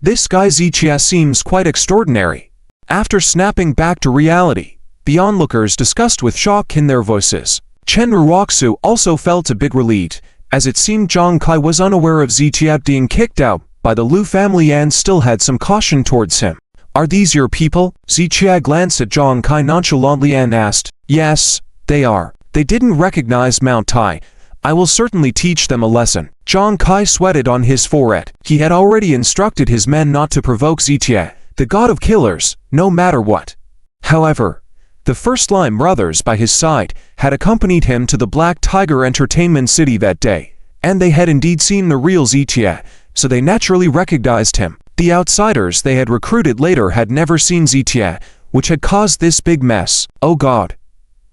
This guy Zichia seems quite extraordinary. After snapping back to reality, the onlookers discussed with shock in their voices. Chen Raku also felt a bit relieved, as it seemed Jong Kai was unaware of Zichia being kicked out by the Liu family and still had some caution towards him. Are these your people? Zichia glanced at Jong Kai nonchalantly and asked. Yes, they are. They didn't recognize Mount Tai. I will certainly teach them a lesson. Jong Kai sweated on his forehead. He had already instructed his men not to provoke Zichia, the god of killers, no matter what. However, the First Line brothers by his side had accompanied him to the Black Tiger Entertainment City that day, and they had indeed seen the real Zichia, so they naturally recognized him. The outsiders they had recruited later had never seen Zichia, which had caused this big mess. Oh God!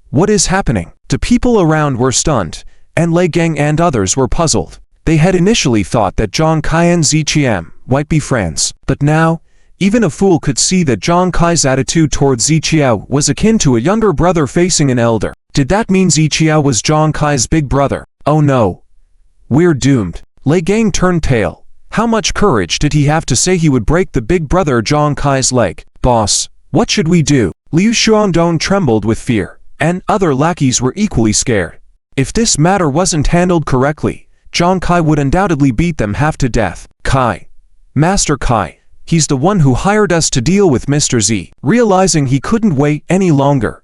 What is happening? The people around were stunned, and Lei Gang and others were puzzled. They had initially thought that Jong Kai and Zichia might be friends, but now, even a fool could see that Jong Kai's attitude towards Zichia was akin to a younger brother facing an elder. Did that mean Zichia was Jong Kai's big brother? Oh no! We're doomed. Lei Gang turned pale. How much courage did he have to say he would break the big brother Jong Kai's leg? Boss, what should we do? Liu Xuandong trembled with fear, and other lackeys were equally scared. If this matter wasn't handled correctly, Jong Kai would undoubtedly beat them half to death. Kai. Master Kai. He's the one who hired us to deal with Mr. Z. Realizing he couldn't wait any longer,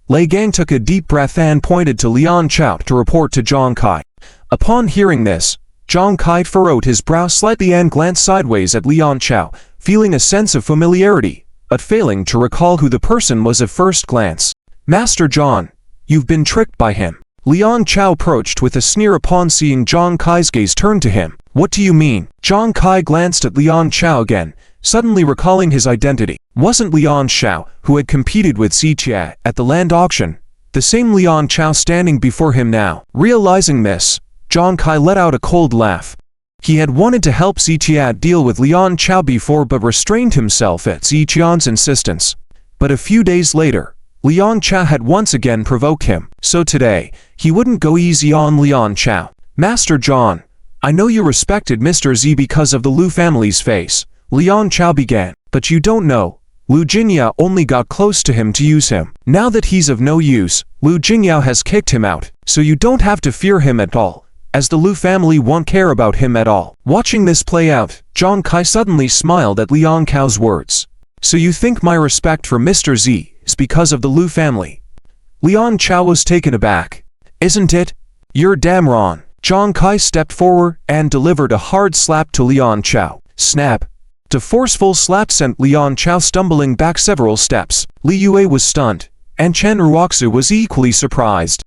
Lei Gang took a deep breath and pointed to Lian Chow to report to Jong Kai. Upon hearing this, Jong Kai furrowed his brow slightly and glanced sideways at Lian Chow, feeling a sense of familiarity, but failing to recall who the person was at first glance. Master John, you've been tricked by him. Lian Chow approached with a sneer upon seeing Jong Kai's gaze turn to him. What do you mean? Jong Kai glanced at Lian Chow again, suddenly recalling his identity. Wasn't Lian Chow, who had competed with Zichia at the land auction, the same Lian Chow standing before him now? Realizing this, Jong Kai let out a cold laugh. He had wanted to help Zichia deal with Lian Chow before but restrained himself at Zichia's insistence. But a few days later, Lian Chow had once again provoked him, so today, he wouldn't go easy on Lian Chow. Master John, I know you respected Mr. Z because of the Liu family's face. Lian Chow began, but you don't know. Liu Jingyao only got close to him to use him. Now that he's of no use, Liu Jingyao has kicked him out, so you don't have to fear him at all, as the Liu family won't care about him at all. Watching this play out, Jong Kai suddenly smiled at Lian Chow's words. So you think my respect for Mr. Z is because of the Liu family? Lian Chow was taken aback. Isn't it? You're damn wrong. Jong Kai stepped forward and delivered a hard slap to Lian Chow. Snap. The forceful slap sent Lian Chow stumbling back several steps. Li Yue was stunned, and Chen Raku was equally surprised.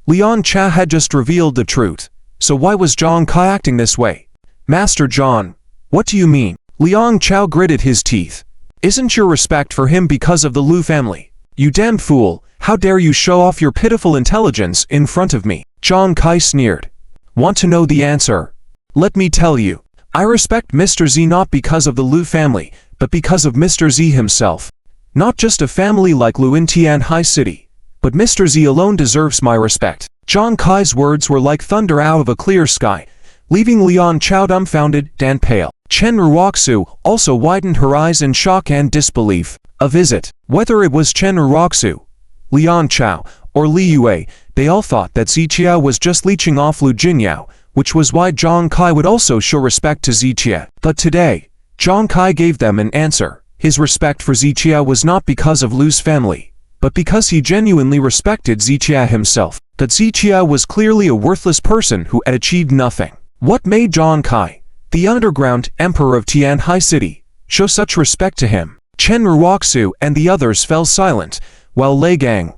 Lian Chow had just revealed the truth, so why was Jong Kai acting this way? Master John, what do you mean? Lian Chow gritted his teeth. Isn't your respect for him because of the Liu family? You damn fool, how dare you show off your pitiful intelligence in front of me? Jong Kai sneered. Want to know the answer? Let me tell you. I respect Mr. Z not because of the Liu family, but because of Mr. Z himself. Not just a family like Liu in Tianhai City, but Mr. Z alone deserves my respect. Jong Kai's words were like thunder out of a clear sky, leaving Lian Chow dumbfounded and pale. Chen Raku also widened her eyes in shock and disbelief. A visit. Whether it was Chen Raku, Lian Chow, or Li Yue, they all thought that Zichia was just leeching off Liu Jingyao, which was why Jong Kai would also show respect to Zichia. But today, Jong Kai gave them an answer. His respect for Zichia was not because of Liu's family, but because he genuinely respected Zichia himself. That Zichia was clearly a worthless person who had achieved nothing. What made Jong Kai, the underground emperor of Tianhai City, show such respect to him? Chen Raku and the others fell silent, while Lei Gang,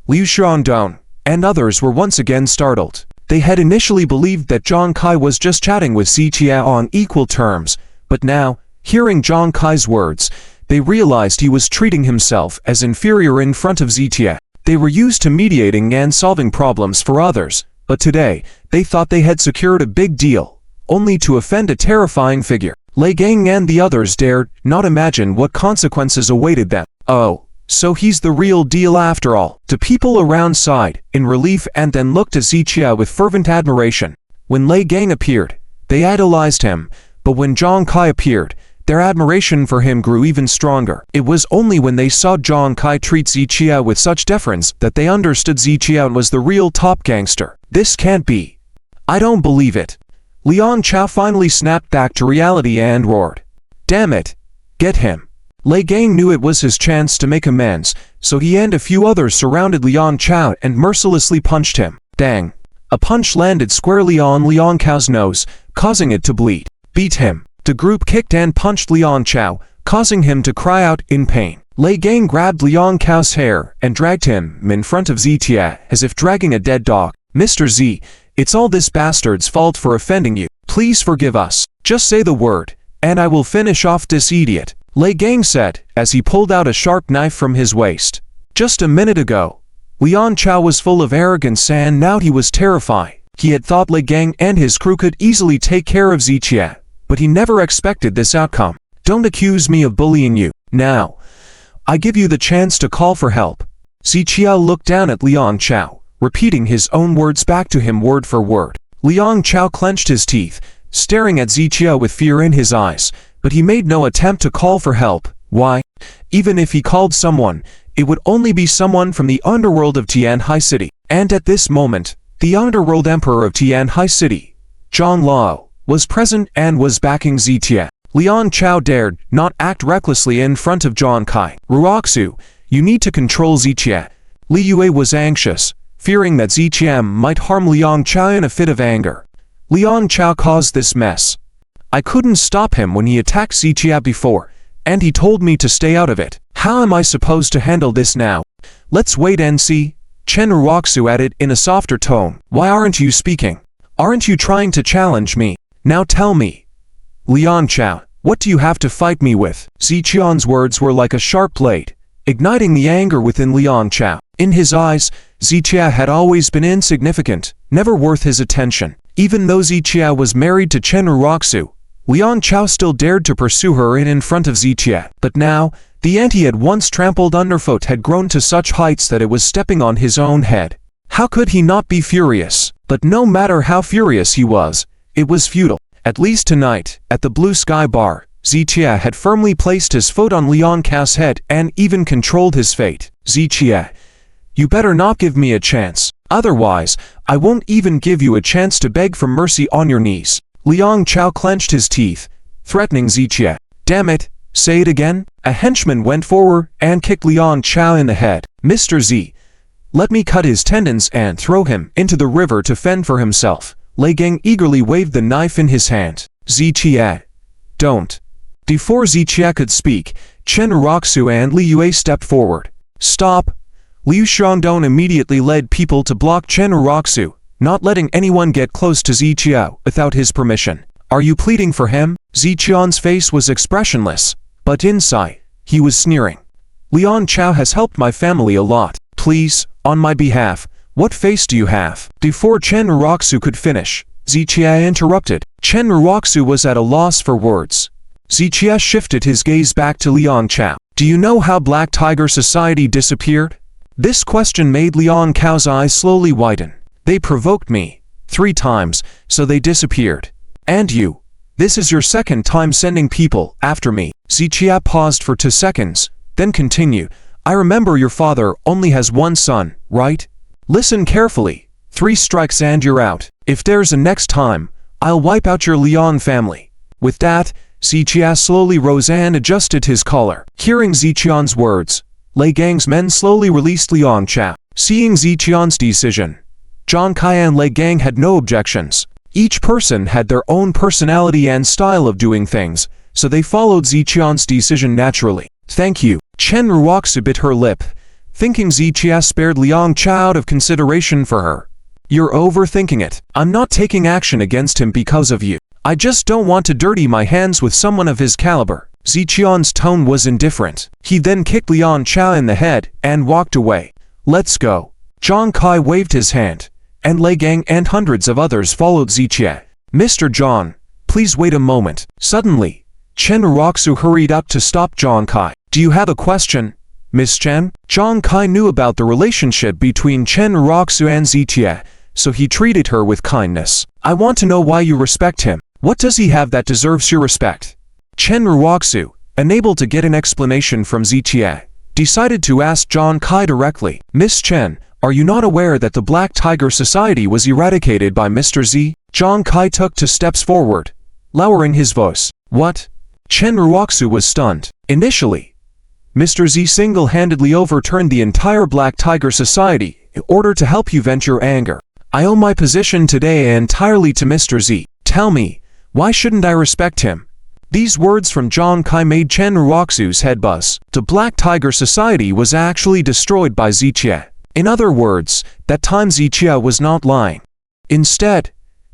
Liu Xuandong, and others were once again startled. They had initially believed that Jong Kai was just chatting with Zichia on equal terms, but now, hearing Jong Kai's words, they realized he was treating himself as inferior in front of Zichia. They were used to mediating and solving problems for others, but today, they thought they had secured a big deal, only to offend a terrifying figure. Lei Gang and the others dared not imagine what consequences awaited them. Oh. So he's the real deal after all. The people around sighed in relief and then looked at Zichia with fervent admiration. When Lei Gang appeared, they idolized him, but when Jong Kai appeared, Their admiration for him grew even stronger. It was only when they saw Jong Kai treat Zichia with such deference that they understood Zichia was the real top gangster. This can't be. I don't believe it. Liang Chow finally snapped back to reality and roared. Damn it! Get him! Lei Gang knew it was his chance to make amends, so he and a few others surrounded Liang Chow and mercilessly punched him. Dang! A punch landed squarely on Liang Chow's nose, causing it to bleed. Beat him! The group kicked and punched Liang Chow, causing him to cry out in pain. Lei Gang grabbed Liang Chow's hair and dragged him in front of Zitia as if dragging a dead dog. Mr. Z, it's all this bastard's fault for offending you. Please forgive us. Just say the word, and I will finish off this idiot. Lei Gang said, as he pulled out a sharp knife from his waist. Just a minute ago, Liang Chow was full of arrogance and now he was terrified. He had thought Lei Gang and his crew could easily take care of Zitia, but he never expected this outcome. Don't accuse me of bullying you. Now, I give you the chance to call for help. Zichia looked down at Liang Chow, repeating his own words back to him word for word. Liang Chow clenched his teeth, staring at Zichia with fear in his eyes, but he made no attempt to call for help. Why? Even if he called someone, it would only be someone from the underworld of Tianhai City. And at this moment, the underworld emperor of Tianhai City, Zhang Lao, was present and was backing Zitia. Liang Chow dared not act recklessly in front of Jong Kai. Ruoxu, you need to control Zitia. Li Yue was anxious, fearing that Zitia might harm Liang Chow in a fit of anger. Liang Chow caused this mess. I couldn't stop him when he attacked Zitia before, and he told me to stay out of it. How am I supposed to handle this now? Let's wait and see. Chen Raku added in a softer tone. Why aren't you speaking? Aren't you trying to challenge me? Now tell me. Liang Chow, what do you have to fight me with? Zichian's words were like a sharp blade, igniting the anger within Liang Chow. In his eyes, Zichia had always been insignificant, never worth his attention. Even though Zichia was married to Chen Raku, Liang Chow still dared to pursue her in front of Zichia. But now, the ant he had once trampled underfoot had grown to such heights that it was stepping on his own head. How could he not be furious? But no matter how furious he was, it was futile. At least tonight, at the Blue Sky Bar, Zichia had firmly placed his foot on Liang Chow's head and even controlled his fate. Zichia, you better not give me a chance. Otherwise, I won't even give you a chance to beg for mercy on your knees. Liang Chow clenched his teeth, threatening Zichia. Damn it, say it again? A henchman went forward and kicked Liang Chow in the head. Mr. Z, let me cut his tendons and throw him into the river to fend for himself. Lei Gang eagerly waved the knife in his hand. Zichia, don't. Before Zichia could speak, Chen Raku and Li Yue stepped forward. Stop. Liu Xiangdong immediately led people to block Chen Raku, not letting anyone get close to Zichia without his permission. Are you pleading for him? Zichian's face was expressionless, but inside, he was sneering. Liang Chow has helped my family a lot. Please, on my behalf, what face do you have? Before Chen Raku could finish, Zichia interrupted. Chen Raku was at a loss for words. Zichia shifted his gaze back to Liang Chow. Do you know how Black Tiger Society disappeared? This question made Liang Chow's eyes slowly widen. They provoked me 3 times, so they disappeared. And you? This is your second time sending people after me. Zichia paused for 2 seconds, then continued. I remember your father only has 1 son, right? Listen carefully. 3 strikes and you're out. If there's a next time, I'll wipe out your Liang family. With that, Zichia slowly rose and adjusted his collar. Hearing Zichian's words, Lei Gang's men slowly released Liang Chow. Seeing Zichian's decision, Jong Kai and Lei Gang had no objections. Each person had their own personality and style of doing things, so they followed Zichian's decision naturally. Thank you. Chen Raku bit her lip, thinking Zichia spared Liang Chow out of consideration for her. You're overthinking it. I'm not taking action against him because of you. I just don't want to dirty my hands with someone of his caliber. Zichian's tone was indifferent. He then kicked Liang Chow in the head and walked away. Let's go. Jong Kai waved his hand, and Lei Gang and hundreds of others followed Zichia. Mr. John, please wait a moment. Suddenly, Chen Raku hurried up to stop Jong Kai. Do you have a question, Miss Chen? Jong Kai knew about the relationship between Chen Raku and Zichia, so he treated her with kindness. I want to know why you respect him. What does he have that deserves your respect? Chen Raku, unable to get an explanation from Zichie, decided to ask Jong Kai directly. Miss Chen, are you not aware that the Black Tiger Society was eradicated by Mr. Z? Jong Kai took 2 steps forward, lowering his voice. What? Chen Raku was stunned. Initially, Mr. Z single-handedly overturned the entire Black Tiger Society in order to help you vent your anger. I owe my position today entirely to Mr. Z. Tell me, why shouldn't I respect him? These words from Jong Kai made Chen Raku's head buzz. The Black Tiger Society was actually destroyed by Zichie. In other words, that time Zichie was not lying. Instead,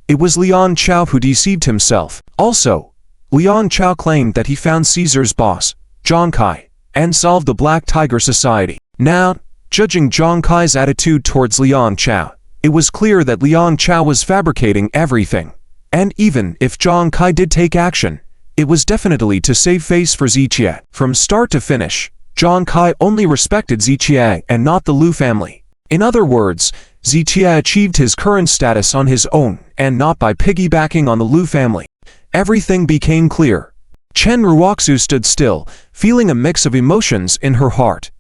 it was Liang Chow who deceived himself. Also, Liang Chow claimed that he found Caesar's boss, Jong Kai, and solved the Black Tiger Society. Now, judging Jong Kai's attitude towards Liang Chow, it was clear that Liang Chow was fabricating everything. And even if Jong Kai did take action, it was definitely to save face for Zichie. From start to finish, Jong Kai only respected Zichie and not the Lu family. In other words, Zichie achieved his current status on his own and not by piggybacking on the Lu family. Everything became clear. Chen Raku stood still, feeling a mix of emotions in her heart.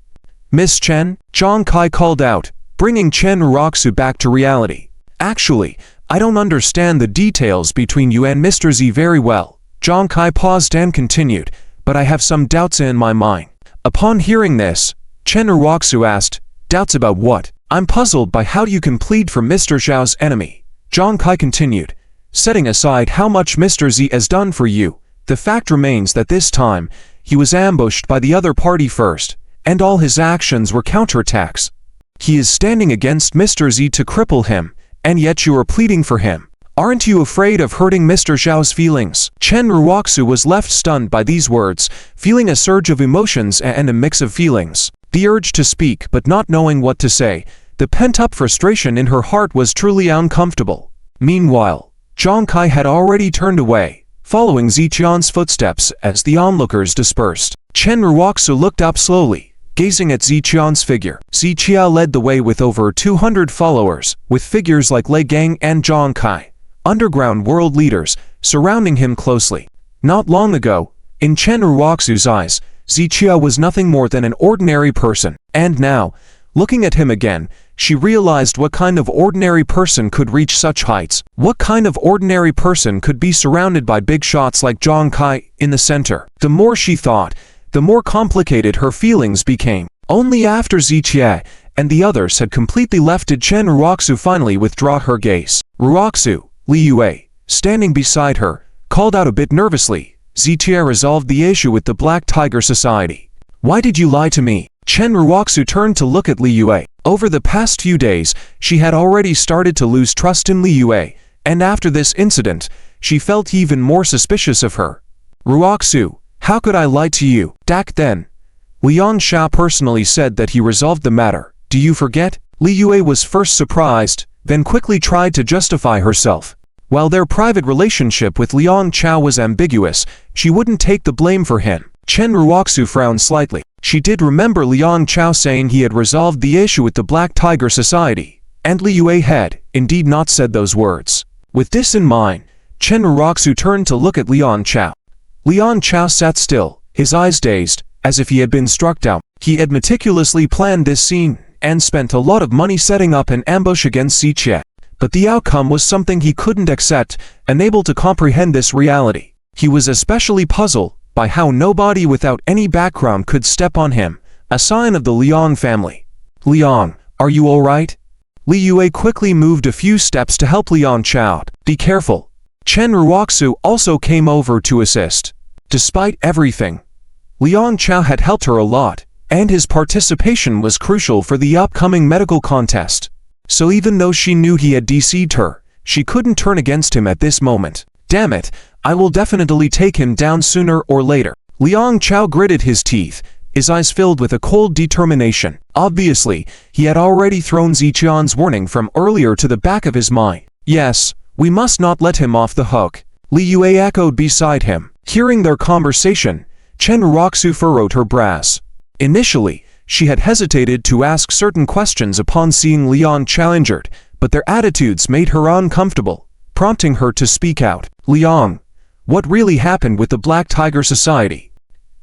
Miss Chen, Jong Kai called out, bringing Chen Raku back to reality. Actually, I don't understand the details between you and Mr. Z very well. Jong Kai paused and continued, but I have some doubts in my mind. Upon hearing this, Chen Raku asked, doubts about what? I'm puzzled by how you can plead for Mr. Zhao's enemy. Jong Kai continued, setting aside how much Mr. Z has done for you, the fact remains that this time, he was ambushed by the other party first, and all his actions were counterattacks. He is standing against Mr. Z to cripple him, and yet you are pleading for him. Aren't you afraid of hurting Mr. Zhao's feelings? Chen Raku was left stunned by these words, feeling a surge of emotions and a mix of feelings. The urge to speak but not knowing what to say, the pent-up frustration in her heart was truly uncomfortable. Meanwhile, Jong Kai had already turned away, following Zichie's footsteps as the onlookers dispersed. Chen Raku looked up slowly, gazing at Zichie's figure. Zichie led the way with over 200 followers, with figures like Lei Gang and Jong Kai, underground world leaders, surrounding him closely. Not long ago, in Chen Raku's eyes, Zichie was nothing more than an ordinary person, and now, looking at him again, she realized what kind of ordinary person could reach such heights. What kind of ordinary person could be surrounded by big shots like Jong Kai in the center? The more she thought, the more complicated her feelings became. Only after Zichie and the others had completely left did Chen Raku finally withdraw her gaze. Raku, Liyue, standing beside her, called out a bit nervously, Zichie resolved the issue with the Black Tiger Society. Why did you lie to me? Chen Raku turned to look at Liyue. Over the past few days, she had already started to lose trust in Liyue, and after this incident, she felt even more suspicious of her. Raku, how could I lie to you? Back then, Liang Xiao personally said that he resolved the matter. Do you forget? Liyue was first surprised, then quickly tried to justify herself. While their private relationship with Liang Xiao was ambiguous, she wouldn't take the blame for him. Chen Raku frowned slightly. She did remember Liang Xiao saying he had resolved the issue with the Black Tiger Society, and Liyue had, indeed, not said those words. With this in mind, Chen Raku turned to look at Liang Xiao. Liang Xiao sat still, his eyes dazed, as if he had been struck down. He had meticulously planned this scene, and spent a lot of money setting up an ambush against Zichie. But the outcome was something he couldn't accept, unable to comprehend this reality. He was especially puzzled by how nobody without any background could step on him, a sign of the Liang family. Liang, are you alright? Liyue quickly moved a few steps to help Liang Xiao. Be careful. Chen Raku also came over to assist. Despite everything, Liang Xiao had helped her a lot, and his participation was crucial for the upcoming medical contest. So even though she knew he had deceived her, she couldn't turn against him at this moment. Damn it, I will definitely take him down sooner or later. Liang Xiao gritted his teeth, his eyes filled with a cold determination. Obviously, he had already thrown Zichie's warning from earlier to the back of his mind. Yes, we must not let him off the hook. Liyue echoed beside him. Hearing their conversation, Chen Raku furrowed her brows. Initially, she had hesitated to ask certain questions upon seeing Liang Xiao injured, but their attitudes made her uncomfortable, prompting her to speak out. Liang, What really happened with the Black Tiger Society?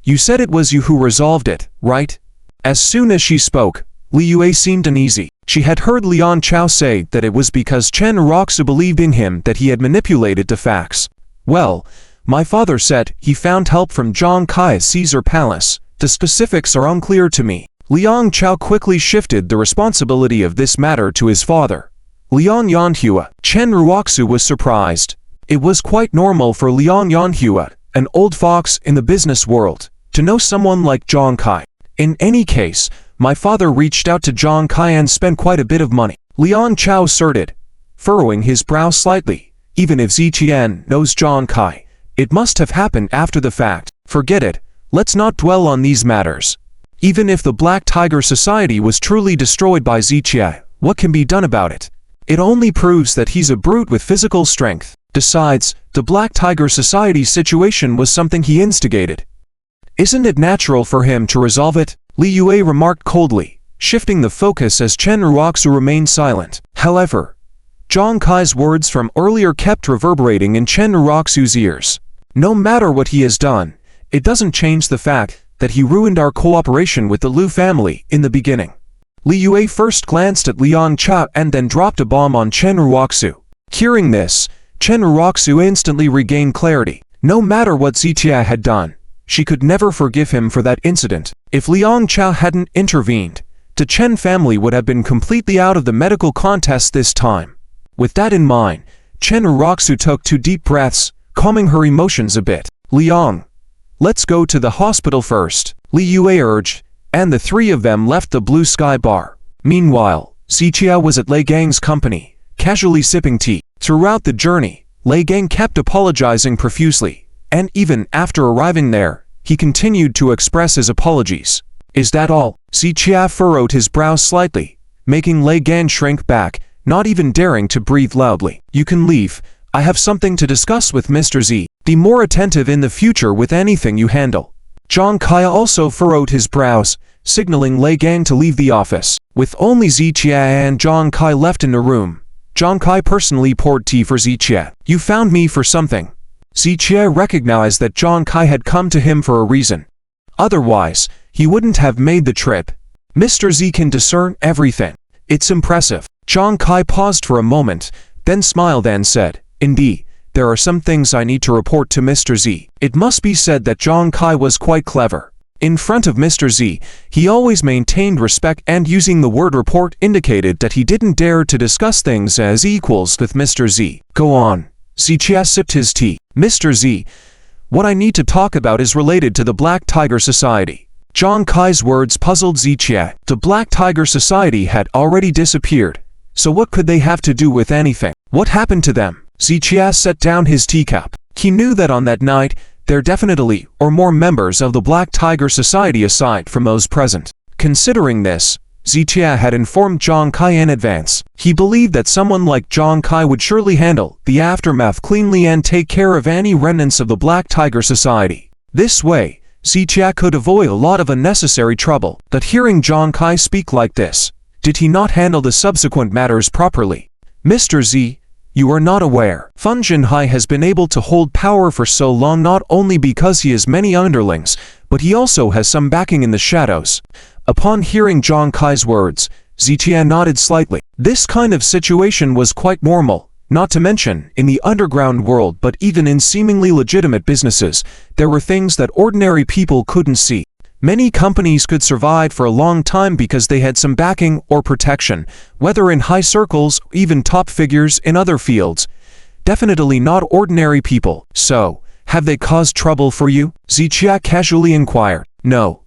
You said it was you who resolved it, right? As soon as she spoke, Li Yue seemed uneasy. She had heard Liang Chao say that it was because Chen Raku believed in him that he had manipulated the facts. Well, my father said he found help from Jong Kai at Caesar Palace. The specifics are unclear to me. Liang Chao quickly shifted the responsibility of this matter to his father. Liang Yanhua. Chen Raku was surprised. It was quite normal for Liang Yanhua, an old fox in the business world, to know someone like Jong Kai. In any case, my father reached out to Jong Kai and spent quite a bit of money. Liang Chao asserted, furrowing his brow slightly. Even if Ziqian knows Jong Kai, it must have happened after the fact. Forget it, let's not dwell on these matters. Even if the Black Tiger Society was truly destroyed by Ziqian, what can be done about it? It only proves that he's a brute with physical strength. Besides, the Black Tiger Society's situation was something he instigated. Isn't it natural for him to resolve it? Li Yue remarked coldly, shifting the focus as Chen Raku remained silent. However, Jong Kai's words from earlier kept reverberating in Chen Raku's ears. No matter what he has done, it doesn't change the fact that he ruined our cooperation with the Liu family in the beginning. Li Yue first glanced at Liang Chao and then dropped a bomb on Chen Raku. Hearing this, Chen Raku instantly regained clarity. No matter what Ziqian had done, she could never forgive him for that incident. If Liang Chao hadn't intervened, the Chen family would have been completely out of the medical contest this time. With that in mind, Chen Raku took 2 deep breaths, calming her emotions a bit. Liang, let's go to the hospital first, Li Yue urged, and the 3 of them left the Blue Sky Bar. Meanwhile, Ziqian was at Lei Gang's company, casually sipping tea. Throughout the journey, Lei Gang kept apologizing profusely, and even after arriving there, he continued to express his apologies. Is that all? Ziqian furrowed his brow slightly, making Lei Gang shrink back, not even daring to breathe loudly. You can leave. I have something to discuss with Mr. Z. Be more attentive in the future with anything you handle. Jong Kai also furrowed his brows, signaling Lei Gang to leave the office. With only Ziqian and Jong Kai left in the room, Jong Kai personally poured tea for Ziqian. You found me for something. Ziqian recognized that Jong Kai had come to him for a reason. Otherwise, he wouldn't have made the trip. Mr. Z can discern everything. It's impressive. Jong Kai paused for a moment, then smiled and said, Indeed, there are some things I need to report to Mr. Z. It must be said that Jong Kai was quite clever. In front of Mr. Z, he always maintained respect, and using the word report indicated that he didn't dare to discuss things as equals with Mr. Z. Go on. Ziqian sipped his tea. Mr. Z, what I need to talk about is related to the Black Tiger Society. Jong Kai's words puzzled Ziqian. The Black Tiger Society had already disappeared, so what could they have to do with anything? What happened to them? Ziqian set down his teacup. He knew that on that night, there definitely or more members of the Black Tiger Society aside from those present. Considering this, Ziqian had informed Jong Kai in advance. He believed that someone like Jong Kai would surely handle the aftermath cleanly and take care of any remnants of the Black Tiger Society. This way, Ziqian could avoid a lot of unnecessary trouble. But hearing Jong Kai speak like this, did he not handle the subsequent matters properly? Mr. Z, you are not aware. Feng Jinhai has been able to hold power for so long not only because he has many underlings, but he also has some backing in the shadows. Upon hearing Jong Kai's words, Ziqian nodded slightly. This kind of situation was quite normal, not to mention in the underground world, but even in seemingly legitimate businesses, there were things that ordinary people couldn't see. Many companies could survive for a long time because they had some backing or protection, whether in high circles or even top figures in other fields. Definitely not ordinary people. So, have they caused trouble for you? Ziqian casually inquired. No.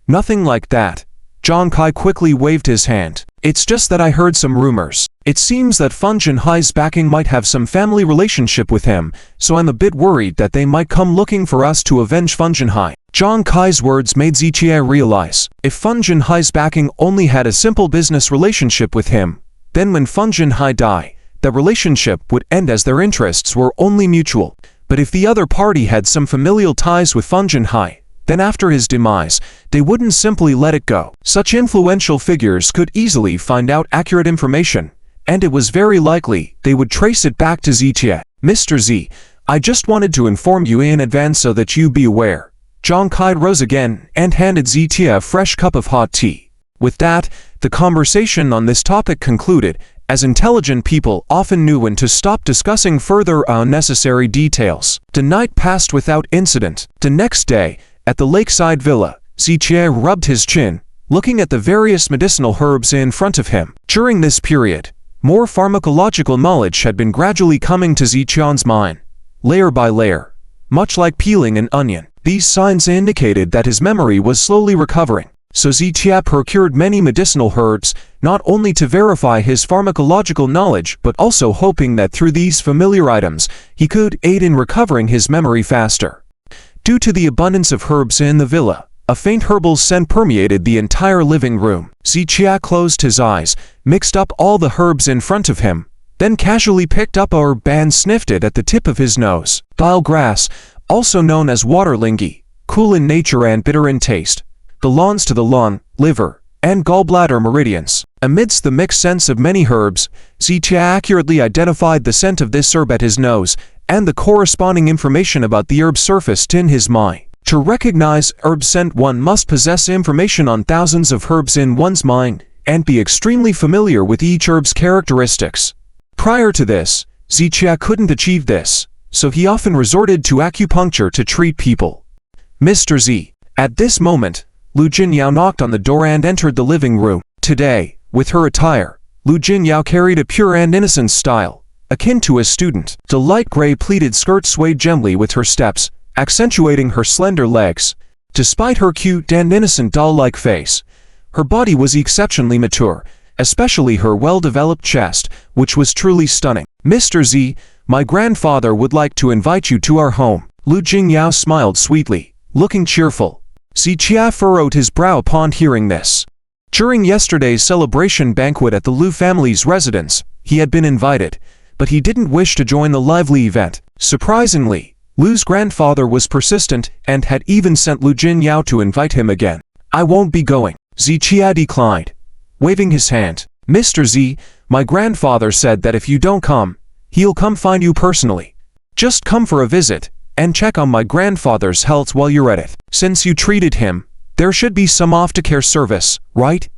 Nothing like that. Jong Kai quickly waved his hand. It's just that I heard some rumors. It seems that Feng Jinhai's backing might have some family relationship with him, so I'm a bit worried that they might come looking for us to avenge Feng Jinhai. Jong Kai's words made Ziqian realize, if Feng Jinhai's backing only had a simple business relationship with him, then when Feng Jinhai died, the relationship would end as their interests were only mutual. But if the other party had some familial ties with Feng Jinhai, then after his demise, they wouldn't simply let it go. Such influential figures could easily find out accurate information, and it was very likely they would trace it back to Ziqian. Mr. Z, I just wanted to inform you in advance so that you be aware. Jong Kai rose again and handed Zitia a fresh cup of hot tea. With that, the conversation on this topic concluded, as intelligent people often knew when to stop discussing further unnecessary details. The night passed without incident. The next day, at the lakeside villa, Zitia rubbed his chin, looking at the various medicinal herbs in front of him. During this period, more pharmacological knowledge had been gradually coming to Zitian's mind, layer by layer, much like peeling an onion. These signs indicated that his memory was slowly recovering, so Zitia procured many medicinal herbs, not only to verify his pharmacological knowledge but also hoping that through these familiar items, he could aid in recovering his memory faster. Due to the abundance of herbs in the villa, a faint herbal scent permeated the entire living room. Zitia closed his eyes, mixed up all the herbs in front of him, then casually picked up a herb and sniffed it at the tip of his nose. Bile grass, also known as waterlingi, cool in nature and bitter in taste, belongs to the lung, liver, and gallbladder meridians. Amidst the mixed scents of many herbs, Zitia accurately identified the scent of this herb at his nose, and the corresponding information about the herb surfaced in his mind. To recognize herb scent, one must possess information on thousands of herbs in one's mind, and be extremely familiar with each herb's characteristics. Prior to this, Zitia couldn't achieve this, so he often resorted to acupuncture to treat people. Mr. Z. At this moment, Lu Jinyao knocked on the door and entered the living room. Today, with her attire, Lu Jinyao carried a pure and innocent style, akin to a student. The light gray pleated skirt swayed gently with her steps, accentuating her slender legs. Despite her cute and innocent doll-like face, her body was exceptionally mature, especially her well-developed chest, which was truly stunning. Mr. Z, my grandfather would like to invite you to our home. Lu Jingyao smiled sweetly, looking cheerful. Zitia furrowed his brow upon hearing this. During yesterday's celebration banquet at the Lu family's residence, he had been invited, but he didn't wish to join the lively event. Surprisingly, Lu's grandfather was persistent and had even sent Lu Jinyao to invite him again. I won't be going. Zitia declined, waving his hand. Mr. Z, my grandfather said that if you don't come, he'll come find you personally. Just come for a visit, and check on my grandfather's health while you're at it. Since you treated him, there should be some aftercare service, right?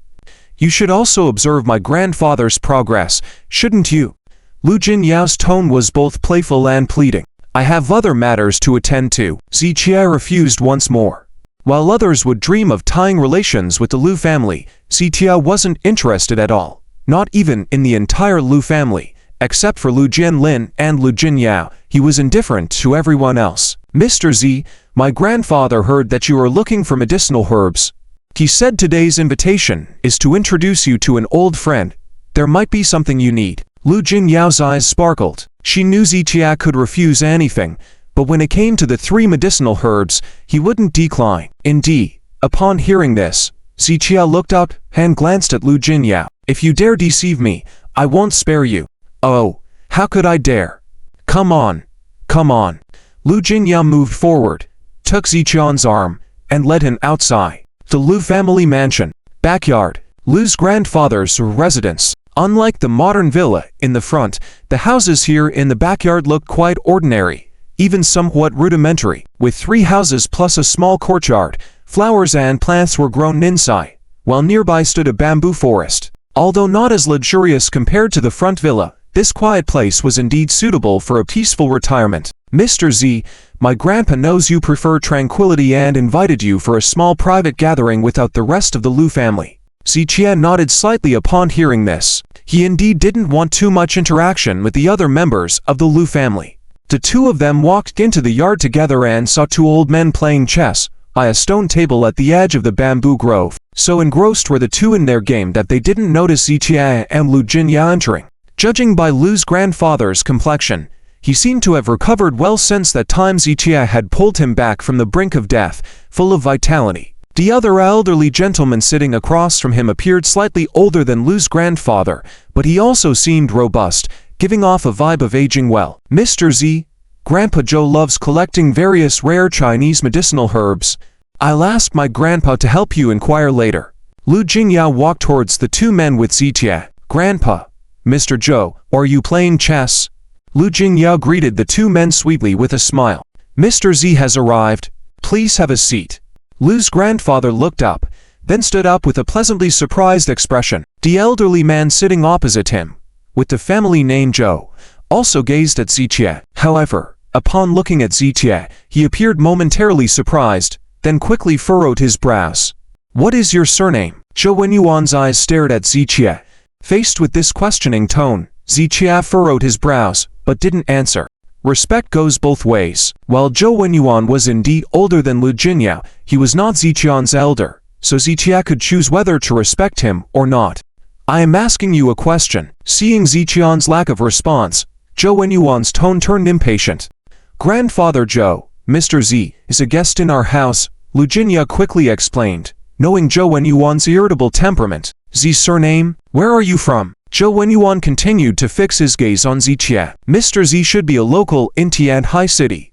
You should also observe my grandfather's progress, shouldn't you? Lu Jinyao's tone was both playful and pleading. I have other matters to attend to. Zitia refused once more. While others would dream of tying relations with the Lu family, Zitia wasn't interested at all, not even in the entire Lu family. Except for Lu Jianlin and Lu Jinyao, he was indifferent to everyone else. Mr. Z, my grandfather heard that you are looking for medicinal herbs. He said today's invitation is to introduce you to an old friend. There might be something you need. Lu Jinyao's eyes sparkled. She knew Zitia could refuse anything, but when it came to the 3 medicinal herbs, he wouldn't decline. Indeed, upon hearing this, Zitia looked up and glanced at Lu Jinyao. If you dare deceive me, I won't spare you. Oh, how could I dare? Come on, come on. Lu Jinyao moved forward, took Zitian's arm, and led him outside. The Lu family mansion. Backyard. Lu's grandfather's residence. Unlike the modern villa in the front, the houses here in the backyard looked quite ordinary, even somewhat rudimentary. With 3 houses plus a small courtyard, flowers and plants were grown inside, while nearby stood a bamboo forest. Although not as luxurious compared to the front villa, this quiet place was indeed suitable for a peaceful retirement. Mr. Z, my grandpa knows you prefer tranquility and invited you for a small private gathering without the rest of the Lu family. Zitia nodded slightly upon hearing this. He indeed didn't want too much interaction with the other members of the Lu family. The 2 of them walked into the yard together and saw 2 old men playing chess by a stone table at the edge of the bamboo grove. So engrossed were the 2 in their game that they didn't notice Zitia and Lu Jinyao entering. Judging by Lu's grandfather's complexion, he seemed to have recovered well since that time Zitia had pulled him back from the brink of death, full of vitality. The other elderly gentleman sitting across from him appeared slightly older than Lu's grandfather, but he also seemed robust, giving off a vibe of aging well. Mr. Z, Grandpa Joe loves collecting various rare Chinese medicinal herbs. I'll ask my grandpa to help you inquire later. Lu Jingyao walked towards the 2 men with Zitia. Grandpa, Mr. Joe, are you playing chess? Lu Jingyao greeted the two men sweetly with a smile. Mr. Z has arrived. Please have a seat. Lu's grandfather looked up, then stood up with a pleasantly surprised expression. The elderly man sitting opposite him, with the family name Joe, also gazed at Ziqie. However, upon looking at Ziqie, he appeared momentarily surprised, then quickly furrowed his brows. What is your surname? Joe Yuan's eyes stared at Ziqie. Faced with this questioning tone, Ziqie furrowed his brows, but didn't answer. Respect goes both ways. While Joe Yuan was indeed older than Lu Jingyao, he was not Ziqian's elder, so Ziqie could choose whether to respect him or not. I am asking you a question. Seeing Ziqian's lack of response, Joe Yuan's tone turned impatient. Grandfather Joe, Mr. Z, is a guest in our house, Lu Jingyao quickly explained, knowing Joe Yuan's irritable temperament. Z's surname? Where are you from? Joe Yuan continued to fix his gaze on Ziqie. Mr. Z should be a local in Tian High City.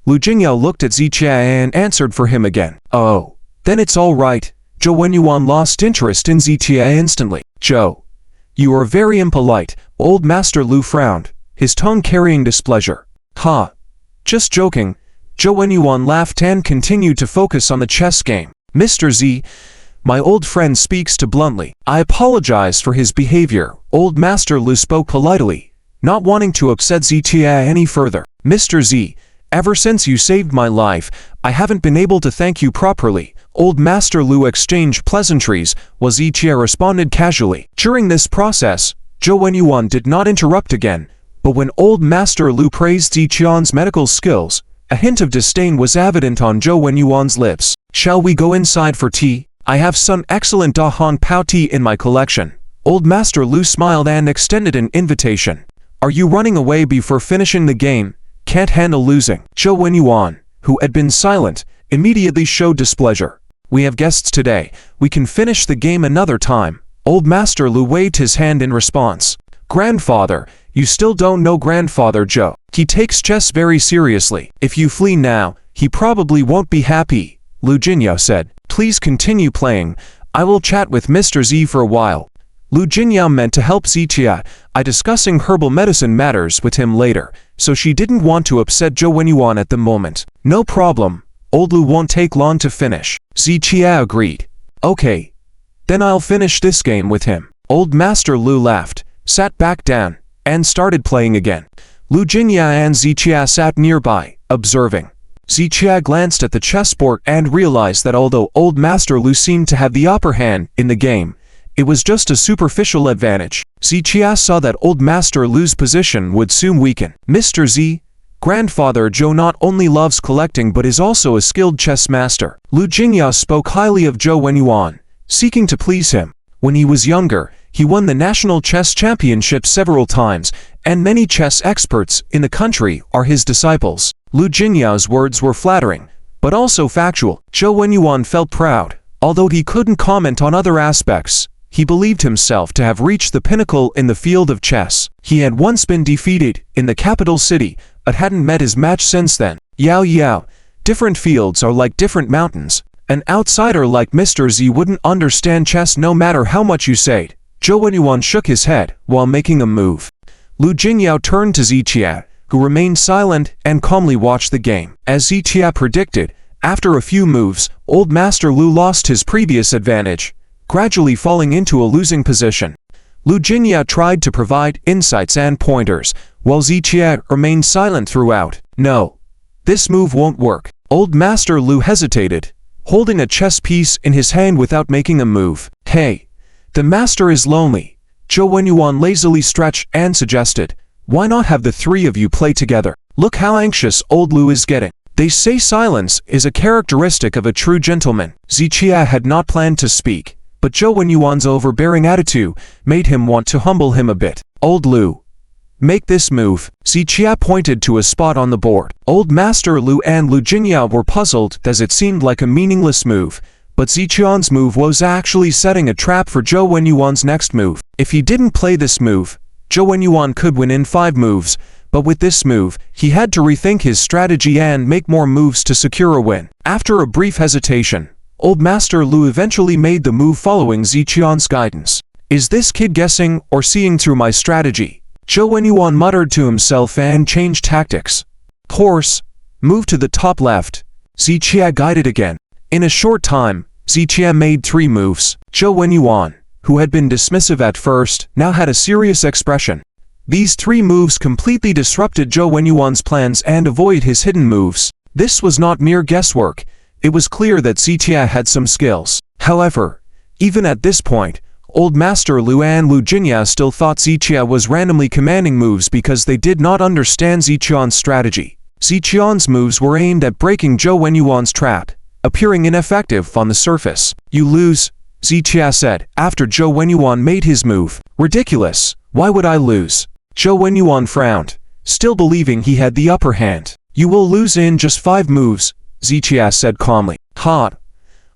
Lu Jingyao looked at Ziqie and answered for him again. Oh, then it's all right. Joe Yuan lost interest in Ziqie instantly. Joe, you are very impolite. Old Master Lu frowned, his tone carrying displeasure. Ha. Just joking. Joe Yuan laughed and continued to focus on the chess game. Mr. Z, my old friend speaks too bluntly. I apologize for his behavior. Old Master Lu spoke politely, not wanting to upset Ziqie any further. Mr. Z, ever since you saved my life, I haven't been able to thank you properly. Old Master Lu exchanged pleasantries, while Ziqie responded casually. During this process, Joe Yuan did not interrupt again, but when Old Master Lu praised Ziqian's medical skills, a hint of disdain was evident on Joe Yuan's lips. Shall we go inside for tea? I have some excellent Da Hong Pao tea in my collection. Old Master Lu smiled and extended an invitation. Are you running away before finishing the game? Can't handle losing. Joe Yuan, who had been silent, immediately showed displeasure. We have guests today. We can finish the game another time. Old Master Lu waved his hand in response. Grandfather, you still don't know Grandfather Joe. He takes chess very seriously. If you flee now, he probably won't be happy, Lu Jingyao said. Please continue playing. I will chat with Mr. Z for a while. Lu Jingyao meant to help Ziqie by discussing herbal medicine matters with him later, so she didn't want to upset Joe Yuan at the moment. No problem. Old Lu won't take long to finish. Ziqie agreed. Okay. Then I'll finish this game with him. Old Master Lu laughed, sat back down, and started playing again. Lu Jingyao and Ziqie sat nearby, observing. Ziqie glanced at the chessboard and realized that although Old Master Lu seemed to have the upper hand in the game, it was just a superficial advantage. Ziqie saw that Old Master Lu's position would soon weaken. Mr. Z, Grandfather Joe not only loves collecting but is also a skilled chess master. Lu Jingyao spoke highly of Joe Yuan, seeking to please him. When he was younger, he won the National Chess Championship several times, and many chess experts in the country are his disciples. Lu Jingyao's words were flattering, but also factual. Joe Yuan felt proud. Although he couldn't comment on other aspects, he believed himself to have reached the pinnacle in the field of chess. He had once been defeated in the capital city, but hadn't met his match since then. Yao, different fields are like different mountains. An outsider like Mr. Z wouldn't understand chess no matter how much you said. Joe Yuan shook his head while making a move. Lu Jingyao turned to Ziqie, who remained silent and calmly watched the game. As Ziqie predicted, after a few moves, Old Master Lu lost his previous advantage, gradually falling into a losing position. Lu Jingyao tried to provide insights and pointers, while Ziqie remained silent throughout. No, this move won't work. Old Master Lu hesitated, holding a chess piece in his hand without making a move. Hey, the master is lonely. Joe Yuan lazily stretched and suggested, why not have the three of you play together? Look how anxious old Lu is getting. They say silence is a characteristic of a true gentleman. Ziqie had not planned to speak, but Joe Yuan's overbearing attitude made him want to humble him a bit. Old Lu, make this move. Ziqie pointed to a spot on the board. Old Master Lu and Lu Jingyao were puzzled as it seemed like a meaningless move, but Ziqian's move was actually setting a trap for Joe Yuan's next move. If he didn't play this move, Joe Yuan could win in 5 moves, but with this move, he had to rethink his strategy and make more moves to secure a win. After a brief hesitation, Old Master Lu eventually made the move following Ziqian's guidance. Is this kid guessing or seeing through my strategy? Joe Yuan muttered to himself and changed tactics. Horse, move to the top left. Zichia guided again. In a short time, Zichia made 3 moves. Joe Yuan, who had been dismissive at first, now had a serious expression. These 3 moves completely disrupted Joe Yuan's plans and avoided his hidden moves. This was not mere guesswork. It was clear that Zichia had some skills. However, even at this point, Old Master Luan Lujinya still thought Zichia was randomly commanding moves because they did not understand Zichian's strategy. Zichian's moves were aimed at breaking Joe Yuan's trap, appearing ineffective on the surface. You lose, Zichia said, after Joe Yuan made his move. Ridiculous, why would I lose? Joe Yuan frowned, still believing he had the upper hand. You will lose in just 5 moves, Zichia said calmly. Ha!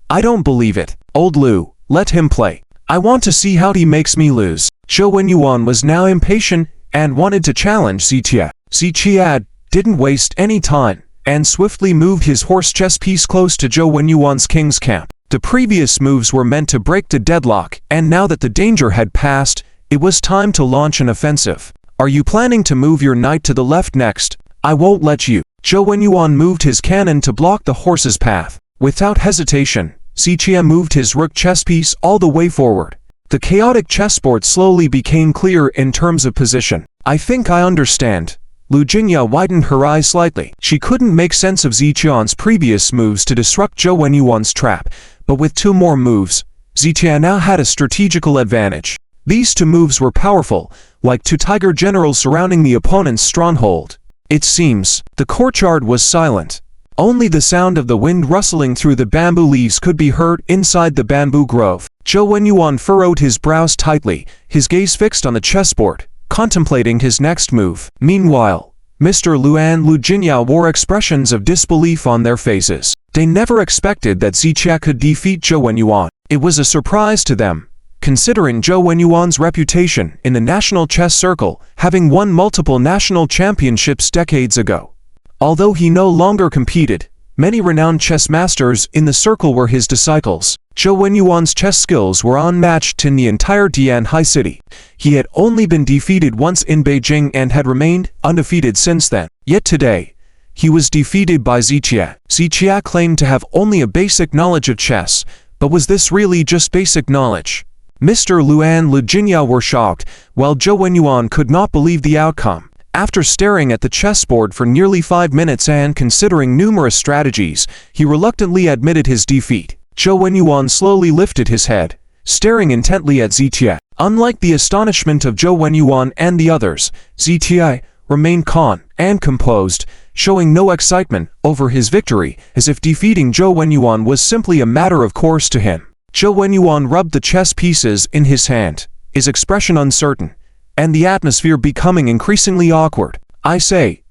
I don't believe it. Old Lu, let him play. I want to see how he makes me lose. Joe Yuan was now impatient and wanted to challenge Zichia. Zichia didn't waste any time and swiftly moved his horse chess piece close to Joe Yuan's king's camp. The previous moves were meant to break the deadlock, and now that the danger had passed, it was time to launch an offensive. Are you planning to move your knight to the left next? I won't let you. Joe Yuan moved his cannon to block the horse's path. Without hesitation, Zichia moved his rook chess piece all the way forward. The chaotic chessboard slowly became clear in terms of position. I think I understand. Lujinya widened her eyes slightly. She couldn't make sense of Zichian's previous moves to disrupt Joe Yuan's trap, but with 2 more moves, Zichia now had a strategical advantage. These 2 moves were powerful, like 2 tiger generals surrounding the opponent's stronghold. It seems, the courtyard was silent. Only the sound of the wind rustling through the bamboo leaves could be heard inside the bamboo grove. Joe Yuan furrowed his brows tightly, his gaze fixed on the chessboard, contemplating his next move. Meanwhile, Mr. Luan Lujinya wore expressions of disbelief on their faces. They never expected that Zichia could defeat Joe Yuan. It was a surprise to them, considering Joe Yuan's reputation in the national chess circle, having won multiple national championships decades ago. Although he no longer competed, many renowned chess masters in the circle were his disciples. Joe Yuan's chess skills were unmatched in the entire Dianhai city. He had only been defeated once in Beijing and had remained undefeated since then. Yet today, he was defeated by Zichia. Zichia claimed to have only a basic knowledge of chess, but was this really just basic knowledge? Mr. Luan Lujinya were shocked, while Joe Yuan could not believe the outcome. After staring at the chessboard for nearly 5 minutes and considering numerous strategies, he reluctantly admitted his defeat. Joe Yuan slowly lifted his head, staring intently at Zichia. Unlike the astonishment of Joe Yuan and the others, Zichia remained calm and composed, showing no excitement over his victory, as if defeating Joe Yuan was simply a matter of course to him. Joe Yuan rubbed the chess pieces in his hand, his expression uncertain, and the atmosphere becoming increasingly awkward. I say,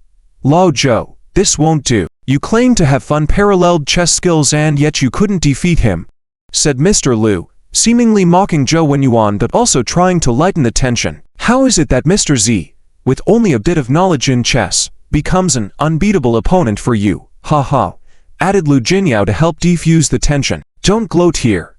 Lao Zhou, this won't do. You claim to have unparalleled chess skills and yet you couldn't defeat him, said Mr. Lu, seemingly mocking Joe Yuan but also trying to lighten the tension. How is it that Mr. Z, with only a bit of knowledge in chess, becomes an unbeatable opponent for you? Ha ha, added Lu Jinyao to help defuse the tension. Don't gloat here.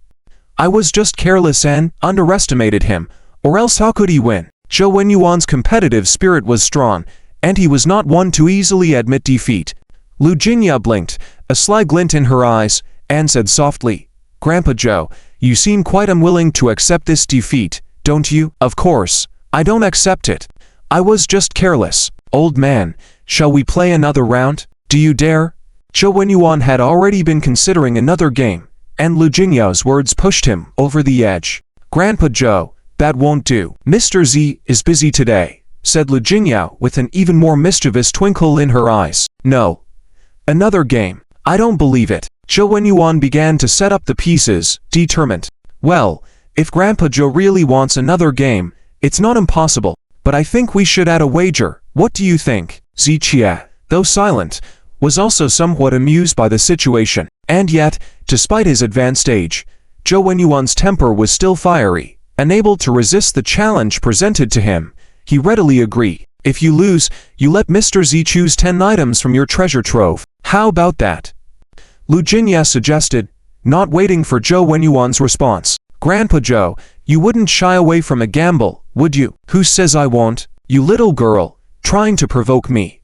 I was just careless and underestimated him, or else how could he win? Joe Yuan's competitive spirit was strong, and he was not one to easily admit defeat. Lu Jinya blinked, a sly glint in her eyes, and said softly, Grandpa Joe, you seem quite unwilling to accept this defeat, don't you? Of course, I don't accept it. I was just careless. Old man, shall we play another round? Do you dare? Joe Yuan had already been considering another game, and Lu Jinyao's words pushed him over the edge. Grandpa Joe, that won't do. Mr. Z is busy today, said Lu Jinyao with an even more mischievous twinkle in her eyes. No. Another game. I don't believe it. Joe Yuan began to set up the pieces, determined. Well, if Grandpa Joe really wants another game, it's not impossible, but I think we should add a wager. What do you think? Zichia, though silent, was also somewhat amused by the situation. And yet, despite his advanced age, Joe Yuan's temper was still fiery. Unable to resist the challenge presented to him, he readily agreed. If you lose, you let Mr. Z choose 10 items from your treasure trove. How about that? Lu Jinya suggested, not waiting for Joe Yuan's response. Grandpa Joe, you wouldn't shy away from a gamble, would you? Who says I won't? You little girl, trying to provoke me.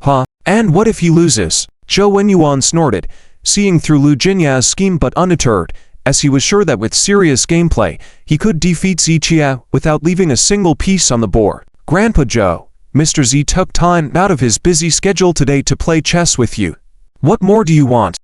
Huh? And what if he loses? Joe Yuan snorted, seeing through Lu Jinya's scheme but undeterred, as he was sure that with serious gameplay, he could defeat Zichia without leaving a single piece on the board. Grandpa Joe, Mr. Z took time out of his busy schedule today to play chess with you. What more do you want?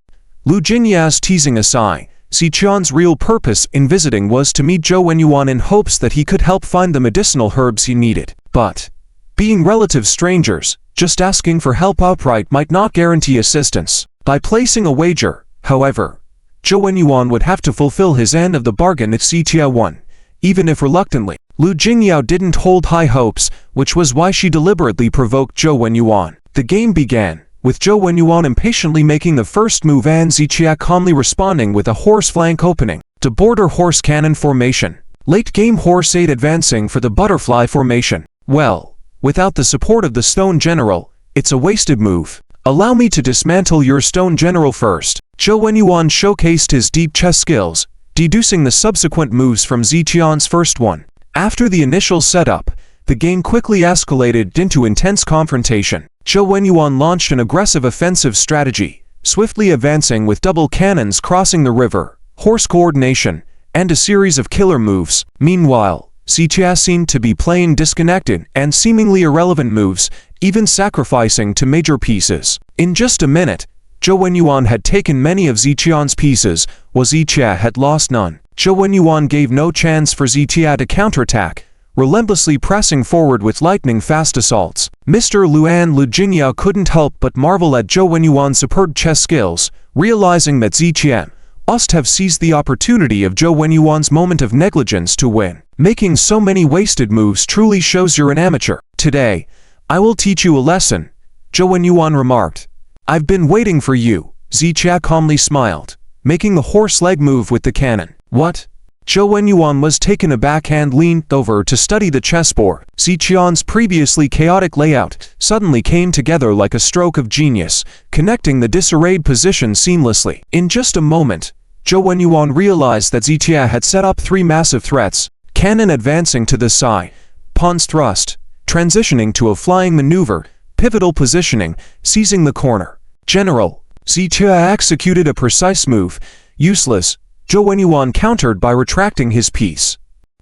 Lu Jinya's teasing aside, Zichian's real purpose in visiting was to meet Joe Yuan in hopes that he could help find the medicinal herbs he needed. But, being relative strangers, just asking for help outright might not guarantee assistance. By placing a wager, however, Joe Yuan would have to fulfill his end of the bargain if Zichia won, even if reluctantly. Lu Jingyao didn't hold high hopes, which was why she deliberately provoked Joe Yuan. The game began, with Joe Yuan impatiently making the first move and Zichia calmly responding with a horse flank opening to border horse cannon formation. Late game horse 8 advancing for the butterfly formation. Well, without the support of the stone general, it's a wasted move. Allow me to dismantle your stone general first. Joe Yuan showcased his deep chess skills, deducing the subsequent moves from Zichian's first one. After the initial setup, the game quickly escalated into intense confrontation. Joe Yuan launched an aggressive offensive strategy, swiftly advancing with double cannons crossing the river, horse coordination, and a series of killer moves. Meanwhile, Zichia seemed to be playing disconnected and seemingly irrelevant moves, even sacrificing to major pieces. In just a minute, Joe Yuan had taken many of Zichian's pieces, while Zichia had lost none. Joe Yuan gave no chance for Zichia to counterattack, relentlessly pressing forward with lightning-fast assaults. Mr. Lu Jingyao couldn't help but marvel at Joe Yuan's superb chess skills, realizing that Zichia must have seized the opportunity of Joe Yuan's moment of negligence to win. Making so many wasted moves truly shows you're an amateur. Today, I will teach you a lesson, Joe Yuan remarked. I've been waiting for you. Zichia calmly smiled, making the horse leg move with the cannon. What? Joe Yuan was taken aback and leaned over to study the chessboard. Zichian's previously chaotic layout suddenly came together like a stroke of genius, connecting the disarrayed positions seamlessly. In just a moment, Joe Yuan realized that Zichia had set up 3 massive threats: cannon advancing to the side, pawns thrust, transitioning to a flying maneuver, pivotal positioning, seizing the corner. General, Zichia executed a precise move. Useless, Joe Yuan countered by retracting his piece.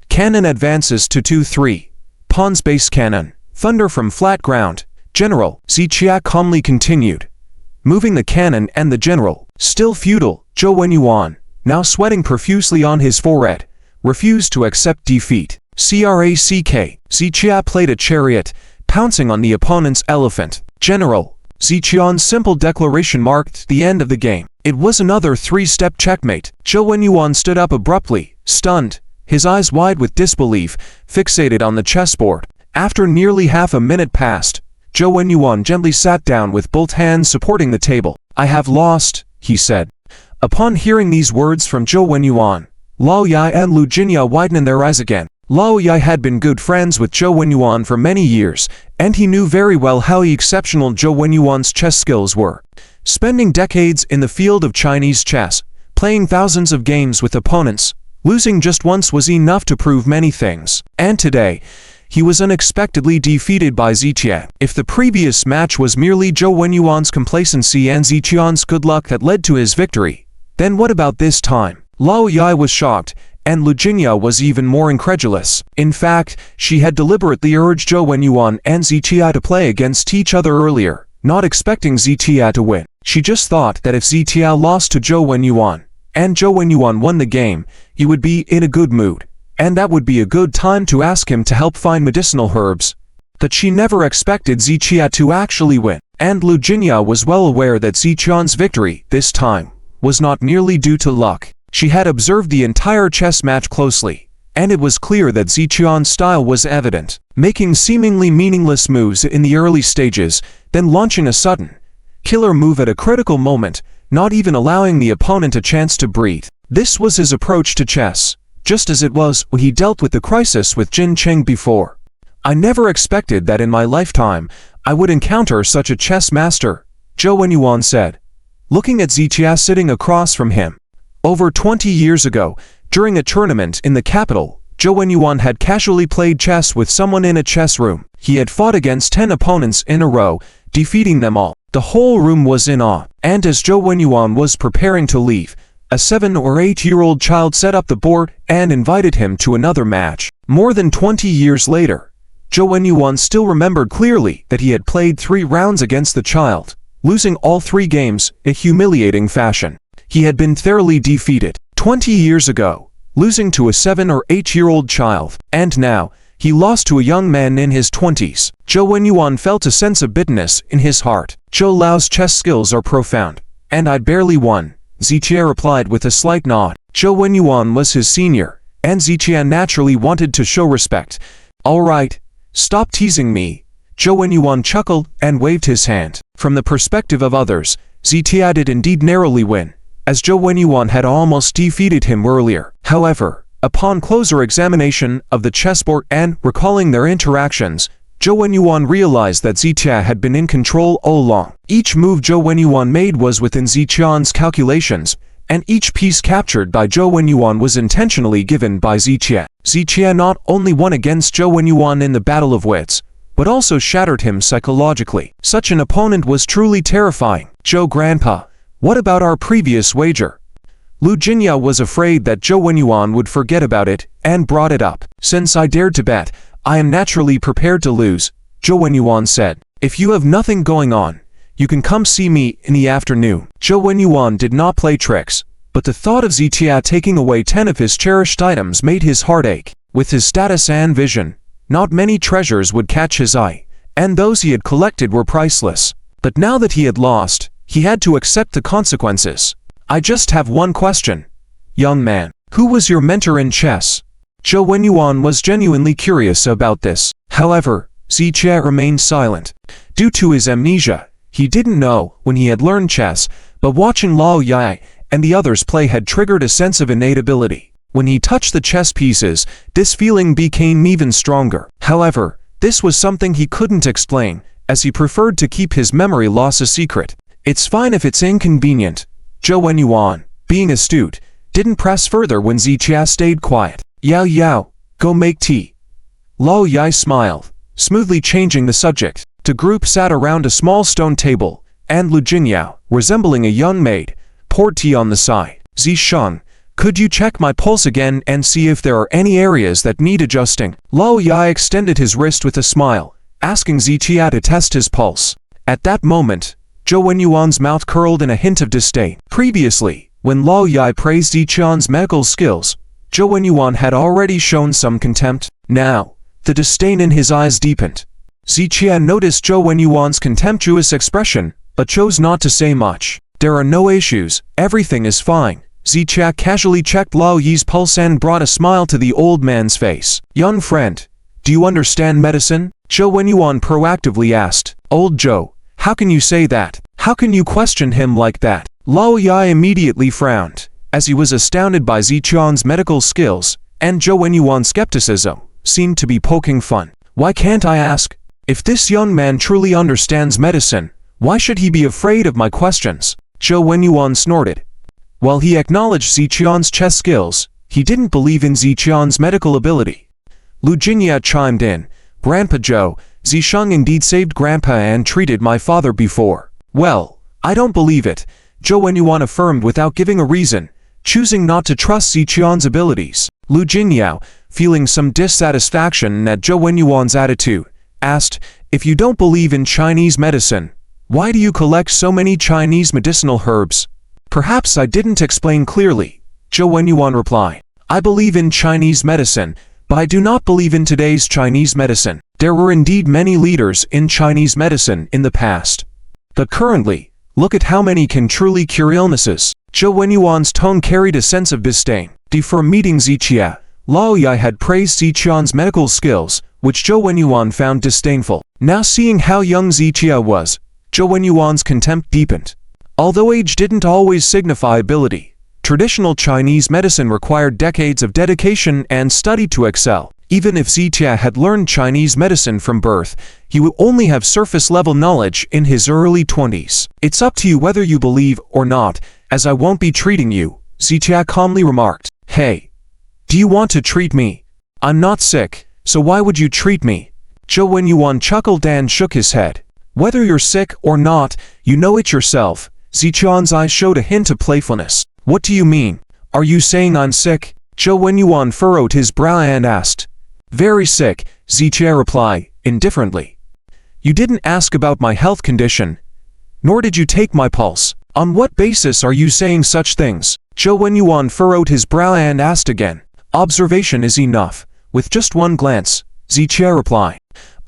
Cannon advances to 2-3. Pawns base cannon. Thunder from flat ground. General, Zichia calmly continued, moving the cannon and the general. Still futile, Joe Yuan, now sweating profusely on his forehead, refused to accept defeat. Crack, Zichia played a chariot, pouncing on the opponent's elephant. General, Zichian's simple declaration marked the end of the game. It was another 3-step checkmate. Joe Yuan stood up abruptly, stunned, his eyes wide with disbelief, fixated on the chessboard. After nearly half a minute passed, Joe Yuan gently sat down with both hands supporting the table. I have lost, he said. Upon hearing these words from Joe Yuan, Lao Yai and Lu Jinya widened their eyes again. Lao Yai had been good friends with Joe Yuan for many years, and he knew very well how exceptional Joe Yuan's chess skills were. Spending decades in the field of Chinese chess, playing thousands of games with opponents, losing just once was enough to prove many things. And today, he was unexpectedly defeated by Zichia. If the previous match was merely Joe Yuan's complacency and Zichian's good luck that led to his victory, then what about this time? Lao Yai was shocked, and Lu Jinya was even more incredulous. In fact, she had deliberately urged Joe Yuan and Zichia to play against each other earlier, not expecting Zichia to win. She just thought that if Zichia lost to Joe Yuan, and Joe Yuan won the game, he would be in a good mood, and that would be a good time to ask him to help find medicinal herbs. That she never expected Zichia to actually win. And Lu Jinya was well aware that Zichian's victory, this time, was not merely due to luck. She had observed the entire chess match closely, and it was clear that Zichian's style was evident, making seemingly meaningless moves in the early stages, then launching a sudden, killer move at a critical moment, not even allowing the opponent a chance to breathe. This was his approach to chess, just as it was when he dealt with the crisis with Jin Cheng before. I never expected that in my lifetime, I would encounter such a chess master, Joe Yuan said, looking at Zichia sitting across from him. Over 20 years ago, during a tournament in the capital, Joe Yuan had casually played chess with someone in a chess room. He had fought against 10 opponents in a row, defeating them all. The whole room was in awe, and as Joe Yuan was preparing to leave, a 7 or 8-year-old child set up the board and invited him to another match. More than 20 years later, Joe Yuan still remembered clearly that he had played 3 rounds against the child, losing all 3 games in a humiliating fashion. He had been thoroughly defeated 20 years ago, losing to a 7 or 8-year-old child, and now, he lost to a young man in his 20s. Joe Yuan felt a sense of bitterness in his heart. Zhou Lao's chess skills are profound, and I barely won, Ziqie replied with a slight nod. Joe Yuan was his senior, and Ziqie naturally wanted to show respect. All right, stop teasing me. Joe Yuan chuckled and waved his hand. From the perspective of others, Ziqie did indeed narrowly win, as Joe Yuan had almost defeated him earlier. However, upon closer examination of the chessboard and recalling their interactions, Joe Yuan realized that Ziqie had been in control all along. Each move Joe Yuan made was within Ziqian's calculations, and each piece captured by Joe Yuan was intentionally given by Ziqie. Ziqie not only won against Joe Yuan in the battle of wits, but also shattered him psychologically. Such an opponent was truly terrifying. Joe Grandpa, what about our previous wager? Lu Jinya was afraid that Joe Yuan would forget about it and brought it up. Since I dared to bet, I am naturally prepared to lose, Joe Yuan said. If you have nothing going on, you can come see me in the afternoon. Joe Yuan did not play tricks, but the thought of Ziqie taking away 10 of his cherished items made his heart ache. With his status and vision, not many treasures would catch his eye, and those he had collected were priceless. But now that he had lost, he had to accept the consequences. I just have one question, young man. Who was your mentor in chess? Joe Yuan was genuinely curious about this. However, Ziqie remained silent. Due to his amnesia, he didn't know when he had learned chess, but watching Lao Yai and the others play had triggered a sense of innate ability. When he touched the chess pieces, this feeling became even stronger. However, this was something he couldn't explain, as he preferred to keep his memory loss a secret. It's fine if it's inconvenient. Joe Yuan, being astute, didn't press further when Ziqie stayed quiet. Yao Yao, go make tea. Lao Yai smiled, smoothly changing the subject. The group sat around a small stone table, and Lu Jingyao, resembling a young maid, poured tea on the side. Zisheng, could you check my pulse again and see if there are any areas that need adjusting? Lao Yai extended his wrist with a smile, asking Ziqie to test his pulse. At that moment, Joe Yuan's mouth curled in a hint of disdain. Previously, when Lao Yai praised Ziqian's medical skills, Joe Yuan had already shown some contempt. Now, the disdain in his eyes deepened. Ziqie noticed Joe Yuan's contemptuous expression, but chose not to say much. There are no issues, everything is fine. Ziqie casually checked Lao Yi's pulse and brought a smile to the old man's face. Young friend, do you understand medicine? Joe Yuan proactively asked. Old Joe, how can you say that? How can you question him like that? Lao Yai immediately frowned, as he was astounded by Ziqian's medical skills, and Joe Yuan's skepticism seemed to be poking fun. Why can't I ask? If this young man truly understands medicine, why should he be afraid of my questions? Joe Yuan snorted. While he acknowledged Ziqian's chess skills, he didn't believe in Ziqian's medical ability. Lu Jinya chimed in. Grandpa Joe, Zisheng indeed saved Grandpa and treated my father before. Well, I don't believe it, Joe Yuan affirmed without giving a reason, choosing not to trust Ziqian's abilities. Lu Jingyao, feeling some dissatisfaction at Joe Yuan's attitude, asked, if you don't believe in Chinese medicine, why do you collect so many Chinese medicinal herbs? Perhaps I didn't explain clearly, Joe Yuan replied. I believe in Chinese medicine, but I do not believe in today's Chinese medicine. There were indeed many leaders in Chinese medicine in the past. But currently, look at how many can truly cure illnesses. Joe Yuan's tone carried a sense of disdain. Before meeting Ziqie, Lao Yai had praised Ziqian's medical skills, which Joe Yuan found disdainful. Now seeing how young Ziqie was, Joe Yuan's contempt deepened. Although age didn't always signify ability, traditional Chinese medicine required decades of dedication and study to excel. Even if Ziqie had learned Chinese medicine from birth, he would only have surface-level knowledge in his early 20s. It's up to you whether you believe or not, as I won't be treating you, Ziqie calmly remarked. Hey, do you want to treat me? I'm not sick, so why would you treat me? Joe Yuan chuckled and shook his head. Whether you're sick or not, you know it yourself. Ziqian's eyes showed a hint of playfulness. What do you mean? Are you saying I'm sick? Joe Yuan furrowed his brow and asked. Very sick, Ziqia replied, indifferently. You didn't ask about my health condition, nor did you take my pulse. On what basis are you saying such things? Joe Yuan furrowed his brow and asked again. Observation is enough. With just one glance, Ziqia replied.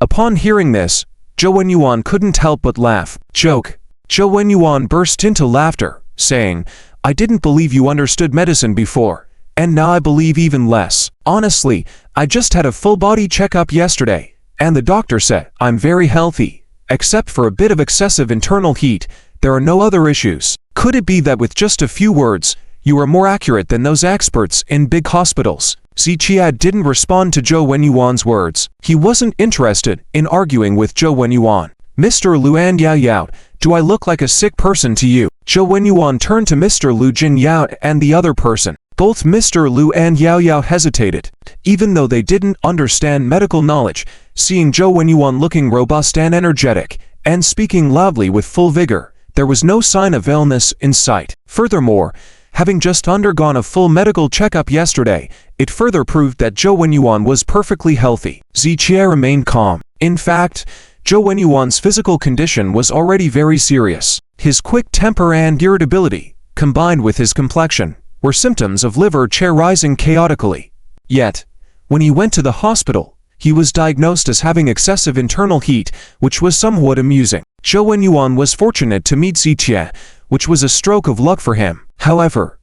Upon hearing this, Joe Yuan couldn't help but laugh. Joke. Joe Yuan burst into laughter, saying, I didn't believe you understood medicine before, and now I believe even less. Honestly, I just had a full-body checkup yesterday, and the doctor said I'm very healthy, except for a bit of excessive internal heat. There are no other issues. Could it be that with just a few words, you are more accurate than those experts in big hospitals? Ziqia didn't respond to Joe Yuan's words. He wasn't interested in arguing with Joe Yuan. Mr. Lu and Yao Yao, do I look like a sick person to you? Joe Yuan turned to Mr. Lu Jin Yao and the other person. Both Mr. Lu and Yao Yao hesitated. Even though they didn't understand medical knowledge, seeing Joe Yuan looking robust and energetic, and speaking loudly with full vigor, there was no sign of illness in sight. Furthermore, having just undergone a full medical checkup yesterday, it further proved that Joe Yuan was perfectly healthy. Ziqia remained calm. In fact, Joe Yuan's physical condition was already very serious. His quick temper and irritability, combined with his complexion, were symptoms of liver chair rising chaotically. Yet, when he went to the hospital, he was diagnosed as having excessive internal heat, which was somewhat amusing. Joe Yuan was fortunate to meet Ziqia, which was a stroke of luck for him. However,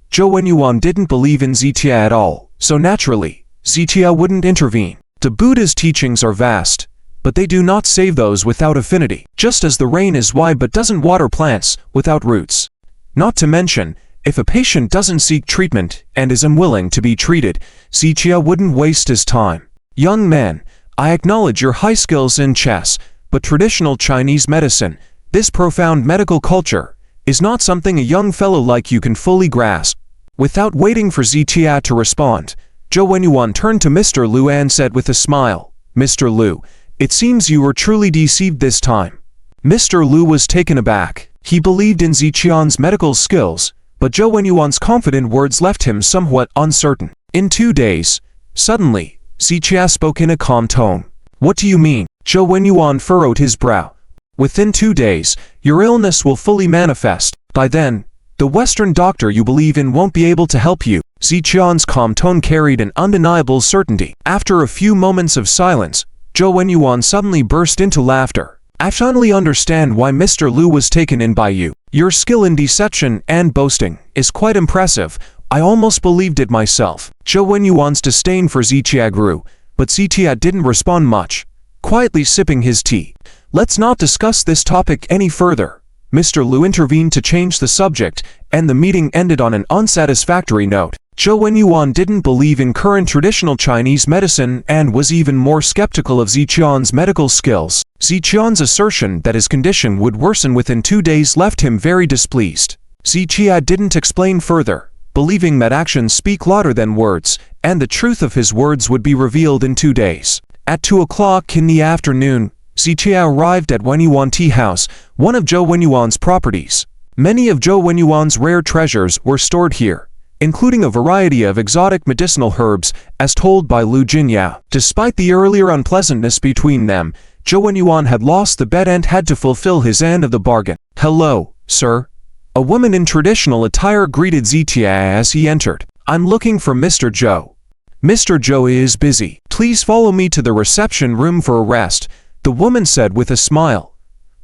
Joe Yuan didn't believe in Ziqia at all, so naturally, Ziqia wouldn't intervene. The Buddha's teachings are vast, but they do not save those without affinity, just as the rain is wide but doesn't water plants without roots. Not to mention, if a patient doesn't seek treatment and is unwilling to be treated, Ziqia wouldn't waste his time. Young man, I acknowledge your high skills in chess, but traditional Chinese medicine, this profound medical culture, is not something a young fellow like you can fully grasp. Without waiting for Ziqia to respond, Joe Yuan turned to Mr. Lu and said with a smile, Mr. Lu, it seems you were truly deceived this time. Mr. Lu was taken aback. He believed in Ziqian's medical skills, but Joe Yuan's confident words left him somewhat uncertain. In 2 days, suddenly, Ziqia spoke in a calm tone. What do you mean? Joe Yuan furrowed his brow. Within 2 days, your illness will fully manifest. By then, the Western doctor you believe in won't be able to help you. Ziqian's calm tone carried an undeniable certainty. After a few moments of silence, Joe Yuan suddenly burst into laughter. I finally understand why Mr. Lu was taken in by you. Your skill in deception and boasting is quite impressive. I almost believed it myself. Joe Yuan's disdain for Ziqia grew, but Ziqia didn't respond much, quietly sipping his tea. Let's not discuss this topic any further. Mr. Lu intervened to change the subject, and the meeting ended on an unsatisfactory note. Joe Yuan didn't believe in current traditional Chinese medicine and was even more skeptical of Ziqian's medical skills. Ziqian's assertion that his condition would worsen within 2 days left him very displeased. Ziqia didn't explain further, believing that actions speak louder than words, and the truth of his words would be revealed in 2 days. At 2 o'clock in the afternoon, Ziqia arrived at Wenyuan Tea House, one of Joe Yuan's properties. Many of Joe Yuan's rare treasures were stored here, including a variety of exotic medicinal herbs, as told by Lu Jinyao. Despite the earlier unpleasantness between them, Joe Yuan had lost the bet and had to fulfill his end of the bargain. Hello, sir. A woman in traditional attire greeted Ziqia as he entered. I'm looking for Mr. Joe. Mr. Joe is busy. Please follow me to the reception room for a rest, the woman said with a smile,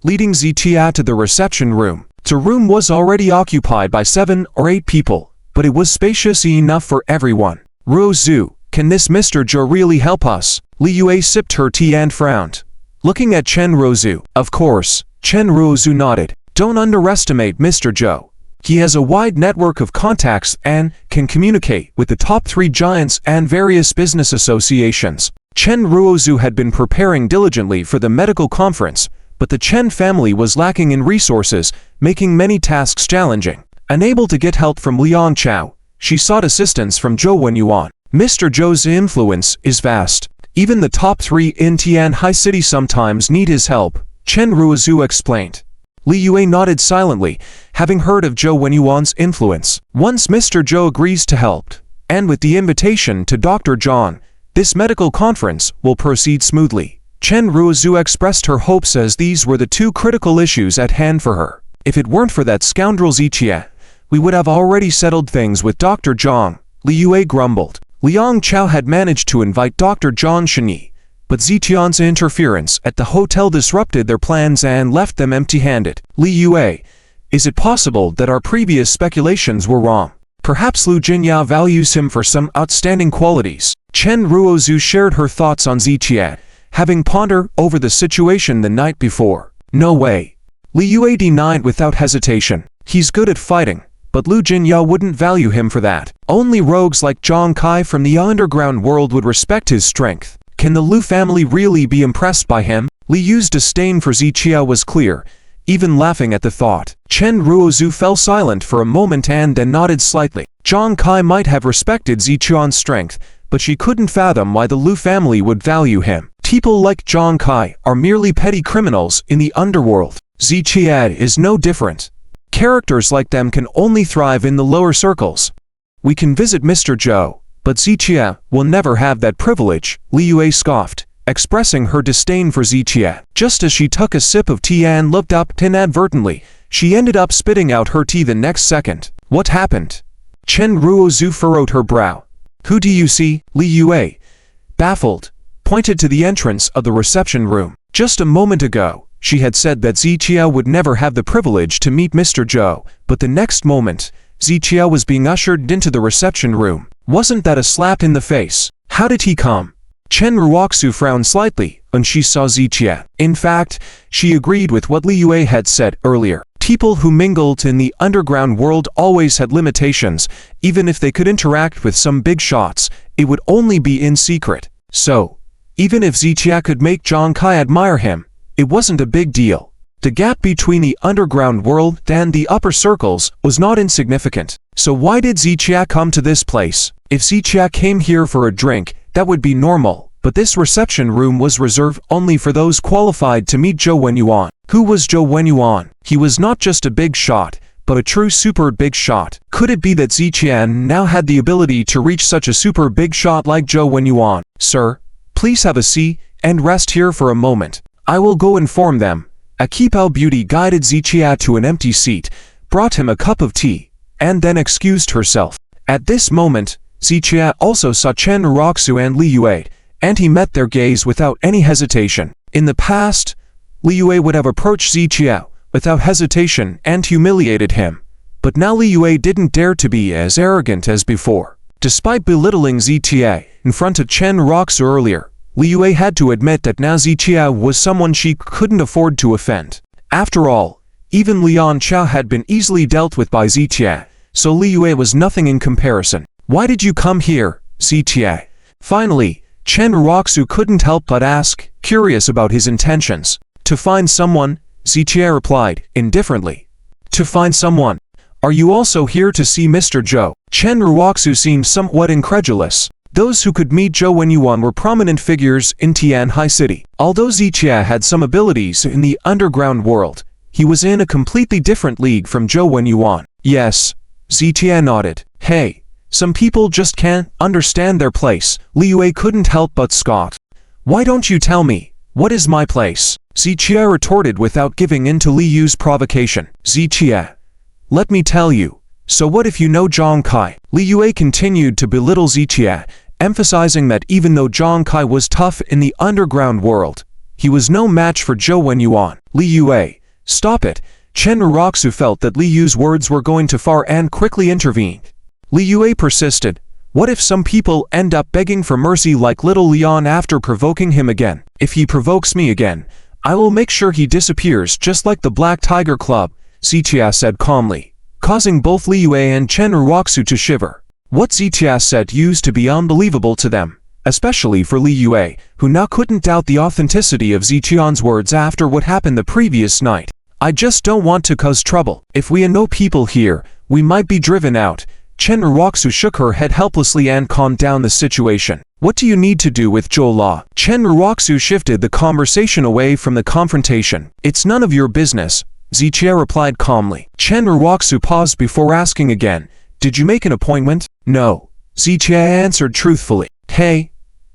leading Ziqia to the reception room. The room was already occupied by 7 or 8 people, but it was spacious enough for everyone. Ruozu, can this Mr. Joe really help us? Li Yue sipped her tea and frowned, looking at Chen Raku. Of course, Chen Raku nodded. Don't underestimate Mr. Joe. He has a wide network of contacts and can communicate with the top 3 giants and various business associations. Chen Raku had been preparing diligently for the medical conference, but the Chen family was lacking in resources, making many tasks challenging. Unable to get help from Liang Chow, she sought assistance from Joe Yuan. Mr. Joe's influence is vast. Even the top 3 in Tian High City sometimes need his help, Chen Raku explained. Li Yue nodded silently, having heard of Joe Yuan's influence. Once Mr. Joe agrees to help, and with the invitation to Dr. John, this medical conference will proceed smoothly. Chen Raku expressed her hopes as these were the 2 critical issues at hand for her. If it weren't for that scoundrel Zichia, we would have already settled things with Dr. Zhang, Li Yue grumbled. Liang Chow had managed to invite Dr. Zhang Shenyi, but Ziqian's interference at the hotel disrupted their plans and left them empty-handed. Li Yue, is it possible that our previous speculations were wrong? Perhaps Lu Jinya values him for some outstanding qualities. Chen Raku shared her thoughts on Ziqia, having pondered over the situation the night before. No way. Li Yue denied without hesitation. He's good at fighting, but Lu Jinya wouldn't value him for that. Only rogues like Jong Kai from the underground world would respect his strength. Can the Lu family really be impressed by him? Li Yu's disdain for Ziqia was clear, even laughing at the thought. Chen Raku fell silent for a moment and then nodded slightly. Jong Kai might have respected Ziqian's strength, but she couldn't fathom why the Lu family would value him. People like Jong Kai are merely petty criminals in the underworld. Ziqia is no different. Characters like them can only thrive in the lower circles. We can visit Mr. Joe, but Ziqia will never have that privilege, Li Yue scoffed, expressing her disdain for Ziqia. Just as she took a sip of tea and looked up inadvertently, she ended up spitting out her tea the next second. What happened? Chen Raku furrowed her brow. Who do you see? Li Yue, baffled, pointed to the entrance of the reception room. Just a moment ago, she had said that Ziqia would never have the privilege to meet Mr. Joe, but the next moment, Ziqia was being ushered into the reception room. Wasn't that a slap in the face? How did he come? Chen Raku frowned slightly when she saw Ziqia. In fact, she agreed with what Li Yue had said earlier. People who mingled in the underground world always had limitations. Even if they could interact with some big shots, it would only be in secret. So, even if Ziqia could make Jong Kai admire him, it wasn't a big deal. The gap between the underground world and the upper circles was not insignificant. So why did Ziqia come to this place? If Ziqia came here for a drink, that would be normal, but this reception room was reserved only for those qualified to meet Joe Yuan. Who was Joe Yuan? He was not just a big shot, but a true super big shot. Could it be that Ziqia now had the ability to reach such a super big shot like Joe Yuan? Sir, please have a seat and rest here for a moment. I will go inform them. A Kipao beauty guided Ziqia to an empty seat, brought him a cup of tea, and then excused herself. At this moment, Ziqia also saw Chen Raku and Li Yue, and he met their gaze without any hesitation. In the past, Li Yue would have approached Ziqia without hesitation and humiliated him, but now Li Yue didn't dare to be as arrogant as before. Despite belittling Ziqia in front of Chen Raku earlier, Li Yue had to admit that now Ziqia was someone she couldn't afford to offend. After all, even Liang Chow had been easily dealt with by Ziqia, so Li Yue was nothing in comparison. Why did you come here, Ziqia? Finally, Chen Raku couldn't help but ask, curious about his intentions. To find someone, Ziqia replied, indifferently. To find someone? Are you also here to see Mr. Joe? Chen Raku seemed somewhat incredulous. Those who could meet Joe Yuan were prominent figures in Tian High City. Although Ziqia had some abilities in the underground world, he was in a completely different league from Joe Yuan. Yes, Ziqia nodded. Hey, some people just can't understand their place. Li Yue couldn't help but scoff. Why don't you tell me, what is my place? Ziqia retorted without giving in to Li Yu's provocation. Ziqia, let me tell you. So what if you know Jong Kai? Li Yue continued to belittle Ziqia, emphasizing that even though Jong Kai was tough in the underground world, he was no match for Joe Yuan. Li Yue, stop it. Chen Raku felt that Li Yu's words were going too far and quickly intervened. Li Yue persisted. What if some people end up begging for mercy like little Leon after provoking him again? If he provokes me again, I will make sure he disappears just like the Black Tiger Club, Ziqia said calmly, causing both Li Yue and Chen Raku to shiver. What Ziqia said used to be unbelievable to them, especially for Li Yue, who now couldn't doubt the authenticity of Ziqian's words after what happened the previous night. I just don't want to cause trouble. If we know people here, we might be driven out, Chen Raku shook her head helplessly and calmed down the situation. What do you need to do with Joe Law? Chen Raku shifted the conversation away from the confrontation. It's none of your business, Zichie replied calmly. Chen Raku paused before asking again, did you make an appointment? No, Zichie answered truthfully. Hey,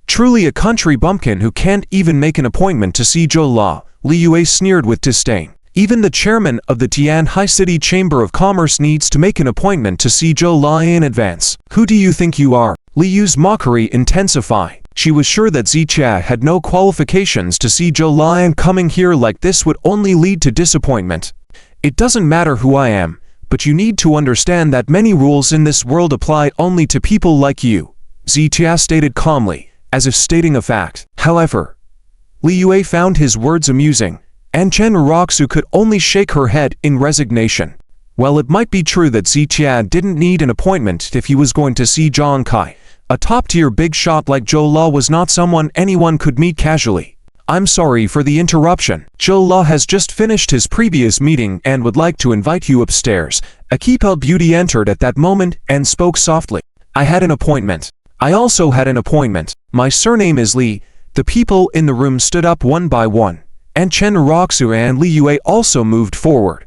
truly a country bumpkin who can't even make an appointment to see Joe Law, Li Yue sneered with disdain. Even the chairman of the Tianhai City Chamber of Commerce needs to make an appointment to see Joe Law in advance. Who do you think you are? Li Yu's mockery intensified. She was sure that Zichie had no qualifications to see Joe Law, and coming here like this would only lead to disappointment. It doesn't matter who I am, but you need to understand that many rules in this world apply only to people like you, Zichie stated calmly, as if stating a fact. However, Li Yue found his words amusing, and Chen Raku could only shake her head in resignation. Well, it might be true that Zichie didn't need an appointment if he was going to see Jong Kai. A top-tier big shot like Joe Law was not someone anyone could meet casually. I'm sorry for the interruption. Joe Law has just finished his previous meeting and would like to invite you upstairs. A Keepel beauty entered at that moment and spoke softly. I had an appointment. I also had an appointment. My surname is Li. The people in the room stood up one by one, and Chen Raku and Li Yue also moved forward.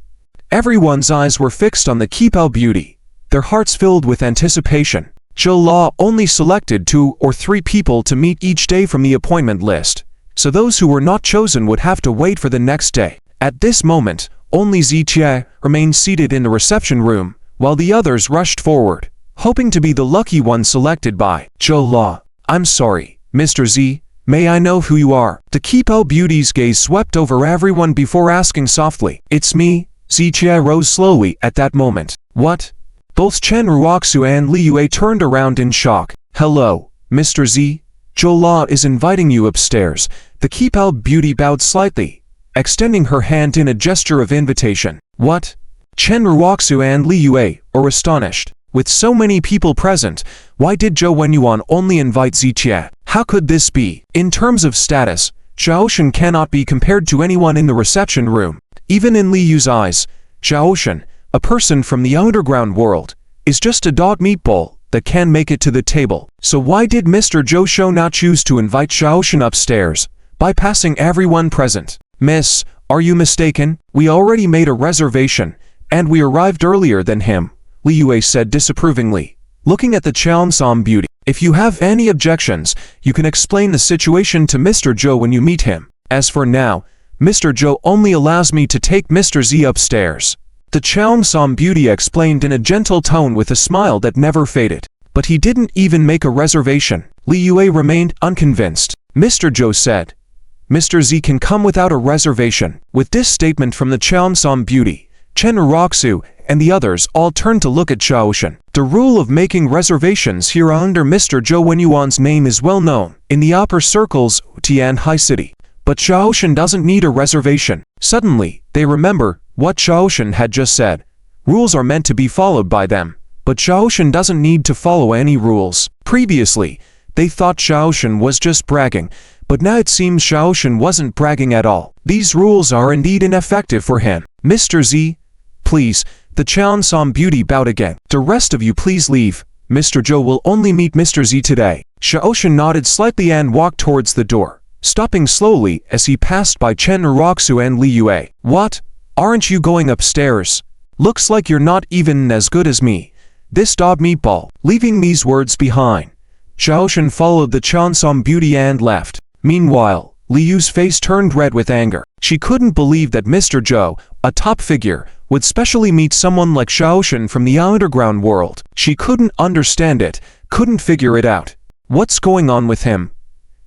Everyone's eyes were fixed on the Keepel beauty, their hearts filled with anticipation. Joe Law only selected 2 or 3 people to meet each day from the appointment list, so those who were not chosen would have to wait for the next day. At this moment, only Zichie remained seated in the reception room, while the others rushed forward, hoping to be the lucky one selected by Joe Law. I'm sorry, Mr. Z, may I know who you are? The Keepel beauty's gaze swept over everyone before asking softly, it's me. Zichie rose slowly at that moment. What? Both Chen Raku and Li Yue turned around in shock. Hello, Mr. Z. Joe Law is inviting you upstairs. The Keepel beauty bowed slightly, extending her hand in a gesture of invitation. What? Chen Raku and Li Yue were astonished. With so many people present, why did Joe Yuan only invite Zichie? How could this be? In terms of status, Zhaoshan cannot be compared to anyone in the reception room. Even in Li Yu's eyes, Zhaoshan, a person from the underground world, is just a dog meatball that can make it to the table. So why did Mr. Zhou Shou not choose to invite Zhaoshan upstairs, bypassing everyone present? Miss, are you mistaken? We already made a reservation, and we arrived earlier than him, Li Yue said disapprovingly, looking at the Cheongsam beauty. If you have any objections, you can explain the situation to Mr. Zhou when you meet him. As for now, Mr. Zhou only allows me to take Mr. Z upstairs. The Cheongsam beauty explained in a gentle tone with a smile that never faded. But he didn't even make a reservation. Li Yue remained unconvinced. Mr. Zhou said, Mr. Z can come without a reservation. With this statement from the Cheongsam beauty, Chen Raku and the others all turned to look at Zhaoshan. The rule of making reservations here under Mr. Joe Yuan's name is well known in the upper circles of Tianhai City. But Zhaoshan doesn't need a reservation. Suddenly, they remember what Zhaoshan had just said. Rules are meant to be followed by them, but Zhaoshan doesn't need to follow any rules. Previously, they thought Zhaoshan was just bragging, but now it seems Zhaoshan wasn't bragging at all. These rules are indeed ineffective for him. Mr. Z, please. The Cheongsam beauty bowed again. The rest of you please leave. Mr. Zhou will only meet Mr. Z today. Zhaoshan nodded slightly and walked towards the door, stopping slowly as he passed by Chen Raku and Li Yue. What? Aren't you going upstairs? Looks like you're not even as good as me. This dog meatball. Leaving these words behind, Zhaoshan followed the Cheongsam beauty and left. Meanwhile, Li Yu's face turned red with anger. She couldn't believe that Mr. Zhou, a top figure, would specially meet someone like Zhaoshan from the underground world. She couldn't understand it, couldn't figure it out. What's going on with him?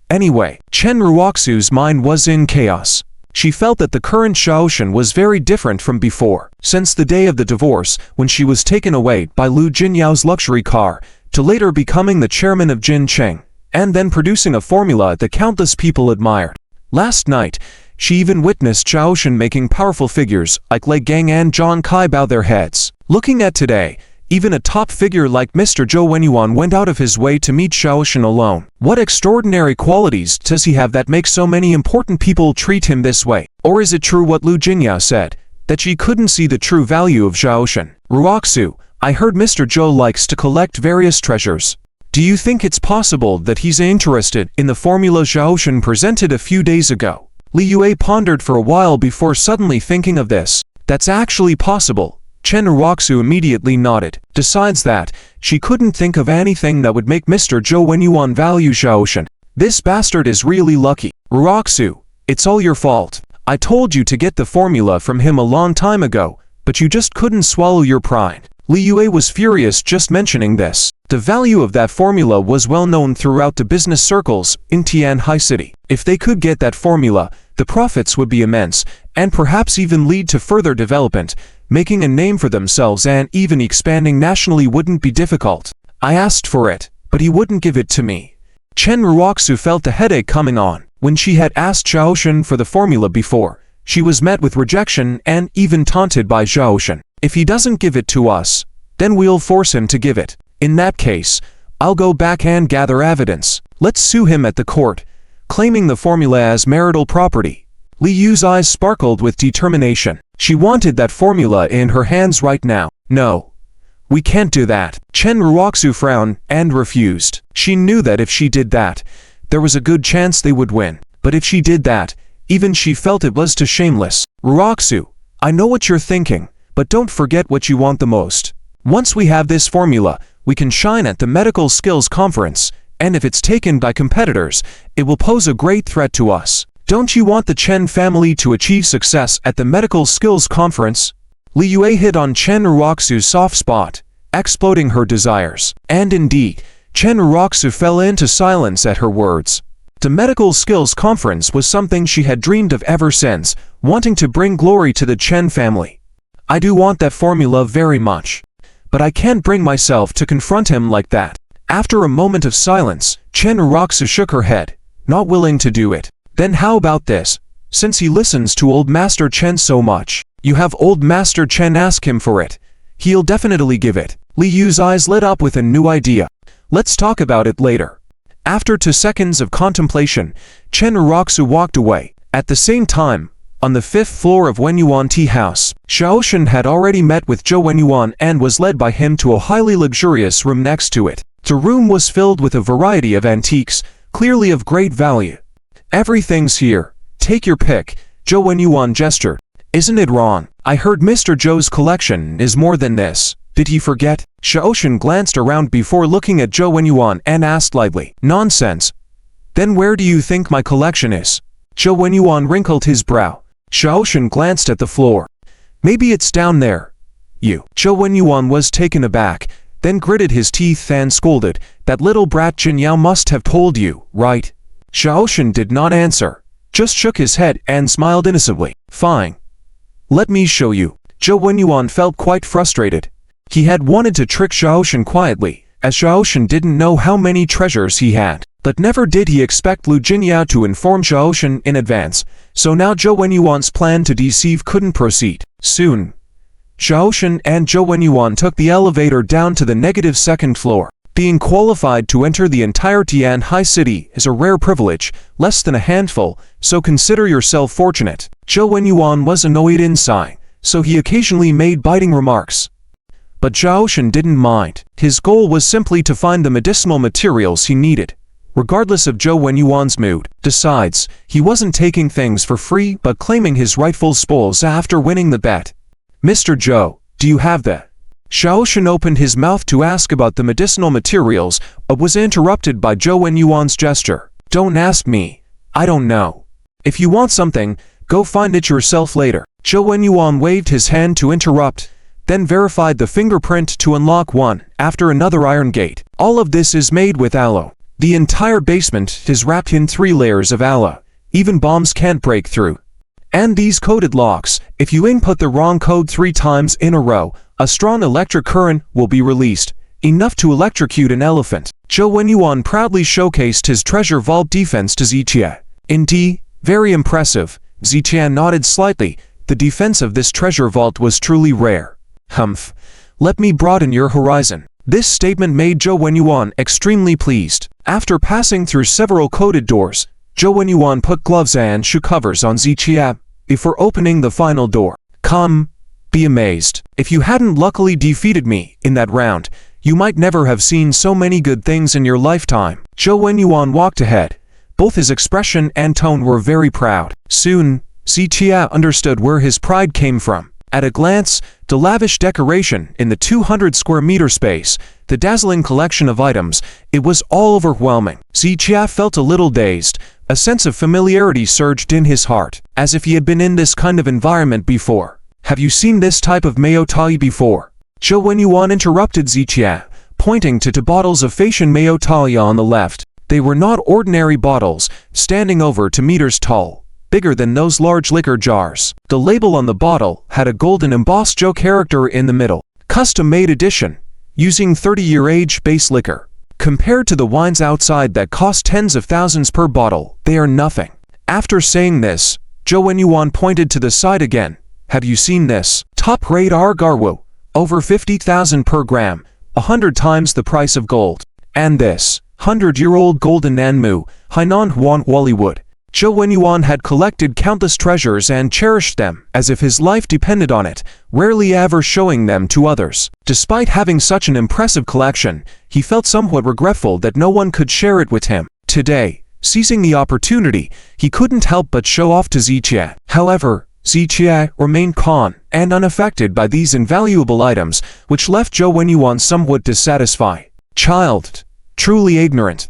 Anyway, Chen Raku's mind was in chaos. She felt that the current Zhaoshan was very different from before. Since the day of the divorce, when she was taken away by Lu Jinyao's luxury car, to later becoming the chairman of Jin Cheng, and then producing a formula that countless people admired. Last night, she even witnessed Zhaoshan making powerful figures like Lei Gang and Jong Kai bow their heads. Looking at today, even a top figure like Mr. Joe Yuan went out of his way to meet Zhaoshan alone. What extraordinary qualities does he have that make so many important people treat him this way? Or is it true what Lu Jinyao said, that she couldn't see the true value of Zhaoshan? Raku, I heard Mr. Joe likes to collect various treasures. Do you think it's possible that he's interested in the formula Zhaoshan presented a few days ago? Li Yue pondered for a while before suddenly thinking of this. That's actually possible. Chen Raku immediately nodded. Besides that, she couldn't think of anything that would make Mr. Joe Yuan value Zhaoshan. This bastard is really lucky. Raku, it's all your fault. I told you to get the formula from him a long time ago, but you just couldn't swallow your pride. Li Yue was furious just mentioning this. The value of that formula was well known throughout the business circles in Tianhai City. If they could get that formula, the profits would be immense, and perhaps even lead to further development. Making a name for themselves and even expanding nationally wouldn't be difficult. I asked for it, but he wouldn't give it to me. Chen Raku felt the headache coming on. When she had asked Zhaoshan for the formula before, she was met with rejection and even taunted by Zhaoshan. If he doesn't give it to us, then we'll force him to give it. In that case, I'll go back and gather evidence. Let's sue him at the court, claiming the formula as marital property. Li Yu's eyes sparkled with determination. She wanted that formula in her hands right now. No, we can't do that. Chen Raku frowned and refused. She knew that if she did that, there was a good chance they would win. But if she did that, even she felt it was too shameless. Raku, I know what you're thinking, but don't forget what you want the most. Once we have this formula, we can shine at the medical skills conference, and if it's taken by competitors, it will pose a great threat to us. Don't you want the Chen family to achieve success at the medical skills conference? Li Yue hit on Chen Raku's soft spot, exploding her desires. And indeed, Chen Raku fell into silence at her words. The medical skills conference was something she had dreamed of ever since, wanting to bring glory to the Chen family. I do want that formula very much, but I can't bring myself to confront him like that. After a moment of silence, Chen Raku shook her head, not willing to do it. Then how about this? Since he listens to old Master Chen so much, you have old Master Chen ask him for it. He'll definitely give it. Li Yu's eyes lit up with a new idea. Let's talk about it later. After 2 seconds of contemplation, Chen Raku walked away. At the same time, on the 5th floor of Wenyuan Tea House, Zhaoshan had already met with Joe Yuan and was led by him to a highly luxurious room next to it. The room was filled with a variety of antiques, clearly of great value. Everything's here. Take your pick, Joe Yuan gestured. Isn't it wrong? I heard Mr. Joe's collection is more than this. Did he forget? Zhaoshan glanced around before looking at Joe Yuan and asked lightly. Nonsense. Then where do you think my collection is? Joe Yuan wrinkled his brow. Zhaoshan glanced at the floor. Maybe it's down there. You. Joe Yuan was taken aback, then gritted his teeth and scolded. That little brat Jin Yao must have told you, right? Zhaoshan did not answer, just shook his head and smiled innocently. Fine. Let me show you. Joe Yuan felt quite frustrated. He had wanted to trick Zhaoshan quietly, as Zhaoshan didn't know how many treasures he had. But never did he expect Lu Jinyao to inform Zhaoshan in advance, so now Joe Yuan's plan to deceive couldn't proceed. Soon, Zhaoshan and Joe Yuan took the elevator down to the -2nd floor. Being qualified to enter the entire Tianhai City is a rare privilege, less than a handful, so consider yourself fortunate. Joe Yuan was annoyed inside, so he occasionally made biting remarks. But Zhaoshan didn't mind. His goal was simply to find the medicinal materials he needed, regardless of Joe Yuan's mood. Besides, he wasn't taking things for free but claiming his rightful spoils after winning the bet. Mr. Joe, do you have the... Zhaoshan opened his mouth to ask about the medicinal materials, but was interrupted by Joe Yuan's gesture. Don't ask me. I don't know. If you want something, go find it yourself later. Joe Yuan waved his hand to interrupt, then verified the fingerprint to unlock one after another iron gate. All of this is made with aloe. The entire basement is wrapped in 3 layers of aloe. Even bombs can't break through. And these coded locks, if you input the wrong code 3 times in a row, a strong electric current will be released, enough to electrocute an elephant. Joe Yuan proudly showcased his treasure vault defense to Zitia. Indeed, very impressive. Zitia nodded slightly. The defense of this treasure vault was truly rare. Humph. Let me broaden your horizon. This statement made Joe Yuan extremely pleased. After passing through several coded doors, Joe Yuan put gloves and shoe covers on Zitia before opening the final door. Come, be amazed. If you hadn't luckily defeated me in that round, you might never have seen so many good things in your lifetime. Joe Yuan walked ahead. Both his expression and tone were very proud. Soon, Zichia understood where his pride came from. At a glance, the lavish decoration in the 200 square meter space, the dazzling collection of items, it was all overwhelming. Zichia felt a little dazed. A sense of familiarity surged in his heart, as if he had been in this kind of environment before. Have you seen this type of mayotai before? Joe Yuan interrupted Zichia, pointing to two bottles of Fashion mayotai on the left. They were not ordinary bottles, standing over 2 meters tall, bigger than those large liquor jars. The label on the bottle had a golden embossed Joe character in the middle. Custom-made edition, using 30-year age base liquor. Compared to the wines outside that cost tens of thousands per bottle, they are nothing. After saying this, Joe Yuan pointed to the side again. Have you seen this? Top-rate Garwu, over 50,000 per gram, 100 times the price of gold. And this, 100-year-old golden Nanmu, Hainan Huan Hollywood. Joe Yuan had collected countless treasures and cherished them as if his life depended on it, rarely ever showing them to others. Despite having such an impressive collection, he felt somewhat regretful that no one could share it with him. Today, seizing the opportunity, he couldn't help but show off to Zichia. However, Zichia remained calm and unaffected by these invaluable items, which left Joe Yuan somewhat dissatisfied. Child, truly ignorant.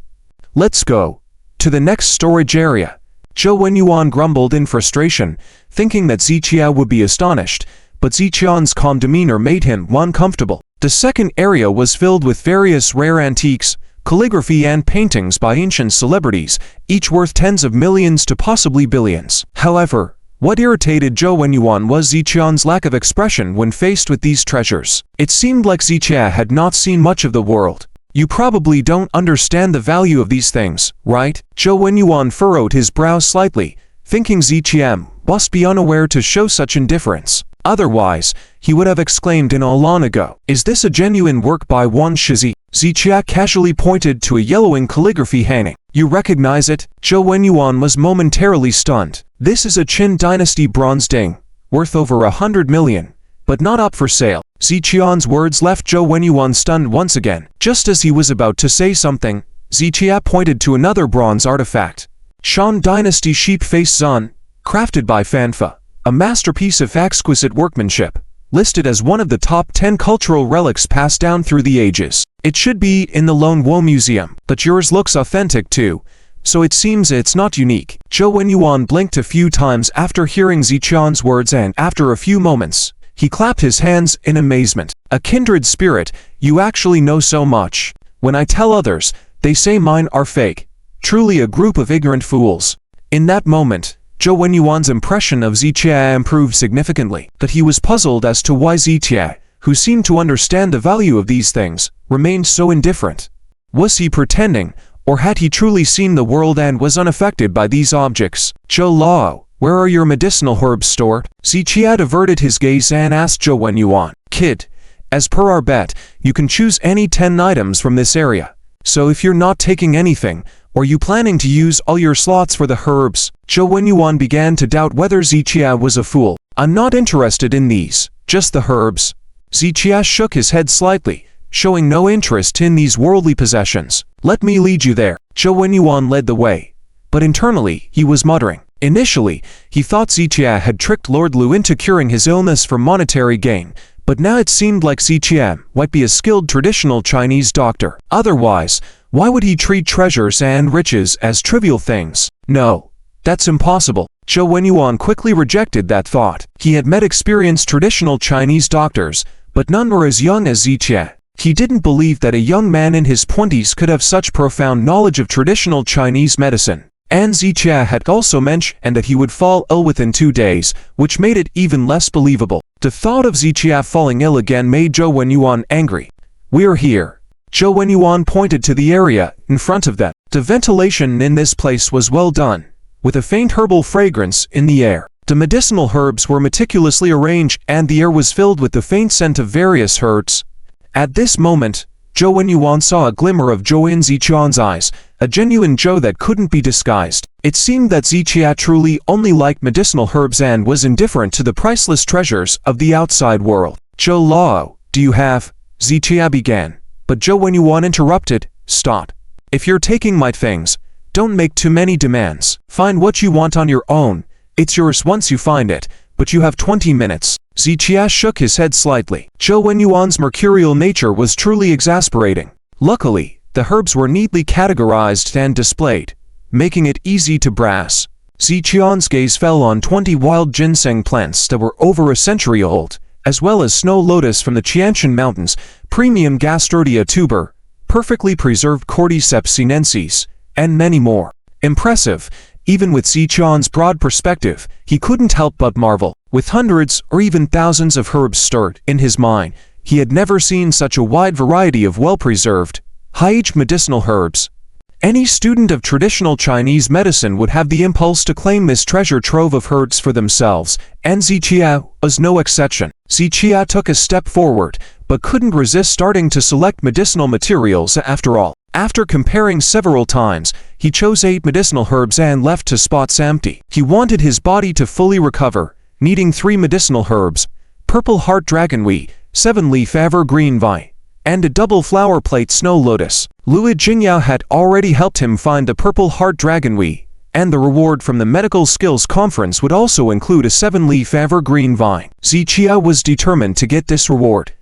Let's go to the next storage area. Joe Yuan grumbled in frustration, thinking that Zichia would be astonished, but Zichian's calm demeanor made him uncomfortable. The second area was filled with various rare antiques, calligraphy and paintings by ancient celebrities, each worth tens of millions to possibly billions. However, what irritated Joe Yuan was Zichian's lack of expression when faced with these treasures. It seemed like Zichia had not seen much of the world. You probably don't understand the value of these things, right? Joe Yuan furrowed his brow slightly, thinking Zichia must be unaware to show such indifference. Otherwise, he would have exclaimed long ago, "Is this a genuine work by Wan Shizi?" Zichia casually pointed to a yellowing calligraphy hanging. You recognize it? Joe Yuan was momentarily stunned. This is a Qin Dynasty bronze ding, worth over 100 million, but not up for sale. Zichian's words left Joe Yuan stunned once again. Just as he was about to say something, Zichia pointed to another bronze artifact. Shan Dynasty Sheep Face Zun, crafted by Fanfa, a masterpiece of exquisite workmanship, listed as one of the top 10 cultural relics passed down through the ages. It should be in the Lone Wo Museum, but yours looks authentic too, so it seems it's not unique. Joe Yuan blinked a few times after hearing Zichian's words, and after a few moments, he clapped his hands in amazement. A kindred spirit, you actually know so much. When I tell others, they say mine are fake. Truly a group of ignorant fools. In that moment, Joe Yuan's impression of Zichia improved significantly, but he was puzzled as to why Zichia, who seemed to understand the value of these things, remained so indifferent. Was he pretending, or had he truly seen the world and was unaffected by these objects? Joe Lao, where are your medicinal herbs stored? Zichia diverted his gaze and asked Joe Yuan. Kid, as per our bet, you can choose any 10 items from this area. So if you're not taking anything, or you planning to use all your slots for the herbs? Joe Yuan began to doubt whether Zichia was a fool. I'm not interested in these, just the herbs. Zichia shook his head slightly, showing no interest in these worldly possessions. Let me lead you there. Joe Yuan led the way, but internally he was muttering. Initially, he thought Zichia had tricked Lord Lu into curing his illness for monetary gain, but now it seemed like Zichia might be a skilled traditional Chinese doctor. Otherwise, why would he treat treasures and riches as trivial things? No, that's impossible. Joe Yuan quickly rejected that thought. He had met experienced traditional Chinese doctors, but none were as young as Zichia. He didn't believe that a young man in his 20s could have such profound knowledge of traditional Chinese medicine. And Zichia had also mentioned that he would fall ill within 2 days, which made it even less believable. The thought of Zichia falling ill again made Joe Yuan angry. We're here. Joe Yuan pointed to the area in front of them. The ventilation in this place was well done, with a faint herbal fragrance in the air. The medicinal herbs were meticulously arranged and the air was filled with the faint scent of various herbs. At this moment, Joe Yuan saw a glimmer of joy in Zichian's eyes, a genuine Joe that couldn't be disguised. It seemed that Zichia truly only liked medicinal herbs and was indifferent to the priceless treasures of the outside world. Joe Lao, do you have? Zichia began, but Joe Yuan interrupted, stop. If you're taking my things, don't make too many demands. Find what you want on your own. It's yours once you find it, but you have 20 minutes. Zichia shook his head slightly. Joe Yuan's mercurial nature was truly exasperating. Luckily, the herbs were neatly categorized and displayed, making it easy to browse. Zichia's gaze fell on 20 wild ginseng plants that were over a century old, as well as snow lotus from the Qianshan Mountains, premium Gastrodia tuber, perfectly preserved Cordyceps sinensis, and many more. Impressive, even with Zichia's broad perspective, he couldn't help but marvel. With hundreds or even thousands of herbs stirred in his mind, he had never seen such a wide variety of well-preserved, high-aged medicinal herbs. Any student of traditional Chinese medicine would have the impulse to claim this treasure trove of herbs for themselves, and Zichia was no exception. Zichia took a step forward, but couldn't resist starting to select medicinal materials after all. After comparing several times, he chose 8 medicinal herbs and left his spots empty. He wanted his body to fully recover, needing 3 medicinal herbs, purple heart dragonweed, 7-leaf evergreen vine, and a double flower plate snow lotus. Lui Jingyao had already helped him find the purple heart dragonweed, and the reward from the medical skills conference would also include a 7-leaf evergreen vine. Zichia was determined to get this reward,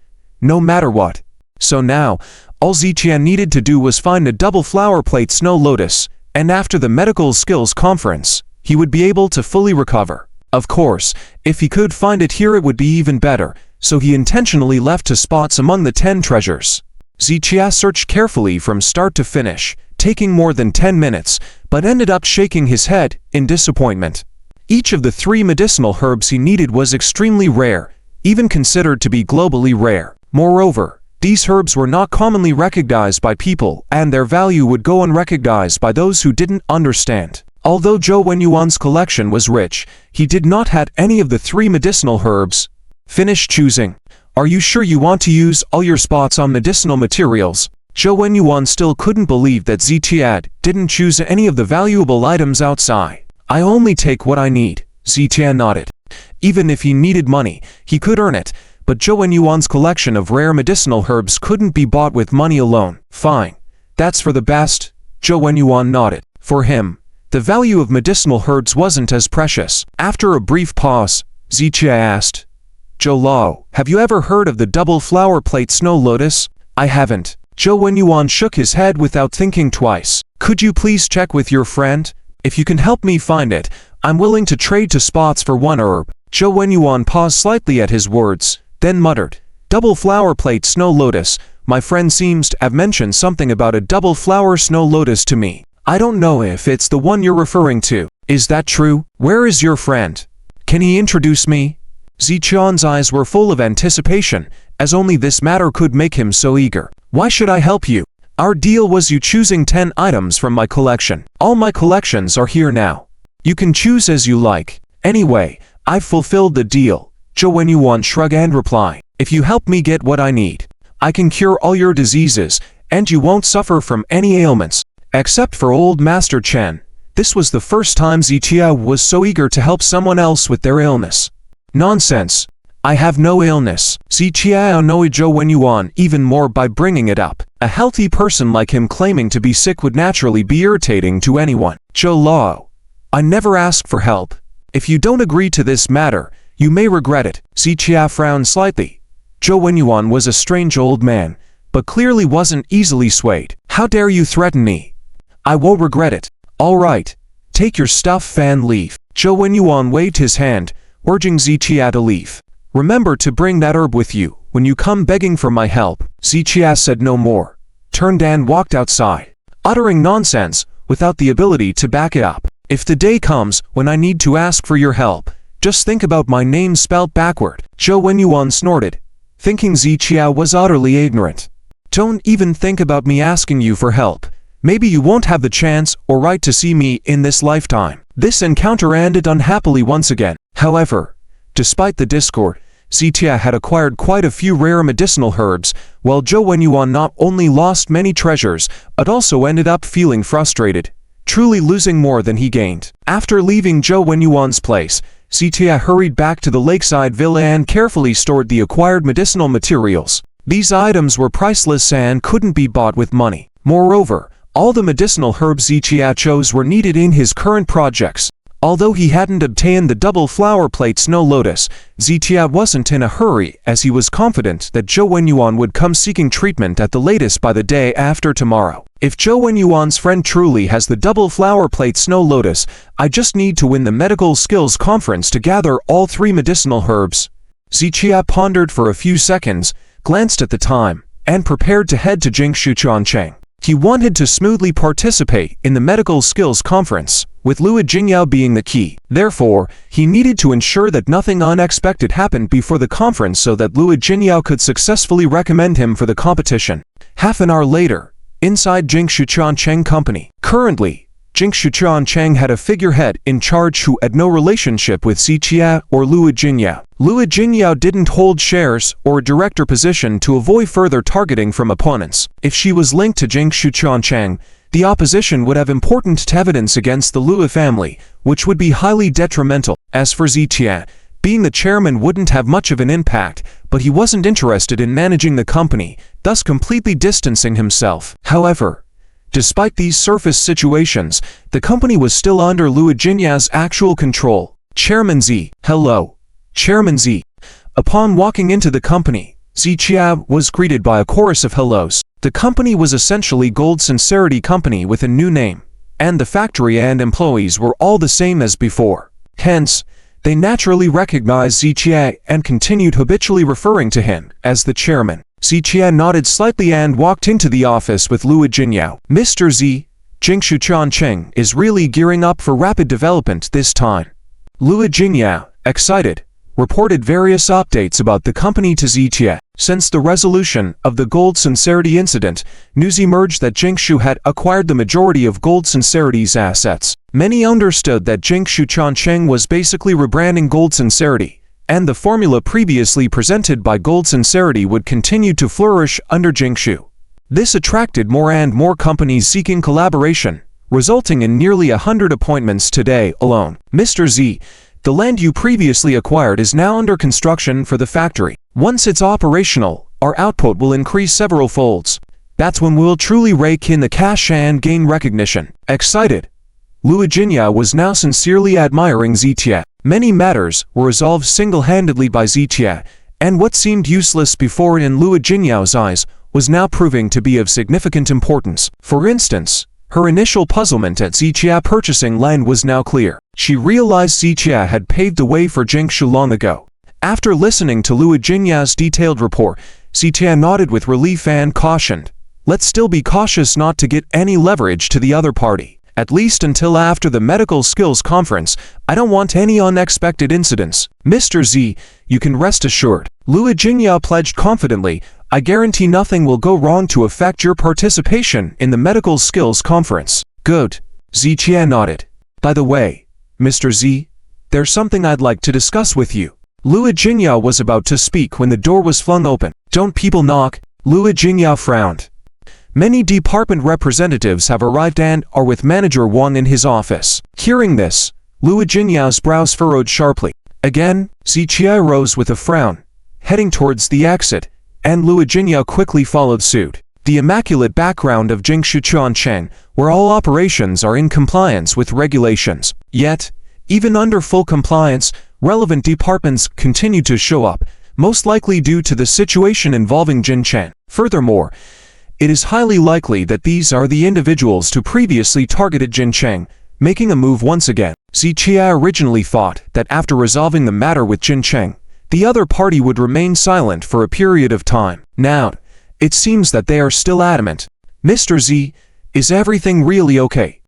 no matter what. So now, all Zichia needed to do was find a double flower plate snow lotus, and after the medical skills conference, he would be able to fully recover. Of course, if he could find it here it would be even better, so he intentionally left his spots among the 10 treasures. Zichia searched carefully from start to finish, taking more than 10 minutes, but ended up shaking his head in disappointment. Each of the 3 medicinal herbs he needed was extremely rare, even considered to be globally rare. Moreover, these herbs were not commonly recognized by people, and their value would go unrecognized by those who didn't understand. Although Joe Yuan's collection was rich, he did not have any of the 3 medicinal herbs. Finish choosing. Are you sure you want to use all your spots on medicinal materials? Joe Yuan still couldn't believe that Zichia didn't choose any of the valuable items outside. I only take what I need, Zichia nodded. Even if he needed money, he could earn it, but Joe Yuan's collection of rare medicinal herbs couldn't be bought with money alone. Fine. That's for the best, Joe Yuan nodded. For him, the value of medicinal herbs wasn't as precious. After a brief pause, Zichia asked, Joe Lao, have you ever heard of the double flower plate snow lotus? I haven't. Joe Yuan shook his head without thinking twice. Could you please check with your friend? If you can help me find it, I'm willing to trade 2 spots for 1 herb. Joe Yuan paused slightly at his words, then muttered, double flower plate snow lotus. My friend seems to have mentioned something about a double flower snow lotus to me. I don't know if it's the one you're referring to. Is that true? Where is your friend? Can he introduce me? Zichia's eyes were full of anticipation, as only this matter could make him so eager. Why should I help you? Our deal was you choosing 10 items from my collection. All my collections are here now. You can choose as you like. Anyway, I've fulfilled the deal. Joe Yuan shrugged and replied, if you help me get what I need, I can cure all your diseases, and you won't suffer from any ailments. Except for old Master Chen. This was the first time Zichia was so eager to help someone else with their illness. Nonsense. I have no illness. Zichia annoyed Joe Yuan even more by bringing it up. A healthy person like him claiming to be sick would naturally be irritating to anyone. Joe Lao, I never asked for help. If you don't agree to this matter, you may regret it. Zichia frowned slightly. Joe Yuan was a strange old man, but clearly wasn't easily swayed. How dare you threaten me? I won't regret it. All right. Take your stuff and leave. Joe Yuan waved his hand, urging Zichia to leave. Remember to bring that herb with you when you come begging for my help. Zichia said no more, turned and walked outside, uttering nonsense without the ability to back it up. If the day comes when I need to ask for your help, just think about my name spelled backward. Joe Yuan snorted, thinking Zichia was utterly ignorant. Don't even think about me asking you for help. Maybe you won't have the chance or right to see me in this lifetime. This encounter ended unhappily once again. However, despite the discord, Zitia had acquired quite a few rare medicinal herbs, while Joe Yuan not only lost many treasures, but also ended up feeling frustrated, truly losing more than he gained. After leaving Joe Yuan's place, Zitia hurried back to the lakeside villa and carefully stored the acquired medicinal materials. These items were priceless and couldn't be bought with money. Moreover, all the medicinal herbs Zitia chose were needed in his current projects. Although he hadn't obtained the double flower plate snow lotus, Zitia wasn't in a hurry, as he was confident that Joe Yuan would come seeking treatment at the latest by the day after tomorrow. If Joe Yuan's friend truly has the double flower plate snow lotus, I just need to win the medical skills conference to gather all 3 medicinal herbs. Zitia pondered for a few seconds, glanced at the time, and prepared to head to Jingshuchuancheng. He wanted to smoothly participate in the medical skills conference, with Luo Jingyao being the key. Therefore, he needed to ensure that nothing unexpected happened before the conference so that Luo Jingyao could successfully recommend him for the competition. Half an hour later, inside Jingshuchuancheng Company. Currently, Jingshuchuancheng had a figurehead in charge who had no relationship with Zitia or Luo Jingyao. Luo Jingyao didn't hold shares or a director position to avoid further targeting from opponents. If she was linked to Jingshuchuancheng, the opposition would have important evidence against the Luo family, which would be highly detrimental. As for Zitia, being the chairman wouldn't have much of an impact, but he wasn't interested in managing the company, thus completely distancing himself. However, despite these surface situations, the company was still under Luo Jinyao's actual control. Chairman Z. Hello. Chairman Z. Upon walking into the company, Zitia was greeted by a chorus of hellos. The company was essentially Gold Sincerity Company with a new name, and the factory and employees were all the same as before. Hence, they naturally recognized Zitia and continued habitually referring to him as the chairman. Zitia nodded slightly and walked into the office with Luo Jingyao. Mr. Z, Jingshuchuancheng is really gearing up for rapid development this time. Luo Jingyao, excited, reported various updates about the company to Zitia. Since the resolution of the Gold Sincerity incident, news emerged that Jingshu had acquired the majority of Gold Sincerity's assets. Many understood that Jingshuchuancheng was basically rebranding Gold Sincerity, and the formula previously presented by Gold Sincerity would continue to flourish under Jingshu. This attracted more and more companies seeking collaboration, resulting in nearly 100 appointments today alone. Mr. Z, the land you previously acquired is now under construction for the factory. Once it's operational, our output will increase several folds. That's when we'll truly rake in the cash and gain recognition. Excited, Luo Jingyao was now sincerely admiring Zitia. Many matters were resolved single-handedly by Zitia, and what seemed useless before in Luo Jingyao's eyes was now proving to be of significant importance. For instance, her initial puzzlement at Zitia purchasing land was now clear. She realized Zitia had paved the way for Jingshu long ago. After listening to Luo Jingyao's detailed report, Zitia nodded with relief and cautioned, "Let's still be cautious not to get any leverage to the other party. At least until after the medical skills conference, I don't want any unexpected incidents. Mr. Z, you can rest assured." Luo Jingyao pledged confidently, "I guarantee nothing will go wrong to affect your participation in the medical skills conference." Good. Zitia nodded. "By the way, Mr. Z, there's something I'd like to discuss with you." Luo Jingyao was about to speak when the door was flung open. "Don't people knock?" Luo Jingyao frowned. Many department representatives have arrived and are with Manager Wang in his office. Hearing this, Luo Jingyao's brows furrowed sharply. Again, Zitia rose with a frown, heading towards the exit, and Luo Jingyao quickly followed suit. The immaculate background of Jingshuchuancheng, where all operations are in compliance with regulations. Yet, even under full compliance, relevant departments continue to show up, most likely due to the situation involving Jin Chen. Furthermore, it is highly likely that these are the individuals who previously targeted Jin Cheng, making a move once again. Zitia originally thought that after resolving the matter with Jin Cheng, the other party would remain silent for a period of time. Now, it seems that they are still adamant. "Mr. Z, is everything really okay?"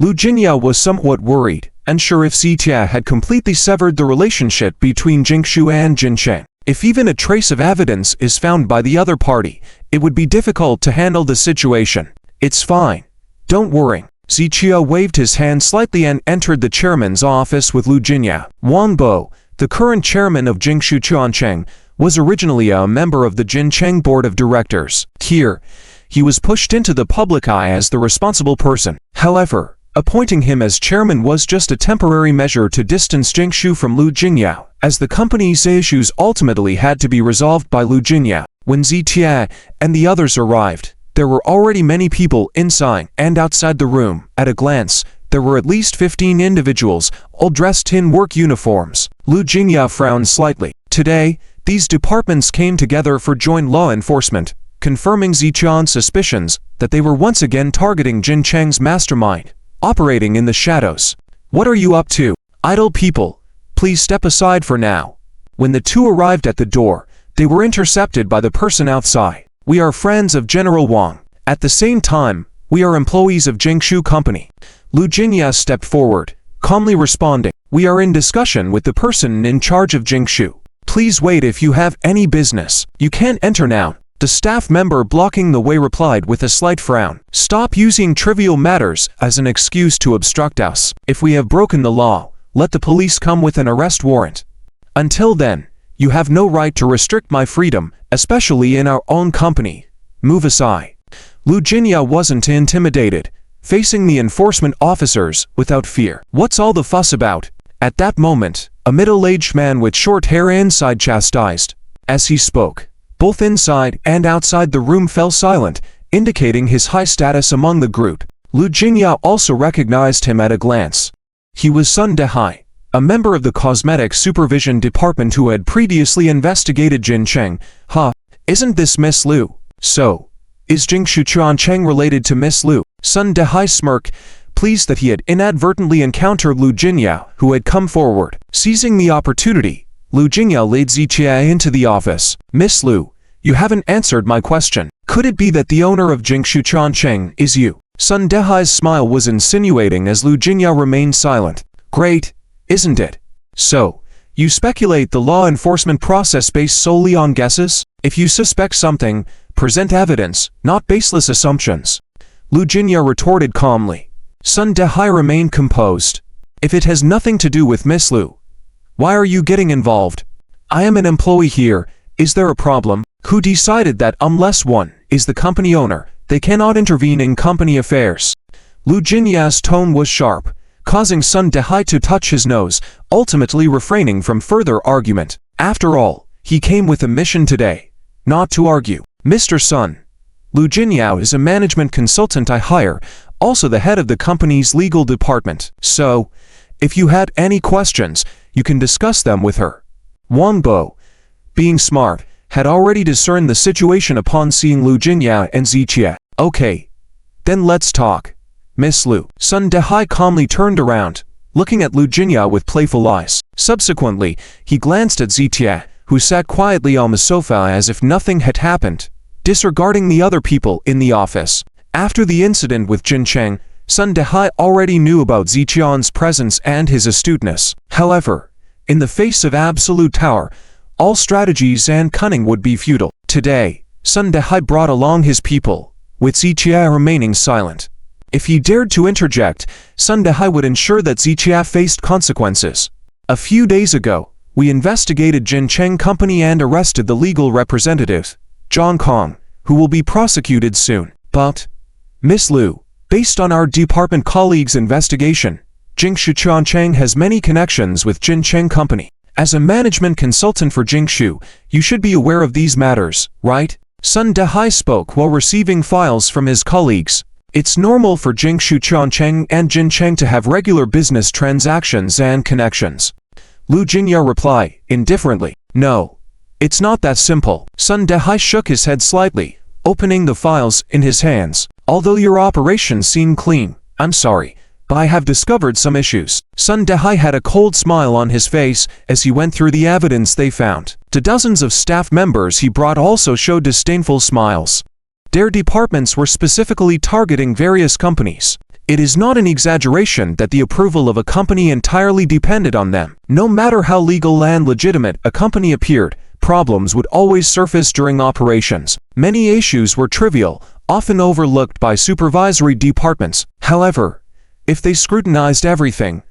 Luo Jingyao was somewhat worried, unsure if Zitia had completely severed the relationship between Jingshu and Jin Cheng. If even a trace of evidence is found by the other party, it would be difficult to handle the situation. "It's fine. Don't worry." Zitia waved his hand slightly and entered the chairman's office with Luo Jingyao. "Wang Bo, the current chairman of Jingshu Chuancheng, was originally a member of the Jincheng Board of Directors. Here, he was pushed into the public eye as the responsible person. However, appointing him as chairman was just a temporary measure to distance Jingshu from Lu Jingyao, as the company's issues ultimately had to be resolved by Lu Jingyao. When Zitia and the others arrived, there were already many people inside and outside the room. At a glance, there were at least 15 individuals, all dressed in work uniforms. Lu Jingyao frowned slightly. Today, these departments came together for joint law enforcement, confirming Ziqian's suspicions that they were once again targeting Jin Cheng's mastermind, operating in the shadows. "What are you up to? Idle people, please step aside for now." When the two arrived at the door, they were intercepted by the person outside. "We are friends of General Wang. At the same time, we are employees of Jingshu Company." Lu Jingyao stepped forward, calmly responding, "We are in discussion with the person in charge of Jingshu. Please wait if you have any business. You can't enter now." The staff member blocking the way replied with a slight frown, "Stop using trivial matters as an excuse to obstruct us. If we have broken the law, let the police come with an arrest warrant. Until then, you have no right to restrict my freedom, especially in our own company. Move aside." Lu Jingyao wasn't intimidated, facing the enforcement officers without fear. "What's all the fuss about?" At that moment, a middle-aged man with short hair inside chastised. As he spoke, both inside and outside the room fell silent, indicating his high status among the group. Lu Jingyao also recognized him at a glance. He was Sun Dehai, a member of the Cosmetic Supervision Department who had previously investigated Jin Cheng. "Huh, isn't this Miss Lu? So, is Jingshu Chuancheng related to Miss Lu?" Sun Dehai smirked, pleased that he had inadvertently encountered Lu Jingyao, who had come forward. Seizing the opportunity, Lu Jingyao led Ziqia into the office. "Miss Lu, you haven't answered my question. Could it be that the owner of Jingshu Chuancheng is you?" Sun Dehai's smile was insinuating as Lu Jingyao remained silent. "Great, isn't it? So, you speculate the law enforcement process based solely on guesses? If you suspect something, present evidence, not baseless assumptions." Lu Jingyao retorted calmly. Sun Dehai remained composed. "If it has nothing to do with Miss Lu, why are you getting involved? I am an employee here. Is there a problem? Who decided that unless one is the company owner, they cannot intervene in company affairs?" Lu Jinyao's tone was sharp, causing Sun Dehai to touch his nose, ultimately refraining from further argument. After all, he came with a mission today, not to argue. "Mr. Sun, Lu Jingyao is a management consultant I hire, also the head of the company's legal department. So, if you had any questions, you can discuss them with her." Wang Bo, being smart, had already discerned the situation upon seeing Lu Jingyao and Ziqia. "Okay, then let's talk. Miss Lu." Sun Dehai calmly turned around, looking at Lu Jingyao with playful eyes. Subsequently, he glanced at Ziqia, who sat quietly on the sofa as if nothing had happened, disregarding the other people in the office. After the incident with Jin Cheng, Sun Dehai already knew about Ziqian's presence and his astuteness. However, in the face of absolute power, all strategies and cunning would be futile. Today, Sun Dehai brought along his people, with Ziqia remaining silent. If he dared to interject, Sun Dehai would ensure that Ziqia faced consequences. "A few days ago, we investigated Jin Cheng Company and arrested the legal representative, Jong Kai, who will be prosecuted soon. But, Miss Lu, based on our department colleague's investigation, Jingshu Chuancheng has many connections with Jin Cheng Company. As a management consultant for Jingshu, you should be aware of these matters, right?" Sun Dehai spoke while receiving files from his colleagues. "It's normal for Jingshu Chuancheng and Jin Cheng to have regular business transactions and connections." Lu Jingyao replied, indifferently. "No, it's not that simple." Sun Dehai shook his head slightly, opening the files in his hands. "Although your operations seem clean, I'm sorry, but I have discovered some issues." Sun Dehai had a cold smile on his face as he went through the evidence they found. To dozens of staff members he brought also showed disdainful smiles. Their departments were specifically targeting various companies. It is not an exaggeration that the approval of a company entirely depended on them. No matter how legal and legitimate a company appeared, problems would always surface during operations. Many issues were trivial, often overlooked by supervisory departments. However, if they scrutinized everything,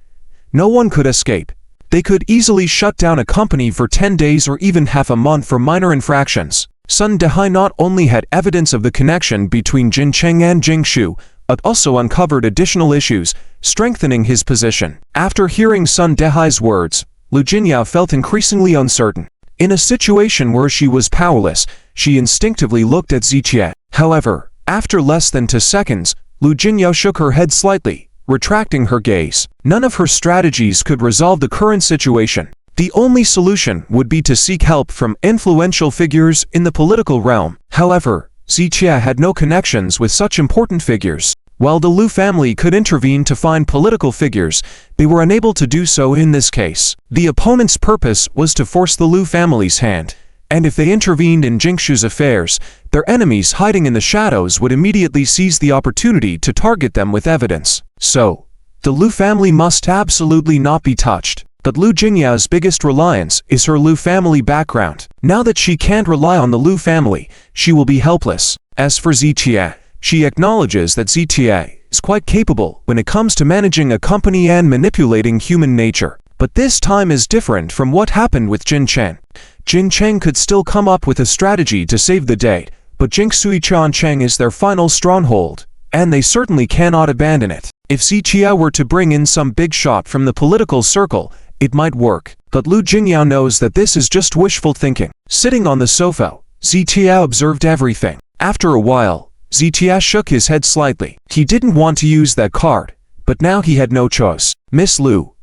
no one could escape. They could easily shut down a company for 10 days or even half a month for minor infractions. Sun Dehai not only had evidence of the connection between Jin Cheng and Jing Shu, but also uncovered additional issues, strengthening his position. After hearing Sun Dehai's words, Lu Jinyao felt increasingly uncertain. In a situation where she was powerless, she instinctively looked at Ziqie. However, after less than 2 seconds, Lu Jinyao shook her head slightly, retracting her gaze. None of her strategies could resolve the current situation. The only solution would be to seek help from influential figures in the political realm. However, Ziqie had no connections with such important figures. While the Lu family could intervene to find political figures, they were unable to do so in this case. The opponent's purpose was to force the Lu family's hand, and if they intervened in Jingshu's affairs, their enemies hiding in the shadows would immediately seize the opportunity to target them with evidence. So, the Lu family must absolutely not be touched. But Lu Jingyao's biggest reliance is her Lu family background. Now that she can't rely on the Lu family, she will be helpless. As for Ziqie, she acknowledges that Ziqie is quite capable when it comes to managing a company and manipulating human nature. But this time is different from what happened with Jin Cheng. Jin Cheng could still come up with a strategy to save the day, but Jingsui Cheng is their final stronghold, and they certainly cannot abandon it. If Ziqie were to bring in some big shot from the political circle, it might work, but Lu Jingyao knows that this is just wishful thinking. Sitting on the sofa, Ziqie observed everything. After a while, Ziqie shook his head slightly. He didn't want to use that card, but now he had no choice. Miss Lu,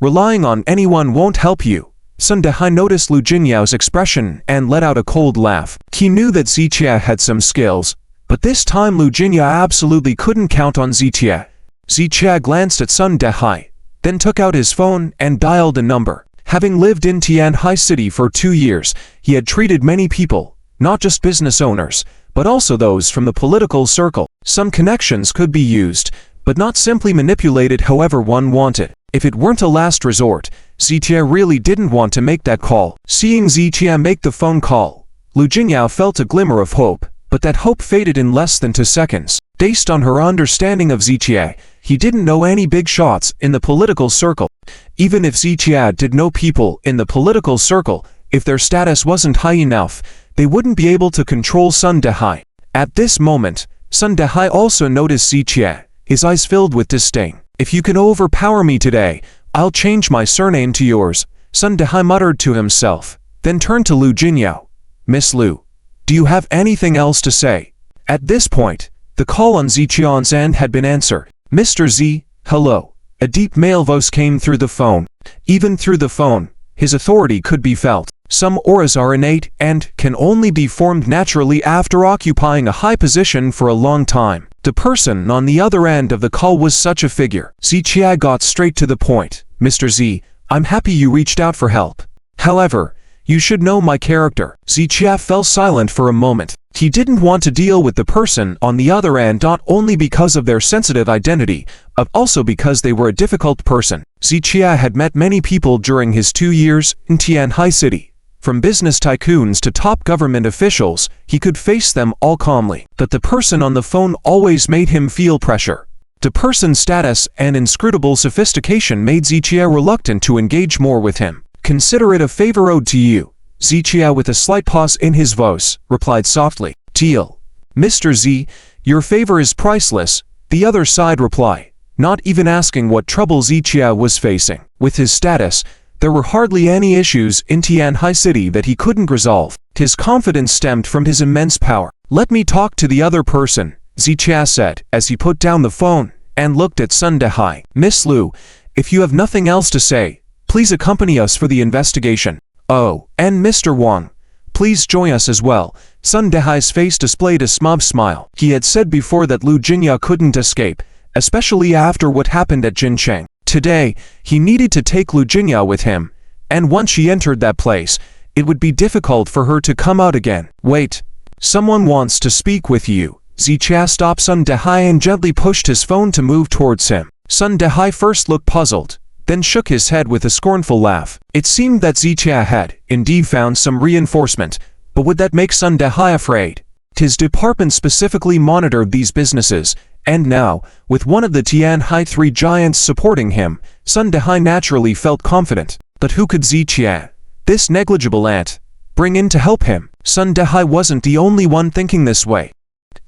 relying on anyone won't help you. Sun Dehai noticed Lu Jingyao's expression and let out a cold laugh. He knew that Ziqie had some skills, but this time Lu Jingyao absolutely couldn't count on Ziqie. Ziqie glanced at Sun Dehai, then took out his phone and dialed a number. Having lived in Tianhai City for 2 years, he had treated many people, not just business owners, but also those from the political circle. Some connections could be used, but not simply manipulated however one wanted. If it weren't a last resort, Ziqie really didn't want to make that call. Seeing Ziqie make the phone call, Lu Jingyao felt a glimmer of hope, but that hope faded in less than 2 seconds. Based on her understanding of Ziqie, he didn't know any big shots in the political circle. Even if Ziqie did know people in the political circle, if their status wasn't high enough, they wouldn't be able to control Sun Dehai. At this moment, Sun Dehai also noticed Ziqie, his eyes filled with disdain. If you can overpower me today, I'll change my surname to yours, Sun Dehai muttered to himself, then turned to Lu Jinyao. Miss Lu, do you have anything else to say? At this point, the call on Ziqian's end had been answered. Mr. Z, hello. A deep male voice came through the phone. Even through the phone, his authority could be felt. Some auras are innate and can only be formed naturally after occupying a high position for a long time. The person on the other end of the call was such a figure. Ziqie got straight to the point. Mr. Z, I'm happy you reached out for help. However, you should know my character. Ziqie fell silent for a moment. He didn't want to deal with the person on the other end not only because of their sensitive identity, but also because they were a difficult person. Ziqie had met many people during his 2 years in Tianhai City. From business tycoons to top government officials, he could face them all calmly. But the person on the phone always made him feel pressure. The person's status and inscrutable sophistication made Ziqie reluctant to engage more with him. Consider it a favor owed to you. Ziqie, with a slight pause in his voice, replied softly. Deal. Mr. Z, your favor is priceless, the other side replied, not even asking what trouble Ziqie was facing. With his status, there were hardly any issues in Tianhai City that he couldn't resolve. His confidence stemmed from his immense power. Let me talk to the other person, Ziqie said, as he put down the phone and looked at Sun Dehai. Miss Lu, if you have nothing else to say, please accompany us for the investigation. Oh, and Mr. Wang, please join us as well. Sun Dehai's face displayed a smile. He had said before that Lu Jinyao couldn't escape, especially after what happened at Jincheng. Today, he needed to take Lu Jinyao with him, and once she entered that place, it would be difficult for her to come out again. Wait, someone wants to speak with you. Ziqie stopped Sun Dehai and gently pushed his phone to move towards him. Sun Dehai first looked puzzled, then shook his head with a scornful laugh. It seemed that Ziqie had, indeed, found some reinforcement, but would that make Sun Dehai afraid? His department specifically monitored these businesses, and now, with one of the Tianhai 3 giants supporting him, Sun Dehai naturally felt confident. But who could Zichia, this negligible ant, bring in to help him? Sun Dehai wasn't the only one thinking this way.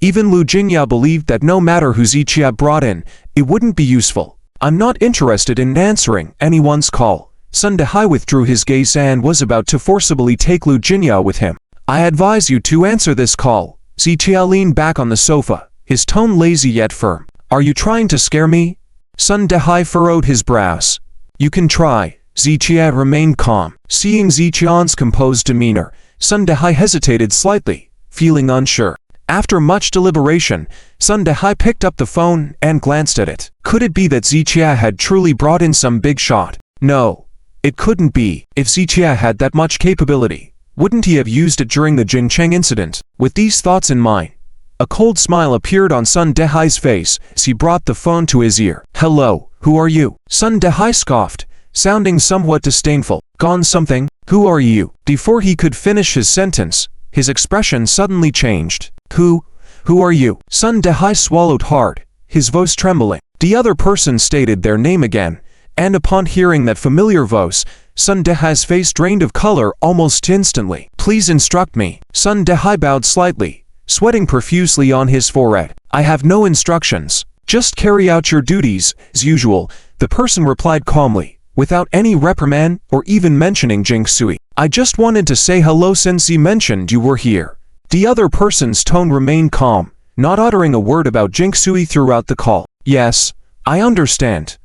Even Lu Jingya believed that no matter who Zichia brought in, it wouldn't be useful. I'm not interested in answering anyone's call. Sun Dehai withdrew his gaze and was about to forcibly take Lu Jingya with him. I advise you to answer this call. Zichia leaned back on the sofa, his tone lazy yet firm. Are you trying to scare me? Sun Dehai furrowed his brows. You can try. Zichia remained calm. Seeing Zichian's composed demeanor, Sun Dehai hesitated slightly, feeling unsure. After much deliberation, Sun Dehai picked up the phone and glanced at it. Could it be that Zichia had truly brought in some big shot? No, it couldn't be. If Zichia had that much capability, wouldn't he have used it during the Jincheng incident? With these thoughts in mind, a cold smile appeared on Sun Dehai's face as he brought the phone to his ear. Hello, who are you? Sun Dehai scoffed, sounding somewhat disdainful. Gone something? Who are you? Before he could finish his sentence, his expression suddenly changed. Who are you? Sun Dehai swallowed hard, his voice trembling. The other person stated their name again, and upon hearing that familiar voice, Sun Dehai's face drained of color almost instantly. Please instruct me. Sun Dehai bowed slightly, sweating profusely on his forehead. I have no instructions. Just carry out your duties, as usual, the person replied calmly, without any reprimand or even mentioning Jing Sui. I just wanted to say hello since he mentioned you were here. The other person's tone remained calm, not uttering a word about Jing Sui throughout the call. Yes, I understand.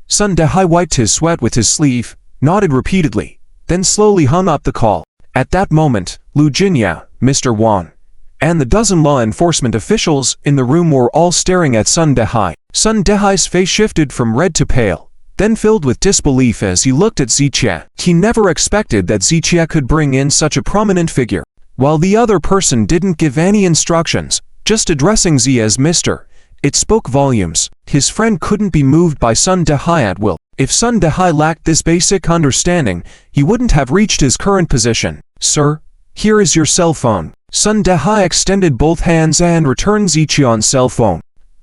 Sun Dehai wiped his sweat with his sleeve, nodded repeatedly, then slowly hung up the call. At that moment, Lu Jinya, Mr. Wan, and the dozen law enforcement officials in the room were all staring at Sun Dehai. Sun Dehai's face shifted from red to pale, then filled with disbelief as he looked at Zichia. He never expected that Zichia could bring in such a prominent figure. While the other person didn't give any instructions, just addressing Z as Mr., it spoke volumes. His friend couldn't be moved by Sun Dehai at will. If Sun Dehai lacked this basic understanding, he wouldn't have reached his current position. Sir, here is your cell phone. Sun Dehai extended both hands and returned Zichian's cell phone.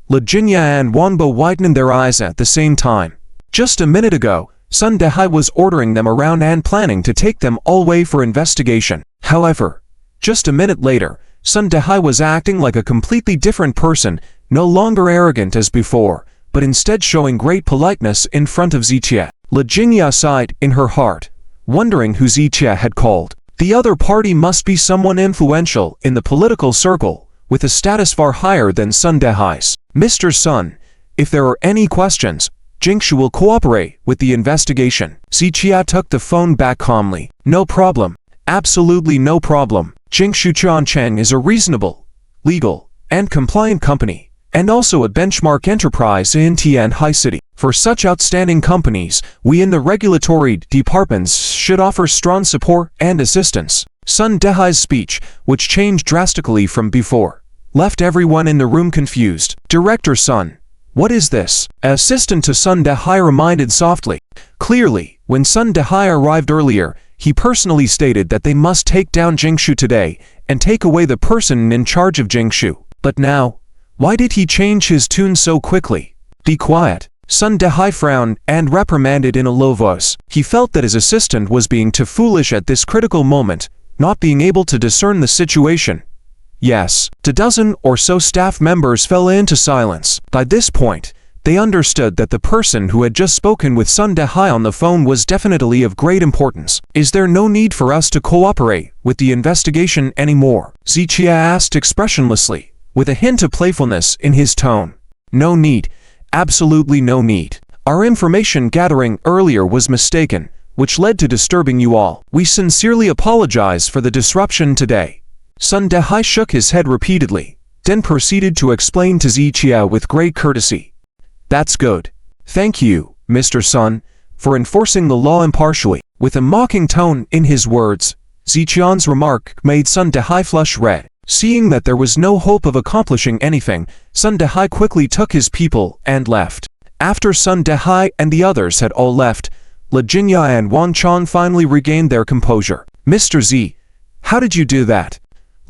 Lu Jinya and Wanbo widened their eyes at the same time. Just a minute ago, Sun Dehai was ordering them around and planning to take them all away for investigation. However, just a minute later, Sun Dehai was acting like a completely different person, no longer arrogant as before, but instead showing great politeness in front of Zichia. Lu Jingya sighed in her heart, wondering who Zichia had called. The other party must be someone influential in the political circle, with a status far higher than Sun Dehai's. Mr. Sun, if there are any questions, Jingshu will cooperate with the investigation. Zichia took the phone back calmly. No problem. Absolutely no problem. Jingshu Changcheng is a reasonable, legal, and compliant company, and also a benchmark enterprise in Tianhai City. For such outstanding companies, we in the regulatory departments should offer strong support and assistance. Sun Dehai's speech, which changed drastically from before, left everyone in the room confused. Director Sun, what is this? An assistant to Sun Dehai reminded softly. Clearly, when Sun Dehai arrived earlier, he personally stated that they must take down Jingshu today and take away the person in charge of Jingshu. But now, why did he change his tune so quickly? Be quiet. Sun Dehai frowned and reprimanded in a low voice. He felt that his assistant was being too foolish at this critical moment, not being able to discern the situation. Yes, a dozen or so staff members fell into silence. By this point, they understood that the person who had just spoken with Sun Dehai on the phone was definitely of great importance. Is there no need for us to cooperate with the investigation anymore? Zichia asked expressionlessly, with a hint of playfulness in his tone. No need. Absolutely no need. Our information gathering earlier was mistaken, which led to disturbing you all. We sincerely apologize for the disruption today. Sun Dehai shook his head repeatedly, then proceeded to explain to Zichia with great courtesy. That's good. Thank you, Mr. Sun, for enforcing the law impartially. With a mocking tone in his words, Zichian's remark made Sun Dehai flush red. Seeing that there was no hope of accomplishing anything, Sun Dehai quickly took his people and left. After Sun Dehai and the others had all left, Lu Jinya and Wan Chan finally regained their composure. Mr. Z, how did you do that?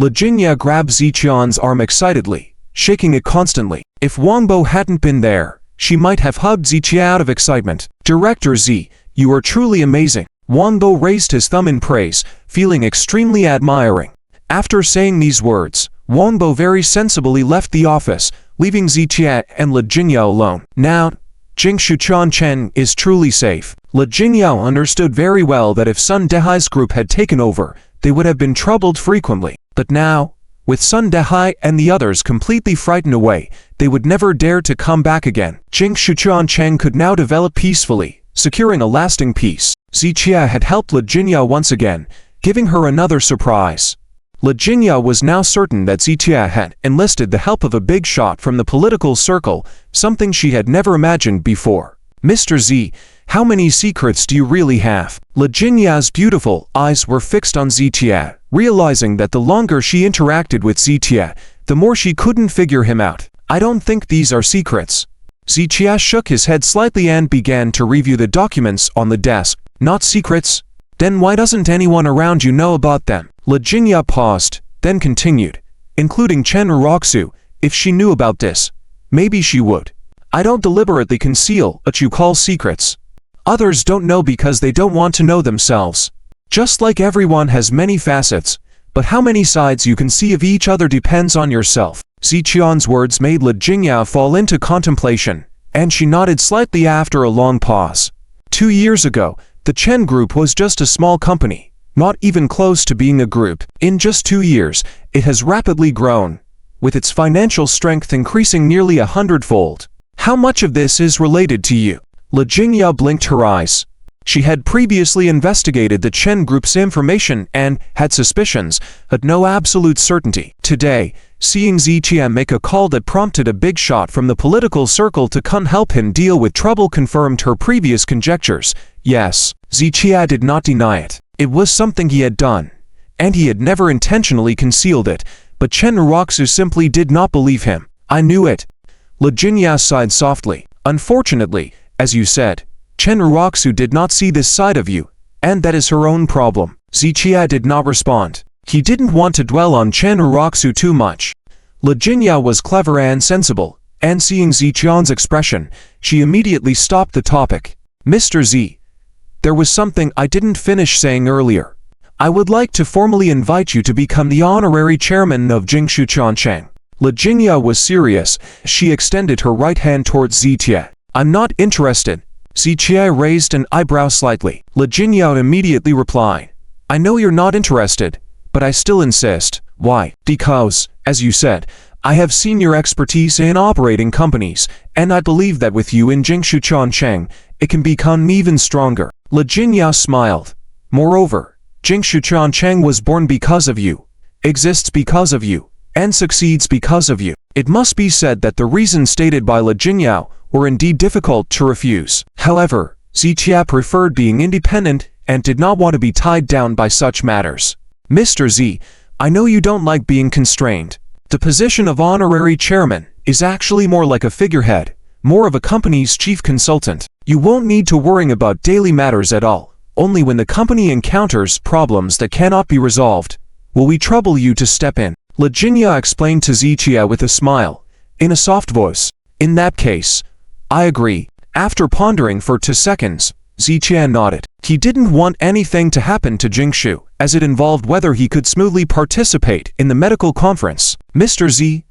Lu Jinya grabbed Zichian's arm excitedly, shaking it constantly. If Wangbo hadn't been there, she might have hugged Zichia out of excitement. Director Z, You are truly amazing. Wang Bo raised his thumb in praise, feeling extremely admiring. After saying these words, Wang Bo very sensibly left the office, leaving Zitia and Le Jingyao alone. Now, Jingshu Chen is truly safe. Le Jingyao understood very well that if Sun Dehai's group had taken over, they would have been troubled frequently. But now, with Sun Dehai and the others completely frightened away, they would never dare to come back again. Jingshu Chen could now develop peacefully, securing a lasting peace. Zitia had helped Le Jingyao once again, giving her another surprise. Le Jingyao was now certain that Zitia had enlisted the help of a big shot from the political circle, something she had never imagined before. Mr. Z, how many secrets do you really have? Le Jingya's beautiful eyes were fixed on Zitia, realizing that the longer she interacted with Zitia, the more she couldn't figure him out. I don't think these are secrets. Zitia shook his head slightly and began to review the documents on the desk. Not secrets? Then why doesn't anyone around you know about them? Le Jingya paused, then continued, including Chen Raku. If she knew about this, maybe she would. I don't deliberately conceal what you call secrets. Others don't know because they don't want to know themselves. Just like everyone has many facets, but how many sides you can see of each other depends on yourself. Ziqian's words made Le Jingya fall into contemplation, and she nodded slightly after a long pause. 2 years ago, the Chen Group was just a small company, not even close to being a group. In just 2 years, it has rapidly grown, with its financial strength increasing nearly 100-fold. How much of this is related to you? Le Jingya blinked her eyes. She had previously investigated the Chen Group's information and had suspicions, but no absolute certainty. Today, seeing Zitia make a call that prompted a big shot from the political circle to come help him deal with trouble confirmed her previous conjectures. Yes, Zitia did not deny it. It was something he had done, and he had never intentionally concealed it, but Chen Raku simply did not believe him. I knew it. Le Jingya sighed softly. Unfortunately, as you said, Chen Raku did not see this side of you, and that is her own problem. Zitia did not respond. He didn't want to dwell on Chen Raku too much. Le Jingya was clever and sensible, and seeing Ziqian's expression, she immediately stopped the topic. Mr. Z, there was something I didn't finish saying earlier. I would like to formally invite you to become the honorary chairman of Jingshu Changcheng. Le Jingya was serious. She extended her right hand towards Zitia. I'm not interested. Zitia raised an eyebrow slightly. Le Jingya immediately replied, I know you're not interested, but I still insist. Why? Because, as you said, I have seen your expertise in operating companies, and I believe that with you in Jingshu Changcheng, it can become even stronger. Le Jingya smiled. Moreover, Jingshu Changcheng was born because of you, exists because of you, and succeeds because of you. It must be said that the reasons stated by Le Jingya were indeed difficult to refuse. However, Zitia preferred being independent and did not want to be tied down by such matters. Mr. Z, I know you don't like being constrained. The position of honorary chairman is actually more like a figurehead, more of a company's chief consultant. You won't need to worry about daily matters at all. Only when the company encounters problems that cannot be resolved will we trouble you to step in. Le Jingya explained to Zitia with a smile, in a soft voice. In that case, I agree. After pondering for 2 seconds, Zitia nodded. He didn't want anything to happen to Jingshu, as it involved whether he could smoothly participate in the medical conference. Mr. Z,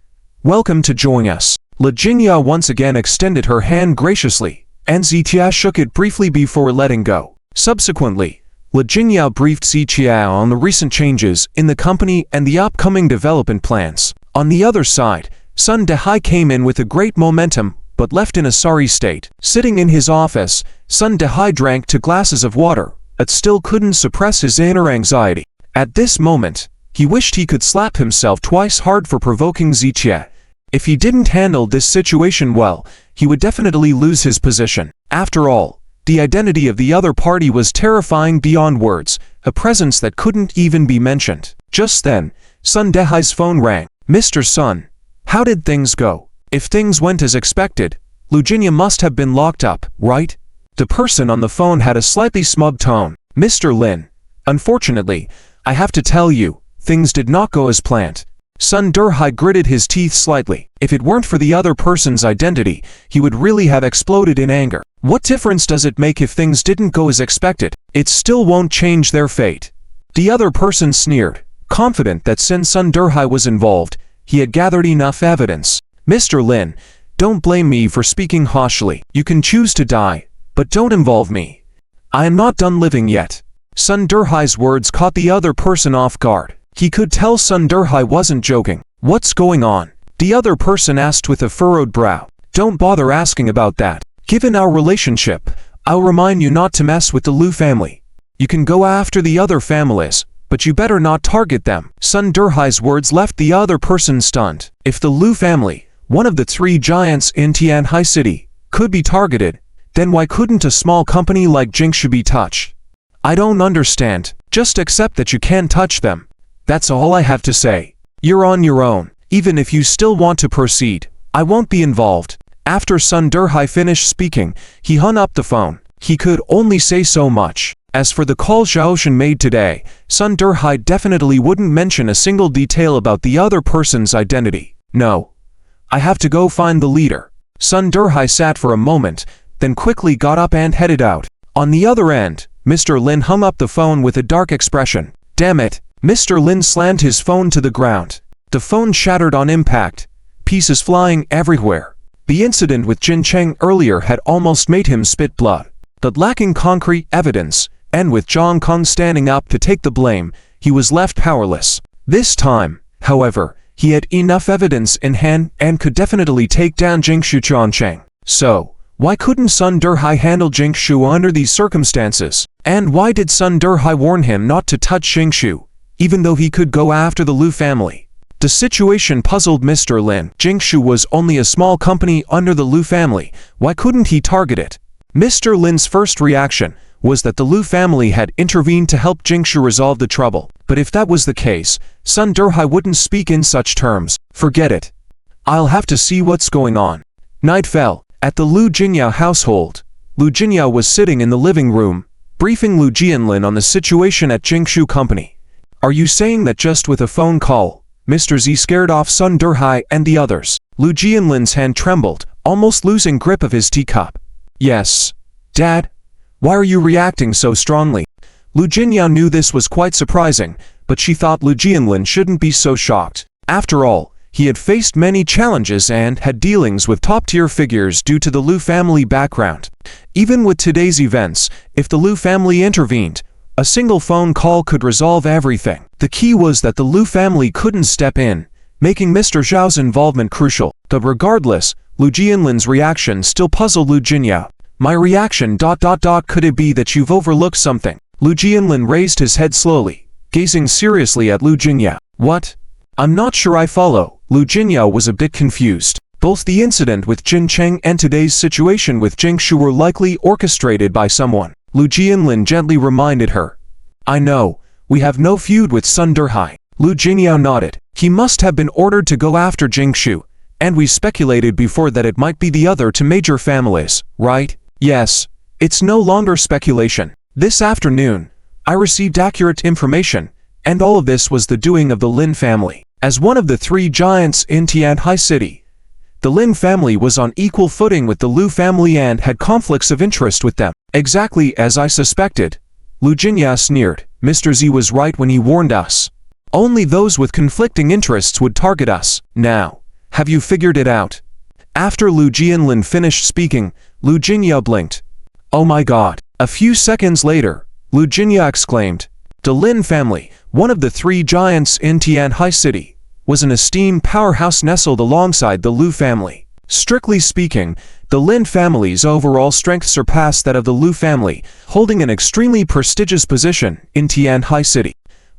welcome to join us. Le Jingya once again extended her hand graciously, and Zitia shook it briefly before letting go. Subsequently, Le Jingya briefed Zitia on the recent changes in the company and the upcoming development plans. On the other side, Sun Dehai came in with a great momentum, but left in a sorry state. Sitting in his office, Sun Dehai drank 2 glasses of water, but still couldn't suppress his inner anxiety. At this moment, he wished he could slap himself twice hard for provoking Zitia. If he didn't handle this situation well, he would definitely lose his position. After all, the identity of the other party was terrifying beyond words, a presence that couldn't even be mentioned. Just then, Sun Dehai's phone rang. Mr. Sun, how did things go? If things went as expected, Le Jingya must have been locked up, right? The person on the phone had a slightly smug tone. Mr. Lin, unfortunately, I have to tell you, things did not go as planned. Sun Dehai gritted his teeth slightly. If it weren't for the other person's identity, he would really have exploded in anger. What difference does it make if things didn't go as expected? It still won't change their fate. The other person sneered, confident that since Sun Durhai was involved, he had gathered enough evidence. Mr. Lin, don't blame me for speaking harshly. You can choose to die, but don't involve me. I am not done living yet. Sun Durhai's words caught the other person off guard. He could tell Sun Durhai wasn't joking. What's going on? The other person asked with a furrowed brow. Don't bother asking about that. Given our relationship, I'll remind you not to mess with the Liu family. You can go after the other families, but you better not target them. Sun Durhai's words left the other person stunned. If the Liu family, one of the 3 giants in Tianhai City, could be targeted, then why couldn't a small company like Jingshu be touched? I don't understand. Just accept that you can't touch them. That's all I have to say. You're on your own. Even if you still want to proceed, I won't be involved. After Sun Durhai finished speaking, he hung up the phone. He could only say so much. As for the call Zhaoshan made today, Sun Durhai definitely wouldn't mention a single detail about the other person's identity. No. I have to go find the leader. Sun Durhai sat for a moment, then quickly got up and headed out. On the other end, Mr. Lin hung up the phone with a dark expression. Damn it. Mr. Lin slammed his phone to the ground. The phone shattered on impact, pieces flying everywhere. The incident with Jin Cheng earlier had almost made him spit blood. But lacking concrete evidence, and with Zhang Kong standing up to take the blame, he was left powerless. This time, however, he had enough evidence in hand and could definitely take down Jingshu Chongcheng. So, why couldn't Sun Durhai handle Jingshu under these circumstances? And why did Sun Durhai warn him not to touch Jingshu, even though he could go after the Liu family? The situation puzzled Mr. Lin. Jingshu was only a small company under the Liu family. Why couldn't he target it? Mr. Lin's first reaction was that the Liu family had intervened to help Jingshu resolve the trouble. But if that was the case, Sun Durhai wouldn't speak in such terms. Forget it. I'll have to see what's going on. Night fell. At the Liu Jingyao household, Liu Jingyao was sitting in the living room, briefing Liu Jianlin on the situation at Jingshu Company. Are you saying that just with a phone call, Mr. Z scared off Sun Durhai and the others? Liu Jianlin's hand trembled, almost losing grip of his teacup. Yes. Dad? Why are you reacting so strongly? Liu Jingyao knew this was quite surprising, but she thought Liu Jianlin shouldn't be so shocked. After all, he had faced many challenges and had dealings with top-tier figures due to the Liu family background. Even with today's events, if the Liu family intervened, a single phone call could resolve everything. The key was that the Liu family couldn't step in, making Mr. Zhao's involvement crucial. But regardless, Liu Jianlin's reaction still puzzled Liu Jingyao. My reaction ... Could it be that you've overlooked something? Liu Jianlin raised his head slowly, gazing seriously at Liu Jingyao. What? I'm not sure I follow. Liu Jingyao was a bit confused. Both the incident with Jin Cheng and today's situation with Jingshu were likely orchestrated by someone. Liu Jianlin gently reminded her. I know, we have no feud with Sun Durhai. Liu Jingyao nodded. He must have been ordered to go after Jingshu, and we speculated before that it might be the other 2 major families, right? Yes, it's no longer speculation. This afternoon, I received accurate information, and all of this was the doing of the Lin family. As one of the 3 giants in Tianhai City, the Lin family was on equal footing with the Liu family and had conflicts of interest with them. Exactly as I suspected. Liu Jingyao sneered. Mr. Z was right when he warned us. Only those with conflicting interests would target us. Now, have you figured it out? After Liu Jianlin finished speaking, Liu Jingyao blinked. Oh my god. A few seconds later, Liu Jingyao exclaimed. The Lin family, one of the 3 giants in Tianhai City, was an esteemed powerhouse nestled alongside the Liu family. Strictly speaking, the Lin family's overall strength surpassed that of the Liu family, holding an extremely prestigious position in Tianhai City.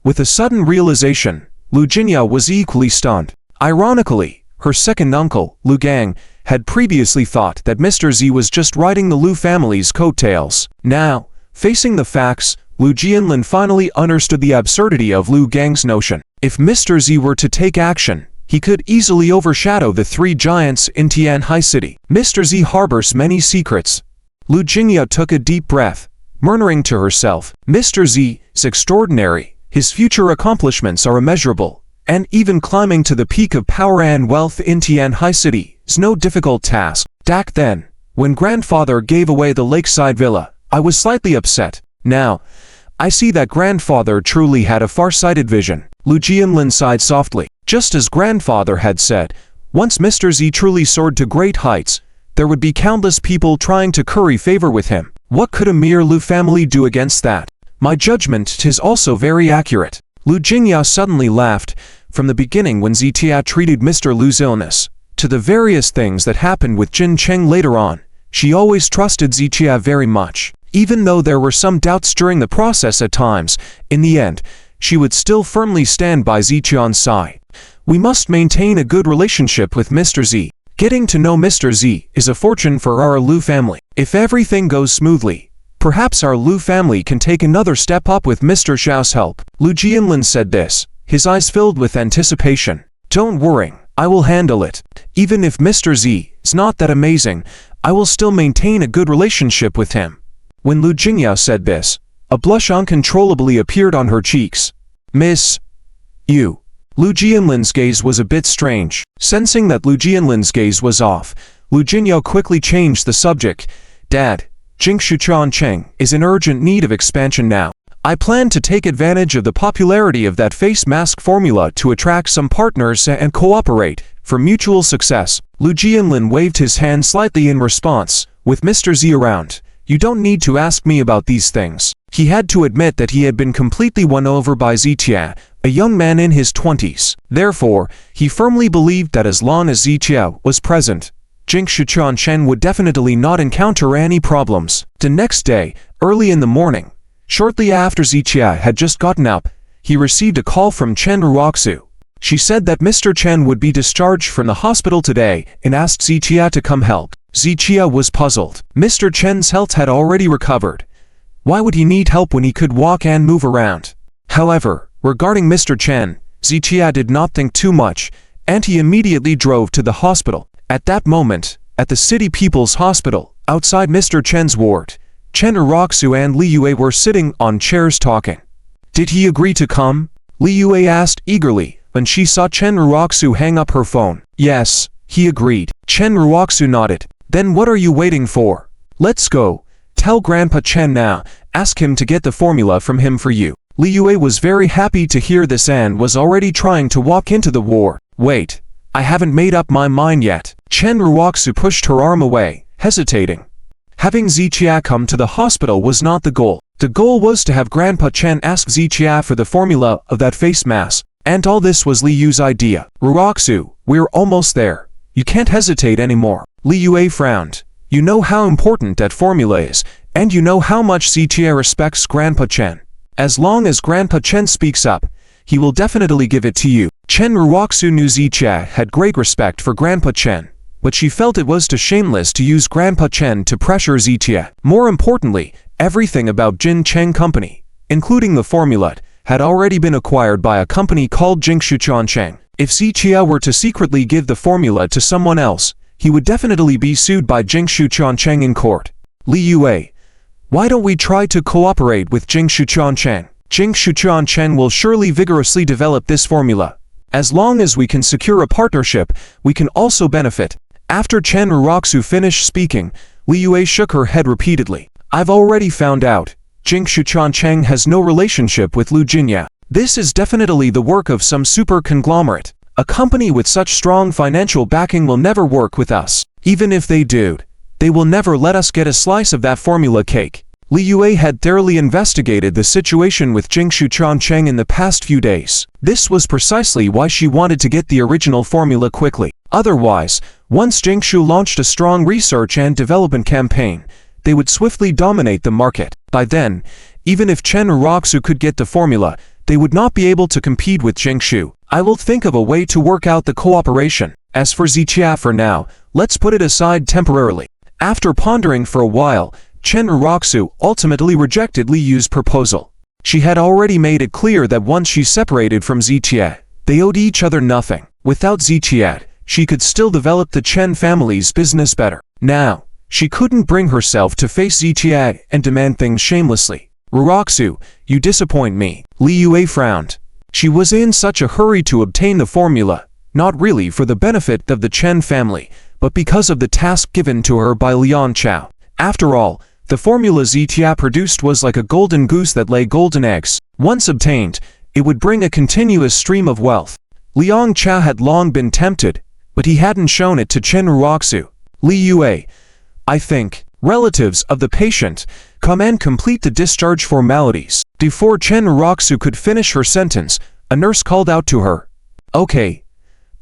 With a sudden realization, Liu Jingyao was equally stunned. Ironically, her second uncle, Liu Gang, had previously thought that Mr. Z was just riding the Liu family's coattails. Now, facing the facts, Liu Jianlin finally understood the absurdity of Liu Gang's notion. If Mr. Z were to take action, he could easily overshadow the 3 giants in Tianhai City. Mr. Z harbors many secrets. Liu Jingyao took a deep breath, murmuring to herself, Mr. Z is extraordinary, his future accomplishments are immeasurable, and even climbing to the peak of power and wealth in Tianhai City is no difficult task. Back then, When grandfather gave away the lakeside villa, I was slightly upset. Now, I see that grandfather truly had a far-sighted vision. Lu Jianlin sighed softly. Just as grandfather had said, once Mr. Z truly soared to great heights, there would be countless people trying to curry favor with him. What could a mere Lu family do against that? My judgment is also very accurate. Lu Jingya suddenly laughed. From the beginning when Zitia treated Mr. Lu's illness, to the various things that happened with Jin Cheng later on, she always trusted Zitia very much. Even though there were some doubts during the process at times, in the end, she would still firmly stand by Zitian's side. We must maintain a good relationship with Mr. Z. Getting to know Mr. Z is a fortune for our Lu family. If everything goes smoothly, perhaps our Lu family can take another step up with Mr. Xiao's help. Lu Jianlin said this, his eyes filled with anticipation. Don't worry, I will handle it. Even if Mr. Z is not that amazing, I will still maintain a good relationship with him. When Lu Jingya said this, a blush uncontrollably appeared on her cheeks. Miss, you. Lu Jianlin's gaze was a bit strange. Sensing that Lu Jianlin's gaze was off, Lu Jingya quickly changed the subject. Dad, Jingshuchuan Cheng is in urgent need of expansion now. I plan to take advantage of the popularity of that face mask formula to attract some partners and cooperate for mutual success. Lu Jianlin waved his hand slightly in response. With Mr. Z around, you don't need to ask me about these things. He had to admit that he had been completely won over by Zitia, a young man in his 20s. Therefore, he firmly believed that as long as Zitia was present, Jingshuchuan Chen would definitely not encounter any problems. The next day, early in the morning, shortly after Zitia had just gotten up, he received a call from Chen Raku. She said that Mr. Chen would be discharged from the hospital today and asked Zitia to come help. Zitia was puzzled. Mr. Chen's health had already recovered. Why would he need help when he could walk and move around? However, regarding Mr. Chen, Zitia did not think too much, and he immediately drove to the hospital. At that moment, at the City People's Hospital, outside Mr. Chen's ward, Chen Raku and Li Yue were sitting on chairs talking. Did he agree to come? Li Yue asked eagerly when she saw Chen Raku hang up her phone. Yes, he agreed. Chen Raku nodded. Then what are you waiting for? Let's go. Tell Grandpa Chen now, ask him to get the formula from him for you. Li Yue was very happy to hear this and was already trying to walk into the ward. Wait, I haven't made up my mind yet. Chen Raku pushed her arm away, hesitating. Having Zitia come to the hospital was not the goal. The goal was to have Grandpa Chen ask Zitia for the formula of that face mask. And all this was Li Yu's idea. Raku, we're almost there. You can't hesitate anymore. Li Yue frowned. You know how important that formula is, and you know how much Zitia respects Grandpa Chen. As long as Grandpa Chen speaks up, he will definitely give it to you. Chen Raku knew Zitia had great respect for Grandpa Chen, but she felt it was too shameless to use Grandpa Chen to pressure Zitia. More importantly, everything about Jin Cheng Company, including the formula, had already been acquired by a company called Jingshuchuan Cheng. If Zitia were to secretly give the formula to someone else, he would definitely be sued by Jingshuchuan Cheng in court. Li Yue, why don't we try to cooperate with Jingshuchuan Cheng? Jingshuchuan Cheng will surely vigorously develop this formula. As long as we can secure a partnership, we can also benefit. After Chen Raku finished speaking, Li Yue shook her head repeatedly. I've already found out. Jingshuchuan Cheng has no relationship with Lu Jingya. This is definitely the work of some super conglomerate. A company with such strong financial backing will never work with us. Even if they do, they will never let us get a slice of that formula cake. Li Yue had thoroughly investigated the situation with Jingshuchuan Cheng in the past few days. This was precisely why she wanted to get the original formula quickly. Otherwise, once Jingshu launched a strong research and development campaign, they would swiftly dominate the market. By then, even if Chen Raku could get the formula, they would not be able to compete with Jingshu. I will think of a way to work out the cooperation. As for Zitia for now, let's put it aside temporarily. After pondering for a while, Chen Raku ultimately rejected Li Yu's proposal. She had already made it clear that once she separated from Zitia, they owed each other nothing. Without Zitia, she could still develop the Chen family's business better. Now, she couldn't bring herself to face Zitia and demand things shamelessly. Raku, you disappoint me. Li Yue frowned. She was in such a hurry to obtain the formula, not really for the benefit of the Chen family, but because of the task given to her by Liang Chow. After all, the formula Zhijia produced was like a golden goose that lay golden eggs. Once obtained, it would bring a continuous stream of wealth. Liang Chow had long been tempted, but he hadn't shown it to Chen Raku. Li Yue, I think, relatives of the patient, come and complete the discharge formalities. Before Chen Raku could finish her sentence, a nurse called out to her. Okay,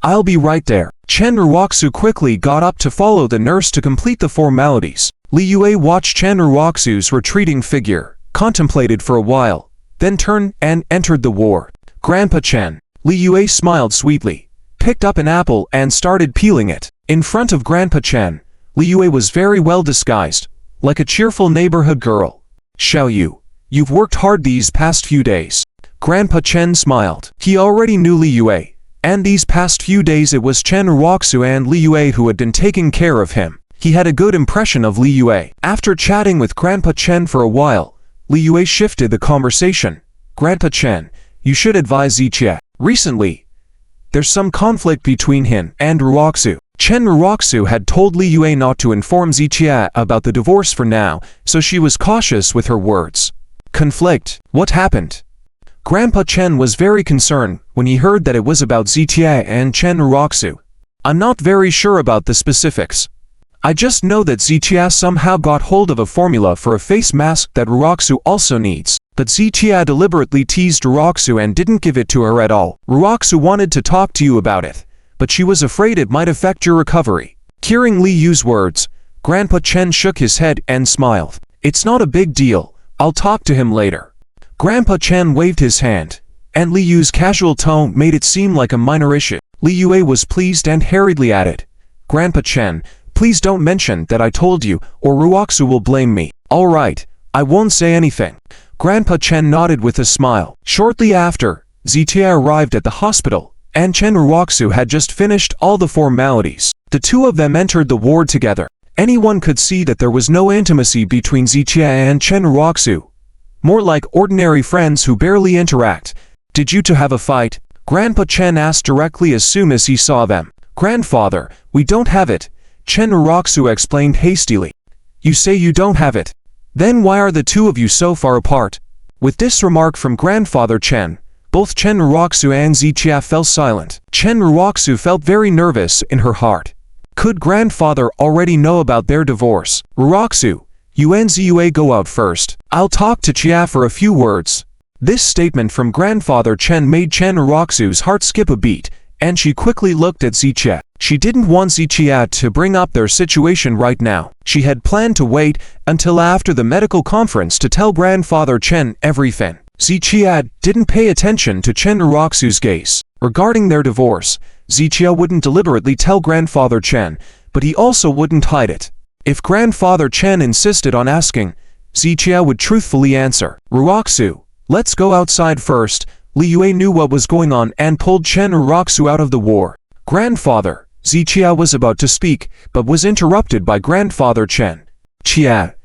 I'll be right there. Chen Raku quickly got up to follow the nurse to complete the formalities. Li Yue watched Chen Raku's retreating figure, contemplated for a while, then turned and entered the ward. Grandpa Chen. Li Yue smiled sweetly, picked up an apple and started peeling it. In front of Grandpa Chen, Li Yue was very well disguised, like a cheerful neighborhood girl. Xiao Yu, you've worked hard these past few days. Grandpa Chen smiled. He already knew Li Yue, and these past few days it was Chen Raku and Li Yue who had been taking care of him. He had a good impression of Li Yue. After chatting with Grandpa Chen for a while, Li Yue shifted the conversation. Grandpa Chen, you should advise Zhijia. Recently, there's some conflict between him and Raku. Chen Raku had told Li Yue not to inform Zhijia about the divorce for now, so she was cautious with her words. Conflict? What happened? Grandpa Chen was very concerned when he heard that it was about Zhijia and Chen Raku. I'm not very sure about the specifics. I just know that Zhijia somehow got hold of a formula for a face mask that Raku also needs. But Zhijia deliberately teased Raku and didn't give it to her at all. Raku wanted to talk to you about it, but she was afraid it might affect your recovery. Hearing Li Yu's words, Grandpa Chen shook his head and smiled. It's not a big deal, I'll talk to him later. Grandpa Chen waved his hand, and Li Yu's casual tone made it seem like a minor issue. Li Yue was pleased and hurriedly added, Grandpa Chen, please don't mention that I told you, or Raku will blame me. All right, I won't say anything. Grandpa Chen nodded with a smile. Shortly after, Zhijia arrived at the hospital, and Chen Raku had just finished all the formalities. The two of them entered the ward together. Anyone could see that there was no intimacy between Zhijia and Chen Raku. More like ordinary friends who barely interact. Did you two have a fight? Grandpa Chen asked directly as soon as he saw them. Grandfather, we don't have it, Chen Raku explained hastily. You say you don't have it? Then why are the two of you so far apart? With this remark from Grandfather Chen, both Chen Raku and Zhijia fell silent. Chen Raku felt very nervous in her heart. Could Grandfather already know about their divorce? Raku, you and Ziyue go out first. I'll talk to Chia for a few words. This statement from Grandfather Chen made Chen Raku's heart skip a beat, and she quickly looked at Zhijia. She didn't want Zhijia to bring up their situation right now. She had planned to wait until after the medical conference to tell Grandfather Chen everything. Zhijia didn't pay attention to Chen Raku's gaze. Regarding their divorce, Zhijia wouldn't deliberately tell Grandfather Chen, but he also wouldn't hide it. If Grandfather Chen insisted on asking, Zhijia would truthfully answer. Raku, let's go outside first. Li Yue knew what was going on and pulled Chen Raku out of the war. Grandfather, Zhijia was about to speak, but was interrupted by Grandfather Chen. Chia,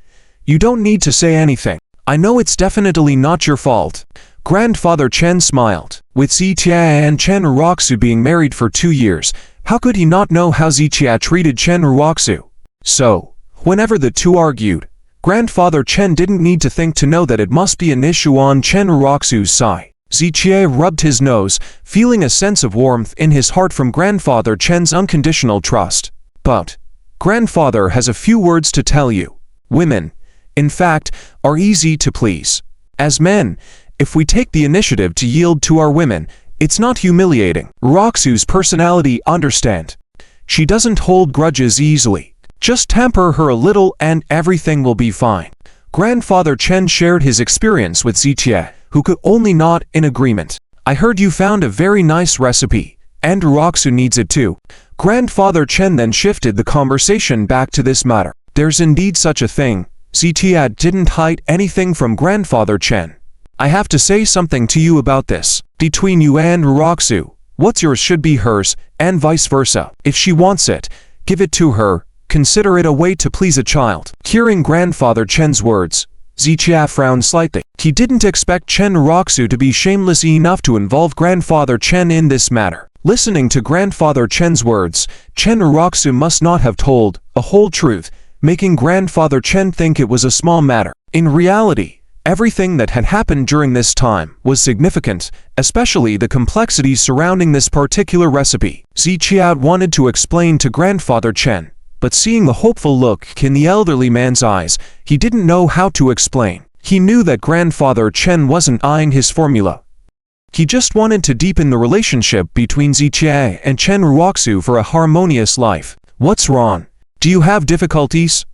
you don't need to say anything. I know it's definitely not your fault. Grandfather Chen smiled. With Zhijia and Chen Raku being married for 2 years, how could he not know how Zhijia treated Chen Raku? So, whenever the two argued, Grandfather Chen didn't need to think to know that it must be an issue on Chen Raku's side. Zhijia rubbed his nose, feeling a sense of warmth in his heart from Grandfather Chen's unconditional trust. But, Grandfather has a few words to tell you. Women, in fact, are easy to please. As men, if we take the initiative to yield to our women, it's not humiliating. Raku's personality understand. She doesn't hold grudges easily. Just temper her a little and everything will be fine. Grandfather Chen shared his experience with Zhijia, who could only nod in agreement. I heard you found a very nice recipe, and Raku needs it too. Grandfather Chen then shifted the conversation back to this matter. There's indeed such a thing. Zhijia didn't hide anything from Grandfather Chen. I have to say something to you about this. Between you and Raku, what's yours should be hers, and vice versa. If she wants it, give it to her. Consider it a way to please a child. Hearing Grandfather Chen's words, Zhijia frowned slightly. He didn't expect Chen Raku to be shameless enough to involve Grandfather Chen in this matter. Listening to grandfather Chen's words, Chen Raku must not have told a whole truth, making grandfather Chen think it was a small matter. In reality, everything that had happened during this time was significant, especially the complexities surrounding this particular recipe. Ziqiao wanted to explain to grandfather Chen, but seeing the hopeful look in the elderly man's eyes, he didn't know how to explain. He knew that grandfather Chen wasn't eyeing his formula. He just wanted to deepen the relationship between Ziqiao and Chen Raku for a harmonious life. What's wrong? Do you have difficulties?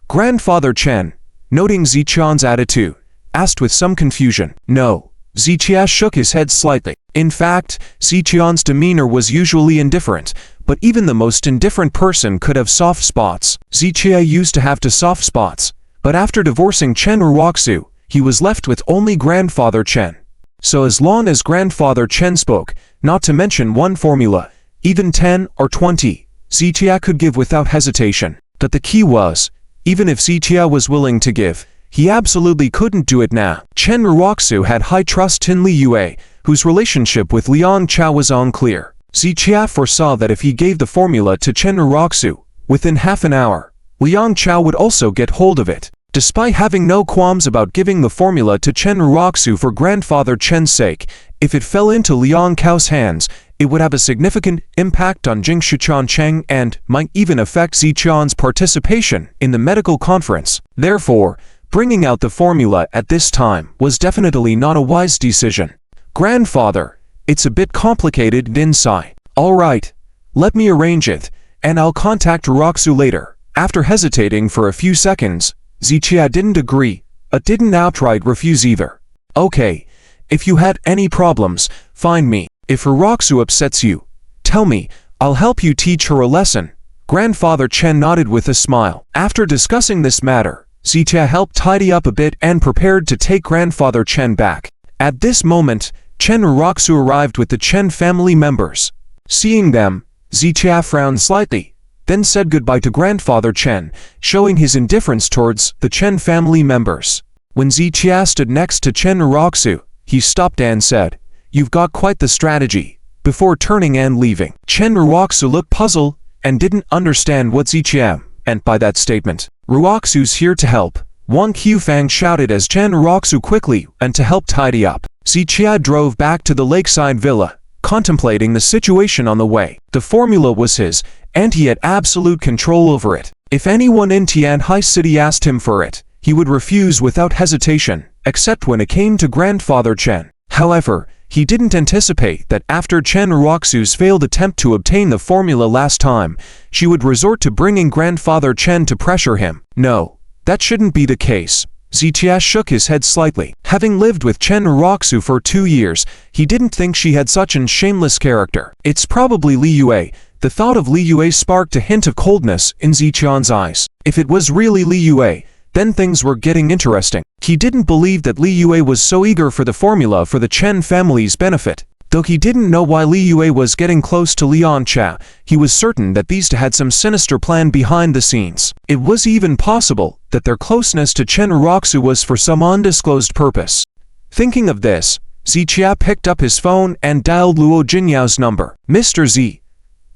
Grandfather Chen, noting Ziqiao's attitude, asked with some confusion. No. Ziqiao shook his head slightly. In fact, Ziqiao's demeanor was usually indifferent, but even the most indifferent person could have soft spots. Ziqiao used to have soft spots, but after divorcing Chen Raku, he was left with only grandfather Chen. So as long as grandfather Chen spoke, not to mention one formula, even 10 or 20, Ziqiao could give without hesitation. But the key was, even if Ziqiao was willing to give, he absolutely couldn't do it now. Chen Raku had high trust in Li Yue, whose relationship with Liang Chow was unclear. Ziqiao foresaw that if he gave the formula to Chen Raku, within half an hour, Liang Chow would also get hold of it. Despite having no qualms about giving the formula to Chen Raku for grandfather Chen's sake, if it fell into Liang Chow's hands, it would have a significant impact on Jingshuchan Cheng and might even affect Ziqiao's participation in the medical conference. Therefore, bringing out the formula at this time was definitely not a wise decision. Grandfather, it's a bit complicated inside. All right, let me arrange it, and I'll contact Raku later. After hesitating for a few seconds, Ziqiao didn't agree, but didn't outright refuse either. Okay, if you had any problems, find me. If Raku upsets you, tell me, I'll help you teach her a lesson. Grandfather Chen nodded with a smile. After discussing this matter, Ziqiao helped tidy up a bit and prepared to take grandfather Chen back. At this moment, Chen Raku arrived with the Chen family members. Seeing them, Ziqiao frowned slightly, then said goodbye to grandfather Chen, showing his indifference towards the Chen family members. When Ziqiao stood next to Chen Raku, he stopped and said, "You've got quite the strategy," before turning and leaving. Chen Raku looked puzzled and didn't understand what Ziqiao meant by that statement. "Raku's here to help," Wang Qufang shouted as Chen Raku quickly went to help tidy up. Ziqiao drove back to the lakeside villa, contemplating the situation on the way. The formula was his, and he had absolute control over it. If anyone in Tianhai City asked him for it, he would refuse without hesitation, except when it came to grandfather Chen. However, he didn't anticipate that after Chen Raku's failed attempt to obtain the formula last time, she would resort to bringing grandfather Chen to pressure him. No, that shouldn't be the case. Ziqiao shook his head slightly. Having lived with Chen Raku for 2 years, he didn't think she had such an shameless character. It's probably Li Yue. The thought of Li Yue sparked a hint of coldness in Ziqiao's eyes. If it was really Li Yue, then things were getting interesting. He didn't believe that Li Yue was so eager for the formula for the Chen family's benefit. Though he didn't know why Li Yue was getting close to Liang Chow, he was certain that these two had some sinister plan behind the scenes. It was even possible that their closeness to Chen Raku was for some undisclosed purpose. Thinking of this, Ziqiao picked up his phone and dialed Luo Jinyao's number. "Mr. Z."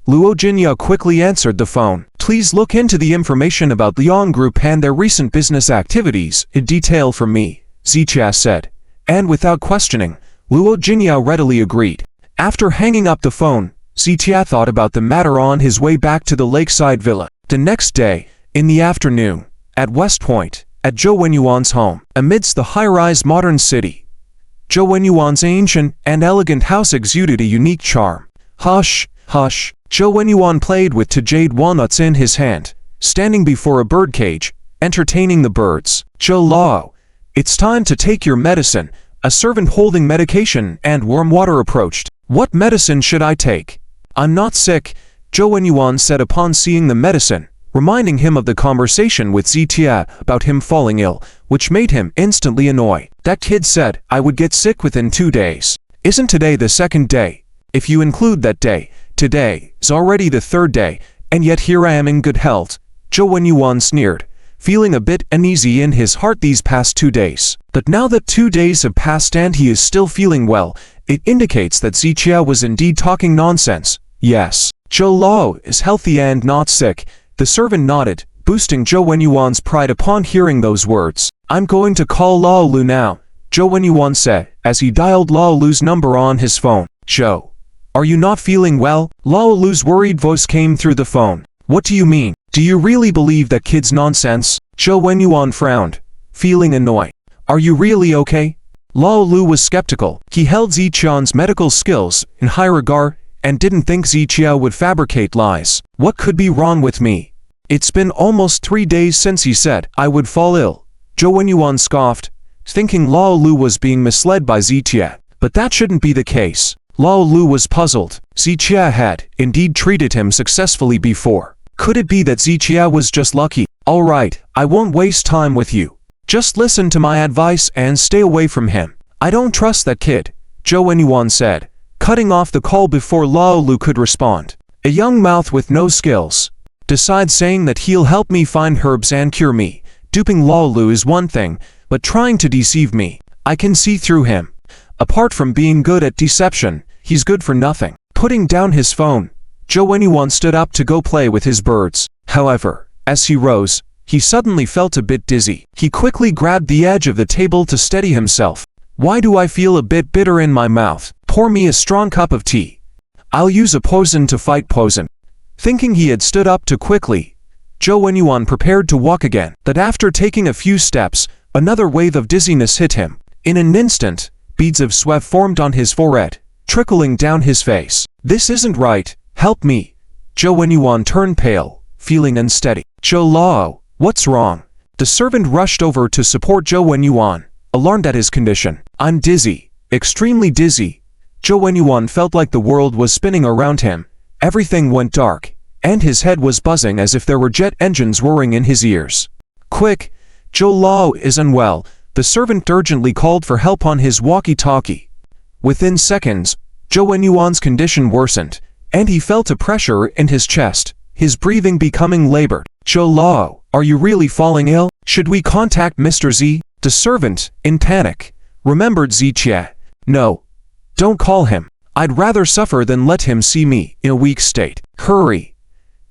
Luo Jinyao quickly answered the phone. "Please look into the information about Liang Group and their recent business activities in detail for me," Ziqiao said. And without questioning, Luo Jinyao readily agreed. After hanging up the phone, Ziqiao thought about the matter on his way back to the lakeside villa. The next day, in the afternoon, at West Point, at Joe Yuan's home, amidst the high-rise modern city, Joe Yuan's ancient and elegant house exuded a unique charm. Hush, hush. Joe Yuan played with two jade walnuts in his hand, standing before a birdcage, entertaining the birds. "Joe Lao, it's time to take your medicine." A servant holding medication and warm water approached. "What medicine should I take?" "I'm not sick," Joe Yuan said upon seeing the medicine, reminding him of the conversation with Ziqiao about him falling ill, which made him instantly annoyed. "That kid said I would get sick within 2 days. Isn't today the 2nd day? If you include that day, today is already the 3rd day, and yet here I am in good health." Joe Yuan sneered, feeling a bit uneasy in his heart these past 2 days. But now that 2 days have passed and he is still feeling well, It indicates that Zichia was indeed talking nonsense. Yes, Zhou Lao is healthy and not sick. The servant nodded, boosting Zhou Wenyuan's pride upon hearing those words. I'm going to call Lao Lu now, Zhou Wenyuan said, as he dialed Lao Lu's number on his phone. Zhou, are you not feeling well? Lao Lu's worried voice came through the phone. What do you mean? Do you really believe that kid's nonsense? Zhou Wenyuan frowned, feeling annoyed. Are you really okay? Lao Lu was skeptical. He held Ziqian's medical skills in high regard and didn't think Ziqia would fabricate lies. What could be wrong with me? It's been almost 3 days since he said I would fall ill. Zhou Wenyuan scoffed, thinking Lao Lu was being misled by Ziqia. But that shouldn't be the case. Lao Lu was puzzled. Ziqia had indeed treated him successfully before. Could it be that Ziqia was just lucky? Alright, I won't waste time with you. Just listen to my advice and stay away from him. I don't trust that kid, Zhou Wenyuan said, cutting off the call before Lao Lu could respond. A young mouth with no skills. Decides saying that he'll help me find herbs and cure me. Duping Lao Lu is one thing, but trying to deceive me, I can see through him. Apart from being good at deception, he's good for nothing. Putting down his phone, Zhou Wenyuan stood up to go play with his birds. However, as he rose, he suddenly felt a bit dizzy. He quickly grabbed the edge of the table to steady himself. Why do I feel a bit bitter in my mouth? Pour me a strong cup of tea. I'll use a poison to fight poison. Thinking he had stood up too quickly, Zhou Wenyuan prepared to walk again. But after taking a few steps, another wave of dizziness hit him. In an instant, beads of sweat formed on his forehead, trickling down his face. This isn't right. Help me. Zhou Wenyuan turned pale, feeling unsteady. Zhou Lao, what's wrong? The servant rushed over to support Zhou Wenyuan, alarmed at his condition. I'm dizzy, extremely dizzy. Zhou Wenyuan felt like the world was spinning around him. Everything went dark, and his head was buzzing as if there were jet engines roaring in his ears. Quick, Zhou Lao is unwell. The servant urgently called for help on his walkie-talkie. Within seconds, Zhou Wenyuan's condition worsened, and he felt a pressure in his chest, his breathing becoming labored. Zhou Lao, are you really falling ill? Should we contact Mr. Z? The servant, in panic, remembered Ziqia. No, don't call him. I'd rather suffer than let him see me in a weak state. Hurry.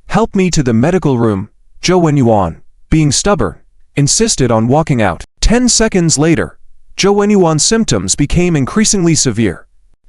Help me to the medical room. Zhou Wenyuan, being stubborn, insisted on walking out. 10 seconds later, Zhou Wenyuan's symptoms became increasingly severe.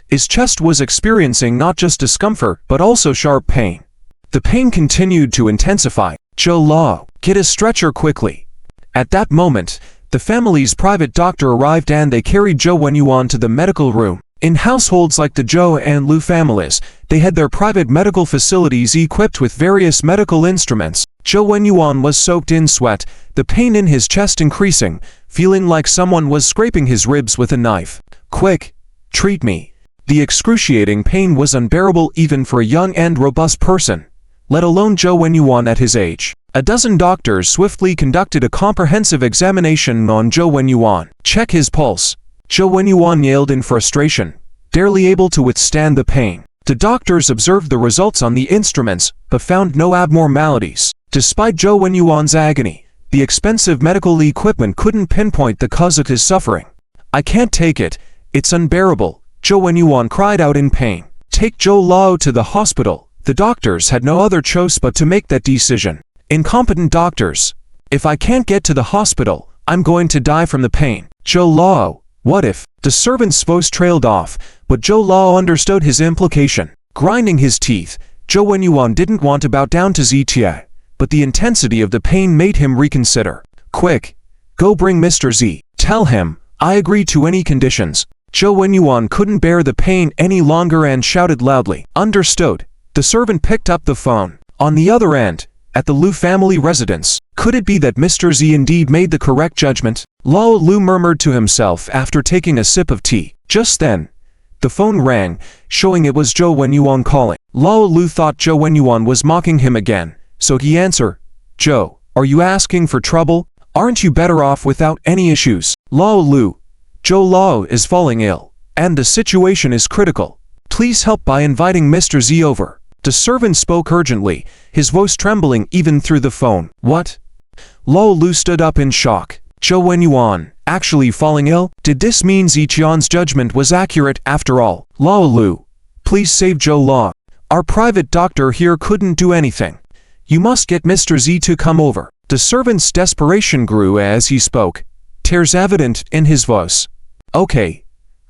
His chest was experiencing not just discomfort but also sharp pain. The pain continued to intensify. Zhou Lao, get a stretcher quickly. At that moment, the family's private doctor arrived and they carried Zhou Wenyuan to the medical room. In households like the Zhou and Lu families, they had their private medical facilities equipped with various medical instruments. Zhou Wenyuan was soaked in sweat, the pain in his chest increasing, feeling like someone was scraping his ribs with a knife. Quick, treat me. The excruciating pain was unbearable even for a young and robust person, let alone Zhou Wenyuan at his age. A dozen doctors swiftly conducted a comprehensive examination on Zhou Wenyuan. Check his pulse. Zhou Wenyuan yelled in frustration, barely able to withstand the pain. The doctors observed the results on the instruments, but found no abnormalities. Despite Zhou Wenyuan's agony, the expensive medical equipment couldn't pinpoint the cause of his suffering. I can't take it. It's unbearable. Zhou Wenyuan cried out in pain. Take Zhou Lao to the hospital. The doctors had no other choice but to make that decision. Incompetent doctors. If I can't get to the hospital, I'm going to die from the pain. Zhou Lao, what if? The servant's voice trailed off, but Zhou Lao understood his implication. Grinding his teeth, Zhou Wenyuan didn't want to bow down to Ziqia, but the intensity of the pain made him reconsider. Quick, go bring Mr. Z. Tell him, I agree to any conditions. Zhou Wenyuan couldn't bear the pain any longer and shouted loudly. Understood. The servant picked up the phone. On the other end, at the Lu family residence, could it be that Mr. Z indeed made the correct judgment? Lao Lu murmured to himself after taking a sip of tea. Just then, the phone rang, showing it was Zhou Wenyuan calling. Lao Lu thought Zhou Wenyuan was mocking him again, so he answered, Zhou, are you asking for trouble? Aren't you better off without any issues? Lao Lu, Zhou Lao is falling ill, and the situation is critical. Please help by inviting Mr. Z over. The servant spoke urgently, his voice trembling even through the phone. What? Lao Lu stood up in shock. Zhou Wenyuan, actually falling ill? Did this mean Ziqian's judgment was accurate after all? Lao Lu, please save Zhou Lao. Our private doctor here couldn't do anything. You must get Mr. Z to come over. The servant's desperation grew as he spoke, tears evident in his voice. Okay.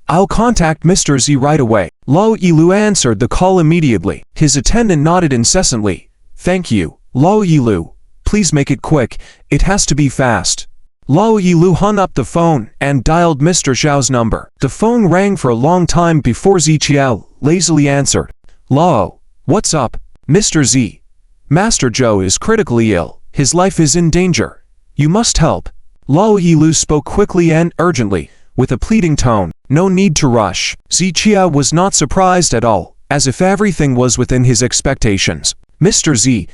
I'll contact Mr. Z right away. Lao Yilu answered the call immediately. His attendant nodded incessantly. Thank you, Lao Yilu. Please make it quick. It has to be fast. Lao Yilu hung up the phone and dialed Mr. Zhao's number. The phone rang for a long time before Ziqiao lazily answered. Lao, what's up? Mr. Z. Master Zhou is critically ill. His life is in danger. You must help. Lao Yilu spoke quickly and urgently, with a pleading tone. No need to rush. Ziqiao was not surprised at all, as if everything was within his expectations. Mr. Z,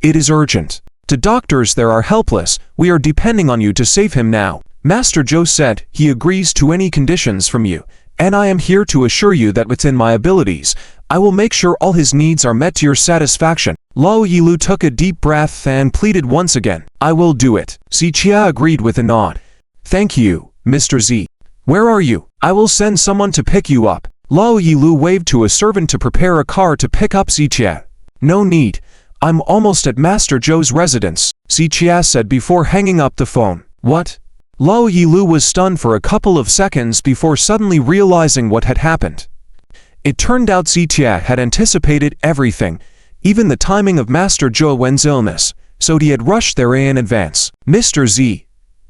it is urgent. The doctors there are helpless. We are depending on you to save him now. Master Zhou said he agrees to any conditions from you, and I am here to assure you that within my abilities, I will make sure all his needs are met to your satisfaction. Lao Yilu took a deep breath and pleaded once again. I will do it. Ziqia agreed with a nod. Thank you, Mr. Z. Where are you? I will send someone to pick you up. Lao Yilu waved to a servant to prepare a car to pick up Ziqia. No need. I'm almost at Master Zhou's residence, Ziqia said before hanging up the phone. What? Lao Yilu was stunned for a couple of seconds before suddenly realizing what had happened. It turned out Ziqia had anticipated everything, even the timing of Master Zhou Yuan's illness, so he had rushed there in advance. Mr. Z.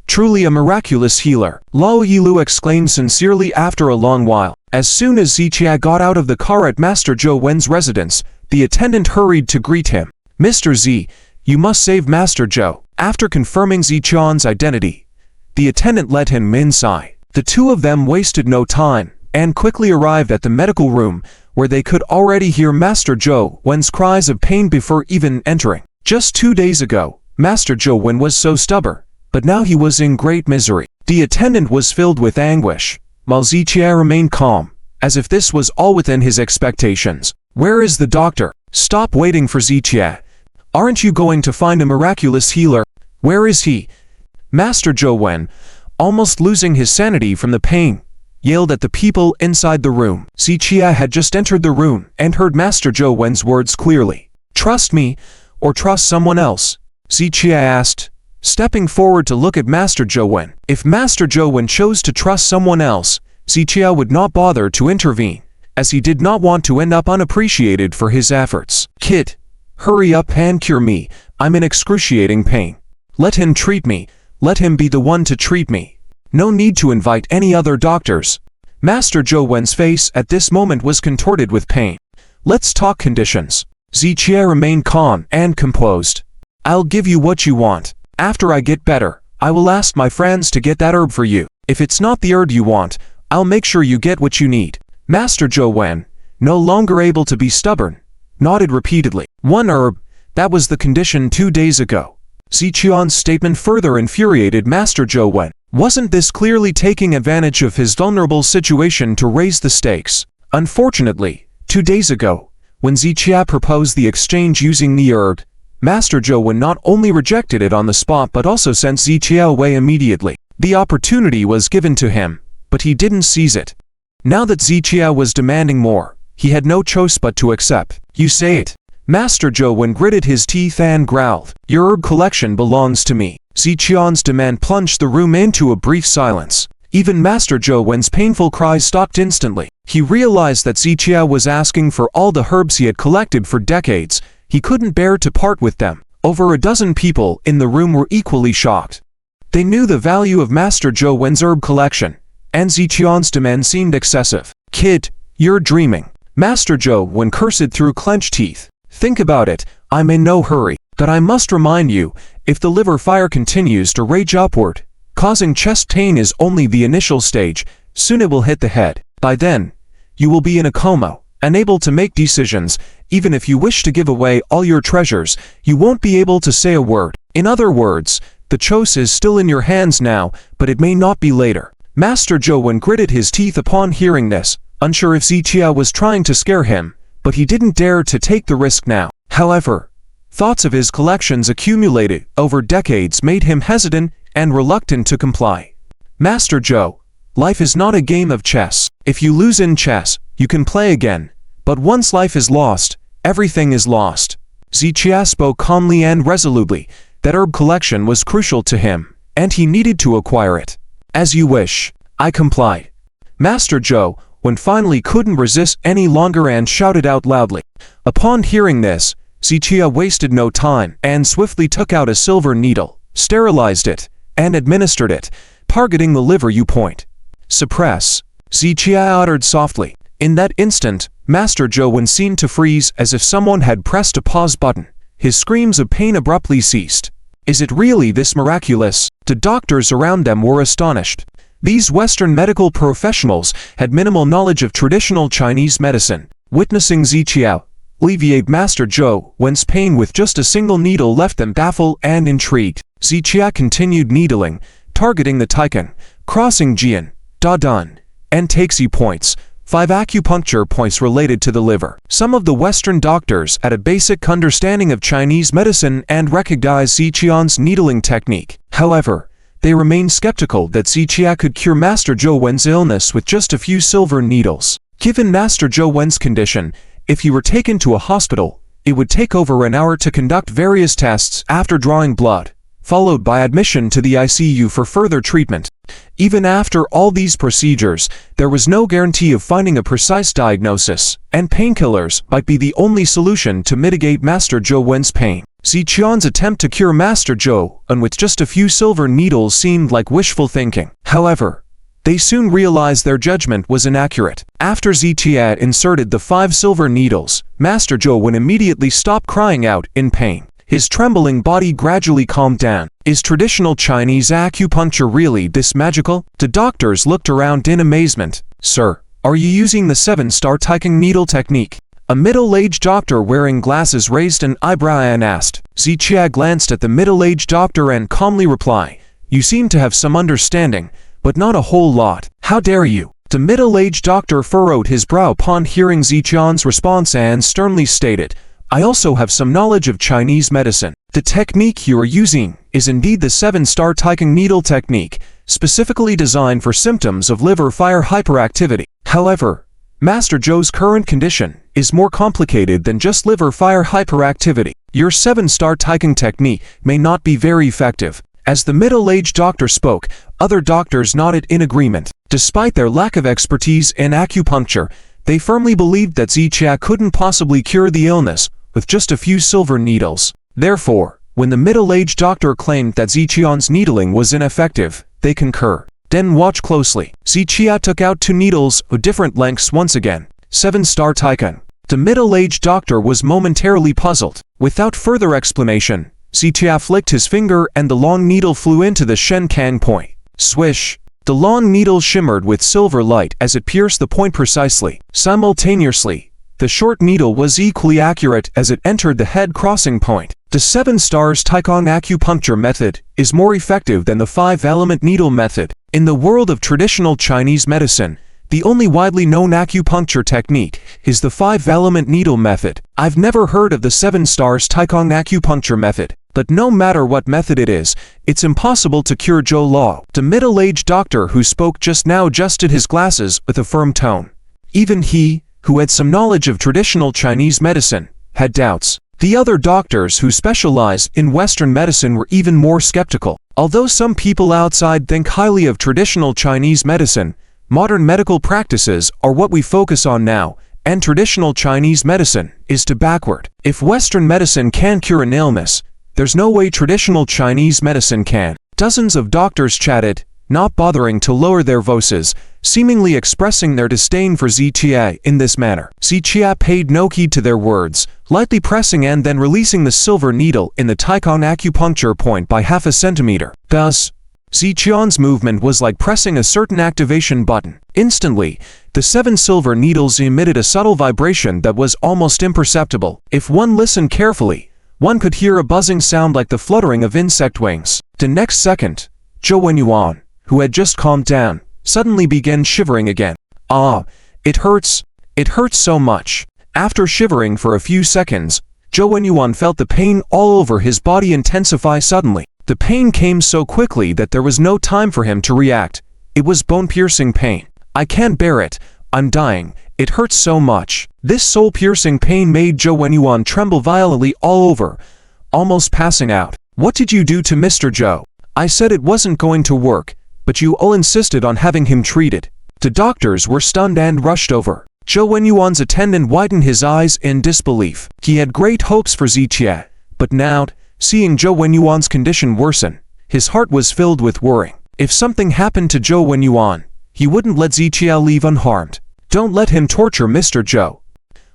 Truly a miraculous healer, Lao Yilu exclaimed sincerely after a long while. As soon as Ziqia got out of the car at Master Zhou Yuan's residence, the attendant hurried to greet him. Mr. Z, you must save Master Zhou. After confirming Ziqian's identity, the attendant led him inside. The two of them wasted no time, and quickly arrived at the medical room, where they could already hear Master Zhou Yuan's cries of pain before even entering. Just 2 days ago, Master Zhou Yuan was so stubborn, but now he was in great misery. The attendant was filled with anguish, while Ziqia remained calm, as if this was all within his expectations. Where is the doctor? Stop waiting for Ziqia. Aren't you going to find a miraculous healer? Where is he? Master Zhou Yuan, almost losing his sanity from the pain, yelled at the people inside the room. Ziqia had just entered the room and heard Master Zhou Yuan's words clearly. Trust me, or trust someone else? Ziqia asked, stepping forward to look at Master Zhou Yuan. If Master Zhou Yuan chose to trust someone else, Ziqia would not bother to intervene, as he did not want to end up unappreciated for his efforts. Kid, hurry up and cure me. I'm in excruciating pain. Let him treat me. Let him be the one to treat me. No need to invite any other doctors. Master Zhou Yuan's face at this moment was contorted with pain. Let's talk conditions. Ziqia remained calm and composed. I'll give you what you want. After I get better, I will ask my friends to get that herb for you. If it's not the herb you want, I'll make sure you get what you need. Master Zhou Yuan, no longer able to be stubborn, nodded repeatedly. One herb, that was the condition 2 days ago. Ziqian's statement further infuriated Master Zhou Yuan. Wasn't this clearly taking advantage of his vulnerable situation to raise the stakes? Unfortunately, 2 days ago, when Ziqia proposed the exchange using the herb, Master Zhou Yuan not only rejected it on the spot but also sent Ziqia away immediately. The opportunity was given to him, but he didn't seize it. Now that Ziqia was demanding more, he had no choice but to accept. You say it. Master Zhou Yuan gritted his teeth and growled. Your herb collection belongs to me. Ziqian's demand plunged the room into a brief silence. Even Master Zhou Yuan's painful cries stopped instantly. He realized that Ziqia was asking for all the herbs he had collected for decades. He couldn't bear to part with them. Over a dozen people in the room were equally shocked. They knew the value of Master Zhou Yuan's herb collection, and Ziqian's demand seemed excessive. Kid, you're dreaming. Master Zhou Yuan cursed through clenched teeth. Think about it, I'm in no hurry. But I must remind you, if the liver fire continues to rage upward, causing chest pain is only the initial stage, soon it will hit the head. By then, you will be in a coma, unable to make decisions. Even if you wish to give away all your treasures, you won't be able to say a word. In other words, the choice is still in your hands now, but it may not be later. Master Zhou Yuan gritted his teeth upon hearing this, unsure if Ziqia was trying to scare him, but he didn't dare to take the risk now. However, thoughts of his collections accumulated over decades made him hesitant and reluctant to comply. Master Joe, life is not a game of chess. If you lose in chess, you can play again. But once life is lost, everything is lost. Zichia spoke calmly and resolutely. That herb collection was crucial to him, and he needed to acquire it. As you wish. I complied. Master Joe, when finally couldn't resist any longer and shouted out loudly. Upon hearing this, Zichia wasted no time and swiftly took out a silver needle, sterilized it, and administered it, targeting the liver point. Suppress. Zichia uttered softly. In that instant, Master Joe was seen to freeze as if someone had pressed a pause button. His screams of pain abruptly ceased. Is it really this miraculous? The doctors around them were astonished. These Western medical professionals had minimal knowledge of traditional Chinese medicine. Witnessing Zichia alleviate Master Joe Yuan's pain with just a single needle left them baffled and intrigued. Zichia continued needling, targeting the Taikan, crossing Jian, Dadun, and Taixi points, 5 acupuncture points related to the liver. Some of the Western doctors had a basic understanding of Chinese medicine and recognized Zichia's needling technique. However, they remained skeptical that Zichia could cure Master Joe Yuan's illness with just a few silver needles. Given Master Joe Yuan's condition, if he were taken to a hospital, it would take over an hour to conduct various tests after drawing blood, followed by admission to the ICU for further treatment. Even after all these procedures, there was no guarantee of finding a precise diagnosis, and painkillers might be the only solution to mitigate Master Joe Yuan's pain. Zichia's attempt to cure Master Joe Yuan with just a few silver needles seemed like wishful thinking. However, they soon realized their judgment was inaccurate. After Zichia inserted the 5 silver needles, Master Joe Yuan immediately stopped crying out in pain. His trembling body gradually calmed down. Is traditional Chinese acupuncture really this magical? The doctors looked around in amazement. Sir, are you using the 7-star Taikan needle technique? A middle-aged doctor wearing glasses raised an eyebrow and asked. Zichia glanced at the middle-aged doctor and calmly replied, You seem to have some understanding, but not a whole lot. How dare you? The middle-aged doctor furrowed his brow upon hearing Zichia's response and sternly stated, I also have some knowledge of Chinese medicine. The technique you are using is indeed the 7-star Taikan needle technique, specifically designed for symptoms of liver fire hyperactivity. However, Master Joe's current condition is more complicated than just liver fire hyperactivity. Your 7-star Taikan technique may not be very effective. As the middle-aged doctor spoke, other doctors nodded in agreement. Despite their lack of expertise in acupuncture, they firmly believed that Zichia couldn't possibly cure the illness with just a few silver needles. Therefore, when the middle-aged doctor claimed that Zichia's needling was ineffective, they concurred. Then watch closely. Zichia took out 2 needles of different lengths once again. 7-star Taikan. The middle-aged doctor was momentarily puzzled. Without further explanation, Zichia flicked his finger and the long needle flew into the Shen Kang point. Swish! The long needle shimmered with silver light as it pierced the point precisely. Simultaneously, the short needle was equally accurate as it entered the head crossing point. The 7 stars Taikan acupuncture method is more effective than the 5-element needle method. In the world of traditional Chinese medicine, the only widely known acupuncture technique is the 5-element needle method. I've never heard of the 7 stars Taikan acupuncture method, but no matter what method it is, it's impossible to cure Joe Law. The middle-aged doctor who spoke just now adjusted his glasses with a firm tone. Even he, who had some knowledge of traditional Chinese medicine, had doubts. The other doctors who specialize in Western medicine were even more skeptical. Although some people outside think highly of traditional Chinese medicine, modern medical practices are what we focus on now, and traditional Chinese medicine is too backward. If Western medicine can cure an illness, there's no way traditional Chinese medicine can. Dozens of doctors chatted, not bothering to lower their voices, seemingly expressing their disdain for Zichia in this manner. Zichia paid no heed to their words, lightly pressing and then releasing the silver needle in the Taikan acupuncture point by half a centimeter. Thus, Zichia's movement was like pressing a certain activation button. Instantly, the 7 silver needles emitted a subtle vibration that was almost imperceptible. If one listened carefully, one could hear a buzzing sound like the fluttering of insect wings. The next second, Joe Yuan, who had just calmed down, suddenly began shivering again. Ah, it hurts so much. After shivering for a few seconds, Joe Yuan felt the pain all over his body intensify suddenly. The pain came so quickly that there was no time for him to react. It was bone-piercing pain. I can't bear it. I'm dying. It hurts so much. This soul-piercing pain made Joe Yuan tremble violently all over, almost passing out. What did you do to Mr. Joe? I said it wasn't going to work, but you all insisted on having him treated. The doctors were stunned and rushed over. Joe Yuan's attendant widened his eyes in disbelief. He had great hopes for Zichia, but now, seeing Joe Yuan's condition worsen, his heart was filled with worry. If something happened to Joe Yuan, he wouldn't let Zichia leave unharmed. Don't let him torture Mr. Joe.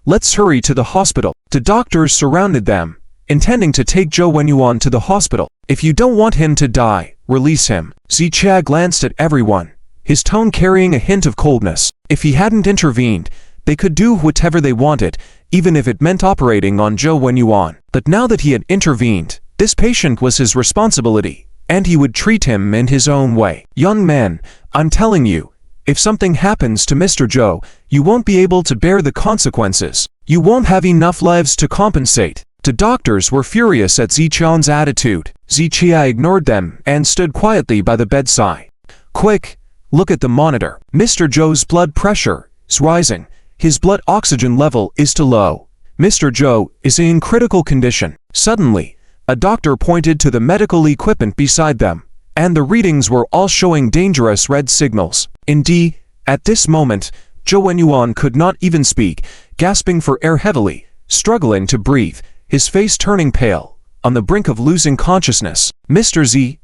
Let's hurry to the hospital. The doctors surrounded them, intending to take Joe Yuan to the hospital. If you don't want him to die, release him. Zichia glanced at everyone, his tone carrying a hint of coldness. If he hadn't intervened, they could do whatever they wanted, even if it meant operating on Joe Yuan. But now that he had intervened, this patient was his responsibility, and he would treat him in his own way. Young man, I'm telling you, if something happens to Mr. Joe, you won't be able to bear the consequences. You won't have enough lives to compensate. The doctors were furious at Zichia's attitude. Zichia ignored them and stood quietly by the bedside. Quick, look at the monitor. Mr. Joe's blood pressure is rising. His blood oxygen level is too low. Mr. Joe is in critical condition. Suddenly, a doctor pointed to the medical equipment beside them, and the readings were all showing dangerous red signals. Indeed, at this moment, Joe Yuan could not even speak, gasping for air heavily, struggling to breathe, his face turning pale, on the brink of losing consciousness. Mr. Z,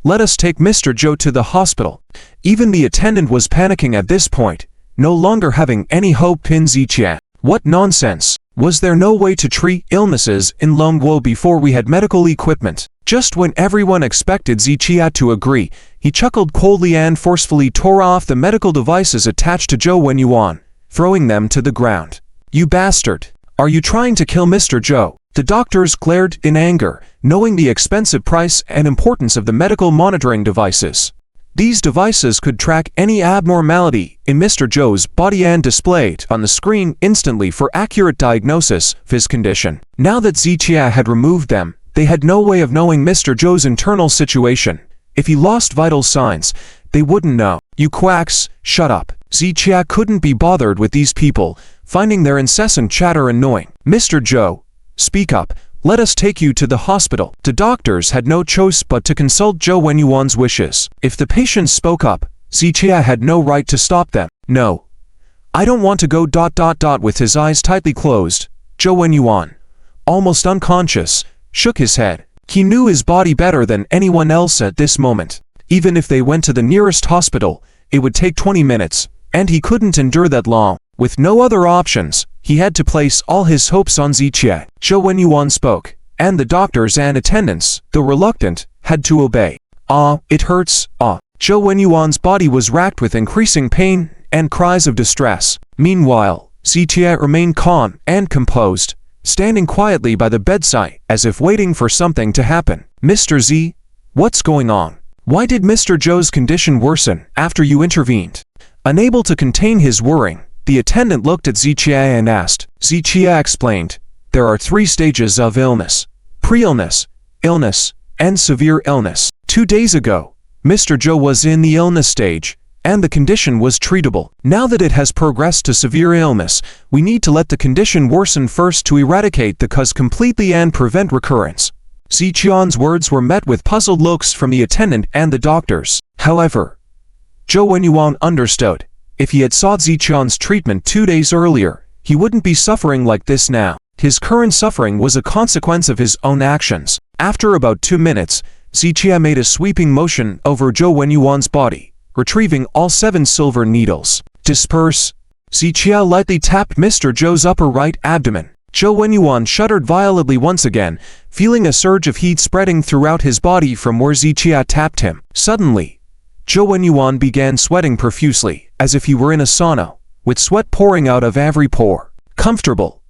let us take Mr. Joe to the hospital. Even the attendant was panicking at this point, no longer having any hope in Zichia. What nonsense! Was there no way to treat illnesses in Longguo before we had medical equipment? Just when everyone expected Zichia to agree, he chuckled coldly and forcefully tore off the medical devices attached to Joe Yuan, throwing them to the ground. You bastard! Are you trying to kill Mr. Joe? The doctors glared in anger, knowing the expensive price and importance of the medical monitoring devices. These devices could track any abnormality in Mr. Joe's body and display it on the screen instantly for accurate diagnosis of his condition. Now that Zichia had removed them, they had no way of knowing Mr. Joe's internal situation. If he lost vital signs, they wouldn't know. You quacks, shut up. Zichia couldn't be bothered with these people, finding their incessant chatter annoying. Mr. Joe, speak up. Let us take you to the hospital. The doctors had no choice but to consult Joe Yuan's wishes. If the patients spoke up, Zichia had no right to stop them. No. I don't want to go ... With his eyes tightly closed, Joe Yuan, almost unconscious, shook his head. He knew his body better than anyone else at this moment. Even if they went to the nearest hospital, it would take 20 minutes, and he couldn't endure that long. With no other options, he had to place all his hopes on Zichia. Joe Yuan spoke, and the doctors and attendants, though reluctant, had to obey. Ah, it hurts, ah. Joe Yuan's body was racked with increasing pain and cries of distress. Meanwhile, Zichia remained calm and composed, standing quietly by the bedside as if waiting for something to happen. Mr. Z, what's going on? Why did Mr. Joe's condition worsen after you intervened? Unable to contain his worrying, the attendant looked at Zichia and asked. Zichia explained, there are 3 stages of illness: pre-illness, illness, and severe illness. 2 days ago, Mr. Joe was in the illness stage, and the condition was treatable. Now that it has progressed to severe illness, we need to let the condition worsen first to eradicate the cause completely and prevent recurrence. Zichia's words were met with puzzled looks from the attendant and the doctors. However, Joe Yuan understood. If he had sought Zichia's treatment 2 days earlier, he wouldn't be suffering like this now. His current suffering was a consequence of his own actions. After about 2 minutes, Zichia made a sweeping motion over Joe Yuan's body, retrieving all 7 silver needles. Disperse. Zichia lightly tapped Mr. Joe's upper right abdomen. Joe Yuan shuddered violently once again, feeling a surge of heat spreading throughout his body from where Zichia tapped him. Suddenly, Joe Yuan began sweating profusely, as if he were in a sauna, with sweat pouring out of every pore. Comfortable.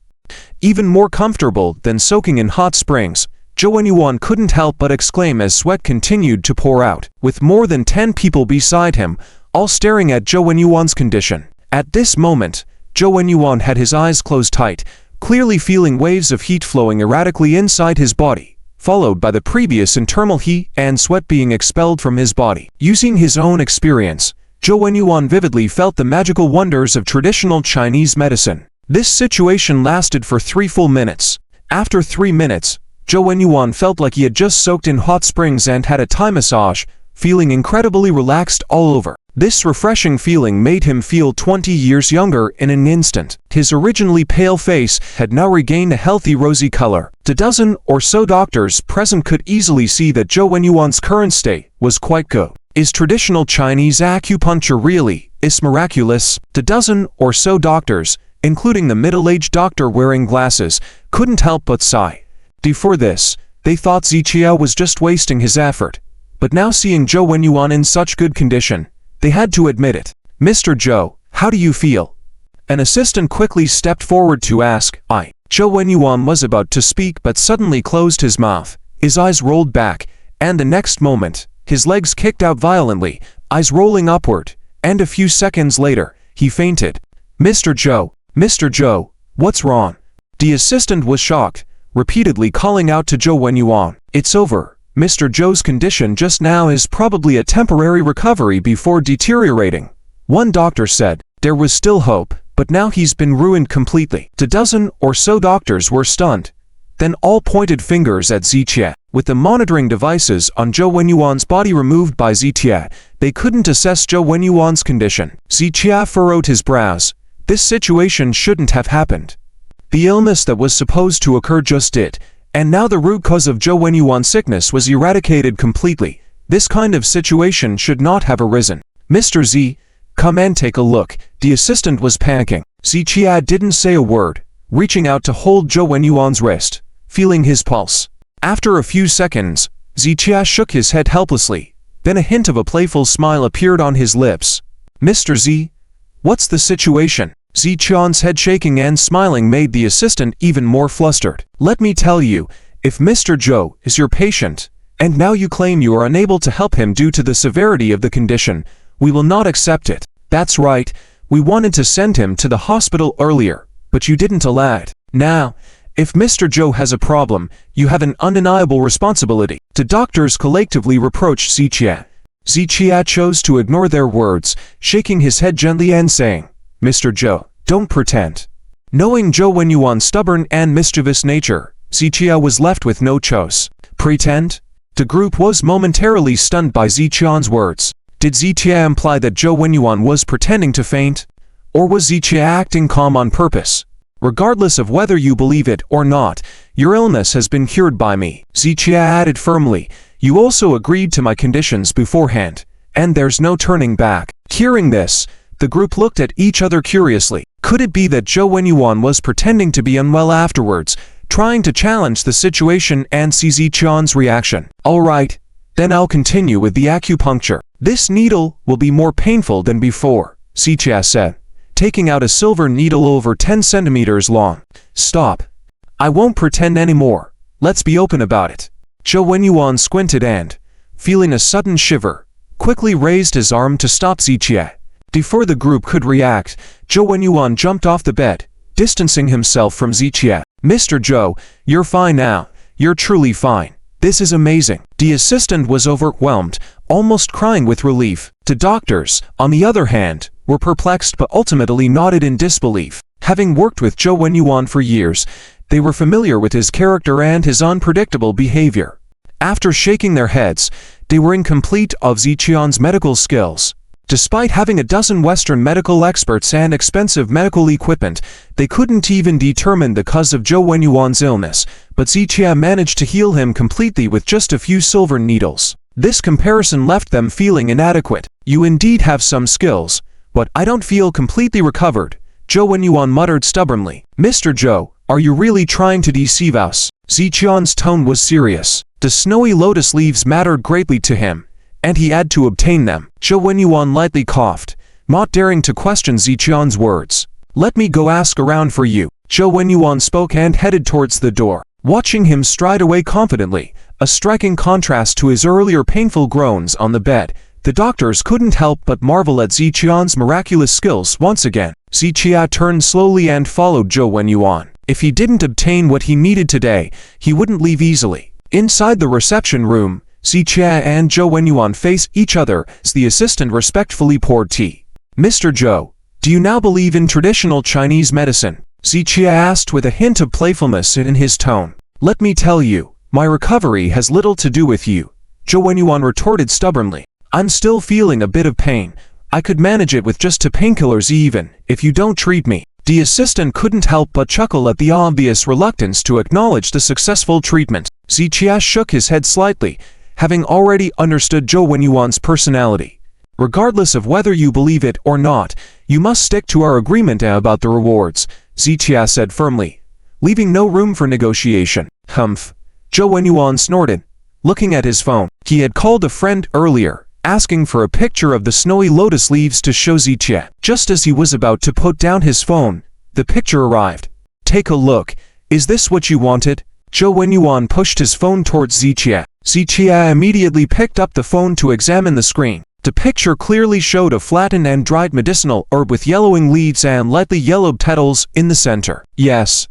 Even more comfortable than soaking in hot springs, Joe Yuan couldn't help but exclaim as sweat continued to pour out. With more than 10 people beside him, all staring at Joe Yuan's condition. At this moment, Joe Yuan had his eyes closed tight, clearly feeling waves of heat flowing erratically inside his body, followed by the previous internal heat and sweat being expelled from his body. Using his own experience, Joe Yuan vividly felt the magical wonders of traditional Chinese medicine. This situation lasted for 3 full minutes. After 3 minutes, Joe Yuan felt like he had just soaked in hot springs and had a Thai massage, feeling incredibly relaxed all over. This refreshing feeling made him feel 20 years younger in an instant. His originally pale face had now regained a healthy rosy color. The dozen or so doctors present could easily see that Joe Yuan's current state was quite good. Is traditional Chinese acupuncture really is miraculous? The dozen or so doctors, including the middle-aged doctor wearing glasses, couldn't help but sigh. Before this, they thought Zichia was just wasting his effort. But now seeing Joe Yuan in such good condition, they had to admit it. "Mr. Joe, how do you feel?" An assistant quickly stepped forward to ask. Joe Yuan was about to speak but suddenly closed his mouth. His eyes rolled back, and the next moment, his legs kicked out violently, eyes rolling upward, and a few seconds later, he fainted. Mr. Joe, what's wrong?" The assistant was shocked, repeatedly calling out to Joe Yuan. "It's over. Mr. Joe's condition just now is probably a temporary recovery before deteriorating," one doctor said. There was still hope, but now he's been ruined completely. The dozen or so doctors were stunned. Then all pointed fingers at Zichia. With the monitoring devices on Joe Yuan's body removed by Zichia, they couldn't assess Joe Yuan's condition. Zichia furrowed his brows. This situation shouldn't have happened. The illness that was supposed to occur just did. And now the root cause of Joe Yuan's sickness was eradicated completely. This kind of situation should not have arisen. "Mr. Z, come and take a look." The assistant was panicking. Zichia didn't say a word, reaching out to hold Joe Yuan's wrist, feeling his pulse. After a few seconds, Zichia shook his head helplessly. Then a hint of a playful smile appeared on his lips. "Mr. Z, what's the situation?" Zichia's head shaking and smiling made the assistant even more flustered. "Let me tell you, if Mr. Joe is your patient, and now you claim you are unable to help him due to the severity of the condition, we will not accept it. That's right, we wanted to send him to the hospital earlier, but you didn't allow it. Now, if Mr. Joe has a problem, you have an undeniable responsibility." The doctors collectively reproached Zichia. Zichia chose to ignore their words, shaking his head gently and saying, "Mr. Joe, don't pretend." Knowing Joe Yuan's stubborn and mischievous nature, Zichia was left with no choice. Pretend? The group was momentarily stunned by Zichia's words. Did Zichia imply that Joe Yuan was pretending to faint? Or was Zichia acting calm on purpose? "Regardless of whether you believe it or not, your illness has been cured by me," Zichia added firmly. "You also agreed to my conditions beforehand, and there's no turning back." Hearing this, the group looked at each other curiously. Could it be that Joe Yuan was pretending to be unwell afterwards, trying to challenge the situation and see Zichia's reaction? "All right, then I'll continue with the acupuncture. This needle will be more painful than before," Zichia said, taking out a silver needle over 10 centimeters long. "Stop. I won't pretend anymore. Let's be open about it." Joe Yuan squinted and, feeling a sudden shiver, quickly raised his arm to stop Zichia. Before the group could react, Joe Yuan jumped off the bed, distancing himself from Zichia. "Mr. Joe, you're fine now. You're truly fine. This is amazing." The assistant was overwhelmed, almost crying with relief. The doctors, on the other hand, were perplexed but ultimately nodded in disbelief. Having worked with Joe Yuan for years, they were familiar with his character and his unpredictable behavior. After shaking their heads, they were in complete awe of Zichia's medical skills. Despite having a dozen Western medical experts and expensive medical equipment, they couldn't even determine the cause of Joe Yuan's illness, but Zichia managed to heal him completely with just a few silver needles. This comparison left them feeling inadequate. "You indeed have some skills, but I don't feel completely recovered," Joe Yuan muttered stubbornly. "Mr. Joe, are you really trying to deceive us?" Zichia's tone was serious. The snowy lotus leaves mattered greatly to him, and he had to obtain them. Joe Yuan lightly coughed, not daring to question Zichia's words. "Let me go ask around for you." Joe Yuan spoke and headed towards the door. Watching him stride away confidently, a striking contrast to his earlier painful groans on the bed, the doctors couldn't help but marvel at Zichia's miraculous skills once again. Zichia turned slowly and followed Joe Yuan. If he didn't obtain what he needed today, he wouldn't leave easily. Inside the reception room, Zichia and Joe Yuan face each other as the assistant respectfully poured tea. Mr. Joe, do you now believe in traditional Chinese medicine? Zichia asked with a hint of playfulness in his tone. Let me tell you, my recovery has little to do with you, Joe Yuan retorted stubbornly. I'm still feeling a bit of pain. I could manage it with just 2 painkillers even, if you don't treat me. The assistant couldn't help but chuckle at the obvious reluctance to acknowledge the successful treatment. Zichia shook his head slightly, having already understood Joe Yuan's personality. Regardless of whether you believe it or not, you must stick to our agreement about the rewards, Zichia said firmly, leaving no room for negotiation. Humph. Joe Yuan snorted, looking at his phone. He had called a friend earlier, asking for a picture of the snowy lotus leaves to show Zichia. Just as he was about to put down his phone, the picture arrived. Take a look. Is this what you wanted? Joe Yuan pushed his phone towards Zichia. Zichia immediately picked up the phone to examine the screen. The picture clearly showed a flattened and dried medicinal herb with yellowing leaves and lightly yellowed petals in the center. Yes,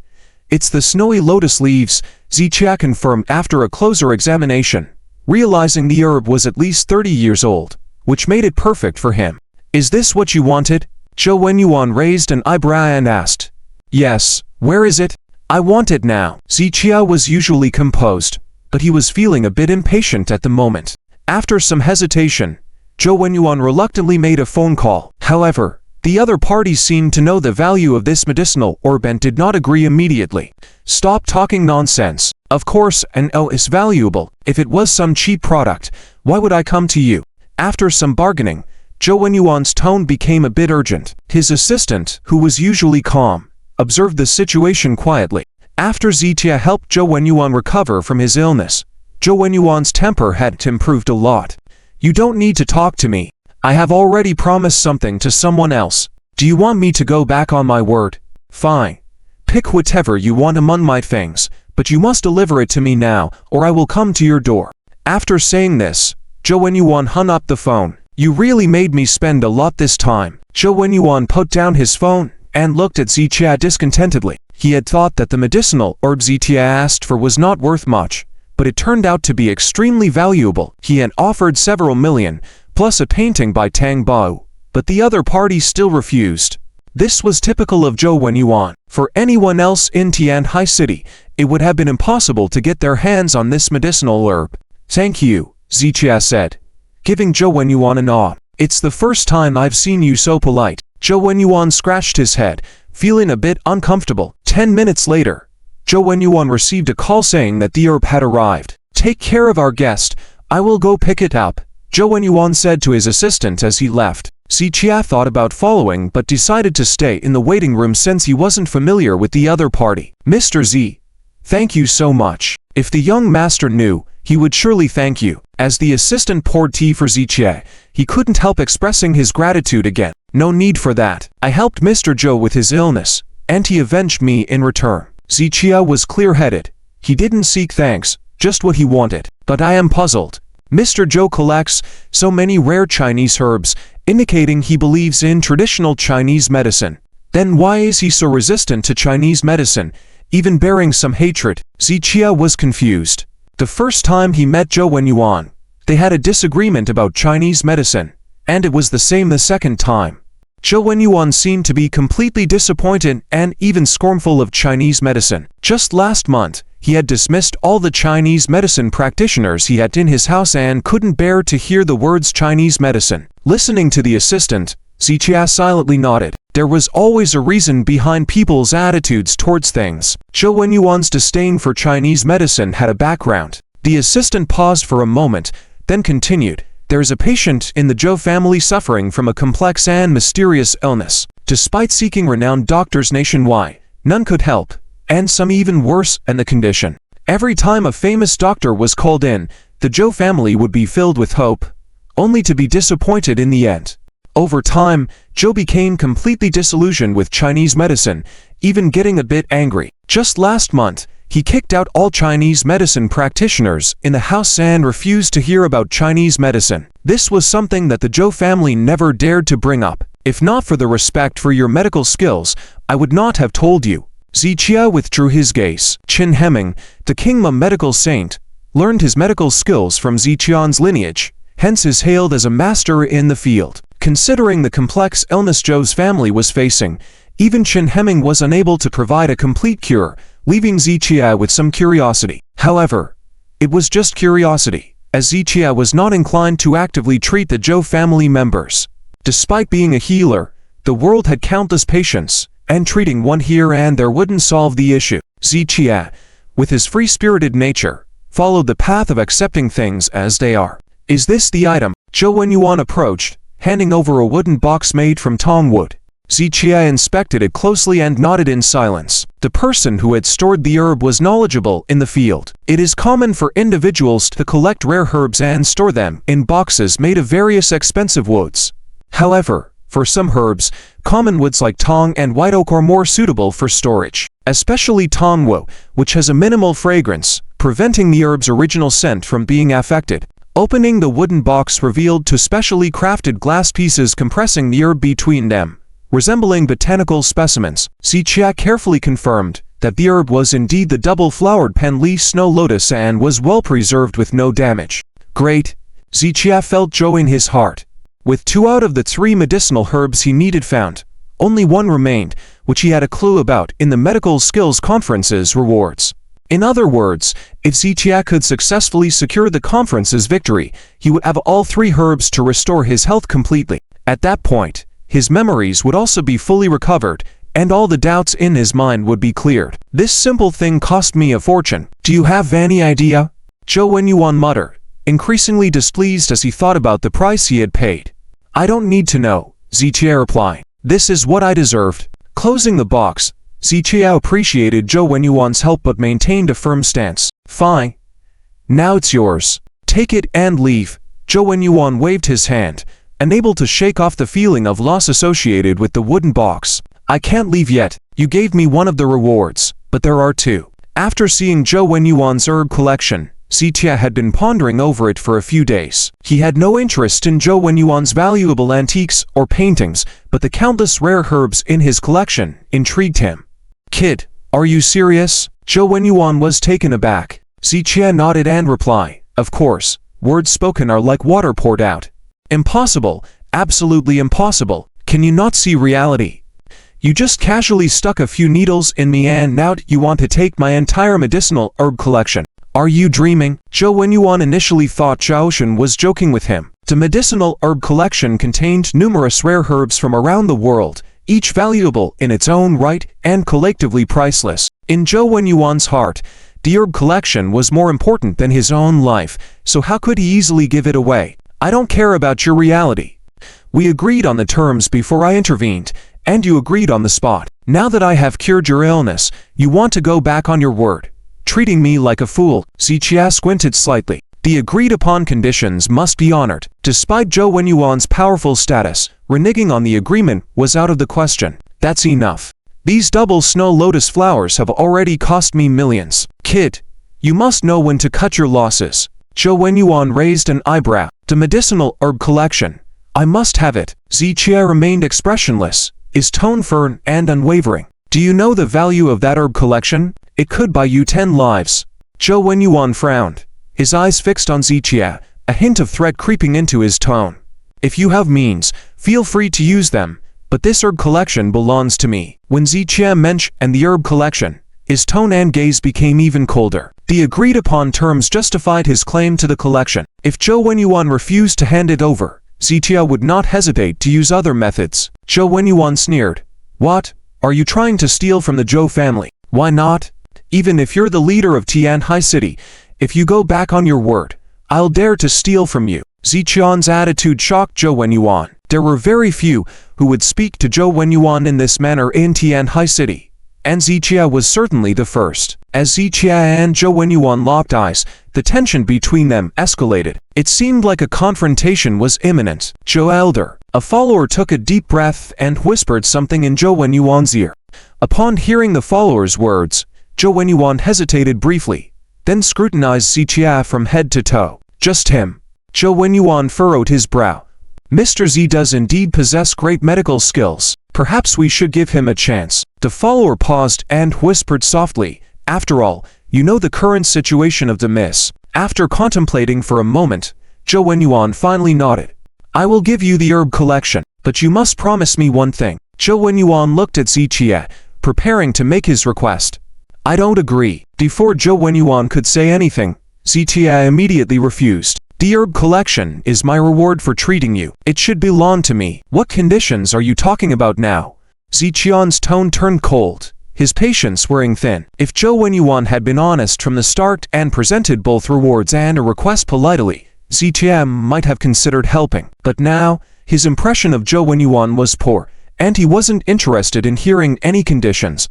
it's the snowy lotus leaves, Zichia confirmed after a closer examination, realizing the herb was at least 30 years old, which made it perfect for him. Is this what you wanted? Joe Yuan raised an eyebrow and asked. Yes, where is it? I want it now. Zichia was usually composed, but he was feeling a bit impatient at the moment. After some hesitation, Joe Yuan reluctantly made a phone call. However, the other parties seemed to know the value of this medicinal herb and did not agree immediately. Stop talking nonsense. Of course, an O is valuable. If it was some cheap product, why would I come to you? After some bargaining, Joe Yuan's tone became a bit urgent. His assistant, who was usually calm, observed the situation quietly. After Zichia helped Joe Yuan recover from his illness, Joe Yuan's temper had improved a lot. You don't need to talk to me. I have already promised something to someone else. Do you want me to go back on my word? Fine. Pick whatever you want among my things, but you must deliver it to me now, or I will come to your door. After saying this, Joe Yuan hung up the phone. You really made me spend a lot this time. Joe Yuan put down his phone and looked at Zichia discontentedly. He had thought that the medicinal herb Zichia asked for was not worth much, but it turned out to be extremely valuable. He had offered several million, plus a painting by Tang Bao, but the other party still refused. This was typical of Joe Yuan. For anyone else in Tianhai City, it would have been impossible to get their hands on this medicinal herb. Thank you, Zichia said, giving Joe Yuan a nod. It's the first time I've seen you so polite. Joe Yuan scratched his head, feeling a bit uncomfortable. 10 minutes later, Joe Yuan received a call saying that the herb had arrived. Take care of our guest. I will go pick it up, Joe Yuan said to his assistant as he left. Zichia thought about following but decided to stay in the waiting room since he wasn't familiar with the other party. Mr. Z, thank you so much. If the young master knew, he would surely thank you. As the assistant poured tea for Zichia, he couldn't help expressing his gratitude again. No need for that. I helped Mr. Joe with his illness, and he avenged me in return. Zichia was clear-headed. He didn't seek thanks, just what he wanted. But I am puzzled. Mr. Joe collects so many rare Chinese herbs, indicating he believes in traditional Chinese medicine. Then why is he so resistant to Chinese medicine, even bearing some hatred? Zichia was confused. The first time he met Joe Yuan, they had a disagreement about Chinese medicine, and it was the same the second time. Joe Yuan seemed to be completely disappointed and even scornful of Chinese medicine. Just last month, he had dismissed all the Chinese medicine practitioners he had in his house and couldn't bear to hear the words Chinese medicine. Listening to the assistant, Zichia silently nodded. There was always a reason behind people's attitudes towards things. Joe Yuan's disdain for Chinese medicine had a background. The assistant paused for a moment, then continued. There is a patient in the Zhou family suffering from a complex and mysterious illness. Despite seeking renowned doctors nationwide, none could help, and some even worse in the condition. Every time a famous doctor was called in, the Zhou family would be filled with hope, only to be disappointed in the end. Over time, Joe became completely disillusioned with Chinese medicine, even getting a bit angry. Just last month, he kicked out all Chinese medicine practitioners in the house and refused to hear about Chinese medicine. This was something that the Zhou family never dared to bring up. If not for the respect for your medical skills, I would not have told you. Zichia withdrew his gaze. Qin Hemming, the Kingma medical saint, learned his medical skills from Ziqian's lineage, hence is hailed as a master in the field. Considering the complex illness Zhou's family was facing, even Chen Hemming was unable to provide a complete cure, leaving Ziqia with some curiosity. However, it was just curiosity, as Ziqia was not inclined to actively treat the Zhou family members. Despite being a healer, the world had countless patients, and treating one here and there wouldn't solve the issue. Ziqia, with his free-spirited nature, followed the path of accepting things as they are. Is this the item? Zhou Yuan approached, handing over a wooden box made from tong wood. Ziqia inspected it closely and nodded in silence. The person who had stored the herb was knowledgeable in the field. It is common for individuals to collect rare herbs and store them in boxes made of various expensive woods. However, for some herbs, common woods like tong and white oak are more suitable for storage, especially tongwo, which has a minimal fragrance, preventing the herb's original scent from being affected. Opening the wooden box revealed two specially crafted glass pieces compressing the herb between them, resembling botanical specimens. Ziqia carefully confirmed that the herb was indeed the double-flowered pen-leaf snow lotus and was well preserved with no damage. Great! Ziqia felt joy in his heart. With 2 out of the 3 medicinal herbs he needed found, only one remained, which he had a clue about in the medical skills conference's rewards. In other words, if Ziqia could successfully secure the conference's victory, he would have all 3 herbs to restore his health completely. At that point, his memories would also be fully recovered, and all the doubts in his mind would be cleared. This simple thing cost me a fortune. Do you have any idea? Zhou Yuan muttered, increasingly displeased as he thought about the price he had paid. I don't need to know, Ziqia replied. This is what I deserved. Closing the box, Ziqia appreciated Zhou Yuan's help but maintained a firm stance. Fine. Now it's yours. Take it and leave. Zhou Yuan waved his hand, unable to shake off the feeling of loss associated with the wooden box. I can't leave yet. You gave me one of the rewards, but there are 2. After seeing Zhou Yuan's herb collection, Ziqia had been pondering over it for a few days. He had no interest in Zhou Yuan's valuable antiques or paintings, but the countless rare herbs in his collection intrigued him. Kid, are you serious? Zhou Yuan was taken aback. Ziqia nodded and replied, of course, words spoken are like water poured out. Impossible, absolutely impossible. Can you not see reality? You just casually stuck a few needles in me and now you want to take my entire medicinal herb collection. Are you dreaming? Zhou Yuan initially thought Zhaoshan was joking with him. The medicinal herb collection contained numerous rare herbs from around the world, each valuable in its own right and collectively priceless. In Zhou Yuan's heart, the herb collection was more important than his own life, so how could he easily give it away? I don't care about your reality. We agreed on the terms before I intervened, and you agreed on the spot. Now that I have cured your illness, you want to go back on your word, treating me like a fool. Ziqia squinted slightly. The agreed-upon conditions must be honored. Despite Zhou Yuan's powerful status, reneging on the agreement was out of the question. That's enough. These double snow lotus flowers have already cost me millions. Kid, you must know when to cut your losses. Zhou Yuan raised an eyebrow. The medicinal herb collection. I must have it. Ziqia remained expressionless, his tone firm and unwavering. Do you know the value of that herb collection? It could buy you 10 lives. Zhou Yuan frowned, his eyes fixed on Ziqia, a hint of threat creeping into his tone. If you have means, feel free to use them, but this herb collection belongs to me. When Ziqia mentioned the herb collection, his tone and gaze became even colder. The agreed-upon terms justified his claim to the collection. If Zhou Yuan refused to hand it over, Ziqia would not hesitate to use other methods. Zhou Yuan sneered. What? Are you trying to steal from the Zhou family? Why not? Even if you're the leader of Tianhai City, if you go back on your word, I'll dare to steal from you. Ziqian's attitude shocked Zhou Yuan. There were very few who would speak to Zhou Yuan in this manner in Tianhai City, and Ziqia was certainly the first. As Ziqia and Zhou Yuan locked eyes, the tension between them escalated. It seemed like a confrontation was imminent. Zhou Elder, a follower, took a deep breath and whispered something in Zhou Yuan's ear. Upon hearing the follower's words, Zhou Yuan hesitated briefly, then scrutinized Ziqia from head to toe. Just him. Zhou Yuan furrowed his brow. Mr. Z does indeed possess great medical skills. Perhaps we should give him a chance. The follower paused and whispered softly, after all, you know the current situation of the miss. After contemplating for a moment, Joe Yuan finally nodded. I will give you the herb collection, but you must promise me one thing. Joe Yuan looked at Zichia, preparing to make his request. I don't agree. Before Joe Yuan could say anything, Zichia immediately refused. The herb collection is my reward for treating you. It should belong to me. What conditions are you talking about now? Zichian's tone turned cold, his patience wearing thin. If Joe Yuan had been honest from the start and presented both rewards and a request politely, Zichia might have considered helping. But now, his impression of Joe Yuan was poor, and he wasn't interested in hearing any conditions.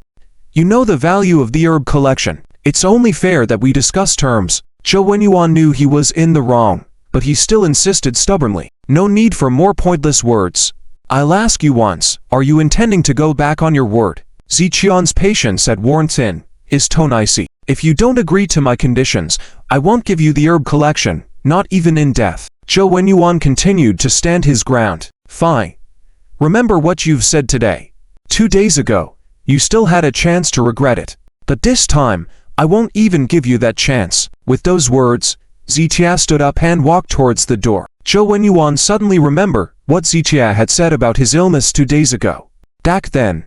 You know the value of the herb collection. It's only fair that we discuss terms. Joe Yuan knew he was in the wrong, but he still insisted stubbornly. No need for more pointless words. I'll ask you once, are you intending to go back on your word? Zichian's patience had worn thin, his tone icy. If you don't agree to my conditions, I won't give you the herb collection, not even in death. Joe Yuan continued to stand his ground. Fine. Remember what you've said today. 2 days ago, you still had a chance to regret it. But this time, I won't even give you that chance. With those words, Zichia stood up and walked towards the door. Joe Yuan suddenly remembered what Zichia had said about his illness 2 days ago. Back then,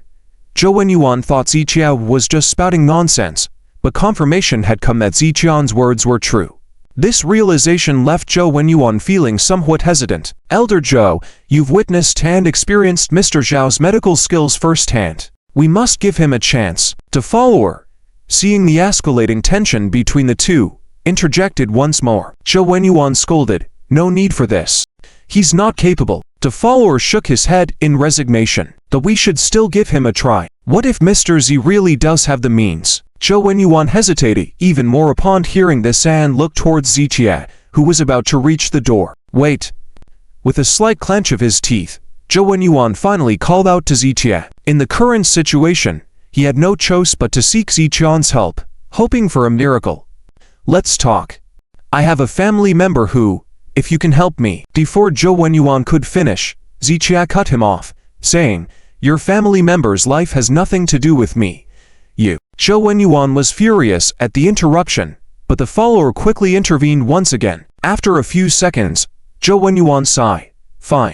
Joe Yuan thought Zichia was just spouting nonsense, but confirmation had come that Zichian's words were true. This realization left Joe Yuan feeling somewhat hesitant. Elder Joe, you've witnessed and experienced Mr. Zhao's medical skills firsthand. We must give him a chance. The follower, seeing the escalating tension between the two, interjected once more. Joe Yuan scolded, no need for this. He's not capable. The follower shook his head in resignation. But we should still give him a try. What if Mr. Z really does have the means? Joe Yuan hesitated even more upon hearing this and looked towards Zichia, who was about to reach the door. Wait. With a slight clench of his teeth, Joe Yuan finally called out to Zichia. In the current situation, he had no choice but to seek Zichian's help, hoping for a miracle. Let's talk. I have a family member who, if you can help me. Before Joe Yuan could finish, Zichia cut him off, saying, your family member's life has nothing to do with me. You. Joe Yuan was furious at the interruption, but the follower quickly intervened once again. After a few seconds, Joe Yuan sighed. Fine.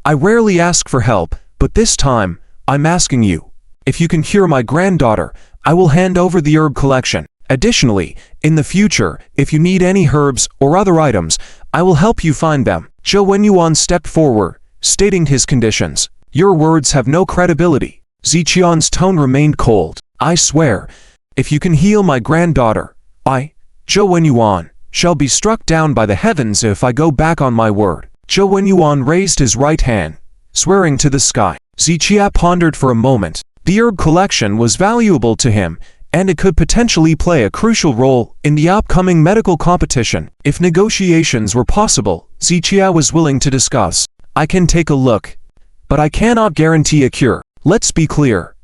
I rarely ask for help, but this time, I'm asking you. If you can cure my granddaughter, I will hand over the herb collection. Additionally, in the future, if you need any herbs or other items, I will help you find them. Joe Yuan stepped forward, stating his conditions. Your words have no credibility. Zichian's tone remained cold. I swear, if you can heal my granddaughter, I, Joe Yuan, shall be struck down by the heavens if I go back on my word. Joe Yuan raised his right hand, swearing to the sky. Zichia pondered for a moment. The herb collection was valuable to him, and it could potentially play a crucial role in the upcoming medical competition. If negotiations were possible, Zichia was willing to discuss. I can take a look, but I cannot guarantee a cure. Let's be clear.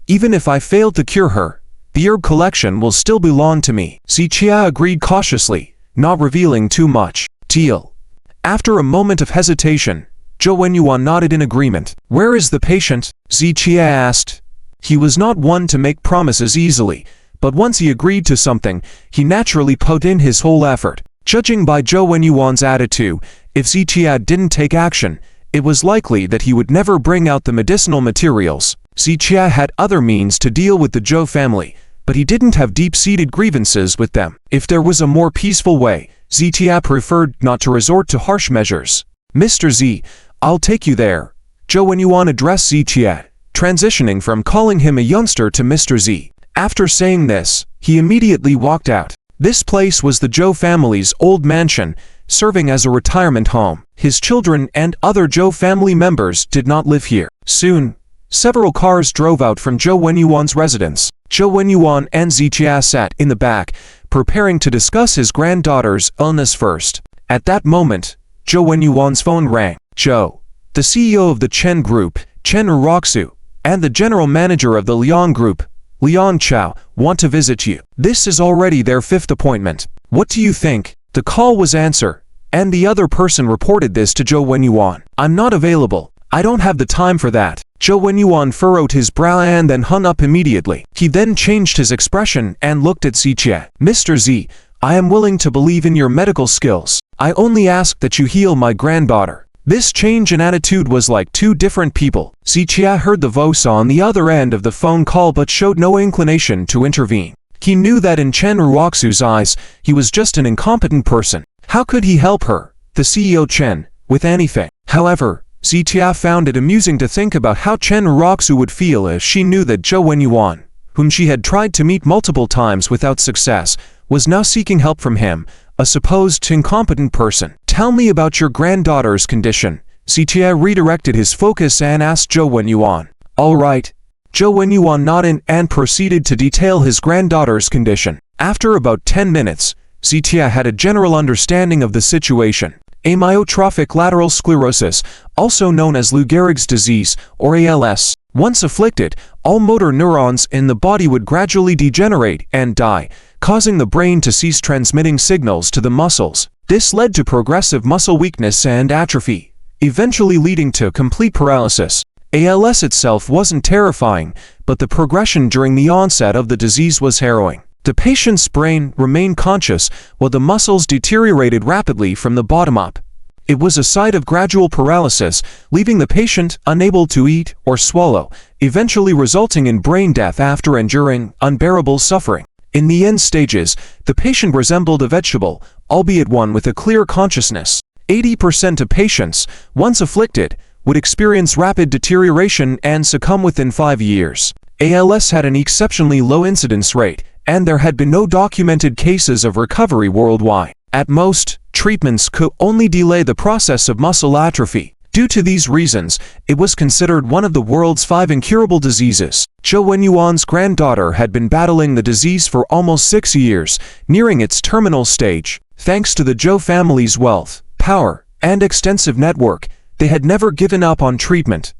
Even if I failed to cure her, the herb collection will still belong to me. Zichia agreed cautiously, not revealing too much. Deal. After a moment of hesitation, Joe Yuan nodded in agreement. Where is the patient? Zichia asked. He was not one to make promises easily, but once he agreed to something, he naturally put in his whole effort. Judging by Joe Yuan's attitude, if Zichia didn't take action, it was likely that he would never bring out the medicinal materials. Zichia had other means to deal with the Zhou family, but he didn't have deep-seated grievances with them. If there was a more peaceful way, Zichia preferred not to resort to harsh measures. Mr. Z, I'll take you there. Joe Yuan addressed Zichia, transitioning from calling him a youngster to Mr. Z. After saying this, he immediately walked out. This place was the Zhou family's old mansion, serving as a retirement home. His children and other Zhou family members did not live here. Soon, several cars drove out from Joe Yuan's residence. Joe Yuan and Zichia sat in the back, preparing to discuss his granddaughter's illness first. At that moment, Joe Yuan's phone rang. Joe, the CEO of the Chen Group, Chen Raku, and the general manager of the Liang Group, Liang Chow, want to visit you. This is already their 5th appointment. What do you think? The call was answered, and the other person reported this to Joe Yuan. I'm not available. I don't have the time for that. Joe Yuan furrowed his brow and then hung up immediately. He then changed his expression and looked at Zichia. Mr. Z, I am willing to believe in your medical skills. I only ask that you heal my granddaughter." This change in attitude was like two different people. Zichia heard the voice on the other end of the phone call but showed no inclination to intervene. He knew that in Chen Raku's eyes, he was just an incompetent person. How could he help her, the CEO Chen, with anything? However, Zichia found it amusing to think about how Chen Raku would feel if she knew that Joe Yuan, whom she had tried to meet multiple times without success, was now seeking help from him, a supposed incompetent person. "Tell me about your granddaughter's condition." Zichia redirected his focus and asked Joe Yuan. "All right." Joe Yuan nodded and proceeded to detail his granddaughter's condition. After about 10 minutes, Zichia had a general understanding of the situation. Amyotrophic lateral sclerosis, also known as Lou Gehrig's disease, or ALS. Once afflicted, all motor neurons in the body would gradually degenerate and die, causing the brain to cease transmitting signals to the muscles. This led to progressive muscle weakness and atrophy, eventually leading to complete paralysis. ALS itself wasn't terrifying, but the progression during the onset of the disease was harrowing. The patient's brain remained conscious while the muscles deteriorated rapidly from the bottom up. It was a site of gradual paralysis, leaving the patient unable to eat or swallow, eventually resulting in brain death after enduring unbearable suffering. In the end stages, the patient resembled a vegetable, albeit one with a clear consciousness. 80% of patients, once afflicted, would experience rapid deterioration and succumb within 5 years. ALS had an exceptionally low incidence rate, and there had been no documented cases of recovery worldwide. At most, treatments could only delay the process of muscle atrophy. Due to these reasons, it was considered one of the world's 5 incurable diseases. Joe Yuan's granddaughter had been battling the disease for almost 6 years, nearing its terminal stage. Thanks to the Joe family's wealth, power, and extensive network, they had never given up on treatment.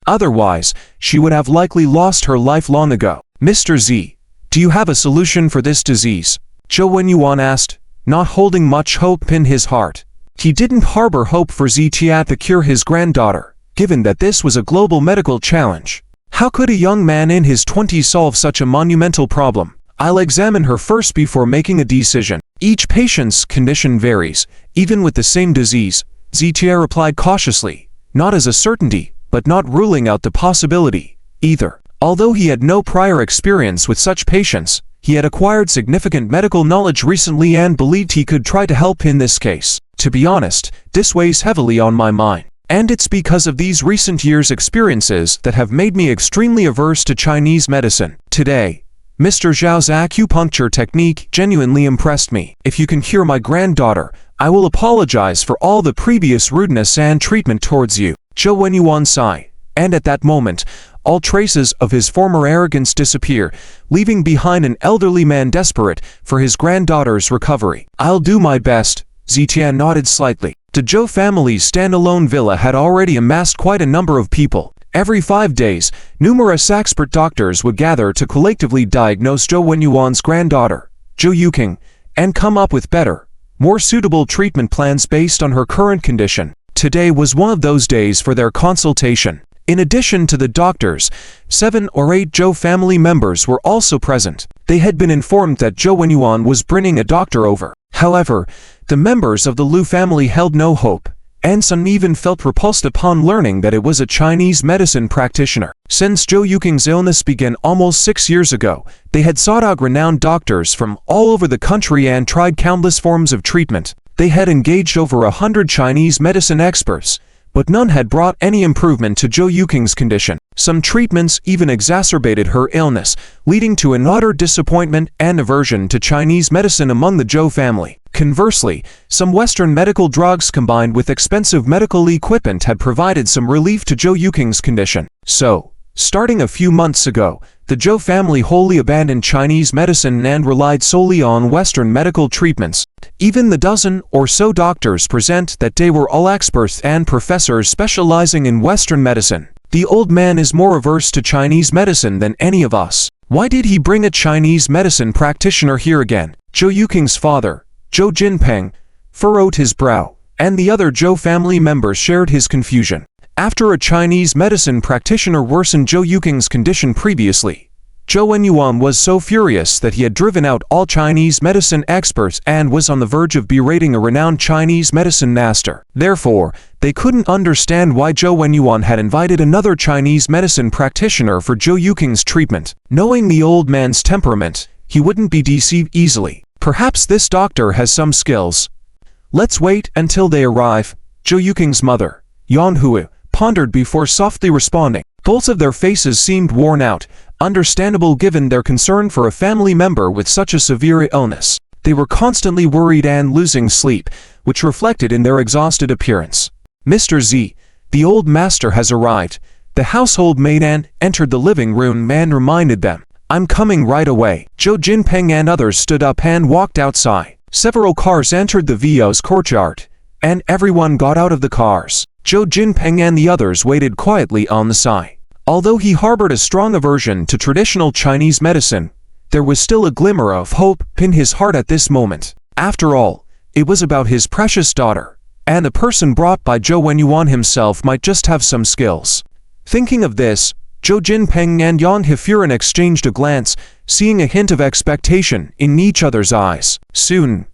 Otherwise, she would have likely lost her life long ago. "Mr. Z, do you have a solution for this disease?" Joe Yuan asked, not holding much hope in his heart. He didn't harbor hope for Zichia to cure his granddaughter, given that this was a global medical challenge. How could a young man in his 20s solve such a monumental problem? "I'll examine her first before making a decision. Each patient's condition varies, even with the same disease," Zichia replied cautiously, not as a certainty, but not ruling out the possibility either. Although he had no prior experience with such patients, he had acquired significant medical knowledge recently and believed he could try to help in this case. "To be honest, this weighs heavily on my mind. And it's because of these recent years' experiences that have made me extremely averse to Chinese medicine. Today, Mr. Zhao's acupuncture technique genuinely impressed me. If you can cure my granddaughter, I will apologize for all the previous rudeness and treatment towards you." Joe Yuan sighed, and at that moment, all traces of his former arrogance disappear, leaving behind an elderly man desperate for his granddaughter's recovery. "I'll do my best," Zichia nodded slightly. The Zhou family's standalone villa had already amassed quite a number of people. Every 5 days, numerous expert doctors would gather to collectively diagnose Joe Yuan's granddaughter, Joe Yuking, and come up with better, more suitable treatment plans based on her current condition. Today was one of those days for their consultation. In addition to the doctors, 7 or 8 Zhou family members were also present. They had been informed that Joe Yuan was bringing a doctor over. However, the members of the Liu family held no hope, and some even felt repulsed upon learning that it was a Chinese medicine practitioner. Since Joe Yuking's illness began almost 6 years ago, they had sought out renowned doctors from all over the country and tried countless forms of treatment. They had engaged over 100 Chinese medicine experts, but none had brought any improvement to Joe Yuking's condition. Some treatments even exacerbated her illness, leading to an utter disappointment and aversion to Chinese medicine among the Zhou family. Conversely, some Western medical drugs combined with expensive medical equipment had provided some relief to Joe Yuking's condition. So, starting a few months ago, the Zhou family wholly abandoned Chinese medicine and relied solely on Western medical treatments. Even the dozen or so doctors present that day were all experts and professors specializing in Western medicine. The old man is more averse to Chinese medicine than any of us. Why did he bring a Chinese medicine practitioner here again? Joe Yuking's father, Zhou Jinpeng, furrowed his brow, and the other Zhou family members shared his confusion. After a Chinese medicine practitioner worsened Joe Yuking's condition previously, Joe Yuan was so furious that he had driven out all Chinese medicine experts and was on the verge of berating a renowned Chinese medicine master. Therefore, they couldn't understand why Joe Yuan had invited another Chinese medicine practitioner for Joe Yuking's treatment. Knowing the old man's temperament, he wouldn't be deceived easily. Perhaps this doctor has some skills. Let's wait until they arrive. Joe Yuking's mother, Yan Hui, pondered before softly responding. Both of their faces seemed worn out, understandable given their concern for a family member with such a severe illness. They were constantly worried and losing sleep, which reflected in their exhausted appearance. Mr. Z, the old master has arrived. The household maid entered the living room and reminded them. I'm coming right away. Zhou Jinping and others stood up and walked outside. Several cars entered the VO's courtyard, and everyone got out of the cars. Zhou Jinping and the others waited quietly on the side. Although he harbored a strong aversion to traditional Chinese medicine, there was still a glimmer of hope in his heart at this moment. After all, it was about his precious daughter, and the person brought by Joe Yuan himself might just have some skills. Thinking of this, Zhou Jinping and Yan Hefuren exchanged a glance, seeing a hint of expectation in each other's eyes. Soon,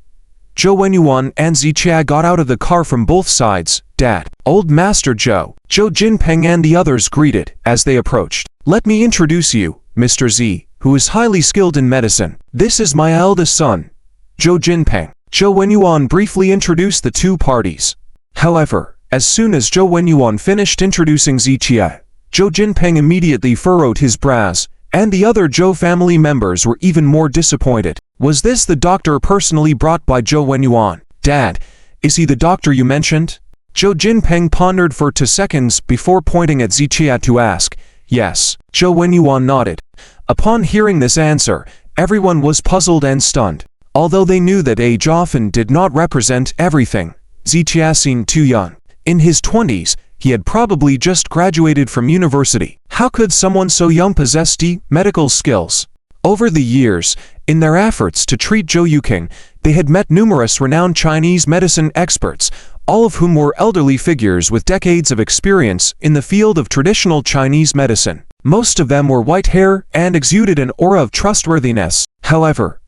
Joe Yuan and Zichia got out of the car from both sides. Dad, old Master Zhou Jinping and the others greeted as they approached. Let me introduce you, Mr. Z, who is highly skilled in medicine. This is my eldest son, Zhou Jinping. Joe Yuan briefly introduced the two parties. However, as soon as Joe Yuan finished introducing Zichia, Zhou Jinping immediately furrowed his brows, and the other Zhou family members were even more disappointed. Was this the doctor personally brought by Joe Yuan? Dad, is he the doctor you mentioned? Zhou Jinping pondered for 2 seconds before pointing at Zichia to ask. Yes. Joe Yuan nodded. Upon hearing this answer, everyone was puzzled and stunned. Although they knew that age often did not represent everything, Zichia seemed too young. In his 20s, he had probably just graduated from university. How could someone so young possess deep medical skills? Over the years, in their efforts to treat Joe Yuking, they had met numerous renowned Chinese medicine experts, all of whom were elderly figures with decades of experience in the field of traditional Chinese medicine. Most of them were white hair and exuded an aura of trustworthiness. However,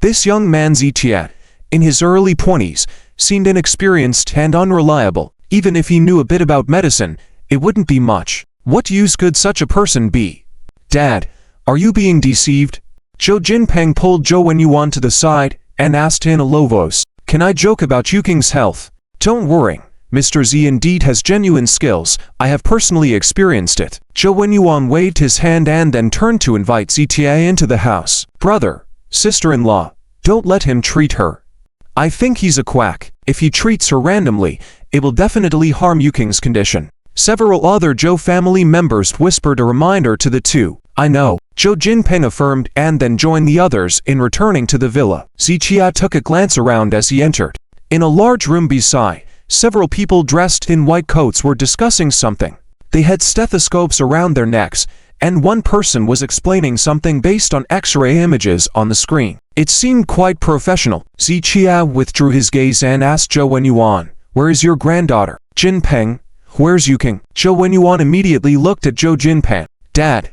this young man Zichia, in his early 20s, seemed inexperienced and unreliable. Even if he knew a bit about medicine, it wouldn't be much. What use could such a person be? Dad, are you being deceived? Zhou Jinping pulled Joe Yuan to the side and asked in a low voice. Can I joke about Yuking's health? Don't worry, Mr. Z indeed has genuine skills. I have personally experienced it. Joe Yuan waved his hand and then turned to invite Zichia into the house. Brother, sister-in-law, don't let him treat her. I think he's a quack. If he treats her randomly, it will definitely harm Yuking's condition. Several other Zhou family members whispered a reminder to the two. I know, Zhou Jinping affirmed and then joined the others in returning to the villa. Zichia took a glance around as he entered. In a large room beside, several people dressed in white coats were discussing something. They had stethoscopes around their necks, and one person was explaining something based on X-ray images on the screen. It seemed quite professional. Zichia withdrew his gaze and asked Joe Yuan, where is your granddaughter? Jinping, where's Yuking? Joe Yuan immediately looked at Zhou Jinping. Dad,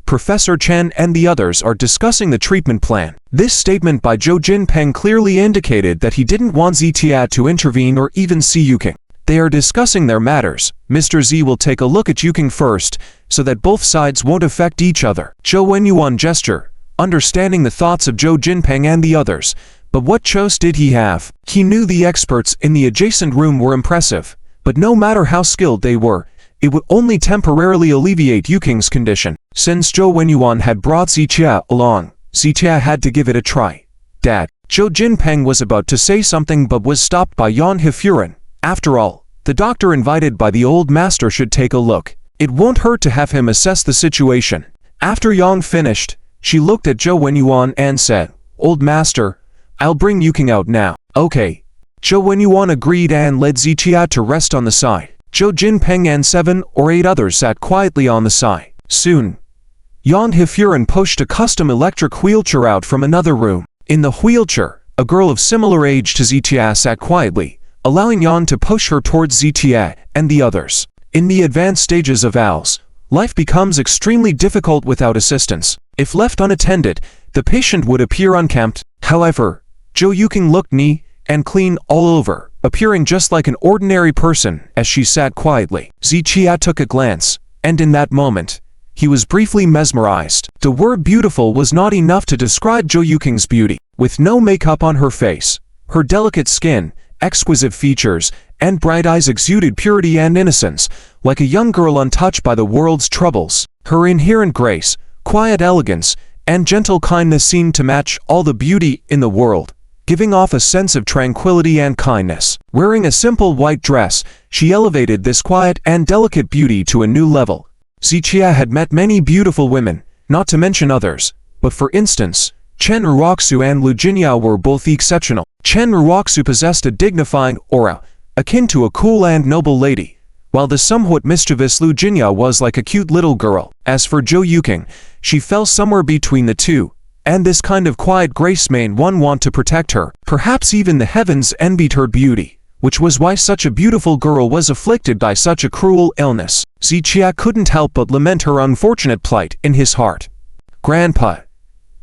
Professor Chen and the others are discussing the treatment plan. This statement by Zhou Jinping clearly indicated that he didn't want Zichia to intervene or even see Yuking. They are discussing their matters. Mr. Z will take a look at Yuking first, so that both sides won't affect each other. Joe Yuan gestured, understanding the thoughts of Zhou Jinping and the others. But what choice did he have? He knew the experts in the adjacent room were impressive, but no matter how skilled they were, it would only temporarily alleviate Yuking's condition. Since Joe Yuan had brought Zichia along, Zichia had to give it a try. Dad, Zhou Jinping was about to say something but was stopped by Yan Hefuren. After all, the doctor invited by the old master should take a look. It won't hurt to have him assess the situation. After Yang finished, she looked at Joe Yuan and said, Old master, I'll bring Yuking out now. Okay. Joe Yuan agreed and led Zichia to rest on the side. Zhou Jinping and 7 or 8 others sat quietly on the side. Soon, Yan Hefuren pushed a custom electric wheelchair out from another room. In the wheelchair, a girl of similar age to Zichia sat quietly, allowing Yan to push her towards Zichia and the others. In the advanced stages of owls, life becomes extremely difficult without assistance. If left unattended, the patient would appear unkempt. However, Joe Yuking looked neat and clean all over, appearing just like an ordinary person as she sat quietly. Zichia took a glance, and in that moment, he was briefly mesmerized. The word beautiful was not enough to describe Joe Yuking's beauty. With no makeup on her face, her delicate skin, exquisite features, and bright eyes exuded purity and innocence, like a young girl untouched by the world's troubles. Her inherent grace, quiet elegance, and gentle kindness seemed to match all the beauty in the world, giving off a sense of tranquility and kindness. Wearing a simple white dress, she elevated this quiet and delicate beauty to a new level. Zichia had met many beautiful women, not to mention others, but for instance, Chen Raku and Lu Jinyao were both exceptional. Chen Raku possessed a dignified aura, akin to a cool and noble lady, while the somewhat mischievous Lu Jinyao was like a cute little girl. As for Joe Yuking, she fell somewhere between the two, and this kind of quiet grace made one want to protect her. Perhaps even the heavens envied her beauty, which was why such a beautiful girl was afflicted by such a cruel illness. Zichia couldn't help but lament her unfortunate plight in his heart. "Grandpa,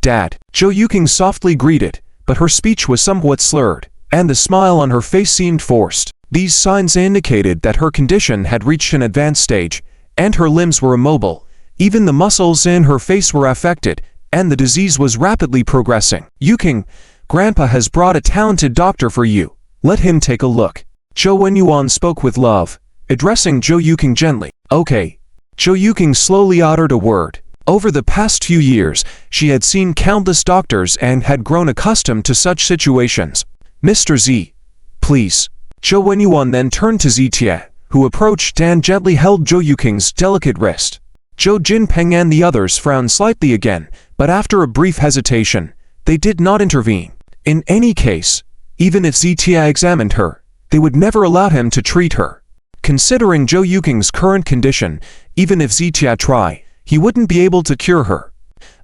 Dad," Joe Yuking softly greeted, but her speech was somewhat slurred, and the smile on her face seemed forced. These signs indicated that her condition had reached an advanced stage, and her limbs were immobile. Even the muscles in her face were affected, and the disease was rapidly progressing. "Yuking, Grandpa has brought a talented doctor for you. Let him take a look." Joe Yuan spoke with love, addressing Joe Yuking gently. "Okay." Joe Yuking slowly uttered a word. Over the past few years, she had seen countless doctors and had grown accustomed to such situations. "Mr. Z, please." Joe Yuan then turned to Zichia, who approached and gently held Joe Yuking's delicate wrist. Zhou Jinpeng and the others frowned slightly again, but after a brief hesitation, they did not intervene. In any case, even if Zichia examined her, they would never allow him to treat her. Considering Joe Yuking's current condition, even if Zichia tried, he wouldn't be able to cure her.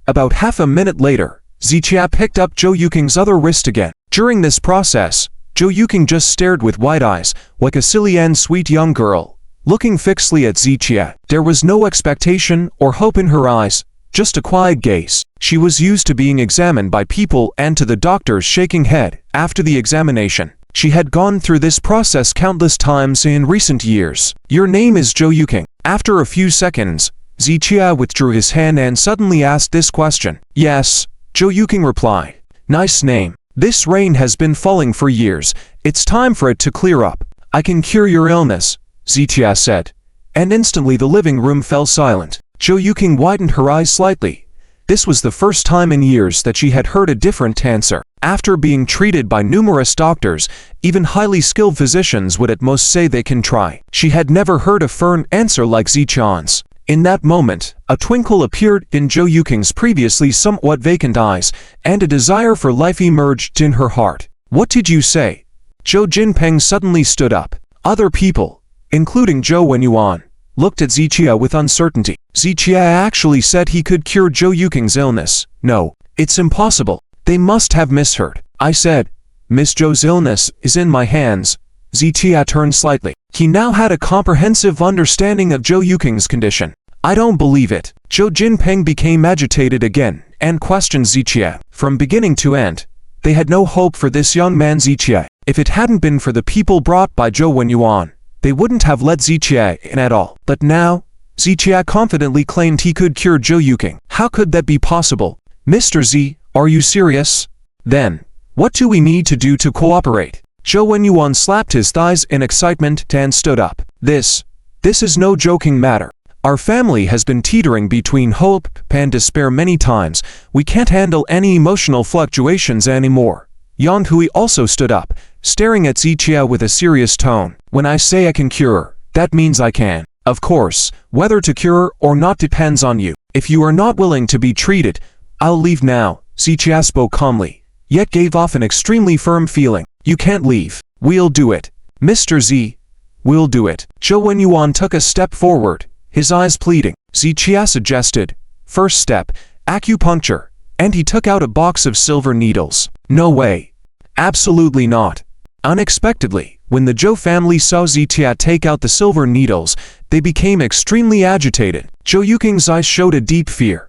About half a minute later, Zichia picked up Joe Yuking's other wrist again. During this process, Joe Yuking just stared with wide eyes, like a silly and sweet young girl, looking fixedly at Zichia. There was no expectation or hope in her eyes, just a quiet gaze. She was used to being examined by people and to the doctor's shaking head after the examination. She had gone through this process countless times in recent years. "Your name is Joe Yuking." After a few seconds, Zichia withdrew his hand and suddenly asked this question. "Yes," Joe Yuking replied. "Nice name. This rain has been falling for years. It's time for it to clear up. I can cure your illness," Zichia said. And instantly the living room fell silent. Joe Yuking widened her eyes slightly. This was the first time in years that she had heard a different answer. After being treated by numerous doctors, even highly skilled physicians would at most say they can try. She had never heard a firm answer like Zichia's. In that moment, a twinkle appeared in Joe Yuking's previously somewhat vacant eyes, and a desire for life emerged in her heart. "What did you say?" Zhou Jinpeng suddenly stood up. Other people, including Joe Yuan, looked at Zichia with uncertainty. Zichia actually said he could cure Joe Yuking's illness. "No, it's impossible. They must have misheard. I said, Miss Joe's illness is in my hands." Zichia turned slightly. He now had a comprehensive understanding of Joe Yuking's condition. "I don't believe it." Zhou Jinpeng became agitated again and questioned Zichia. From beginning to end, they had no hope for this young man Zichia. If it hadn't been for the people brought by Joe Yuan, they wouldn't have let Zichia in at all. But now, Zichia confidently claimed he could cure Joe Yuking. How could that be possible? "Mr. Z, are you serious? Then, what do we need to do to cooperate?" Joe Yuan slapped his thighs in excitement and stood up. This is no joking matter. Our family has been teetering between hope and despair many times. We can't handle any emotional fluctuations anymore. Yang Hui also stood up, staring at Zichia with a serious tone. "When I say I can cure, that means I can. Of course, whether to cure or not depends on you. If you are not willing to be treated, I'll leave now." Zichia spoke calmly, yet gave off an extremely firm feeling. "You can't leave. We'll do it. Mr. Z, we'll do it." Joe Yuan took a step forward, his eyes pleading. Zichia suggested, "First step, acupuncture," and he took out a box of silver needles. "No way. Absolutely not." Unexpectedly, when the Zhou family saw Zichia take out the silver needles, they became extremely agitated. Joe Yuking's eyes showed a deep fear.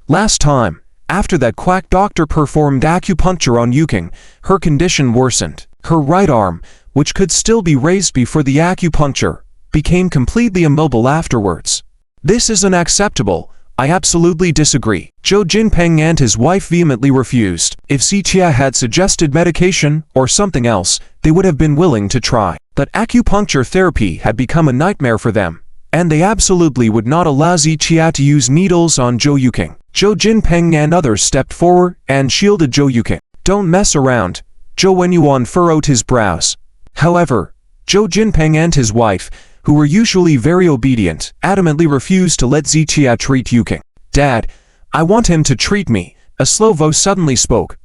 Last time, after that quack doctor performed acupuncture on Yuking, her condition worsened. Her right arm, which could still be raised before the acupuncture, became completely immobile afterwards. This is unacceptable. I absolutely disagree. Zhou Jinpeng and his wife vehemently refused. If Xijia had suggested medication or something else, they would have been willing to try. But acupuncture therapy had become a nightmare for them, and they absolutely would not allow Xijia to use needles on Joe Yuking. Zhou Jinpeng and others stepped forward and shielded Joe Yuking. Don't mess around. Joe Yuan furrowed his brows. However, Zhou Jinpeng and his wife, who were usually very obedient, adamantly refused to let Xijia treat Yuking. Dad, I want him to treat me, a slow voice suddenly spoke.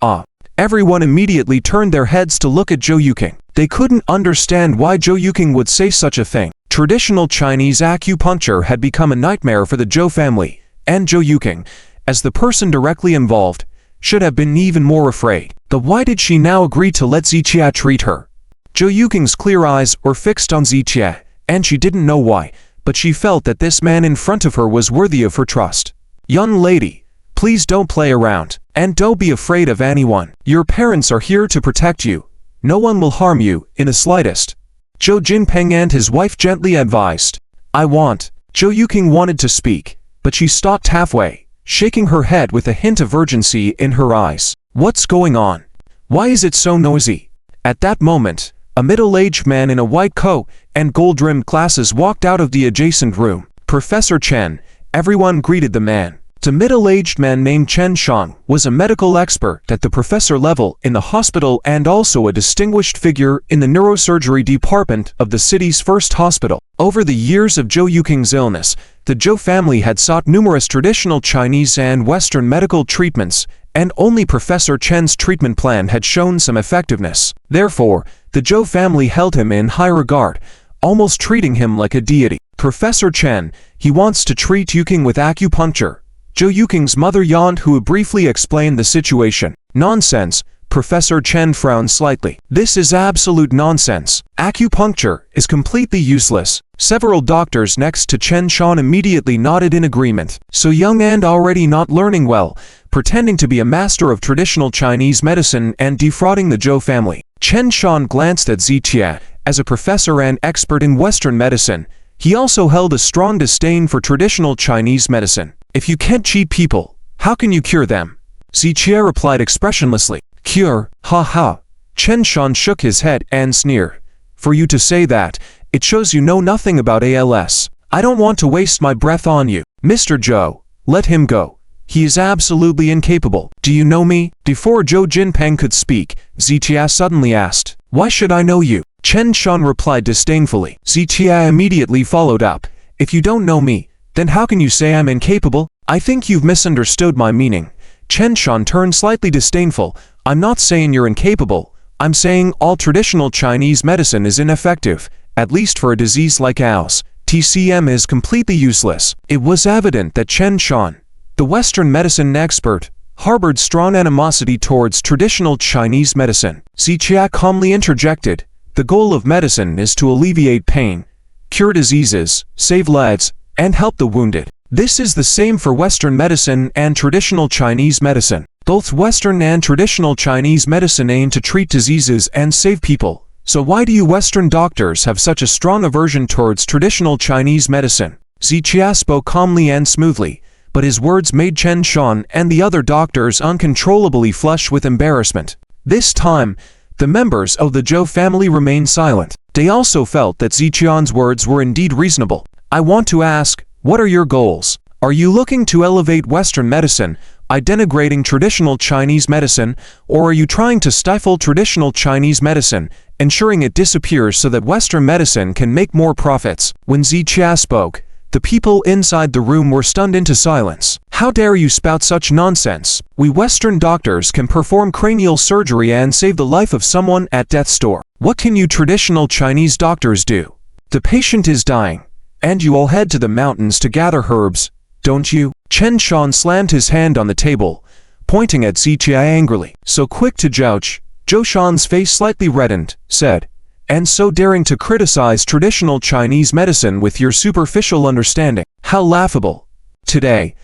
Everyone immediately turned their heads to look at Joe Yuking. They couldn't understand why Joe Yuking would say such a thing. Traditional Chinese acupuncture had become a nightmare for the Zhou family, and Joe Yuking, as the person directly involved, should have been even more afraid. But why did she now agree to let Xijia treat her? Joe Yuking's clear eyes were fixed on Xijia, and she didn't know why, but she felt that this man in front of her was worthy of her trust. Young lady, please don't play around, and don't be afraid of anyone. Your parents are here to protect you. No one will harm you in the slightest. Zhou Jinpeng and his wife gently advised. Joe Yuking wanted to speak, but she stopped halfway, shaking her head with a hint of urgency in her eyes. What's going on? Why is it so noisy? At that moment, a middle-aged man in a white coat and gold-rimmed glasses walked out of the adjacent room. Professor Chen, everyone greeted the man. The middle-aged man named Chen Shang was a medical expert at the professor level in the hospital and also a distinguished figure in the neurosurgery department of the city's first hospital. Over the years of Joe Yuking's illness, the Zhou family had sought numerous traditional Chinese and Western medical treatments, and only Professor Chen's treatment plan had shown some effectiveness. Therefore, the Zhou family held him in high regard, almost treating him like a deity. Professor Chen, he wants to treat Yuking with acupuncture. Joe Yuking's mother yawned, who briefly explained the situation. Nonsense, Professor Chen frowned slightly. This is absolute nonsense. Acupuncture is completely useless. Several doctors next to Chen Shan immediately nodded in agreement. So young and already not learning well, pretending to be a master of traditional Chinese medicine and defrauding the Zhou family. Chen Shan glanced at Xijia. As a professor and expert in Western medicine, he also held a strong disdain for traditional Chinese medicine. If you can't cheat people, how can you cure them? Xijia replied expressionlessly. Cure? Ha ha. Chen Shan shook his head and sneered. For you to say that, it shows you know nothing about ALS. I don't want to waste my breath on you. Mr. Zhou, let him go. He is absolutely incapable. Do you know me? Before Zhou Jinpeng could speak, Xijia suddenly asked. Why should I know you? Chen Shan replied disdainfully. Xijia immediately followed up. If you don't know me, then how can you say I'm incapable? I think you've misunderstood my meaning. Chen Shan turned slightly disdainful. I'm not saying you're incapable. I'm saying all traditional Chinese medicine is ineffective, at least for a disease like ours. TCM is completely useless. It was evident that Chen Shan, the Western medicine expert, harbored strong animosity towards traditional Chinese medicine. Xijia calmly interjected. The goal of medicine is to alleviate pain, cure diseases, save lives, and help the wounded. This is the same for Western medicine and traditional Chinese medicine. Both Western and traditional Chinese medicine aim to treat diseases and save people. So why do you Western doctors have such a strong aversion towards traditional Chinese medicine? Xijia spoke calmly and smoothly, but his words made Chen Shan and the other doctors uncontrollably flush with embarrassment. This time, the members of the Zhou family remained silent. They also felt that Xijian's words were indeed reasonable. I want to ask, what are your goals? Are you looking to elevate Western medicine by denigrating traditional Chinese medicine, or are you trying to stifle traditional Chinese medicine, ensuring it disappears so that Western medicine can make more profits? When Xijia spoke, the people inside the room were stunned into silence. How dare you spout such nonsense? We Western doctors can perform cranial surgery and save the life of someone at death's door. What can you traditional Chinese doctors do? The patient is dying, and you all head to the mountains to gather herbs, don't you? Chen Shan slammed his hand on the table, pointing at Xijia angrily. So quick to judge, Zhou Shan's face slightly reddened, said, and so daring to criticize traditional Chinese medicine with your superficial understanding. How laughable. Today,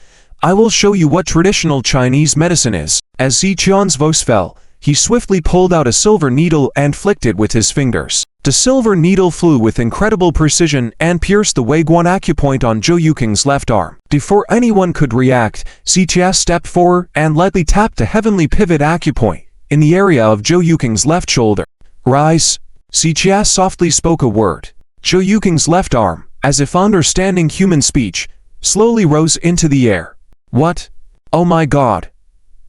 I will show you what traditional Chinese medicine is. As Ziqian's voice fell, he swiftly pulled out a silver needle and flicked it with his fingers. The silver needle flew with incredible precision and pierced the Weiguan acupoint on Joe Yuking's left arm. Before anyone could react, Ziqia stepped forward and lightly tapped the heavenly pivot acupoint in the area of Joe Yuking's left shoulder. Rise. Ziqia softly spoke a word. Joe Yuking's left arm, as if understanding human speech, slowly rose into the air. What? Oh my God.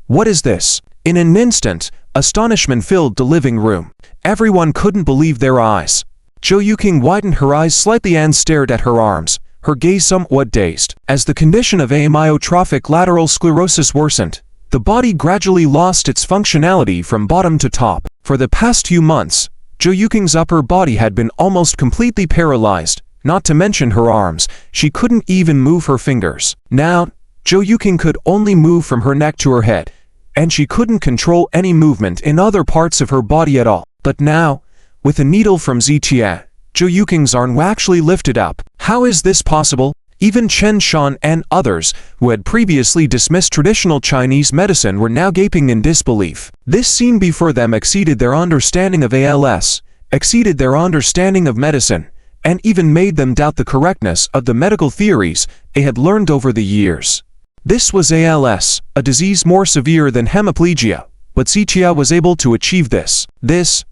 What is this? In an instant, astonishment filled the living room. Everyone couldn't believe their eyes. Joe Yuking widened her eyes slightly and stared at her arms, her gaze somewhat dazed. As the condition of amyotrophic lateral sclerosis worsened, the body gradually lost its functionality from bottom to top. For the past few months, Joe Yuking's upper body had been almost completely paralyzed, not to mention her arms. She couldn't even move her fingers. Now, Joe Yuking could only move from her neck to her head, and she couldn't control any movement in other parts of her body at all. But now, with a needle from Ziqia, Joe Yuking's arm actually lifted up. How is this possible? Even Chen Shan and others, who had previously dismissed traditional Chinese medicine, were now gaping in disbelief. This scene before them exceeded their understanding of ALS, exceeded their understanding of medicine, and even made them doubt the correctness of the medical theories they had learned over the years. This was ALS, a disease more severe than hemiplegia, but Ziqia was able to achieve this. This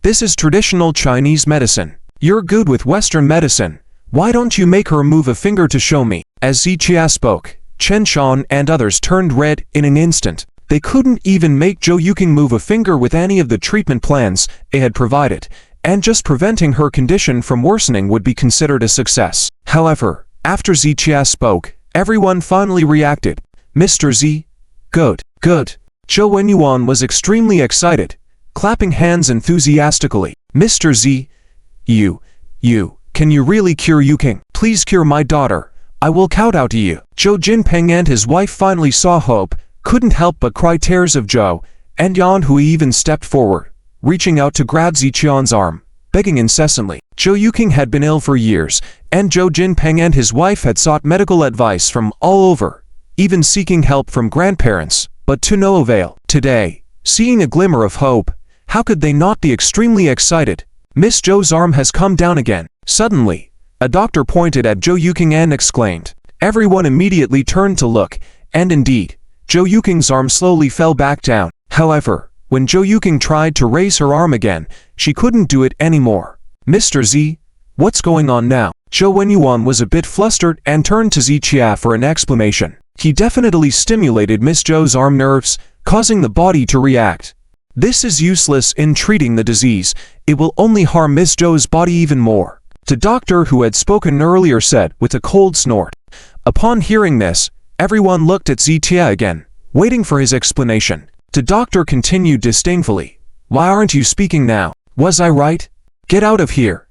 is traditional Chinese medicine. You're good with Western medicine. Why don't you make her move a finger to show me? As Ziqia spoke, Chen Shan and others turned red in an instant. They couldn't even make Joe Yuking move a finger with any of the treatment plans they had provided, and just preventing her condition from worsening would be considered a success. However, after Ziqia spoke, everyone finally reacted. Mr. Z? Good. Joe Yuan was extremely excited, clapping hands enthusiastically. Mr. Z, can you really cure Yuking? Please cure my daughter. I will kowtow to you. Zhou Jinpeng and his wife finally saw hope, couldn't help but cry tears of Joe, and Yan Hui even stepped forward, reaching out to grab Ziqian's arm, begging incessantly. Joe Yuking had been ill for years, and Zhou Jinpeng and his wife had sought medical advice from all over, even seeking help from grandparents, but to no avail. Today, seeing a glimmer of hope, how could they not be extremely excited? Miss Zhou's arm has come down again. Suddenly, a doctor pointed at Joe Yuking and exclaimed. Everyone immediately turned to look, and indeed, Joe Yuking's arm slowly fell back down. However, when Joe Yuking tried to raise her arm again, she couldn't do it anymore. Mr. Z, what's going on now? Joe Yuan was a bit flustered and turned to Ziqia for an explanation. He definitely stimulated Miss Zhou's arm nerves, causing the body to react. This is useless in treating the disease. It will only harm Miss Zhou's body even more. The doctor who had spoken earlier said with a cold snort. Upon hearing this, everyone looked at Ziqia again, waiting for his explanation. The doctor continued disdainfully. Why aren't you speaking now? Was I right? Get out of here.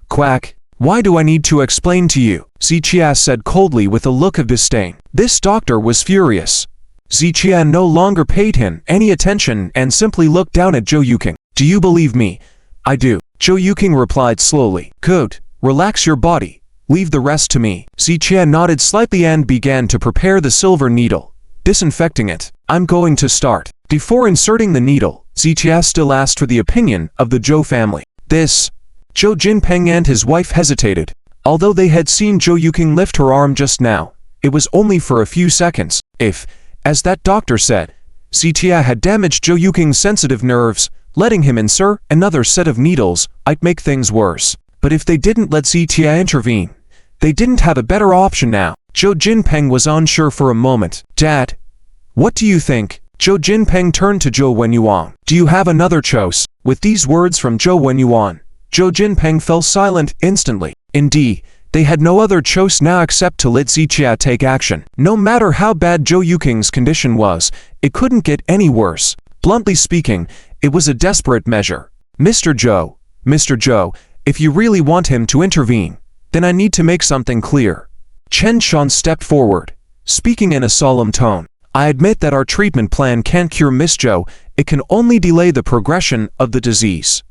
Quack. Why do I need to explain to you? Ziqia said coldly with a look of disdain. This doctor was furious. Ziqia no longer paid him any attention and simply looked down at Joe Yuking. Do you believe me? I do. Joe Yuking replied slowly. Good. Relax your body. Leave the rest to me. Ziqia nodded slightly and began to prepare the silver needle, disinfecting it. I'm going to start. Before inserting the needle, Ziqia still asked for the opinion of the Zhou family. Zhou Jinpeng and his wife hesitated. Although they had seen Joe Yuking lift her arm just now, it was only for a few seconds. If, as that doctor said, Ziqia had damaged Joe Yuking's sensitive nerves, letting him insert another set of needles might make things worse. But if they didn't let Ziqia intervene, they didn't have a better option now. Zhou Jinpeng was unsure for a moment. Dad, what do you think? Zhou Jinpeng turned to Joe Yuan. Do you have another choice? With these words from Joe Yuan, Zhou Jinpeng fell silent instantly. Indeed, they had no other choice now except to let Ziqia take action. No matter how bad Joe Yuking's condition was, it couldn't get any worse. Bluntly speaking, it was a desperate measure. Mr. Zhou, if you really want him to intervene, then I need to make something clear. Chen Shan stepped forward, speaking in a solemn tone. I admit that our treatment plan can't cure Miss Zhou, it can only delay the progression of the disease.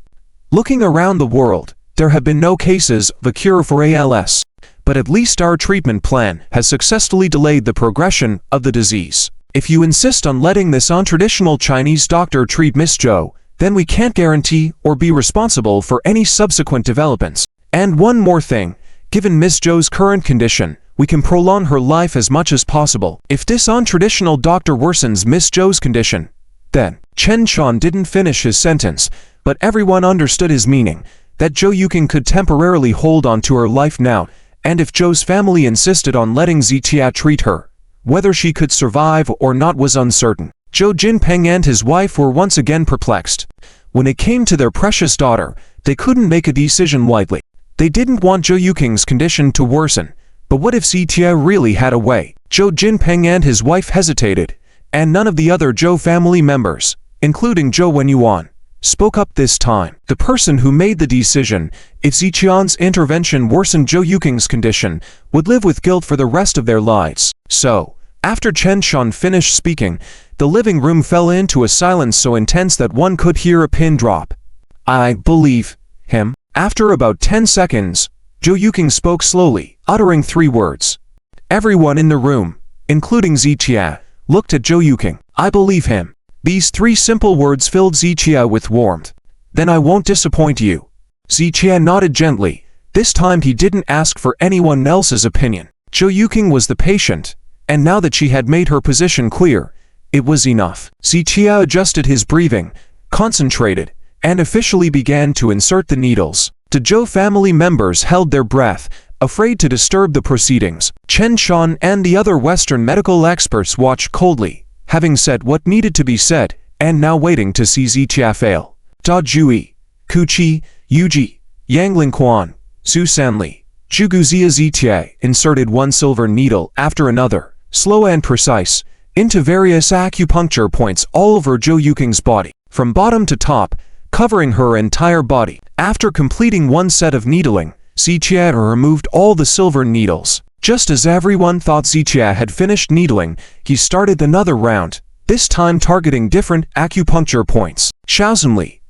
Looking around the world, there have been no cases of a cure for ALS. but at least our treatment plan has successfully delayed the progression of the disease. If you insist on letting this untraditional Chinese doctor treat Miss Zhou, then we can't guarantee or be responsible for any subsequent developments. And one more thing, given Miss Zhou's current condition, we can prolong her life as much as possible. If this untraditional doctor worsens Miss Zhou's condition, then Chen Shan didn't finish his sentence, but everyone understood his meaning, that Joe Yuking could temporarily hold on to her life now, and if Zhou's family insisted on letting Zitia treat her, whether she could survive or not was uncertain. Zhou Jinpeng and his wife were once again perplexed. When it came to their precious daughter, they couldn't make a decision lightly. They didn't want Joe Yuking's condition to worsen, but what if Zitia really had a way? Zhou Jinpeng and his wife hesitated, and none of the other Zhou family members, including Joe Yuan, spoke up this time. The person who made the decision, if Zitian's intervention worsened Joe Yuking's condition, would live with guilt for the rest of their lives. So, after Chen Shan finished speaking, the living room fell into a silence so intense that one could hear a pin drop. I believe him. After about 10 seconds, Joe Yuking spoke slowly, uttering 3 words. Everyone in the room, including Zitia, looked at Joe Yuking. I believe him. These 3 simple words filled Zitia with warmth. Then I won't disappoint you. Zitia nodded gently. This time he didn't ask for anyone else's opinion. Joe Yuking was the patient, and now that she had made her position clear, it was enough. Zitia adjusted his breathing, concentrated, and officially began to insert the needles. The Zhou family members held their breath, afraid to disturb the proceedings. Chen Shan and the other Western medical experts watched coldly, having said what needed to be said, and now waiting to see Zitia fail. Da Jui, Ku Qi, Yuji, Yang Lingquan, Su Sanli, Zhuguzia Zitia inserted one silver needle after another, slow and precise, into various acupuncture points all over Joe Yuking's body, from bottom to top, covering her entire body. After completing one set of needling, Zitia removed all the silver needles. Just as everyone thought Zitia had finished needling, he started another round, this time targeting different acupuncture points. Shaoxunli,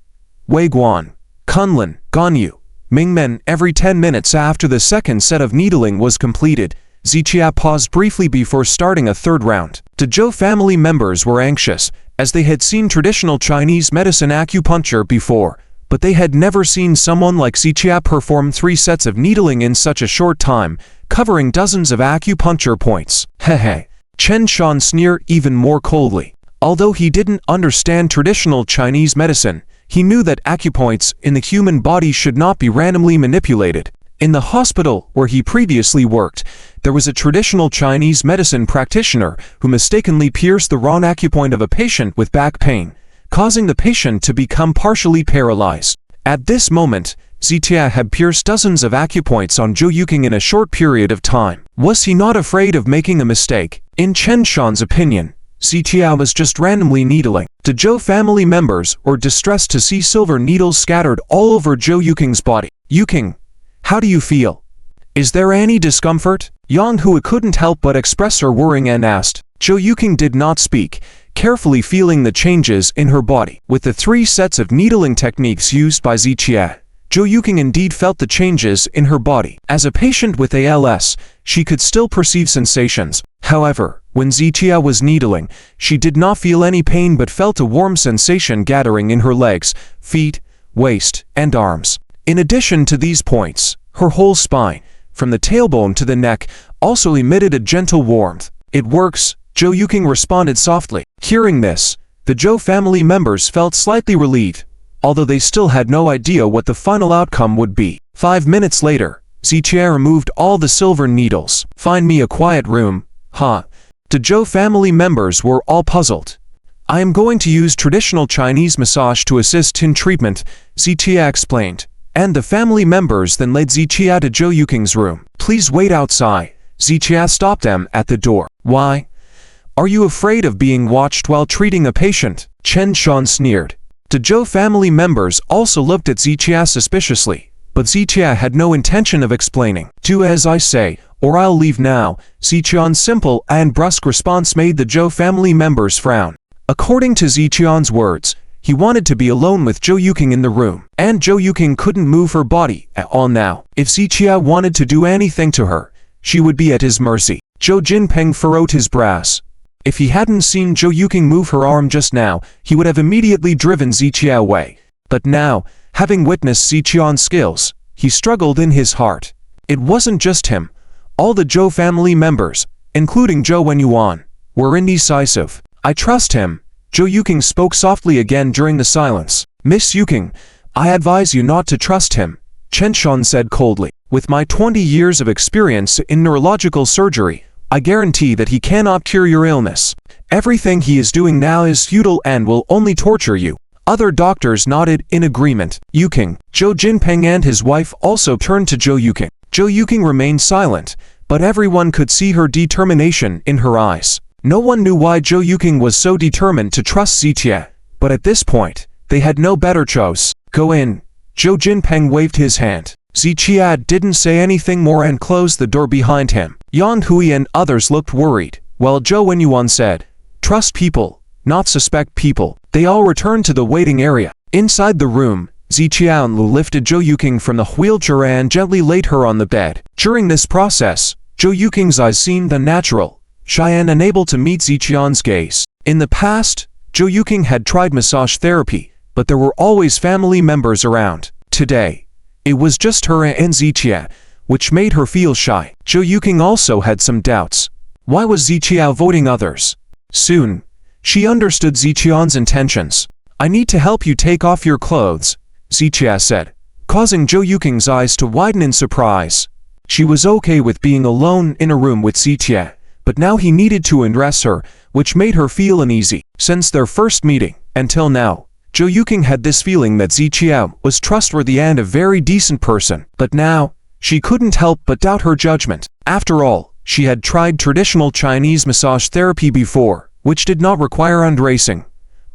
Weiguan, Kunlun, Ganyu, Mingmen. Every 10 minutes after the second set of needling was completed, Zitia paused briefly before starting a third round. The Zhou family members were anxious, as they had seen traditional Chinese medicine acupuncture before, but they had never seen someone like Zitia perform 3 sets of needling in such a short time, covering dozens of acupuncture points. Hehe. Chen Shan sneered even more coldly. Although he didn't understand traditional Chinese medicine, he knew that acupoints in the human body should not be randomly manipulated. In the hospital where he previously worked, there was a traditional Chinese medicine practitioner who mistakenly pierced the wrong acupoint of a patient with back pain, causing the patient to become partially paralyzed. At this moment, Zitia had pierced dozens of acupoints on Joe Yuking in a short period of time. Was he not afraid of making a mistake? In Chen Shan's opinion, Zitia was just randomly needling. The Zhou family members were distressed to see silver needles scattered all over Joe Yuking's body. Yuking, how do you feel? Is there any discomfort? Yang Hui couldn't help but express her worrying and asked. Joe Yuking did not speak, carefully feeling the changes in her body. With the 3 sets of needling techniques used by Zitia, Joe Yuking indeed felt the changes in her body. As a patient with ALS, she could still perceive sensations. However, when Zitia was needling, she did not feel any pain but felt a warm sensation gathering in her legs, feet, waist, and arms. In addition to these points, her whole spine, from the tailbone to the neck, also emitted a gentle warmth. It works, Joe Yuking responded softly. Hearing this, the Zhou family members felt slightly relieved, although they still had no idea what the final outcome would be. 5 minutes later, Zitia removed all the silver needles. Find me a quiet room, huh? The Zhou family members were all puzzled. I am going to use traditional Chinese massage to assist in treatment, Zitia explained, and the family members then led Zitia to Joe Yuking's room. Please wait outside. Zitia stopped them at the door. Why? Are you afraid of being watched while treating a patient? Chen Shan sneered. The Zhou family members also looked at Zitia suspiciously, but Zitia had no intention of explaining. Do as I say, or I'll leave now. Zitian's simple and brusque response made the Zhou family members frown. According to Zitian's words, he wanted to be alone with Joe Yuking in the room. And Joe Yuking couldn't move her body at all now. If Zichia wanted to do anything to her, she would be at his mercy. Joe Jinpeng furrowed his brows. If he hadn't seen Joe Yuking move her arm just now, he would have immediately driven Zichia away. But now, having witnessed Zichian's skills, he struggled in his heart. It wasn't just him. All the Joe family members, including Joe Yuan, were indecisive. I trust him. Joe Yuking spoke softly again during the silence. Miss Yuking, I advise you not to trust him, Chen Shan said coldly. With my 20 years of experience in neurological surgery, I guarantee that he cannot cure your illness. Everything he is doing now is futile and will only torture you. Other doctors nodded in agreement. Yuking, Joe Jinpeng and his wife also turned to Joe Yuking. Joe Yuking remained silent, but everyone could see her determination in her eyes. No one knew why Joe Yuking was so determined to trust Zichia, but at this point, they had no better choice. Go in. Joe Jinpeng waved his hand. Zichia didn't say anything more and closed the door behind him. Yang Hui and others looked worried, while Joe Yuan said, "Trust people, not suspect people." They all returned to the waiting area. Inside the room, Zichia lifted Joe Yuking from the wheelchair and gently laid her on the bed. During this process, Joe Yuking's eyes seemed unnatural, shy and unable to meet Zichian's gaze. In the past, Joe Yuking had tried massage therapy, but there were always family members around. Today, it was just her and Zichia, which made her feel shy. Joe Yuking also had some doubts. Why was Zichia avoiding others? Soon, she understood Zichian's intentions. "I need to help you take off your clothes," Zichia said, causing Joe Yuking's eyes to widen in surprise. She was okay with being alone in a room with Zichia, but now he needed to undress her, which made her feel uneasy. Since their first meeting, until now, Joe Yuking had this feeling that Zichia was trustworthy and a very decent person. But now, she couldn't help but doubt her judgment. After all, she had tried traditional Chinese massage therapy before, which did not require undressing.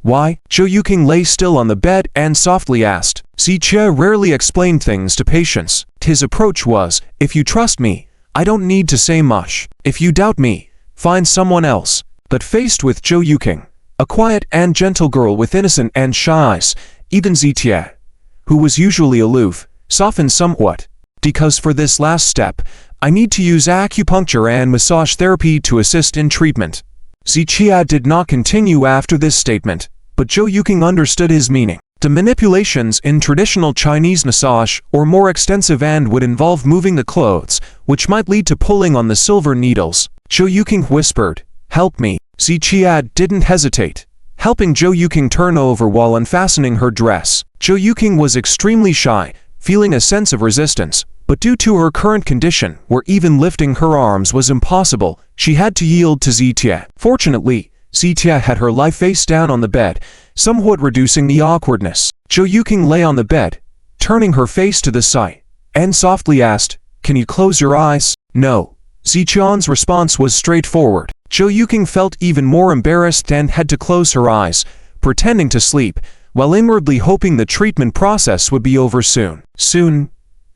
Why? Joe Yuking lay still on the bed and softly asked. Zichia rarely explained things to patients. His approach was, "If you trust me, I don't need to say much. If you doubt me, find someone else." But faced with Joe Yuking, a quiet and gentle girl with innocent and shy eyes, even Zichia, who was usually aloof, softened somewhat. "Because for this last step, I need to use acupuncture and massage therapy to assist in treatment." Zichia did not continue after this statement, but Joe Yuking understood his meaning. The manipulations in traditional Chinese massage or more extensive and would involve moving the clothes, which might lead to pulling on the silver needles. Joe Yuking whispered, "Help me." Zichia didn't hesitate, helping Joe Yuking turn over while unfastening her dress. Joe Yuking was extremely shy, feeling a sense of resistance, but due to her current condition, where even lifting her arms was impossible, she had to yield to Zichia. Fortunately, Zichia had her lie face down on the bed, somewhat reducing the awkwardness. Joe Yuking lay on the bed, turning her face to the side, and softly asked, "Can you close your eyes?" "No." Zichian's response was straightforward. Joe Yuking felt even more embarrassed and had to close her eyes, pretending to sleep, while inwardly hoping the treatment process would be over soon. Soon,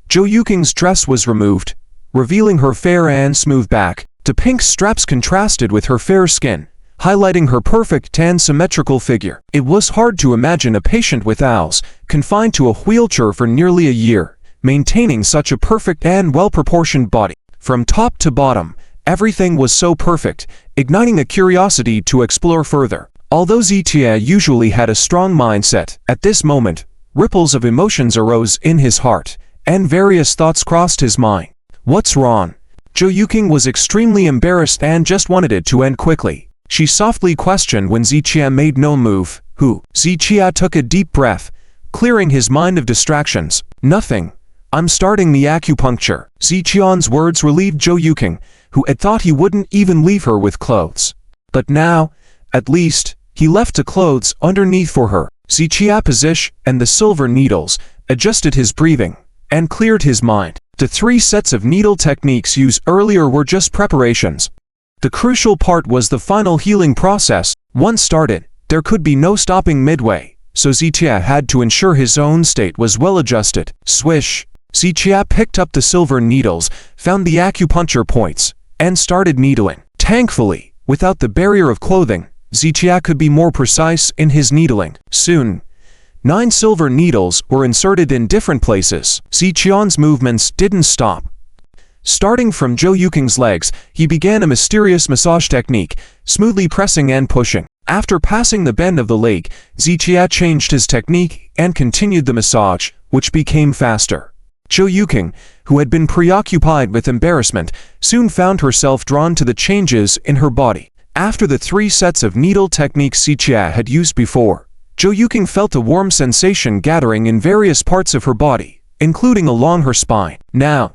Joe Yuking's dress was removed, revealing her fair and smooth back. The pink straps contrasted with her fair skin, highlighting her perfect and symmetrical figure. It was hard to imagine a patient with owls, confined to a wheelchair for nearly a year, maintaining such a perfect and well-proportioned body. From top to bottom, everything was so perfect, igniting a curiosity to explore further. Although Zichia usually had a strong mindset, at this moment, ripples of emotions arose in his heart, and various thoughts crossed his mind. What's wrong? Joe Yuking was extremely embarrassed and just wanted it to end quickly. She softly questioned when Zichia made no move. Who? Zichia took a deep breath, clearing his mind of distractions. Nothing. I'm starting the acupuncture. Zichian's words relieved Joe Yuking, who had thought he wouldn't even leave her with clothes. But now, at least, he left the clothes underneath for her. Zichia positioned and the silver needles, adjusted his breathing, and cleared his mind. The 3 sets of needle techniques used earlier were just preparations. The crucial part was the final healing process. Once started, there could be no stopping midway, so Zichia had to ensure his own state was well adjusted. Swish! Zichia picked up the silver needles, found the acupuncture points, and started needling. Thankfully, without the barrier of clothing, Zichia could be more precise in his needling. Soon, 9 silver needles were inserted in different places. Zichia's movements didn't stop. Starting from Joe Yuking's legs, he began a mysterious massage technique, smoothly pressing and pushing. After passing the bend of the leg, Zichia changed his technique and continued the massage, which became faster. Joe Yuking, who had been preoccupied with embarrassment, soon found herself drawn to the changes in her body. After the 3 sets of needle techniques Zichia had used before, Joe Yuking felt a warm sensation gathering in various parts of her body, including along her spine. Now,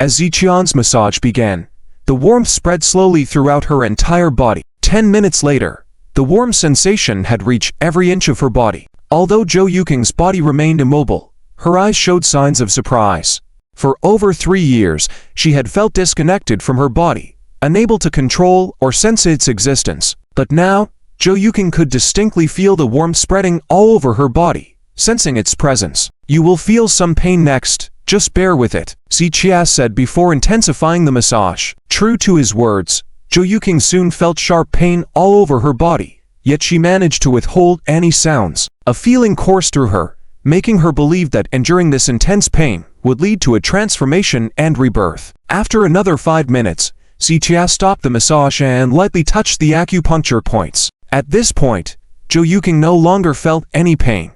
as Zichia's massage began, the warmth spread slowly throughout her entire body. 10 minutes later, the warm sensation had reached every inch of her body. Although Joe Yuking's body remained immobile, her eyes showed signs of surprise. For over 3 years, she had felt disconnected from her body, unable to control or sense its existence. But now, Joe Yuking could distinctly feel the warmth spreading all over her body, sensing its presence. "You will feel some pain next, just bear with it," Zichia said before intensifying the massage. True to his words, Joe Yuking soon felt sharp pain all over her body, yet she managed to withhold any sounds. A feeling coursed through her, making her believe that enduring this intense pain would lead to a transformation and rebirth. After another 5 minutes, Zichia stopped the massage and lightly touched the acupuncture points. At this point, Joe Yuking no longer felt any pain.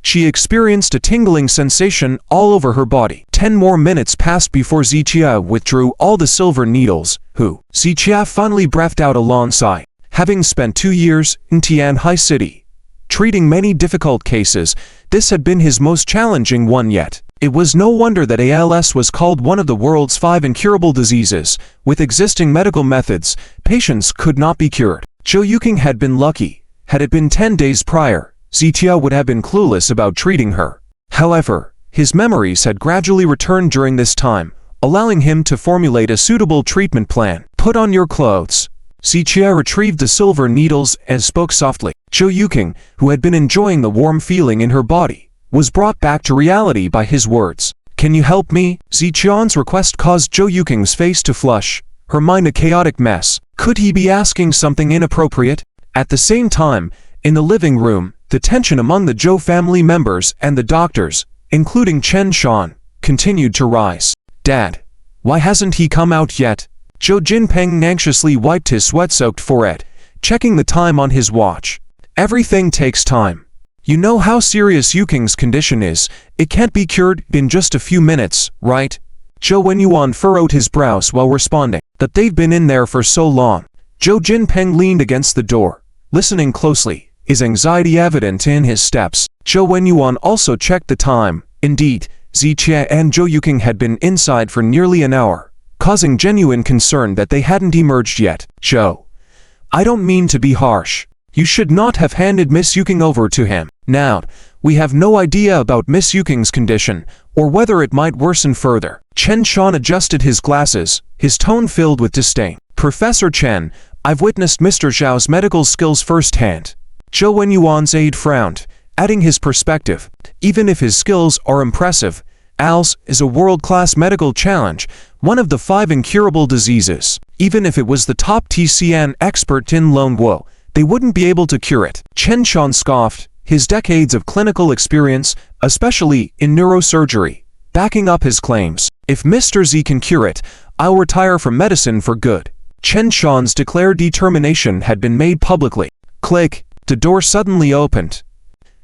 She experienced a tingling sensation all over her body. 10 more minutes passed before Zichia withdrew all the silver needles. Zichia finally breathed out a long sigh. Having spent 2 years in Tianhai City, treating many difficult cases, this had been his most challenging one yet. It was no wonder that ALS was called one of the world's 5 incurable diseases. With existing medical methods, patients could not be cured. Joe Yuking had been lucky. Had it been 10 days prior, Zichia would have been clueless about treating her. However, his memories had gradually returned during this time, allowing him to formulate a suitable treatment plan. "Put on your clothes." Zichia retrieved the silver needles and spoke softly. Joe Yuking, who had been enjoying the warm feeling in her body, was brought back to reality by his words. "Can you help me?" Zichia's request caused Joe Yuking's face to flush, her mind a chaotic mess. Could he be asking something inappropriate? At the same time, in the living room, the tension among the Joe family members and the doctors, including Chen Shan, continued to rise. "Dad, why hasn't he come out yet?" Joe Jinpeng anxiously wiped his sweat-soaked forehead, checking the time on his watch. "Everything takes time. You know how serious Yuking's condition is. It can't be cured in just a few minutes, right?" Joe Yuan furrowed his brows while responding. "That they've been in there for so long." Joe Jinpeng leaned against the door, listening closely, his anxiety evident in his steps. Joe Yuan also checked the time. Indeed, Zichia and Joe Yuking had been inside for nearly an hour, causing genuine concern that they hadn't emerged yet. "Joe, I don't mean to be harsh. You should not have handed Miss Yuking over to him. Now, we have no idea about Miss Yuking's condition, or whether it might worsen further." Chen Shan adjusted his glasses, his tone filled with disdain. "Professor Chen, I've witnessed Mr. Zhao's medical skills firsthand." Joe Yuan's aide frowned, adding his perspective. "Even if his skills are impressive, ALS is a world-class medical challenge, one of the 5 incurable diseases. Even if it was the top TCN expert in Lone Wo, they wouldn't be able to cure it." Chen Shan scoffed, his decades of clinical experience, especially in neurosurgery, backing up his claims. "If Mr. Z can cure it, I'll retire from medicine for good." Chen Shan's declared determination had been made publicly. Click, the door suddenly opened.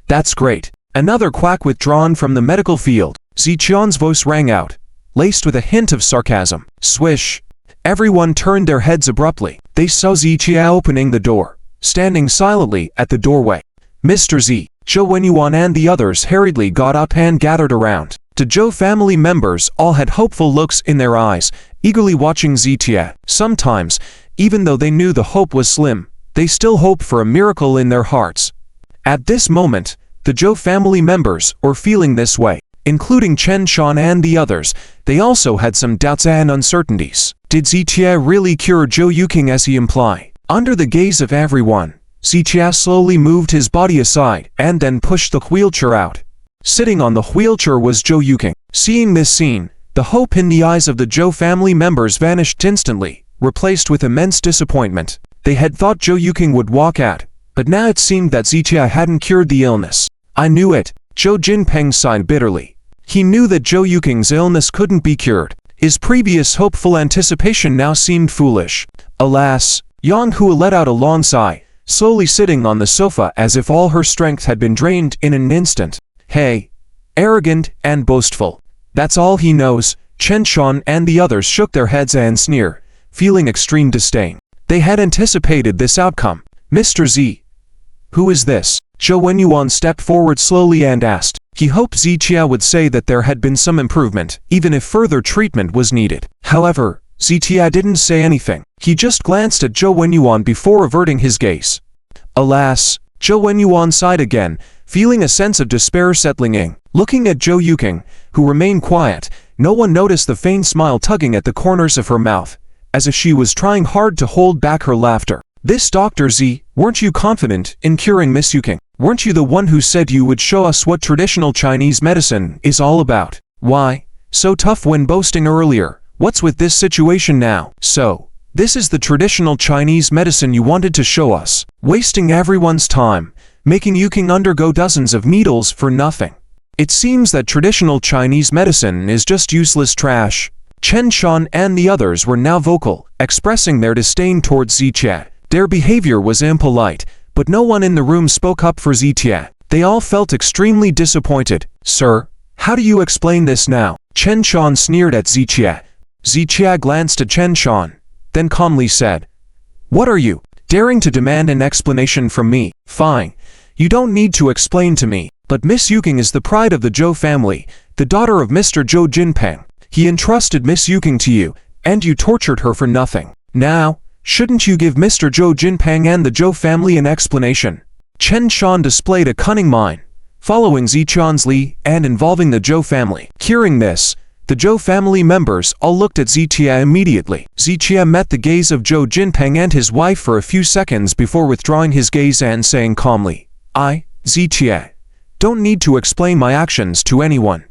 "That's great." Another quack withdrawn from the medical field. Zichia's voice rang out, laced with a hint of sarcasm. Swish. Everyone turned their heads abruptly. They saw Zichia opening the door, standing silently at the doorway. "Mr. Z." Joe Yuan and the others hurriedly got up and gathered around. The Joe family members all had hopeful looks in their eyes, eagerly watching Zichia. Sometimes, even though they knew the hope was slim, they still hoped for a miracle in their hearts. At this moment, the Joe family members were feeling this way, including Chen Shan and the others. They also had some doubts and uncertainties. Did Zichia really cure Joe Yuking as he implied? Under the gaze of everyone, Zichia slowly moved his body aside and then pushed the wheelchair out. Sitting on the wheelchair was Joe Yuking. Seeing this scene, the hope in the eyes of the Joe family members vanished instantly, replaced with immense disappointment. They had thought Joe Yuking would walk out, but now it seemed that Zitia hadn't cured the illness. I knew it, Zhou Jinpeng sighed bitterly. He knew that Joe Yuking's illness couldn't be cured. His previous hopeful anticipation now seemed foolish. Alas, Yang Hua let out a long sigh, slowly sitting on the sofa as if all her strength had been drained in an instant. Hey, arrogant and boastful. That's all he knows. Chen Shan and the others shook their heads and sneered, feeling extreme disdain. They had anticipated this outcome. Mr. Z. Who is this? Zhou Wenyuan stepped forward slowly and asked. He hoped Zitia would say that there had been some improvement, even if further treatment was needed. However, Zitia didn't say anything. He just glanced at Zhou Wenyuan before averting his gaze. Alas, Zhou Wenyuan sighed again, feeling a sense of despair settling in. Looking at Joe Yuking, who remained quiet, no one noticed the faint smile tugging at the corners of her mouth, as if she was trying hard to hold back her laughter. This Dr. Z, weren't you confident in curing Miss Yuking? Weren't you the one who said you would show us what traditional Chinese medicine is all about? Why, so tough when boasting earlier? What's with this situation now? So, this is the traditional Chinese medicine you wanted to show us, wasting everyone's time, making Yuking undergo dozens of needles for nothing. It seems that traditional Chinese medicine is just useless trash. Chen Shan and the others were now vocal, expressing their disdain towards Zitia. Their behavior was impolite, but no one in the room spoke up for Zitia. They all felt extremely disappointed. Sir, how do you explain this now? Chen Shan sneered at Zitia. Zitia glanced at Chen Shan, then calmly said, What are you, daring to demand an explanation from me? Fine. You don't need to explain to me, but Miss Yuking is the pride of the Zhou family, the daughter of Mr. Zhou Jinpeng. He entrusted Miss Yuking to you, and you tortured her for nothing. Now, shouldn't you give Mr. Zhou Jinpeng and the Zhou family an explanation? Chen Shan displayed a cunning mind, following Zichan's lead and involving the Zhou family. Hearing this, the Zhou family members all looked at Zitia immediately. Zitia met the gaze of Zhou Jinpeng and his wife for a few seconds before withdrawing his gaze and saying calmly, I, Zitia, don't need to explain my actions to anyone.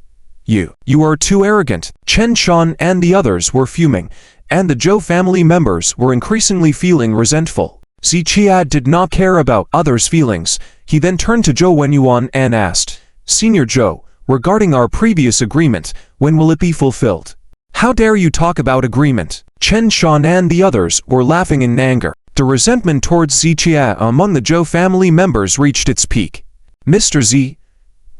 You are too arrogant. Chen Shan and the others were fuming, and the Zhou family members were increasingly feeling resentful. Zitia did not care about others' feelings. He then turned to Zhou Wenyuan and asked, Senior Zhou, regarding our previous agreement, when will it be fulfilled? How dare you talk about agreement? Chen Shan and the others were laughing in anger. The resentment towards Zitia among the Zhou family members reached its peak. Mr. Z,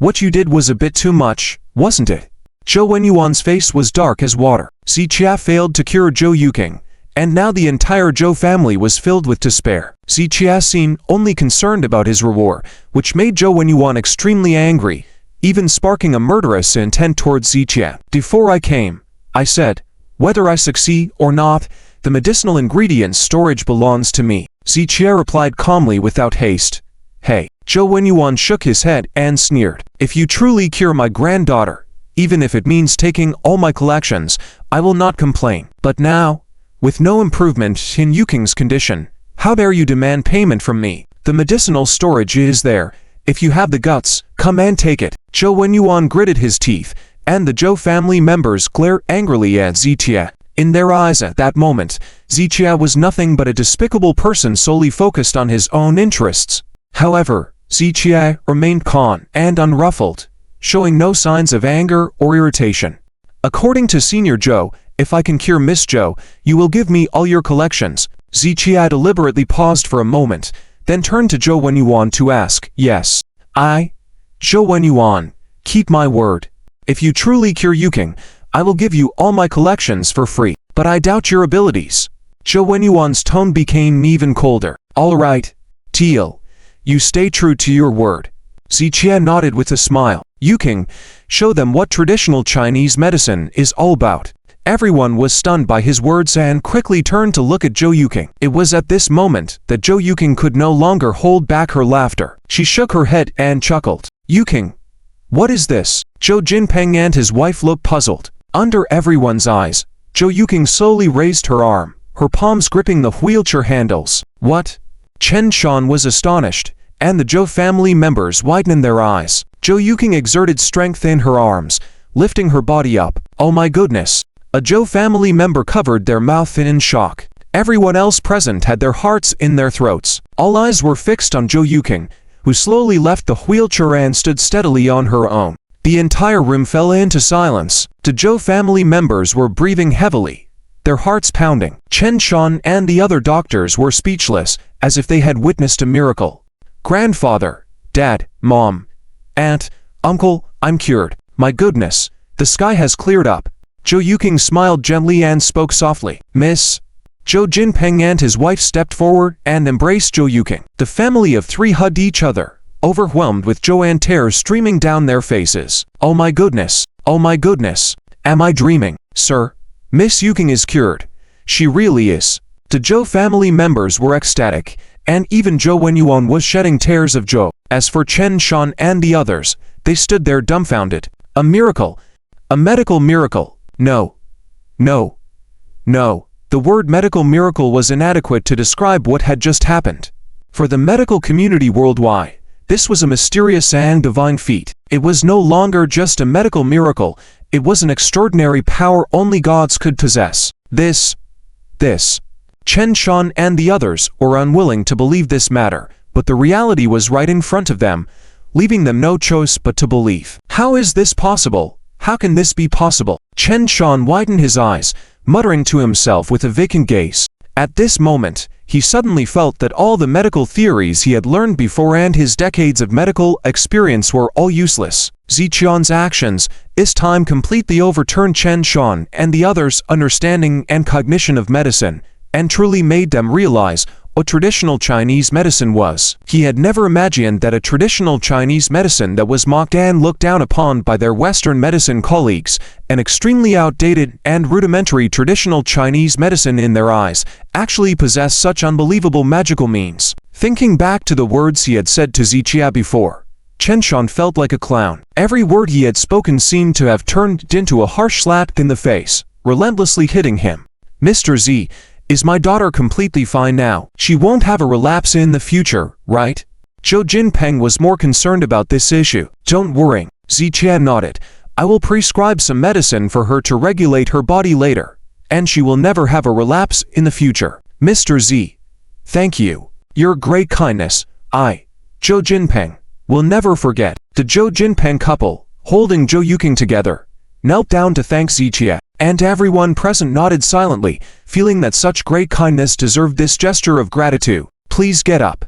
what you did was a bit too much, wasn't it? Zhou Wenyuan's face was dark as water. Zitia failed to cure Joe Yuking, and now the entire Zhou family was filled with despair. Zitia seemed only concerned about his reward, which made Zhou Wenyuan extremely angry, even sparking a murderous intent towards Zitia. Before I came, I said, whether I succeed or not, the medicinal ingredients storage belongs to me. Zitia replied calmly without haste. Hey. Zhou Wenyuan shook his head and sneered. If you truly cure my granddaughter, even if it means taking all my collections, I will not complain. But now, with no improvement in Yuking's condition, how dare you demand payment from me? The medicinal storage is there. If you have the guts, come and take it. Zhou Wenyuan gritted his teeth, and the Zhou family members glared angrily at Zitia. In their eyes at that moment, Zitia was nothing but a despicable person solely focused on his own interests. However, Zitia remained calm and unruffled, showing no signs of anger or irritation. According to Senior Zhou, if I can cure Miss Zhou, you will give me all your collections. Zitia deliberately paused for a moment, then turned to Zhou Wenyuan to ask, Yes, I, Zhou Wenyuan, keep my word. If you truly cure Yuking, I will give you all my collections for free, but I doubt your abilities. Zhou Wenyuan's tone became even colder. All right, Teal. You stay true to your word. Zitia nodded with a smile. Yuking, show them what traditional Chinese medicine is all about. Everyone was stunned by his words and quickly turned to look at Joe Yuking. It was at this moment that Joe Yuking could no longer hold back her laughter. She shook her head and chuckled. Yuking, what is this? Zhou Jinpeng and his wife looked puzzled. Under everyone's eyes, Joe Yuking slowly raised her arm, her palms gripping the wheelchair handles. What? Chen Shan was astonished, and the Zhou family members widened their eyes. Joe Yuking exerted strength in her arms, lifting her body up. Oh my goodness! A Zhou family member covered their mouth in shock. Everyone else present had their hearts in their throats. All eyes were fixed on Joe Yuking, who slowly left the wheelchair and stood steadily on her own. The entire room fell into silence. The Joe family members were breathing heavily, their hearts pounding. Chen Shan and the other doctors were speechless, as if they had witnessed a miracle. Grandfather, Dad, Mom, Aunt, Uncle, I'm cured. My goodness, the sky has cleared up. Joe Yuking smiled gently and spoke softly. Miss. Joe Jinpeng and his wife stepped forward and embraced Joe Yuking. The family of three hugged each other, overwhelmed with joy and tears streaming down their faces. Oh my goodness, am I dreaming? Sir, Miss Yuking is cured. She really is. The Joe family members were ecstatic, and even Joe Yuan was shedding tears of joy. As for Chen Shan and the others, they stood there dumbfounded. A miracle. A medical miracle. No. No. No. The word medical miracle was inadequate to describe what had just happened. For the medical community worldwide, this was a mysterious and divine feat. It was no longer just a medical miracle, it was an extraordinary power only gods could possess. This. Chen Shan and the others were unwilling to believe this matter, but the reality was right in front of them, leaving them no choice but to believe. How is this possible? How can this be possible? Chen Shan widened his eyes, muttering to himself with a vacant gaze. At this moment, he suddenly felt that all the medical theories he had learned before and his decades of medical experience were all useless. Ziqian's actions this time completely overturned Chen Shan and the others' understanding and cognition of medicine, and truly made them realize what traditional Chinese medicine was. He had never imagined that a traditional Chinese medicine that was mocked and looked down upon by their Western medicine colleagues, an extremely outdated and rudimentary traditional Chinese medicine in their eyes, actually possessed such unbelievable magical means. Thinking back to the words he had said to Ziqia before, Chen Shan felt like a clown. Every word he had spoken seemed to have turned into a harsh slap in the face, relentlessly hitting him. Mr. Z, is my daughter completely fine now? She won't have a relapse in the future, right? Joe Jinpeng was more concerned about this issue. Don't worry, Ziqian nodded. I will prescribe some medicine for her to regulate her body later, and she will never have a relapse in the future. Mr. Z, thank you. Your great kindness, Joe Jinpeng, will never forget. The Joe Jinpeng couple, holding Joe Yuking together, knelt down to thank Ziqia, and everyone present nodded silently, feeling that such great kindness deserved this gesture of gratitude. Please get up.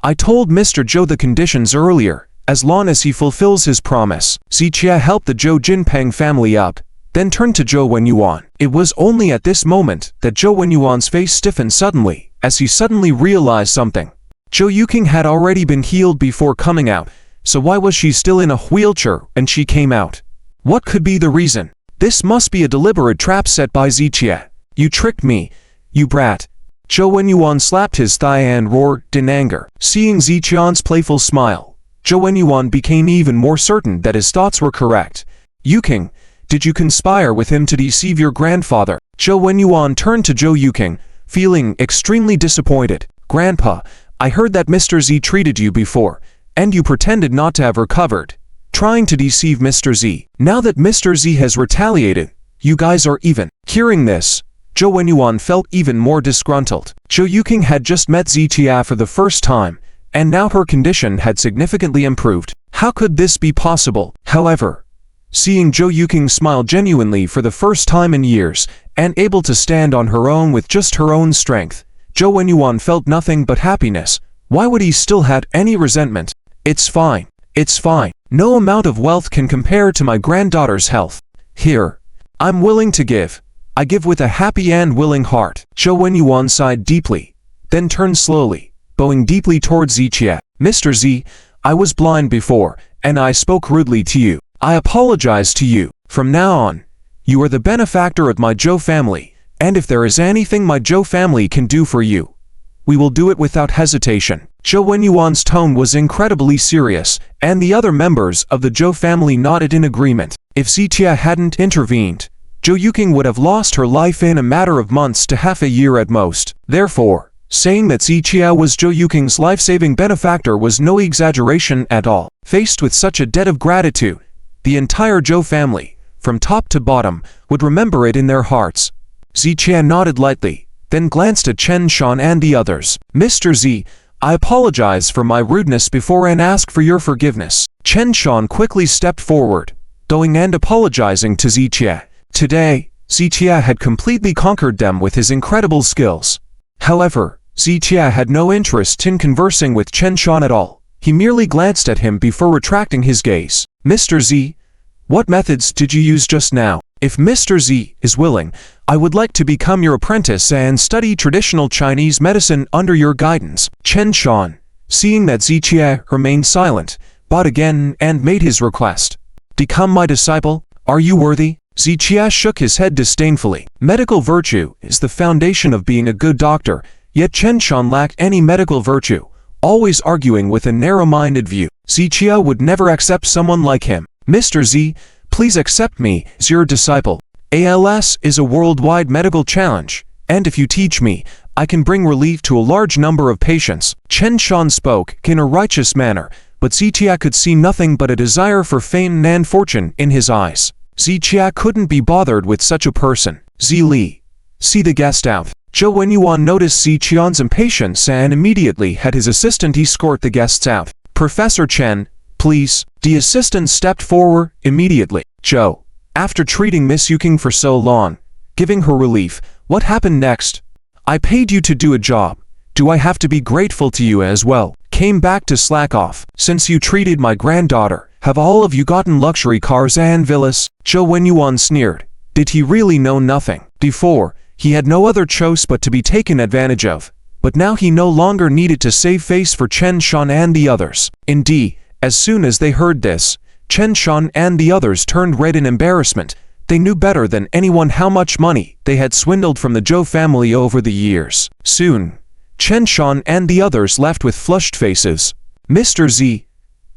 I told Mr. Joe the conditions earlier, as long as he fulfills his promise. Ziqia helped the Joe Jinpeng family up, then turned to Joe Yuan. It was only at this moment that Joe Yuan's face stiffened suddenly, as he suddenly realized something. Joe Yuking had already been healed before coming out, so why was she still in a wheelchair when she came out? What could be the reason? This must be a deliberate trap set by Ziqia. You tricked me, you brat. Joe Yuan slapped his thigh and roared in anger. Seeing Ziqian's playful smile, Joe Yuan became even more certain that his thoughts were correct. Yuking, did you conspire with him to deceive your grandfather? Joe Yuan turned to Joe Yuking, feeling extremely disappointed. Grandpa, I heard that Mr. Z treated you before, and you pretended not to have recovered, trying to deceive Mr. Z. Now that Mr. Z has retaliated, you guys are even. Hearing this, Joe Yuan felt even more disgruntled. Joe Yuking had just met Ziqia for the first time, and now her condition had significantly improved. How could this be possible? However, seeing Joe Yuking smile genuinely for the first time in years, and able to stand on her own with just her own strength, Joe Yuan felt nothing but happiness. Why would he still have any resentment? It's fine. It's fine. No amount of wealth can compare to my granddaughter's health. Here. I'm willing to give. I give with a happy and willing heart. Joe Yuan sighed deeply, then turned slowly, bowing deeply towards Ziqia. Mr. Z, I was blind before, and I spoke rudely to you. I apologize to you. From now on, you are the benefactor of my Joe family, and if there is anything my Joe family can do for you, we will do it without hesitation. Joe Yuan's tone was incredibly serious, and the other members of the Joe family nodded in agreement. If Ziqia hadn't intervened, Joe Yuking would have lost her life in a matter of months to half a year at most. Therefore, saying that Ziqia was Joe Yuking's life-saving benefactor was no exaggeration at all. Faced with such a debt of gratitude, the entire Joe family, from top to bottom, would remember it in their hearts. Ziqia nodded lightly, then glanced at Chen Shan and the others. Mr. Z, I apologize for my rudeness before and ask for your forgiveness. Chen Shan quickly stepped forward, going and apologizing to Ziqie. Today, Ziqie had completely conquered them with his incredible skills. However, Ziqie had no interest in conversing with Chen Shan at all. He merely glanced at him before retracting his gaze. Mr. Z, what methods did you use just now? If Mr. Z is willing, I would like to become your apprentice and study traditional Chinese medicine under your guidance. Chen Shan, seeing that Ziqie remained silent, bowed again and made his request. Become my disciple? Are you worthy? Ziqie shook his head disdainfully. Medical virtue is the foundation of being a good doctor, yet Chen Shan lacked any medical virtue, always arguing with a narrow-minded view. Ziqie would never accept someone like him. Mr. Z, please accept me as your disciple. ALS is a worldwide medical challenge, and if you teach me, I can bring relief to a large number of patients. Chen Shan spoke in a righteous manner, but Ziqie could see nothing but a desire for fame and fortune in his eyes. Ziqie couldn't be bothered with such a person. Li, see the guest out. Joe Yuan noticed Ziqian's impatience and immediately had his assistant escort the guests out. Professor Chen, please. The assistant stepped forward immediately. Joe, after treating Miss Yuking for so long, giving her relief, what happened next? I paid you to do a job. Do I have to be grateful to you as well? Came back to slack off. Since you treated my granddaughter, have all of you gotten luxury cars and villas? Joe Yuan sneered. Did he really know nothing? Before, he had no other choice but to be taken advantage of. But now he no longer needed to save face for Chen Shan and the others. Indeed, as soon as they heard this, Chen Shan and the others turned red in embarrassment. They knew better than anyone how much money they had swindled from the Zhou family over the years. Soon, Chen Shan and the others left with flushed faces. Mr. Z,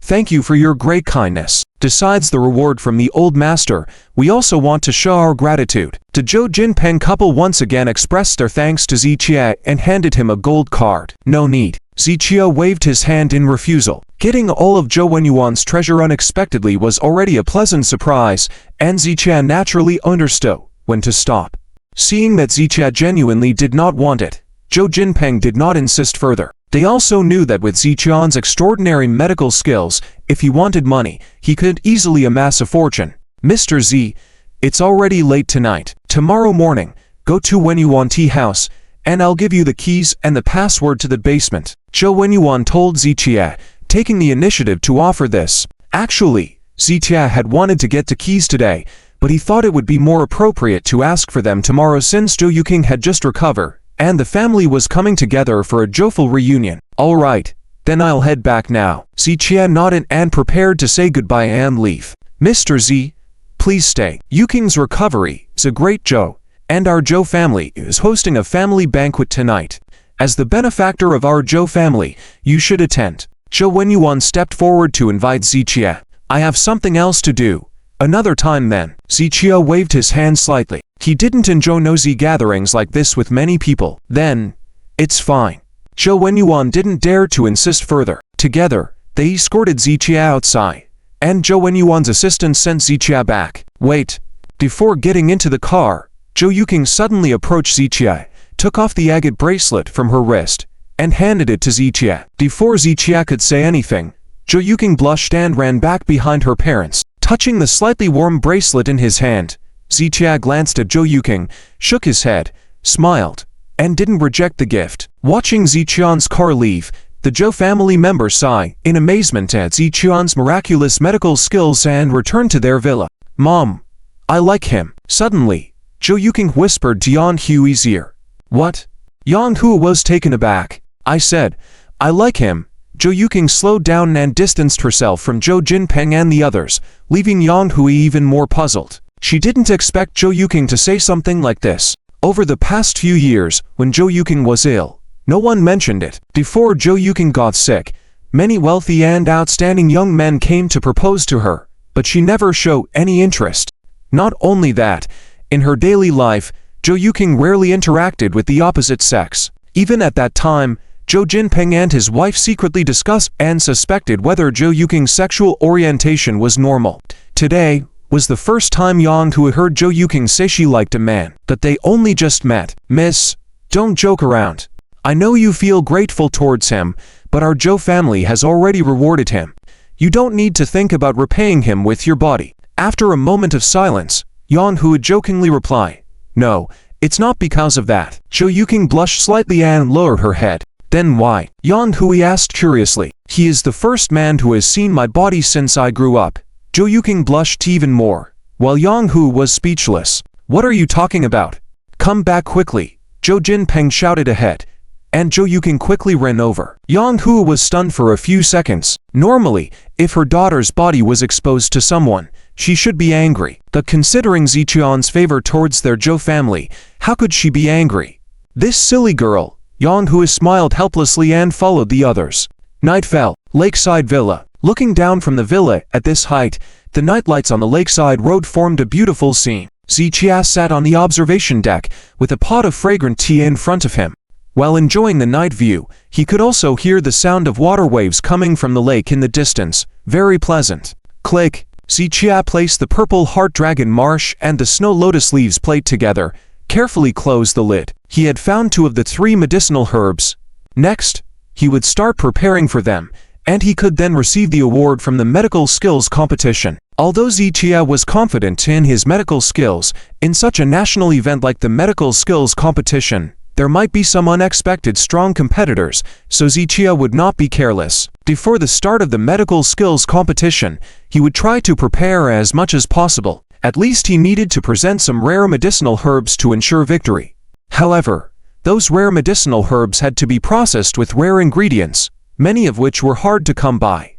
thank you for your great kindness. Besides the reward from the old master, we also want to show our gratitude. The Zhou Jinpeng couple once again expressed their thanks to Ziqie and handed him a gold card. No need. Ziqie waved his hand in refusal. Getting all of Joe Yuan's treasure unexpectedly was already a pleasant surprise, and Ziqie naturally understood when to stop. Seeing that Ziqie genuinely did not want it, Zhou Jinpeng did not insist further. They also knew that with Ziqian's extraordinary medical skills, if he wanted money, he could easily amass a fortune. Mr. Z, it's already late tonight. Tomorrow morning, go to Wenyuan tea house, and I'll give you the keys and the password to the basement. Joe Yuan told Ziqie, taking the initiative to offer this. Actually, Ziqie had wanted to get the keys today, but he thought it would be more appropriate to ask for them tomorrow since Joe Yuking had just recovered, and the family was coming together for a joyful reunion. All right, then I'll head back now. Ziqie nodded and prepared to say goodbye and leave. Mr. Z, please stay. Yuking's recovery is a great joke, and our Zhou family is hosting a family banquet tonight. As the benefactor of our Zhou family, you should attend. Joe Yuan stepped forward to invite Ziqie. I have something else to do. Another time then. Ziqie waved his hand slightly. He didn't enjoy nosy gatherings like this with many people. Then, it's fine. Joe Yuan didn't dare to insist further. Together, they escorted Ziqie outside, and Joe Yuan's assistant sent Ziqie back. Wait. Before getting into the car, Joe Yuking suddenly approached Ziqie, took off the agate bracelet from her wrist, and handed it to Ziqie. Before Ziqie could say anything, Joe Yuking blushed and ran back behind her parents. Touching the slightly warm bracelet in his hand, Ziqie glanced at Joe Yuking, shook his head, smiled, and didn't reject the gift. Watching Ziqian's car leave, the Zhou family members sighed in amazement at Ziqian's miraculous medical skills and returned to their villa. Mom, I like him. Suddenly, Joe Yuking whispered to Yang Hui's ear. What? Yang Hui was taken aback. I said, I like him. Joe Yuking slowed down and distanced herself from Zhou Jinpeng and the others, leaving Yang Hui even more puzzled. She didn't expect Joe Yuking to say something like this. Over the past few years, when Joe Yuking was ill, no one mentioned it. Before Joe Yuking got sick, many wealthy and outstanding young men came to propose to her, but she never showed any interest. Not only that, in her daily life, Joe Yuking rarely interacted with the opposite sex. Even at that time, Zhou Jinpeng and his wife secretly discussed and suspected whether Joe Yuking's sexual orientation was normal. Today was the first time Yang Hui heard Joe Yuking say she liked a man, that they only just met. Miss, Don't joke around. I know you feel grateful towards him, but our Joe family has already rewarded him. You don't need to think about repaying him with your body. After a moment of silence, Yuan would jokingly reply, "No, it's not because of that." Joe Yuking blushed slightly and lowered her head. "Then why?" Yuan Hui asked curiously. "He is the first man who has seen my body since I grew up." Joe Yuking blushed even more, while Yang Hu was speechless. "What are you talking about? Come back quickly," Zhou Jinpeng shouted ahead, and Joe Yuking quickly ran over. Yang Hu was stunned for a few seconds. Normally, if her daughter's body was exposed to someone, she should be angry. But considering Zichuan's favor towards their Zhou family, how could she be angry? This silly girl. Yang Hu smiled helplessly and followed the others. Night fell. Lakeside Villa. Looking down from the villa at this height, the nightlights on the lakeside road formed a beautiful scene. Zichia sat on the observation deck, with a pot of fragrant tea in front of him. While enjoying the night view, he could also hear the sound of water waves coming from the lake in the distance. Very pleasant. Click. Zichia placed the purple heart dragon marsh and the snow lotus leaves plate together, carefully closed the lid. He had found 2 of the 3 medicinal herbs. Next, he would start preparing for them, and he could then receive the award from the medical skills competition. Although Zichia was confident in his medical skills, in such a national event like the medical skills competition, there might be some unexpected strong competitors, so Zichia would not be careless. Before the start of the medical skills competition, he would try to prepare as much as possible. At least he needed to present some rare medicinal herbs to ensure victory. However, those rare medicinal herbs had to be processed with rare ingredients, many of which were hard to come by.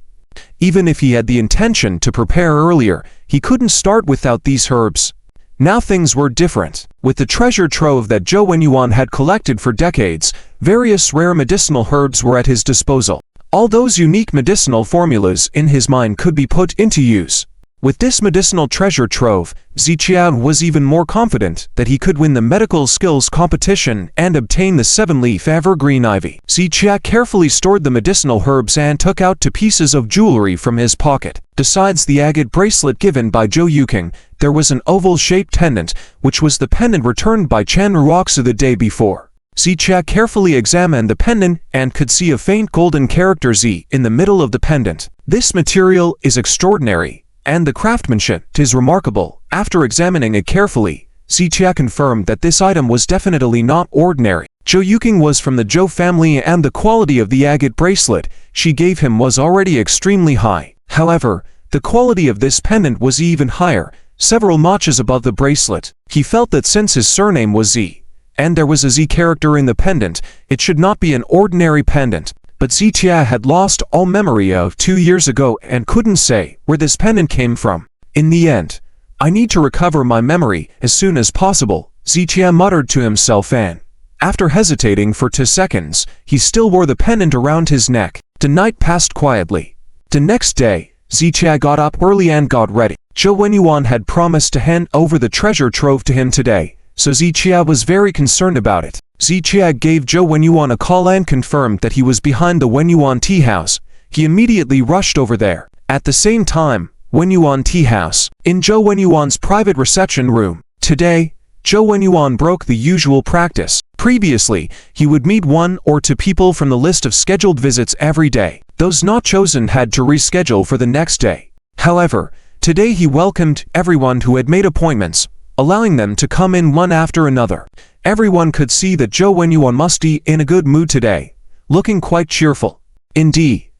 Even if he had the intention to prepare earlier, he couldn't start without these herbs. Now things were different. With the treasure trove that Joe Yuan had collected for decades, various rare medicinal herbs were at his disposal. All those unique medicinal formulas in his mind could be put into use. With this medicinal treasure trove, Zichia was even more confident that he could win the medical skills competition and obtain the 7-leaf evergreen ivy. Zichia carefully stored the medicinal herbs and took out 2 pieces of jewelry from his pocket. Besides the agate bracelet given by Joe Yuking, there was an oval-shaped pendant, which was the pendant returned by Chen Raku the day before. Zichia carefully examined the pendant and could see a faint golden character Z in the middle of the pendant. This material is extraordinary, and the craftsmanship is remarkable. After examining it carefully, Zichia confirmed that this item was definitely not ordinary. Joe Yuking was from the Zhou family and the quality of the agate bracelet she gave him was already extremely high. However, the quality of this pendant was even higher, several notches above the bracelet. He felt that since his surname was Z, and there was a Z character in the pendant, it should not be an ordinary pendant. But Zichia had lost all memory of 2 years ago and couldn't say where this pendant came from. In the end, I need to recover my memory as soon as possible, Zichia muttered to himself, and after hesitating for 2 seconds, he still wore the pendant around his neck. The night passed quietly. The next day, Zichia got up early and got ready. Joe Yuan had promised to hand over the treasure trove to him today, so Zichia was very concerned about it. Zichia gave Joe Yuan a call and confirmed that he was behind the Yuan tea house. He immediately rushed over there. At the same time, Yuan tea house, in Joe Yuan's private reception room. Today, Joe Yuan broke the usual practice. Previously, he would meet 1 or 2 people from the list of scheduled visits every day. Those not chosen had to reschedule for the next day. However, today he welcomed everyone who had made appointments, allowing them to come in one after another. Everyone could see that Joe Yuan must be in a good mood today, looking quite cheerful. Indeed,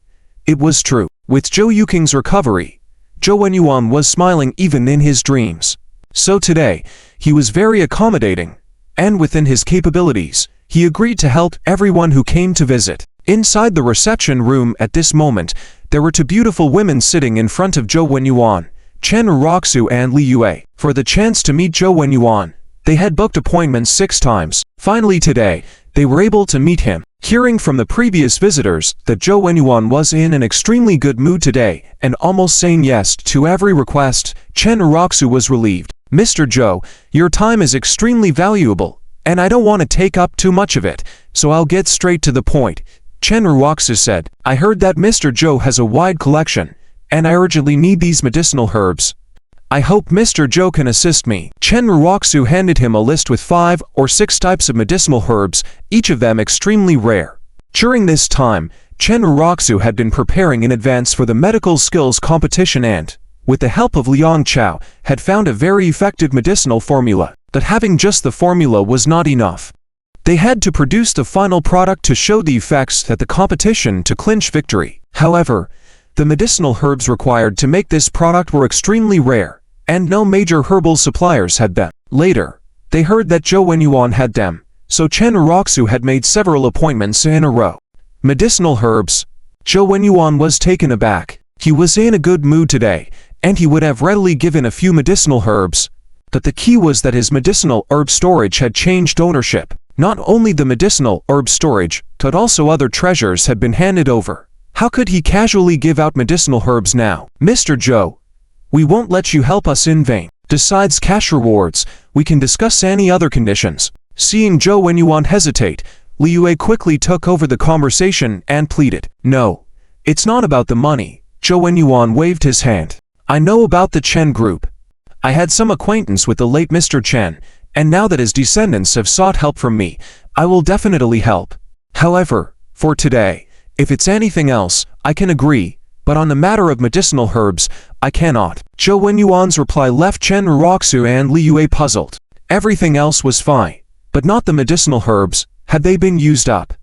it was true. With Joe Yuking's recovery, Joe Yuan was smiling even in his dreams. So today, he was very accommodating, and within his capabilities, he agreed to help everyone who came to visit. Inside the reception room at this moment, there were 2 beautiful women sitting in front of Joe Yuan, Chen Raku and Li Yue. For the chance to meet Joe Yuan, they had booked appointments 6 times. Finally today, they were able to meet him. Hearing from the previous visitors that Joe Yuan was in an extremely good mood today and almost saying yes to every request, Chen Raku was relieved. Mr. Joe, your time is extremely valuable, and I don't want to take up too much of it, so I'll get straight to the point. Chen Raku said, I heard that Mr. Joe has a wide collection, and I urgently need these medicinal herbs. I hope Mr. Joe can assist me. Chen Raku handed him a list with 5 or 6 types of medicinal herbs, each of them extremely rare. During this time, Chen Raku had been preparing in advance for the medical skills competition and, with the help of Liang Chow, had found a very effective medicinal formula. But having just the formula was not enough. They had to produce the final product to show the effects at the competition to clinch victory. However, the medicinal herbs required to make this product were extremely rare, and no major herbal suppliers had them. Later, they heard that Joe Yuan had them, so Chen Raku had made several appointments in a row. Medicinal herbs. Joe Yuan was taken aback. He was in a good mood today, and he would have readily given a few medicinal herbs. But the key was that his medicinal herb storage had changed ownership. Not only the medicinal herb storage, but also other treasures had been handed over. How could he casually give out medicinal herbs now? Mr. Joe, we won't let you help us in vain. Besides cash rewards, we can discuss any other conditions. Seeing Joe Yuan hesitate, Liu quickly took over the conversation and pleaded. No, it's not about the money. Joe Yuan waved his hand. I know about the Chen group. I had some acquaintance with the late Mr. Chen, and now that his descendants have sought help from me, I will definitely help. However, for today, if it's anything else, I can agree, but on the matter of medicinal herbs, I cannot. Joe Yuan's reply left Chen Raku and Liu puzzled. Everything else was fine, but not the medicinal herbs. Had they been used up?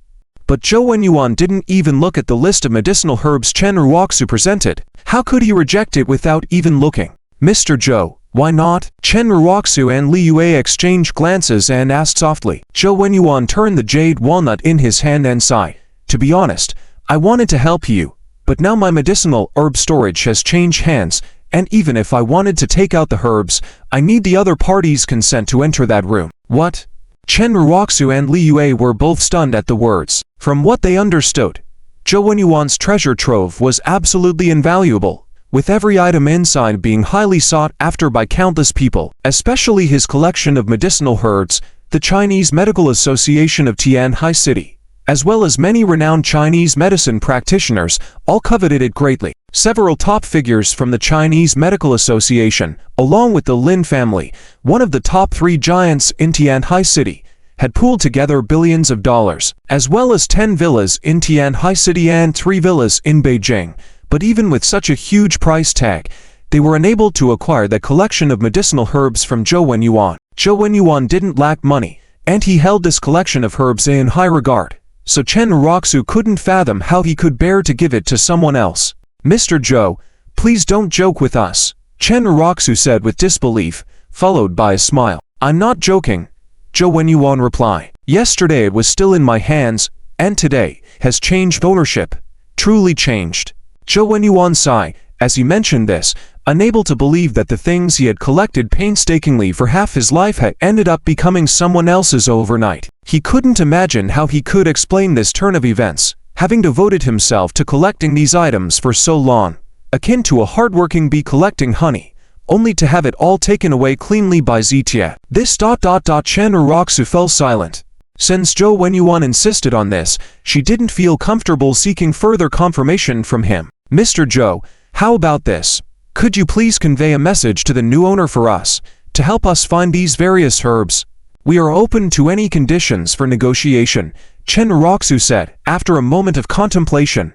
But Joe Yuan didn't even look at the list of medicinal herbs Chen Raku presented. How could he reject it without even looking? Mr. Joe, why not? Chen Raku and Liu exchanged glances and asked softly. Joe Yuan turned the jade walnut in his hand and sighed. To be honest, I wanted to help you, but now my medicinal herb storage has changed hands, and even if I wanted to take out the herbs, I need the other party's consent to enter that room. What? Chen Raku and Liu were both stunned at the words. From what they understood, Joe Yuan's treasure trove was absolutely invaluable, with every item inside being highly sought after by countless people, especially his collection of medicinal herbs. The Chinese Medical Association of Tianhai City, as well as many renowned Chinese medicine practitioners, all coveted it greatly. Several top figures from the Chinese Medical Association, along with the Lin family, one of the top 3 giants in Tianhai City, had pooled together billions of dollars, as well as 10 villas in Tianhai City and 3 villas in Beijing. But even with such a huge price tag, they were unable to acquire that collection of medicinal herbs from Joe Yuan. Joe Yuan didn't lack money, and he held this collection of herbs in high regard. So Chen Raku couldn't fathom how he could bear to give it to someone else. Mr. Joe, please don't joke with us, Chen Raku said with disbelief, followed by a smile. I'm not joking, Joe Yuan replied. Yesterday it was still in my hands, and today has changed ownership. Truly changed. Joe Yuan sighed as he mentioned this, unable to believe that the things he had collected painstakingly for half his life had ended up becoming someone else's overnight. He couldn't imagine how he could explain this turn of events, having devoted himself to collecting these items for so long, akin to a hardworking bee collecting honey, only to have it all taken away cleanly by Zitia. This Chen Raku fell silent. Since Joe Yuan insisted on this, she didn't feel comfortable seeking further confirmation from him. Mr. Joe, how about this? Could you please convey a message to the new owner for us, to help us find these various herbs? We are open to any conditions for negotiation, Chen Raku said, after a moment of contemplation.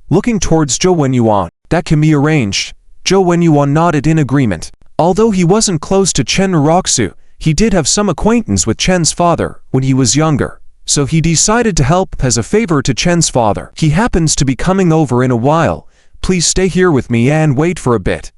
Looking towards Joe Yuan, that can be arranged. Joe Yuan nodded in agreement. Although he wasn't close to Chen Raku, he did have some acquaintance with Chen's father when he was younger, so he decided to help as a favor to Chen's father. He happens to be coming over in a while. Please stay here with me and wait for a bit.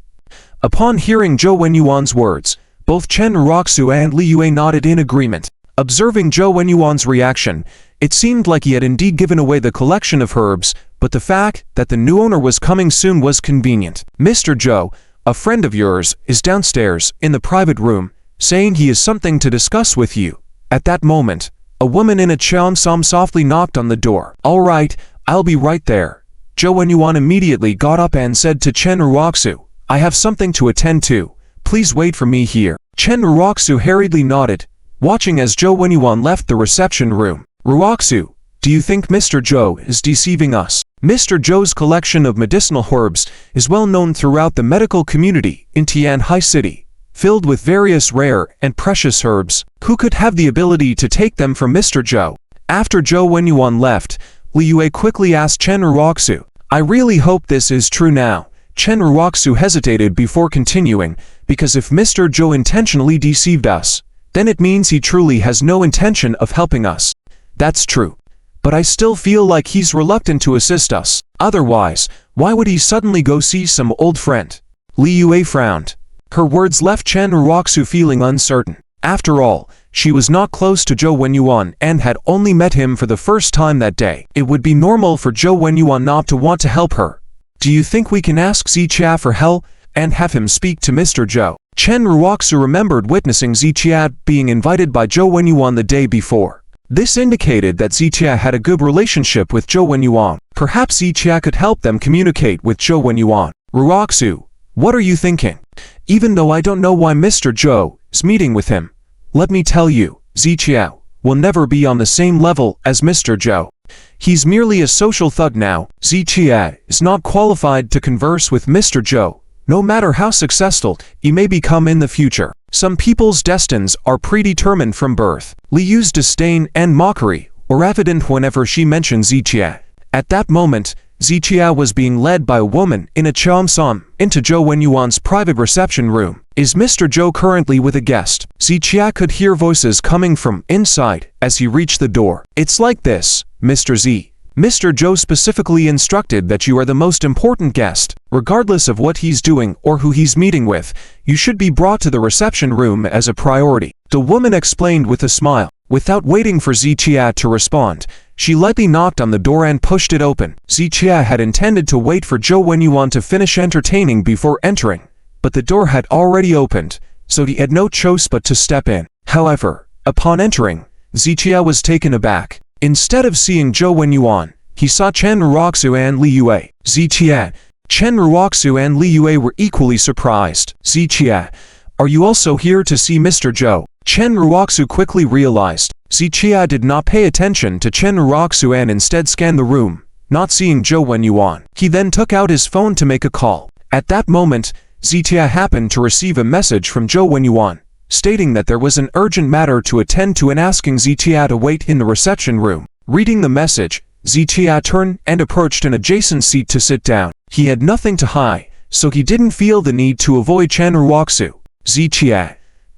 Upon hearing Joe Yuan's words, both Chen Raku and Liu nodded in agreement. Observing Joe Yuan's reaction, it seemed like he had indeed given away the collection of herbs, but the fact that the new owner was coming soon was convenient. Mr. Joe, a friend of yours, is downstairs in the private room, saying he has something to discuss with you. At that moment, a woman in a cheongsam softly knocked on the door. All right, I'll be right there. Joe Yuan immediately got up and said to Chen Raku, I have something to attend to. Please wait for me here. Chen Raku hurriedly nodded, watching as Joe Yuan left the reception room. Raku, do you think Mr. Joe is deceiving us? Mr. Joe's collection of medicinal herbs is well known throughout the medical community in Tianhai City, filled with various rare and precious herbs. Who could have the ability to take them from Mr. Joe? After Joe Yuan left, Li Yue quickly asked Chen Raku, "I really hope this is true now." Chen Raku hesitated before continuing, because if Mr. Joe intentionally deceived us, then it means he truly has no intention of helping us. That's true. But I still feel like he's reluctant to assist us. Otherwise, why would he suddenly go see some old friend? Li Yue frowned. Her words left Chen Raku feeling uncertain. After all, she was not close to Joe Yuan and had only met him for the first time that day. It would be normal for Joe Yuan not to want to help her. Do you think we can ask Zichia for help and have him speak to Mr. Joe? Chen Raku remembered witnessing Zichia being invited by Joe Yuan the day before. This indicated that Zichia had a good relationship with Joe Yuan. Perhaps Zichia could help them communicate with Joe Yuan. Raku, what are you thinking? Even though I don't know why Mr. Joe is meeting with him, let me tell you, Zichia will never be on the same level as Mr. Joe. He's merely a social thug now. Zichia is not qualified to converse with Mr. Joe, no matter how successful he may become in the future. Some people's destinies are predetermined from birth. Li Yu's disdain and mockery were evident whenever she mentioned Zichia. At that moment, Zichia was being led by a woman in a cheongsam into Joe Yuan's private reception room. Is Mr. Joe currently with a guest? Zichia could hear voices coming from inside as he reached the door. It's like this, Mr. Z. Mr. Joe specifically instructed that you are the most important guest. Regardless of what he's doing or who he's meeting with, you should be brought to the reception room as a priority. The woman explained with a smile. Without waiting for Zichia to respond, she lightly knocked on the door and pushed it open. Zichia had intended to wait for Joe Yuan to finish entertaining before entering, but the door had already opened, so he had no choice but to step in. However, upon entering, Zichia was taken aback. Instead of seeing Joe Yuan, he saw Chen Raku and Li Yue. Zichia, Chen Raku and Li Yue were equally surprised. Zichia, are you also here to see Mr. Joe? Chen Raku quickly realized. Zichia did not pay attention to Chen Raku and instead scanned the room, not seeing Joe Yuan. He then took out his phone to make a call. At that moment, Zichia happened to receive a message from Joe Yuan, stating that there was an urgent matter to attend to and asking Zichia to wait in the reception room. Reading the message, Zichia turned and approached an adjacent seat to sit down. He had nothing to hide, so he didn't feel the need to avoid Chen Raku. Zichia,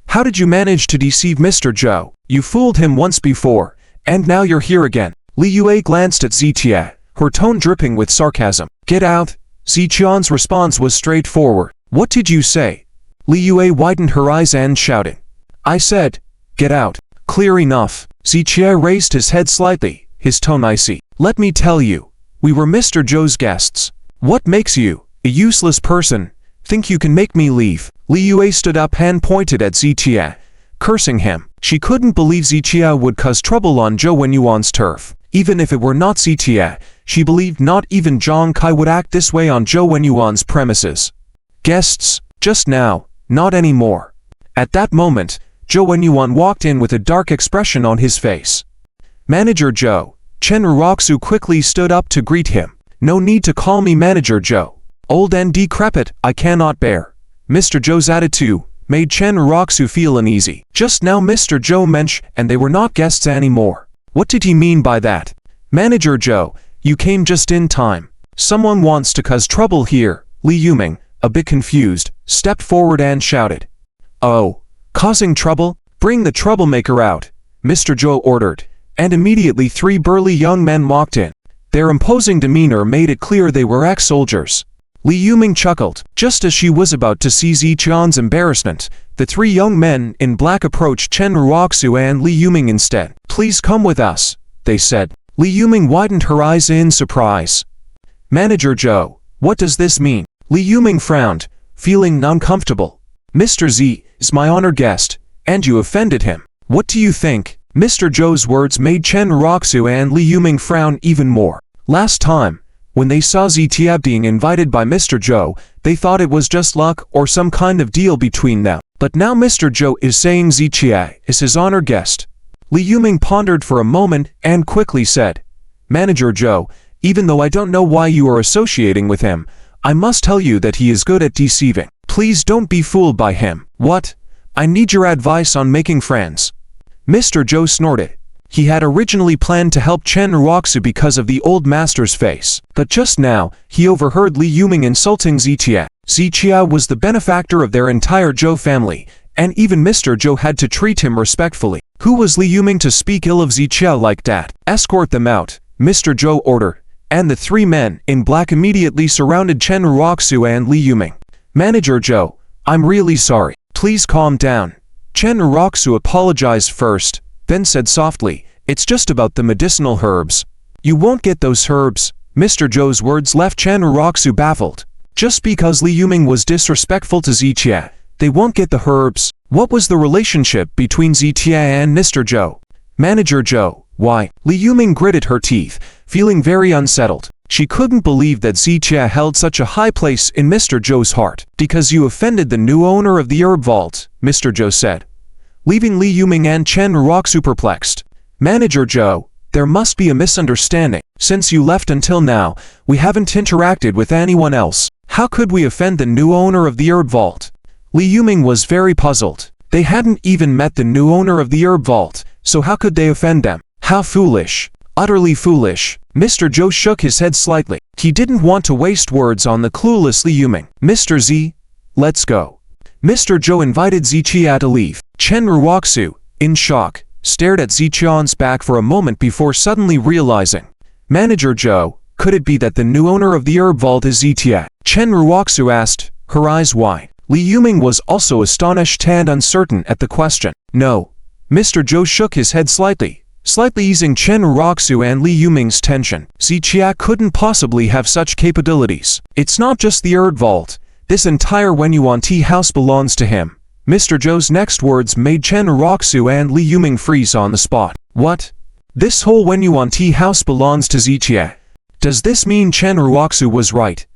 how did you manage to deceive Mr. Joe? You fooled him once before, and now you're here again. Li Yue glanced at Zichia, her tone dripping with sarcasm. Get out. Zichia's response was straightforward. What did you say? Li Yue widened her eyes and shouted. I said, get out. Clear enough. Zichia raised his head slightly, his tone icy. Let me tell you, we were Mr. Joe's guests. What makes you, a useless person, think you can make me leave? Li Yue stood up and pointed at Zichia, cursing him. She couldn't believe Zichia would cause trouble on Joe Yuan's turf. Even if it were not Zichia, she believed not even Jong Kai would act this way on Joe Yuan's premises. Guests, just now, not anymore. At that moment, Joe Yuan walked in with a dark expression on his face. Manager Joe. Chen Raku quickly stood up to greet him. No need to call me Manager Joe. Old and decrepit, I cannot bear. Mr. Joe's attitude made Chen Raku feel uneasy. Just now Mr. Joe mentioned and they were not guests anymore. What did he mean by that? Manager Joe, you came just in time. Someone wants to cause trouble here. Li Yuking, a bit confused, stepped forward and shouted. Oh, causing trouble? Bring the troublemaker out, Mr. Joe ordered, and immediately 3 burly young men walked in. Their imposing demeanor made it clear they were ex-soldiers. Li Yuking chuckled. Just as she was about to see Zichia's embarrassment, the 3 young men in black approached Chen Raku and Li Yuking instead. Please come with us, they said. Li Yuking widened her eyes in surprise. Manager Joe, what does this mean? Li Yuking frowned, feeling uncomfortable. Mr. Z is my honored guest, and you offended him. What do you think? Mr. Joe's words made Chen Raku and Li Yuking frown even more. Last time, when they saw Zichia being invited by Mr. Joe, they thought it was just luck or some kind of deal between them. But now Mr. Joe is saying Zichia is his honored guest. Li Yuking pondered for a moment and quickly said, Manager Joe, Even though I don't know why you are associating with him, I must tell you that he is good at deceiving. Please don't be fooled by him. What? I need your advice on making friends. Mr. Joe snorted. He had originally planned to help Chen Raku because of the old master's face, but just now, he overheard Li Yuming insulting Zichia. Zichia was the benefactor of their entire Zhou family, and even Mr. Joe had to treat him respectfully. Who was Li Yuming to speak ill of Zichia like that? Escort them out, Mr. Joe ordered, and the three men in black immediately surrounded Chen Raku and Li Yuming. Manager Joe, I'm really sorry. Please calm down. Chen Raku apologized first, then said softly, it's just about the medicinal herbs. You won't get those herbs. Mr. Joe's words left Chen Raku baffled. Just because Li Yuming was disrespectful to Zichia, they won't get the herbs. What was the relationship between Zichia and Mr. Joe? Manager Joe, why? Li Yuming gritted her teeth, feeling very unsettled. She couldn't believe that Zichia held such a high place in Mr. Joe's heart. Because you offended the new owner of the herb vault, Mr. Joe said, leaving Li Yuming and Chen Raku perplexed. Manager Joe, there must be a misunderstanding. Since you left until now, we haven't interacted with anyone else. How could we offend the new owner of the herb vault? Li Yuming was very puzzled. They hadn't even met the new owner of the herb vault, so how could they offend them? How foolish. Utterly foolish. Mr. Joe shook his head slightly. He didn't want to waste words on the clueless Li Yuming. Mr. Z, let's go. Mr. Joe invited Zichia to leave. Chen Raku, in shock, stared at Zichia's back for a moment before suddenly realizing. Manager Joe, could it be that the new owner of the herb vault is Zichia? Chen Raku asked, her eyes wide. Li Yuming was also astonished and uncertain at the question. No. Mr. Joe shook his head slightly easing Chen Raku and Li Yuming's tension. Zichia couldn't possibly have such capabilities. It's not just the herb vault. This entire Wenyuan tea house belongs to him. Mr. Joe's next words made Chen Raku and Li Yuming freeze on the spot. What? This whole Wenyuan tea house belongs to Zichia. Does this mean Chen Raku was right?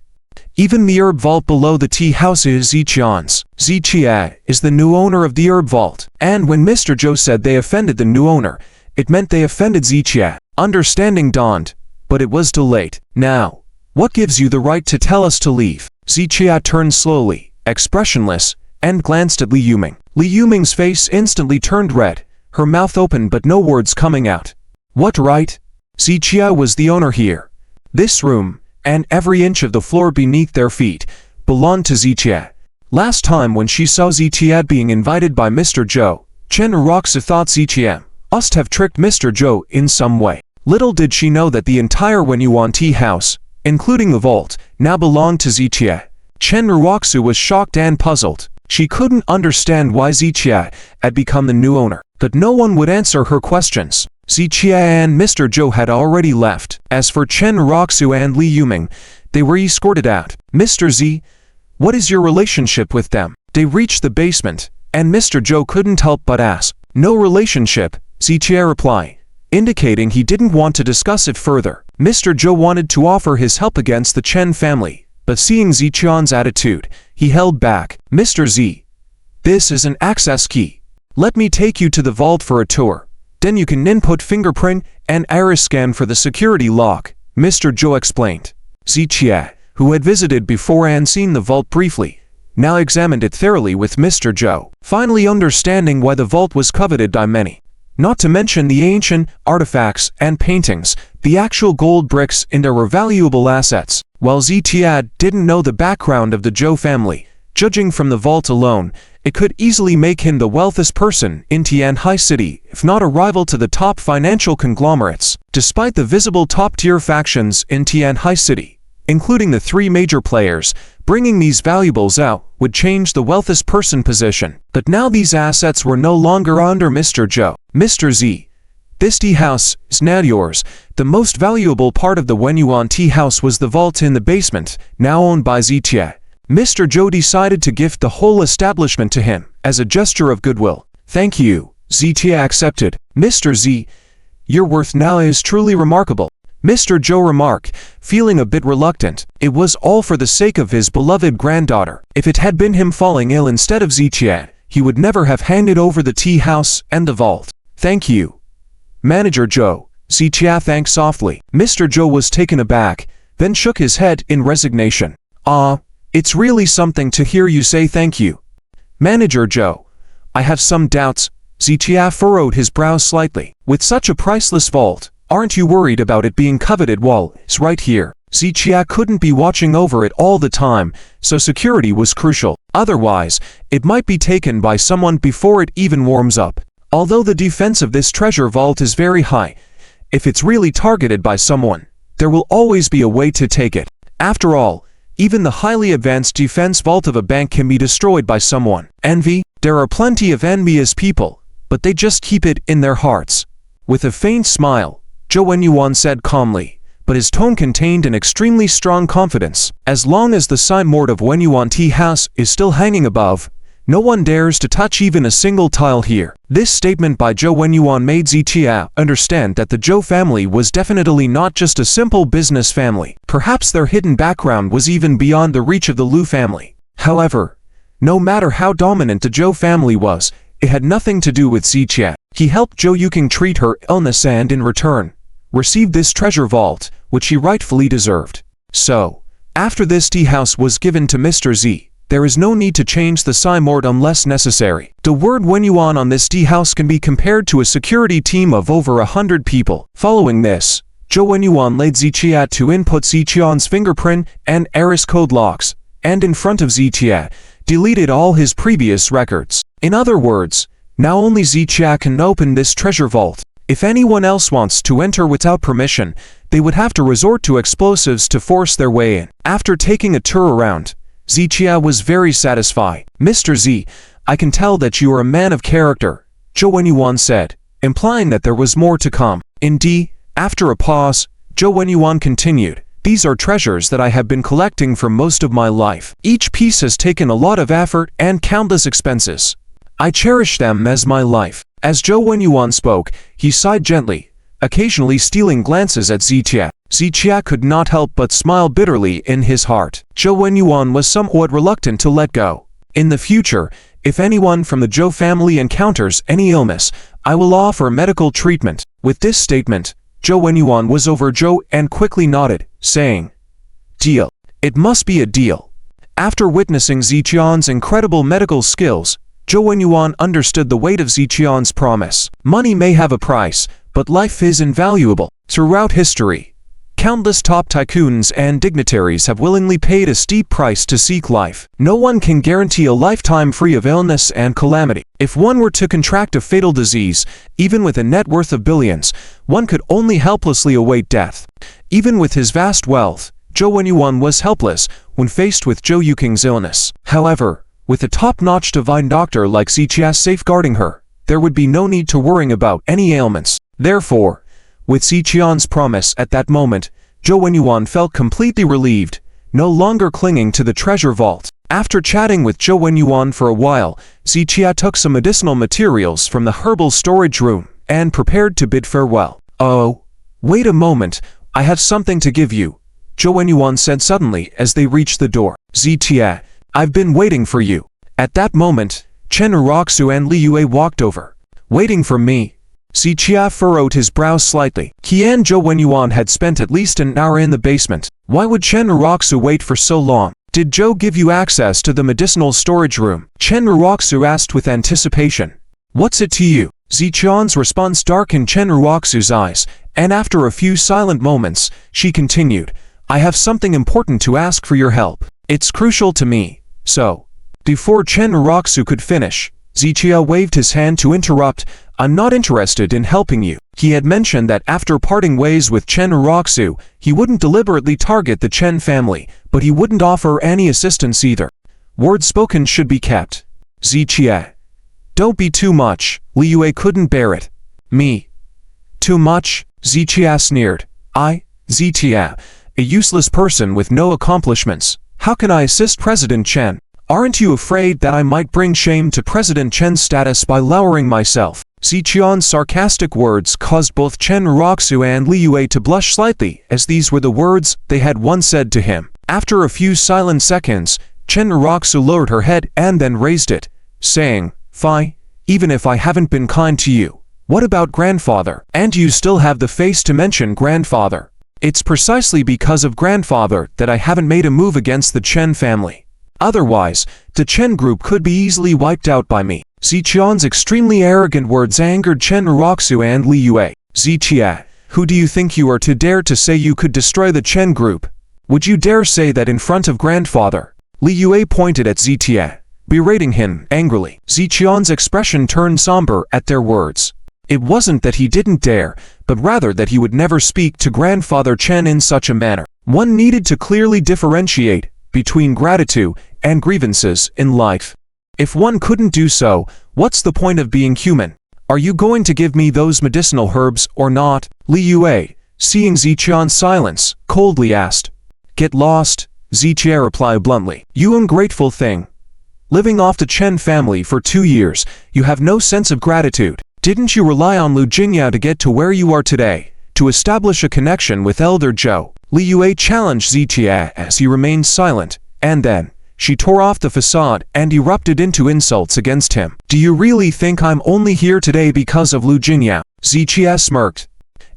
Even the herb vault below the tea house is Zichia's. Zichia is the new owner of the herb vault. And when Mr. Joe said they offended the new owner, it meant they offended Zichia. Understanding dawned, but it was too late. Now, what gives you the right to tell us to leave? Zichia turned slowly, expressionless, and glanced at Li Yuming. Li Yuming's face instantly turned red, her mouth open but no words coming out. What right? Zichia was the owner here. This room, and every inch of the floor beneath their feet, belonged to Zichia. Last time when she saw Zichia being invited by Mr. Joe, Chen Raku thought Zichia must have tricked Mr. Joe in some way. Little did she know that the entire Wenyuan tea house, including the vault, now belonged to Zichia. Chen Raku was shocked and puzzled. She couldn't understand why Zichia had become the new owner, but no one would answer her questions. Zichia and Mr. Joe had already left. As for Chen Raku and Li Yuming, they were escorted out. Mr. Z, what is your relationship with them? They reached the basement, and Mr. Joe couldn't help but ask. No relationship, Zichia replied, indicating he didn't want to discuss it further. Mr. Joe wanted to offer his help against the Chen family, but seeing Zichia's attitude, he held back. Mr. Z, this is an access key. Let me take you to the vault for a tour. Then you can input fingerprint and iris scan for the security lock, Mr. Joe explained. Zichia, who had visited before and seen the vault briefly, now examined it thoroughly with Mr. Joe, finally understanding why the vault was coveted by many. Not to mention the ancient artifacts and paintings, the actual gold bricks in there were valuable assets. While Zichia didn't know the background of the Zhou family, judging from the vault alone, it could easily make him the wealthiest person in Tianhai City, if not a rival to the top financial conglomerates. Despite the visible top-tier factions in Tianhai City, including the three major players, bringing these valuables out would change the wealthiest person position. But now these assets were no longer under Mr. Joe. Mr. Z, this tea house is now yours. The most valuable part of the Wenyuan tea house was the vault in the basement, now owned by Zichia. Mr. Joe decided to gift the whole establishment to him, as a gesture of goodwill. Thank you, Zichia accepted. Mr. Z, your worth now is truly remarkable. Mr. Joe remarked, feeling a bit reluctant. It was all for the sake of his beloved granddaughter. If it had been him falling ill instead of Zichia, he would never have handed over the tea house and the vault. Thank you, Manager Joe, Zichia thanked softly. Mr. Joe was taken aback, then shook his head in resignation. It's really something to hear you say thank you. Manager Joe, I have some doubts. Zichia furrowed his brows slightly. With such a priceless vault, aren't you worried about it being coveted while it's right here? Zichia couldn't be watching over it all the time, so security was crucial. Otherwise, it might be taken by someone before it even warms up. Although the defense of this treasure vault is very high, if it's really targeted by someone, there will always be a way to take it. After all, even the highly advanced defense vault of a bank can be destroyed by someone. Envy? There are plenty of envious people, but they just keep it in their hearts. With a faint smile, Joe Yuan said calmly, but his tone contained an extremely strong confidence. As long as the signboard of Wenyuan Tea House is still hanging above, no one dares to touch even a single tile here. This statement by Joe Yuan made Zichia understand that the Zhou family was definitely not just a simple business family. Perhaps their hidden background was even beyond the reach of the Liu family. However, no matter how dominant the Zhou family was, it had nothing to do with Zichia. He helped Joe Yuking treat her illness and, in return, received this treasure vault, which he rightfully deserved. So, after this tea house was given to Mr. Z, there is no need to change the signboard unless necessary. The word Wenyuan on this tea house can be compared to a security team of over 100 people. Following this, Joe Wenyuan laid Zichia to input Zichia's fingerprint and iris code locks, and in front of Zichia, deleted all his previous records. In other words, now only Zichia can open this treasure vault. If anyone else wants to enter without permission, they would have to resort to explosives to force their way in. After taking a tour around, Zichia was very satisfied. Mr. Z, I can tell that you are a man of character, Joe Yuan said, implying that there was more to come. Indeed, after a pause, Joe Yuan continued, these are treasures that I have been collecting for most of my life. Each piece has taken a lot of effort and countless expenses. I cherish them as my life. As Joe Yuan spoke, he sighed gently, occasionally stealing glances at Zichia. Zichia could not help but smile bitterly in his heart. Joe Yuan was somewhat reluctant to let go. In the future, if anyone from the Zhou family encounters any illness, I will offer medical treatment. With this statement, Joe Yuan was over Joe and quickly nodded, saying, deal. It must be a deal. After witnessing Zichia's incredible medical skills, Joe Yuan understood the weight of Zichia's promise. Money may have a price, but life is invaluable. Throughout history, countless top tycoons and dignitaries have willingly paid a steep price to seek life. No one can guarantee a lifetime free of illness and calamity. If one were to contract a fatal disease, even with a net worth of billions, one could only helplessly await death. Even with his vast wealth, Joe Yuan was helpless when faced with Joe Yuking's illness. However, with a top-notch divine doctor like Zichia safeguarding her, there would be no need to worrying about any ailments. Therefore, with Zichia's promise at that moment, Joe Yuan felt completely relieved, no longer clinging to the treasure vault. After chatting with Joe Yuan for a while, Zichia took some medicinal materials from the herbal storage room and prepared to bid farewell. Oh, wait a moment, I have something to give you, Joe Yuan said suddenly as they reached the door. Zichia, I've been waiting for you. At that moment, Chen Raku and Li Yue walked over. Waiting for me? Zichia furrowed his brows slightly. He and Joe Yuan had spent at least an hour in the basement. Why would Chen Raku wait for so long? Did Joe give you access to the medicinal storage room? Chen Raku asked with anticipation. What's it to you? Zichia's response darkened Chen Raku's eyes, and after a few silent moments, she continued, I have something important to ask for your help. It's crucial to me, so. Before Chen Raku could finish, Zichia waved his hand to interrupt. I'm not interested in helping you. He had mentioned that after parting ways with Chen Raku, he wouldn't deliberately target the Chen family, but he wouldn't offer any assistance either. Words spoken should be kept. Zichia. Don't be too much. Li Yue couldn't bear it. Me. Too much? Zichia sneered. Zichia, a useless person with no accomplishments. How can I assist President Chen? Aren't you afraid that I might bring shame to President Chen's status by lowering myself? Zichia's sarcastic words caused both Chen Raku and Li Yue to blush slightly, as these were the words they had once said to him. After a few silent seconds, Chen Raku lowered her head and then raised it, saying, Fine, even if I haven't been kind to you, What about grandfather? And you still have the face to mention grandfather. It's precisely because of grandfather that I haven't made a move against the Chen family. Otherwise, the Chen group could be easily wiped out by me. Ziqian's extremely arrogant words angered Chen Raku and Li Yue. Ziqia, who do you think you are to dare to say you could destroy the Chen group? Would you dare say that in front of grandfather? Li Yue pointed at Ziqia, berating him angrily. Ziqian's expression turned somber at their words. It wasn't that he didn't dare, but rather that he would never speak to grandfather Chen in such a manner. One needed to clearly differentiate between gratitude and grievances in life. If one couldn't do so, what's the point of being human? Are you going to give me those medicinal herbs or not? Li Yue, seeing Ziqian's silence, coldly asked. Get lost, Ziqia replied bluntly. You ungrateful thing. Living off the Chen family for 2 years, you have no sense of gratitude. Didn't you rely on Lu Jingyao to get to where you are today, to establish a connection with Elder Zhou? Li Yue challenged Ziqia as he remained silent, and then she tore off the facade and erupted into insults against him. Do you really think I'm only here today because of Lu Jingyao? Ziqia smirked.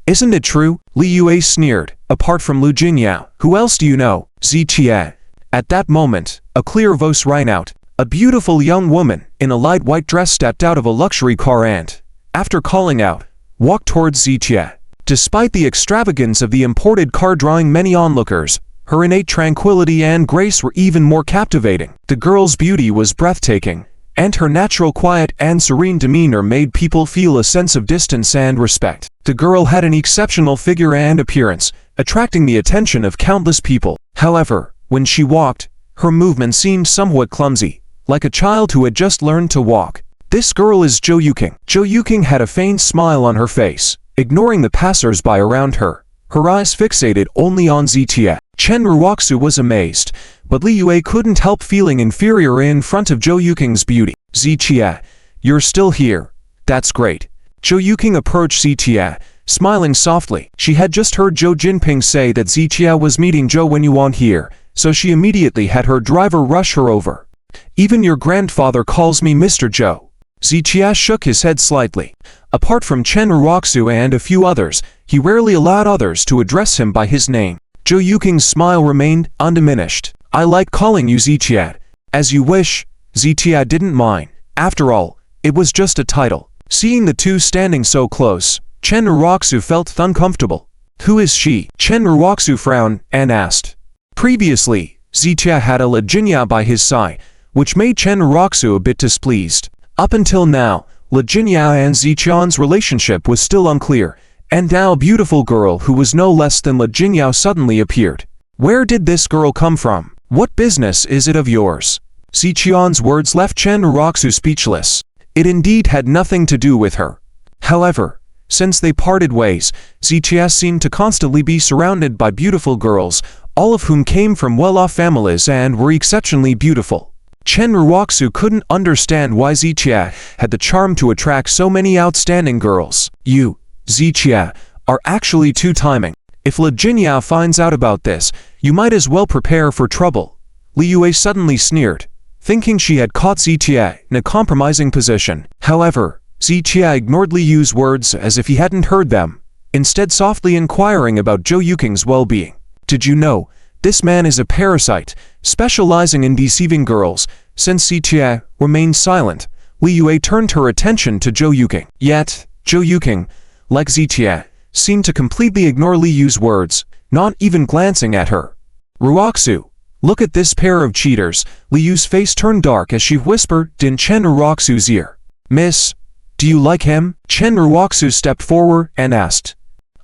Isn't it true? Li Yue sneered. Apart from Lu Jingyao, who else do you know? Ziqia. At that moment, a clear voice rang out. A beautiful young woman in a light white dress stepped out of a luxury car and, after calling out, walked towards Ziqia. Despite the extravagance of the imported car drawing many onlookers, her innate tranquility and grace were even more captivating. The girl's beauty was breathtaking, and her natural quiet and serene demeanor made people feel a sense of distance and respect. The girl had an exceptional figure and appearance, attracting the attention of countless people. However, when she walked, her movement seemed somewhat clumsy, like a child who had just learned to walk. This girl is Joe Yuking. Joe Yuking had a faint smile on her face, ignoring the passers-by around her, her eyes fixated only on Ziqia. Chen Raku was amazed, but Li Yue couldn't help feeling inferior in front of Joe Yuking's beauty. Ziqia, you're still here. That's great. Joe Yuking approached Ziqia, smiling softly. She had just heard Zhou Jinping say that Ziqia was meeting Joe Yuan here, so she immediately had her driver rush her over. Even your grandfather calls me Mr. Zhou. Ziqia shook his head slightly. Apart from Chen Raku and a few others, he rarely allowed others to address him by his name. Joe Yuking's smile remained undiminished. I like calling you Ziqia. As you wish. Ziqia didn't mind. After all, it was just a title. Seeing the two standing so close, Chen Raku felt uncomfortable. Who is she? Chen Raku frowned and asked. Previously, Ziqia had a Li Jingyao by his side, which made Chen Raku a bit displeased. Up until now, Li Jingyao and Ziqian's relationship was still unclear, and now a beautiful girl who was no less than Li Jingyao suddenly appeared. Where did this girl come from? What business is it of yours? Ziqian's words left Chen Raku speechless. It indeed had nothing to do with her. However, since they parted ways, Ziqia seemed to constantly be surrounded by beautiful girls, all of whom came from well-off families and were exceptionally beautiful. Chen Raku couldn't understand why Ziqia had the charm to attract so many outstanding girls. You, Ziqia, are actually two-timing. If Li Jingyao finds out about this, you might as well prepare for trouble. Li Yue suddenly sneered, thinking she had caught Ziqia in a compromising position. However, Ziqia ignored Li Yu's words as if he hadn't heard them, instead softly inquiring about Joe Yuking's well-being. Did you know, this man is a parasite, specializing in deceiving girls. Since Ziqia remained silent, Li Yue turned her attention to Joe Yuking. Yet, Joe Yuking, like Ziqia, seemed to completely ignore Li Yu's words, not even glancing at her. Raku, look at this pair of cheaters. Li Yu's face turned dark as she whispered in Chen Raku's ear. Miss, do you like him? Chen Raku stepped forward and asked.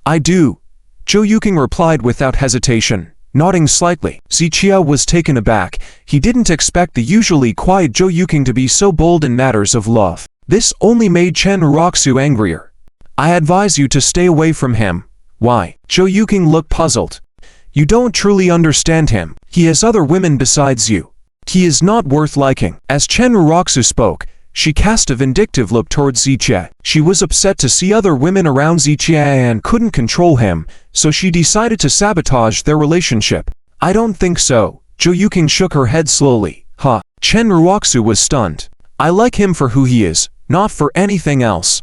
I do. Joe Yuking replied without hesitation, nodding slightly. Ziqia was taken aback. He didn't expect the usually quiet Joe Yuking to be so bold in matters of love. This only made Chen Raku angrier. I advise you to stay away from him. Why? Joe Yuking looked puzzled. You don't truly understand him. He has other women besides you. He is not worth liking. As Chen Raku spoke, she cast a vindictive look towards Ziqia. She was upset to see other women around Ziqia and couldn't control him, so she decided to sabotage their relationship. I don't think so. Joe Yuking shook her head slowly. Huh. Chen Raku was stunned. I like him for who he is, not for anything else.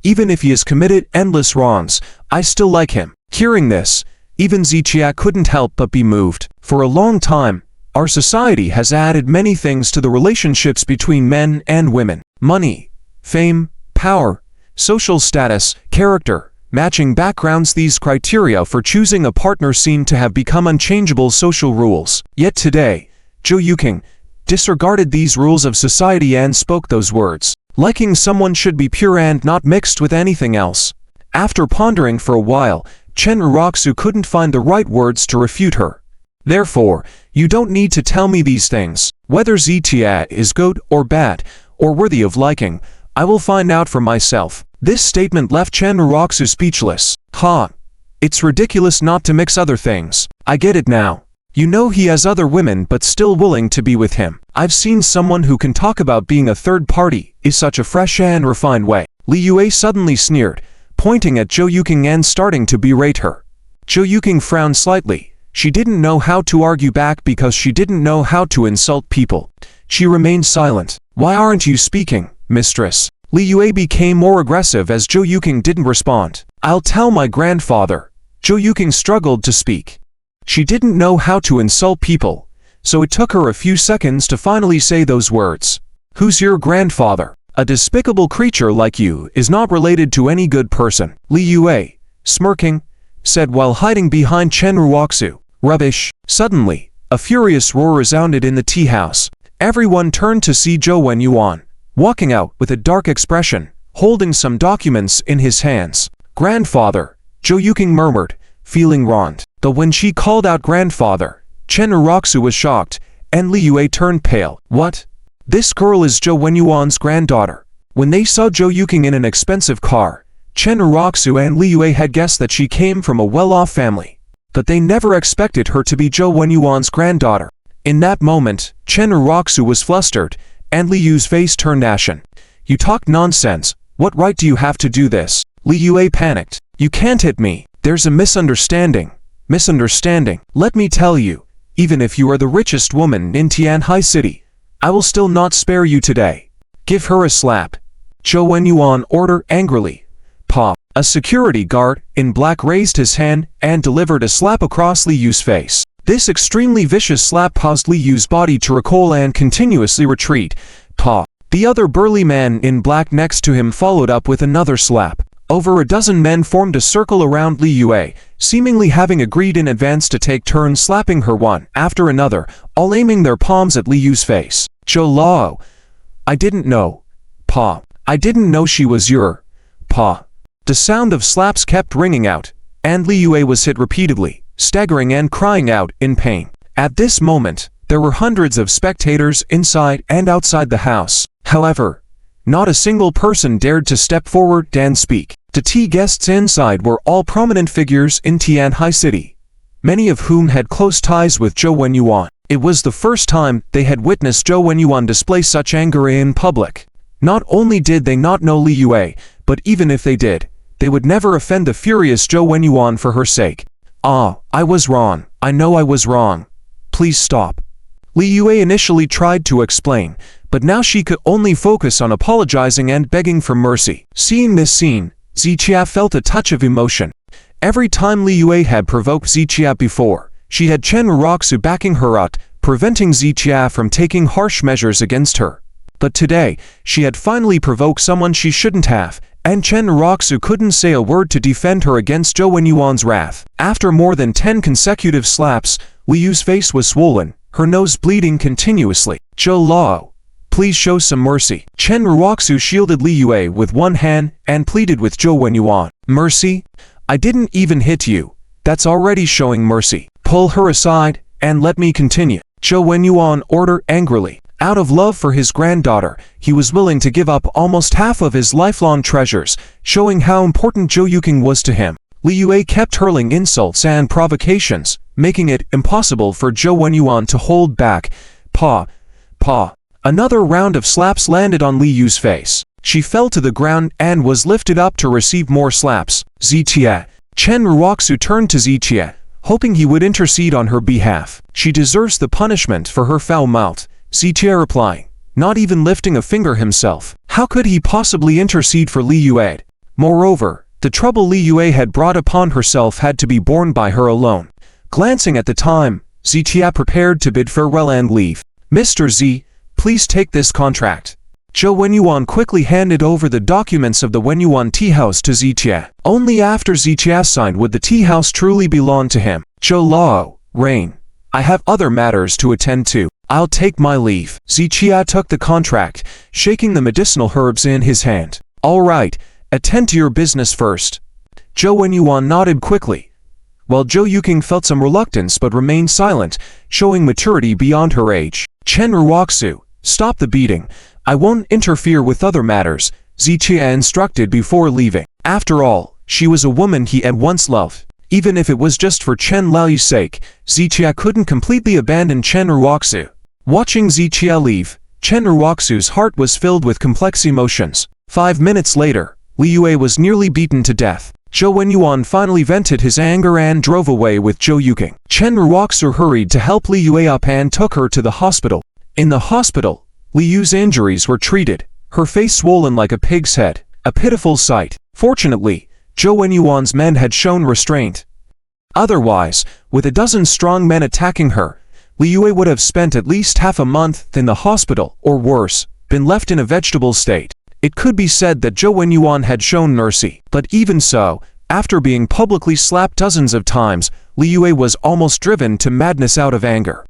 Even if he has committed endless wrongs, I still like him. Hearing this, even Zichia couldn't help but be moved. For a long time, our society has added many things to the relationships between men and women. Money, fame, power, social status, character, matching backgrounds. These criteria for choosing a partner seem to have become unchangeable social rules. Yet today, Joe Yuking disregarded these rules of society and spoke those words. Liking someone should be pure and not mixed with anything else. After pondering for a while, Chen Raku couldn't find the right words to refute her. Therefore, you don't need to tell me these things. Whether Zichia is good or bad, or worthy of liking, I will find out for myself. This statement left Chen Raku speechless. It's ridiculous not to mix other things. I get it now. You know he has other women but still willing to be with him. I've seen someone who can talk about being a third party in such a fresh and refined way. Li Yue suddenly sneered, pointing at Joe Yuking and starting to berate her. Joe Yuking frowned slightly. She didn't know how to argue back because she didn't know how to insult people. She remained silent. Why aren't you speaking, mistress? Li Yue became more aggressive as Joe Yuking didn't respond. I'll tell my grandfather. Joe Yuking struggled to speak. She didn't know how to insult people, so it took her a few seconds to finally say those words. Who's your grandfather? A despicable creature like you is not related to any good person. Li Yue, smirking, said while hiding behind Chen Raku. Rubbish. Suddenly, a furious roar resounded in the tea house. Everyone turned to see Joe Yuan, walking out with a dark expression, holding some documents in his hands. Grandfather, Joe Yuking murmured, feeling wronged. But when she called out grandfather, Chen Raku was shocked, and Li Yue turned pale. What? This girl is Joe Yuan's granddaughter. When they saw Joe Yuking in an expensive car, Chen Raku and Li Yue had guessed that she came from a well-off family, but they never expected her to be Joe Yuan's granddaughter. In that moment, Chen Raku was flustered, and Li Yue's face turned ashen. You talk nonsense. What right do you have to do this? Li Yue panicked. You can't hit me. There's a misunderstanding. Misunderstanding. Let me tell you, even if you are the richest woman in Tianhai City, I will still not spare you today. Give her a slap. Joe Yuan ordered angrily. Pa. A security guard in black raised his hand and delivered a slap across Li Yu's face. This extremely vicious slap caused Li Yu's body to recoil and continuously retreat. Pa. The other burly man in black next to him followed up with another slap. Over a dozen men formed a circle around Li Yue, seemingly having agreed in advance to take turns slapping her one after another, all aiming their palms at Li Yu's face. Joe Lao. I didn't know. Pa. I didn't know she was your. Pa. The sound of slaps kept ringing out, and Li Yue was hit repeatedly, staggering and crying out in pain. At this moment, there were hundreds of spectators inside and outside the house. However, not a single person dared to step forward and speak. The tea guests inside were all prominent figures in Tianhai City, many of whom had close ties with Joe Yuan. It was the first time they had witnessed Joe Yuan display such anger in public. Not only did they not know Li Yue, but even if they did, they would never offend the furious Joe Yuan for her sake. I was wrong. I know I was wrong. Please stop. Li Yue initially tried to explain, but now she could only focus on apologizing and begging for mercy. Seeing this scene, Zichia felt a touch of emotion. Every time Li Yue had provoked Zichia before, she had Chen Raku backing her up, preventing Zichia from taking harsh measures against her. But today, she had finally provoked someone she shouldn't have, and Chen Raku couldn't say a word to defend her against Joe Yuan's wrath. After more than 10 consecutive slaps, Li Yu's face was swollen, her nose bleeding continuously. Joe Lao, please show some mercy. Chen Raku shielded Li Yue with one hand and pleaded with Joe Yuan. Mercy? I didn't even hit you. That's already showing mercy. Pull her aside and let me continue. Joe Yuan ordered angrily. Out of love for his granddaughter, he was willing to give up almost half of his lifelong treasures, showing how important Joe Yuking was to him. Li Yue kept hurling insults and provocations, making it impossible for Joe Yuan to hold back. Pa. Another round of slaps landed on Li Yu's face. She fell to the ground and was lifted up to receive more slaps. Zichia. Chen Raku turned to Zichia, hoping he would intercede on her behalf. She deserves the punishment for her foul mouth. Zichia replying, not even lifting a finger himself. How could he possibly intercede for Li Yue? Moreover, the trouble Li Yue had brought upon herself had to be borne by her alone. Glancing at the time, Zitia prepared to bid farewell and leave. Mr. Z, please take this contract. Joe Yuan quickly handed over the documents of the Wenyuan tea house to Zitia. Only after Zitia signed would the tea house truly belong to him. Zhou Lao, Rain. I have other matters to attend to. I'll take my leave. Zitia took the contract, shaking the medicinal herbs in his hand. All right, attend to your business first. Joe Yuan nodded quickly, while Joe Yuking felt some reluctance but remained silent, showing maturity beyond her age. Chen Raku, stop the beating. I won't interfere with other matters, Zitia instructed before leaving. After all, she was a woman he had once loved. Even if it was just for Chen Lao's sake, Zitia couldn't completely abandon Chen Raku. Watching Zitia leave, Chen Raku's heart was filled with complex emotions. 5 minutes later, Li Yue was nearly beaten to death. Joe Yuan finally vented his anger and drove away with Joe Yuking. Chen Raku hurried to help Li Yue up and took her to the hospital. In the hospital, Li Yu's injuries were treated, her face swollen like a pig's head, a pitiful sight. Fortunately, Joe Yuan's men had shown restraint. Otherwise, with a dozen strong men attacking her, Li Yue would have spent at least half a month in the hospital, or worse, been left in a vegetable state. It could be said that Joe Yuan had shown mercy, but even so, after being publicly slapped dozens of times, Li Yue was almost driven to madness out of anger.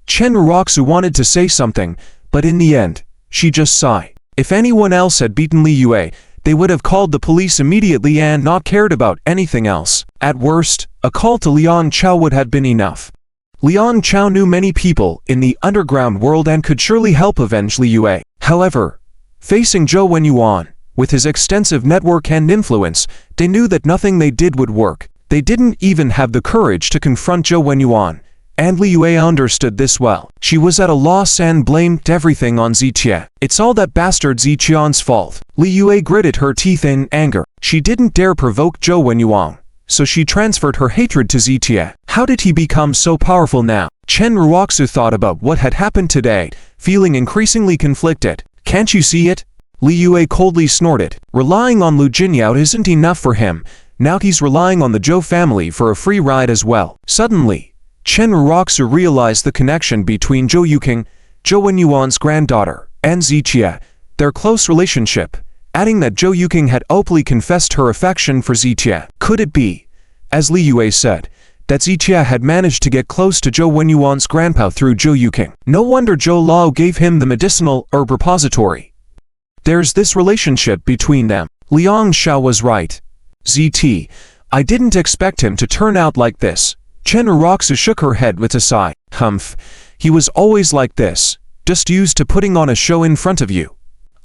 Chen Raku wanted to say something, but in the end, she just sighed. If anyone else had beaten Li Yue, they would have called the police immediately and not cared about anything else. At worst, a call to Liang Chow would have been enough. Liang Chow knew many people in the underground world and could surely help avenge Li Yue. However, facing Joe Yuan, with his extensive network and influence, they knew that nothing they did would work. They didn't even have the courage to confront Joe Yuan, and Li Yue understood this well. She was at a loss and blamed everything on Zitia. It's all that bastard Zitian's fault. Li Yue gritted her teeth in anger. She didn't dare provoke Joe Yuan, so she transferred her hatred to Zitia. How did he become so powerful now? Chen Raku thought about what had happened today, feeling increasingly conflicted. Can't you see it? Li Yue coldly snorted. Relying on Lu Jinyao isn't enough for him. Now he's relying on the Zhou family for a free ride as well. Suddenly, Chen Raku realized the connection between Joe Yuking, Joe Yuan's granddaughter, and Zitia, their close relationship, adding that Joe Yuking had openly confessed her affection for Zitia. Could it be, as Li Yue said, that Zitia had managed to get close to Joe Yuan's grandpa through Joe Yuking? No wonder Zhou Lao gave him the medicinal herb repository. There's this relationship between them. Liang Xiao was right. ZT, I didn't expect him to turn out like this. Chen Raku shook her head with a sigh. Humph, he was always like this, just used to putting on a show in front of you.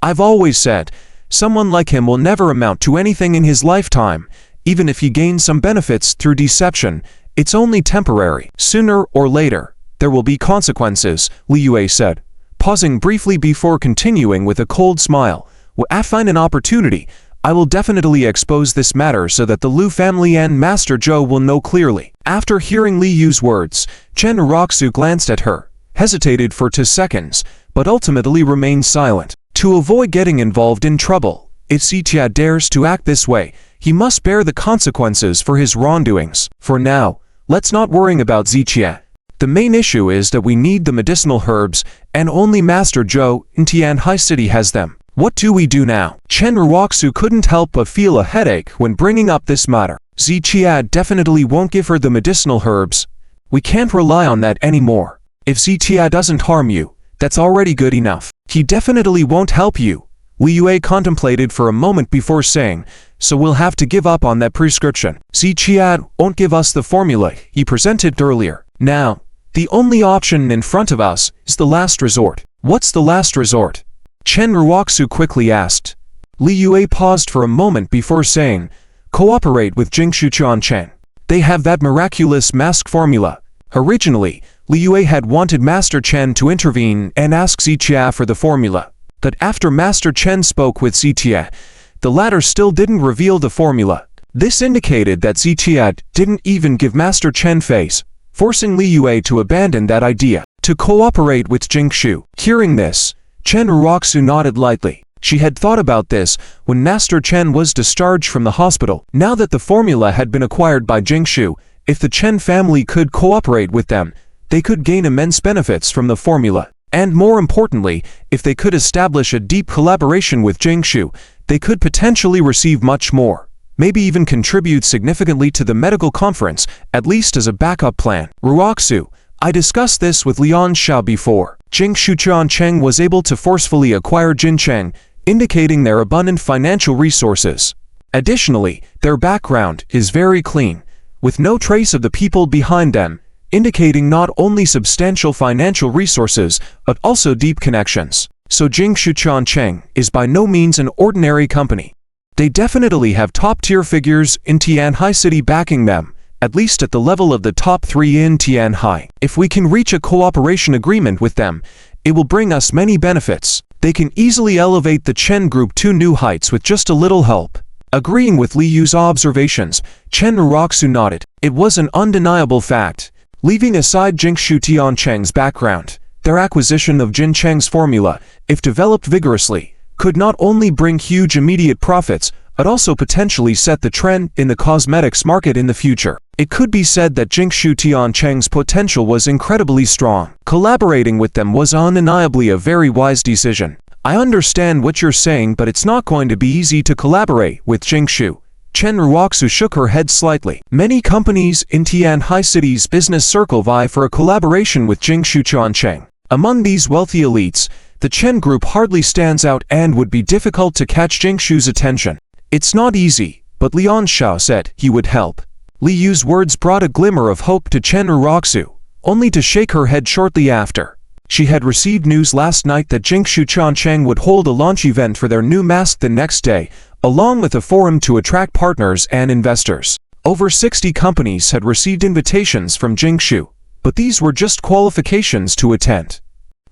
I've always said, someone like him will never amount to anything in his lifetime. Even if he gains some benefits through deception, it's only temporary. Sooner or later, there will be consequences, Li Yue said, pausing briefly before continuing with a cold smile. When I find an opportunity, I will definitely expose this matter so that the Lu family and Master Zhou will know clearly. After hearing Li Yu's words, Chen Raku glanced at her, hesitated for 2 seconds, but ultimately remained silent. To avoid getting involved in trouble, if Zitia dares to act this way, he must bear the consequences for his wrongdoings. For now, let's not worry about Zitia. The main issue is that we need the medicinal herbs, and only Master Zhou in Tianhai City has them. What do we do now? Chen Raku couldn't help but feel a headache when bringing up this matter. Zitia definitely won't give her the medicinal herbs. We can't rely on that anymore. If Zitia doesn't harm you, that's already good enough. He definitely won't help you. Li Yue contemplated for a moment before saying, so we'll have to give up on that prescription. Zitia won't give us the formula he presented earlier. Now, the only option in front of us is the last resort. What's the last resort? Chen Raku quickly asked. Li Yue paused for a moment before saying, cooperate with Jingshu Chen. They have that miraculous mask formula. Originally, Li Yue had wanted Master Chen to intervene and ask Zitia for the formula. But after Master Chen spoke with Zitia, the latter still didn't reveal the formula. This indicated that Zitia didn't even give Master Chen face, forcing Li Yue to abandon that idea, to cooperate with Jingshu. Hearing this, Chen Raku nodded lightly. She had thought about this when Master Chen was discharged from the hospital. Now that the formula had been acquired by Jingshu, if the Chen family could cooperate with them, they could gain immense benefits from the formula. And more importantly, if they could establish a deep collaboration with Jingshu, they could potentially receive much more. Maybe even contribute significantly to the medical conference, at least as a backup plan. Ruoxu, I discussed this with Lian Xiao before. Jingshu Cheng was able to forcefully acquire Jincheng, indicating their abundant financial resources. Additionally, their background is very clean, with no trace of the people behind them, indicating not only substantial financial resources, but also deep connections. So Jingshu Cheng is by no means an ordinary company. They definitely have top-tier figures in Tianhai City backing them, at least at the level of the top 3 in Tianhai. If we can reach a cooperation agreement with them, it will bring us many benefits. They can easily elevate the Chen Group to new heights with just a little help. Agreeing with Li Yu's observations, Chen Raku nodded. It was an undeniable fact. Leaving aside Jingshu Tiancheng's background, their acquisition of Jincheng's formula, if developed vigorously, could not only bring huge immediate profits, but also potentially set the trend in the cosmetics market in the future. It could be said that Jingshu Tiancheng's potential was incredibly strong. Collaborating with them was undeniably a very wise decision. I understand what you're saying, but it's not going to be easy to collaborate with Jingshu. Chen Raku shook her head slightly. Many companies in Tianhai City's business circle vie for a collaboration with Jingshu Cheng. Among these wealthy elites, the Chen Group hardly stands out and would be difficult to catch Jingshu's attention. It's not easy, but Lian Xiao said he would help. Li Yu's words brought a glimmer of hope to Chen Raku, only to shake her head shortly after. She had received news last night that Jingshu Cheng would hold a launch event for their new mask the next day, along with a forum to attract partners and investors. Over 60 companies had received invitations from Jingshu, but these were just qualifications to attend.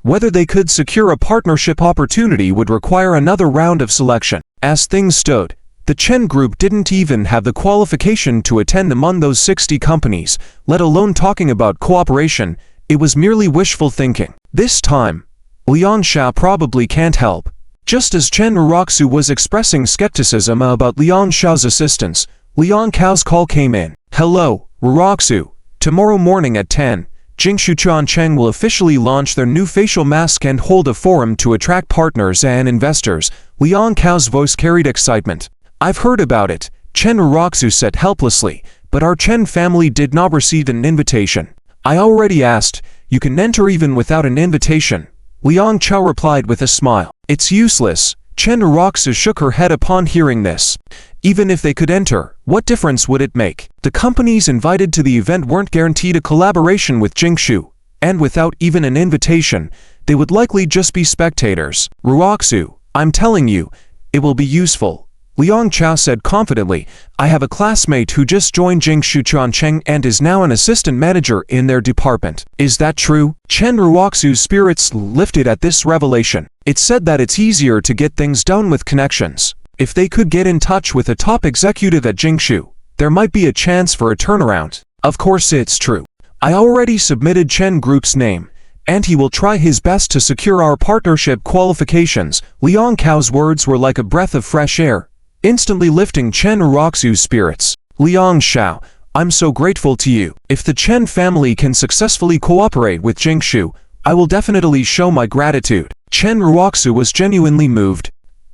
Whether they could secure a partnership opportunity would require another round of selection. As things stood, the Chen Group didn't even have the qualification to attend among those 60 companies, let alone talking about cooperation. It was merely wishful thinking. This time, Lian Xiao probably can't help. Just as Chen Raku was expressing skepticism about Lian Xiao's assistance, Lian Cao's call came in. Hello, Raku. Tomorrow morning at 10, Jingshu Cheng will officially launch their new facial mask and hold a forum to attract partners and investors. Lian Cao's voice carried excitement. I've heard about it, Chen Raku said helplessly, but our Chen family did not receive an invitation. I already asked, you can enter even without an invitation. Liang Chao replied with a smile. It's useless. Chen Raku shook her head upon hearing this. Even if they could enter, what difference would it make? The companies invited to the event weren't guaranteed a collaboration with Jingshu, and without even an invitation, they would likely just be spectators. Raku, I'm telling you, it will be useful. Liang Chao said confidently, I have a classmate who just joined Jingshu Cheng and is now an assistant manager in their department. Is that true? Chen Raku's spirits lifted at this revelation. It's said that it's easier to get things done with connections. If they could get in touch with a top executive at Jingshu, there might be a chance for a turnaround. Of course it's true. I already submitted Chen Group's name, and he will try his best to secure our partnership qualifications. Liang Cao's words were like a breath of fresh air, instantly lifting Chen Raku's spirits. Liang Xiao, I'm so grateful to you. If the Chen family can successfully cooperate with Jingshu, I will definitely show my gratitude. Chen Raku was genuinely moved.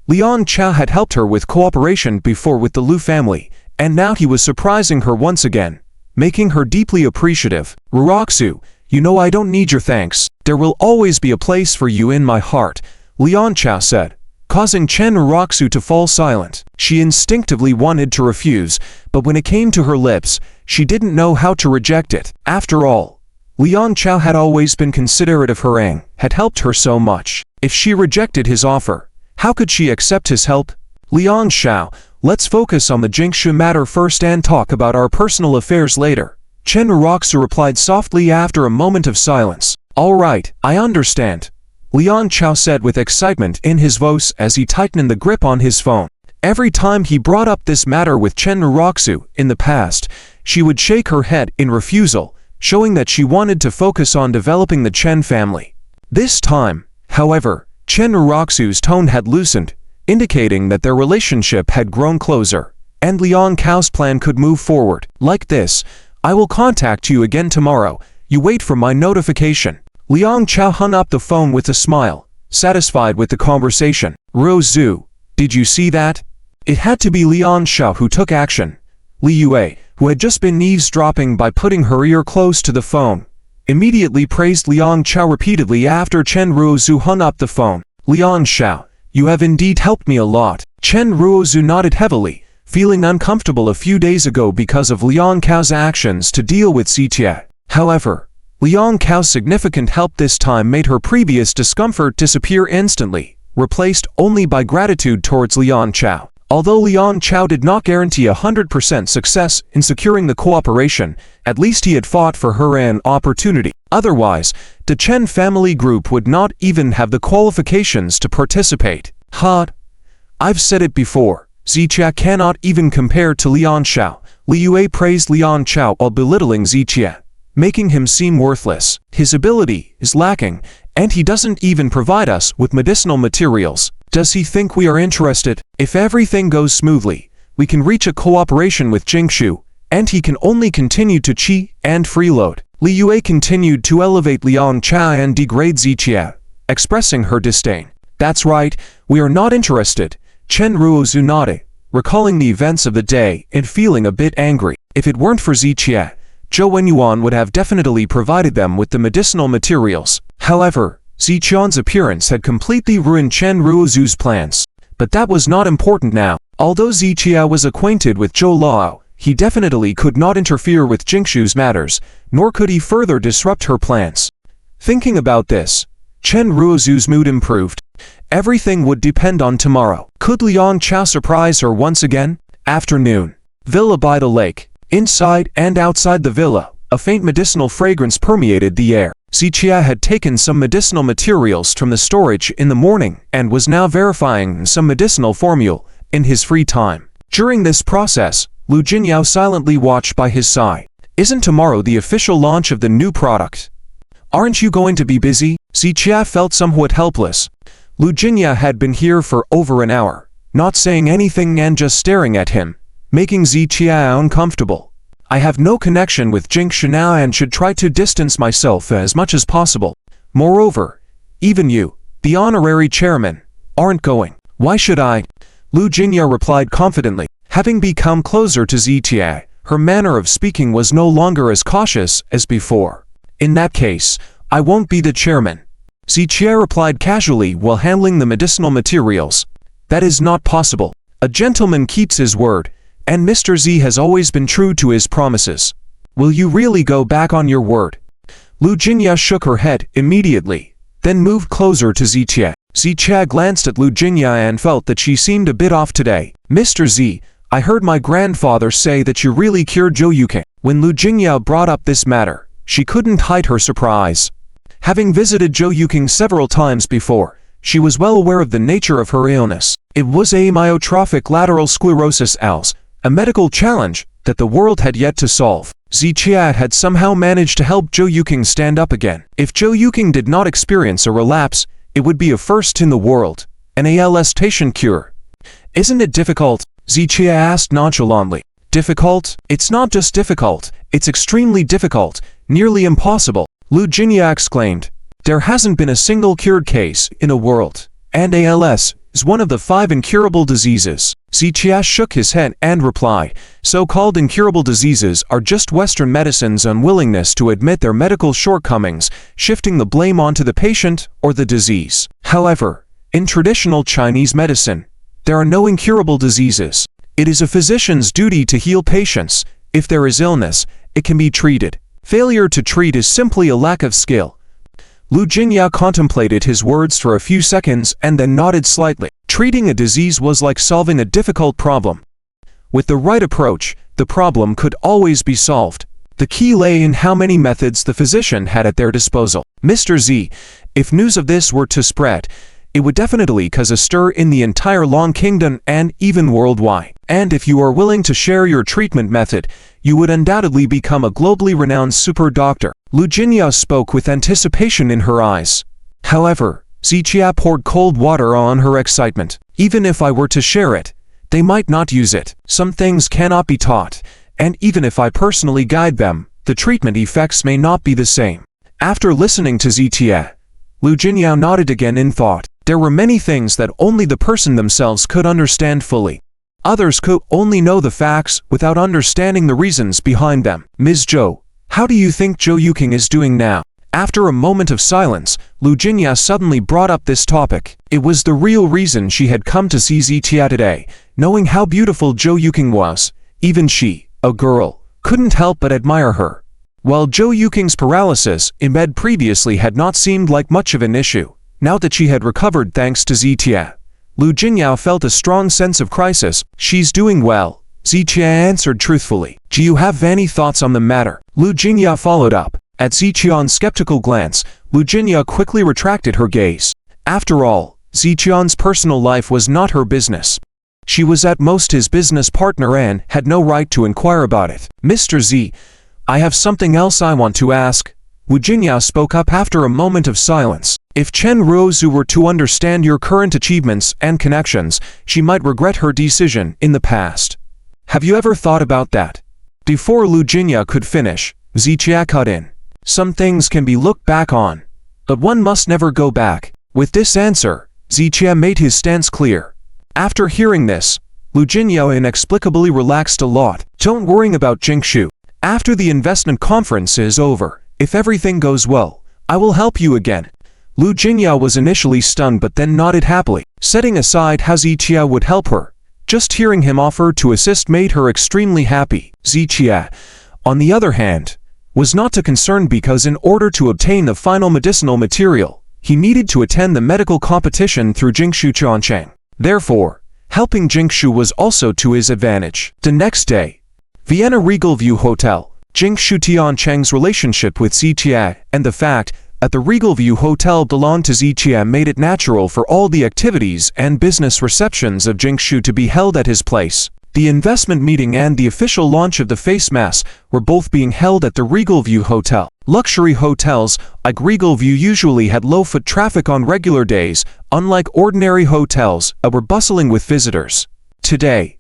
Liang Chao had helped her with cooperation before with the Lu family, and now he was surprising her once again, making her deeply appreciative. Raku, you know I don't need your thanks. There will always be a place for you in my heart, Liang Chao said, causing Chen Raku to fall silent. She instinctively wanted to refuse, but when it came to her lips, she didn't know how to reject it. After all, Liang Chao had always been considerate of her, had helped her so much. If she rejected his offer, how could she accept his help? Liang Xiao, let's focus on the Jingshu matter first and talk about our personal affairs later. Chen Raku replied softly after a moment of silence. All right, I understand, Liang Chao said with excitement in his voice as he tightened the grip on his phone. Every time he brought up this matter with Chen Raku in the past, she would shake her head in refusal, showing that she wanted to focus on developing the Chen family. This time, however, Chen Raku's tone had loosened, indicating that their relationship had grown closer, and Liang Cao's plan could move forward. Like this, I will contact you again tomorrow. You wait for my notification. Liang Cao hung up the phone with a smile, satisfied with the conversation. Zhu, did you see that? It had to be Liang Xiao who took action. Li Yue, who had just been eavesdropping by putting her ear close to the phone, immediately praised Liang Xiao repeatedly after Chen Raku hung up the phone. Liang Xiao, you have indeed helped me a lot. Chen Raku nodded heavily, feeling uncomfortable a few days ago because of Liang Cao's actions to deal with Zitia. However, Liang Cao's significant help this time made her previous discomfort disappear instantly, replaced only by gratitude towards Liang Cao. Although Liang Cao did not guarantee 100% success in securing the cooperation, at least he had fought for her an opportunity. Otherwise, the Chen family group would not even have the qualifications to participate. I've said it before, Zitia cannot even compare to Liang Xiao. Li Yue praised Liang Cao while belittling Zitia, making him seem worthless. His ability is lacking, and he doesn't even provide us with medicinal materials. Does he think we are interested? If everything goes smoothly, we can reach a cooperation with Jingshu, and he can only continue to chi and freeload. Li Yue continued to elevate Liang Cha and degrade Zitia, expressing her disdain. That's right, we are not interested. Chen Raku nodded, recalling the events of the day and feeling a bit angry. If it weren't for Zitia, Joe Yuan would have definitely provided them with the medicinal materials. However, Ziqian's appearance had completely ruined Chen Raku's plans. But that was not important now. Although Ziqia was acquainted with Zhou Lao, he definitely could not interfere with Jingshu's matters, nor could he further disrupt her plans. Thinking about this, Chen Raku's mood improved. Everything would depend on tomorrow. Could Liang Cha surprise her once again? Afternoon. Villa by the lake. Inside and outside the villa, a faint medicinal fragrance permeated the air. Ziqia had taken some medicinal materials from the storage in the morning and was now verifying some medicinal formula in his free time. During this process, Lu Jinyao silently watched by his side. Isn't tomorrow the official launch of the new product? Aren't you going to be busy? Ziqia felt somewhat helpless. Lu Jinyao had been here for over an hour, not saying anything and just staring at him, making Ziqia uncomfortable. I have no connection with Jingshu now and should try to distance myself as much as possible. Moreover, even you, the honorary chairman, aren't going. Why should I? Lu Jinyao replied confidently. Having become closer to Zitia, her manner of speaking was no longer as cautious as before. In that case, I won't be the chairman. Zitia replied casually while handling the medicinal materials. That is not possible. A gentleman keeps his word, and Mr. Z has always been true to his promises. Will you really go back on your word? Lu Jinyao shook her head immediately, then moved closer to Zitia. Zitia glanced at Lu Jinyao and felt that she seemed a bit off today. Mr. Z, I heard my grandfather say that you really cured Joe Yuking. When Lu Jinyao brought up this matter, she couldn't hide her surprise. Having visited Joe Yuking several times before, she was well aware of the nature of her illness. It was amyotrophic lateral sclerosis (ALS), a medical challenge that the world had yet to solve. Ziqia had somehow managed to help Joe Yuking stand up again. If Joe Yuking did not experience a relapse, it would be a first in the world, an ALS patient cure. Isn't it difficult? Ziqia asked nonchalantly. Difficult? It's not just difficult, it's extremely difficult, nearly impossible. Lu Jinyao exclaimed. There hasn't been a single cured case in the world, and ALS is one of the 5 incurable diseases. Ziqia shook his head and replied, so-called incurable diseases are just Western medicine's unwillingness to admit their medical shortcomings, shifting the blame onto the patient or the disease. However, in traditional Chinese medicine, there are no incurable diseases. It is a physician's duty to heal patients. If there is illness, it can be treated. Failure to treat is simply a lack of skill. Lu Jinyao contemplated his words for a few seconds and then nodded slightly. Treating a disease was like solving a difficult problem. With the right approach, the problem could always be solved. The key lay in how many methods the physician had at their disposal. Mr. Z, if news of this were to spread, it would definitely cause a stir in the entire Long Kingdom and even worldwide. And if you are willing to share your treatment method, you would undoubtedly become a globally renowned super doctor. Lu Jinyao spoke with anticipation in her eyes. However, Ziqia poured cold water on her excitement. Even if I were to share it, they might not use it. Some things cannot be taught, and even if I personally guide them, the treatment effects may not be the same. After listening to Zitia, Lu Jinyao nodded again in thought. There were many things that only the person themselves could understand fully. Others could only know the facts without understanding the reasons behind them. Ms. Zhou, how do you think Joe Yuking is doing now? After a moment of silence, Lu Jinyao suddenly brought up this topic. It was the real reason she had come to see Zitia today. Knowing how beautiful Joe Yuking was, even she, a girl, couldn't help but admire her. While Joe Yuking's paralysis in bed previously had not seemed like much of an issue, now that she had recovered thanks to Zitia, Lu Jinyao felt a strong sense of crisis. She's doing well, Zitia answered truthfully. Do you have any thoughts on the matter? Lu Jinyao followed up. At Zitian's skeptical glance, Lu Jinyao quickly retracted her gaze. After all, Zitian's personal life was not her business. She was at most his business partner and had no right to inquire about it. Mr. Z, I have something else I want to ask. Lu Jinyao spoke up after a moment of silence. If Chen Raku were to understand your current achievements and connections, she might regret her decision in the past. Have you ever thought about that? Before Lu Jinyao could finish, Zitia cut in. Some things can be looked back on, but one must never go back. With this answer, Zitia made his stance clear. After hearing this, Lu Jinyao inexplicably relaxed a lot. Don't worry about Jingshu. After the investment conference is over, if everything goes well, I will help you again. Lu Jinyao was initially stunned but then nodded happily. Setting aside how Zitia would help her, just hearing him offer to assist made her extremely happy. Zitia, on the other hand, was not too concerned because in order to obtain the final medicinal material, he needed to attend the medical competition through Jingshu Changcheng. Therefore, helping Jingshu was also to his advantage. The next day, Vienna Regal View Hotel. Jingshu Tiancheng's relationship with Zitia and the fact that the Regal View Hotel belonged to Zitia made it natural for all the activities and business receptions of Jingshu to be held at his place. The investment meeting and the official launch of the face mask were both being held at the Regal View Hotel. Luxury hotels like Regal View usually had low foot traffic on regular days, unlike ordinary hotels that were bustling with visitors. Today,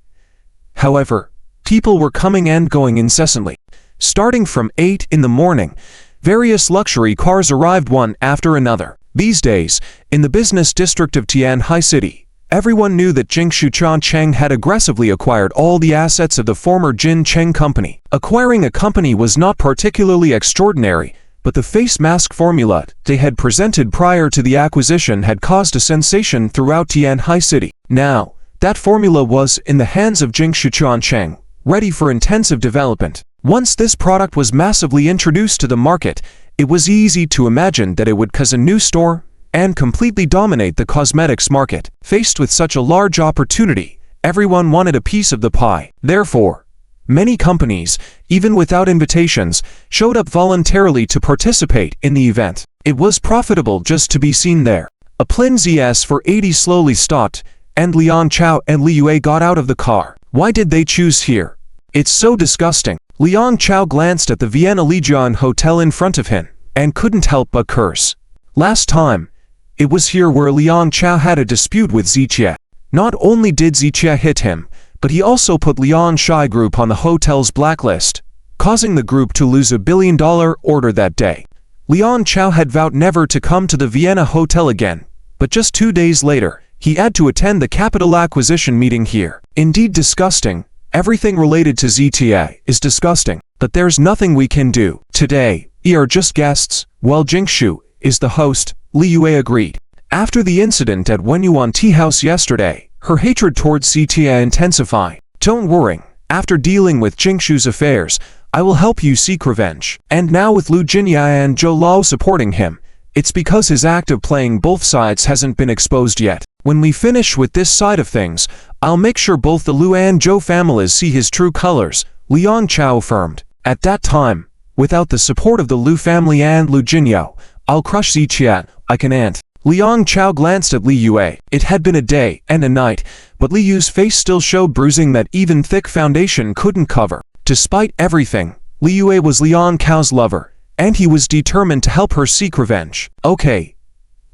however, people were coming and going incessantly. Starting from 8 in the morning, various luxury cars arrived one after another. These days, in the business district of Tianhai City, everyone knew that Jingshu Changcheng had aggressively acquired all the assets of the former Jin Cheng company. Acquiring a company was not particularly extraordinary, but the face mask formula they had presented prior to the acquisition had caused a sensation throughout Tianhai City. Now, that formula was in the hands of Jingshu Changcheng, ready for intensive development. Once this product was massively introduced to the market, it was easy to imagine that it would cause a new store and completely dominate the cosmetics market. Faced with such a large opportunity, everyone wanted a piece of the pie. Therefore, many companies, even without invitations, showed up voluntarily to participate in the event. It was profitable just to be seen there. A Plin ZS for 80 slowly stopped, and Liang Chow and Li Yue got out of the car. Why did they choose here? It's so disgusting. Liang Chow glanced at the Vienna Legion Hotel in front of him, and couldn't help but curse. Last time, it was here where Liang Chow had a dispute with Zitia. Not only did Zitia hit him, but he also put Liang Shai Group on the hotel's blacklist, causing the group to lose $1 billion order that day. Liang Chow had vowed never to come to the Vienna Hotel again, but just 2 days later, he had to attend the capital acquisition meeting here. Indeed disgusting. Everything related to Zitia is disgusting, but there's nothing we can do. Today, we are just guests, while Jingshu is the host, Li Yue agreed. After the incident at Wenyuan Tea House yesterday, her hatred towards Zitia intensified. Don't worry, after dealing with Jingshu's affairs, I will help you seek revenge. And now with Lu Jinyao and Zhou Lao supporting him, it's because his act of playing both sides hasn't been exposed yet. When we finish with this side of things, I'll make sure both the Lu and Zhou families see his true colors, Liang Chow affirmed. At that time, without the support of the Lu family and Lu Jinyao, I'll crush Zitia, I can ant. Liang Chow glanced at Li Yue. It had been a day and a night, but Li Yu's face still showed bruising that even thick foundation couldn't cover. Despite everything, Li Yue was Liang Chow's lover, and he was determined to help her seek revenge. Okay,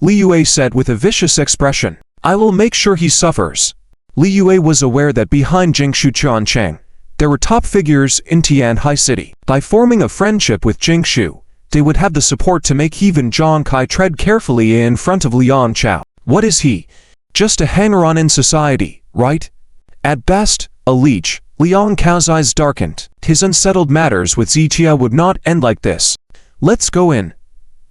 Li Yue said with a vicious expression. I will make sure he suffers. Li Yue was aware that behind Jingshu Qiancheng, there were top figures in Tianhai City. By forming a friendship with Jingshu, they would have the support to make even Jong Kai tread carefully in front of Liang Chow. What is he? Just a hanger-on in society, right? At best, a leech. Liang Chao's eyes darkened. His unsettled matters with Zitia would not end like this. Let's go in.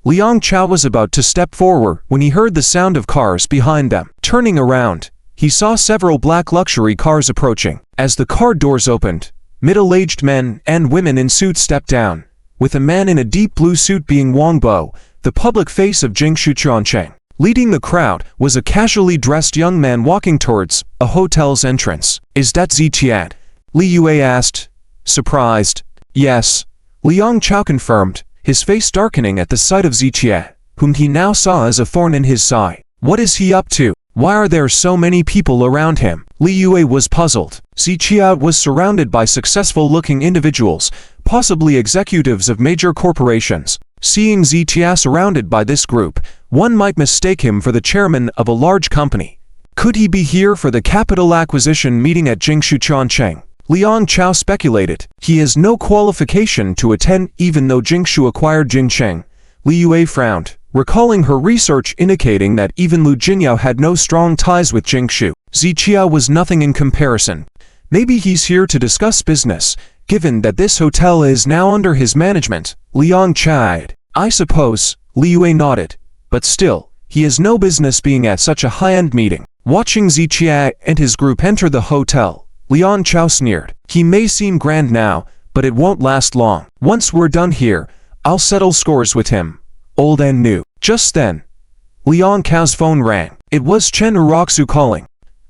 Liang Chow was about to step forward when he heard the sound of cars behind them. Turning around, he saw several black luxury cars approaching. As the car doors opened, middle-aged men and women in suits stepped down, with a man in a deep blue suit being Wang Bo, the public face of Jingshu Qiancheng. Leading the crowd was a casually dressed young man walking towards a hotel's entrance. Is that Zitia? Li Yue asked, surprised. Yes. Liang Chow confirmed, his face darkening at the sight of Zitia, whom he now saw as a thorn in his side. What is he up to? Why are there so many people around him? Li Yue was puzzled. Zitia was surrounded by successful-looking individuals, possibly executives of major corporations. Seeing Zitia surrounded by this group, one might mistake him for the chairman of a large company. Could he be here for the capital acquisition meeting at Jingshu Qiancheng? Liang Chow speculated. He has no qualification to attend even though Jingshu acquired Jingcheng. Li Yue frowned, recalling her research indicating that even Lu Jinyao had no strong ties with Jingshu. Zitia was nothing in comparison. Maybe he's here to discuss business, given that this hotel is now under his management. Liang chid. I suppose. Li Yue nodded. But still, he has no business being at such a high-end meeting. Watching Zitia and his group enter the hotel, Liang Chow sneered. He may seem grand now, but it won't last long. Once we're done here, I'll settle scores with him, old and new. Just then, Liang Chow's phone rang. It was Chen Raku calling.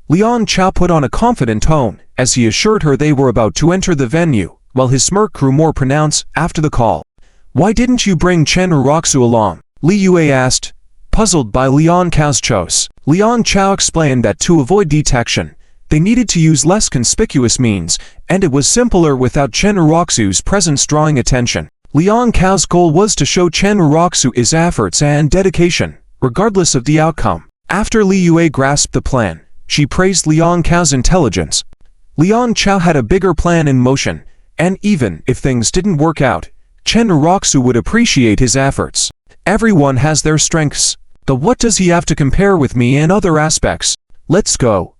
Liang Chow put on a confident tone as he assured her they were about to enter the venue, while his smirk grew more pronounced after the call. Why didn't you bring Chen Raku along? Li Yue asked, puzzled by Liang Chow's choice. Liang Chow explained that to avoid detection, they needed to use less conspicuous means, and it was simpler without Chen Raku's presence drawing attention. Liang Chao's goal was to show Chen Raku his efforts and dedication, regardless of the outcome. After Li Yue grasped the plan, she praised Liang Chao's intelligence. Liang Chow had a bigger plan in motion, and even if things didn't work out, Chen Raku would appreciate his efforts. Everyone has their strengths. But what does he have to compare with me in other aspects? Let's go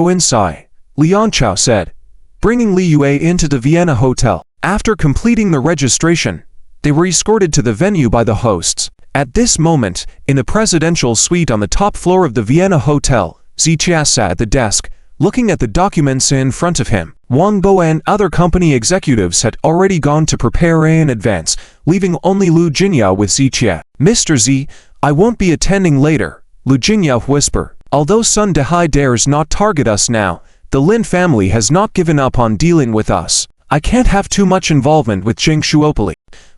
inside, Liang Chow said, bringing Li Yue into the Vienna hotel. After completing the registration, they were escorted to the venue by the hosts. At this moment, in the presidential suite on the top floor of the Vienna hotel, Zitia sat at the desk, looking at the documents in front of him. Wang Bo and other company executives had already gone to prepare in advance, leaving only Lu Jinyao with Zitia. Mr. Z, I won't be attending later, Lu Jinyao whispered. Although Sun Dehai dares not target us now, the Lin family has not given up on dealing with us. I can't have too much involvement with Jingshuopoly.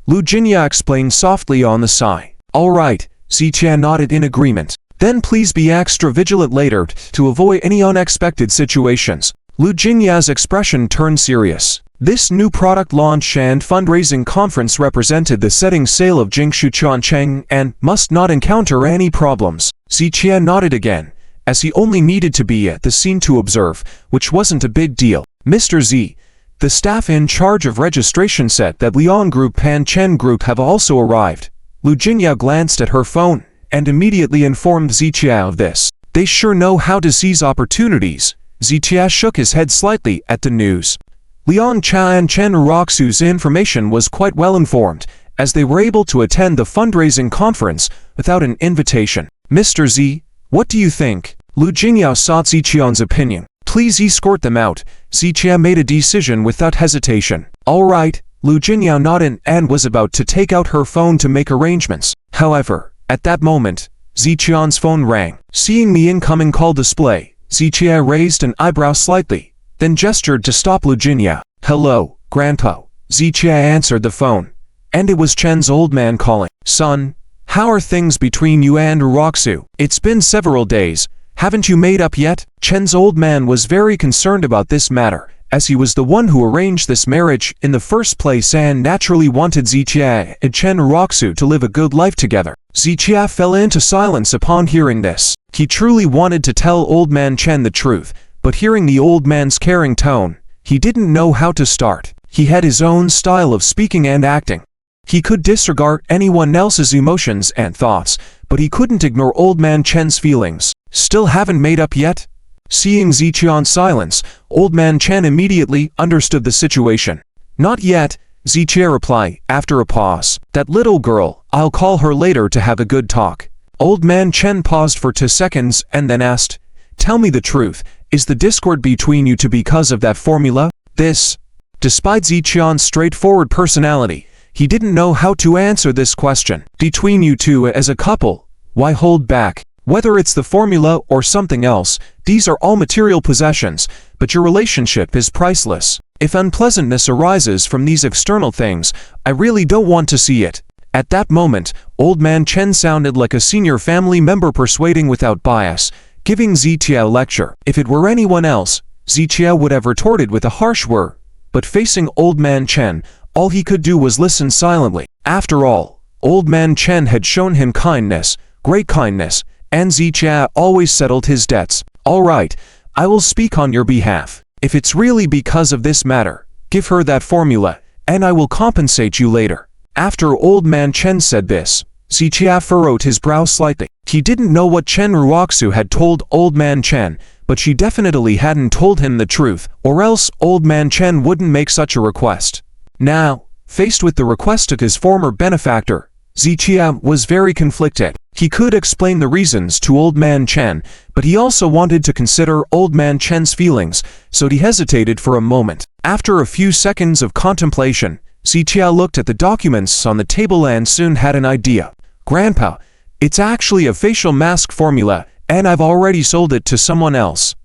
Lu Jinyao explained softly on the side. All right, Zitia nodded in agreement. Then please be extra vigilant later to avoid any unexpected situations. Lu Jinyao's expression turned serious. This new product launch and fundraising conference represented the setting sail of Jingshu Qiancheng and must not encounter any problems. Zitia nodded again, as he only needed to be at the scene to observe, which wasn't a big deal. Mr. Z, the staff in charge of registration said that Liang Group and Chen Group have also arrived. Lu Jinyao glanced at her phone and immediately informed Zitia of this. They sure know how to seize opportunities. Zitia shook his head slightly at the news. Liang Chow and Chen Raku's information was quite well informed, as they were able to attend the fundraising conference without an invitation. Mr. Z, what do you think? Lu Jinyao sought Zitian's opinion. Please escort them out. Zitia made a decision without hesitation. All right, Lu Jinyao nodded and was about to take out her phone to make arrangements. However, at that moment, Zitian's phone rang. Seeing the incoming call display, Zitia raised an eyebrow slightly, then gestured to stop Lu Jinyao. Hello, Grandpa. Zitia answered the phone, and it was Chen's old man calling. Son, how are things between you and Raku? It's been several days. Haven't you made up yet? Chen's old man was very concerned about this matter, as he was the one who arranged this marriage in the first place and naturally wanted Zichia and Chen Raku to live a good life together. Zichia fell into silence upon hearing this. He truly wanted to tell old man Chen the truth, but hearing the old man's caring tone, he didn't know how to start. He had his own style of speaking and acting. He could disregard anyone else's emotions and thoughts, but he couldn't ignore old man Chen's feelings. Still haven't made up yet? Seeing Zichia's silence, old man Chen immediately understood the situation. Not yet, Zichia replied, after a pause. That little girl, I'll call her later to have a good talk. Old man Chen paused for 2 seconds and then asked, tell me the truth, is the discord between you two because of that formula? Despite Zichia's straightforward personality, he didn't know how to answer this question. Between you two as a couple, why hold back? Whether it's the formula or something else, these are all material possessions, but your relationship is priceless. If unpleasantness arises from these external things, I really don't want to see it. At that moment, old man Chen sounded like a senior family member persuading without bias, giving Zichia a lecture. If it were anyone else, Zichia would have retorted with a harsh word, but facing old man Chen, all he could do was listen silently. After all, old man Chen had shown him kindness, great kindness, and Zichia always settled his debts. All right, I will speak on your behalf. If it's really because of this matter, give her that formula, and I will compensate you later. After old man Chen said this, Zichia furrowed his brow slightly. He didn't know what Chen Raku had told old man Chen, but she definitely hadn't told him the truth, or else old man Chen wouldn't make such a request. Now, faced with the request of his former benefactor, Zichia was very conflicted. He could explain the reasons to old man Chen, but he also wanted to consider old man Chen's feelings, so he hesitated for a moment. After a few seconds of contemplation, Zichia looked at the documents on the table and soon had an idea. Grandpa, it's actually a facial mask formula, and I've already sold it to someone else.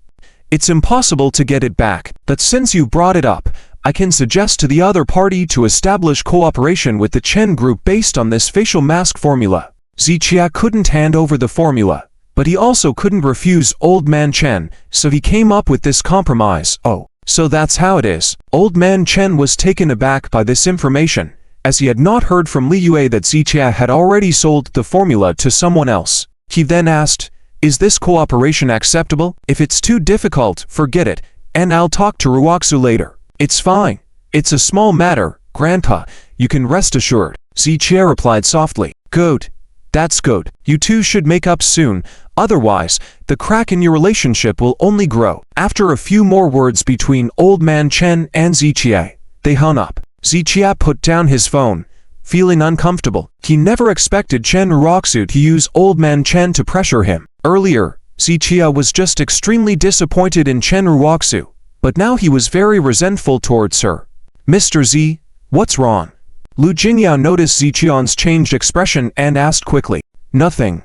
It's impossible to get it back, but since you brought it up, I can suggest to the other party to establish cooperation with the Chen group based on this facial mask formula. Zichia couldn't hand over the formula, but he also couldn't refuse old man Chen, so he came up with this compromise. Oh, so that's how it is. Old man Chen was taken aback by this information, as he had not heard from Li Yue that Zichia had already sold the formula to someone else. He then asked, is this cooperation acceptable? If it's too difficult, forget it, and I'll talk to Raku later. It's fine. It's a small matter, Grandpa, you can rest assured. Zichia replied softly. Good. That's good. You two should make up soon, otherwise, the crack in your relationship will only grow. After a few more words between old man Chen and Zichia, they hung up. Zichia put down his phone, feeling uncomfortable. He never expected Chen Raku to use old man Chen to pressure him. Earlier, Zichia was just extremely disappointed in Chen Raku, but now he was very resentful towards her. Mr. Z, what's wrong? Lu Jingyao noticed Zichia's changed expression and asked quickly. Nothing.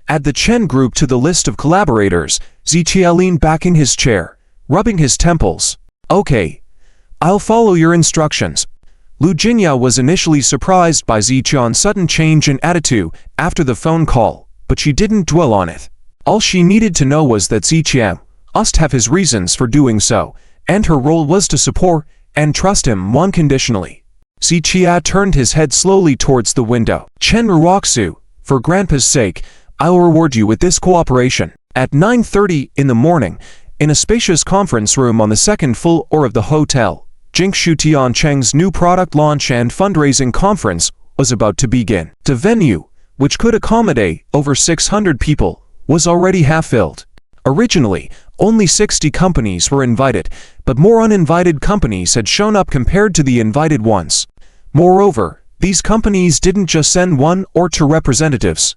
Add the Chen group to the list of collaborators. Zichia leaned back in his chair, rubbing his temples. Okay. I'll follow your instructions. Lu Jingyao was initially surprised by Zichia's sudden change in attitude after the phone call, but she didn't dwell on it. All she needed to know was that Zichia must have his reasons for doing so, and her role was to support and trust him unconditionally. Zichia turned his head slowly towards the window. Chen Raku, for Grandpa's sake, I'll reward you with this cooperation. At 9:30 in the morning, in a spacious conference room on the second floor of the hotel, Jingshu Tiancheng's new product launch and fundraising conference was about to begin. The venue, which could accommodate over 600 people, was already half-filled. Originally, only 60 companies were invited, but more uninvited companies had shown up compared to the invited ones. Moreover, these companies didn't just send 1 or 2 representatives.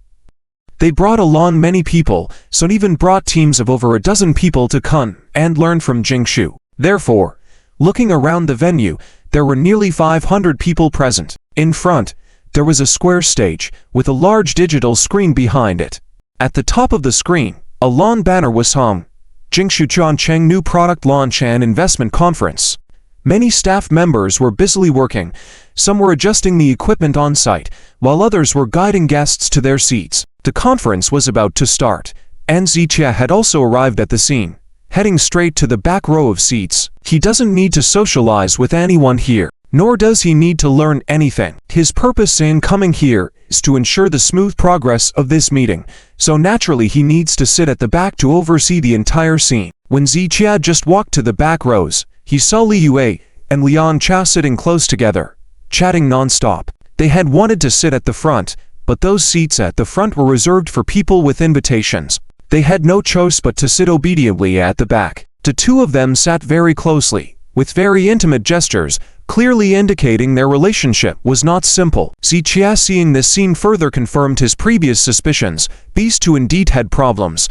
They brought along many people, so even brought teams of over a dozen people to come and learn from Jingshu. Therefore, looking around the venue, there were nearly 500 people present. In front, there was a square stage, with a large digital screen behind it. At the top of the screen, a lawn banner was hung. Jingshu Tiancheng New Product Launch and Investment Conference. Many staff members were busily working. Some were adjusting the equipment on site, while others were guiding guests to their seats. The conference was about to start, and Zichia had also arrived at the scene. heading straight to the back row of seats. He doesn't need to socialize with anyone here, nor does he need to learn anything. His purpose in coming here is to ensure the smooth progress of this meeting, so naturally he needs to sit at the back to oversee the entire scene. When Zichia just walked to the back rows, he saw Li Yue and Liang Chow sitting close together, chatting non-stop. They had wanted to sit at the front, but those seats at the front were reserved for people with invitations. They had no choice but to sit obediently at the back. The two of them sat very closely, with very intimate gestures, clearly indicating their relationship was not simple. Zichia, seeing this scene, further confirmed his previous suspicions. These two indeed had problems.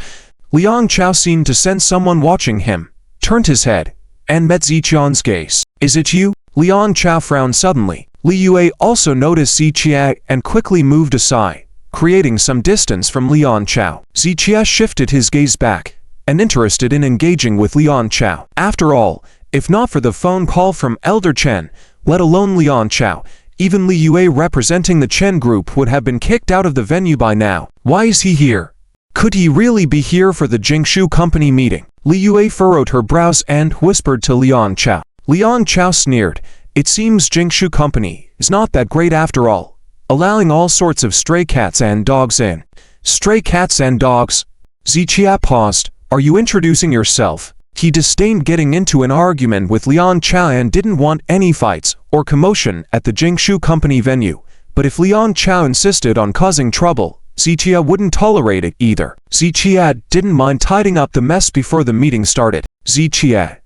Liang Chow seemed to sense someone watching him, turned his head, and met Zichia's gaze. "Is it you?" Liang Chow frowned suddenly. Li Yue also noticed Zichia and quickly moved aside, creating some distance from Liang Chow. Zichia shifted his gaze back, and interested in engaging with Liang Chow. After all, if not for the phone call from Elder Chen, let alone Liang Chow, even Li Yue representing the Chen group would have been kicked out of the venue by now. Why is he here? Could he really be here for the Jingshu Company meeting? Li Yue furrowed her brows and whispered to Liang Chow. Liang Chow sneered. It seems Jingshu Company is not that great after all, allowing all sorts of stray cats and dogs in. Stray cats and dogs? Zichia paused. Are you introducing yourself? He disdained getting into an argument with Liang Chow and didn't want any fights or commotion at the Jingshu Company venue. But if Liang Chow insisted on causing trouble, Zichia wouldn't tolerate it either. Zichia didn't mind tidying up the mess before the meeting started. Zichia,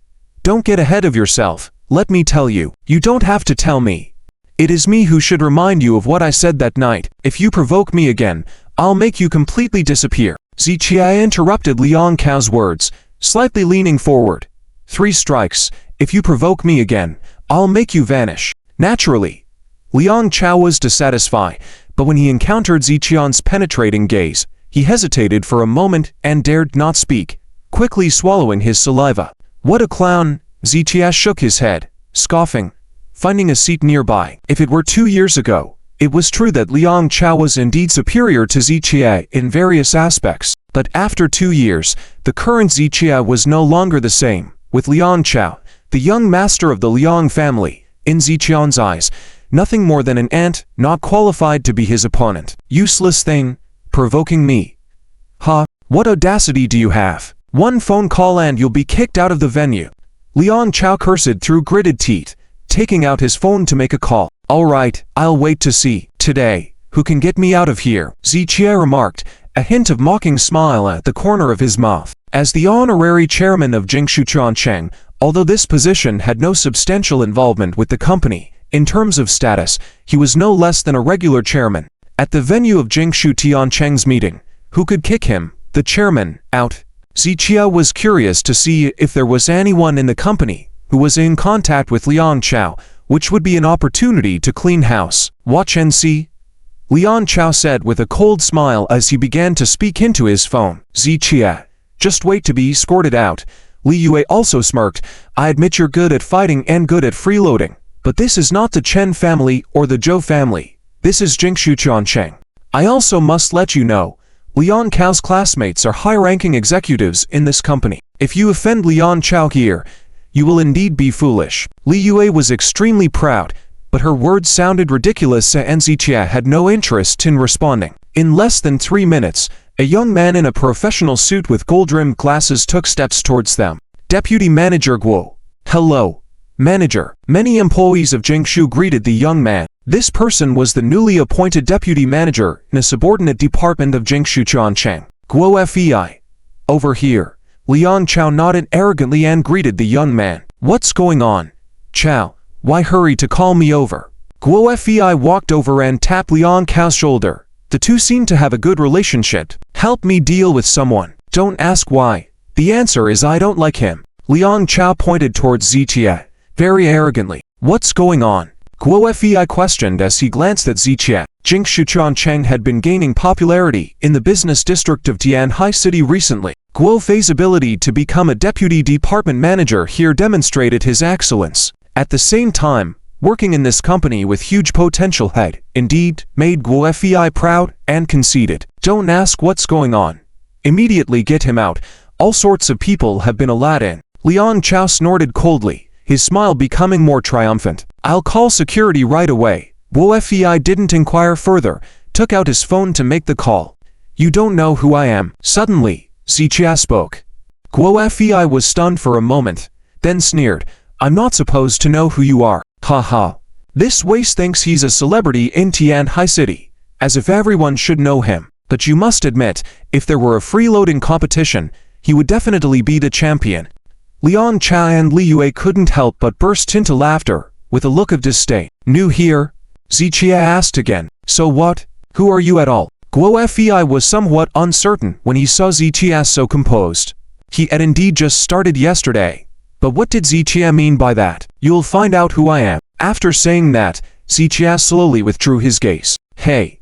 don't get ahead of yourself. Let me tell you. You don't have to tell me. It is me who should remind you of what I said that night. If you provoke me again, I'll make you completely disappear. Zichia interrupted Liang Chow's words, slightly leaning forward. 3 strikes. If you provoke me again, I'll make you vanish. Naturally, Liang Chow was dissatisfied, but when he encountered Zichia's penetrating gaze, he hesitated for a moment and dared not speak, quickly swallowing his saliva. What a clown! Zichia shook his head, scoffing, finding a seat nearby. If it were 2 years ago, it was true that Liang Chow was indeed superior to Zichia in various aspects. But after 2 years, the current Zichia was no longer the same. With Liang Chow, the young master of the Liang family, in Zichia's eyes, nothing more than an ant, not qualified to be his opponent. Useless thing, provoking me. Ha, what audacity do you have? 1 phone call and you'll be kicked out of the venue. Liang Chow cursed through gritted teeth, taking out his phone to make a call. All right, I'll wait to see, today, who can get me out of here, Zichia remarked, a hint of mocking smile at the corner of his mouth. As the honorary chairman of Jingshu Changcheng, although this position had no substantial involvement with the company, in terms of status, he was no less than a regular chairman. At the venue of Jingshu Tiancheng's meeting, who could kick him, the chairman, out? Zichia was curious to see if there was anyone in the company who was in contact with Liang Chow, which would be an opportunity to clean house. Watch and see, Liang Chow said with a cold smile as he began to speak into his phone. Zichia, just wait to be escorted out. Li Yue also smirked. I admit you're good at fighting and good at freeloading, but this is not the Chen family or the Zhou family. This is Jingshu Changcheng. I also must let you know, Liang Chow's classmates are high-ranking executives in this company. If you offend Liang Chow here, you will indeed be foolish. Li Yue was extremely proud, but her words sounded ridiculous and Zichia had no interest in responding. In less than 3 minutes, a young man in a professional suit with gold-rimmed glasses took steps towards them. Deputy Manager Guo. Hello, Manager. Many employees of Jingshu greeted the young man. This person was the newly appointed deputy manager in a subordinate department of Jingshu Changcheng. Guo Fei. Over here. Liang Chow nodded arrogantly and greeted the young man. What's going on? Chow, why hurry to call me over? Guo Fei walked over and tapped Liang Chow's shoulder. The two seemed to have a good relationship. Help me deal with someone. Don't ask why. The answer is I don't like him. Liang Chow pointed towards Zichia, very arrogantly. What's going on? Guo Fei questioned as he glanced at Zichia. Jingshu Changcheng had been gaining popularity in the business district of Tianhai City recently. Guo Fei's ability to become a deputy department manager here demonstrated his excellence. At the same time, working in this company with huge potential had, indeed, made Guo Fei proud and conceited. Don't ask what's going on. Immediately get him out. All sorts of people have been allowed in. Liang Chow snorted coldly, his smile becoming more triumphant. I'll call security right away. Guo Fei didn't inquire further, took out his phone to make the call. You don't know who I am. Suddenly, Zichia spoke. Guo Fei was stunned for a moment, then sneered. I'm not supposed to know who you are. Ha ha. This waste thinks he's a celebrity in Tianhai City, as if everyone should know him. But you must admit, if there were a freeloading competition, he would definitely be the champion. Liang Chow and Li Yue couldn't help but burst into laughter, with a look of disdain. New here? Zichia asked again. So what? Who are you at all? Guo Fei was somewhat uncertain when he saw Zichia so composed. He had indeed just started yesterday. But what did Zichia mean by that? You'll find out who I am. After saying that, Zichia slowly withdrew his gaze. Hey.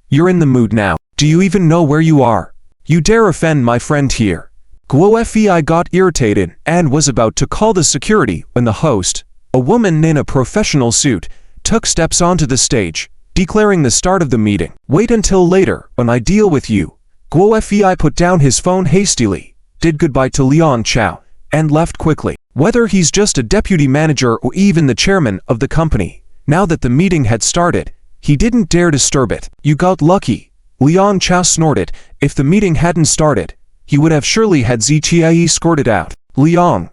You're in the mood now. Do you even know where you are? You dare offend my friend here. Guo Fei got irritated and was about to call the security when the host, a woman in a professional suit, took steps onto the stage, declaring the start of the meeting. Wait until later when I deal with you. Guo Fei put down his phone hastily, did goodbye to Liang Chow, and left quickly. Whether he's just a deputy manager or even the chairman of the company, now that the meeting had started, he didn't dare disturb it. You got lucky. Liang Chow snorted. If the meeting hadn't started, he would have surely had Zichia escorted out. Liang,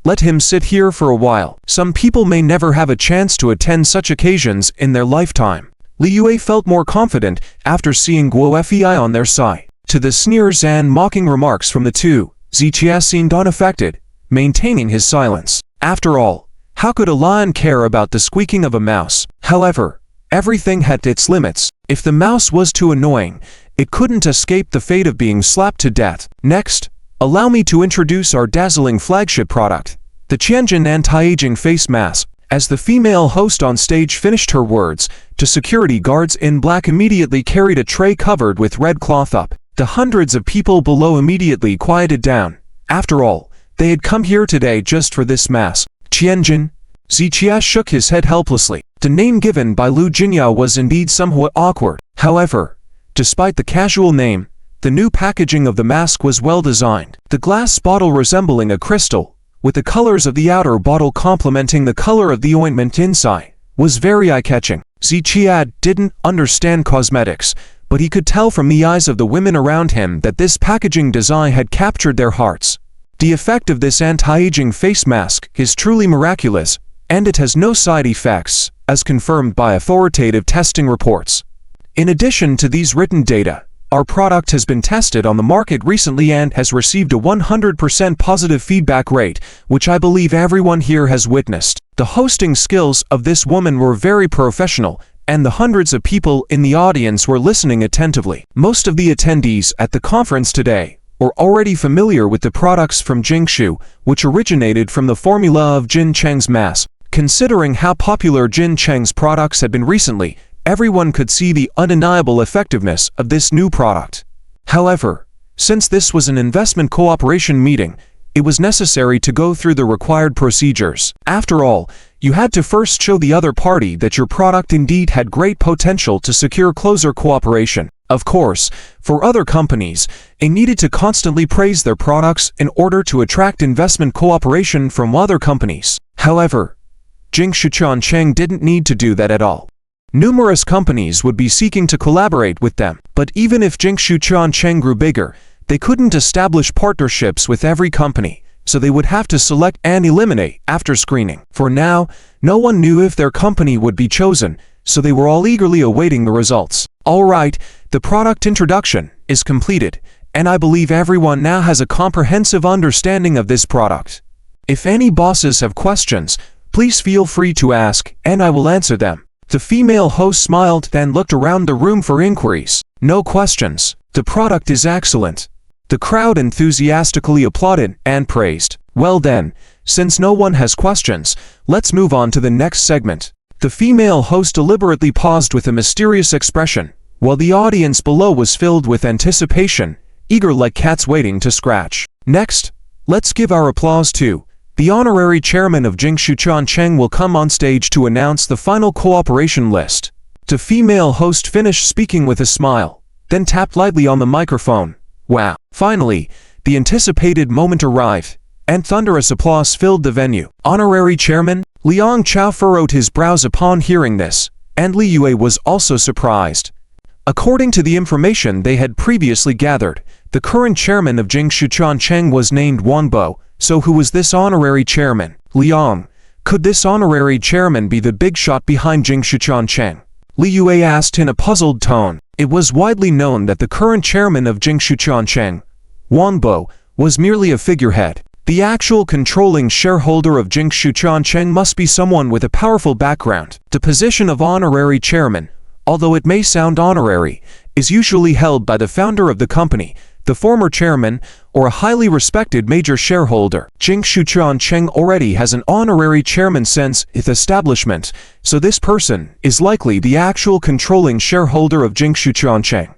let him sit here for a while. Some people may never have a chance to attend such occasions in their lifetime. Li Yue felt more confident after seeing Guo Fei on their side. To the sneers and mocking remarks from the two, Zichia seemed unaffected, maintaining his silence. After all, how could a lion care about the squeaking of a mouse? However, everything had its limits. If the mouse was too annoying, it couldn't escape the fate of being slapped to death. Next, allow me to introduce our dazzling flagship product, the Tianjin Anti-Aging Face Mask. As the female host on stage finished her words, two security guards in black immediately carried a tray covered with red cloth up. The hundreds of people below immediately quieted down. After all, they had come here today just for this mask. Tianjin? Zichia shook his head helplessly. The name given by Lu Jinyao was indeed somewhat awkward. However, despite the casual name, the new packaging of the mask was well designed. The glass bottle resembling a crystal, with the colors of the outer bottle complementing the color of the ointment inside, was very eye-catching. Zichia didn't understand cosmetics, but he could tell from the eyes of the women around him that this packaging design had captured their hearts. The effect of this anti-aging face mask is truly miraculous, and it has no side effects, as confirmed by authoritative testing reports. In addition to these written data, our product has been tested on the market recently and has received a 100% positive feedback rate, which I believe everyone here has witnessed. The hosting skills of this woman were very professional, and the hundreds of people in the audience were listening attentively. Most of the attendees at the conference today were already familiar with the products from Jingshu, which originated from the formula of Jin Cheng's mask. Considering how popular Jin Cheng's products had been recently, everyone could see the undeniable effectiveness of this new product. However, since this was an investment cooperation meeting, it was necessary to go through the required procedures. After all, you had to first show the other party that your product indeed had great potential to secure closer cooperation. Of course, for other companies, they needed to constantly praise their products in order to attract investment cooperation from other companies. However, Jingshu Cheng didn't need to do that at all. Numerous companies would be seeking to collaborate with them, but even if Jingshu Cheng grew bigger, they couldn't establish partnerships with every company, so they would have to select and eliminate after screening. For now, no one knew if their company would be chosen, so they were all eagerly awaiting the results. Alright, the product introduction is completed, and I believe everyone now has a comprehensive understanding of this product. If any bosses have questions, please feel free to ask, and I will answer them. The female host smiled and looked around the room for inquiries. No questions. The product is excellent. The crowd enthusiastically applauded and praised. Well then, since no one has questions, let's move on to the next segment. The female host deliberately paused with a mysterious expression, while the audience below was filled with anticipation, eager like cats waiting to scratch. Next, let's give our applause to the honorary chairman of Jingshu Cheng will come on stage to announce the final cooperation list. The female host finished speaking with a smile, then tapped lightly on the microphone. Wow. Finally, the anticipated moment arrived, and thunderous applause filled the venue. Honorary chairman? Liang Chow furrowed his brows upon hearing this, and Li Yue was also surprised. According to the information they had previously gathered, the current chairman of Jingshuchuancheng was named Wang Bo, so who was this honorary chairman? Liang. Could this honorary chairman be the big shot behind Jingshuchuancheng? Li Yue asked in a puzzled tone. It was widely known that the current chairman of Jingshuchuancheng, Wang Bo, was merely a figurehead. The actual controlling shareholder of Jingshuchuancheng must be someone with a powerful background. The position of honorary chairman, although it may sound honorary, is usually held by the founder of the company, the former chairman, or a highly respected major shareholder. Jingshuchuancheng already has an honorary chairman since its establishment, so this person is likely the actual controlling shareholder of Jingshuchuancheng.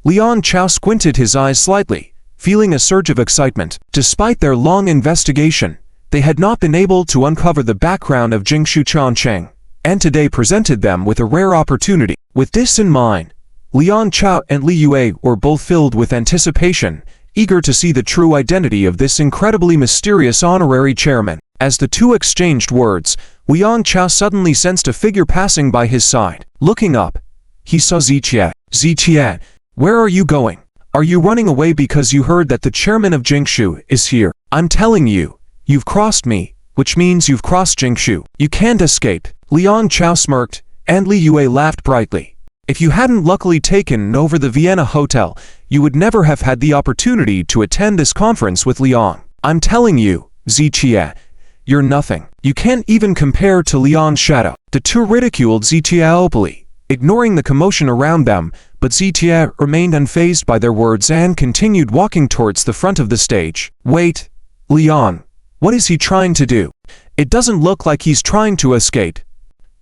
Liang Chow squinted his eyes slightly, feeling a surge of excitement. Despite their long investigation, they had not been able to uncover the background of Jingshuchuancheng, and today presented them with a rare opportunity. With this in mind, Liang Chow and Li Yue were both filled with anticipation, eager to see the true identity of this incredibly mysterious honorary chairman. As the two exchanged words, Liang Chow suddenly sensed a figure passing by his side. Looking up, he saw Ziqie. Ziqie, where are you going? Are you running away because you heard that the chairman of Jingshu is here? I'm telling you, you've crossed me, which means you've crossed Jingshu. You can't escape. Liang Chow smirked, and Li Yue laughed brightly. If you hadn't luckily taken over the Vienna hotel, you would never have had the opportunity to attend this conference with Liang. I'm telling you, Ziqie, you're nothing. You can't even compare to Liang's shadow. The two ridiculed Ziqie openly, ignoring the commotion around them, but Ziqie remained unfazed by their words and continued walking towards the front of the stage. Wait, Liang, what is he trying to do? It doesn't look like he's trying to escape.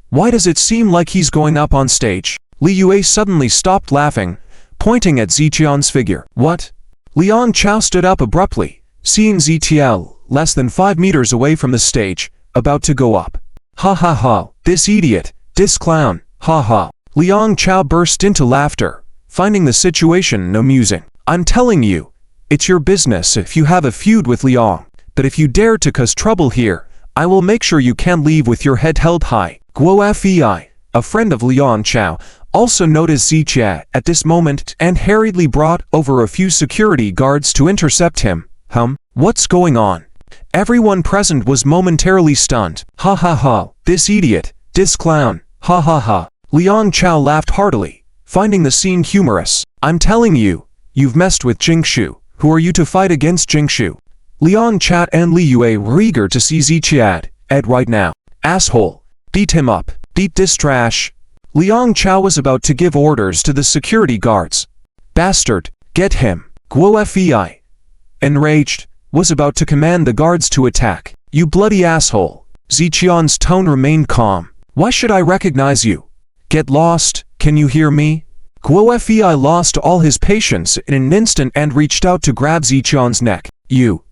Why does it seem like he's going up on stage? Li Yue suddenly stopped laughing, pointing at Ziqian's figure. What? Liang Chow stood up abruptly, seeing Ziqie less than 5 meters away from the stage, about to go up. Ha ha ha, this idiot, this clown, ha ha. Liang Chow burst into laughter, finding the situation amusing. I'm telling you, it's your business if you have a feud with Liang, but if you dare to cause trouble here, I will make sure you can't leave with your head held high. Guo Fei, a friend of Liang Chow, also noticed Ziqie at this moment and hurriedly brought over a few security guards to intercept him. What's going on? Everyone present was momentarily stunned. Ha ha ha, this idiot, this clown, ha ha ha. Liang Chow laughed heartily, finding the scene humorous. I'm telling you, you've messed with Jingshu. Who are you to fight against Jingshu? Liang Chow and Li Yue were eager to see Ziqie right now. Asshole, beat him up, beat this trash. Liang Chow was about to give orders to the security guards. Bastard, get him. Guo Fei, enraged, was about to command the guards to attack. You bloody asshole. Ziqian's tone remained calm. Why should I recognize you? Get lost, can you hear me? Guo Fei lost all his patience in an instant and reached out to grab Ziqian's neck. You.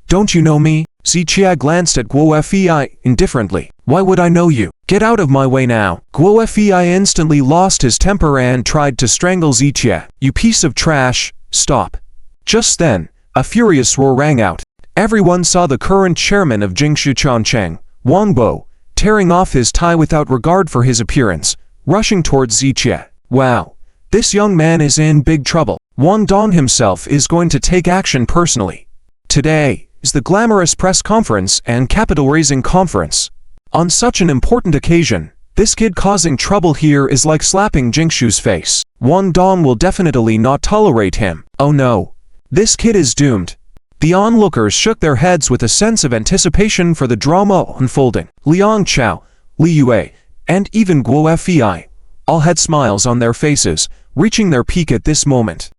Don't you know me? Ziqie glanced at Guo Fei indifferently. Why would I know you? Get out of my way now. Guo Fei instantly lost his temper and tried to strangle Ziqie. You piece of trash, stop. Just then, a furious roar rang out. Everyone saw the current chairman of Jingshuchuancheng, Wang Bo, tearing off his tie without regard for his appearance, rushing towards Ziqie. Wow, this young man is in big trouble. Wang Dong himself is going to take action personally. Today is the glamorous press conference and capital-raising conference. On such an important occasion, this kid causing trouble here is like slapping Jingshu's face. Wang Dong will definitely not tolerate him. Oh no, this kid is doomed. The onlookers shook their heads with a sense of anticipation for the drama unfolding. Liang Chow, Li Yue, and even Guo Fei all had smiles on their faces, reaching their peak at this moment.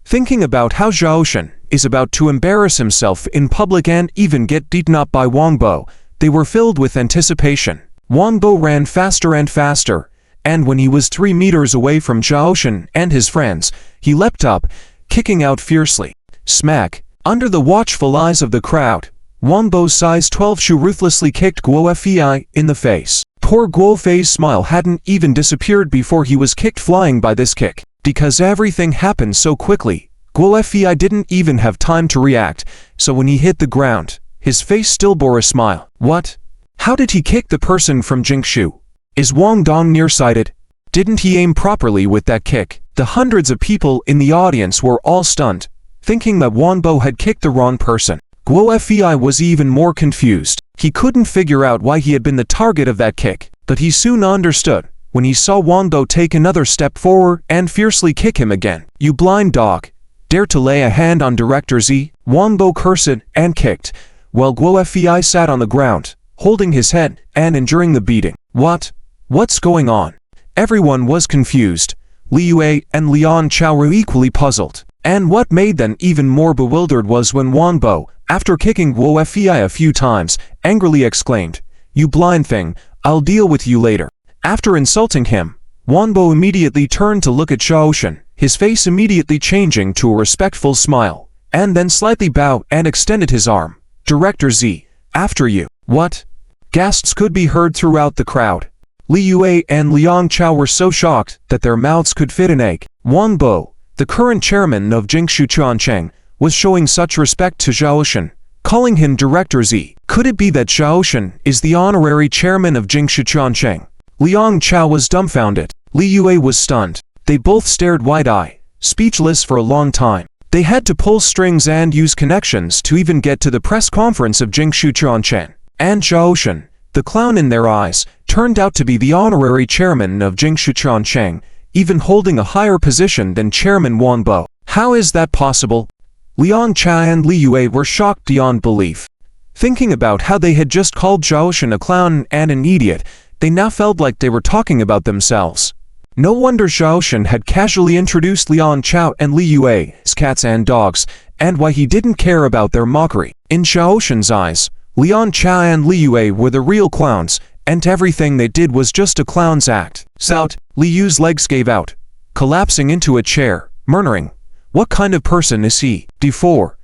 Thinking about how Zhao Shen is about to embarrass himself in public and even get beaten up by Wang Bo, they were filled with anticipation. Wang Bo ran faster and faster, and when he was 3 meters away from Zhao Shen and his friends, he leapt up, kicking out fiercely. Smack! Under the watchful eyes of the crowd, Wang Bo's size 12 shoe ruthlessly kicked Guo Fei in the face. Poor Guo Fei's smile hadn't even disappeared before he was kicked flying by this kick. Because everything happened so quickly, Guo Fei didn't even have time to react, so when he hit the ground, his face still bore a smile. What? How did he kick the person from Jingshu? Is Wang Dong nearsighted? Didn't he aim properly with that kick? The hundreds of people in the audience were all stunned, thinking that Wang Bo had kicked the wrong person. Guo Fei was even more confused. He couldn't figure out why he had been the target of that kick, but he soon understood when he saw Wang Bo take another step forward and fiercely kick him again. You blind dog! Dare to lay a hand on Director Z? Wang Bo cursed and kicked, while Guo Fei sat on the ground, holding his head and enduring the beating. What's going on? Everyone was confused. Li Yue and Liang Chow were equally puzzled. And what made them even more bewildered was when Wang Bo, after kicking Guo Fei a few times, angrily exclaimed, "You blind thing, I'll deal with you later." After insulting him, Wang Bo immediately turned to look at Xiaoshan, his face immediately changing to a respectful smile, and then slightly bowed and extended his arm. "Director Z, after you." What? Gasps could be heard throughout the crowd. Li Yue and Liang Chow were so shocked that their mouths could fit an egg. Wang Bo, the current chairman of Jingshu Chuancheng, was showing such respect to Xiaoshan, calling him Director Z. Could it be that Xiaoshan is the honorary chairman of Jingshu Chuancheng? Liang Chow was dumbfounded. Li Yue was stunned. They both stared wide-eyed, speechless for a long time. They had to pull strings and use connections to even get to the press conference of Jingshu Chuancheng. And Xiaoshan, the clown in their eyes, turned out to be the honorary chairman of Jingshu Chuancheng, even holding a higher position than Chairman Wang Bo. How is that possible? Liang Chow and Li Yue were shocked beyond belief. Thinking about how they had just called Xiaoshan a clown and an idiot, they now felt like they were talking about themselves. No wonder Xiaoshan had casually introduced Liang Chow and Li Yue as cats and dogs, and why he didn't care about their mockery. In Xiaoshan's eyes, Liang Chow and Li Yue were the real clowns, and everything they did was just a clown's act. Sout, Li Yu's legs gave out, collapsing into a chair, murmuring, "What kind of person is he?" Before,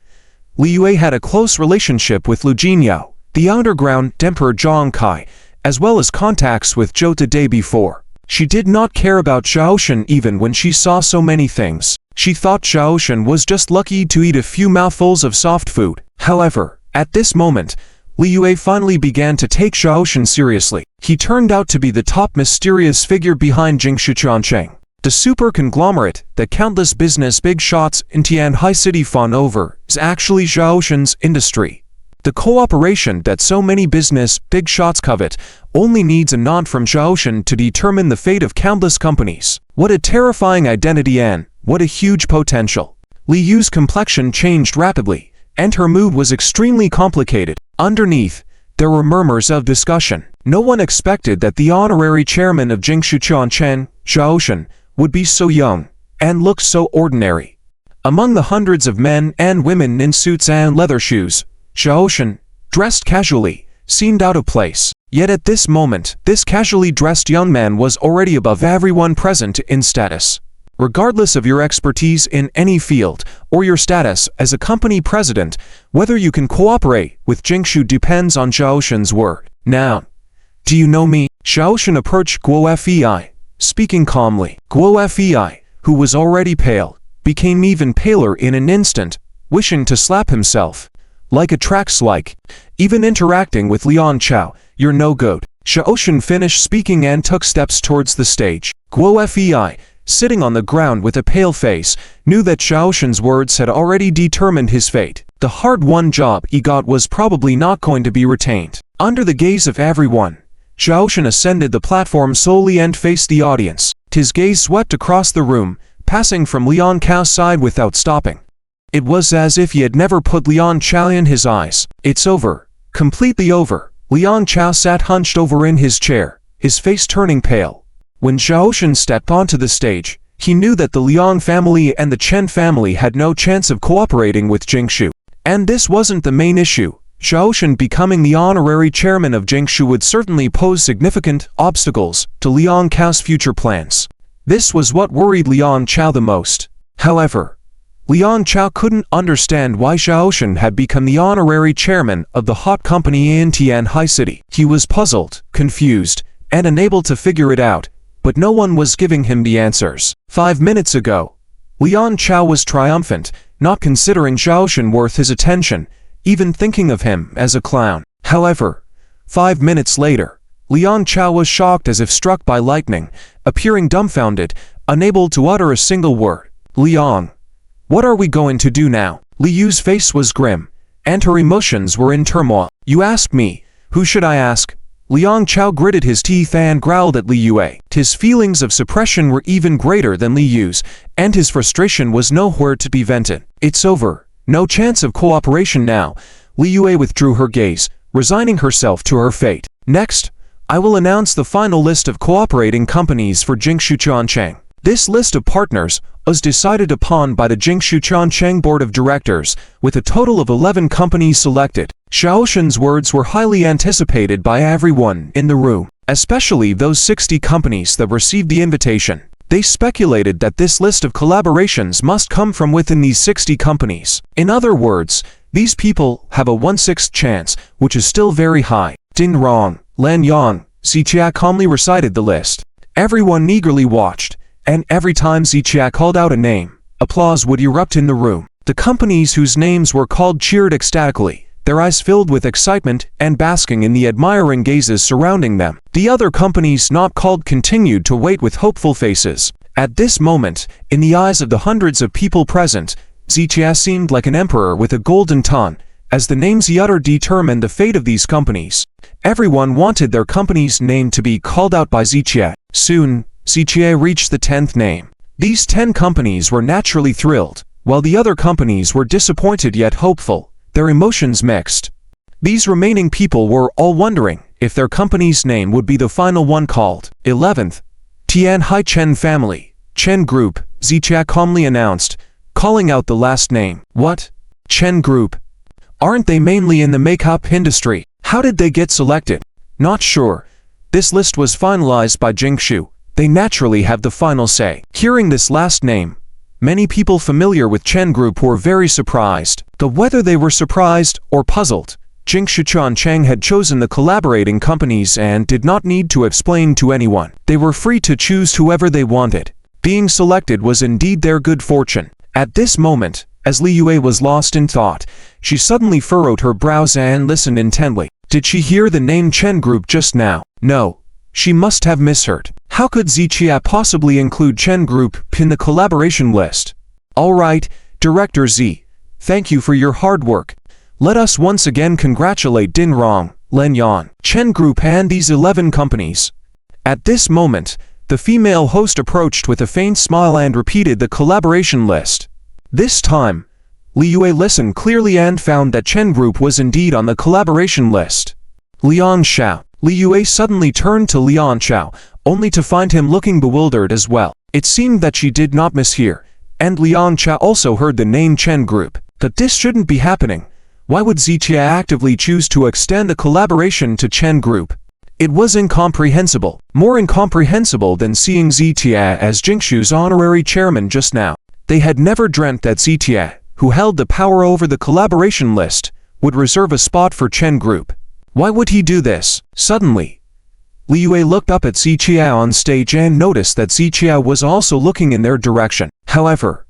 Li Yue had a close relationship with Lu Jinyao, the underground Emperor Jong Kai, as well as contacts with Zhou the day before. She did not care about Xiaoshan even when she saw so many things. She thought Xiaoshan was just lucky to eat a few mouthfuls of soft food. However, at this moment, Li Yue finally began to take Xiaoshan seriously. He turned out to be the top mysterious figure behind Jingshu Chuancheng, the super conglomerate that countless business big shots in Tianhai City fawn over is actually Xiaoshan's industry. The cooperation that so many business big shots covet only needs a nod from Xiaoshan to determine the fate of countless companies. What a terrifying identity and what a huge potential. Li Yu's complexion changed rapidly, and her mood was extremely complicated. Underneath, there were murmurs of discussion. No one expected that the honorary chairman of Jingshu Chuancheng, Xiaoshan, would be so young and look so ordinary. Among the hundreds of men and women in suits and leather shoes, Xiaoshan, dressed casually, seemed out of place. Yet at this moment, this casually dressed young man was already above everyone present in status. Regardless of your expertise in any field or your status as a company president, whether you can cooperate with Jingshu depends on Xiaoshan's word. Now, do you know me? Xiaoshan approached Guo Fei, speaking calmly. Guo Fei, who was already pale, became even paler in an instant, wishing to slap himself. Like a trax-like, even interacting with Liang Chow, you're no good. Xiaoshan finished speaking and took steps towards the stage. Guo Fei, sitting on the ground with a pale face, knew that Xiaoshan's words had already determined his fate. The hard-won job he got was probably not going to be retained. Under the gaze of everyone, Xiaoshan ascended the platform slowly and faced the audience. His gaze swept across the room, passing from Liang Chow's side without stopping. It was as if he had never put Liang Chow in his eyes. It's over. Completely over. Liang Chow sat hunched over in his chair, his face turning pale. When Xiaoshan stepped onto the stage, he knew that the Liang family and the Chen family had no chance of cooperating with Jingshu. And this wasn't the main issue. Xiaoshan becoming the honorary chairman of Jingshu would certainly pose significant obstacles to Liang Chow's future plans. This was what worried Liang Chow the most. However, Liang Chow couldn't understand why Xiaoshan had become the honorary chairman of the hot company in Tianhai City. He was puzzled, confused, and unable to figure it out, but no one was giving him the answers. 5 minutes ago, Liang Chow was triumphant, not considering Xiaoshan worth his attention, even thinking of him as a clown. However, 5 minutes later, Liang Chow was shocked as if struck by lightning, appearing dumbfounded, unable to utter a single word. Liang, what are we going to do now? Li Yu's face was grim, and her emotions were in turmoil. You ask me, who should I ask? Liang Chow gritted his teeth and growled at Li Yue. His feelings of suppression were even greater than Li Yu's, and his frustration was nowhere to be vented. It's over. No chance of cooperation now. Li Yue withdrew her gaze, resigning herself to her fate. Next, I will announce the final list of cooperating companies for Jingshu Changcheng. This list of partners was decided upon by the Jingshu Changcheng Board of Directors, with a total of 11 companies selected. Xiaoshan's words were highly anticipated by everyone in the room, especially those 60 companies that received the invitation. They speculated that this list of collaborations must come from within these 60 companies. In other words, these people have a 1/6 chance, which is still very high. Ding Rong, Lan Yang, Zichia calmly recited the list. Everyone eagerly watched, and every time Zichia called out a name, applause would erupt in the room. The companies whose names were called cheered ecstatically, their eyes filled with excitement and basking in the admiring gazes surrounding them. The other companies not called continued to wait with hopeful faces. At this moment, in the eyes of the hundreds of people present, Zichia seemed like an emperor with a golden tongue, as the names he uttered determined the fate of these companies. Everyone wanted their company's name to be called out by Zichia. Soon, Zichia reached the 10th name. These 10 companies were naturally thrilled, while the other companies were disappointed yet hopeful, their emotions mixed. These remaining people were all wondering if their company's name would be the final one called. 11th, Tian Hai Chen Family, Chen Group, Zichia calmly announced, calling out the last name. What? Chen Group? Aren't they mainly in the makeup industry? How did they get selected? Not sure. This list was finalized by Jingshu. They naturally have the final say. Hearing this last name, many people familiar with Chen Group were very surprised. Though whether they were surprised or puzzled, Jingshu Changcheng had chosen the collaborating companies and did not need to explain to anyone. They were free to choose whoever they wanted. Being selected was indeed their good fortune. At this moment, as Li Yue was lost in thought, she suddenly furrowed her brows and listened intently. Did she hear the name Chen Group just now? No. She must have misheard. How could Zichia possibly include Chen Group in the collaboration list? Alright, Director Z. Thank you for your hard work. Let us once again congratulate Din Rong, Len Yan, Chen Group and these 11 companies. At this moment, the female host approached with a faint smile and repeated the collaboration list. This time, Li Yue listened clearly and found that Chen Group was indeed on the collaboration list. Liang Xiao. Li Yue suddenly turned to Liang Xiao, only to find him looking bewildered as well. It seemed that she did not mishear, and Liang Xiao also heard the name Chen Group. That this shouldn't be happening. Why would Zichia actively choose to extend the collaboration to Chen Group? It was incomprehensible, more incomprehensible than seeing Zichia as Jingshu's honorary chairman just now. They had never dreamt that Zichia, who held the power over the collaboration list, would reserve a spot for Chen Group. Why would he do this? Suddenly, Li Yue looked up at Zichia on stage and noticed that Zichia was also looking in their direction. However,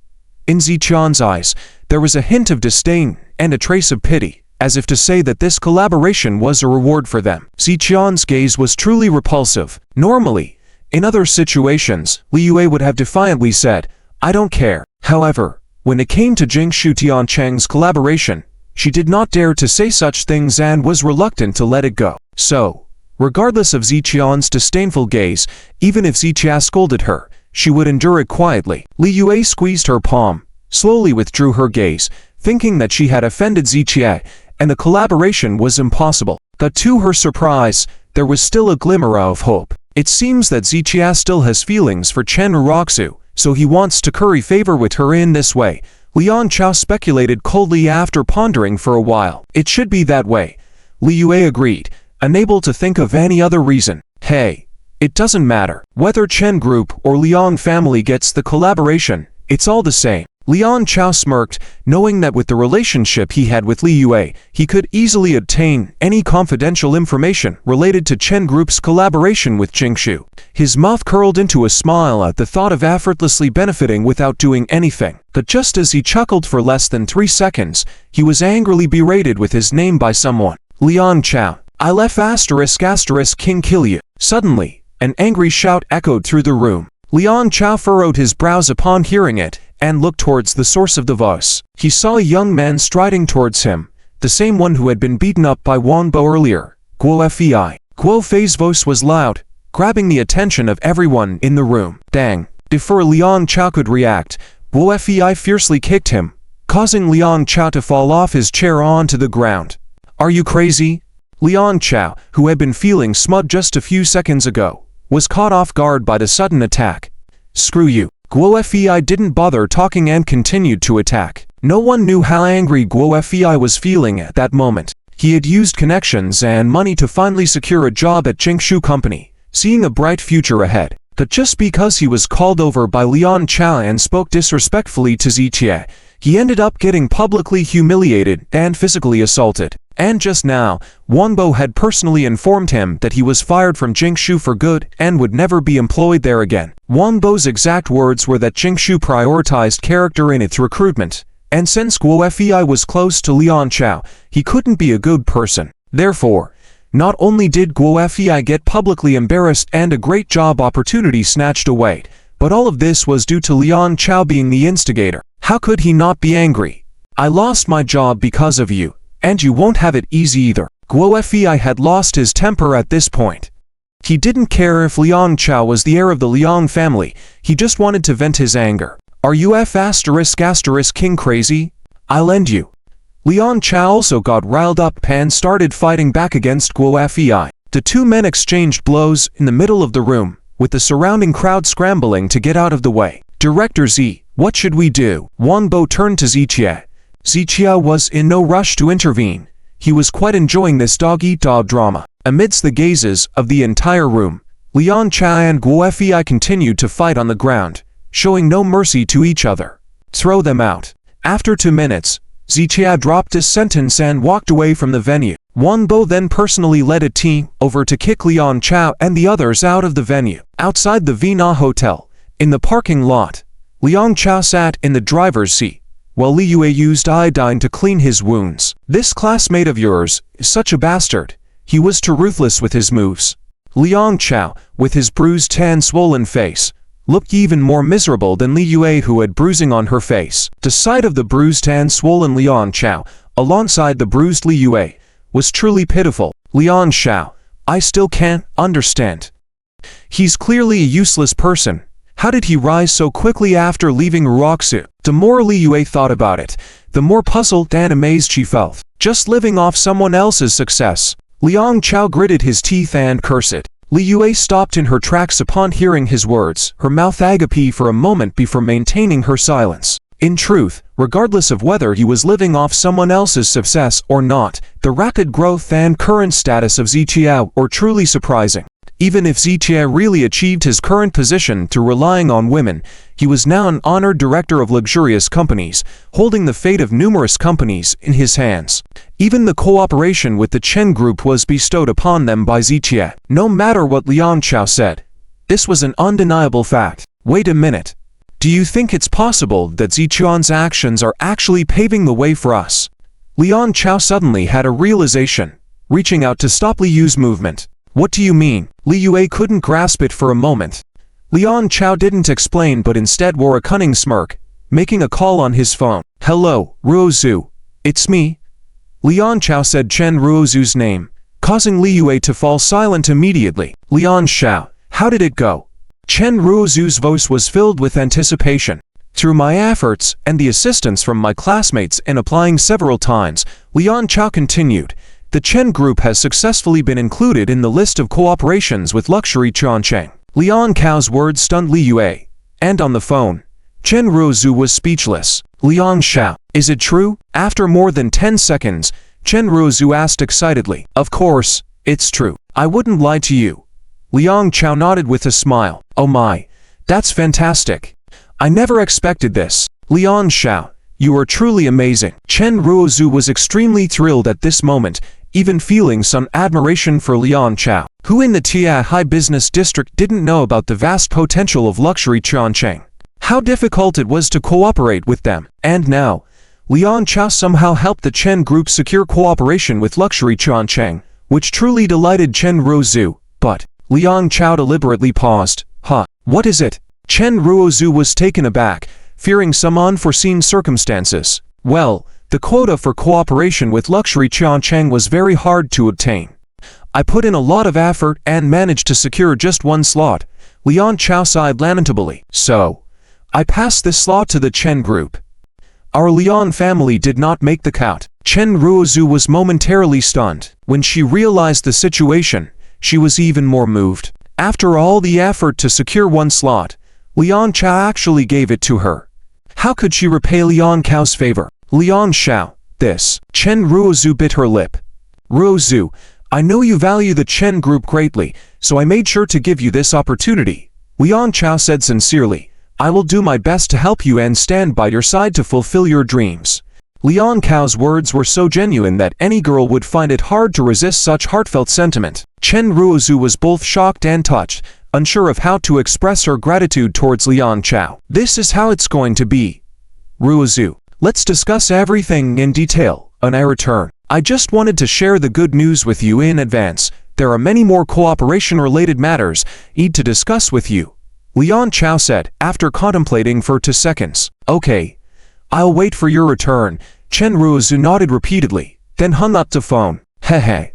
in Zichia's eyes, there was a hint of disdain and a trace of pity, as if to say that this collaboration was a reward for them. Zichia's gaze was truly repulsive. Normally, in other situations, Li Yue would have defiantly said, I don't care. However, when it came to Jingshu Tiancheng's collaboration, she did not dare to say such things and was reluctant to let it go. So, regardless of Zichia's disdainful gaze, even if Zichia scolded her, she would endure it quietly. Li Yue squeezed her palm, slowly withdrew her gaze, thinking that she had offended Zichia, and the collaboration was impossible. But to her surprise, there was still a glimmer of hope. It seems that Zichia still has feelings for Chen Raku, so he wants to curry favor with her in this way. Liang Chow speculated coldly after pondering for a while. It should be that way. Li Yue agreed, unable to think of any other reason. Hey, it doesn't matter. Whether Chen Group or Liang family gets the collaboration, it's all the same. Liang Chow smirked, knowing that with the relationship he had with Li Yue, he could easily obtain any confidential information related to Chen Group's collaboration with Jingshu. His mouth curled into a smile at the thought of effortlessly benefiting without doing anything. But just as he chuckled for less than 3 seconds, he was angrily berated with his name by someone. Liang Chow, I left *** King kill you. Suddenly, an angry shout echoed through the room. Liang Chow furrowed his brows upon hearing it, and looked towards the source of the voice. He saw a young man striding towards him, the same one who had been beaten up by Wang Bo earlier, Guo Fei. Guo Fei's voice was loud, grabbing the attention of everyone in the room. Dang! Before Liang Chow could react, Guo Fei fiercely kicked him, causing Liang Chow to fall off his chair onto the ground. Are you crazy? Liang Chow, who had been feeling smug just a few seconds ago, was caught off guard by the sudden attack. Screw you. Guo Fei didn't bother talking and continued to attack. No one knew how angry Guo Fei was feeling at that moment. He had used connections and money to finally secure a job at Jingshu Company, seeing a bright future ahead. But just because he was called over by Liang Chow and spoke disrespectfully to Zichie, he ended up getting publicly humiliated and physically assaulted. And just now, Wang Bo had personally informed him that he was fired from Jingshu for good and would never be employed there again. Wang Bo's exact words were that Jingshu prioritized character in its recruitment, and since Guo Fei was close to Liang Chow, he couldn't be a good person. Therefore, not only did Guo Fei get publicly embarrassed and a great job opportunity snatched away, but all of this was due to Liang Chow being the instigator. How could he not be angry? I lost my job because of you. And you won't have it easy either. Guo Fei had lost his temper at this point. He didn't care if Liang Chow was the heir of the Liang family, he just wanted to vent his anger. Are you ***King crazy? I'll end you. Liang Chow also got riled up and started fighting back against Guo Fei. The two men exchanged blows in the middle of the room, with the surrounding crowd scrambling to get out of the way. Director Z, what should we do? Wang Bo turned to Zichie. Zichie was in no rush to intervene. He was quite enjoying this dog-eat-dog drama. Amidst the gazes of the entire room, Liang Chow and Guo Fei continued to fight on the ground, showing no mercy to each other. Throw them out. After 2 minutes, Zichie dropped his sentence and walked away from the venue. Wang Bo then personally led a team over to kick Liang Chow and the others out of the venue. Outside the Vina Hotel, in the parking lot, Liang Chow sat in the driver's seat, while Li Yue used iodine to clean his wounds. This classmate of yours is such a bastard. He was too ruthless with his moves. Liang Chow, with his bruised and swollen face, looked even more miserable than Li Yue, who had bruising on her face. The sight of the bruised and swollen Liang Chow, alongside the bruised Li Yue, was truly pitiful. Liang Chow, I still can't understand. He's clearly a useless person. How did he rise so quickly after leaving Ruoxu? The more Li Yue thought about it, the more puzzled and amazed she felt. Just living off someone else's success. Liang Chow gritted his teeth and cursed. Li Yue stopped in her tracks upon hearing his words, her mouth agape for a moment before maintaining her silence. In truth, regardless of whether he was living off someone else's success or not, the rapid growth and current status of Zichie were truly surprising. Even if Zichie really achieved his current position through relying on women, he was now an honored director of luxurious companies, holding the fate of numerous companies in his hands. Even the cooperation with the Chen Group was bestowed upon them by Zichie. No matter what Liang Chow said, this was an undeniable fact. Wait a minute. Do you think it's possible that Zichuan's actions are actually paving the way for us? Liang Chow suddenly had a realization, reaching out to stop Li Yue's movement. What do you mean? Li Yue couldn't grasp it for a moment. Liang Chow didn't explain but instead wore a cunning smirk, making a call on his phone. Hello, Ruozu. It's me. Liang Chow said Chen Ruozu's name, causing Li Yue to fall silent immediately. Liang Chow, how did it go? Chen Ruozu's voice was filled with anticipation. Through my efforts and the assistance from my classmates in applying several times, Liang Chow continued, the Chen Group has successfully been included in the list of cooperations with luxury Chongqing. Liang Chow's words stunned Li Yue, and on the phone, Chen Ruozu was speechless. Liang Chow, is it true? After more than 10 seconds, Chen Ruozu asked excitedly. Of course, it's true. I wouldn't lie to you. Liang Chow nodded with a smile. Oh my, that's fantastic. I never expected this. Liang Xiao, you are truly amazing. Chen Raku was extremely thrilled at this moment, even feeling some admiration for Liang Xiao, who in the Tia High Business District didn't know about the vast potential of luxury Chongqing. How difficult it was to cooperate with them. And now, Liang Xiao somehow helped the Chen group secure cooperation with luxury Chongqing, which truly delighted Chen Raku. But Liang Xiao deliberately paused. What is it? Chen Raku was taken aback, fearing some unforeseen circumstances. Well, the quota for cooperation with luxury Chongqing was very hard to obtain. I put in a lot of effort and managed to secure just one slot. Liang Xiao sighed lamentably. So, I passed this slot to the Chen group. Our Liang family did not make the cut. Chen Raku was momentarily stunned. When she realized the situation, she was even more moved. After all the effort to secure one slot, Liang Xiao actually gave it to her. How could she repay Liang Xiao's favor? Liang Xiao, this. Chen Raku bit her lip. Raku, I know you value the Chen group greatly, so I made sure to give you this opportunity. Liang Xiao said sincerely. I will do my best to help you and stand by your side to fulfill your dreams. Liang Xiao's words were so genuine that any girl would find it hard to resist such heartfelt sentiment. Chen Raku was both shocked and touched, unsure of how to express her gratitude towards Liang Xiao. This is how it's going to be. Raku, let's discuss everything in detail when I return. I just wanted to share the good news with you in advance. There are many more cooperation-related matters I need to discuss with you. Liang Xiao said, after contemplating for 2 seconds. Okay. I'll wait for your return. Chen Raku nodded repeatedly, then hung up the phone. Hehe.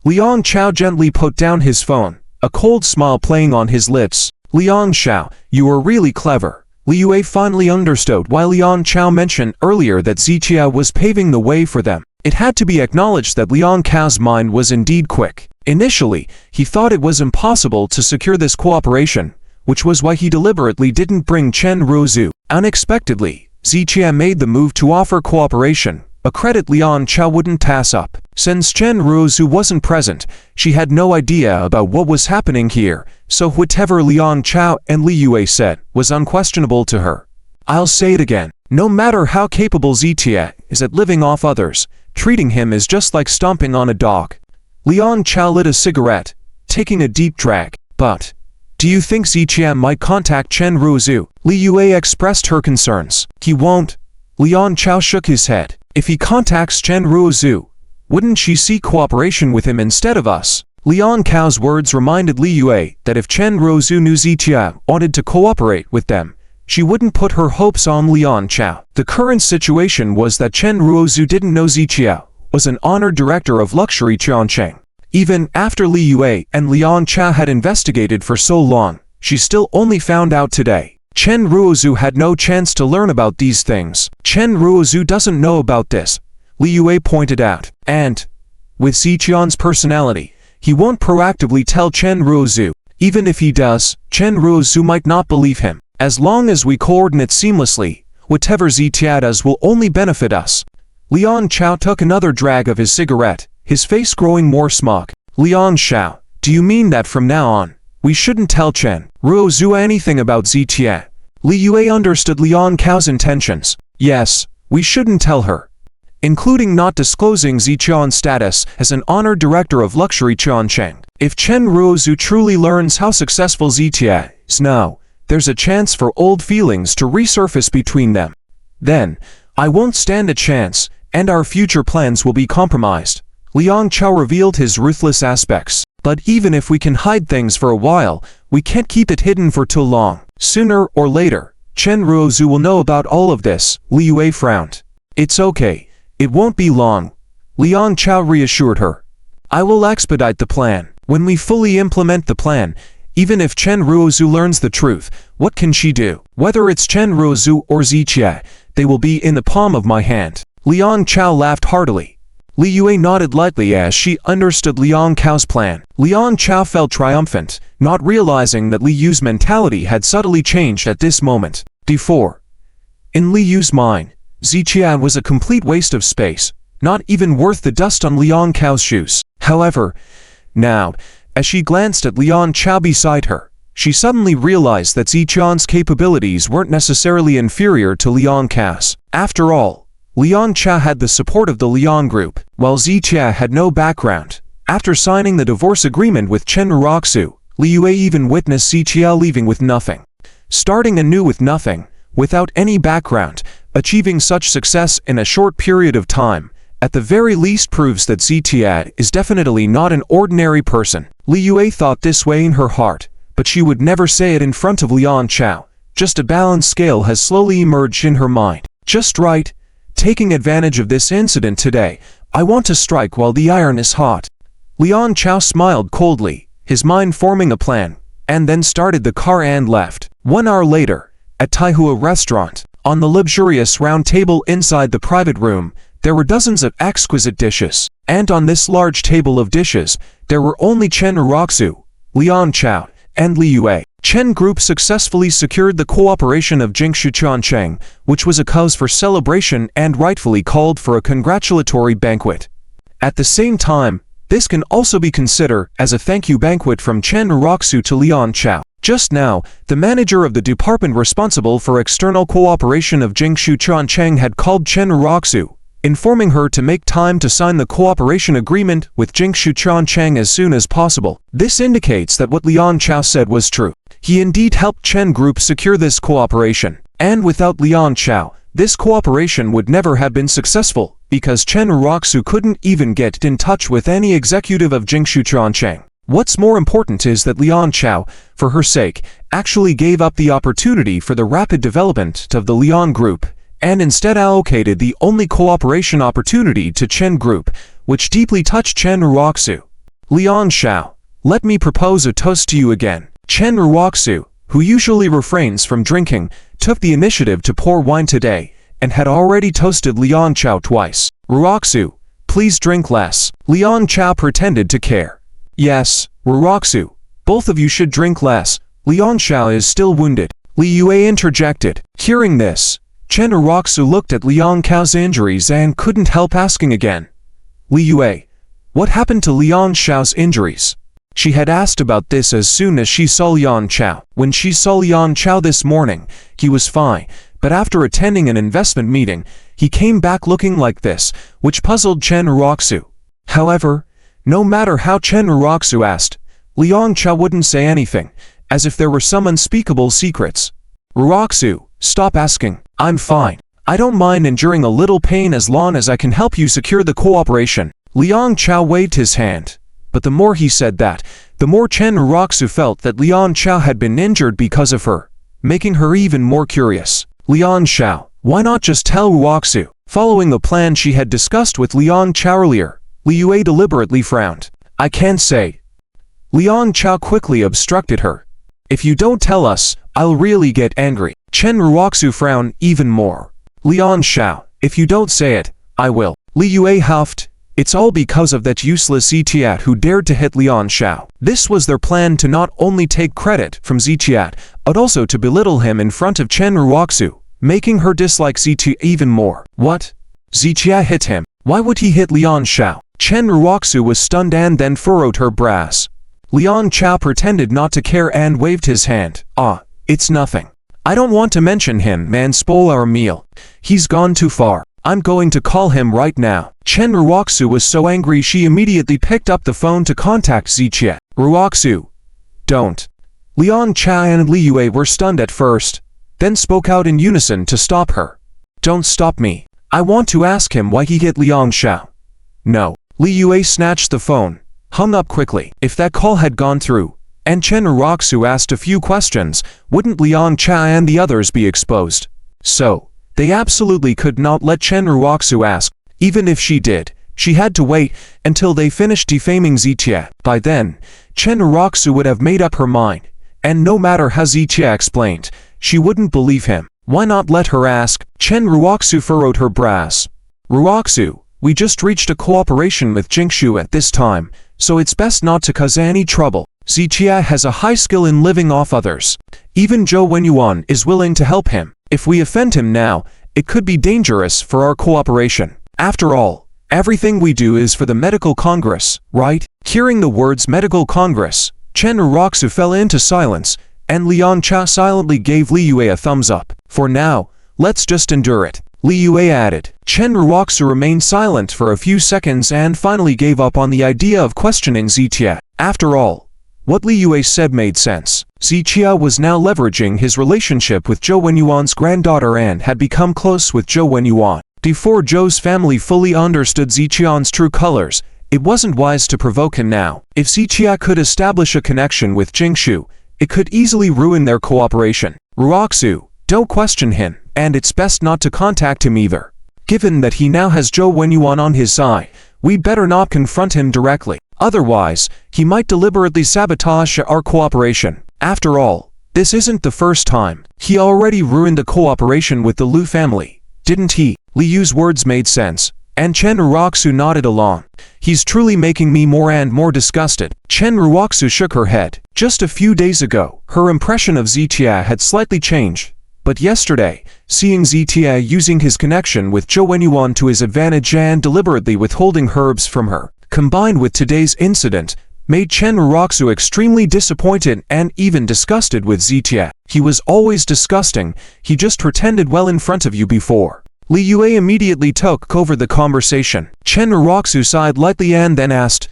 Liang Xiao gently put down his phone, a cold smile playing on his lips. Liang Xiao, you are really clever. Li Yue finally understood why Liang Xiao mentioned earlier that Zichia was paving the way for them. It had to be acknowledged that Liang Xiao's mind was indeed quick. Initially, he thought it was impossible to secure this cooperation, which was why he deliberately didn't bring Chen Raku. Unexpectedly, Zichia made the move to offer cooperation, a credit Liang Xiao wouldn't pass up. Since Chen Raku wasn't present, she had no idea about what was happening here, so whatever Liang Xiao and Li Yue said was unquestionable to her. I'll say it again, no matter how capable Zichia is at living off others, treating him is just like stomping on a dog. Liang Xiao lit a cigarette, taking a deep drag. But do you think Zichia might contact Chen Raku? Li Yue expressed her concerns. He won't. Liang Xiao shook his head. If he contacts Chen Raku, wouldn't she seek cooperation with him instead of us? Liang Xiao's words reminded Li Yue that if Chen Raku knew Zichia wanted to cooperate with them, she wouldn't put her hopes on Liang Xiao. The current situation was that Chen Raku didn't know Zichia was an honored director of luxury Chongqing. Even after Li Yue and Liang Xiao had investigated for so long, she still only found out today. Chen Raku had no chance to learn about these things. Chen Raku doesn't know about this, Li Yue pointed out. And with Zichian's personality, he won't proactively tell Chen Raku. Even if he does, Chen Raku might not believe him. As long as we coordinate seamlessly, whatever Zichia does will only benefit us. Liang Xiao took another drag of his cigarette, his face growing more smug. Liang Xiao, do you mean that from now on, we shouldn't tell Chen Raku anything about Zichia? Li Yue understood Liang Xiao's intentions. Yes, we shouldn't tell her, including not disclosing Zichian's status as an honored director of luxury Chongqing. If Chen Raku truly learns how successful Zichia is now, there's a chance for old feelings to resurface between them. Then, I won't stand a chance, and our future plans will be compromised. Liang Xiao revealed his ruthless aspects. But even if we can hide things for a while, we can't keep it hidden for too long. Sooner or later, Chen Raku will know about all of this. Li Yue frowned. It's okay. It won't be long. Liang Xiao reassured her. I will expedite the plan. When we fully implement the plan, even if Chen Raku learns the truth, what can she do? Whether it's Chen Raku or Zichia, they will be in the palm of my hand. Liang Xiao laughed heartily. Li Yue nodded lightly as she understood Liang Xiao's plan. Liang Xiao felt triumphant, not realizing that Li Yu's mentality had subtly changed at this moment. Before, in Li Yu's mind, Zichia was a complete waste of space, not even worth the dust on Liang Xiao's shoes. However, now, as she glanced at Liang Xiao beside her, she suddenly realized that Ziqian's capabilities weren't necessarily inferior to Liang Ca's. After all, Liang Cha had the support of the Liang group, while Ziqia had no background. After signing the divorce agreement with Chen Raku, Li Yue even witnessed Ziqia leaving with nothing. Starting anew with nothing, without any background, achieving such success in a short period of time, at the very least proves that Ziqia is definitely not an ordinary person. Li Yue thought this way in her heart, but she would never say it in front of Liang Chow. Just a balanced scale has slowly emerged in her mind. Just right. Taking advantage of this incident today, I want to strike while the iron is hot. Liang Chow smiled coldly, his mind forming a plan, and then started the car and left. 1 hour later, at Taihua restaurant, on the luxurious round table inside the private room, there were dozens of exquisite dishes, and on this large table of dishes, there were only Chen Raku, Liang Chow, and Li Yue. Chen Group successfully secured the cooperation of Jingshu Changcheng, which was a cause for celebration and rightfully called for a congratulatory banquet. At the same time, this can also be considered as a thank you banquet from Chen Raku to Liang Chow. Just now, the manager of the department responsible for external cooperation of Jingshu Changcheng had called Chen Raku, informing her to make time to sign the cooperation agreement with Jingshu Changcheng as soon as possible. This indicates that what Liang Chow said was true. He indeed helped Chen Group secure this cooperation, and without Liang Chow, this cooperation would never have been successful, because Chen Raku couldn't even get in touch with any executive of Jingshu Changcheng. What's more important is that Liang Chow, for her sake, actually gave up the opportunity for the rapid development of the Liang Group, and instead allocated the only cooperation opportunity to Chen Group, which deeply touched Chen Raku. Liang Chow, let me propose a toast to you again. Chen Raku, who usually refrains from drinking, took the initiative to pour wine today, and had already toasted Liang Chow twice. Raku, please drink less. Liang Chow pretended to care. Yes, Raku, both of you should drink less. Liang Chow is still wounded. Li Yue interjected. Hearing this, Chen Raku looked at Liang Chow's injuries and couldn't help asking again. Li Yue, what happened to Liang Chow's injuries? She had asked about this as soon as she saw Liang Chow. When she saw Liang Chow this morning, he was fine, but after attending an investment meeting, he came back looking like this, which puzzled Chen Raku. However, no matter how Chen Raku asked, Liang Chow wouldn't say anything, as if there were some unspeakable secrets. Raku, stop asking. I'm fine. I don't mind enduring a little pain as long as I can help you secure the cooperation. Liang Chow waved his hand, but the more he said that, the more Chen Raku felt that Liang Chow had been injured because of her, making her even more curious. Liang Chow, why not just tell Raku? Following the plan she had discussed with Liang Chow earlier, Li Yue deliberately frowned. I can't say. Liang Chow quickly obstructed her. If you don't tell us, I'll really get angry. Chen Raku frowned even more. Liang Chow, if you don't say it, I will. Li Yue huffed. It's all because of that useless Ziqiat who dared to hit Liang Chow. This was their plan to not only take credit from Ziqiat, but also to belittle him in front of Chen Raku, making her dislike Ziqiat even more. What? Ziqiat hit him. Why would he hit Liang Chow? Chen Raku was stunned and then furrowed her brows. Liang Chow pretended not to care and waved his hand. Ah, it's nothing. I don't want to mention him, man. Spoil our meal. He's gone too far. I'm going to call him right now. Chen Raku was so angry she immediately picked up the phone to contact Ziqiat. Raku, don't. Liang Chow and Li Yue were stunned at first, then spoke out in unison to stop her. Don't stop me. I want to ask him why he hit Liang Chow. No. Li Yue snatched the phone, hung up quickly. If that call had gone through, and Chen Raku asked a few questions, wouldn't Liang Chow and the others be exposed? So, they absolutely could not let Chen Raku ask. Even if she did, she had to wait until they finished defaming Ziqiat. By then, Chen Raku would have made up her mind, and no matter how Ziqiat explained, she wouldn't believe him. Why not let her ask? Chen Raku furrowed her brows. Raku, we just reached a cooperation with Jingshu at this time, so it's best not to cause any trouble. Ziqiat has a high skill in living off others. Even Joe Yuan is willing to help him. If we offend him now, it could be dangerous for our cooperation. After all, everything we do is for the medical congress, right? Hearing the words medical congress, Chen Raku fell into silence, and Liang Chow silently gave Li Yue a thumbs up. For now, let's just endure it, Li Yue added. Chen Raku remained silent for a few seconds and finally gave up on the idea of questioning Zitia. After all, what Li Yue said made sense. Zitia was now leveraging his relationship with Joe Yuan's granddaughter and had become close with Joe Yuan. Before Joe's family fully understood Zitian's true colors, it wasn't wise to provoke him now. If Zitia could establish a connection with Jingshu, it could easily ruin their cooperation. Raku, don't question him, and it's best not to contact him either. Given that he now has Joe Yuan on his side, we better not confront him directly. Otherwise, he might deliberately sabotage our cooperation. After all, this isn't the first time. He already ruined the cooperation with the Liu family, didn't he? Li Yu's words made sense, and Chen Raku nodded along. He's truly making me more and more disgusted. Chen Raku shook her head. Just a few days ago, her impression of Zitia had slightly changed. But yesterday, seeing Zitia using his connection with Joe Yuan to his advantage and deliberately withholding herbs from her, combined with today's incident, made Chen Raku extremely disappointed and even disgusted with Zitia. He was always disgusting, he just pretended well in front of you before. Li Yue immediately took over the conversation. Chen Raku sighed lightly and then asked,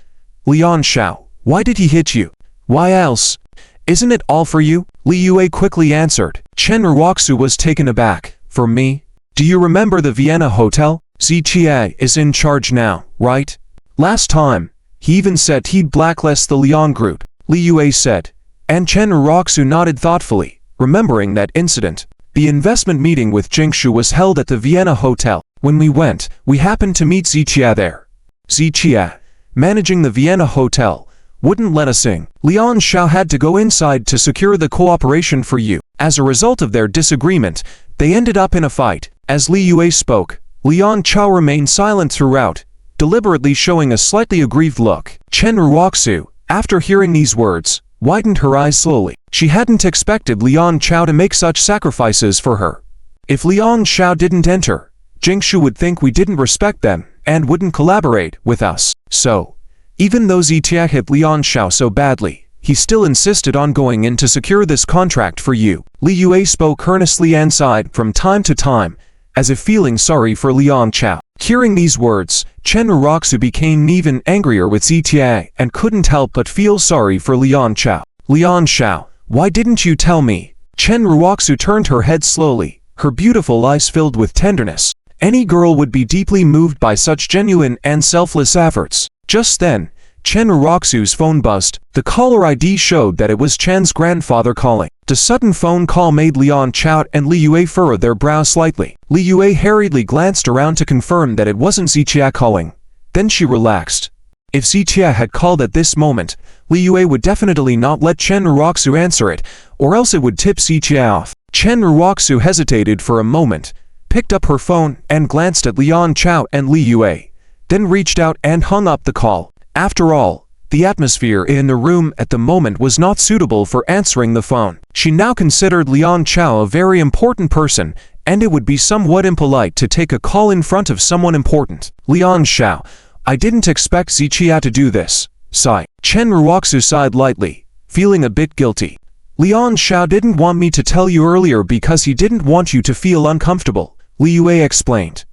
Liang Shao, why did he hit you? Why else? Isn't it all for you? Li Yue quickly answered. Chen Raku was taken aback. For me? Do you remember the Vienna hotel? Zitia is in charge now, right? Last time, he even said he'd blacklist the Liang group, Li Yue said. And Chen Raku nodded thoughtfully, remembering that incident. The investment meeting with Jingshu was held at the Vienna hotel. When we went, we happened to meet Zitia there. Zitia, managing the Vienna hotel, wouldn't let us in. Liang Shao had to go inside to secure the cooperation for you. As a result of their disagreement, they ended up in a fight. As Li Yue spoke, Liang Chow remained silent throughout, deliberately showing a slightly aggrieved look. Chen Raku, after hearing these words, widened her eyes slowly. She hadn't expected Liang Chow to make such sacrifices for her. If Liang Shao didn't enter, Jingshu would think we didn't respect them and wouldn't collaborate with us. So, even though Zitia hit Liang Shao so badly, he still insisted on going in to secure this contract for you. Li Yue spoke earnestly and sighed from time to time, as if feeling sorry for Liang Chow. Hearing these words, Chen Raku became even angrier with Zitia and couldn't help but feel sorry for Liang Chow. Liang Shao, why didn't you tell me? Chen Raku turned her head slowly, her beautiful eyes filled with tenderness. Any girl would be deeply moved by such genuine and selfless efforts. Just then, Chen Raku's phone buzzed. The caller ID showed that it was Chen's grandfather calling. The sudden phone call made Liang Chow and Li Yue furrow their brows slightly. Li Yue hurriedly glanced around to confirm that it wasn't Zitia calling. Then she relaxed. If Zitia had called at this moment, Li Yue would definitely not let Chen Raku answer it, or else it would tip Zitia off. Chen Raku hesitated for a moment, picked up her phone and glanced at Liang Chow and Li Yue, then reached out and hung up the call. After all, the atmosphere in the room at the moment was not suitable for answering the phone. She now considered Liang Chow a very important person, and it would be somewhat impolite to take a call in front of someone important. Liang Shao, I didn't expect Zitia to do this. Sigh. Chen Raku sighed lightly, feeling a bit guilty. Liang Shao didn't want me to tell you earlier because he didn't want you to feel uncomfortable, Li Yue explained.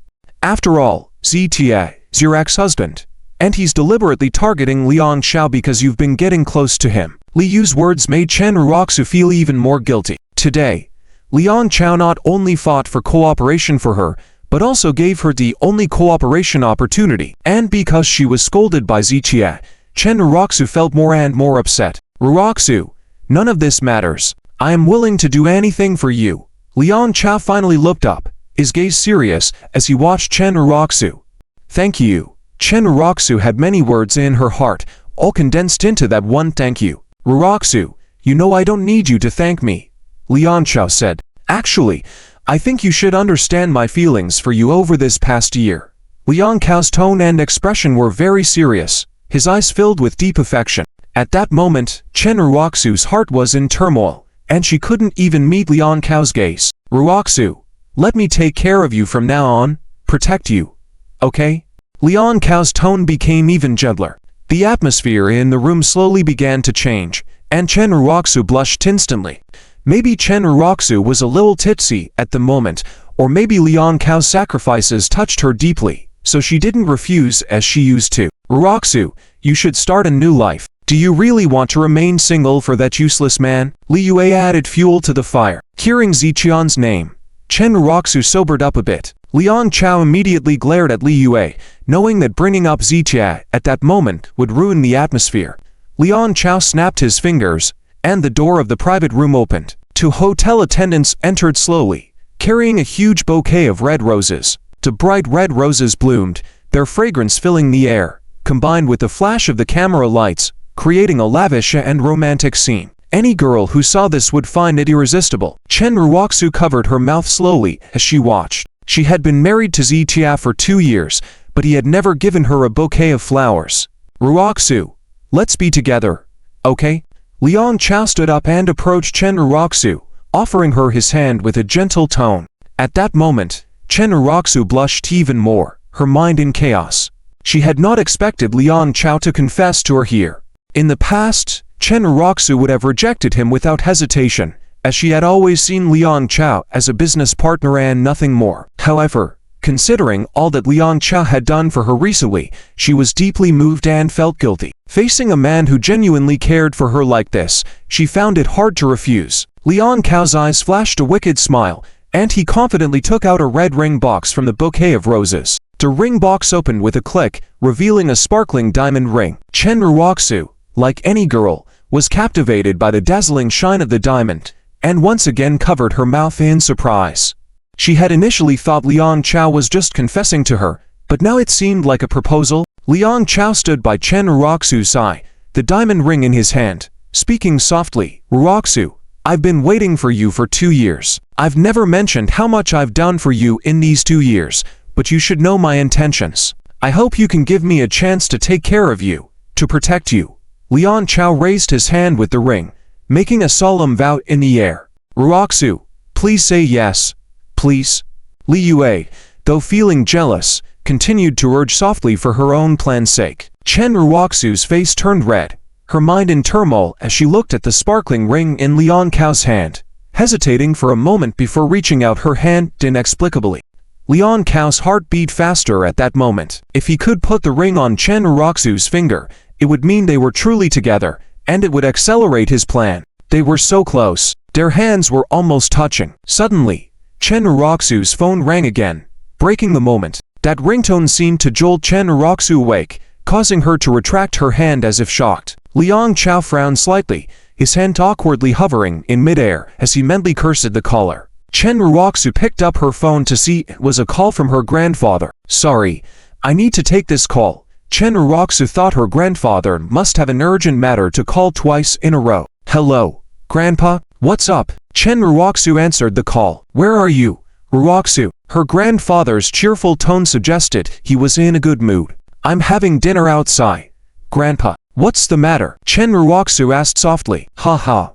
After all, Zitia is your ex-husband, and he's deliberately targeting Liang Shao because you've been getting close to him. Li Yu's words made Chen Raku feel even more guilty. Today, Liang Chow not only fought for cooperation for her, but also gave her the only cooperation opportunity. And because she was scolded by Zitia, Chen Raku felt more and more upset. Raku, none of this matters. I am willing to do anything for you. Liang Chow finally looked up, his gaze serious as he watched Chen Raku. Thank you. Chen Raku had many words in her heart, all condensed into that one thank you. Raku, you know I don't need you to thank me, Liang Chow said. Actually, I think you should understand my feelings for you over this past year. Liang Chow's tone and expression were very serious, his eyes filled with deep affection. At that moment, Chen Raku's heart was in turmoil, and she couldn't even meet Liang Chow's gaze. Raku, let me take care of you from now on, protect you, okay? Liang Chow's tone became even gentler. The atmosphere in the room slowly began to change, and Chen Raku blushed instantly. Maybe Chen Raku was a little tipsy at the moment, or maybe Liang Cao's sacrifices touched her deeply, so she didn't refuse as she used to. Raku, you should start a new life. Do you really want to remain single for that useless man? Li Yue added fuel to the fire. Hearing Ziqian's name, Chen Raku sobered up a bit. Liang Chao immediately glared at Li Yue, knowing that bringing up Ziqia at that moment would ruin the atmosphere. Liang Chao snapped his fingers, and the door of the private room opened. Two hotel attendants entered slowly, carrying a huge bouquet of red roses. The bright red roses bloomed, their fragrance filling the air, combined with the flash of the camera lights, creating a lavish and romantic scene. Any girl who saw this would find it irresistible. Chen Raku covered her mouth slowly as she watched. She had been married to Ziqia for 2 years, but he had never given her a bouquet of flowers. Raku, let's be together, okay? Liang Chao stood up and approached Chen Raku, offering her his hand with a gentle tone. At that moment, Chen Raku blushed even more, her mind in chaos. She had not expected Liang Chao to confess to her here. In the past, Chen Raku would have rejected him without hesitation, as she had always seen Liang Chao as a business partner and nothing more. However, considering all that Liang Chao had done for her recently, she was deeply moved and felt guilty. Facing a man who genuinely cared for her like this, she found it hard to refuse. Liang Cao's eyes flashed a wicked smile, and he confidently took out a red ring box from the bouquet of roses. The ring box opened with a click, revealing a sparkling diamond ring. Chen Raku, like any girl, was captivated by the dazzling shine of the diamond, and once again covered her mouth in surprise. She had initially thought Liang Chao was just confessing to her, but now it seemed like a proposal. Liang Chao stood by Chen Raku's side, the diamond ring in his hand, speaking softly. Raku, I've been waiting for you for 2 years. I've never mentioned how much I've done for you in these 2 years, but you should know my intentions. I hope you can give me a chance to take care of you, to protect you. Liang Chao raised his hand with the ring, making a solemn vow in the air. Raku, please say yes, please. Li Yue, though feeling jealous, continued to urge softly for her own plan's sake. Chen Raku's face turned red, her mind in turmoil as she looked at the sparkling ring in Liang Cao's hand, hesitating for a moment before reaching out her hand inexplicably. Liang Cao's heart beat faster at that moment. If he could put the ring on Chen Raku's finger, it would mean they were truly together, and it would accelerate his plan. They were so close. Their hands were almost touching. Suddenly, Chen Raku's phone rang again, breaking the moment. That ringtone seemed to jolt Chen Raku awake, causing her to retract her hand as if shocked. Liang Chao frowned slightly, his hand awkwardly hovering in midair as he mentally cursed the caller. Chen Raku picked up her phone to see it was a call from her grandfather. Sorry, I need to take this call. Chen Raku thought her grandfather must have an urgent matter to call twice in a row. Hello, Grandpa, what's up? Chen Raku answered the call. Where are you, Raku? Her grandfather's cheerful tone suggested he was in a good mood. I'm having dinner outside. Grandpa, what's the matter? Chen Raku asked softly. Haha,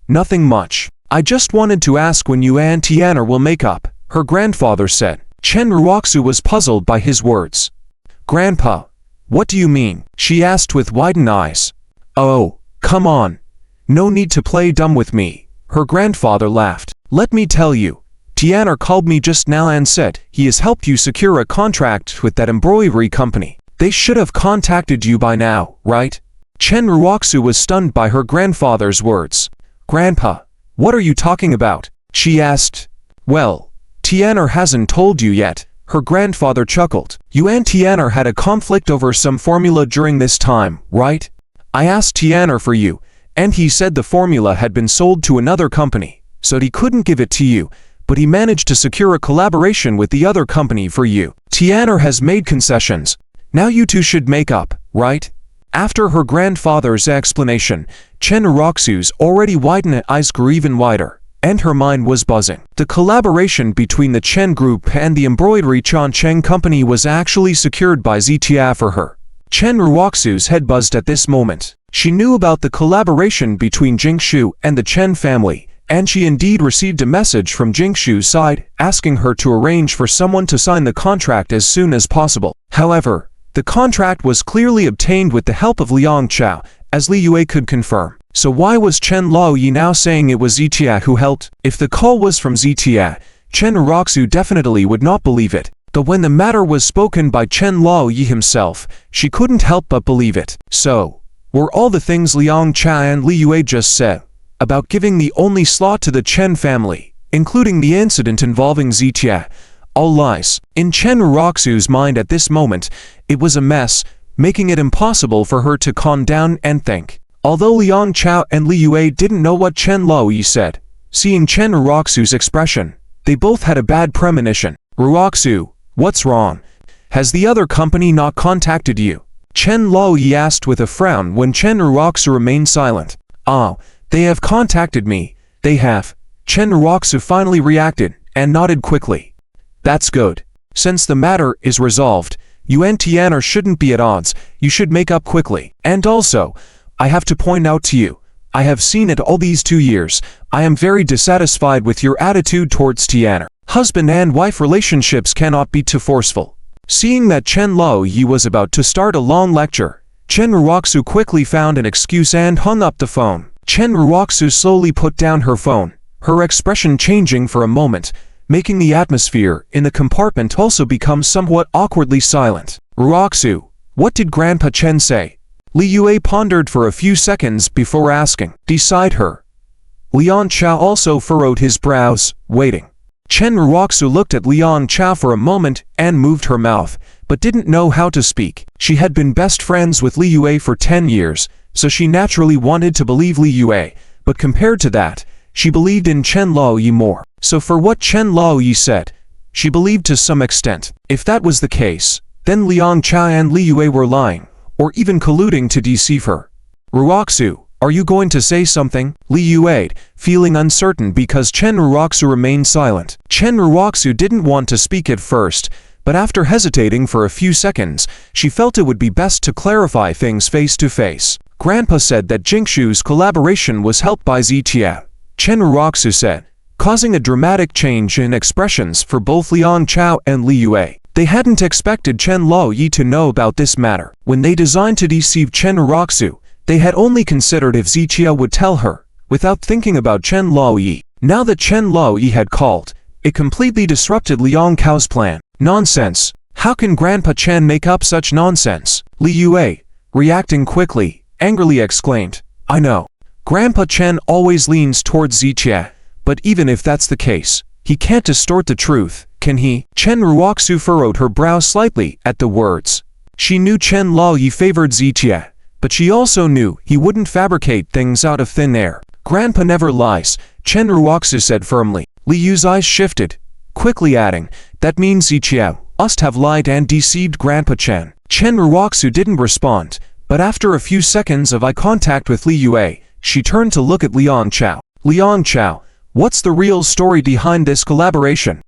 nothing much. I just wanted to ask when you and Tiana will make up, her grandfather said. Chen Raku was puzzled by his words. Grandpa, what do you mean? She asked with widened eyes. Oh, come on. No need to play dumb with me, her grandfather laughed. Let me tell you, Tiana called me just now and said he has helped you secure a contract with that embroidery company. They should have contacted you by now, right? Chen Raku was stunned by her grandfather's words. Grandpa, what are you talking about? She asked. Well, Tiana hasn't told you yet, her grandfather chuckled. You and Tiana had a conflict over some formula during this time, right? I asked Tiana for you, and he said the formula had been sold to another company, so he couldn't give it to you, but he managed to secure a collaboration with the other company for you. Tiana has made concessions. Now you two should make up, right? After her grandfather's explanation, Chen Raku's already widened eyes grew even wider, and her mind was buzzing. The collaboration between the Chen Group and the embroidery Chongqing company was actually secured by Ziqia for her. Chen Raku's head buzzed at this moment. She knew about the collaboration between Jingshu and the Chen family, and she indeed received a message from Jingshu's side asking her to arrange for someone to sign the contract as soon as possible. However, the contract was clearly obtained with the help of Liang Chao, as Li Yue could confirm. So why was Chen Laoyi now saying it was Zitia who helped? If the call was from Zitia, Chen Raku definitely would not believe it. But when the matter was spoken by Chen Laoyi himself, she couldn't help but believe it. So, were all the things Liang Cha and Li Yue just said about giving the only slot to the Chen family, including the incident involving Zitia, all lies? In Chen Raku's mind at this moment, it was a mess, making it impossible for her to calm down and think. Although Liang Cha and Li Yue didn't know what Chen Laoyi said, seeing Chen Raku's expression, they both had a bad premonition. Raku, what's wrong? Has the other company not contacted you? Chen Laoyi asked with a frown when Chen Raku remained silent. Ah, they have contacted me, they have. Chen Raku finally reacted, and nodded quickly. That's good. Since the matter is resolved, you and Tian'er shouldn't be at odds, you should make up quickly. And also, I have to point out to you, I have seen it all these 2 years, I am very dissatisfied with your attitude towards Tian'er. Husband and wife relationships cannot be too forceful. Seeing that Chen Laoyi was about to start a long lecture, Chen Raku quickly found an excuse and hung up the phone. Chen Raku slowly put down her phone, her expression changing for a moment, making the atmosphere in the compartment also become somewhat awkwardly silent. Raku, what did Grandpa Chen say? Li Yue pondered for a few seconds before asking. Beside her, Liang Cha also furrowed his brows, waiting. Chen Raku looked at Liang Cha for a moment and moved her mouth, but didn't know how to speak. She had been best friends with Li Yue for 10 years, so she naturally wanted to believe Li Yue, but compared to that, she believed in Chen Laoyi more. So for what Chen Laoyi said, she believed to some extent. If that was the case, then Liang Cha and Li Yue were lying, or even colluding to deceive her. Raku, are you going to say something? Li Yue, feeling uncertain because Chen Raku remained silent. Chen Raku didn't want to speak at first, but after hesitating for a few seconds, she felt it would be best to clarify things face to face. Grandpa said that Jingshu's collaboration was helped by Zitia, Chen Raku said, causing a dramatic change in expressions for both Liang Cha and Li Yue. They hadn't expected Chen Laoyi to know about this matter. When they designed to deceive Chen Raku, they had only considered if Zitia would tell her, without thinking about Chen Laoyi. Now that Chen Laoyi had called, it completely disrupted Liang Cao's plan. Nonsense! How can Grandpa Chen make up such nonsense? Li Yue, reacting quickly, angrily exclaimed. I know. Grandpa Chen always leans towards Zitia, but even if that's the case, he can't distort the truth, can he? Chen Raku furrowed her brow slightly at the words. She knew Chen Laoyi favored Zitia, but she also knew he wouldn't fabricate things out of thin air. Grandpa never lies, Chen Raku said firmly. Li Yu's eyes shifted, quickly adding, that means Zitia must have lied and deceived Grandpa Chen. Chen Raku didn't respond, but after a few seconds of eye contact with Li Yue, she turned to look at Liang Cha. Liang Cha, what's the real story behind this collaboration?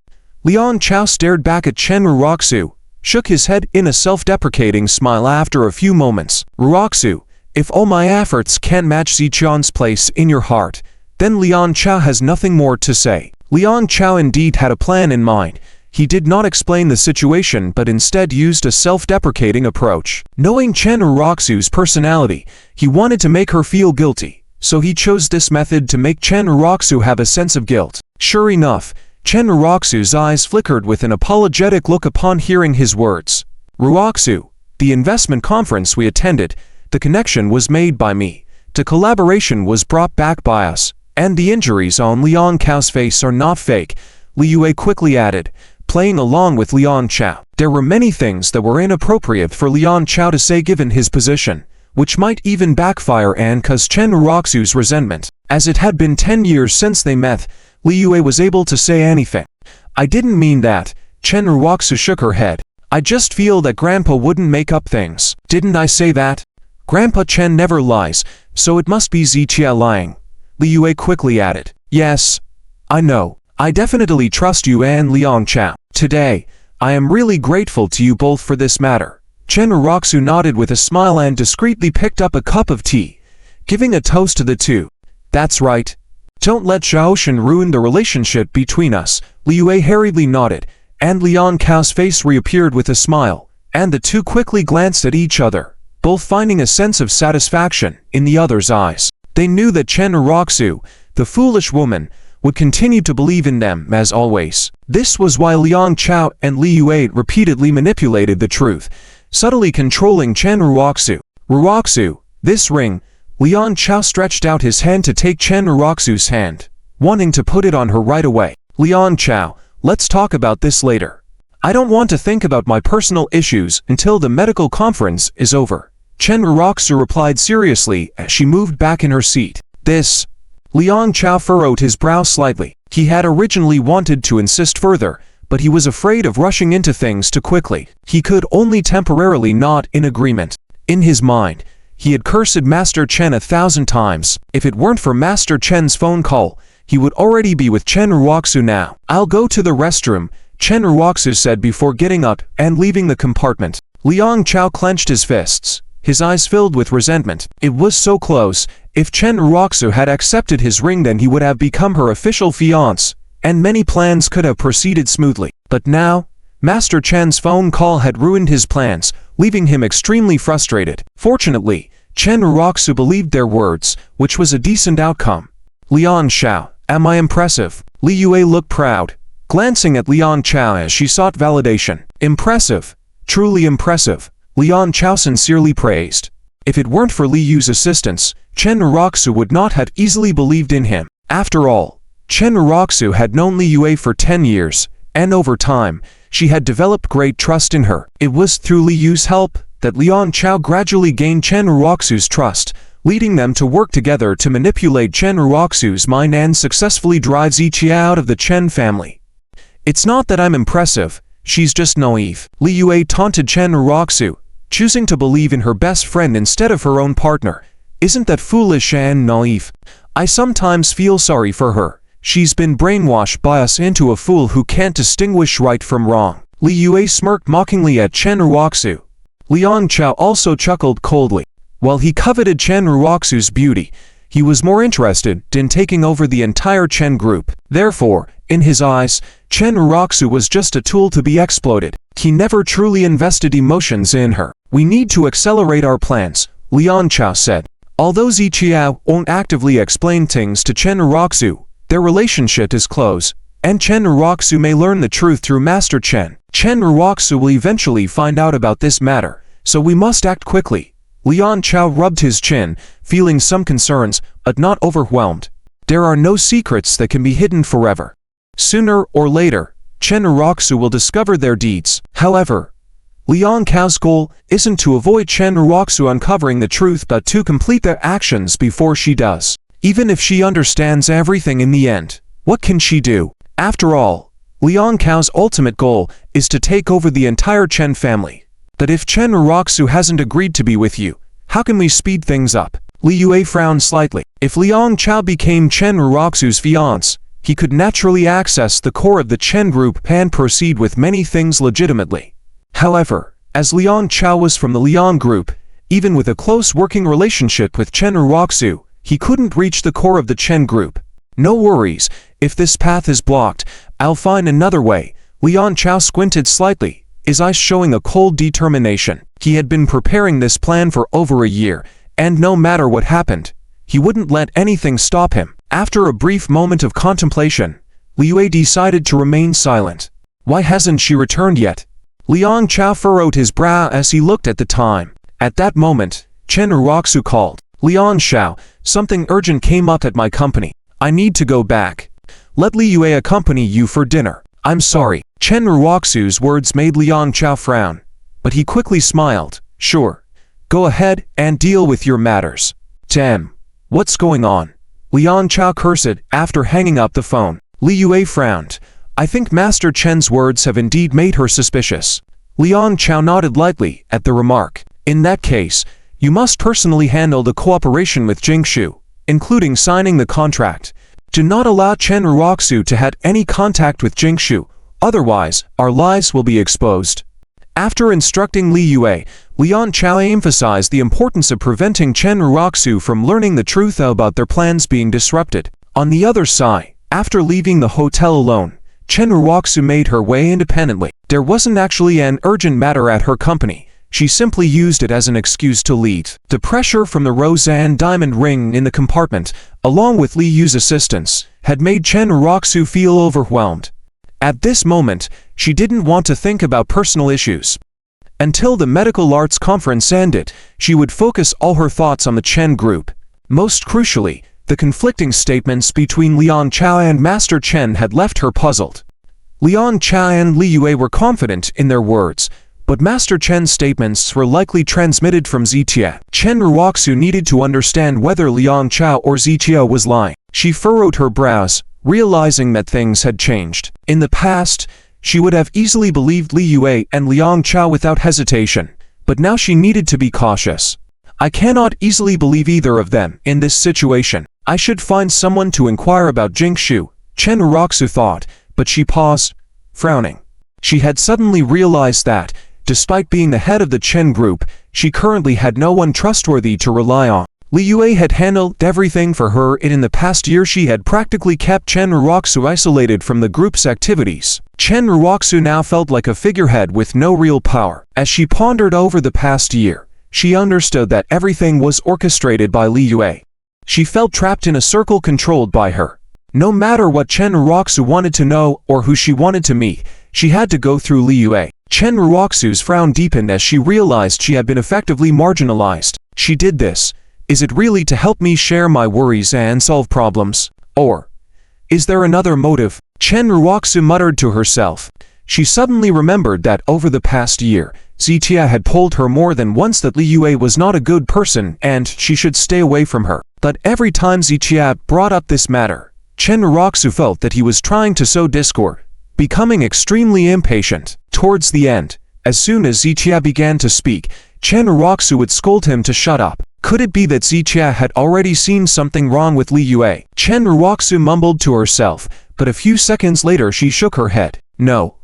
Liang Cha stared back at Chen Raku, shook his head in a self-deprecating smile after a few moments. Raku, if all my efforts can't match Zitian's place in your heart, then Liang Cha has nothing more to say. Liang Cha indeed had a plan in mind. He did not explain the situation but instead used a self-deprecating approach. Knowing Chen Raku's personality, he wanted to make her feel guilty, so he chose this method to make Chen Raku have a sense of guilt. Sure enough, Chen Raku's eyes flickered with an apologetic look upon hearing his words. Raku, the investment conference we attended, the connection was made by me, the collaboration was brought back by us, and the injuries on Liang Cao's face are not fake, Li Yue quickly added, playing along with Liang Cha. There were many things that were inappropriate for Liang Cha to say given his position, which might even backfire and cause Chen Raku's resentment. As it had been 10 years since they met, Li Yue was able to say anything. I didn't mean that, Chen Raku shook her head. I just feel that Grandpa wouldn't make up things. Didn't I say that? Grandpa Chen never lies, so it must be Zitia lying. Li Yue quickly added. Yes, I know. I definitely trust you and Liang Cha. Today, I am really grateful to you both for this matter. Chen Raku nodded with a smile and discreetly picked up a cup of tea, giving a toast to the two. That's right. Don't let Shaoshan ruin the relationship between us. Li Yue hurriedly nodded, and Liang Cao's face reappeared with a smile, and the two quickly glanced at each other, both finding a sense of satisfaction in the other's eyes. They knew that Chen Raku, the foolish woman, would continue to believe in them as always. This was why Liang Chow and Li Yue repeatedly manipulated the truth, subtly controlling Chen Raku. Raku, this ring. Liang Chow stretched out his hand to take Chen Raku's hand, wanting to put it on her right away. Liang Chow, let's talk about this later. I don't want to think about my personal issues until the medical conference is over. Chen Raku replied seriously as she moved back in her seat. This. Liang Chow furrowed his brow slightly. He had originally wanted to insist further, but he was afraid of rushing into things too quickly. He could only temporarily nod in agreement. In his mind, he had cursed Master Chen 1,000 times. If it weren't for Master Chen's phone call, he would already be with Chen Raku now. I'll go to the restroom, Chen Raku said before getting up and leaving the compartment. Liang Chow clenched his fists, his eyes filled with resentment. It was so close. If Chen Raku had accepted his ring, then he would have become her official fiancé, and many plans could have proceeded smoothly. But now, Master Chen's phone call had ruined his plans, leaving him extremely frustrated. Fortunately, Chen Raku believed their words, which was a decent outcome. Liang Chow, am I impressive? Li Yue looked proud, glancing at Liang Chow as she sought validation. Impressive, truly impressive, Liang Chow sincerely praised. If it weren't for Li Yu's assistance, Chen Raku would not have easily believed in him. After all, Chen Raku had known Li Yue for 10 years, and over time, she had developed great trust in her. It was through Li Yu's help that Liang Chow gradually gained Chen Raku's trust, leading them to work together to manipulate Chen Raku's mind and successfully drive Ziqi out of the Chen family. It's not that I'm impressive, she's just naive. Li Yue taunted Chen Raku, choosing to believe in her best friend instead of her own partner. Isn't that foolish and naive? I sometimes feel sorry for her. She's been brainwashed by us into a fool who can't distinguish right from wrong. Li Yue smirked mockingly at Chen Raku. Liang Chow also chuckled coldly. While he coveted Chen Raku's beauty, he was more interested in taking over the entire Chen group. Therefore, in his eyes, Chen Raku was just a tool to be exploited. He never truly invested emotions in her. We need to accelerate our plans, Liang Chow said. Although Ziqi won't actively explain things to Chen Raku, their relationship is close, and Chen Raku may learn the truth through Master Chen. Chen Raku will eventually find out about this matter, so we must act quickly. Liang Chow rubbed his chin, feeling some concerns, but not overwhelmed. There are no secrets that can be hidden forever. Sooner or later, Chen Raku will discover their deeds. However, Liang Chow's goal isn't to avoid Chen Raku uncovering the truth but to complete their actions before she does. Even if she understands everything in the end, what can she do? After all, Liang Chow's ultimate goal is to take over the entire Chen family. But if Chen Raku hasn't agreed to be with you, how can we speed things up? Li Yue frowned slightly. If Liang Chow became Chen Raku's fiancé, he could naturally access the core of the Chen group and proceed with many things legitimately. However, as Liang Chow was from the Liang group, even with a close working relationship with Chen Raku, he couldn't reach the core of the Chen group. No worries, if this path is blocked, I'll find another way. Liang Chow squinted slightly, his eyes showing a cold determination. He had been preparing this plan for over a year, and no matter what happened, he wouldn't let anything stop him. After a brief moment of contemplation, Li Yue decided to remain silent. Why hasn't she returned yet? Liang Chow furrowed his brow as he looked at the time. At that moment, Chen Raku called. Liang Chow, something urgent came up at my company. I need to go back. Let Li Yue accompany you for dinner. I'm sorry. Chen Raku's words made Liang Chow frown, but he quickly smiled. Sure. Go ahead and deal with your matters. Damn. What's going on? Liang Chow cursed after hanging up the phone. Li Yue frowned. I think Master Chen's words have indeed made her suspicious. Liang Chow nodded lightly at the remark. In that case, you must personally handle the cooperation with Jingshu, including signing the contract. Do not allow Chen Raku to have any contact with Jingshu, otherwise our lies will be exposed. After instructing Li Yue, Liang Chow emphasized the importance of preventing Chen Raku from learning the truth about their plans being disrupted. On the other side, after leaving the hotel alone, Chen Raku made her way independently. There wasn't actually an urgent matter at her company. she simply used it as an excuse to leave. The pressure from the Roseanne diamond ring in the compartment, along with Li Yu's assistance, had made Chen Raku feel overwhelmed. At this moment, she didn't want to think about personal issues. Until the medical arts conference ended, she would focus all her thoughts on the Chen group. Most crucially, the conflicting statements between Liang Chow and Master Chen had left her puzzled. Liang Chow and Li Yue were confident in their words, but Master Chen's statements were likely transmitted from Zitia. Chen Raku needed to understand whether Liang Chow or Zitia was lying. She furrowed her brows, realizing that things had changed. In the past, she would have easily believed Li Yue and Liang Chow without hesitation, but now she needed to be cautious. I cannot easily believe either of them in this situation. I should find someone to inquire about Jingshu, Chen Raku thought, but she paused, frowning. She had suddenly realized that, despite being the head of the Chen group, she currently had no one trustworthy to rely on. Li Yue had handled everything for her, and in the past year she had practically kept Chen Raku isolated from the group's activities. Chen Raku now felt like a figurehead with no real power. As she pondered over the past year, she understood that everything was orchestrated by Li Yue. She felt trapped in a circle controlled by her. No matter what Chen Raku wanted to know or who she wanted to meet, she had to go through Li Yue. Chen Raku's frown deepened as she realized she had been effectively marginalized. She did this. Is it really to help me share my worries and solve problems? Or is there another motive? Chen Raku muttered to herself. She suddenly remembered that over the past year, Zitia had told her more than once that Li Yue was not a good person and she should stay away from her. But every time Zitia brought up this matter, Chen Raku felt that he was trying to sow discord, becoming extremely impatient. Towards the end, as soon as Zitia began to speak, Chen Raku would scold him to shut up. Could it be that Zitia had already seen something wrong with Li Yue? Chen Raku mumbled to herself, but a few seconds later she shook her head. No.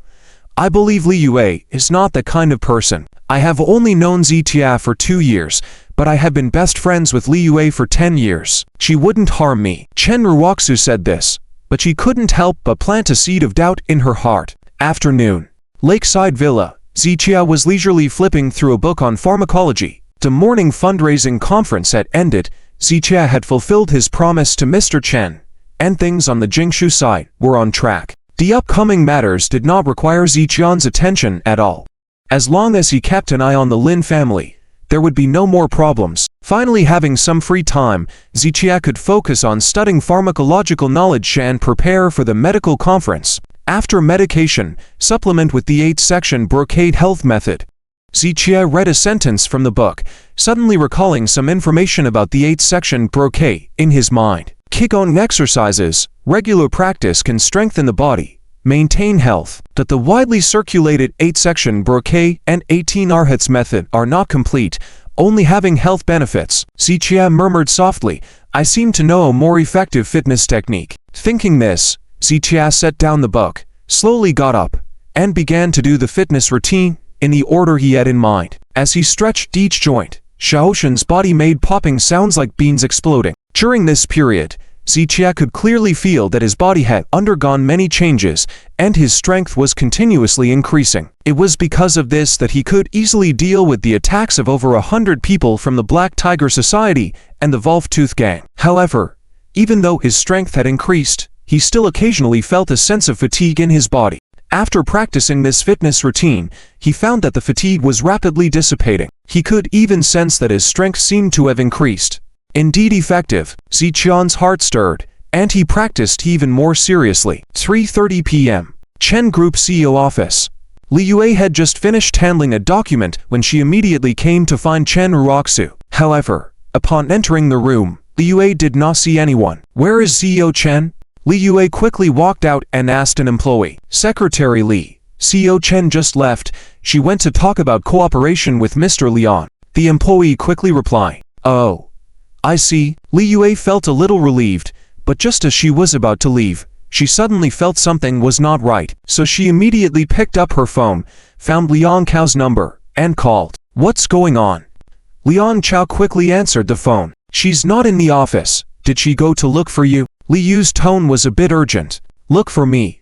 I believe Li Yue is not the kind of person. I have only known Zitia for 2 years, but I have been best friends with Li Yue for 10 years. She wouldn't harm me. Chen Raku said this, but she couldn't help but plant a seed of doubt in her heart. Afternoon. Lakeside Villa. Zitia was leisurely flipping through a book on pharmacology. The morning fundraising conference had ended. Zitia had fulfilled his promise to Mr. Chen, and things on the Jingshu side were on track. The upcoming matters did not require Zitian's attention at all. As long as he kept an eye on the Lin family, there would be no more problems. Finally, having some free time, Zitia could focus on studying pharmacological knowledge and prepare for the medical conference. After medication, supplement with the 8-section brocade health method. Zitia read a sentence from the book, suddenly recalling some information about the 8-section brocade in his mind. Qigong exercises, regular practice can strengthen the body, maintain health. That the widely circulated 8-section brocade and 18 arhats method are not complete, only having health benefits. Zitia murmured softly, I seem to know a more effective fitness technique. Thinking this, Zitia set down the book, slowly got up, and began to do the fitness routine in the order he had in mind. As he stretched each joint, Xiaoshen's body made popping sounds like beans exploding. During this period, Zitia could clearly feel that his body had undergone many changes, and his strength was continuously increasing. It was because of this that he could easily deal with the attacks of over 100 people from the Black Tiger Society and the Wolf-Tooth Gang. However, even though his strength had increased, he still occasionally felt a sense of fatigue in his body. After practicing this fitness routine, he found that the fatigue was rapidly dissipating. He could even sense that his strength seemed to have increased. Indeed effective. Zitian's heart stirred, and he practiced even more seriously. 3:30 p.m. Chen Group CEO office. Li Yue had just finished handling a document when she immediately came to find Chen Raku. However, upon entering the room, Li Yue did not see anyone. Where is CEO Chen? Li Yue quickly walked out and asked an employee. Secretary Li, CEO Chen just left. She went to talk about cooperation with Mr. Lian. The employee quickly replied. Oh, I see. Li Yue felt a little relieved, but just as she was about to leave, she suddenly felt something was not right. So she immediately picked up her phone, found Liang Cao's number, and called. What's going on? Liang Cao quickly answered the phone. She's not in the office. Did she go to look for you? Li Yu's tone was a bit urgent. Look for me?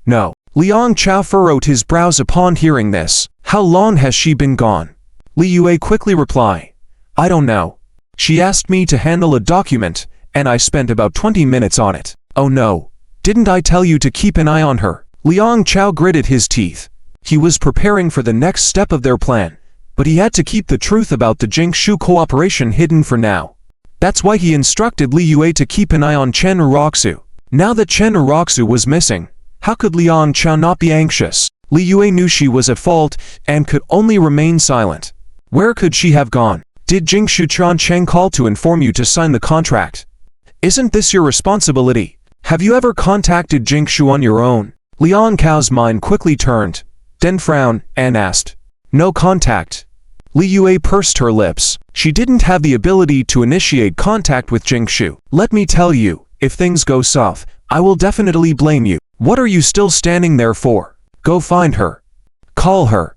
No. Liang Cao furrowed his brows upon hearing this. How long has she been gone? Li Yue quickly replied. I don't know. She asked me to handle a document, and I spent about 20 minutes on it. Oh no. Didn't I tell you to keep an eye on her? Liang Chow gritted his teeth. He was preparing for the next step of their plan, but he had to keep the truth about the Jingshu cooperation hidden for now. That's why he instructed Li Yue to keep an eye on Chen Raku. Now that Chen Raku was missing, how could Liang Chow not be anxious? Li Yue knew she was at fault and could only remain silent. Where could she have gone? Did Jingshu Cheng call to inform you to sign the contract? Isn't this your responsibility? Have you ever contacted Jingshu on your own? Liang Chow's mind quickly turned, then frowned, and asked. No contact. Li Yue pursed her lips. She didn't have the ability to initiate contact with Jingshu. Let me tell you, if things go south, I will definitely blame you. What are you still standing there for? Go find her. Call her.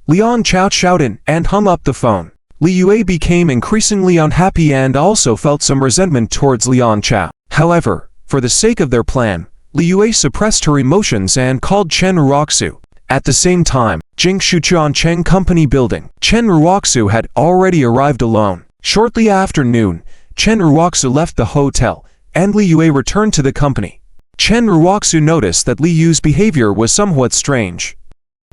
Liang Chow shouted and hung up the phone. Li Yue became increasingly unhappy and also felt some resentment towards Liang Chow. However, for the sake of their plan, Li Yue suppressed her emotions and called Chen Raku. At the same time, Jingshu Cheng Company building. Chen Raku had already arrived alone. Shortly after noon, Chen Raku left the hotel, and Li Yue returned to the company. Chen Raku noticed that Li Yue's behavior was somewhat strange.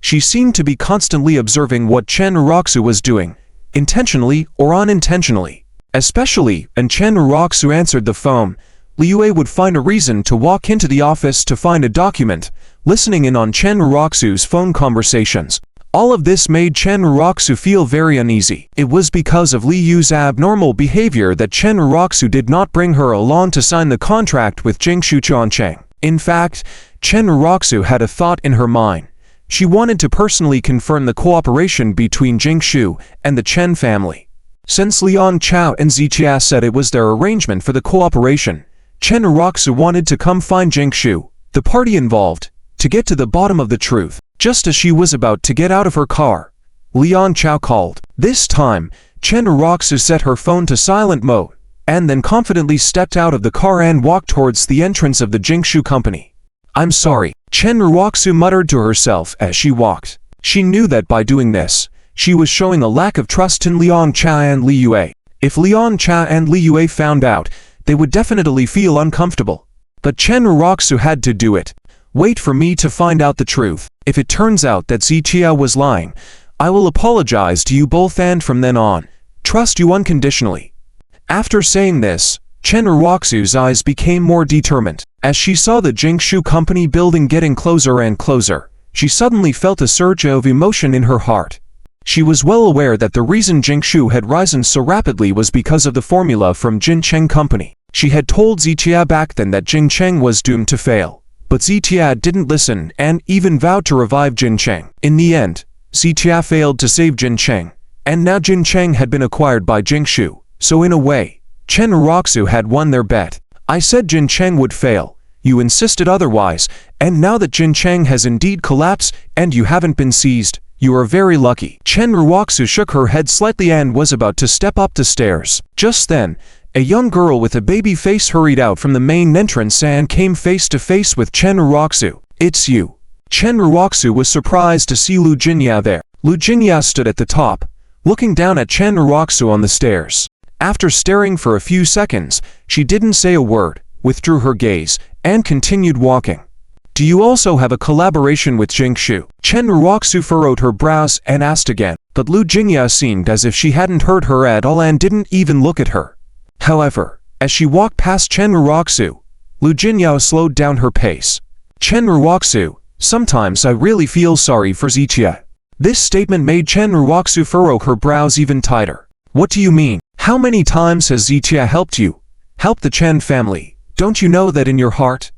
She seemed to be constantly observing what Chen Raku was doing, intentionally or unintentionally. Especially when Chen Raku answered the phone, Li Yue would find a reason to walk into the office to find a document, listening in on Chen Raku's phone conversations. All of this made Chen Raku feel very uneasy. It was because of Li Yue's abnormal behavior that Chen Raku did not bring her along to sign the contract with Jingshu Cheng. In fact, Chen Raku had a thought in her mind. She wanted to personally confirm the cooperation between Jingshu and the Chen family. Since Liang Chow and Zichia said it was their arrangement for the cooperation, Chen Raku wanted to come find Jingshu, the party involved, to get to the bottom of the truth. Just as she was about to get out of her car, Liang Chow called. This time, Chen Raku set her phone to silent mode, and then confidently stepped out of the car and walked towards the entrance of the Jingshu company. I'm sorry, Chen Raku muttered to herself as she walked. She knew that by doing this, she was showing a lack of trust in Liang Chow and Li Yue. If Liang Chow and Li Yue found out, they would definitely feel uncomfortable. But Chen Raku had to do it. Wait for me to find out the truth. If it turns out that Zichia was lying, I will apologize to you both and from then on, trust you unconditionally. After saying this, Chen Raku's eyes became more determined. As she saw the Jingshu company building getting closer and closer, she suddenly felt a surge of emotion in her heart. She was well aware that the reason Jingshu had risen so rapidly was because of the formula from Jin Cheng Company. She had told Zichia back then that Jin Cheng was doomed to fail. But Zichia didn't listen and even vowed to revive Jin Cheng. In the end, Zichia failed to save Jin Cheng, and now Jin Cheng had been acquired by Jingshu. So in a way, Chen Raku had won their bet. I said Jin Cheng would fail, you insisted otherwise, and now that Jin Cheng has indeed collapsed and you haven't been seized, you are very lucky. Chen Raku shook her head slightly and was about to step up the stairs. Just then, a young girl with a baby face hurried out from the main entrance and came face to face with Chen Raku. It's you. Chen Raku was surprised to see Lu Jinya there. Lu Jinya stood at the top, looking down at Chen Raku on the stairs. After staring for a few seconds, she didn't say a word, withdrew her gaze, and continued walking. Do you also have a collaboration with Jingshu? Chen Raku furrowed her brows and asked again, but Lu Jinya seemed as if she hadn't heard her at all and didn't even look at her. However, as she walked past Chen Raku, Lu Jinya slowed down her pace. Chen Raku, sometimes I really feel sorry for Zichia. This statement made Chen Raku furrow her brows even tighter. What do you mean? How many times has Zichia helped you? Helped the Chen family? Don't you know that in your heart?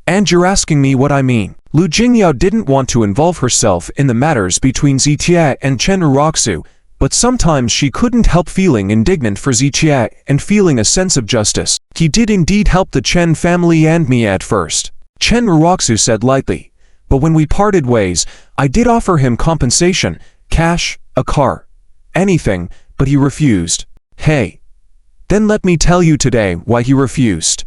And you're asking me what I mean. Lu Jinya didn't want to involve herself in the matters between Zichia and Chen Raku, but sometimes she couldn't help feeling indignant for Zichia and feeling a sense of justice. He did indeed help the Chen family and me at first, Chen Raku said lightly. But when we parted ways, I did offer him compensation, cash, a car, anything, but he refused. Hey. Then let me tell you today why he refused.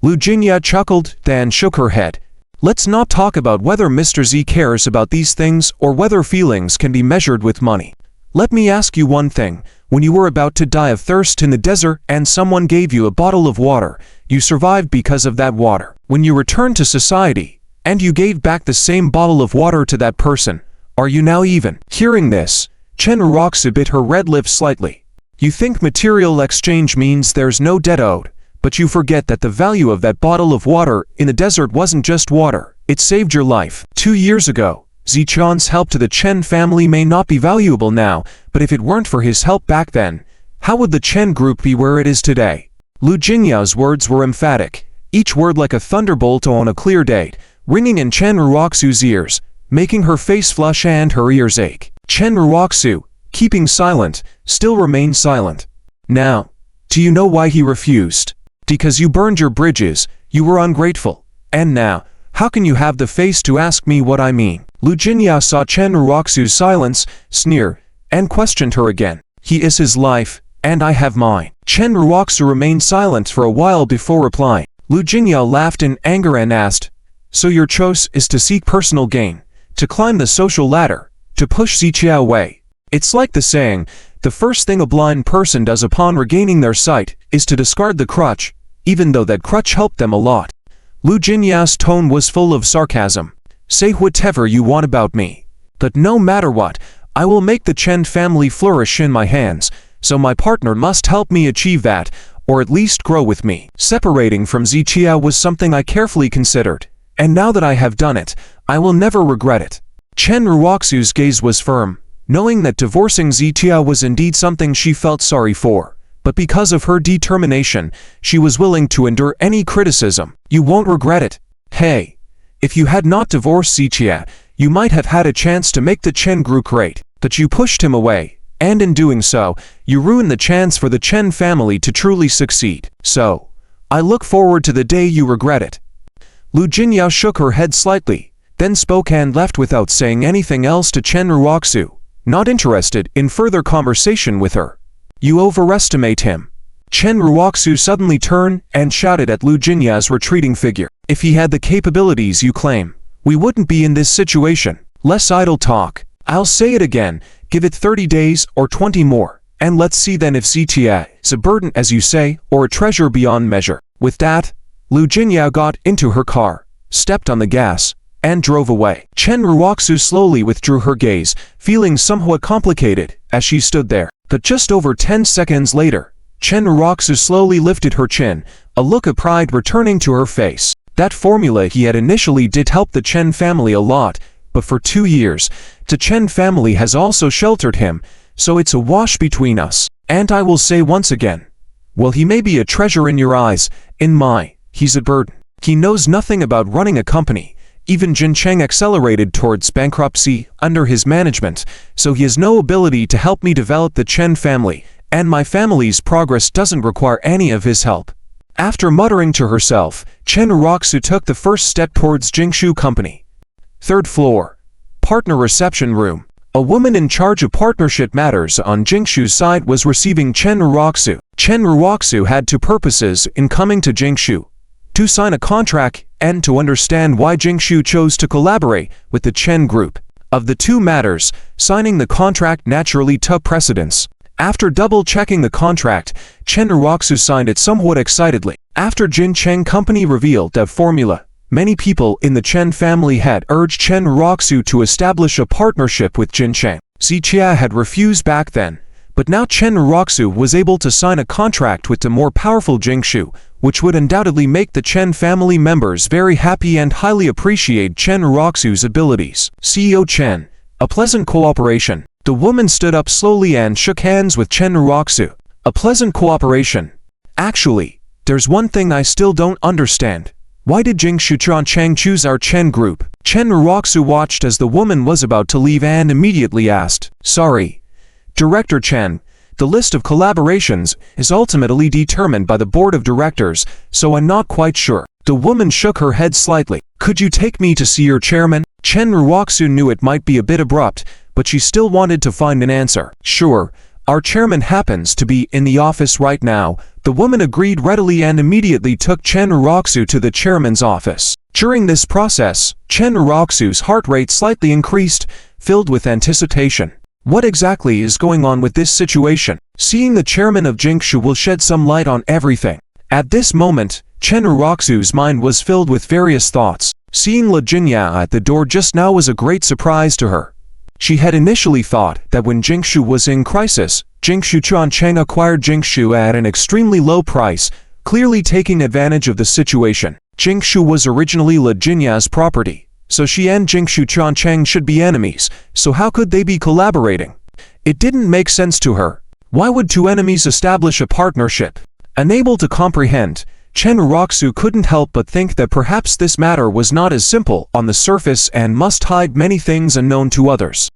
Lu Jinya chuckled, then shook her head. Let's not talk about whether Mr. Z cares about these things or whether feelings can be measured with money. Let me ask you one thing. When you were about to die of thirst in the desert and someone gave you a bottle of water, you survived because of that water. When you returned to society, and you gave back the same bottle of water to that person, are you now even? Hearing this, Chen Raku bit her red lips slightly. You think material exchange means there's no debt owed, but you forget that the value of that bottle of water in the desert wasn't just water, it saved your life. 2 years ago, Zichuan's help to the Chen family may not be valuable now, but if it weren't for his help back then, how would the Chen group be where it is today? Lu Jingyao's words were emphatic, each word like a thunderbolt on a clear day, ringing in Chen Raku's ears, making her face flush and her ears ache. Chen Raku, keeping silent, still remained silent. Now, do you know why he refused? Because you burned your bridges, you were ungrateful. And now, how can you have the face to ask me what I mean? Lu Jingyao saw Chen Raku's silence, sneer, and questioned her again. He is his life, and I have mine. Chen Raku remained silent for a while before replying. Lu Jingyao laughed in anger and asked, so your choice is to seek personal gain, to climb the social ladder, to push Ziqiao away. It's like the saying, the first thing a blind person does upon regaining their sight is to discard the crutch, even though that crutch helped them a lot. Lu Jinyao's tone was full of sarcasm. Say whatever you want about me, but no matter what, I will make the Chen family flourish in my hands, so my partner must help me achieve that, or at least grow with me. Separating from Ziqiao was something I carefully considered, and now that I have done it, I will never regret it. Chen Raku's gaze was firm, knowing that divorcing Ziqiao was indeed something she felt sorry for, but because of her determination, she was willing to endure any criticism. You won't regret it. Hey, if you had not divorced Ziqiao, you might have had a chance to make the Chen group great, but you pushed him away, and in doing so, you ruined the chance for the Chen family to truly succeed. So, I look forward to the day you regret it. Lu Jinyao shook her head slightly, then spoke and left without saying anything else to Chen Raku, not interested in further conversation with her. You overestimate him. Chen Raku suddenly turned and shouted at Lu Jinyao's retreating figure. If he had the capabilities you claim, we wouldn't be in this situation. Less idle talk. I'll say it again, give it 30 days or 20 more, and let's see then if Ziqiao is a burden as you say, or a treasure beyond measure. With that, Lu Jinyao got into her car, stepped on the gas, and drove away. Chen Raku slowly withdrew her gaze, feeling somewhat complicated as she stood there. But just over 10 seconds later, Chen Raku slowly lifted her chin, a look of pride returning to her face. That formula he had initially did help the Chen family a lot, but for 2 years, the Chen family has also sheltered him, so it's a wash between us. And I will say once again, well, he may be a treasure in your eyes, in mine, he's a burden. He knows nothing about running a company. Even Jincheng accelerated towards bankruptcy under his management, so he has no ability to help me develop the Chen family, and my family's progress doesn't require any of his help. After muttering to herself, Chen Raku took the first step towards Jingshu Company. 3rd floor. Partner reception room. A woman in charge of partnership matters on Jingshu's side was receiving Chen Raku. Chen Raku had two purposes in coming to Jingshu: to sign a contract and to understand why Jingshu chose to collaborate with the Chen group. Of the two matters, signing the contract naturally took precedence. After double-checking the contract, Chen Raku signed it somewhat excitedly. After Jincheng Company revealed that formula, many people in the Chen family had urged Chen Raku to establish a partnership with Jincheng. Ziqiao had refused back then, but now Chen Raku was able to sign a contract with the more powerful Jingshu, which would undoubtedly make the Chen family members very happy and highly appreciate Chen Raku's abilities. CEO Chen, a pleasant cooperation. The woman stood up slowly and shook hands with Chen Raku. A pleasant cooperation. Actually, there's one thing I still don't understand. Why did Jingshu Chang choose our Chen group? Chen Raku watched as the woman was about to leave and immediately asked, sorry, Director Chen, the list of collaborations is ultimately determined by the board of directors, so I'm not quite sure. The woman shook her head slightly. Could you take me to see your chairman? Chen Raku knew it might be a bit abrupt, but she still wanted to find an answer. Sure, our chairman happens to be in the office right now. The woman agreed readily and immediately took Chen Raku to the chairman's office. During this process, Chen Raku's heart rate slightly increased, filled with anticipation. What exactly is going on with this situation? Seeing the chairman of Jingshu will shed some light on everything. At this moment, Chen Raku's mind was filled with various thoughts. Seeing Le Jingya at the door just now was a great surprise to her. She had initially thought that when Jingshu was in crisis, Jingshu Changcheng acquired Jingshu at an extremely low price, clearly taking advantage of the situation. Jingshu was originally Le Jingya's property, so she and Jingshu Changcheng should be enemies, so how could they be collaborating? It didn't make sense to her. Why would two enemies establish a partnership? Unable to comprehend, Chen Raku couldn't help but think that perhaps this matter was not as simple on the surface and must hide many things unknown to others.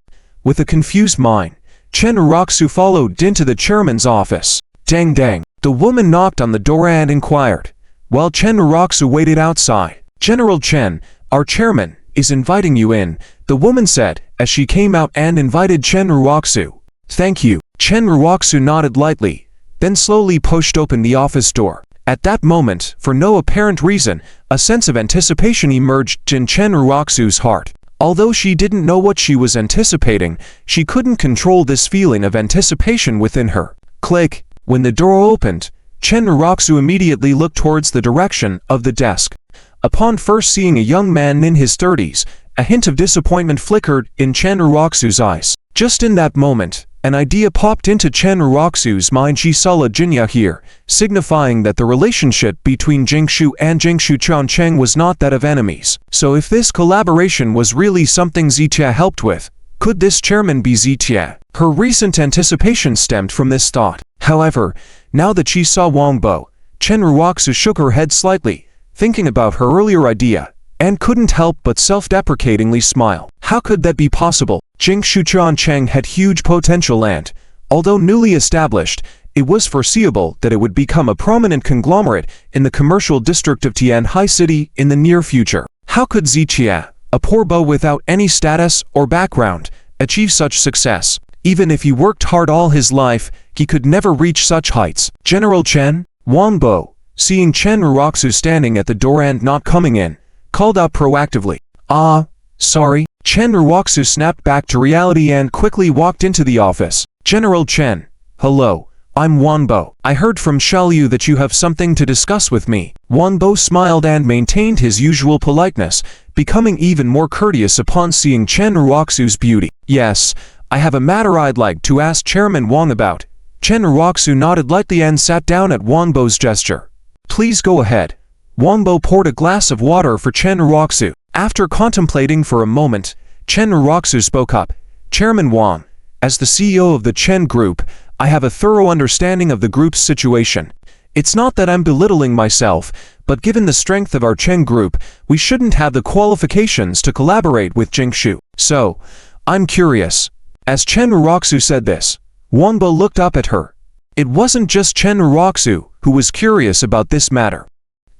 With a confused mind, Chen Raku followed into the chairman's office. Dang dang. The woman knocked on the door and inquired. While Chen Raku waited outside, "General Chen, our chairman, is inviting you in," the woman said, as she came out and invited Chen Raku. "Thank you." Chen Raku nodded lightly, then slowly pushed open the office door. At that moment, for no apparent reason, a sense of anticipation emerged in Chen Raku's heart. Although she didn't know what she was anticipating, she couldn't control this feeling of anticipation within her. Click. When the door opened, Chen Raku immediately looked towards the direction of the desk. Upon first seeing a young man in his 30s, a hint of disappointment flickered in Chen Raku's eyes. Just in that moment, an idea popped into Chen Raku's mind. She saw Le Jingya here, signifying that the relationship between Jingshu and Jingshu Changcheng was not that of enemies. So if this collaboration was really something Zitia helped with, could this chairman be Zitia? Her recent anticipation stemmed from this thought. However, now that she saw Wangbo, Chen Raku shook her head slightly, thinking about her earlier idea, and couldn't help but self-deprecatingly smile. How could that be possible? Jingshu Changcheng had huge potential and, although newly established, it was foreseeable that it would become a prominent conglomerate in the commercial district of Tianhai City in the near future. How could Zitia, a poor bo without any status or background, achieve such success? Even if he worked hard all his life, he could never reach such heights. General Chen, Wangbo, seeing Chen Raku standing at the door and not coming in, called out proactively. "Ah, sorry." Chen Raku snapped back to reality and quickly walked into the office. "General Chen, hello, I'm Wangbo. I heard from Xiaoliu that you have something to discuss with me." Wangbo smiled and maintained his usual politeness, becoming even more courteous upon seeing Chen Raku's beauty. "Yes, I have a matter I'd like to ask Chairman Wang about." Chen Raku nodded lightly and sat down at Wangbo's gesture. "Please go ahead." Wangbo poured a glass of water for Chen Raku. After contemplating for a moment, Chen Raku spoke up. "Chairman Wang, as the CEO of the Chen Group, I have a thorough understanding of the group's situation. It's not that I'm belittling myself, but given the strength of our Chen Group, we shouldn't have the qualifications to collaborate with Jingshu. So, I'm curious." As Chen Raku said this, Wangbo looked up at her. It wasn't just Chen Raku who was curious about this matter.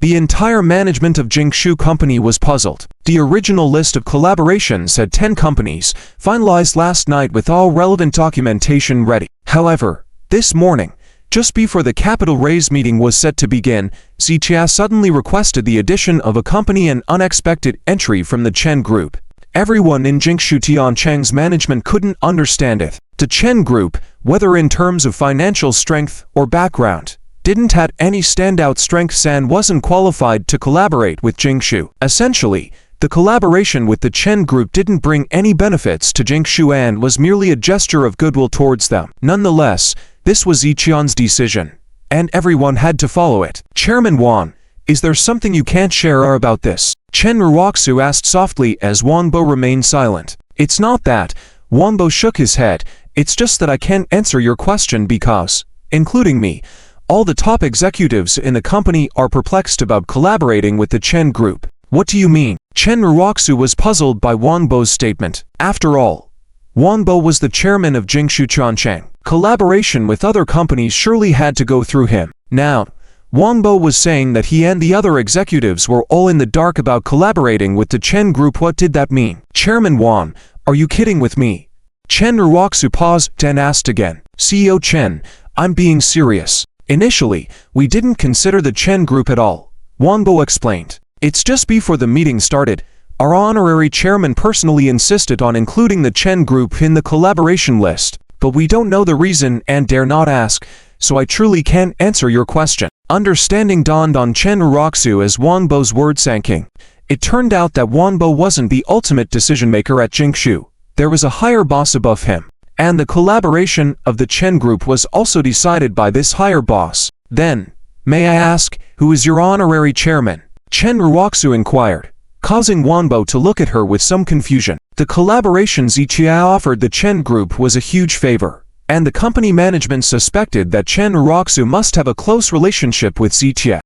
The entire management of Jingshu Company was puzzled. The original list of collaborations had 10 companies, finalized last night with all relevant documentation ready. However, this morning, just before the capital raise meeting was set to begin, Zitia suddenly requested the addition of a company, an unexpected entry from the Chen Group. Everyone in Jingshu Tiancheng's management couldn't understand it. The Chen Group, whether in terms of financial strength or background, didn't have any standout strengths and wasn't qualified to collaborate with Jingshu. Essentially, the collaboration with the Chen Group didn't bring any benefits to Jingshu and was merely a gesture of goodwill towards them. Nonetheless, this was Ziqian's decision, and everyone had to follow it. "Chairman Wang, is there something you can't share about this?" Chen Raku asked softly as Wangbo remained silent. "It's not that." Wangbo shook his head. "It's just that I can't answer your question because, including me, all the top executives in the company are perplexed about collaborating with the Chen Group." "What do you mean?" Chen Raku was puzzled by Wangbo's statement. After all, Wangbo was the chairman of Jingshu Changcheng. Collaboration with other companies surely had to go through him. Now, Wangbo was saying that he and the other executives were all in the dark about collaborating with the Chen Group. What did that mean? "Chairman Wang, are you kidding with me?" Chen Raku paused, then asked again. "CEO Chen, I'm being serious. Initially, we didn't consider the Chen Group at all," Wangbo explained. "It's just before the meeting started, Our honorary chairman personally insisted on including the Chen Group in the collaboration list, but we don't know the reason and dare not ask, so I truly can't answer your question. Understanding dawned on Chen Raku as Wanbo's words sank in. It turned out that Wanbo wasn't the ultimate decision-maker at Jingshu. There was a higher boss above him, and the collaboration of the Chen Group was also decided by this higher boss. Then, may I ask, who is your honorary chairman? Chen Raku inquired, causing Wanbo to look at her with some confusion. The collaboration Zichia offered the Chen Group was a huge favor, and the company management suspected that Chen Raku must have a close relationship with Zichia.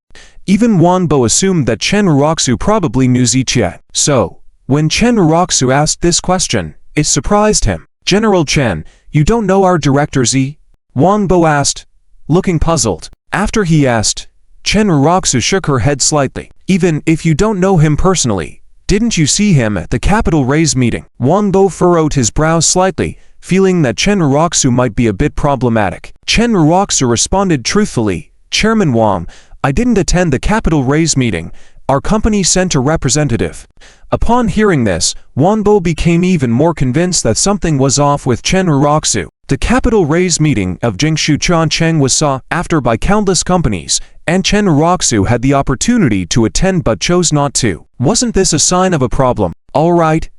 Even Wanbo assumed that Chen Raku probably knew Zichia. So, when Chen Raku asked this question, it surprised him. General Chen, you don't know our director Z? Wanbo asked, looking puzzled. After he asked, Chen Raku shook her head slightly. Even if you don't know him personally, didn't you see him at the capital raise meeting? Wanbo furrowed his brows slightly, feeling that Chen Raku might be a bit problematic. Chen Raku responded truthfully, Chairman Wang, I didn't attend the capital raise meeting. Our company sent a representative. Upon hearing this, Wanbo became even more convinced that something was off with Chen Raku. The capital raise meeting of Jingshu Changcheng was sought after by countless companies, and Chen Raku had the opportunity to attend but chose not to. Wasn't this a sign of a problem? All right.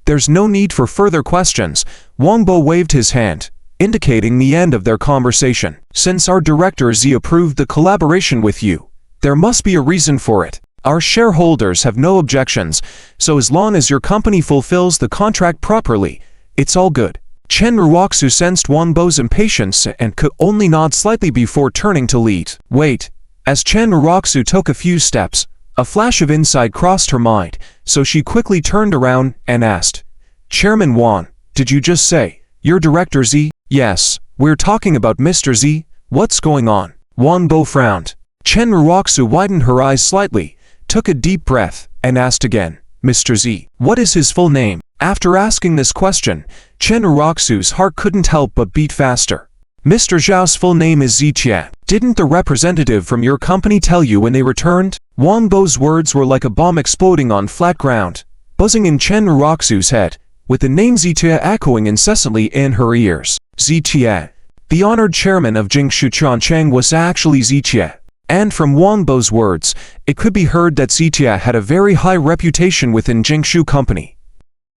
There's no need for further questions. Wanbo waved his hand, indicating the end of their conversation. Since our director Z approved the collaboration with you, there must be a reason for it. Our shareholders have no objections, so as long as your company fulfills the contract properly, it's all good. Chen Raku sensed Wanbo's impatience and could only nod slightly before turning to leave. Wait. As Chen Raku took a few steps, a flash of insight crossed her mind, so she quickly turned around and asked, Chairman Wang, did you just say, your director Z? Yes, we're talking about Mr. Z. What's going on? Wanbo frowned. Chen Raku widened her eyes slightly, took a deep breath, and asked again, Mr. Z, what is his full name? After asking this question, Chen Raku's heart couldn't help but beat faster. Mr. Zhao's full name is Zichia. Didn't the representative from your company tell you when they returned? Wanbo's words were like a bomb exploding on flat ground, buzzing in Chen Raku's head, with the name Zichia echoing incessantly in her ears. Zichia, the honored chairman of Jingshu Changcheng, was actually Zichia. And from Wanbo's words, it could be heard that Zichia had a very high reputation within Jingshu company.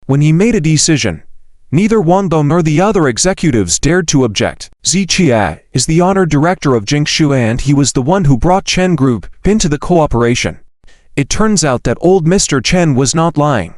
When he made a decision, neither Wanbo nor the other executives dared to object. Zichia is the honored director of Jingshu, and he was the one who brought Chen Group into the cooperation. It turns out that old Mr. Chen was not lying,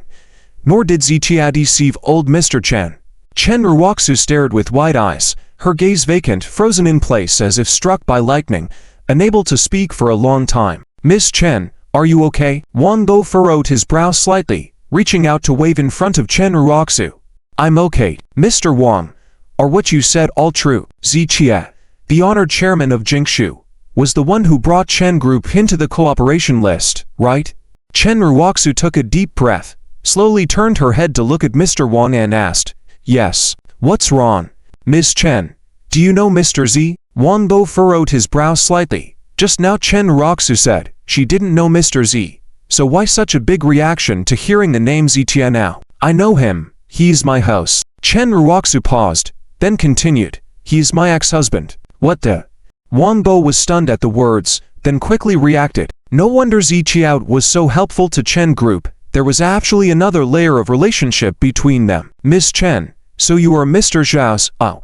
nor did Zichia deceive old Mr. Chen. Chen Raku stared with wide eyes, her gaze vacant, frozen in place as if struck by lightning, unable to speak for a long time. Miss Chen, are you okay? Wanbo furrowed his brow slightly, reaching out to wave in front of Chen Raku. I'm okay. Mr. Wang, are what you said all true? Zichia, the honored chairman of Jingshu, was the one who brought Chen Group into the cooperation list, right? Chen Raku took a deep breath, slowly turned her head to look at Mr. Wang and asked, yes. What's wrong? Miss Chen, do you know Mr. Z? Wanbo furrowed his brow slightly. Just now Chen Raku said she didn't know Mr. Z, so why such a big reaction to hearing the name Zichia now? I know him. He's my house. Chen Raku paused, then continued, he's my ex-husband. What the? Wanbo was stunned at the words, then quickly reacted. No wonder Zichia was so helpful to Chen Group. There was actually another layer of relationship between them. Miss Chen, so you are Mr. Zhao's. Oh,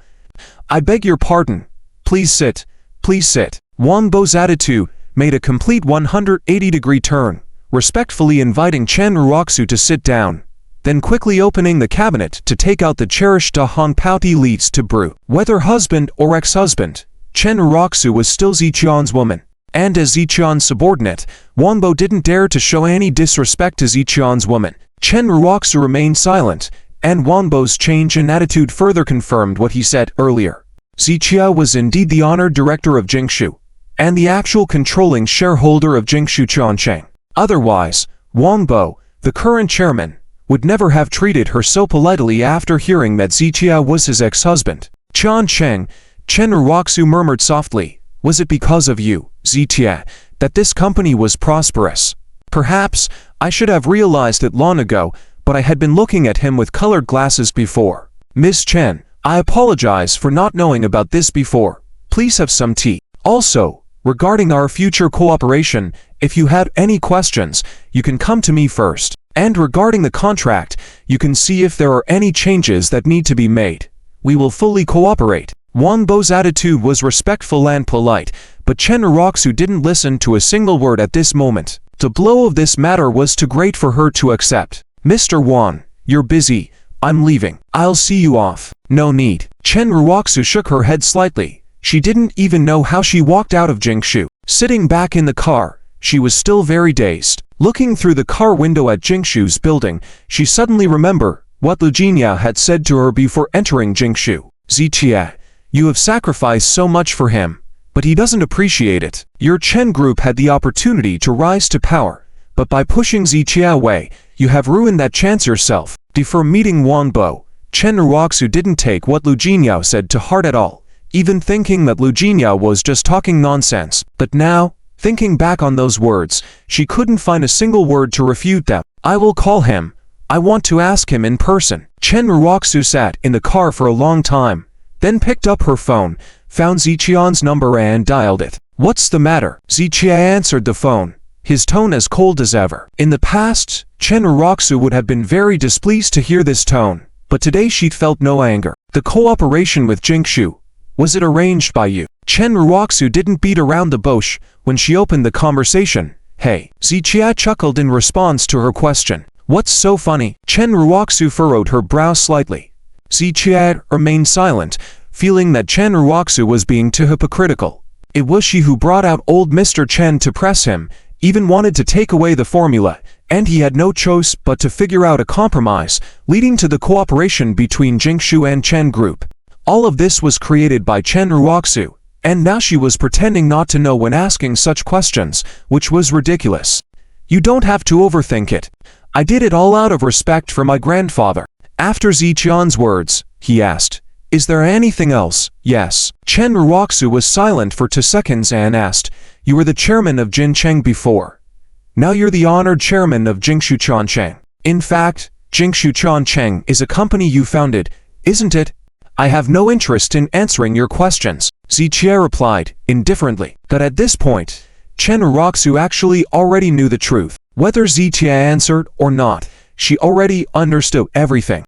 I beg your pardon. Please sit. Please sit. Wanbo's attitude made a complete 180-degree turn, respectfully inviting Chen Raku to sit down, then quickly opening the cabinet to take out the cherished Dahong Pouty leads to brew. Whether husband or ex-husband, Chen Raku was still Zichian's woman, and as Zichian's subordinate, Wanbo didn't dare to show any disrespect to Zichian's woman. Chen Raku remained silent, and Wanbo's change in attitude further confirmed what he said earlier. Zichia was indeed the honored director of Jingshu, and the actual controlling shareholder of Jingshu Changcheng. Otherwise, Wanbo, the current chairman, would never have treated her so politely after hearing that Zichia was his ex-husband. Changcheng, Chen Raku murmured softly, was it because of you, Zichia, that this company was prosperous? Perhaps, I should have realized it long ago, but I had been looking at him with colored glasses before. Miss Chen, I apologize for not knowing about this before. Please have some tea. Also, regarding our future cooperation, if you have any questions, you can come to me first. And regarding the contract, you can see if there are any changes that need to be made. We will fully cooperate. Wang Bo's attitude was respectful and polite, but Chen Raku didn't listen to a single word at this moment. The blow of this matter was too great for her to accept. Mr. Wan, you're busy. I'm leaving. I'll see you off. No need. Chen Raku shook her head slightly. She didn't even know how she walked out of Jingshu. Sitting back in the car, she was still very dazed. Looking through the car window at Jingshu's building, she suddenly remembered what Lu Jinya had said to her before entering Jingshu. Zichia, you have sacrificed so much for him, but he doesn't appreciate it. Your Chen group had the opportunity to rise to power, but by pushing Zichia away, you have ruined that chance yourself. Before meeting Wang Bo, Chen Raku didn't take what Lu Jinya said to heart at all, even thinking that Lu Jinya was just talking nonsense. But now, thinking back on those words, she couldn't find a single word to refute them. I will call him. I want to ask him in person. Chen Raku sat in the car for a long time, then picked up her phone, found Ziqian's number and dialed it. What's the matter? Ziqia answered the phone, his tone as cold as ever. In the past, Chen Raku would have been very displeased to hear this tone, but today she felt no anger. The cooperation with Jingshu, was it arranged by you? Chen Raku didn't beat around the bush when she opened the conversation. Hey, Ziqia chuckled in response to her question. What's so funny? Chen Raku furrowed her brow slightly. Ziqia remained silent, feeling that Chen Raku was being too hypocritical. It was she who brought out old Mr. Chen to press him, even wanted to take away the formula, and he had no choice but to figure out a compromise, leading to the cooperation between Jingshu and Chen Group. All of this was created by Chen Raku, and now she was pretending not to know when asking such questions, which was ridiculous. You don't have to overthink it. I did it all out of respect for my grandfather. After Ziqian's words, he asked, is there anything else? Yes. Chen Raku was silent for 2 seconds and asked, you were the chairman of Jincheng before. Now you're the honored chairman of Jingshu Changcheng. In fact, Jingshu Changcheng is a company you founded, isn't it? I have no interest in answering your questions. Ziqia replied, indifferently. But at this point, Chen Raku actually already knew the truth. Whether Ziqia answered or not, she already understood everything.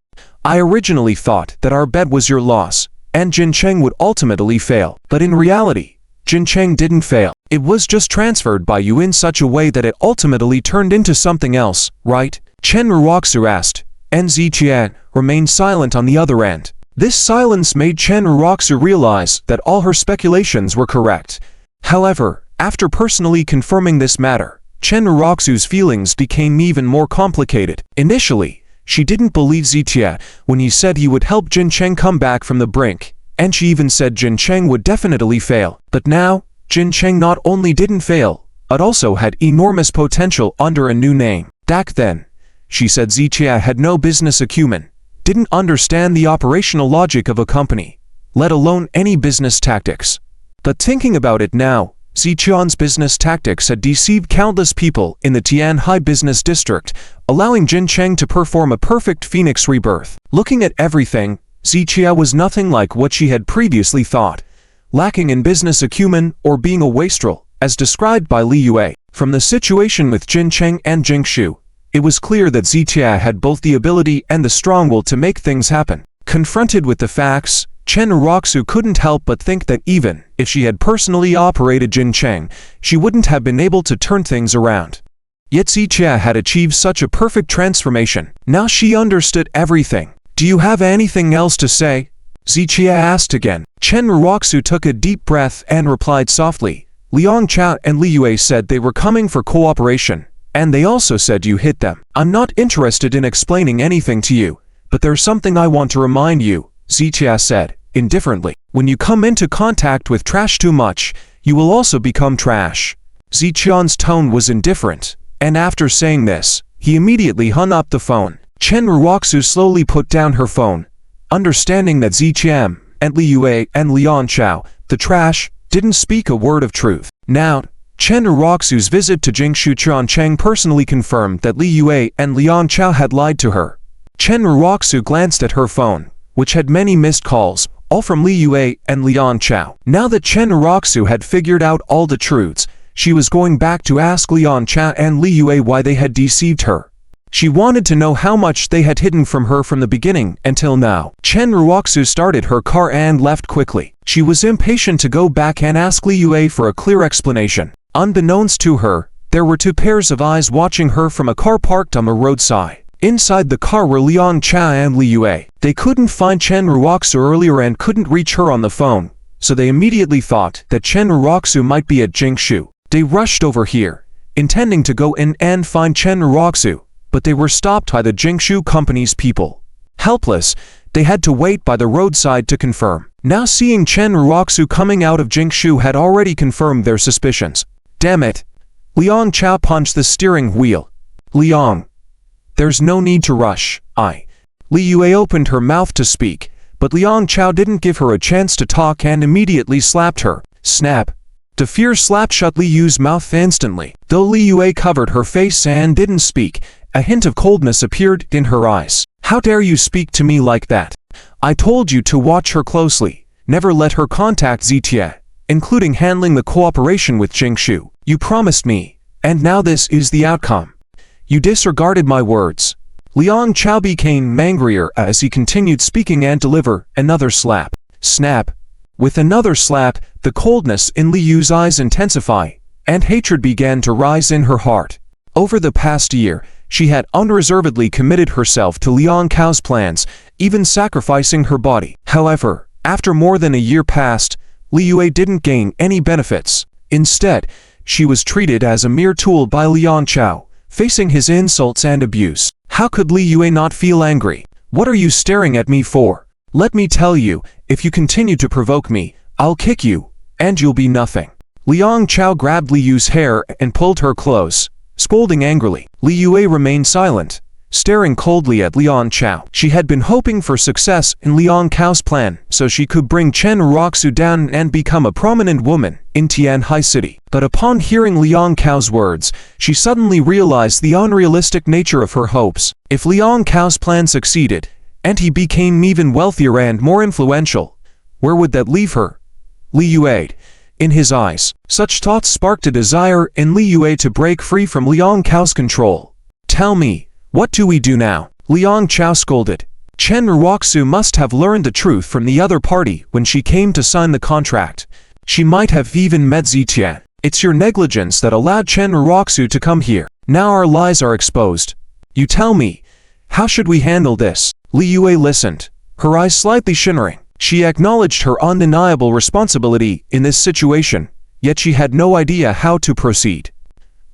I originally thought that our bet was your loss, and Jincheng would ultimately fail. But in reality, Jincheng didn't fail. It was just transferred by you in such a way that it ultimately turned into something else, right? Chen Raku asked, and Ziqia remained silent on the other end. This silence made Chen Raku realize that all her speculations were correct. However, after personally confirming this matter, Chen Raku's feelings became even more complicated. Initially, she didn't believe Ziqia when he said he would help Jincheng come back from the brink, and she even said Jincheng would definitely fail. But now, Jincheng not only didn't fail, but also had enormous potential under a new name. Back then, she said Ziqia had no business acumen, didn't understand the operational logic of a company, let alone any business tactics. But thinking about it now, Ziqian's business tactics had deceived countless people in the Tianhai business district, allowing Jincheng to perform a perfect phoenix rebirth. Looking at everything, Ziqia was nothing like what she had previously thought, lacking in business acumen or being a wastrel, as described by Li Yue. From the situation with Jincheng and Jingshu, it was clear that Ziqia had both the ability and the strong will to make things happen. Confronted with the facts, Chen Raku couldn't help but think that even if she had personally operated Jincheng, she wouldn't have been able to turn things around. Yet Ziqia had achieved such a perfect transformation. Now she understood everything. Do you have anything else to say? Ziqia asked again. Chen Raku took a deep breath and replied softly. Liang Chow and Li Yue said they were coming for cooperation, and they also said you hit them. I'm not interested in explaining anything to you, but there's something I want to remind you, Ziqia said, indifferently. When you come into contact with trash too much, you will also become trash. Ziqian's tone was indifferent, and after saying this, he immediately hung up the phone. Chen Raku slowly put down her phone, understanding that Ziqian and Li Yue and Liang Chow, the trash, didn't speak a word of truth. Now, Chen Raku's visit to Jingshu Chang personally confirmed that Li Yue and Liang Chow had lied to her. Chen Raku glanced at her phone, which had many missed calls, all from Li Yue and Liang Chow. Now that Chen Raku had figured out all the truths, she was going back to ask Liang Chow and Li Yue why they had deceived her. She wanted to know how much they had hidden from her from the beginning until now. Chen Raku started her car and left quickly. She was impatient to go back and ask Li Yue for a clear explanation. Unbeknownst to her, there were two pairs of eyes watching her from a car parked on the roadside. Inside the car were Liang Chow and Li Yue. They couldn't find Chen Raku earlier and couldn't reach her on the phone, so they immediately thought that Chen Raku might be at Jingshu. They rushed over here, intending to go in and find Chen Raku, but they were stopped by the Jingshu company's people. Helpless, they had to wait by the roadside to confirm. Now seeing Chen Raku coming out of Jingshu had already confirmed their suspicions. Damn it! Liang Chow punched the steering wheel. Liang, there's no need to rush. Li Yue opened her mouth to speak, but Liang Chow didn't give her a chance to talk and immediately slapped her. Snap! The fear slap shut Li Yue's mouth instantly. Though Li Yue covered her face and didn't speak, a hint of coldness appeared in her eyes. How dare you speak to me like that? I told you to watch her closely, never let her contact Zitia, including handling the cooperation with Jingshu. You promised me, and now this is the outcome. You disregarded my words. Liang Chow became angrier as he continued speaking and delivered another slap. Snap! With another slap, the coldness in Li Yu's eyes intensified, and hatred began to rise in her heart. Over the past year, she had unreservedly committed herself to Liang Chow's plans, even sacrificing her body. However, after more than a year passed, Li Yue didn't gain any benefits. Instead, she was treated as a mere tool by Liang Chow, facing his insults and abuse. How could Li Yue not feel angry? What are you staring at me for? Let me tell you, if you continue to provoke me, I'll kick you, and you'll be nothing. Liang Chow grabbed Li Yu's hair and pulled her close, scolding angrily. Li Yue remained silent, staring coldly at Liang Chow. She had been hoping for success in Liang Chow's plan so she could bring Chen Raku down and become a prominent woman in Tianhai City. But upon hearing Liang Chow's words, she suddenly realized the unrealistic nature of her hopes. If Liang Chow's plan succeeded, and he became even wealthier and more influential, where would that leave her? Li Yue. In his eyes, such thoughts sparked a desire in Li Yue to break free from Liang Chow's control. Tell me, what do we do now? Liang Chow scolded. Chen Raku must have learned the truth from the other party when she came to sign the contract. She might have even met Zitia. It's your negligence that allowed Chen Raku to come here. Now our lies are exposed. You tell me, how should we handle this? Li Yue listened, her eyes slightly shimmering. She acknowledged her undeniable responsibility in this situation, yet she had no idea how to proceed.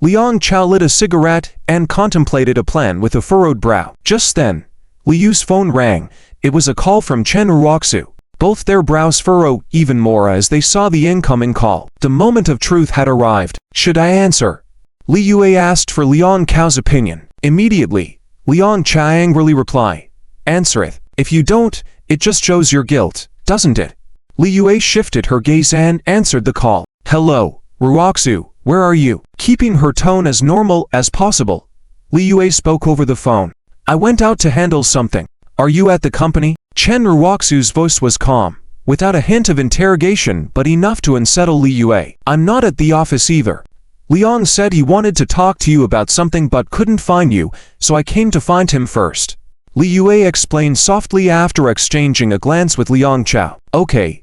Liang Chow lit a cigarette and contemplated a plan with a furrowed brow. Just then, Li Yu's phone rang. It was a call from Chen Raku. Both their brows furrowed even more as they saw the incoming call. The moment of truth had arrived. Should I answer? Li Yue asked for Liang Chow's opinion. Immediately, Liang Chow angrily replied, Answer it. If you don't, it just shows your guilt, doesn't it? Li Yue shifted her gaze and answered the call. Hello, Raku, where are you? Keeping her tone as normal as possible, Li Yue spoke over the phone. I went out to handle something. Are you at the company? Chen Raku's voice was calm, without a hint of interrogation but enough to unsettle Li Yue. I'm not at the office either. Liang said he wanted to talk to you about something but couldn't find you, so I came to find him first. Li Yue explained softly after exchanging a glance with Liang Chow. Okay.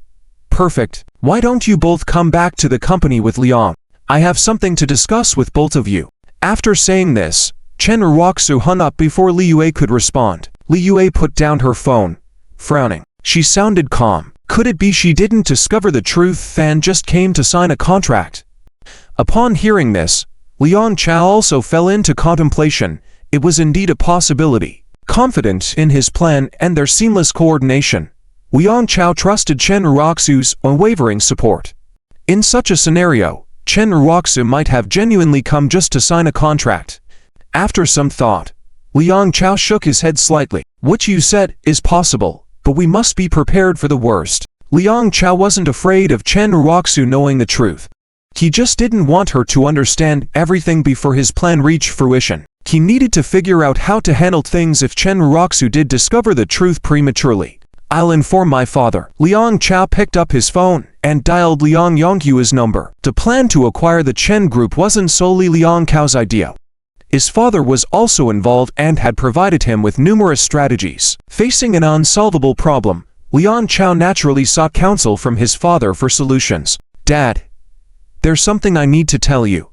Perfect. Why don't you both come back to the company with Liang? I have something to discuss with both of you. After saying this, Chen Raku hung up before Li Yue could respond. Li Yue put down her phone, frowning. She sounded calm. Could it be she didn't discover the truth and just came to sign a contract? Upon hearing this, Liang Chow also fell into contemplation. It was indeed a possibility. Confident in his plan and their seamless coordination, Liang Chow trusted Chen Raku's unwavering support. In such a scenario, Chen Raku might have genuinely come just to sign a contract. After some thought, Liang Chow shook his head slightly. What you said is possible, but we must be prepared for the worst. Liang Chow wasn't afraid of Chen Raku knowing the truth. He just didn't want her to understand everything before his plan reached fruition. He needed to figure out how to handle things if Chen Raku did discover the truth prematurely. I'll inform my father. Liang Chow picked up his phone and dialed Liang Yonghua's number. The plan to acquire the Chen group wasn't solely Liang Chao's idea. His father was also involved and had provided him with numerous strategies. Facing an unsolvable problem, Liang Chow naturally sought counsel from his father for solutions. Dad, there's something I need to tell you.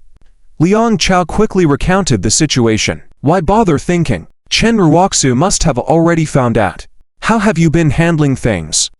Liang Chow quickly recounted the situation. Why bother thinking? Chen Raku must have already found out. How have you been handling things?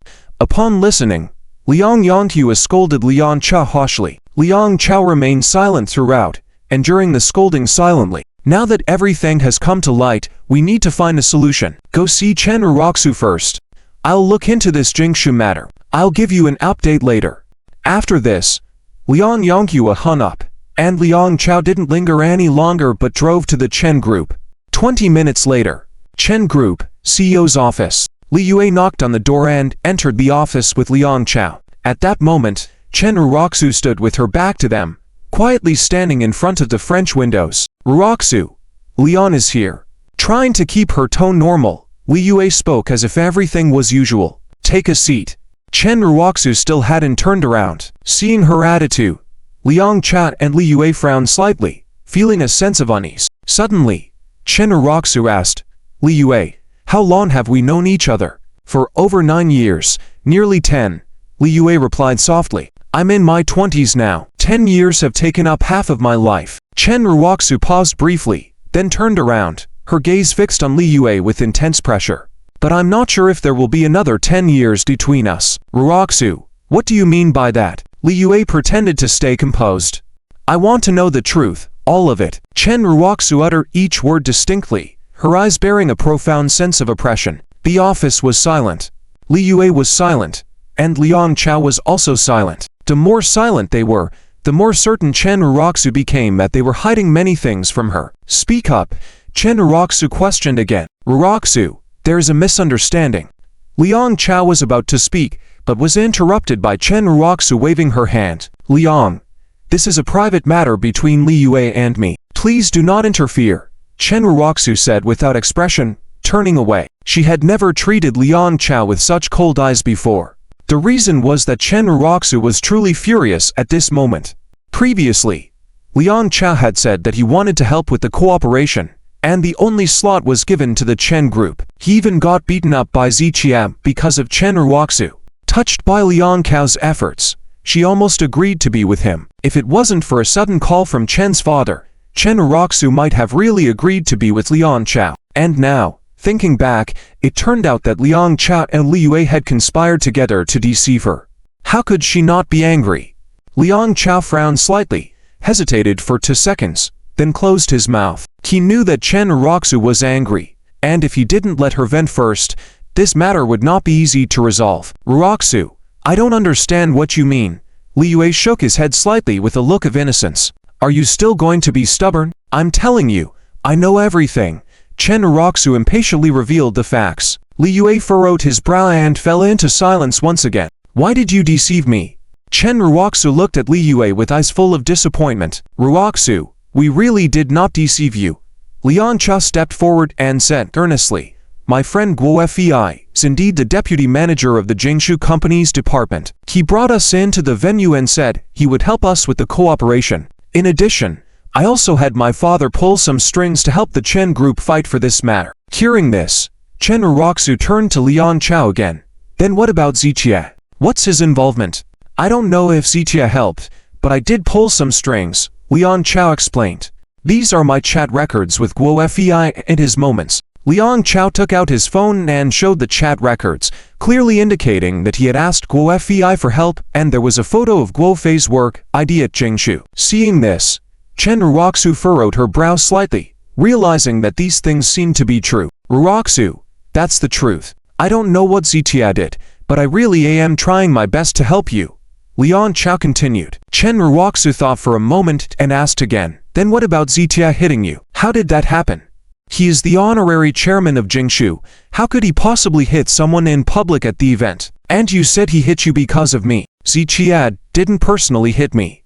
Upon listening, Liang Yonghua scolded Liang Chow harshly. Liang Chow remained silent throughout, and during the scolding silently. Now that everything has come to light, we need to find a solution. Go see Chen Raku first. I'll look into this Jingshu matter. I'll give you an update later. After this, Liang Yonghua hung up, and Liang Chow didn't linger any longer but drove to the Chen Group. 20 minutes later, Chen Group, CEO's office. Li Yue knocked on the door and entered the office with Liang Chow. At that moment, Chen Raku stood with her back to them, quietly standing in front of the French windows. Raku, Leon is here. Trying to keep her tone normal, Li Yue spoke as if everything was usual. Take a seat. Chen Raku still hadn't turned around. Seeing her attitude, Liang Chow and Li Yue frowned slightly, feeling a sense of unease. Suddenly, Chen Raku asked, Li Yue, how long have we known each other? For over 9 years, nearly 10. Li Yue replied softly. I'm in my 20s now. 10 years have taken up half of my life. Chen Raku paused briefly, then turned around, her gaze fixed on Li Yue with intense pressure. But I'm not sure if there will be another 10 years between us. Raku, what do you mean by that? Li Yue pretended to stay composed. I want to know the truth, all of it. Chen Raku uttered each word distinctly, her eyes bearing a profound sense of oppression. The office was silent. Li Yue was silent, and Liang Chow was also silent. The more silent they were, the more certain Chen Raku became that they were hiding many things from her. Speak up, Chen Raku questioned again. Raku, there is a misunderstanding. Liang Chow was about to speak, but was interrupted by Chen Raku waving her hand. Liang, this is a private matter between Li Yue and me. Please do not interfere, Chen Raku said without expression, turning away. She had never treated Liang Chow with such cold eyes before. The reason was that Chen Raku was truly furious at this moment. Previously, Liang Chow had said that he wanted to help with the cooperation, and the only slot was given to the Chen Group. He even got beaten up by Ziqian because of Chen Raku. Touched by Liang Chao's efforts, she almost agreed to be with him. If it wasn't for a sudden call from Chen's father, Chen Raku might have really agreed to be with Liang Chow. And now, thinking back, it turned out that Liang Chow and Li Yue had conspired together to deceive her. How could she not be angry? Liang Chow frowned slightly, hesitated for 2 seconds, then closed his mouth. He knew that Chen Raku was angry, and if he didn't let her vent first, this matter would not be easy to resolve. Raku, I don't understand what you mean. Li Yue shook his head slightly with a look of innocence. Are you still going to be stubborn? I'm telling you, I know everything. Chen Raku impatiently revealed the facts. Li Yue furrowed his brow and fell into silence once again. Why did you deceive me? Chen Raku looked at Li Yue with eyes full of disappointment. Raku, we really did not deceive you. Liang Chow stepped forward and said earnestly, my friend Guo Fei is indeed the deputy manager of the Jingshu Company's department. He brought us into the venue and said he would help us with the cooperation. In addition, I also had my father pull some strings to help the Chen Group fight for this matter. Hearing this, Chen Raku turned to Liang Chow again. Then what about Ziqian? What's his involvement? I don't know if Ziqian helped, but I did pull some strings, Liang Chow explained. These are my chat records with Guo Fei and his moments. Liang Chow took out his phone and showed the chat records, clearly indicating that he had asked Guo Fei for help, and there was a photo of Guo Fei's work, ID at Jingshu. Seeing this, Chen Raku furrowed her brow slightly, realizing that these things seemed to be true. Raku, that's the truth. I don't know what Ziqian did, but I really am trying my best to help you. Liang Chow continued. Chen Raku thought for a moment and asked again, then what about Ziqian hitting you? How did that happen? He is the honorary chairman of Jingshu. How could he possibly hit someone in public at the event? And you said he hit you because of me. Ziqian didn't personally hit me.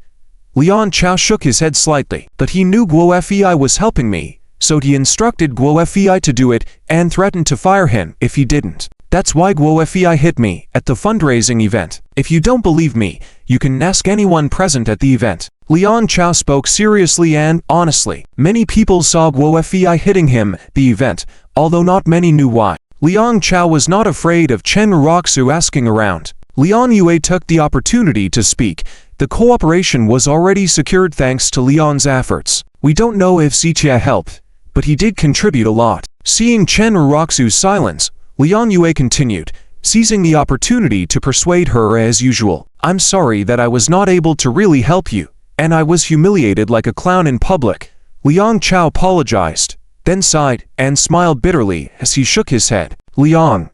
Liang Chow shook his head slightly, but he knew Guo Fei was helping me, so he instructed Guo Fei to do it and threatened to fire him if he didn't. That's why Guo Fei hit me at the fundraising event. If you don't believe me, you can ask anyone present at the event. Liang Chow spoke seriously and honestly. Many people saw Guo Fei hitting him at the event, although not many knew why. Liang Chow was not afraid of Chen Raku asking around. Liang Yue took the opportunity to speak. The cooperation was already secured thanks to Liang's efforts. We don't know if Ziqie helped, but he did contribute a lot. Seeing Chen Raku's silence, Liang Yue continued, seizing the opportunity to persuade her as usual. I'm sorry that I was not able to really help you, and I was humiliated like a clown in public. Liang Chow apologized, then sighed and smiled bitterly as he shook his head. Liang,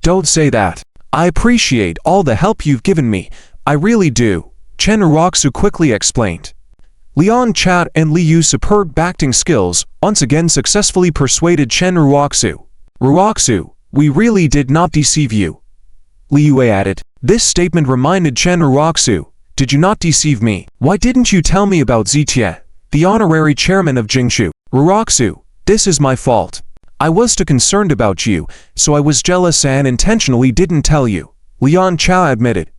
don't say that. I appreciate all the help you've given me. I really do, Chen Raku quickly explained. Liang Chow and Li Yu's superb acting skills once again successfully persuaded Chen Raku. Raku, we really did not deceive you, Li Yue added. This statement reminded Chen Raku, did you not deceive me? Why didn't you tell me about Ziqie, the honorary chairman of Jingshu? Raku, this is my fault. I was too concerned about you, so I was jealous and intentionally didn't tell you, Liang Chow admitted.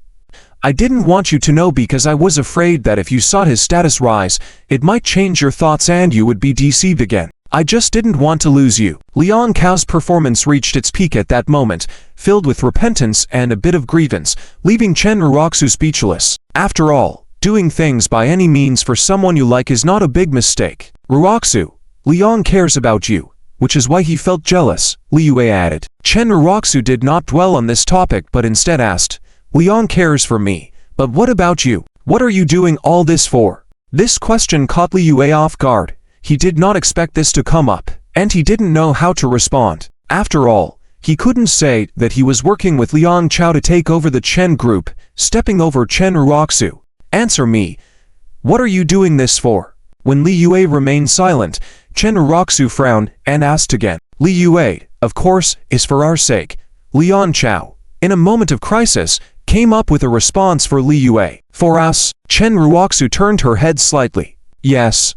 I didn't want you to know because I was afraid that if you saw his status rise, it might change your thoughts and you would be deceived again. I just didn't want to lose you. Liang Chow's performance reached its peak at that moment, filled with repentance and a bit of grievance, leaving Chen Raku speechless. After all, doing things by any means for someone you like is not a big mistake. Raku, Liang cares about you, which is why he felt jealous, Li Yue added. Chen Raku did not dwell on this topic but instead asked, Liang cares for me, but what about you? What are you doing all this for? This question caught Li Yue off guard. He did not expect this to come up, and he didn't know how to respond. After all, he couldn't say that he was working with Liang Chow to take over the Chen group, stepping over Chen Raku. Answer me. What are you doing this for? When Li Yue remained silent, Chen Raku frowned and asked again. Li Yue, of course, is for our sake. Liang Chow, in a moment of crisis, came up with a response for Li Yue. For us? Chen Raku turned her head slightly. Yes.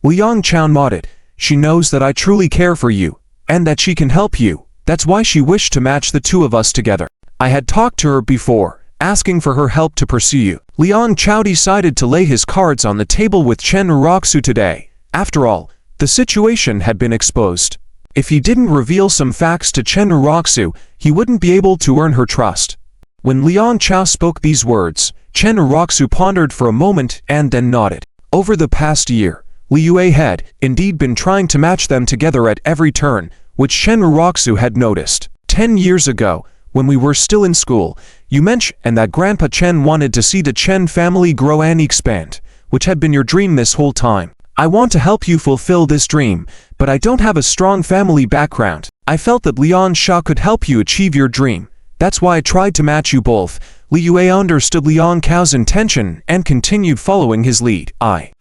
Liang Chow nodded. She knows that I truly care for you, and that she can help you. That's why she wished to match the two of us together. I had talked to her before, asking for her help to pursue you. Liang Chow decided to lay his cards on the table with Chen Raku today. After all, the situation had been exposed. If he didn't reveal some facts to Chen Raku, he wouldn't be able to earn her trust. When Liang Chow spoke these words, Chen Raku pondered for a moment and then nodded. Over the past year, Li Yue had, indeed, been trying to match them together at every turn, which Chen Raku had noticed. 10 years ago, when we were still in school, you mentioned that Grandpa Chen wanted to see the Chen family grow and expand, which had been your dream this whole time. I want to help you fulfill this dream, but I don't have a strong family background. I felt that Liang Chow could help you achieve your dream. That's why I tried to match you both. Li Yue understood Liang Chow's intention and continued following his lead.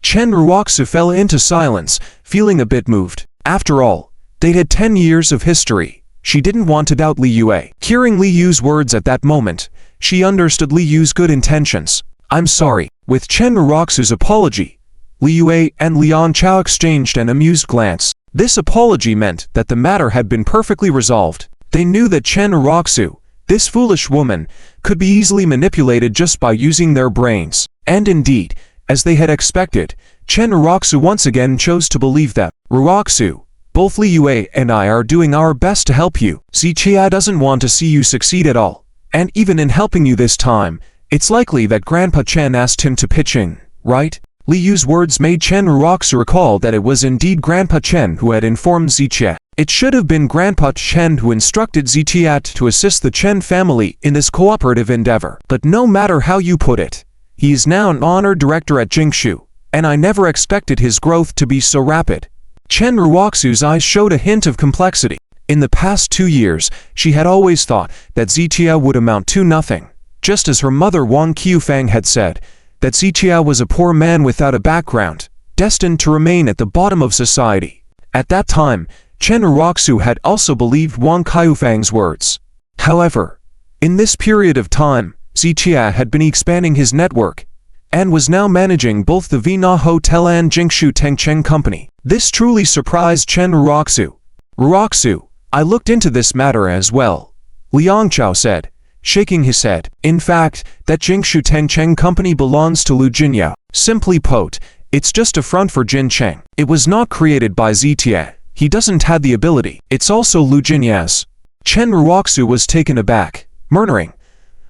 Chen Raku fell into silence, feeling a bit moved. After all, they'd had 10 years of history. She didn't want to doubt Li Yue. Hearing Li Yu's words at that moment, she understood Li Yu's good intentions. I'm sorry. With Chen Raku's apology, Li Yue and Liang Chow exchanged an amused glance. This apology meant that the matter had been perfectly resolved. They knew that Chen Raku, this foolish woman, could be easily manipulated just by using their brains. And indeed, as they had expected, Chen Raku once again chose to believe them. Raku, both Li Yue and I are doing our best to help you. Ziqie doesn't want to see you succeed at all. And even in helping you this time, it's likely that Grandpa Chen asked him to pitch in, right? Li Yu's words made Chen Raku recall that it was indeed Grandpa Chen who had informed Ziqie. It should have been Grandpa Chen who instructed Ziqie to assist the Chen family in this cooperative endeavor. But no matter how you put it, he is now an honored director at Jingshu, and I never expected his growth to be so rapid. Chen Raku's eyes showed a hint of complexity. In the past 2 years, she had always thought that Ziqie would amount to nothing, just as her mother Wang Qiufang had said, that Ziqie was a poor man without a background, destined to remain at the bottom of society. At that time, Chen Raku had also believed Wang Qiufang's words. However, in this period of time, Ziqie had been expanding his network, and was now managing both the Vina Hotel and Jingshu Tengcheng Company. This truly surprised Chen Raku. "Raku, I looked into this matter as well," Liang Chao said, shaking his head. "In fact, that Jingshu Tengcheng Company belongs to Lu Jinyao. Simply put, it's just a front for Jin Cheng. It was not created by Zitia. He doesn't have the ability. It's also Lu Jinyao's." Chen Raku was taken aback, murmuring,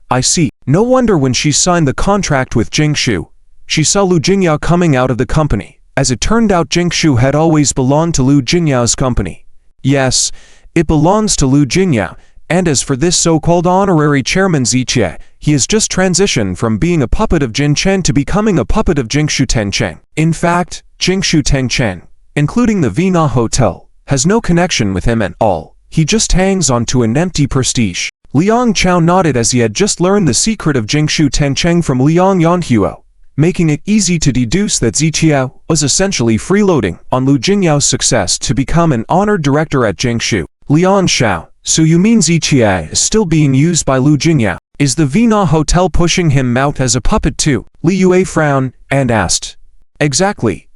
"I see. No wonder when she signed the contract with Jingshu, she saw Lu Jinyao coming out of the company. As it turned out, Jingshu had always belonged to Lu Jinyao's company. Yes, it belongs to Lu Jinyao, and as for this so-called honorary chairman Zitia, he has just transitioned from being a puppet of Jin Chen to becoming a puppet of Jingshu Tengcheng. In fact, Jingshu Tengcheng, including the Vina Hotel, has no connection with him at all. He just hangs on to an empty prestige." Liang Chao nodded as he had just learned the secret of Jingshu Tengcheng from Liang Yanhuo, making it easy to deduce that Zitia was essentially freeloading on Lu Jinyao's success to become an honored director at Jingshu. "Liang Chao, so you mean Zitia is still being used by Lu Jinyao? Is the Vina Hotel pushing him out as a puppet too?" Li Yue frowned and asked. "Exactly."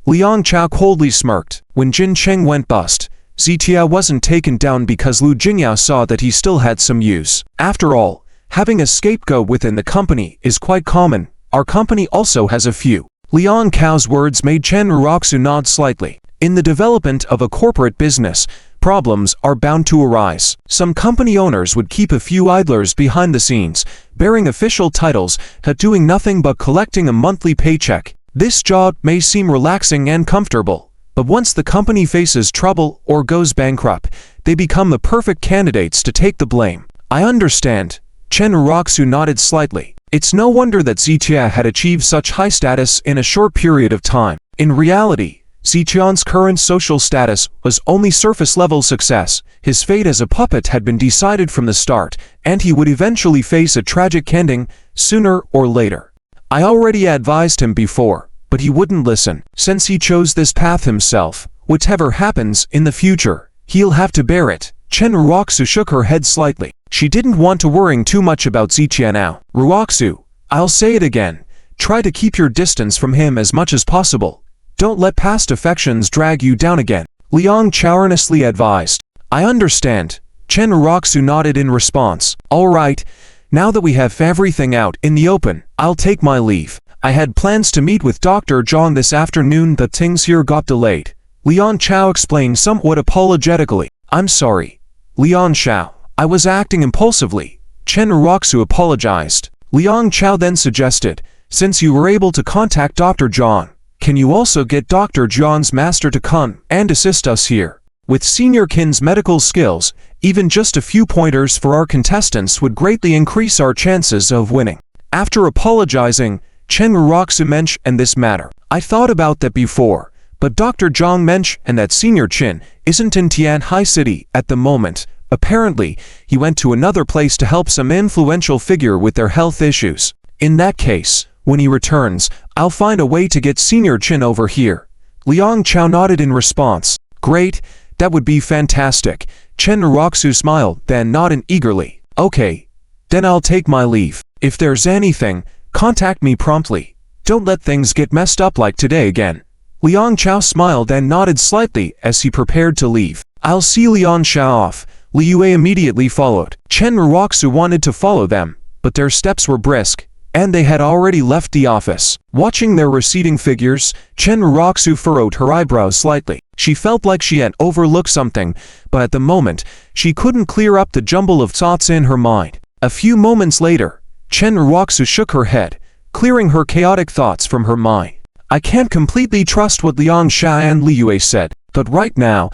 Liang Chao coldly smirked. "When Jin Cheng went bust, Zitia wasn't taken down because Lu Jinyao saw that he still had some use. After all, having a scapegoat within the company is quite common. Our company also has a few." Liang Chao's words made Chen Raku nod slightly. In the development of a corporate business, problems are bound to arise. Some company owners would keep a few idlers behind the scenes, bearing official titles, but doing nothing but collecting a monthly paycheck. This job may seem relaxing and comfortable, but once the company faces trouble or goes bankrupt, they become the perfect candidates to take the blame. "I understand." Chen Raku nodded slightly. It's no wonder that Zitia had achieved such high status in a short period of time. In reality, Zitian's current social status was only surface-level success. His fate as a puppet had been decided from the start, and he would eventually face a tragic ending, sooner or later. "I already advised him before, but he wouldn't listen. Since he chose this path himself, whatever happens in the future, he'll have to bear it." Chen Raku shook her head slightly. She didn't want to worry too much about Zitia now. "Raku, I'll say it again. Try to keep your distance from him as much as possible. Don't let past affections drag you down again," Liang Chao earnestly advised. "I understand." Chen Raku nodded in response. "All right, now that we have everything out in the open, I'll take my leave. I had plans to meet with Dr. Zhang this afternoon, but things here got delayed." Liang Chao explained somewhat apologetically. "I'm sorry, Liang Chao. I was acting impulsively." Chen Raku apologized. Liang Chao then suggested, "Since you were able to contact Dr. Zhang, can you also get Dr. Zhang's master to come and assist us here? With Senior Kin's medical skills, even just a few pointers for our contestants would greatly increase our chances of winning." After apologizing, Chen Raku mentioned this matter. "I thought about that before, but Dr. Zhang mentioned that Senior Chen isn't in Tianhai City at the moment. Apparently, he went to another place to help some influential figure with their health issues. In that case, when he returns, I'll find a way to get Senior Chen over here." Liang Chao nodded in response. "Great, that would be fantastic." Chen Raku smiled, then nodded eagerly. "Okay, then I'll take my leave. If there's anything, contact me promptly. Don't let things get messed up like today again." Liang Chao smiled and nodded slightly as he prepared to leave. "I'll see Liang Chao off." Li Yue immediately followed. Chen Raku wanted to follow them, but their steps were brisk, and they had already left the office. Watching their receding figures, Chen Raku furrowed her eyebrows slightly. She felt like she had overlooked something, but at the moment, she couldn't clear up the jumble of thoughts in her mind. A few moments later, Chen Raku shook her head, clearing her chaotic thoughts from her mind. "I can't completely trust what Liang Chao and Li Yue said, but right now,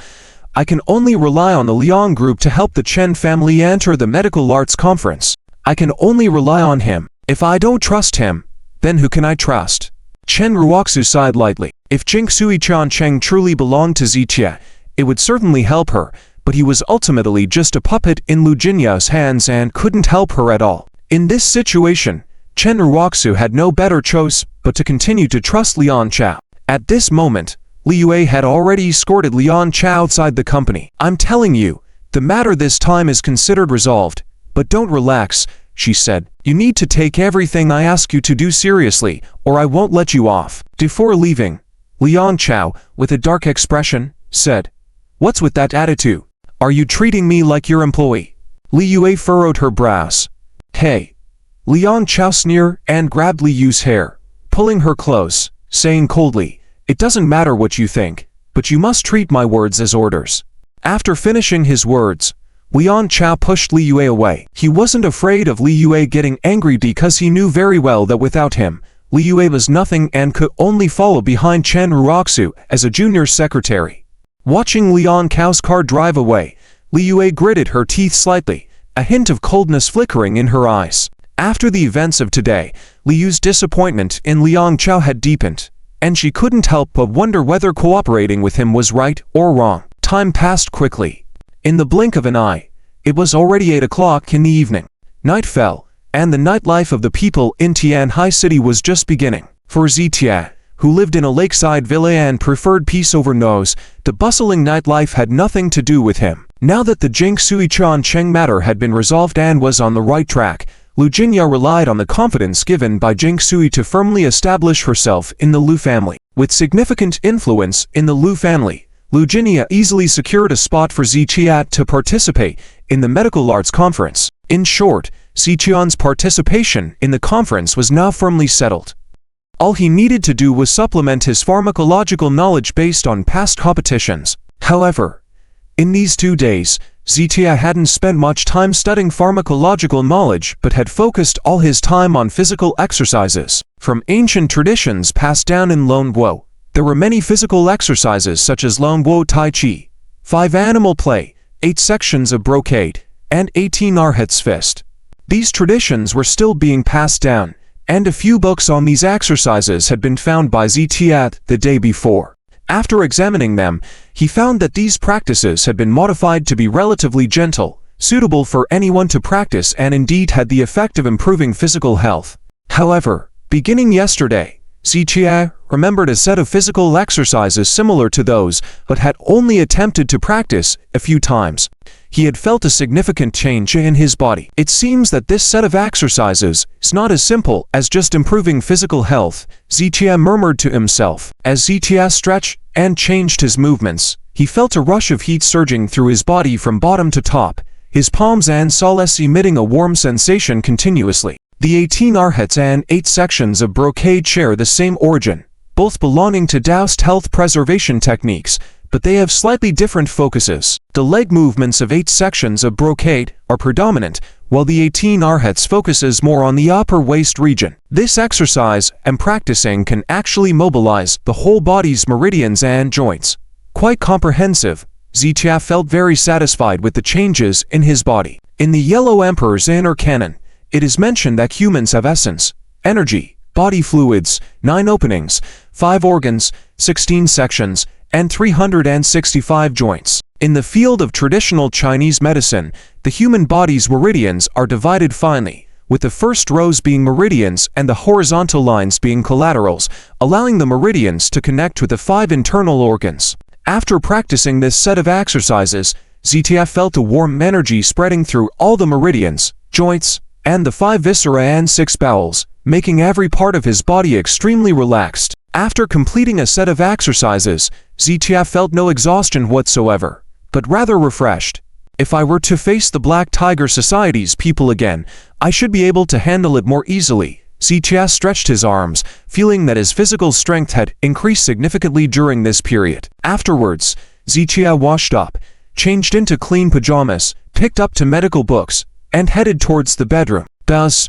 I can only rely on the Liang group to help the Chen family enter the medical arts conference. I can only rely on him. If I don't trust him, then who can I trust?" Chen Raku sighed lightly. If Jingsui Cheng truly belonged to Zitia, it would certainly help her, but he was ultimately just a puppet in Lu Jinyao's hands and couldn't help her at all. In this situation, Chen Raku had no better choice but to continue to trust Liang Chao. At this moment, Li Yue had already escorted Liang Chao outside the company. "I'm telling you, the matter this time is considered resolved, but don't relax," she said. You need to take everything I ask you to do seriously, or I won't let you off. Before leaving, Liang Chow, with a dark expression, said, What's with that attitude? Are you treating me like your employee? Li Yue furrowed her brows. Hey. Liang Chow sneered and grabbed Li Yu's hair, pulling her close, saying coldly, It doesn't matter what you think, but you must treat my words as orders. After finishing his words, Liang Chow pushed Li Yue away. He wasn't afraid of Li Yue getting angry because he knew very well that without him, Li Yue was nothing and could only follow behind Chen Raku as a junior secretary. Watching Liang Chow's car drive away, Li Yue gritted her teeth slightly, a hint of coldness flickering in her eyes. After the events of today, Li Yu's disappointment in Liang Chow had deepened, and she couldn't help but wonder whether cooperating with him was right or wrong. Time passed quickly. In the blink of an eye, it was already 8 o'clock in the evening. Night fell, and the nightlife of the people in Tianhai City was just beginning. For Zitia, who lived in a lakeside villa and preferred peace over noise, the bustling nightlife had nothing to do with him. Now that the Jingsui Chan Cheng matter had been resolved and was on the right track, Lu Jinya relied on the confidence given by Jingsui to firmly establish herself in the Lu family. With significant influence in the Lu family, Lu Jinya easily secured a spot for Zitia to participate in the medical arts conference. In short, Zitian's participation in the conference was now firmly settled. All he needed to do was supplement his pharmacological knowledge based on past competitions. However, in these 2 days, Zitia hadn't spent much time studying pharmacological knowledge but had focused all his time on physical exercises. From ancient traditions passed down in Lone Wo, there were many physical exercises such as Lone Wo Tai Chi, 5 animal play, 8 sections of brocade, and 18 Arhat's fist. These traditions were still being passed down, and a few books on these exercises had been found by Zitia the day before. After examining them, he found that these practices had been modified to be relatively gentle, suitable for anyone to practice and indeed had the effect of improving physical health. However, beginning yesterday, Zitia remembered a set of physical exercises similar to those, but had only attempted to practice a few times. He had felt a significant change in his body. It seems that this set of exercises is not as simple as just improving physical health, Zitia murmured to himself. As Zitia stretched and changed his movements, he felt a rush of heat surging through his body from bottom to top, his palms and soles emitting a warm sensation continuously. The 18 arhats and 8 sections of brocade share the same origin, both belonging to Taoist health preservation techniques, but they have slightly different focuses. The leg movements of 8 sections of brocade are predominant, while the 18 arhats focuses more on the upper waist region. This exercise and practicing can actually mobilize the whole body's meridians and joints. Quite comprehensive, Zitia felt very satisfied with the changes in his body. In the Yellow Emperor's inner canon, it is mentioned that humans have essence, energy, body fluids, 9 openings, 5 organs, 16 sections, and 365 joints. In the field of traditional Chinese medicine, the human body's meridians are divided finely, with the first rows being meridians and the horizontal lines being collaterals, allowing the meridians to connect with the 5 internal organs. After practicing this set of exercises, Zitia felt a warm energy spreading through all the meridians, joints, and the 5 viscera and 6 bowels, making every part of his body extremely relaxed. After completing a set of exercises, Zitia felt no exhaustion whatsoever, but rather refreshed. If I were to face the Black Tiger Society's people again, I should be able to handle it more easily. Zitia stretched his arms, feeling that his physical strength had increased significantly during this period. Afterwards, Zitia washed up, changed into clean pajamas, picked up 2 medical books, and headed towards the bedroom. Buzz.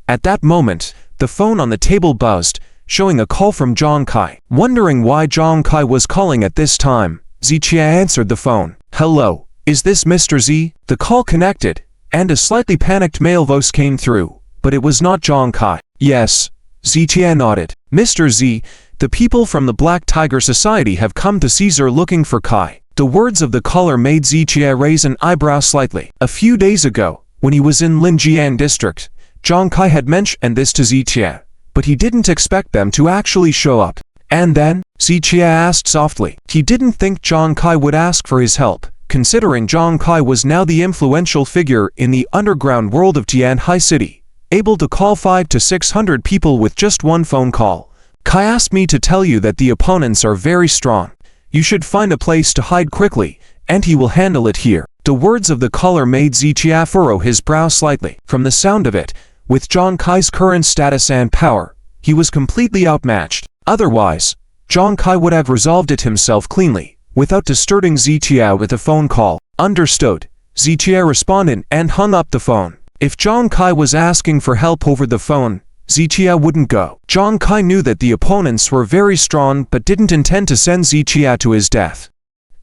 At that moment, the phone on the table buzzed, showing a call from Jong Kai. Wondering why Jong Kai was calling at this time, Zitia answered the phone. Hello, is this Mr. Z? The call connected, and a slightly panicked male voice came through, but it was not Jong Kai. Yes, Zitia nodded. Mr. Z, the people from the Black Tiger Society have come to Caesar looking for Kai. The words of the caller made Zitia raise an eyebrow slightly. A few days ago, when he was in Linjiang district, Jong Kai had mentioned this to Zitia, but he didn't expect them to actually show up. And then, Zitia asked softly. He didn't think Jong Kai would ask for his help, considering Jong Kai was now the influential figure in the underground world of Tianhai City, able to call 500 to 600 people with just one phone call. Kai asked me to tell you that the opponents are very strong. You should find a place to hide quickly, and he will handle it here. The words of the caller made Zichia furrow his brow slightly. From the sound of it, with Jong Kai's current status and power, he was completely outmatched. Otherwise, Jong Kai would have resolved it himself cleanly, without disturbing Zichia with a phone call. Understood, Zichia responded and hung up the phone. If Jong Kai was asking for help over the phone, Zichia wouldn't go. Jong Kai knew that the opponents were very strong but didn't intend to send Zichia to his death.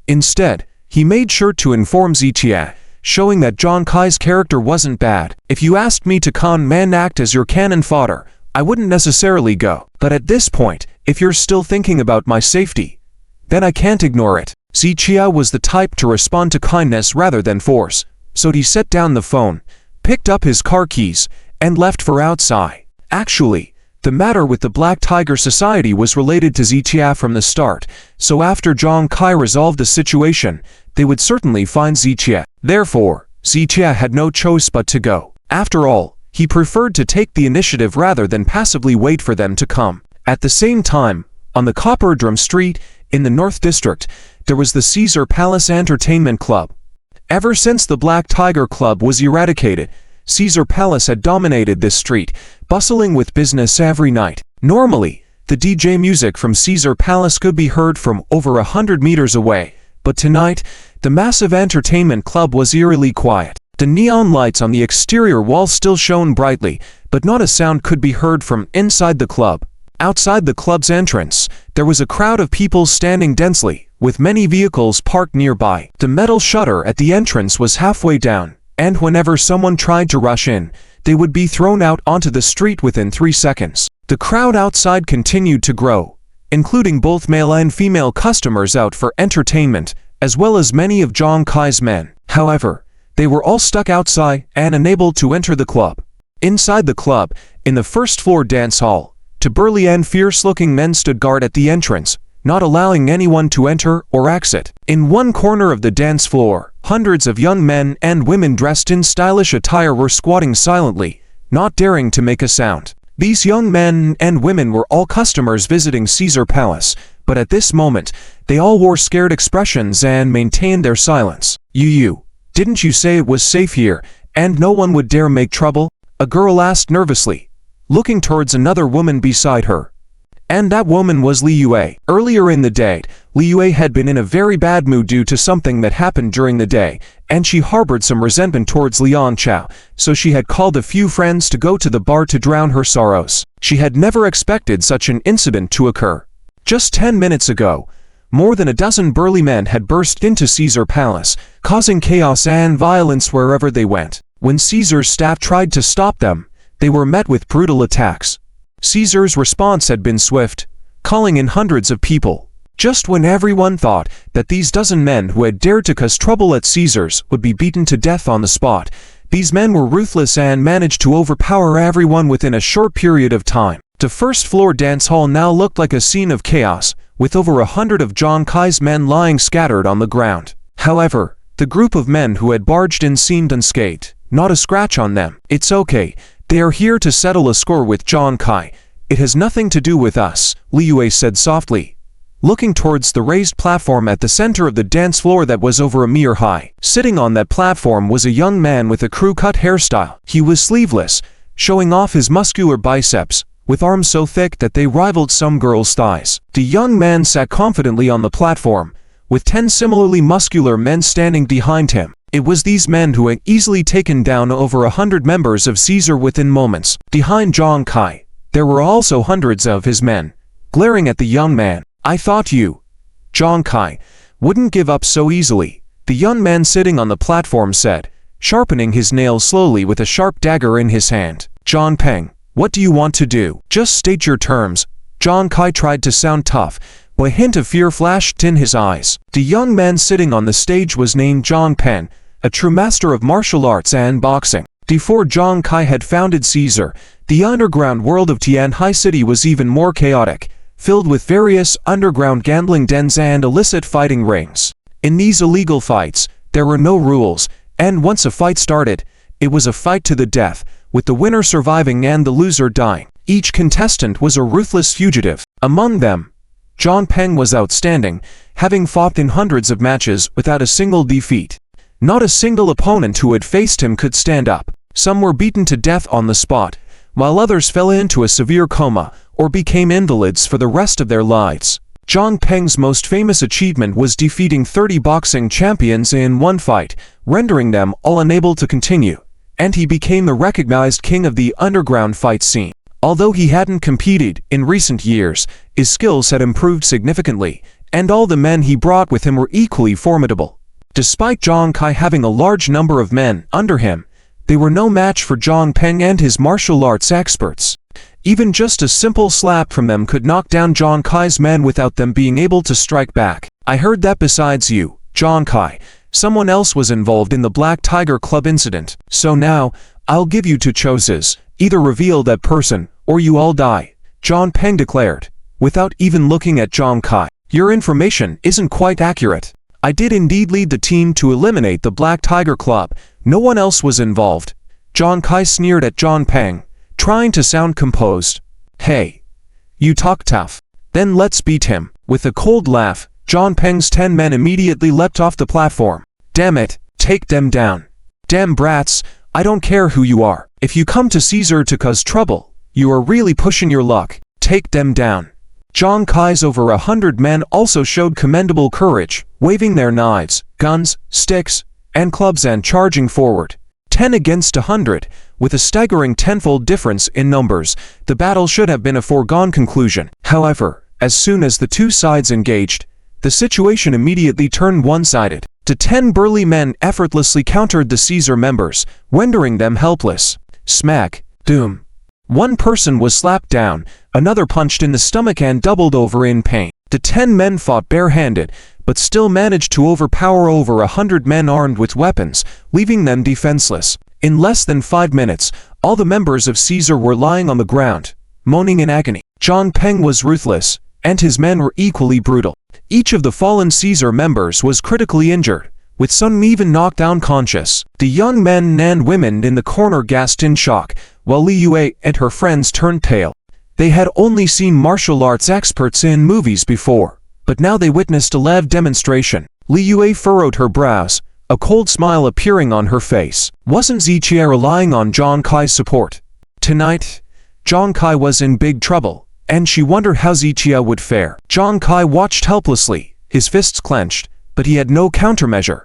Instead, he made sure to inform Zichia, showing that Jong Kai's character wasn't bad. If you asked me to act as your cannon fodder, I wouldn't necessarily go. But at this point, if you're still thinking about my safety, then I can't ignore it. Zichia was the type to respond to kindness rather than force, so he set down the phone, picked up his car keys, and left for outside. Actually, the matter with the Black Tiger Society was related to Zichia from the start, so after Jong Kai resolved the situation, they would certainly find Zichia. Therefore, Zichia had no choice but to go. After all, he preferred to take the initiative rather than passively wait for them to come. At the same time, on the Copper Drum Street, in the North District, there was the Caesar Palace Entertainment Club. Ever since the Black Tiger Club was eradicated, Caesar Palace had dominated this street, bustling with business every night. Normally, the DJ music from Caesar Palace could be heard from over 100 meters away, but tonight, the massive entertainment club was eerily quiet. The neon lights on the exterior wall still shone brightly, but not a sound could be heard from inside the club. Outside the club's entrance, there was a crowd of people standing densely, with many vehicles parked nearby. The metal shutter at the entrance was halfway down, and whenever someone tried to rush in, they would be thrown out onto the street within 3 seconds. The crowd outside continued to grow, including both male and female customers out for entertainment, as well as many of Jong Kai's men. However, they were all stuck outside and unable to enter the club. Inside the club, in the first-floor dance hall, two burly and fierce-looking men stood guard at the entrance, not allowing anyone to enter or exit. In one corner of the dance floor, hundreds of young men and women dressed in stylish attire were squatting silently, not daring to make a sound. These young men and women were all customers visiting Caesar Palace, but at this moment, they all wore scared expressions and maintained their silence. You, didn't you say it was safe here, and no one would dare make trouble? A girl asked nervously, looking towards another woman beside her. And that woman was Li Yue. Earlier in the day, Li Yue had been in a very bad mood due to something that happened during the day, and she harbored some resentment towards Liang Chow, so she had called a few friends to go to the bar to drown her sorrows. She had never expected such an incident to occur. Just 10 minutes ago, more than a dozen burly men had burst into Caesar Palace, causing chaos and violence wherever they went. When Caesar's staff tried to stop them, they were met with brutal attacks. Caesar's response had been swift, calling in hundreds of people. Just when everyone thought that these dozen men who had dared to cause trouble at Caesar's would be beaten to death on the spot, these men were ruthless and managed to overpower everyone within a short period of time. The first-floor dance hall now looked like a scene of chaos, with over 100 of Jong Kai's men lying scattered on the ground. However, the group of men who had barged in seemed unscathed, not a scratch on them. It's okay. They are here to settle a score with Jong Kai. It has nothing to do with us, Li Yue said softly, looking towards the raised platform at the center of the dance floor that was over a meter high. Sitting on that platform was a young man with a crew-cut hairstyle. He was sleeveless, showing off his muscular biceps, with arms so thick that they rivaled some girls' thighs. The young man sat confidently on the platform, with 10 similarly muscular men standing behind him. It was these men who had easily taken down over 100 members of Caesar within moments. Behind Jong Kai, there were also hundreds of his men, glaring at the young man. I thought you, Jong Kai, wouldn't give up so easily, the young man sitting on the platform said, sharpening his nails slowly with a sharp dagger in his hand. John Peng, what do you want to do? Just state your terms. Jong Kai tried to sound tough, but a hint of fear flashed in his eyes. The young man sitting on the stage was named Jong Pen, a true master of martial arts and boxing. Before Jong Kai had founded Caesar, the underground world of Tianhai City was even more chaotic, filled with various underground gambling dens and illicit fighting rings. In these illegal fights, There were no rules, and once a fight started, it was a fight to the death, with the winner surviving and the loser dying. Each contestant was a ruthless fugitive. Among them, John Peng was outstanding, having fought in hundreds of matches without a single defeat. Not a single opponent who had faced him could stand up. Some were beaten to death on the spot, while others fell into a severe coma or became invalids for the rest of their lives. John Peng's most famous achievement was defeating 30 boxing champions in one fight, rendering them all unable to continue, and he became the recognized king of the underground fight scene. Although he hadn't competed in recent years, his skills had improved significantly, and all the men he brought with him were equally formidable. Despite Jong Kai having a large number of men under him, they were no match for John Peng and his martial arts experts. Even just a simple slap from them could knock down Jong Kai's men without them being able to strike back. I heard that besides you, Jong Kai, someone else was involved in the Black Tiger Club incident. So now, I'll give you two choices. Either reveal that person, or you all die, John Peng declared, without even looking at Jong Kai. Your information isn't quite accurate. I did indeed lead the team to eliminate the Black Tiger Club. No one else was involved. Jong Kai sneered at John Peng, trying to sound composed. Hey, you talk tough. Then let's beat him. With a cold laugh, John Peng's 10 men immediately leapt off the platform. Damn it, take them down. Damn brats, I don't care who you are. If you come to Caesar to cause trouble, you are really pushing your luck. Take them down. Jong Kai's over 100 men also showed commendable courage, waving their knives, guns, sticks, and clubs and charging forward. 10 against 100, with a staggering tenfold difference in numbers, the battle should have been a foregone conclusion. However, as soon as the two sides engaged, the situation immediately turned one-sided. The 10 burly men effortlessly countered the Caesar members, rendering them helpless. Smack, doom. One person was slapped down, another punched in the stomach and doubled over in pain. The 10 men fought barehanded, but still managed to overpower over 100 men armed with weapons, leaving them defenseless. In less than 5 minutes, all the members of Caesar were lying on the ground, moaning in agony. John Peng was ruthless, and his men were equally brutal. Each of the fallen Caesar members was critically injured, with some even knocked unconscious. The young men and women in the corner gasped in shock, while Li Yue and her friends turned pale. They had only seen martial arts experts in movies before, but now they witnessed a live demonstration. Li Yue furrowed her brows, a cold smile appearing on her face. Wasn't Zichia relying on Jong Kai's support? Tonight, Jong Kai was in big trouble, and she wondered how Zichia would fare. Jong Kai watched helplessly, his fists clenched, but he had no countermeasure.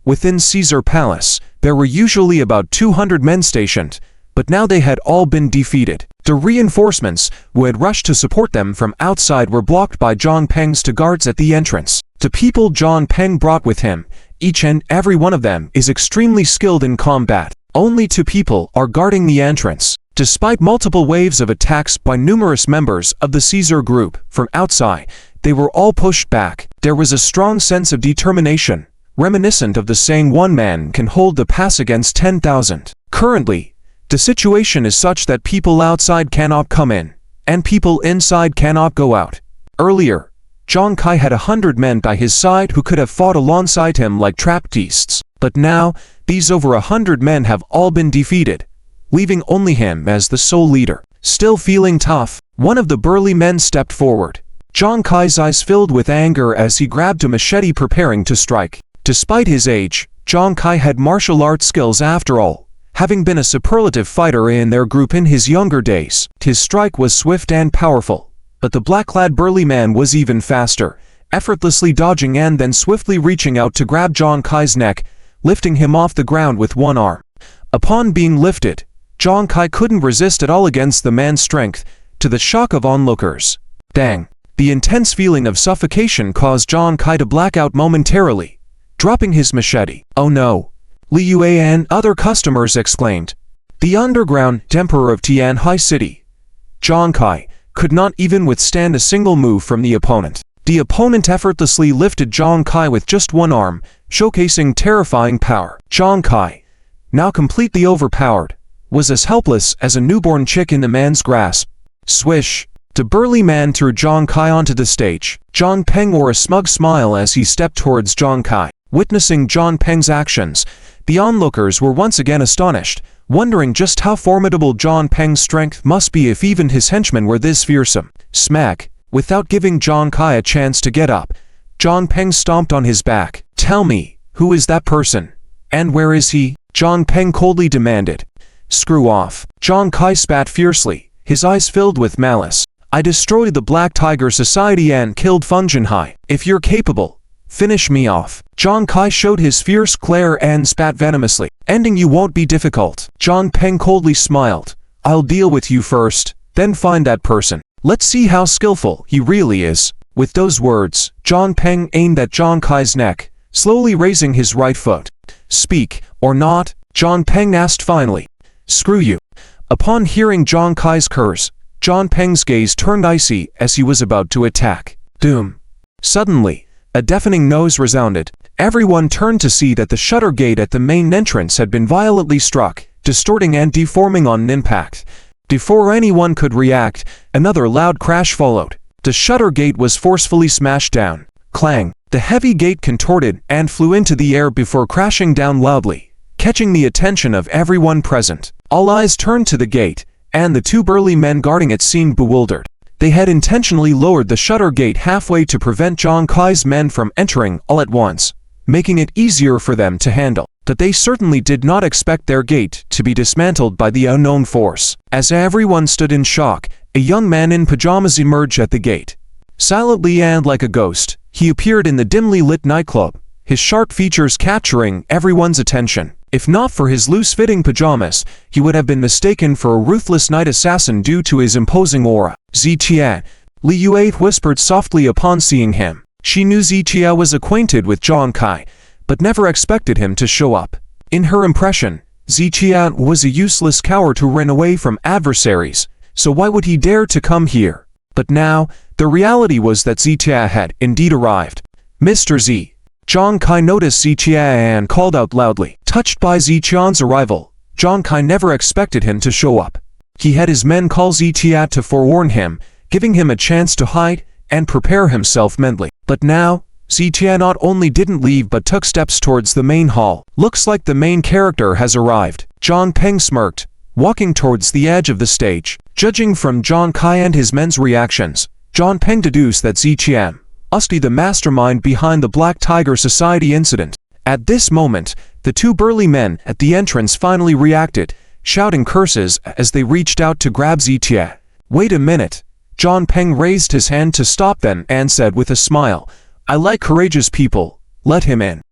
Within Caesar Palace, there were usually about 200 men stationed, but now they had all been defeated. The reinforcements who had rushed to support them from outside were blocked by John Peng's two guards at the entrance. The people John Peng brought with him, each and every one of them is extremely skilled in combat. Only 2 people are guarding the entrance. Despite multiple waves of attacks by numerous members of the Caesar group from outside, they were all pushed back. There was a strong sense of determination, reminiscent of the saying one man can hold the pass against 10,000. Currently, the situation is such that people outside cannot come in, and people inside cannot go out. Earlier, Jong Kai had 100 men by his side who could have fought alongside him like trappists, but now, these over 100 men have all been defeated, leaving only him as the sole leader. Still feeling tough, one of the burly men stepped forward. Jong Kai's eyes filled with anger as he grabbed a machete preparing to strike. Despite his age, Jong Kai had martial arts skills after all, having been a superlative fighter in their group in his younger days. His strike was swift and powerful, but the black-clad burly man was even faster, effortlessly dodging and then swiftly reaching out to grab Jong Kai's neck, lifting him off the ground with one arm. Upon being lifted, Jong Kai couldn't resist at all against the man's strength, to the shock of onlookers. Dang! The intense feeling of suffocation caused Jong Kai to black out momentarily, dropping his machete. Oh no! Li Yue and other customers exclaimed. The underground emperor of Tianhai City, Jong Kai, could not even withstand a single move from the opponent. The opponent effortlessly lifted Jong Kai with just one arm, showcasing terrifying power. Jong Kai, now completely overpowered, was as helpless as a newborn chick in the man's grasp. Swish! The burly man threw Jong Kai onto the stage. John Peng wore a smug smile as he stepped towards Jong Kai. Witnessing Zhang Peng's actions, the onlookers were once again astonished, wondering just how formidable Zhang Peng's strength must be if even his henchmen were this fearsome. Smack! Without giving Jong Kai a chance to get up, Zhang Peng stomped on his back. "Tell me, who is that person? And where is he?" Zhang Peng coldly demanded. "Screw off." Zhang Kai spat fiercely, his eyes filled with malice. "I destroyed the Black Tiger Society and killed Feng Jinhai. If you're capable, finish me off." Zhang Kai showed his fierce glare and spat venomously. "Ending you won't be difficult." Zhang Peng coldly smiled. "I'll deal with you first, then find that person. Let's see how skillful he really is." With those words, Zhang Peng aimed at Zhang Kai's neck, slowly raising his right foot. "Speak, or not?" Zhang Peng asked finally. "Screw you." Upon hearing Zhang Kai's curse, Zhang Peng's gaze turned icy as he was about to attack. Doom! Suddenly, a deafening noise resounded. Everyone turned to see that the shutter gate at the main entrance had been violently struck, distorting and deforming on impact. Before anyone could react, another loud crash followed. The shutter gate was forcefully smashed down. Clang! The heavy gate contorted and flew into the air before crashing down loudly, catching the attention of everyone present. All eyes turned to the gate, and the two burly men guarding it seemed bewildered. They had intentionally lowered the shutter gate halfway to prevent Zhang Kai's men from entering all at once, making it easier for them to handle. But they certainly did not expect their gate to be dismantled by the unknown force. As everyone stood in shock, a young man in pajamas emerged at the gate. Silently and like a ghost, he appeared in the dimly lit nightclub, his sharp features capturing everyone's attention. If not for his loose-fitting pajamas, he would have been mistaken for a ruthless night assassin due to his imposing aura. "Ziqian," Li Yue whispered softly upon seeing him. She knew Ziqian was acquainted with Jong Kai, but never expected him to show up. In her impression, Ziqian was a useless coward who ran away from adversaries, so why would he dare to come here? But now, the reality was that Ziqian had indeed arrived. "Mr. Z." Zhang Kai noticed Ziqian and called out loudly. Touched by Ziqian's arrival, Zhang Kai never expected him to show up. He had his men call Ziqian to forewarn him, giving him a chance to hide and prepare himself mentally. But now, Ziqian not only didn't leave but took steps towards the main hall. "Looks like the main character has arrived." Zhang Peng smirked, walking towards the edge of the stage. Judging from Zhang Kai and his men's reactions, Zhang Peng deduced that Ziqian must be the mastermind behind the Black Tiger Society incident. At this moment, the two burly men at the entrance finally reacted, shouting curses as they reached out to grab Ziqian. "Wait a minute." Zhang Peng raised his hand to stop them and said with a smile, "I like courageous people, let him in."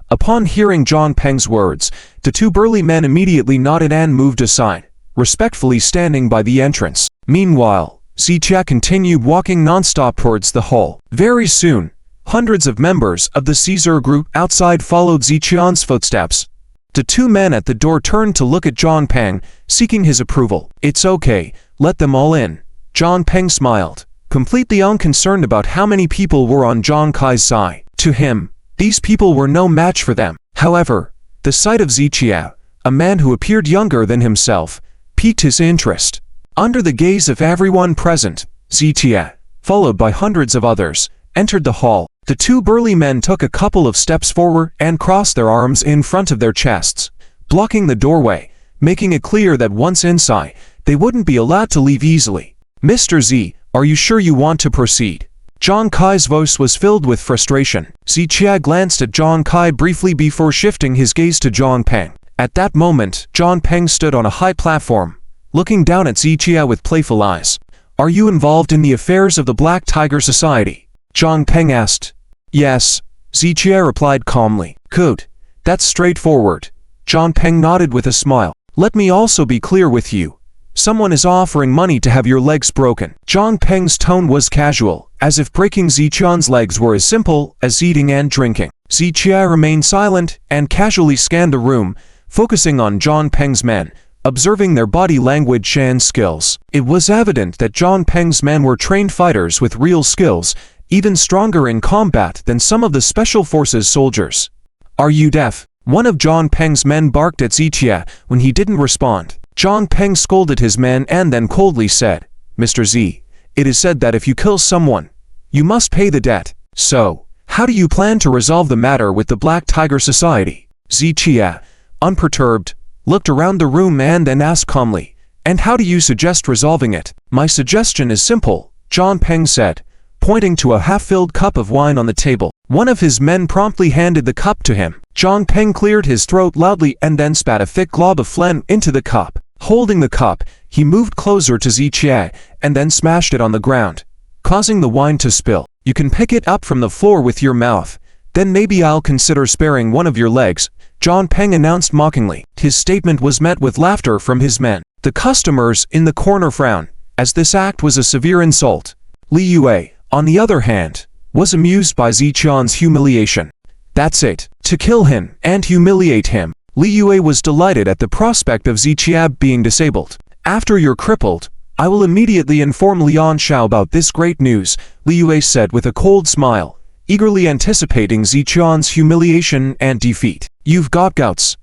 Upon hearing Zhang Peng's words, the two burly men immediately nodded and moved aside, respectfully standing by the entrance. Meanwhile, Ziqian continued walking non-stop towards the hall. Very soon, hundreds of members of the Caesar group outside followed Ziqian's footsteps. The two men at the door turned to look at Zhang Peng, seeking his approval. "It's okay, let them all in." Zhang Peng smiled, completely unconcerned about how many people were on Zhang Kai's side. To him, these people were no match for them. However, the sight of Ziqian, a man who appeared younger than himself, piqued his interest. Under the gaze of everyone present, Ziqian, followed by hundreds of others, entered the hall. The two burly men took a couple of steps forward and crossed their arms in front of their chests, blocking the doorway, making it clear that once inside, they wouldn't be allowed to leave easily. "Mr. Z, are you sure you want to proceed?" Zhang Kai's voice was filled with frustration. Ziqian glanced at Zhang Kai briefly before shifting his gaze to Zhang Peng. At that moment, Zhang Peng stood on a high platform, looking down at Ziqian with playful eyes. "Are you involved in the affairs of the Black Tiger Society?" Zhang Peng asked. "Yes," Ziqian replied calmly. "Good. That's straightforward." Zhang Peng nodded with a smile. "Let me also be clear with you. Someone is offering money to have your legs broken." Zhang Peng's tone was casual, as if breaking Ziqian's legs were as simple as eating and drinking. Ziqian remained silent and casually scanned the room, focusing on Zhang Peng's men, observing their body language and skills. It was evident that Zhang Peng's men were trained fighters with real skills, even stronger in combat than some of the Special Forces soldiers. "Are you deaf?" One of Zhang Peng's men barked at Ziqian when he didn't respond. Zhang Peng scolded his men and then coldly said, "Mr. Z, it is said that if you kill someone, you must pay the debt. So, How do you plan to resolve the matter with the Black Tiger Society? Zichia, unperturbed, looked around the room and then asked calmly, and how do you suggest resolving it? My suggestion is simple, John Peng said, pointing to a half-filled cup of wine on the table. One of his men promptly handed the cup to him. John Peng cleared his throat loudly and then spat a thick glob of phlegm into the cup. Holding the cup, he moved closer to Zichia and then smashed it on the ground, causing the wine to spill. You can pick it up from the floor with your mouth. Then maybe I'll consider sparing one of your legs, John Peng announced mockingly. His statement was met with laughter from his men. The customers in the corner frowned, as this act was a severe insult. Li Yue, on the other hand, was amused by Ziqian's humiliation. That's it. To kill him and humiliate him. Li Yue was delighted at the prospect of Ziqia being disabled. After you're crippled, I will immediately inform Lian Xiao about this great news, Li Yue said with a cold smile, eagerly anticipating Ziqian's humiliation and defeat. You've got guts.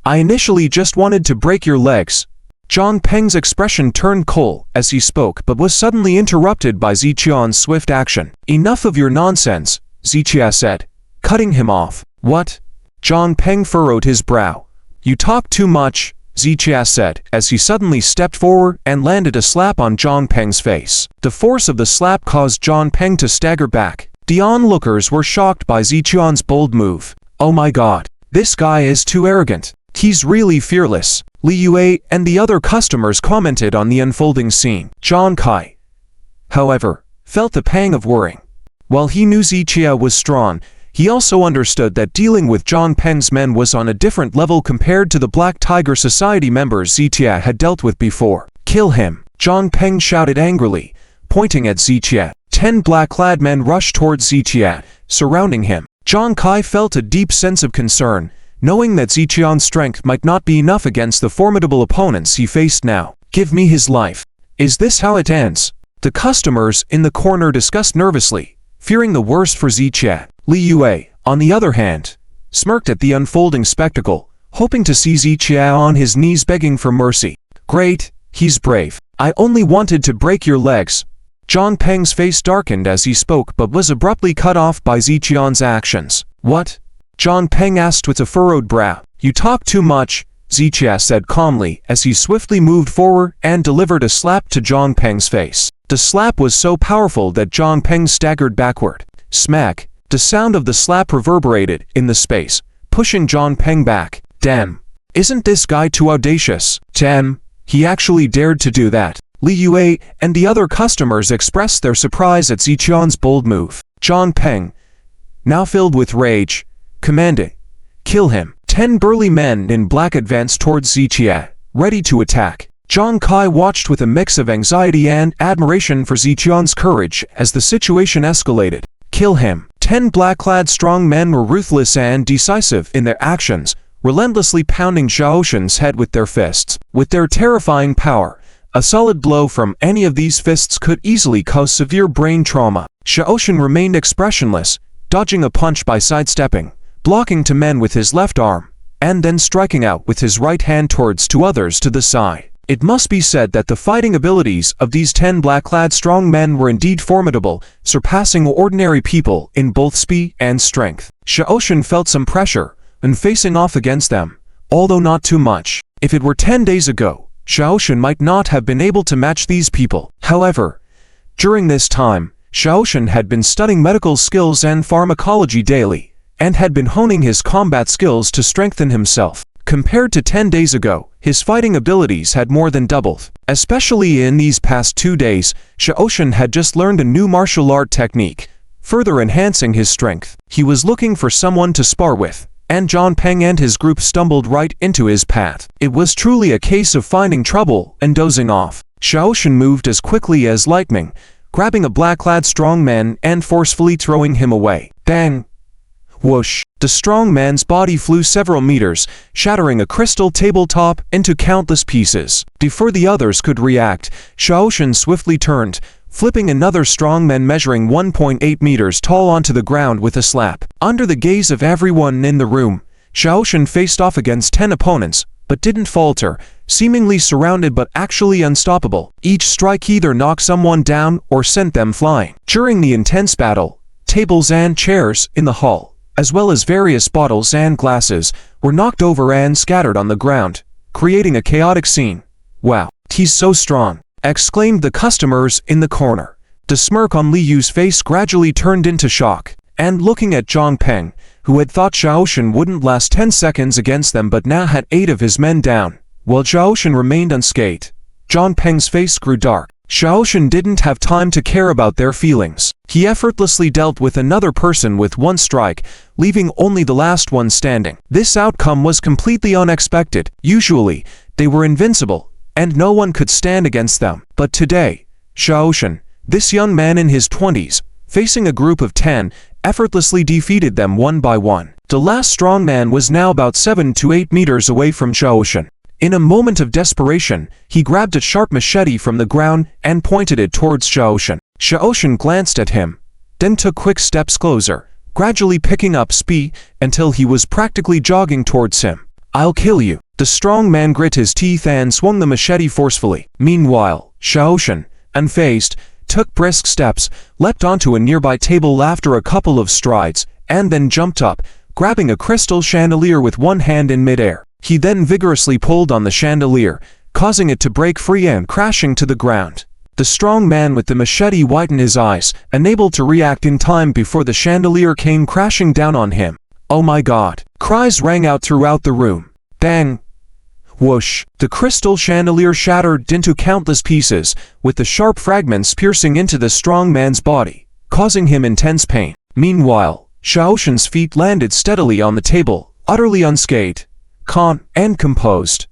I initially just wanted to break your legs. Zhang Peng's expression turned cold as he spoke but was suddenly interrupted by Ziqian's swift action. Enough of your nonsense, Ziqia said, cutting him off. What? Zhang Peng furrowed his brow. You talk too much, Ziqia said, as he suddenly stepped forward and landed a slap on Zhang Peng's face. The force of the slap caused Zhang Peng to stagger back. The onlookers were shocked by Ziqian's bold move. Oh my god, this guy is too arrogant. He's really fearless. Li Yue and the other customers commented on the unfolding scene. Jong Kai, however, felt the pang of worrying. While he knew Ziqia was strong, he also understood that dealing with Zhang Peng's men was on a different level compared to the Black Tiger Society members Ziqia had dealt with before. Kill him, Zhang Peng shouted angrily, pointing at Ziqia. 10 black-clad men rushed towards Ziqia, surrounding him. Jong Kai felt a deep sense of concern, knowing that Ziqian's strength might not be enough against the formidable opponents he faced now. Give me his life. Is this how it ends? The customers in the corner discussed nervously, fearing the worst for Ziqia. Li Yue, on the other hand, smirked at the unfolding spectacle, hoping to see Ziqia on his knees begging for mercy. Great, he's brave. I only wanted to break your legs. Zhang Peng's face darkened as he spoke but was abruptly cut off by Ziqian's actions. What? Zhang Peng asked with a furrowed brow. You talk too much, Ziqia said calmly as he swiftly moved forward and delivered a slap to Zhang Peng's face. The slap was so powerful that Zhang Peng staggered backward. Smack! The sound of the slap reverberated in the space, pushing Zhang Peng back. Damn! Isn't this guy too audacious? Damn! He actually dared to do that. Li Yue and the other customers expressed their surprise at Ziqian's bold move. Zhang Peng, now filled with rage, commanded, kill him. 10 burly men in black advanced towards Ziqia, ready to attack. Jong Kai watched with a mix of anxiety and admiration for Ziqian's courage as the situation escalated. Kill him. 10 black-clad strong men were ruthless and decisive in their actions, relentlessly pounding Xiaoshen's head with their fists. With their terrifying power, a solid blow from any of these fists could easily cause severe brain trauma. Xiaoshen remained expressionless, dodging a punch by sidestepping, blocking 2 men with his left arm, and then striking out with his right hand towards 2 others to the side. It must be said that the fighting abilities of these 10 black-clad strong men were indeed formidable, surpassing ordinary people in both speed and strength. Xiaoshen felt some pressure when facing off against them, although not too much. If it were 10 days ago, Xiaoshen might not have been able to match these people. However, during this time, Xiaoshen had been studying medical skills and pharmacology daily, and had been honing his combat skills to strengthen himself. Compared to 10 days ago, his fighting abilities had more than doubled. Especially in these past 2 days, Xiaoshen had just learned a new martial art technique, further enhancing his strength. He was looking for someone to spar with, and Zhang Peng and his group stumbled right into his path. It was truly a case of finding trouble and dozing off. Xiaoshen moved as quickly as lightning, grabbing a black-clad strong man and forcefully throwing him away. Bang! Whoosh! The strong man's body flew several meters, shattering a crystal tabletop into countless pieces. Before the others could react, Xiaoshen swiftly turned, flipping another strong man measuring 1.8 meters tall onto the ground with a slap. Under the gaze of everyone in the room, Xiaoshen faced off against 10 opponents, but didn't falter, seemingly surrounded but actually unstoppable. Each strike either knocked someone down or sent them flying. During the intense battle, Tables and chairs in the hall, as well as various bottles and glasses, were knocked over and scattered on the ground, creating a chaotic scene. "Wow, he's so strong," exclaimed the customers in the corner. The smirk on Li Yu's face gradually turned into shock, and looking at Zhang Peng, who had thought Xiaoshan wouldn't last 10 seconds against them but now had 8 of his men down, while Xiaoshan remained unscathed. Zhang Peng's face grew dark. Xiaoshan didn't have time to care about their feelings. He effortlessly dealt with another person with 1 strike, leaving only the last one standing. This outcome was completely unexpected. Usually, they were invincible, and no one could stand against them. But today, Xiaoshan, this young man in his 20s, facing a group of 10, effortlessly defeated them one by one. The last strong man was now about 7 to 8 meters away from Xiaoshan. In a moment of desperation, he grabbed a sharp machete from the ground and pointed it towards Xiaoshan. Xiaoshan glanced at him, then took quick steps closer, gradually picking up speed until he was practically jogging towards him. "I'll kill you." The strong man grit his teeth and swung the machete forcefully. Meanwhile, Xiaoshan, unfazed, took brisk steps, leapt onto a nearby table after a couple of strides, and then jumped up, grabbing a crystal chandelier with one hand in midair. He then vigorously pulled on the chandelier, causing it to break free and crashing to the ground. The strong man with the machete widened his eyes, unable to react in time before the chandelier came crashing down on him. "Oh my God!" Cries rang out throughout the room. Bang! Whoosh! The crystal chandelier shattered into countless pieces, with the sharp fragments piercing into the strong man's body, causing him intense pain. Meanwhile, Xiaoshan's feet landed steadily on the table, utterly unscathed, calm, and composed.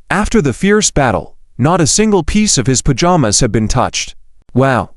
After the fierce battle, not a single piece of his pajamas had been touched. Wow!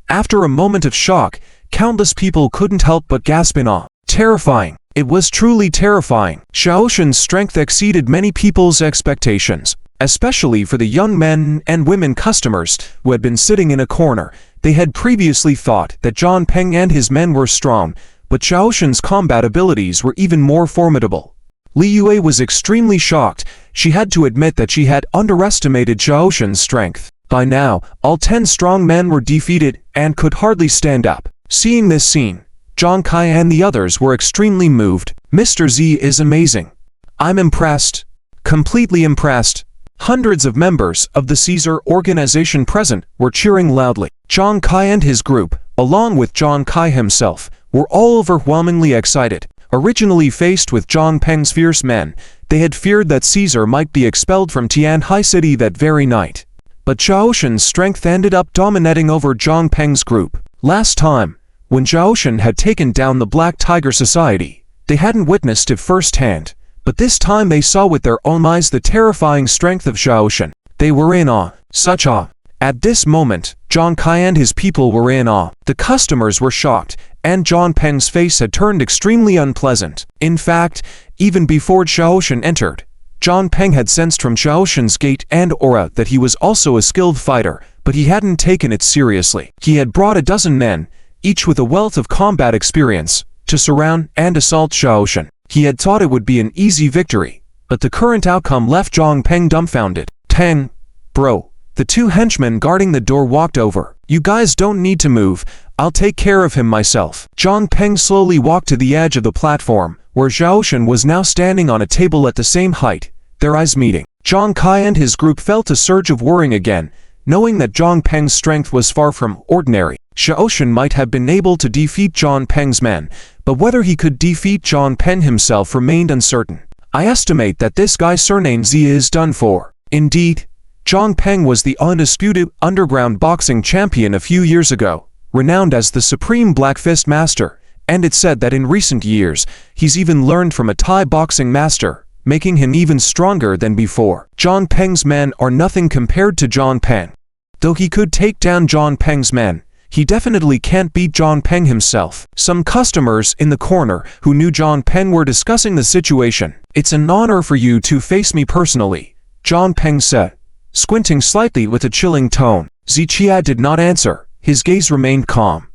After a moment of shock, countless people couldn't help but gasp in awe. Terrifying! It was truly terrifying. Xiaoshan's strength exceeded many people's expectations, especially for the young men and women customers who had been sitting in a corner. They had previously thought that Zhang Peng and his men were strong, but Xiaoshan's combat abilities were even more formidable. Li Yue was extremely shocked. She had to admit that she had underestimated Xiaoshan's strength. By now, all 10 strong men were defeated and could hardly stand up. Seeing this scene, Jong Kai and the others were extremely moved. "Mr. Z is amazing. I'm impressed. Completely impressed." Hundreds of members of the Caesar organization present were cheering loudly. Jong Kai and his group, along with Jong Kai himself, were all overwhelmingly excited. Originally faced with Zhang Peng's fierce men, they had feared that Caesar might be expelled from Tianhai City that very night. But Xiaoshan's strength ended up dominating over Zhang Peng's group. Last time, when Xiaoshan had taken down the Black Tiger Society, they hadn't witnessed it firsthand, but this time they saw with their own eyes the terrifying strength of Xiaoshan. They were in awe, such awe. At this moment, Zhang Kai and his people were in awe. The customers were shocked, and Zhang Peng's face had turned extremely unpleasant. In fact, even before Xiaoshan entered, Zhang Peng had sensed from Xiaoshan's gait and aura that he was also a skilled fighter, but he hadn't taken it seriously. He had brought a dozen men, each with a wealth of combat experience, to surround and assault Xiaoshan. He had thought it would be an easy victory, but the current outcome left Zhang Peng dumbfounded. "Peng, bro." The 2 henchmen guarding the door walked over. "You guys don't need to move. I'll take care of him myself." Zhang Peng slowly walked to the edge of the platform, where Xiaoshan was now standing on a table at the same height, their eyes meeting. Zhang Kai and his group felt a surge of worrying again, knowing that Zhang Peng's strength was far from ordinary. Xiaoshan might have been able to defeat Zhang Peng's men, but whether he could defeat Zhang Peng himself remained uncertain. "I estimate that this guy surnamed Z is done for." Indeed, Zhang Peng was the undisputed underground boxing champion a few years ago, renowned as the Supreme Black Fist Master, and it's said that in recent years, he's even learned from a Thai boxing master, making him even stronger than before. Zhang Peng's men are nothing compared to Zhang Peng. Though he could take down Zhang Peng's men, he definitely can't beat Zhang Peng himself. Some customers in the corner who knew Zhang Peng were discussing the situation. "It's an honor for you to face me personally," Zhang Peng said, squinting slightly with a chilling tone. Zichia did not answer. His gaze remained calm.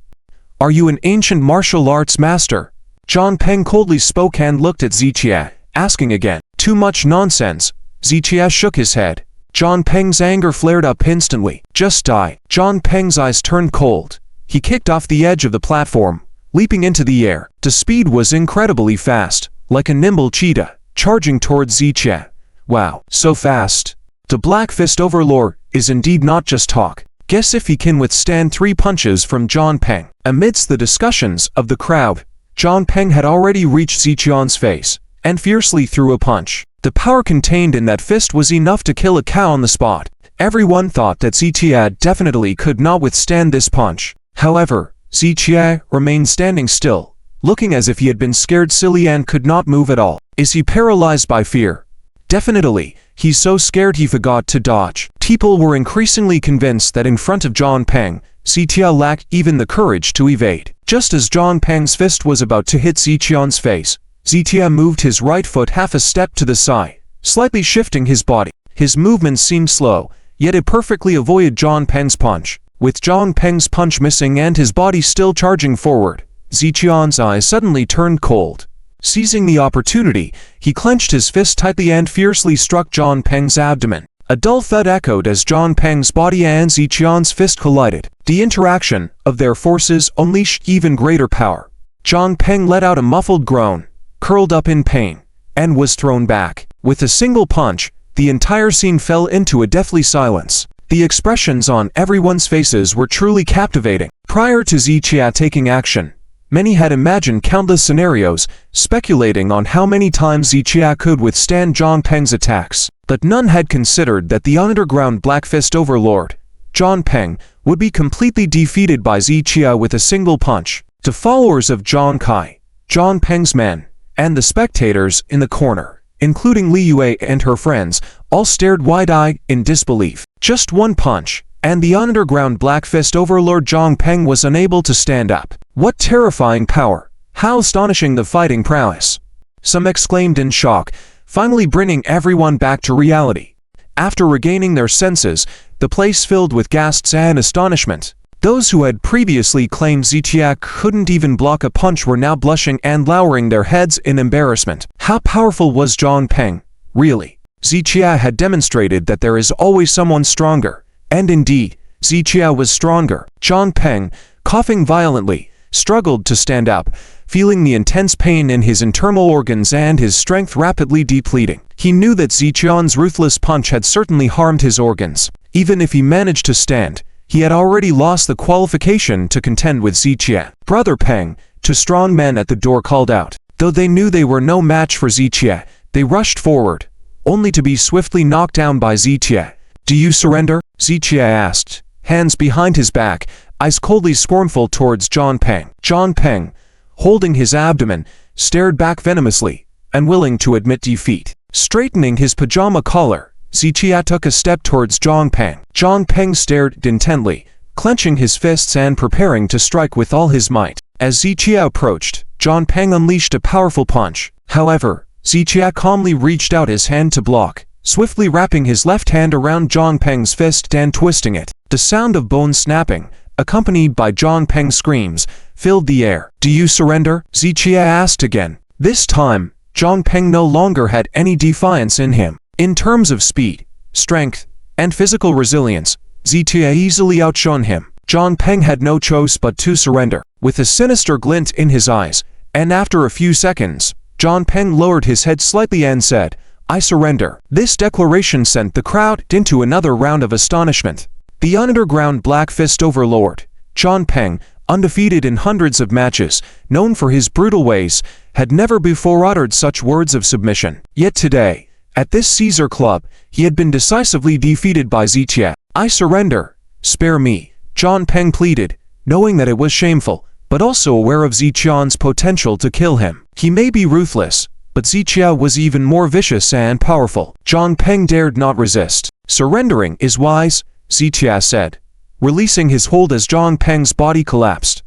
"Are you an ancient martial arts master?" Zhang Peng coldly spoke and looked at Zichia, asking again. "Too much nonsense." Zichia shook his head. Zhang Peng's anger flared up instantly. "Just die." Zhang Peng's eyes turned cold. He kicked off the edge of the platform, leaping into the air. The speed was incredibly fast, like a nimble cheetah, charging towards Zichia. Wow, so fast. The Black Fist Overlord is indeed not just talk. Guess if he can withstand 3 punches from Zhang Peng. Amidst the discussions of the crowd, Zhang Peng had already reached Ziqian's face, and fiercely threw a punch. The power contained in that fist was enough to kill a cow on the spot. Everyone thought that Ziqia definitely could not withstand this punch. However, Ziqia remained standing still, looking as if he had been scared silly and could not move at all. Is he paralyzed by fear? Definitely, he's so scared he forgot to dodge. People were increasingly convinced that in front of Zhang Peng, Ziqia lacked even the courage to evade. Just as Zhang Peng's fist was about to hit Ziqian's face, Ziqia moved his right foot half a step to the side, slightly shifting his body. His movements seemed slow, yet it perfectly avoided Zhang Peng's punch. With Zhang Peng's punch missing and his body still charging forward, Ziqian's eyes suddenly turned cold. Seizing the opportunity, he clenched his fist tightly and fiercely struck Zhang Peng's abdomen. A dull thud echoed as Zhang Peng's body and Ziqian's fist collided. The interaction of their forces unleashed even greater power. Zhang Peng let out a muffled groan, curled up in pain, and was thrown back. With a single punch, the entire scene fell into a deathly silence. The expressions on everyone's faces were truly captivating. Prior to Ziqia taking action, many had imagined countless scenarios, speculating on how many times Ziqia could withstand Zhang Peng's attacks. But none had considered that the underground Black Fist Overlord, Zhang Peng, would be completely defeated by Ziqia with a single punch. The followers of Jong Kai, Zhang Peng's men, and the spectators in the corner, including Li Yue and her friends, all stared wide-eyed in disbelief. Just one punch, and the underground Black Fist Overlord Zhang Peng was unable to stand up. What terrifying power! How astonishing the fighting prowess! Some exclaimed in shock, finally bringing everyone back to reality. After regaining their senses, the place filled with gasps and astonishment. Those who had previously claimed Ziqia couldn't even block a punch were now blushing and lowering their heads in embarrassment. How powerful was Zhang Peng, really? Ziqia had demonstrated that there is always someone stronger, and indeed, Ziqia was stronger. Zhang Peng, coughing violently, struggled to stand up, feeling the intense pain in his internal organs and his strength rapidly depleting. He knew that Ziqian's ruthless punch had certainly harmed his organs. Even if he managed to stand, he had already lost the qualification to contend with Ziqia. Brother Peng, two strong men at the door called out. Though they knew they were no match for Ziqia, they rushed forward, only to be swiftly knocked down by Ziqia. Do you surrender? Ziqia asked, hands behind his back, eyes coldly scornful towards Zhang Peng. Zhang Peng, holding his abdomen, stared back venomously, unwilling to admit defeat. Straightening his pajama collar, Ziqia took a step towards Zhang Peng. Zhang Peng stared intently, clenching his fists and preparing to strike with all his might. As Ziqia approached, Zhang Peng unleashed a powerful punch. However, Ziqia calmly reached out his hand to block, swiftly wrapping his left hand around Zhang Peng's fist and twisting it. The sound of bones snapping, accompanied by Zhang Peng's screams, filled the air. Do you surrender? Ziqia asked again. This time, Zhang Peng no longer had any defiance in him. In terms of speed, strength, and physical resilience, Ziqia easily outshone him. Zhang Peng had no choice but to surrender. With a sinister glint in his eyes, and after a few seconds, Zhang Peng lowered his head slightly and said, I surrender. This declaration sent the crowd into another round of astonishment. The underground Black Fist Overlord, Zhang Peng, undefeated in hundreds of matches, known for his brutal ways, had never before uttered such words of submission. Yet today, at this Caesar Club, he had been decisively defeated by Ziqia. I surrender. Spare me, Zhang Peng pleaded, knowing that it was shameful, but also aware of Ziqian's potential to kill him. He may be ruthless, but Ziqia was even more vicious and powerful. Zhang Peng dared not resist. Surrendering is wise, Ziqia said, releasing his hold as Zhang Peng's body collapsed.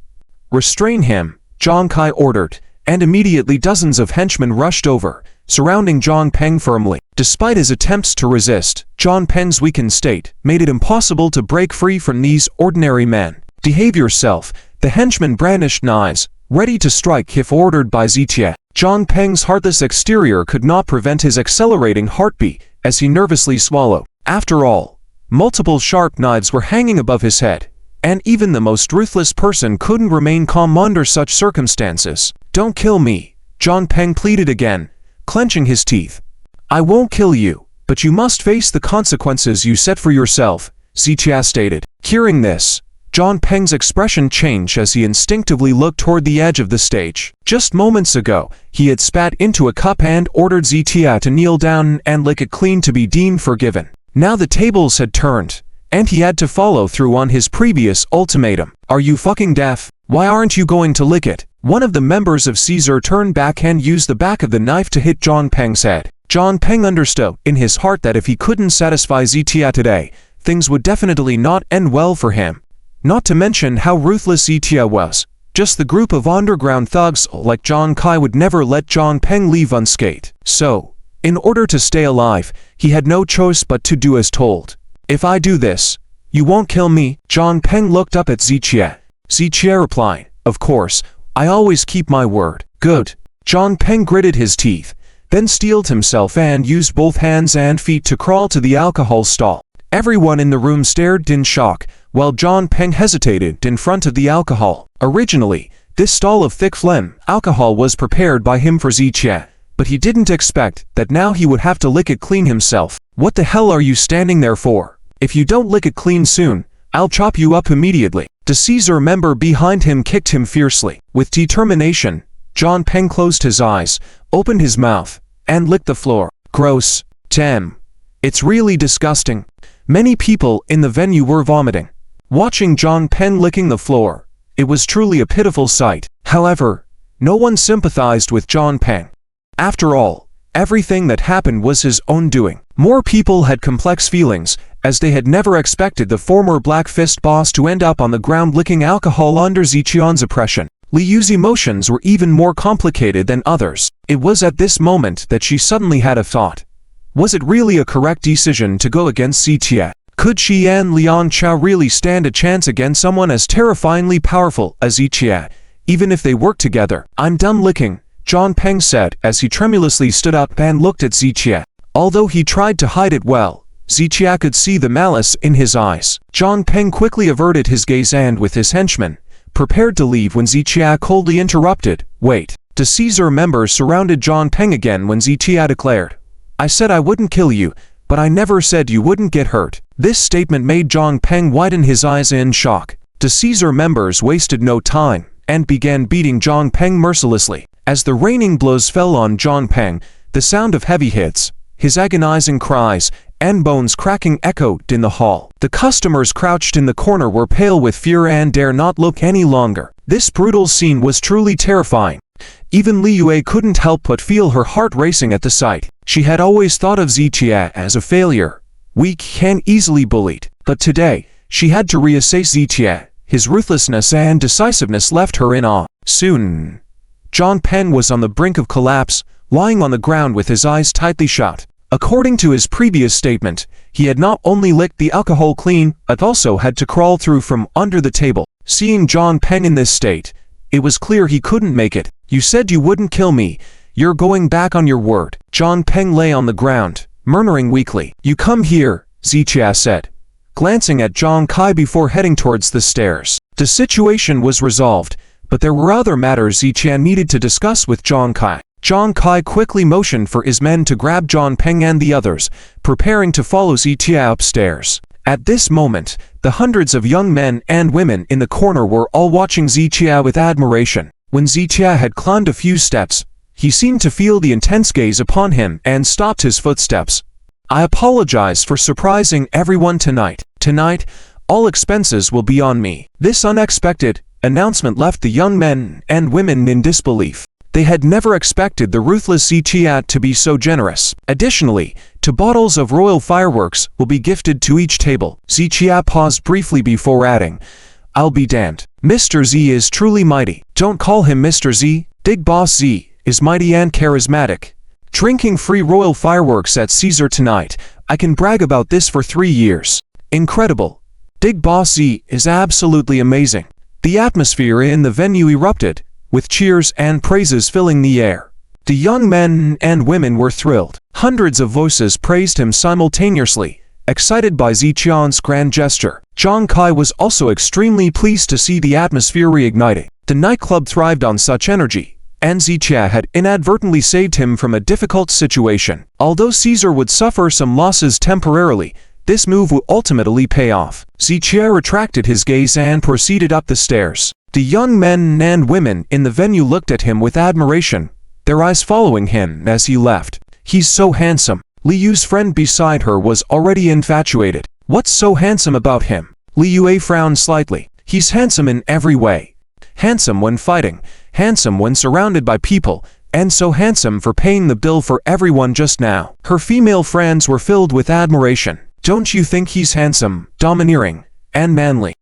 Restrain him, Jong Kai ordered, and immediately dozens of henchmen rushed over, surrounding Zhang Peng firmly. Despite his attempts to resist, Zhang Peng's weakened state made it impossible to break free from these ordinary men. Behave yourself, the henchmen brandished knives, ready to strike if ordered by Ziqia. Zhang Peng's heartless exterior could not prevent his accelerating heartbeat as he nervously swallowed. After all, multiple sharp knives were hanging above his head, and even the most ruthless person couldn't remain calm under such circumstances. "Don't kill me," Zhang Peng pleaded again, clenching his teeth. "I won't kill you, but you must face the consequences you set for yourself," Zichia stated. Hearing this, Zhang Peng's expression changed as he instinctively looked toward the edge of the stage. Just moments ago, he had spat into a cup and ordered Zichia to kneel down and lick it clean to be deemed forgiven. Now the tables had turned, and he had to follow through on his previous ultimatum. "Are you fucking deaf? Why aren't you going to lick it?" One of the members of Caesar turned back and used the back of the knife to hit Zhang Peng's head. Zhang Peng understood in his heart that if he couldn't satisfy Zichia today, things would definitely not end well for him. Not to mention how ruthless Zichia was. Just the group of underground thugs like Jong Kai would never let Zhang Peng leave unscathed. So, in order to stay alive, he had no choice but to do as told. "If I do this, you won't kill me?" Zhang Peng looked up at Zichia. Zichia replied, "Of course, I always keep my word." "Good." Zhang Peng gritted his teeth, then steeled himself and used both hands and feet to crawl to the alcohol stall. Everyone in the room stared in shock, while Zhang Peng hesitated in front of the alcohol. Originally, this stall of thick phlegm alcohol was prepared by him for Zichia, but he didn't expect that now he would have to lick it clean himself. "What the hell are you standing there for? If you don't lick it clean soon, I'll chop you up immediately." The Caesar member behind him kicked him fiercely. With determination, Zhang Peng closed his eyes, opened his mouth, and licked the floor. "Gross. Damn. It's really disgusting." Many people in the venue were vomiting. Watching Zhang Peng licking the floor, it was truly a pitiful sight. However, no one sympathized with Zhang Peng. After all, everything that happened was his own doing. More people had complex feelings, as they had never expected the former Black Fist boss to end up on the ground licking alcohol under Zichian's oppression. Liu's emotions were even more complicated than others. It was at this moment that she suddenly had a thought. Was it really a correct decision to go against Zichia? Could she and Liang Chow really stand a chance against someone as terrifyingly powerful as Zichia, even if they worked together? "I'm done licking," Zhang Peng said as he tremulously stood up and looked at Zichia. Although he tried to hide it well, Zichia could see the malice in his eyes. Zhang Peng quickly averted his gaze and with his henchmen, prepared to leave when Zichia coldly interrupted. "Wait." The Caesar members surrounded Zhang Peng again when Zichia declared, "I said I wouldn't kill you, but I never said you wouldn't get hurt." This statement made Zhang Peng widen his eyes in shock. The Caesar members wasted no time and began beating Zhang Peng mercilessly. As the raining blows fell on Zhang Peng, the sound of heavy hits, his agonizing cries, and bones cracking echoed in the hall. The customers crouched in the corner were pale with fear and dare not look any longer. This brutal scene was truly terrifying. Even Liu couldn't help but feel her heart racing at the sight. She had always thought of Zichia as a failure, weak and easily bullied. But today, she had to reassess Zichia. His ruthlessness and decisiveness left her in awe. Soon, Zhang Peng was on the brink of collapse, lying on the ground with his eyes tightly shut. According to his previous statement, he had not only licked the alcohol clean, but also had to crawl through from under the table. Seeing Zhang Peng in this state, it was clear he couldn't make it. "You said you wouldn't kill me. You're going back on your word." Zhang Peng lay on the ground, murmuring weakly. "You come here," Zichia said, glancing at Jong Kai before heading towards the stairs. The situation was resolved, but there were other matters Zichia needed to discuss with Jong Kai. Jong Kai quickly motioned for his men to grab Zhang Peng and the others, preparing to follow Zichia upstairs. At this moment, the hundreds of young men and women in the corner were all watching Zichia with admiration. When Zichia had climbed a few steps, he seemed to feel the intense gaze upon him and stopped his footsteps. "I apologize for surprising everyone tonight. Tonight, all expenses will be on me." This unexpected announcement left the young men and women in disbelief. They had never expected the ruthless Zichia to be so generous. Additionally, 2 bottles of royal fireworks will be gifted to each table. Zichia paused briefly before adding, "I'll be damned. Mr. Z is truly mighty." "Don't call him Mr. Z. Big Boss Z is mighty and charismatic. Drinking free royal fireworks at Caesar tonight. I can brag about this for 3 years. Incredible. Big Boss Z is absolutely amazing." The atmosphere in the venue erupted, with cheers and praises filling the air. The young men and women were thrilled. Hundreds of voices praised him simultaneously, excited by Ziqian's grand gesture. Jong Kai was also extremely pleased to see the atmosphere reigniting. The nightclub thrived on such energy, and Ziqia had inadvertently saved him from a difficult situation. Although Caesar would suffer some losses temporarily, this move would ultimately pay off. Ziqia retracted his gaze and proceeded up the stairs. The young men and women in the venue looked at him with admiration, their eyes following him as he left. He's so handsome. Li Yu's friend beside her was already infatuated. What's so handsome about him? Li Yue frowned slightly. He's handsome in every way. Handsome when fighting, handsome when surrounded by people, and so handsome for paying the bill for everyone just now. Her female friends were filled with admiration. Don't you think he's handsome, domineering, and manly?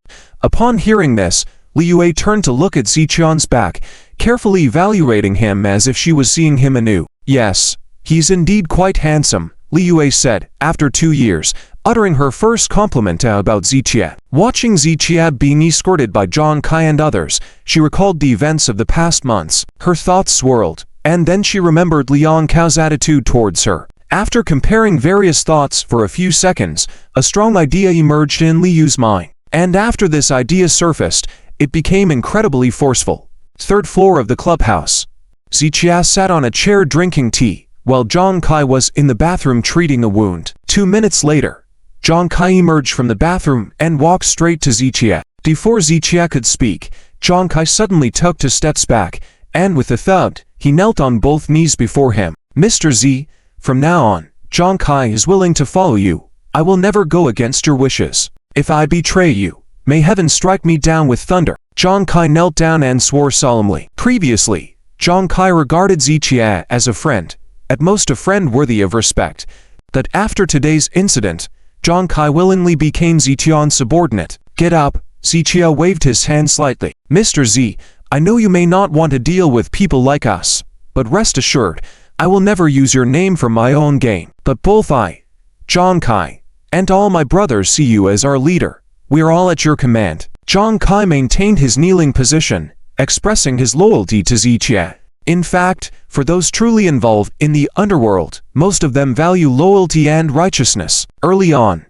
Upon hearing this, Li Yue turned to look at Ziqian's back, carefully evaluating him as if she was seeing him anew. Yes, he's indeed quite handsome, Li Yue said, after 2 years, uttering her first compliment about Ziqia. Watching Ziqia being escorted by Jong Kai and others, she recalled the events of the past months. Her thoughts swirled, and then she remembered Liang Cao's attitude towards her. After comparing various thoughts for a few seconds, a strong idea emerged in Li Yu's mind. And after this idea surfaced, it became incredibly forceful. 3rd floor of the clubhouse. Ziqia sat on a chair drinking tea, while Jong Kai was in the bathroom treating a wound. 2 minutes later, Jong Kai emerged from the bathroom and walked straight to Ziqia. Before Ziqia could speak, Jong Kai suddenly took 2 steps back, and with a thud, he knelt on both knees before him. Mr. Z, from now on, Jong Kai is willing to follow you. I will never go against your wishes. If I betray you, may heaven strike me down with thunder. Jong Kai knelt down and swore solemnly. Previously, Jong Kai regarded Ziqia as a friend, at most a friend worthy of respect. But after today's incident, Jong Kai willingly became Ziqian's subordinate. Get up, Ziqia waved his hand slightly. Mr. Z, I know you may not want to deal with people like us, but rest assured, I will never use your name for my own gain. But both I, Jong Kai, and all my brothers see you as our leader. We are all at your command. Jong Kai maintained his kneeling position, expressing his loyalty to Ziqia. In fact, for those truly involved in the underworld, most of them value loyalty and righteousness. Early on,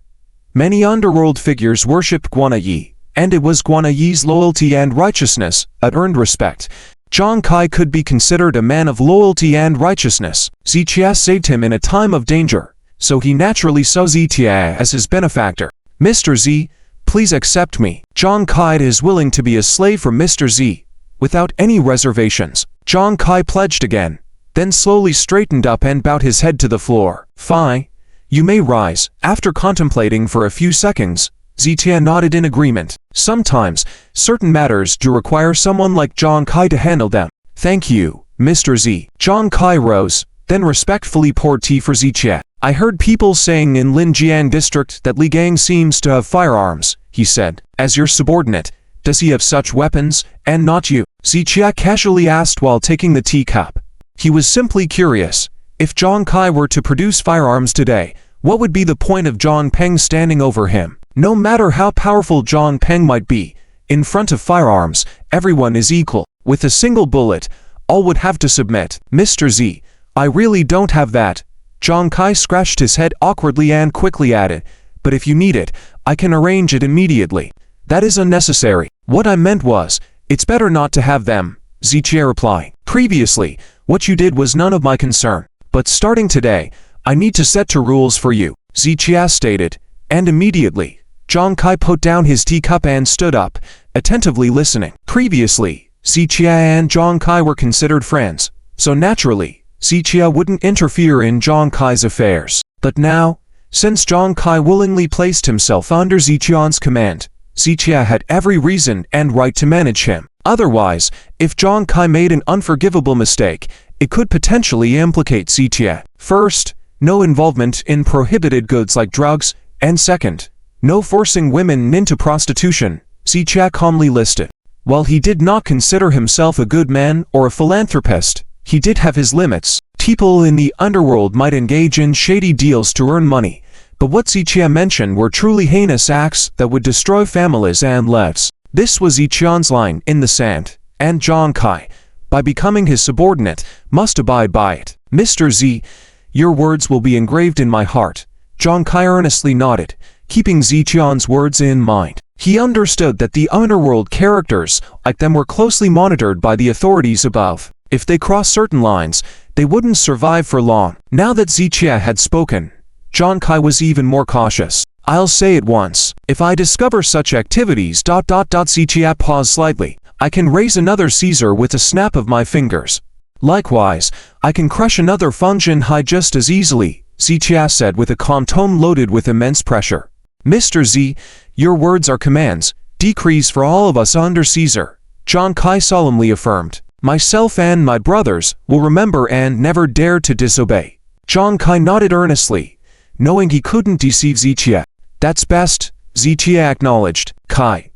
many underworld figures worshipped Guana Yi, and it was Guana Yi's loyalty and righteousness that earned respect. Jong Kai could be considered a man of loyalty and righteousness. Ziqia saved him in a time of danger, so he naturally saw Ziqia as his benefactor. Mr. Z, please accept me. Jong Kai is willing to be a slave for Mr. Z, without any reservations. Jong Kai pledged again, then slowly straightened up and bowed his head to the floor. Fine, you may rise. After contemplating for a few seconds, Ziqia nodded in agreement. Sometimes, certain matters do require someone like Jong Kai to handle them. Thank you, Mr. Z. Jong Kai rose, then respectfully poured tea for Ziqia. I heard people saying in Linjiang district that Li Gang seems to have firearms, he said. As your subordinate, does he have such weapons, and not you? Ziqia casually asked while taking the teacup. He was simply curious. If Jong Kai were to produce firearms today, what would be the point of Zhang Peng standing over him? No matter how powerful Zhang Peng might be, in front of firearms, everyone is equal. With a single bullet, all would have to submit. Mr. Z, I really don't have that. Jong Kai scratched his head awkwardly and quickly added, but if you need it, I can arrange it immediately. That is unnecessary. What I meant was, it's better not to have them, Ziqia replied. Previously, what you did was none of my concern. But starting today, I need to set 2 rules for you, Ziqia stated, and immediately, Jong Kai put down his teacup and stood up, attentively listening. Previously, Ziqia and Jong Kai were considered friends, so naturally, Ziqia wouldn't interfere in Jong Kai's affairs. But now, since Jong Kai willingly placed himself under Ziqian's command, Ziqia had every reason and right to manage him. Otherwise, if Jong Kai made an unforgivable mistake, it could potentially implicate Ziqia. First, no involvement in prohibited goods like drugs, and second, no forcing women into prostitution, Ziqia calmly listed. While he did not consider himself a good man or a philanthropist, he did have his limits. People in the underworld might engage in shady deals to earn money, but what Ziqia mentioned were truly heinous acts that would destroy families and lives. This was Ziqian's line in the sand, and Jong Kai, by becoming his subordinate, must abide by it. Mr. Z, your words will be engraved in my heart. Jong Kai earnestly nodded, keeping Ziqian's words in mind. He understood that the underworld characters like them were closely monitored by the authorities above. If they crossed certain lines, they wouldn't survive for long. Now that Ziqia had spoken, Jong Kai was even more cautious. I'll say it once. If I discover such activities... Ziqia paused slightly. I can raise another Caesar with a snap of my fingers. Likewise, I can crush another Fungjin Hai just as easily, Ziqia said with a calm tone loaded with immense pressure. Mr. Z, your words are commands, decrees for all of us under Caesar, Jong Kai solemnly affirmed. Myself and my brothers will remember and never dare to disobey. Jong Kai nodded earnestly, knowing he couldn't deceive Ziqia. That's best, Ziqia acknowledged. Kai.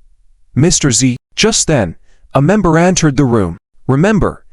Mr. Z. Just then, a member entered the room. Remember,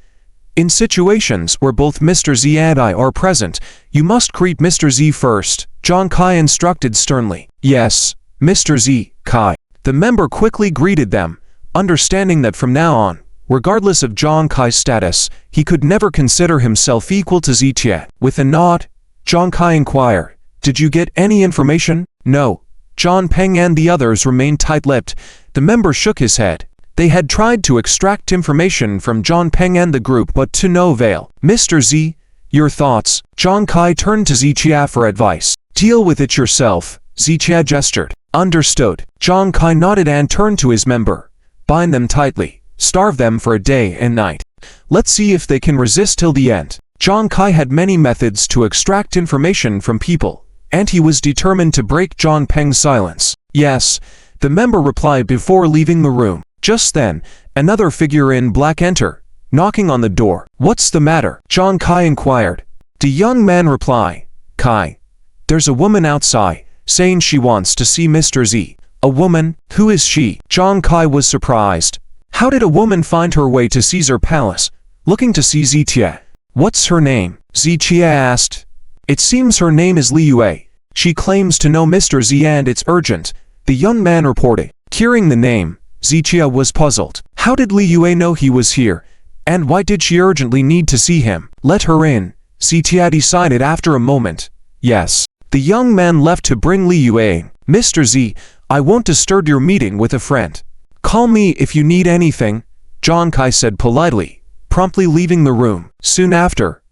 in situations where both Mr. Z and I are present, you must greet Mr. Z first, Jong Kai instructed sternly. Yes, Mr. Z, Kai. The member quickly greeted them, understanding that from now on, regardless of Jong Kai's status, he could never consider himself equal to Ziqia. With a nod, Jong Kai inquired, Did you get any information? No. John Peng and the others remained tight-lipped. The member shook his head. They had tried to extract information from John Peng and the group but to no avail. Mr. Z, your thoughts? Jong Kai turned to Ziqia for advice. Deal with it yourself, Ziqia gestured. Understood. Jong Kai nodded and turned to his member. Bind them tightly. Starve them for a day and night. Let's see if they can resist till the end. Jong Kai had many methods to extract information from people, and he was determined to break John Peng's silence. Yes, the member replied before leaving the room. Just then, another figure in black entered, knocking on the door. What's the matter? Jong Kai inquired. The young man replied, Kai, there's a woman outside, saying she wants to see Mr. Z. A woman? Who is she? Jong Kai was surprised. How did a woman find her way to Caesar Palace, looking to see Ziqia? What's her name? Ziqia asked. It seems her name is Li Yue. She claims to know Mr. Z and it's urgent, the young man reported. Hearing the name, Ziqia was puzzled. How did Li Yue know he was here, and why did she urgently need to see him? Let her in, Ziqia decided after a moment. Yes. The young man left to bring Li Yue in. Mr. Z, I won't disturb your meeting with a friend. Call me if you need anything, Jong Kai said politely, promptly leaving the room. Soon after,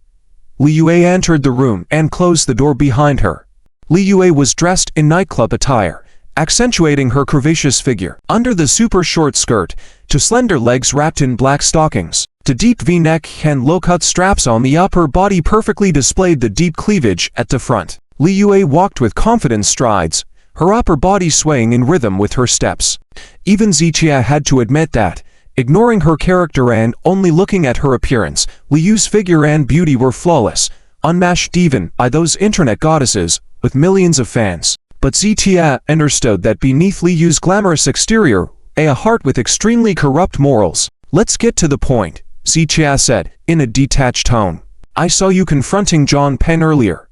Li Yue entered the room and closed the door behind her. Li Yue was dressed in nightclub attire, accentuating her curvaceous figure. Under the super short skirt, to slender legs wrapped in black stockings, to deep V-neck and low-cut straps on the upper body perfectly displayed the deep cleavage at the front. Li Yue walked with confident strides, her upper body swaying in rhythm with her steps. Even Ziqia had to admit that, ignoring her character and only looking at her appearance, Li Yu's figure and beauty were flawless, unmatched even by those internet goddesses with millions of fans. But Ziqia understood that beneath Li Yu's glamorous exterior lay a heart with extremely corrupt morals. Let's get to the point, Ziqia said, in a detached tone. I saw you confronting John Peng earlier.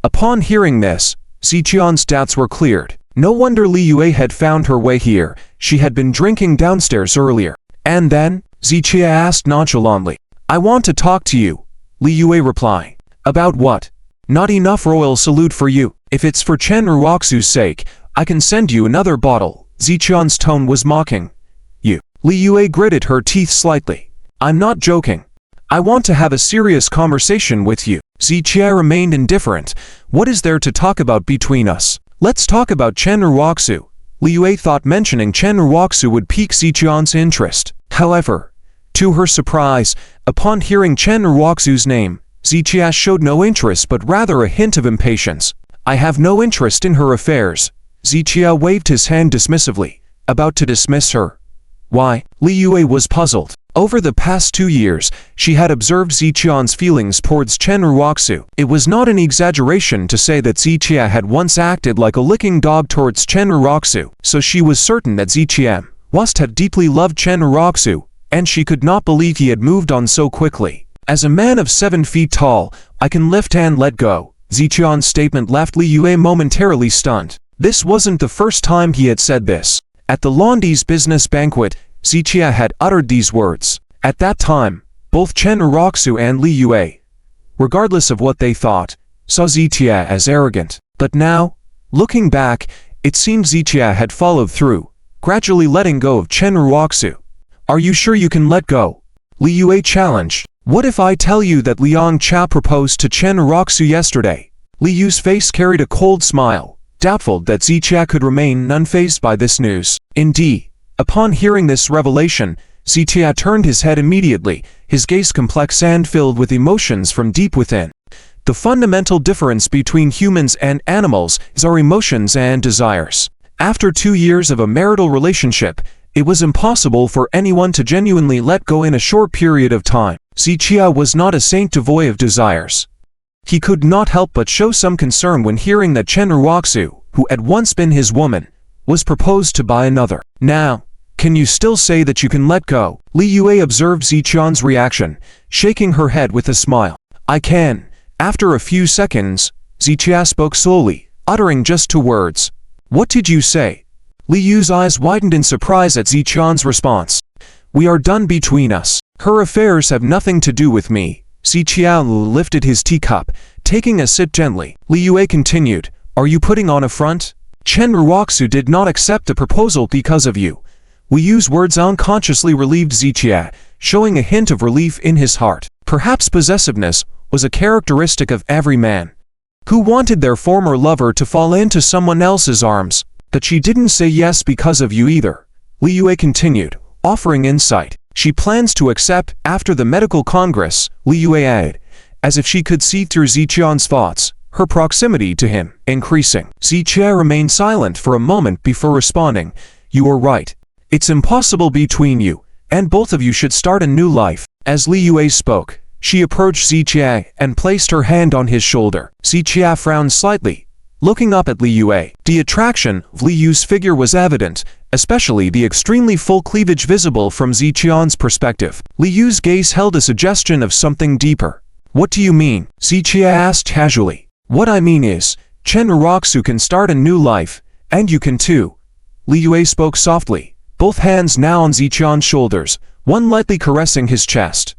Upon hearing this, Ziqian's doubts were cleared. No wonder Li Yue had found her way here. She had been drinking downstairs earlier. And then, Ziqia asked nonchalantly. I want to talk to you, Li Yue replied. About what? Not enough royal salute for you. If it's for Chen Raku's sake, I can send you another bottle. Ziqian's tone was mocking. You. Li Yue gritted her teeth slightly. I'm not joking. I want to have a serious conversation with you. Ziqia remained indifferent. What is there to talk about between us? Let's talk about Chen Raku. Li Yue thought mentioning Chen Raku would pique Ziqian's interest. However, to her surprise, upon hearing Chen Raku's name, Ziqia showed no interest but rather a hint of impatience. I have no interest in her affairs. Ziqia waved his hand dismissively, about to dismiss her. Why? Li Yue was puzzled. Over the past 2 years, she had observed Ziqian's feelings towards Chen Raku. It was not an exaggeration to say that Ziqia had once acted like a licking dog towards Chen Raku, so she was certain that Ziqia must have deeply loved Chen Raku, and she could not believe he had moved on so quickly. As a man of 7 feet tall, I can lift and let go. Ziqian's statement left Li Yue momentarily stunned. This wasn't the first time he had said this. At the Londi's business banquet, Ziqia had uttered these words. At that time, both Chen Raku and Li Yue, regardless of what they thought, saw Ziqia as arrogant. But now, looking back, it seemed Zichia had followed through, gradually letting go of Chen Raku. Are you sure you can let go? Li Yue challenged. What if I tell you that Liang Chow proposed to Chen Raku yesterday? Li Yu's face carried a cold smile, doubtful that Zichia could remain unfazed by this news. Indeed, upon hearing this revelation, Zichia turned his head immediately, his gaze complex and filled with emotions from deep within. The fundamental difference between humans and animals is our emotions and desires. After 2 years of a marital relationship, it was impossible for anyone to genuinely let go in a short period of time. Zichia was not a saint devoid of desires. He could not help but show some concern when hearing that Chen Raku, who had once been his woman, was proposed to by another. Now, can you still say that you can let go? Li Yue observed Zichian's reaction, shaking her head with a smile. I can. After a few seconds, Zichia spoke slowly, uttering just 2 words. What did you say? Li Yu's eyes widened in surprise at Zichian's response. We are done between us. Her affairs have nothing to do with me. Zichia lifted his teacup, taking a sip gently. Li Yue continued, are you putting on a front? Chen Raku did not accept the proposal because of you. Li Yu's words unconsciously relieved Zichia, showing a hint of relief in his heart. Perhaps possessiveness was a characteristic of every man. Who wanted their former lover to fall into someone else's arms? But she didn't say yes because of you either. Li Yue continued, offering insight. She plans to accept after the medical congress, Li Yue added, as if she could see through Zichian's thoughts, her proximity to him increasing. Zichia remained silent for a moment before responding, you are right. It's impossible between you, and both of you should start a new life. As Li Yue spoke, she approached Zichia and placed her hand on his shoulder. Zichia frowned slightly, looking up at Li Yue. The attraction of Li Yu's figure was evident, especially the extremely full cleavage visible from Zichian's perspective. Li Yu's gaze held a suggestion of something deeper. What do you mean? Zichia asked casually. What I mean is, Chen Raku can start a new life, and you can too. Li Yue spoke softly, both hands now on Zichian's shoulders, one lightly caressing his chest.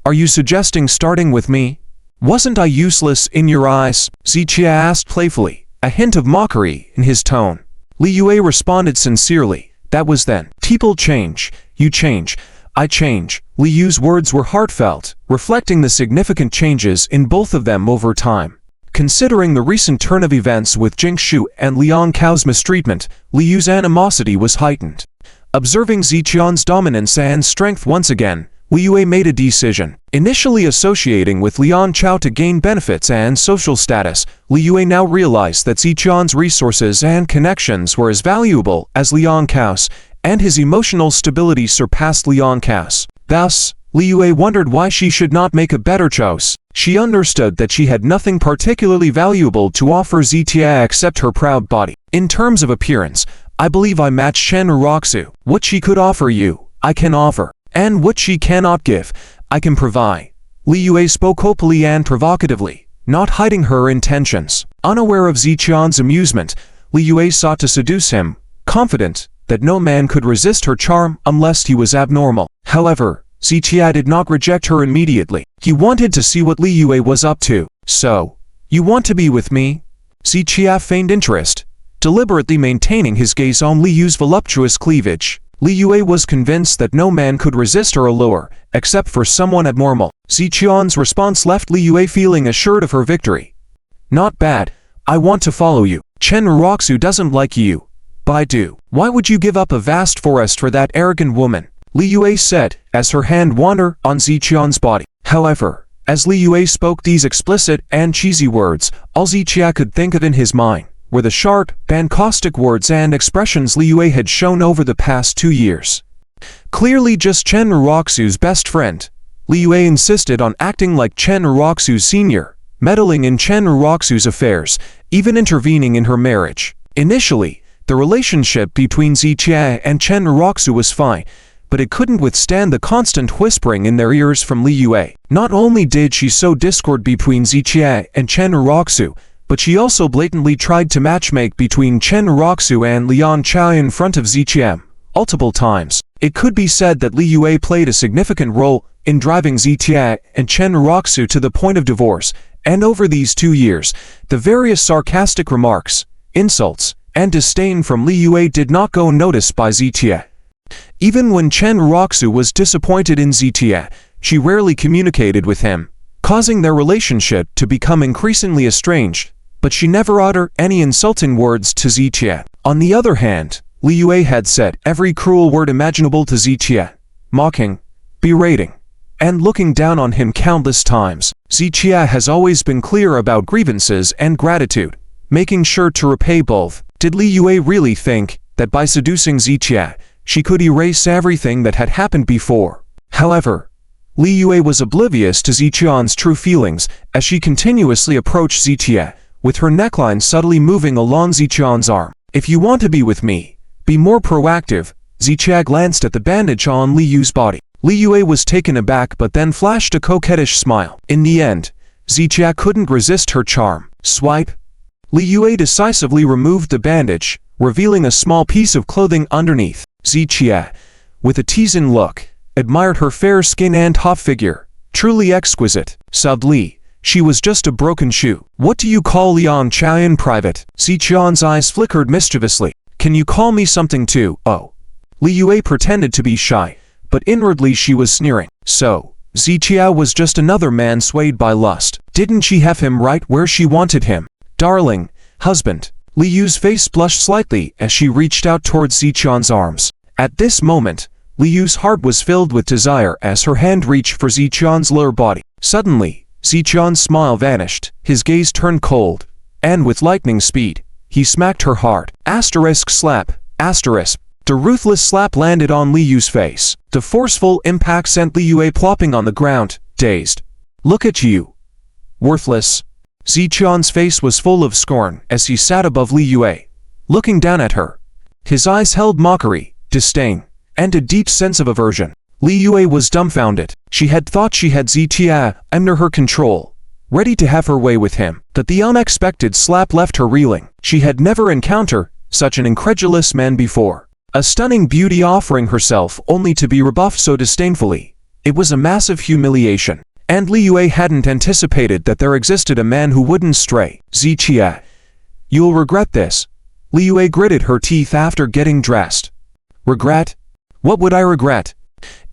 Are you suggesting starting with me? Wasn't I useless in your eyes? Zichia asked playfully, a hint of mockery in his tone. Li Yue responded sincerely, that was then. People change, you change, I change. Li Yu's words were heartfelt, reflecting the significant changes in both of them over time. Considering the recent turn of events with Jingshu and Liang Cao's mistreatment, Li Yu's animosity was heightened. Observing Zichian's dominance and strength once again, Li Yue made a decision. Initially associating with Liang Chow to gain benefits and social status, Li Yue now realized that Zichian's resources and connections were as valuable as Liang Cao's, and his emotional stability surpassed Liang Cao's. Thus, Li Yue wondered why she should not make a better choice. She understood that she had nothing particularly valuable to offer Zichia except her proud body. In terms of appearance, I believe I match Chen Raku. What she could offer you, I can offer. And what she cannot give, I can provide. Li Yue spoke hopefully and provocatively, not hiding her intentions. Unaware of Zichian's amusement, Li Yue sought to seduce him, confident that no man could resist her charm unless he was abnormal. However, Zichia did not reject her immediately. He wanted to see what Li Yue was up to. So, you want to be with me? Zichia feigned interest, deliberately maintaining his gaze on Li Yu's voluptuous cleavage. Li Yue was convinced that no man could resist her allure, except for someone abnormal. Zichian's response left Li Yue feeling assured of her victory. Not bad. I want to follow you. Chen Raku doesn't like you. But I do. Why would you give up a vast forest for that arrogant woman? Li Yue said, as her hand wandered on Zichian's body. However, as Li Yue spoke these explicit and cheesy words, all Zichia could think of in his mind were the sharp and caustic words and expressions Li Yue had shown over the past 2 years. Clearly just Chen Raku's best friend, Li Yue insisted on acting like Chen Raku's senior, meddling in Chen Raku's affairs, even intervening in her marriage. Initially, the relationship between Zichia and Chen Raku was fine, but it couldn't withstand the constant whispering in their ears from Li Yue. Not only did she sow discord between Zichia and Chen Raku, but she also blatantly tried to matchmake between Chen Raku and Liang Chow in front of Zichia multiple times. It could be said that Li Yue played a significant role in driving Zichia and Chen Raku to the point of divorce, And over these 2 years, the various sarcastic remarks, insults, and disdain from Li Yue did not go unnoticed by Zitia. Even when Chen Raku was disappointed in Zitia, she rarely communicated with him, causing their relationship to become increasingly estranged, but she never uttered any insulting words to Zitia. On the other hand, Li Yue had said every cruel word imaginable to Zitia, mocking, berating, and looking down on him countless times. Zitia has always been clear about grievances and gratitude, making sure to repay both. Did Li Yue really think that by seducing Zitia, she could erase everything that had happened before? However, Li Yue was oblivious to Zitian's true feelings as she continuously approached Zitia, with her neckline subtly moving along Zitian's arm. If you want to be with me, be more proactive. Zitia glanced at the bandage on Li Yue's body. Li Yue was taken aback but then flashed a coquettish smile. In the end, Zitia couldn't resist her charm. Swipe. Li Yue decisively removed the bandage, revealing a small piece of clothing underneath. Zitia, with a teasing look, admired her fair skin and hot figure. Truly exquisite. Subbed Li. She was just a broken shoe. What do you call Liang Chow in private? Ziqian's eyes flickered mischievously. Can you call me something too? Oh. Li Yue pretended to be shy, but inwardly she was sneering. So, Ziqia was just another man swayed by lust. Didn't she have him right where she wanted him? Darling, husband. Li Yu's face blushed slightly as she reached out towards Ziqian's arms. At this moment, Li Yu's heart was filled with desire as her hand reached for Ziqian's lower body. Suddenly, Ziqian's smile vanished, his gaze turned cold, and with lightning speed, he smacked her hard. Slap. The ruthless slap landed on Li Yu's face. The forceful impact sent Li Yue plopping on the ground, dazed. Look at you. Worthless. Ziqian's face was full of scorn as he sat above Li Yue, looking down at her. His eyes held mockery, disdain, and a deep sense of aversion. Li Yue was dumbfounded. She had thought she had Zitia under her control, ready to have her way with him. But the unexpected slap left her reeling. She had never encountered such an incredulous man before. A stunning beauty offering herself only to be rebuffed so disdainfully. It was a massive humiliation. And Li Yue hadn't anticipated that there existed a man who wouldn't stray. Zitia, you'll regret this. Li Yue gritted her teeth after getting dressed. Regret? What would I regret?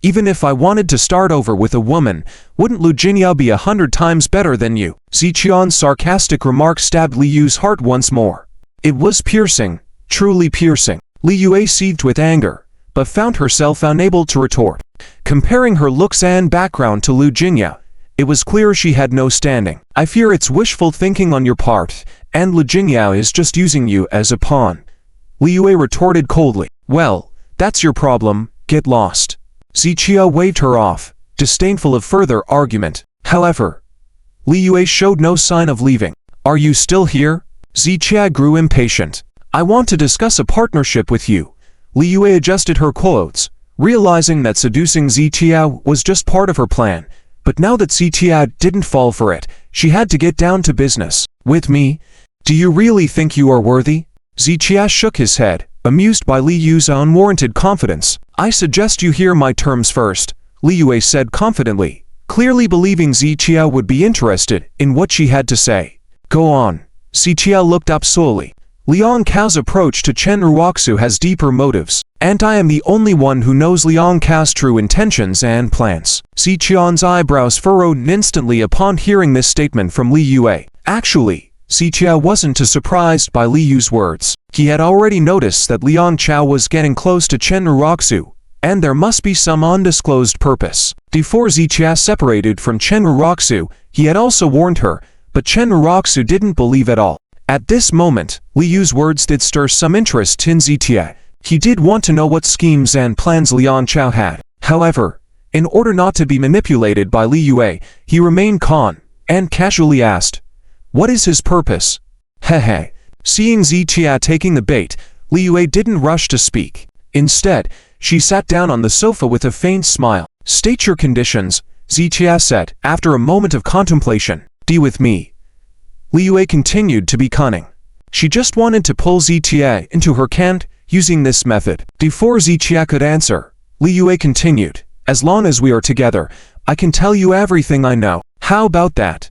Even if I wanted to start over with a woman, wouldn't Lu Jinya be 100 times better than you? Ziqian's sarcastic remark stabbed Li Yu's heart once more. It was piercing, truly piercing. Li Yue seethed with anger, but found herself unable to retort. Comparing her looks and background to Lu Jinya, it was clear she had no standing. I fear it's wishful thinking on your part, and Lu Jinya is just using you as a pawn. Li Yue retorted coldly. Well, that's your problem, get lost. Ziqia waved her off, disdainful of further argument. However, Li Yue showed no sign of leaving. Are you still here? Ziqia grew impatient. I want to discuss a partnership with you. Li Yue adjusted her clothes, realizing that seducing Ziqia was just part of her plan. But now that Ziqia didn't fall for it, she had to get down to business. With me? Do you really think you are worthy? Ziqia shook his head, amused by Li Yu's unwarranted confidence. I suggest you hear my terms first, Li Yue said confidently, clearly believing Ziqia would be interested in what she had to say. Go on. Ziqia looked up slowly. Liang Cao's approach to Chen Raku has deeper motives, and I am the only one who knows Liang Cao's true intentions and plans. Ziqian's eyebrows furrowed instantly upon hearing this statement from Li Yue. Actually, Ziqia wasn't too surprised by Li Yu's words. He had already noticed that Liang Cao was getting close to Chen Raku, and there must be some undisclosed purpose. Before Ziqia separated from Chen Raku, he had also warned her, but Chen Raku didn't believe at all. At this moment, Li Yu's words did stir some interest in Ziqia. He did want to know what schemes and plans Liang Cao had. However, in order not to be manipulated by Li Yue, he remained calm, and casually asked, what is his purpose? Hehe. Seeing Ziqia taking the bait, Li Yue didn't rush to speak. Instead, she sat down on the sofa with a faint smile. State your conditions, Ziqia said, after a moment of contemplation. Deal with me. Li Yue continued to be cunning. She just wanted to pull Ziqia into her camp using this method. Before Ziqia could answer, Li Yue continued, as long as we are together, I can tell you everything I know. How about that?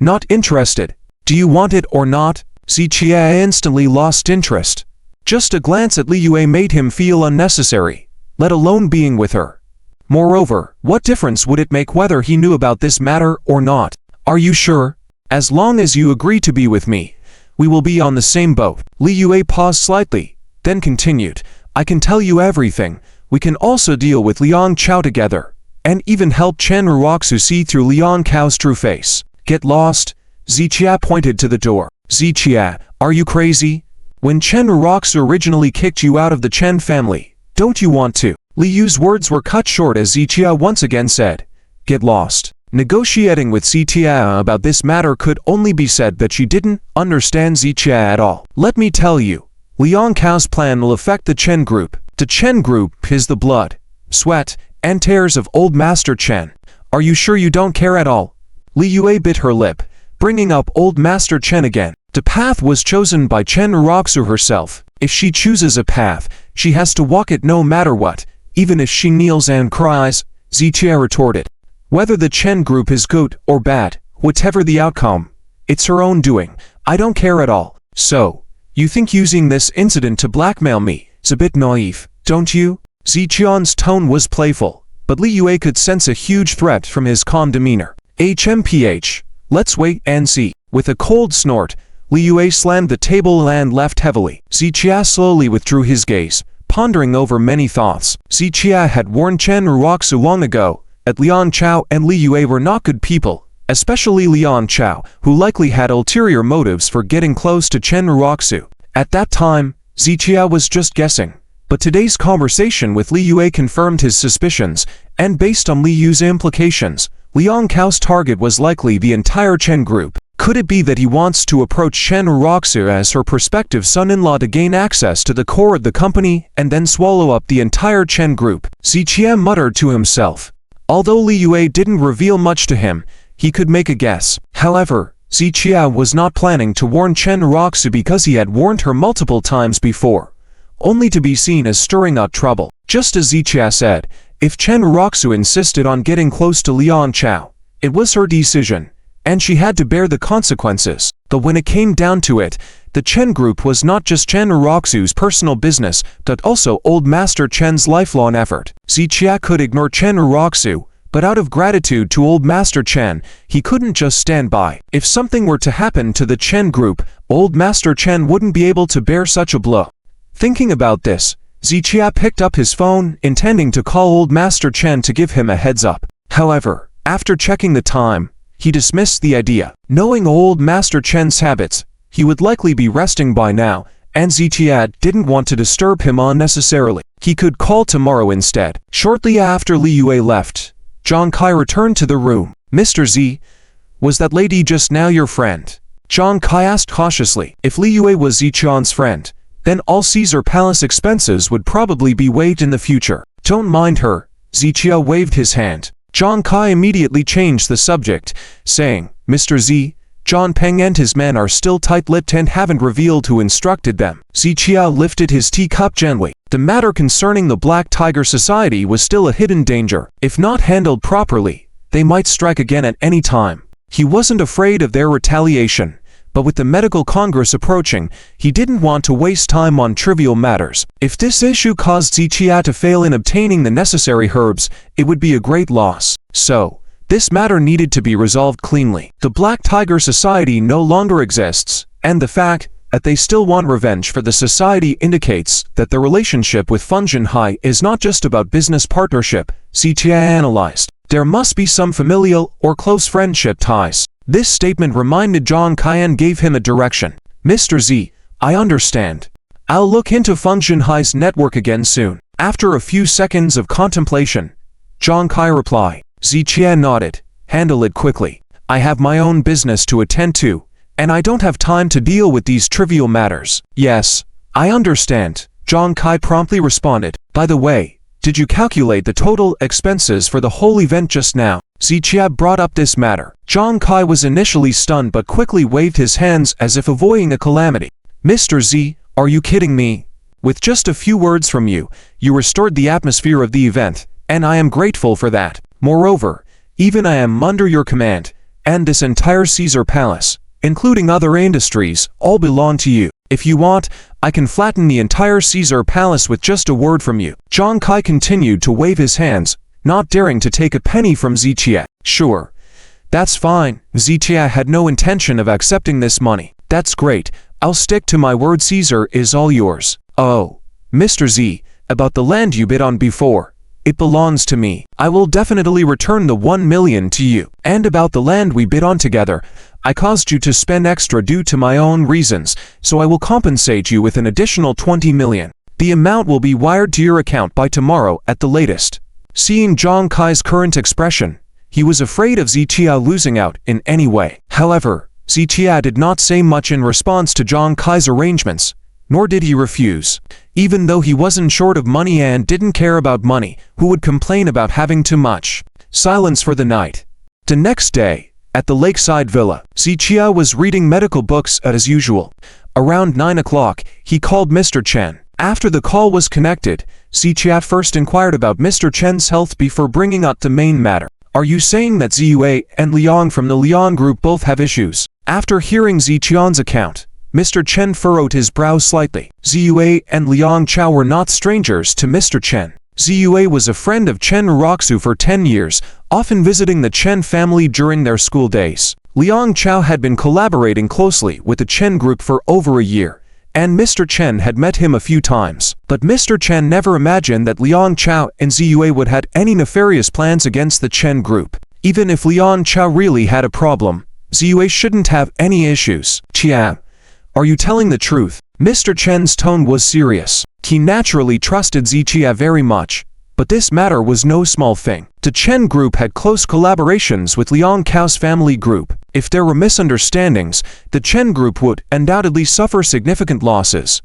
Not interested. Do you want it or not? Zichia instantly lost interest. Just a glance at Li Yue made him feel unnecessary, let alone being with her. Moreover, what difference would it make whether he knew about this matter or not? Are you sure? As long as you agree to be with me, we will be on the same boat. Li Yue paused slightly, then continued, I can tell you everything. We can also deal with Liang Chow together, and even help Chen Raku see through Liang Chao's true face. Get lost? Zichia pointed to the door. Zichia, are you crazy? When Chen Raku originally kicked you out of the Chen family, don't you want to? Li Yu's words were cut short as Zichia once again said, Get lost. Negotiating with Zichia about this matter could only be said that she didn't understand Zichia at all. Let me tell you, Liang Chao's plan will affect the Chen group. The Chen group is the blood, sweat, and tears of old Master Chen. Are you sure you don't care at all? Li Yue bit her lip, bringing up old Master Chen again. The path was chosen by Chen Raku herself. If she chooses a path, she has to walk it no matter what, even if she kneels and cries, Zichia retorted. Whether the Chen group is good or bad, whatever the outcome, it's her own doing. I don't care at all. So, you think using this incident to blackmail me is a bit naive, don't you? Zichian's tone was playful, but Li Yue could sense a huge threat from his calm demeanor. HMPH, let's wait and see. With a cold snort, Li Yue slammed the table and left heavily. Zichia slowly withdrew his gaze, pondering over many thoughts. Zichia had warned Chen Raku long ago that Liang Chow and Li Yue were not good people, especially Liang Chow, who likely had ulterior motives for getting close to Chen Raku. At that time, Zichia was just guessing, but today's conversation with Li Yue confirmed his suspicions, and based on Li Yu's implications, Liang Chao's target was likely the entire Chen group. Could it be that he wants to approach Chen Raku as her prospective son-in-law to gain access to the core of the company and then swallow up the entire Chen group? Zichia muttered to himself. Although Li Yue didn't reveal much to him, he could make a guess. However, Zichia was not planning to warn Chen Raku because he had warned her multiple times before, only to be seen as stirring up trouble. Just as Zichia said, if Chen Raku insisted on getting close to Liang Chow, it was her decision, and she had to bear the consequences. But when it came down to it, the Chen group was not just Chen Raku's personal business, but also old Master Chen's lifelong effort. Zichia could ignore Chen Raku, but out of gratitude to old Master Chen, he couldn't just stand by. If something were to happen to the Chen group, old Master Chen wouldn't be able to bear such a blow. Thinking about this, Zichia picked up his phone, intending to call old Master Chen to give him a heads up. However, after checking the time, he dismissed the idea. Knowing old Master Chen's habits, he would likely be resting by now, and Zichia didn't want to disturb him unnecessarily. He could call tomorrow instead. Shortly after Li Yue left, Jong Kai returned to the room. Mr. Z, was that lady just now your friend? Jong Kai asked cautiously. If Li Yue was Zichian's friend, then all Caesar Palace expenses would probably be waived in the future. Don't mind her. Zichia waved his hand. Jong Kai immediately changed the subject, saying, Mr. Z, John Peng and his men are still tight-lipped and haven't revealed who instructed them. Zichia lifted his teacup gently. The matter concerning the Black Tiger Society was still a hidden danger. If not handled properly, they might strike again at any time. He wasn't afraid of their retaliation, but with the medical congress approaching, he didn't want to waste time on trivial matters. If this issue caused Zichia to fail in obtaining the necessary herbs, it would be a great loss. So, this matter needed to be resolved cleanly. The Black Tiger Society no longer exists, and the fact that they still want revenge for the society indicates that the relationship with Funjin is not just about business partnership, Zichia analyzed. There must be some familial or close friendship ties. This statement reminded Jong Kai and gave him a direction. Mr. Z, I understand. I'll look into Funjin network again soon. After a few seconds of contemplation, Jong Kai replied. Zichia nodded. Handle it quickly. I have my own business to attend to, and I don't have time to deal with these trivial matters. Yes, I understand, Jong Kai promptly responded. By the way, did you calculate the total expenses for the whole event just now? Zichia brought up this matter. Jong Kai was initially stunned but quickly waved his hands as if avoiding a calamity. Mr. Z, are you kidding me? With just a few words from you, you restored the atmosphere of the event, and I am grateful for that. Moreover, even I am under your command, and this entire Caesar Palace, including other industries, all belong to you. If you want, I can flatten the entire Caesar Palace with just a word from you." Jong Kai continued to wave his hands, not daring to take a penny from Zichia. "Sure. That's fine." Zichia had no intention of accepting this money. "That's great. I'll stick to my word. Caesar is all yours." "Oh, Mr. Z, about the land you bid on before. It belongs to me. I will definitely return the 1 million to you. And about the land we bid on together, I caused you to spend extra due to my own reasons, so I will compensate you with an additional 20 million. The amount will be wired to your account by tomorrow at the latest." Seeing Jong Kai's current expression, he was afraid of Zichia losing out in any way. However, Zichia did not say much in response to Jong Kai's arrangements, nor did he refuse. Even though he wasn't short of money and didn't care about money, who would complain about having too much? Silence for the night. The next day, at the lakeside villa, Zichia was reading medical books as usual. Around 9 o'clock, he called Mr. Chen. After the call was connected, Zichia first inquired about Mr. Chen's health before bringing up the main matter. "Are you saying that Ziyue and Liang from the Liang group both have issues?" After hearing Zichian's account, Mr. Chen furrowed his brow slightly. Ziyue and Liang Chow were not strangers to Mr. Chen. Ziyue was a friend of Chen Raku for 10 years, often visiting the Chen family during their school days. Liang Chow had been collaborating closely with the Chen group for over a year, and Mr. Chen had met him a few times. But Mr. Chen never imagined that Liang Chow and Ziyue would have any nefarious plans against the Chen group. Even if Liang Chow really had a problem, Ziyue shouldn't have any issues. "Chia, are you telling the truth?" Mr. Chen's tone was serious. He naturally trusted Zichia very much, but this matter was no small thing. The Chen group had close collaborations with Liang Cao's family group. If there were misunderstandings, the Chen group would undoubtedly suffer significant losses.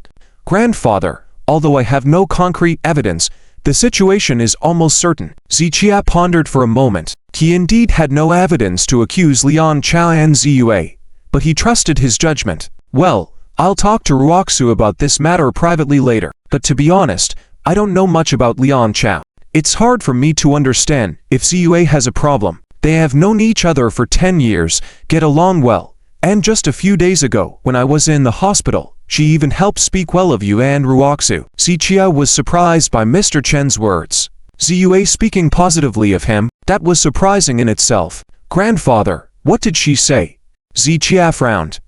"Grandfather, although I have no concrete evidence, the situation is almost certain." Zichia pondered for a moment. He indeed had no evidence to accuse Liang Chao and Ziyue, but he trusted his judgment. "Well, I'll talk to Ruoxu about this matter privately later, but to be honest, I don't know much about Liang Chao. It's hard for me to understand if Ziyue has a problem. They have known each other for 10 years, get along well, and just a few days ago, when I was in the hospital, she even helped speak well of you and Ruoxu." Zichia was surprised by Mr. Chen's words. Ziyue speaking positively of him, that was surprising in itself. "Grandfather, what did she say?" Zichia frowned.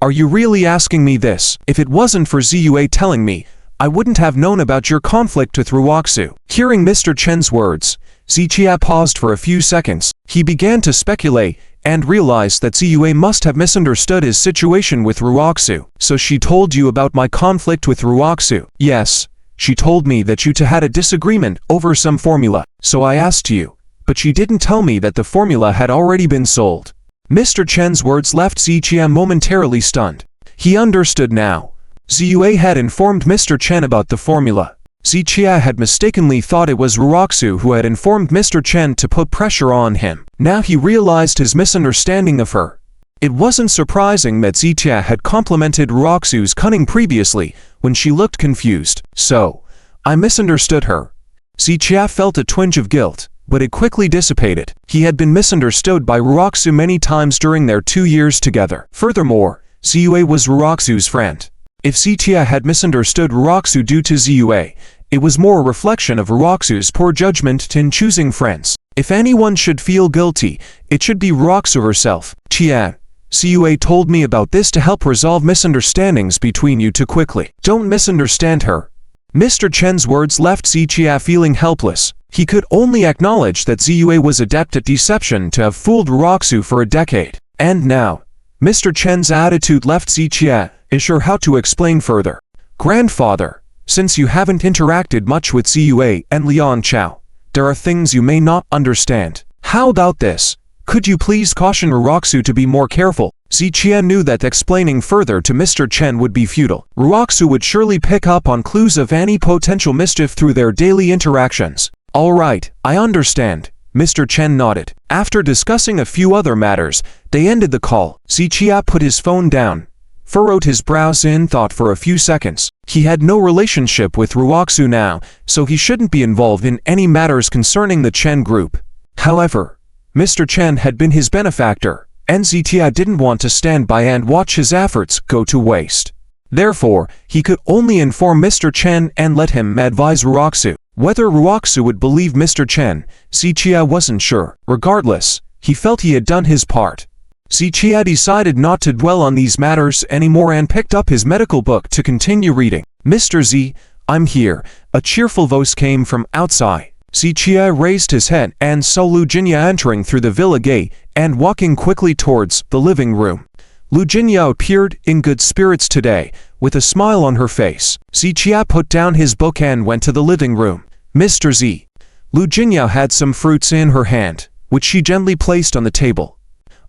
"Are you really asking me this? If it wasn't for Ziyue telling me, I wouldn't have known about your conflict with Ruoxu." Hearing Mr. Chen's words, Zichia paused for a few seconds. He began to speculate and realized that Ziyue must have misunderstood his situation with Ruoxu. "So she told you about my conflict with Ruoxu?" "Yes. She told me that you two had a disagreement over some formula, so I asked you, but she didn't tell me that the formula had already been sold." Mr. Chen's words left Zichia momentarily stunned. He understood now. Ziyue had informed Mr. Chen about the formula. Zichia had mistakenly thought it was Ruoxu who had informed Mr. Chen to put pressure on him. Now he realized his misunderstanding of her. It wasn't surprising that Zichia had complimented Ruoxu's cunning previously when she looked confused. "So, I misunderstood her." Zichia felt a twinge of guilt, but it quickly dissipated. He had been misunderstood by Ruoxu many times during their 2 years together. Furthermore, Ziyue was Ruoxu's friend. If Zichia had misunderstood Ruoxu due to Ziyue, it was more a reflection of Ruoxu's poor judgment in choosing friends. If anyone should feel guilty, it should be Ruoxu herself. "Chia, Ziyue told me about this to help resolve misunderstandings between you two quickly. Don't misunderstand her." Mr. Chen's words left Zichia feeling helpless. He could only acknowledge that Ziyue was adept at deception to have fooled Ruoxu for a decade. And now, Mr. Chen's attitude left Zichia unsure how to explain further. "Grandfather, since you haven't interacted much with Ziyue and Liang Chao, there are things you may not understand. How about this? Could you please caution Ruoxu to be more careful?" Zichia knew that explaining further to Mr. Chen would be futile. Ruoxu would surely pick up on clues of any potential mischief through their daily interactions. "All right, I understand." Mr. Chen nodded. After discussing a few other matters, they ended the call. Zichia put his phone down, furrowed his brows in thought for a few seconds. He had no relationship with Ruoxu now, so he shouldn't be involved in any matters concerning the Chen group. However, Mr. Chen had been his benefactor, and Zitia didn't want to stand by and watch his efforts go to waste. Therefore, he could only inform Mr. Chen and let him advise Ruoxu. Whether Ruoxu would believe Mr. Chen, Zitia wasn't sure. Regardless, he felt he had done his part. Zitia decided not to dwell on these matters anymore and picked up his medical book to continue reading. "Mr. Z, I'm here," a cheerful voice came from outside. Zitia raised his head and saw Lu Jinya entering through the villa gate and walking quickly towards the living room. Lu Jinya appeared in good spirits today, with a smile on her face. Zitia put down his book and went to the living room. "Mr. Z." Lu Jinya had some fruits in her hand, which she gently placed on the table.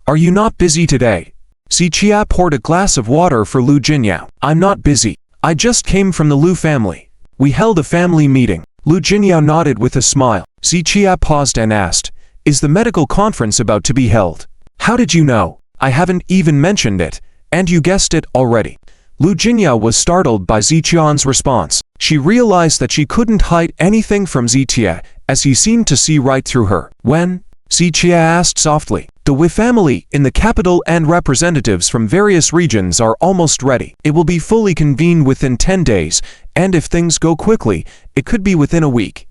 "Are you not busy today?" Zitia poured a glass of water for Lu Jinya. "I'm not busy. I just came from the Lu family. We held a family meeting." Lu Jinya nodded with a smile. Zitia paused and asked, "Is the medical conference about to be held?" "How did you know? I haven't even mentioned it, and you guessed it already." Lu Jinya was startled by Zitian's response. She realized that she couldn't hide anything from Zitia, as he seemed to see right through her. "When?" Zitia asked softly. "The Wei family in the capital and representatives from various regions are almost ready. It will be fully convened within 10 days, and if things go quickly, it could be within a week."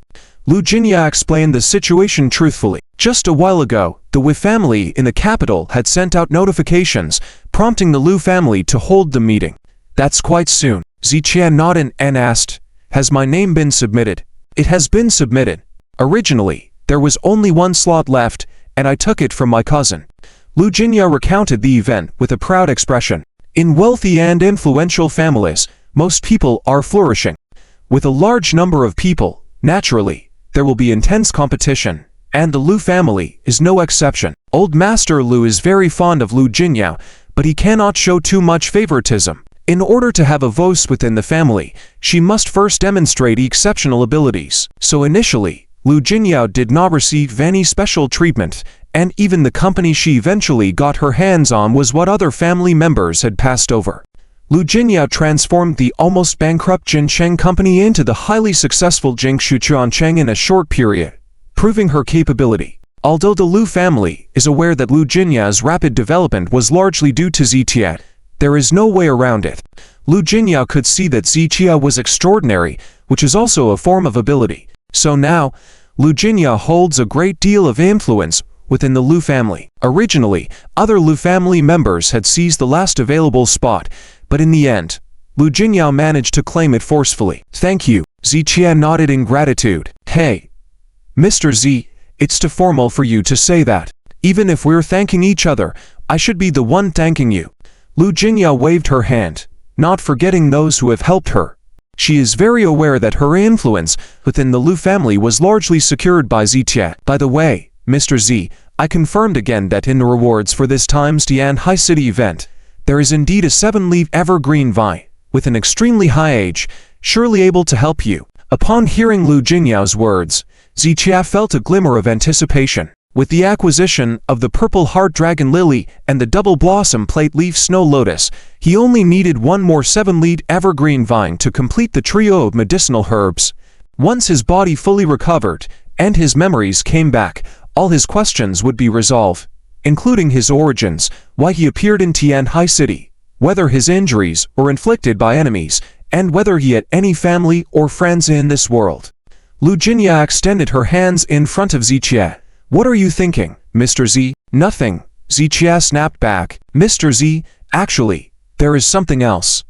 Lu Jinya explained the situation truthfully. Just a while ago, the Wei family in the capital had sent out notifications, prompting the Lu family to hold the meeting. "That's quite soon." Zitia nodded and asked, "Has my name been submitted?" "It has been submitted. Originally, there was only one slot left, and I took it from my cousin." Lu Jinya recounted the event with a proud expression. In wealthy and influential families, most people are flourishing. With a large number of people, naturally, there will be intense competition, and the Lu family is no exception. Old Master Lu is very fond of Lu Jinya, but he cannot show too much favoritism. In order to have a voice within the family, she must first demonstrate exceptional abilities. So initially, Lu Jinya did not receive any special treatment, and even the company she eventually got her hands on was what other family members had passed over. Lu Jinya transformed the almost bankrupt Jincheng company into the highly successful Jingshu Chuancheng in a short period, proving her capability. Although the Lu family is aware that Lu Jinya's rapid development was largely due to Zitia, there is no way around it. Lu Jinya could see that Zitia was extraordinary, which is also a form of ability. So now, Lu Jinya holds a great deal of influence within the Lu family. Originally, other Lu family members had seized the last available spot, but in the end, Lu Jinya managed to claim it forcefully. "Thank you." Zitia nodded in gratitude. "Hey, Mr. Z, it's too formal for you to say that. Even if we're thanking each other, I should be the one thanking you." Lu Jinya waved her hand, not forgetting those who have helped her. She is very aware that her influence within the Lu family was largely secured by Zitia. "By the way, Mr. Z, I confirmed again that in the rewards for this time's Dian High City event, there is indeed a 7-leaf evergreen vine, with an extremely high age, surely able to help you." Upon hearing Lu Jinya's words, Zitia felt a glimmer of anticipation. With the acquisition of the Purple Heart Dragon Lily and the Double Blossom Plate Leaf Snow Lotus, he only needed one more 7-leaf evergreen vine to complete the trio of medicinal herbs. Once his body fully recovered, and his memories came back, all his questions would be resolved, including his origins, why he appeared in Tian High City, whether his injuries were inflicted by enemies, and whether he had any family or friends in this world. Lu Jinya extended her hands in front of Zitia. "What are you thinking, Mr. Z?" "Nothing," Zitia snapped back. "Mr. Z, actually, there is something else."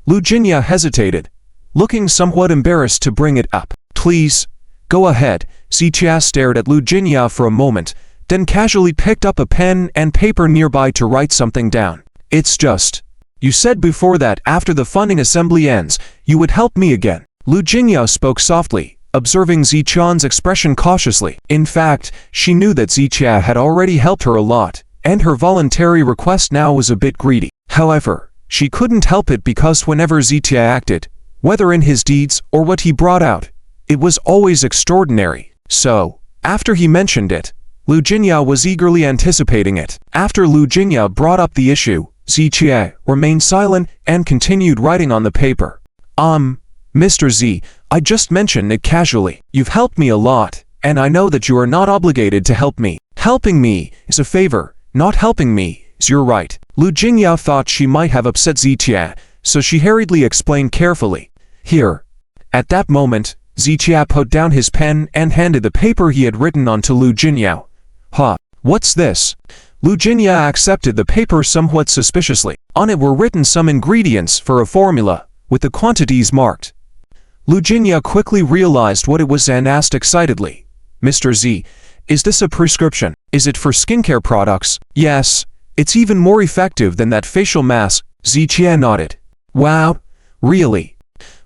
Lu Jinya hesitated, looking somewhat embarrassed to bring it up. "Please, go ahead." Zitia stared at Lu Jinya for a moment, then casually picked up a pen and paper nearby to write something down. "It's just, you said before that after the funding assembly ends, you would help me again." Lu Jinya spoke softly, observing Zitian's expression cautiously. In fact, she knew that Zitia had already helped her a lot, and her voluntary request now was a bit greedy. However, she couldn't help it because whenever Zitia acted, whether in his deeds or what he brought out, it was always extraordinary. So, after he mentioned it, Lu Jinya was eagerly anticipating it. After Lu Jinya brought up the issue, Zitia remained silent and continued writing on the paper. Mr. Z, I just mentioned it casually. You've helped me a lot, and I know that you are not obligated to help me. Helping me is a favor, not helping me, you're right. Lu Jingyao thought she might have upset Zitia, so she hurriedly explained carefully. Here. At that moment, Zitia put down his pen and handed the paper he had written on to Lu Jingyao. Huh, what's this? Lu Jingyao accepted the paper somewhat suspiciously. On it were written some ingredients for a formula, with the quantities marked. Lu Jingyao quickly realized what it was and asked excitedly. Mr. Z, is this a prescription? Is it for skincare products? Yes. It's even more effective than that facial mask, Zitia nodded. Wow, really?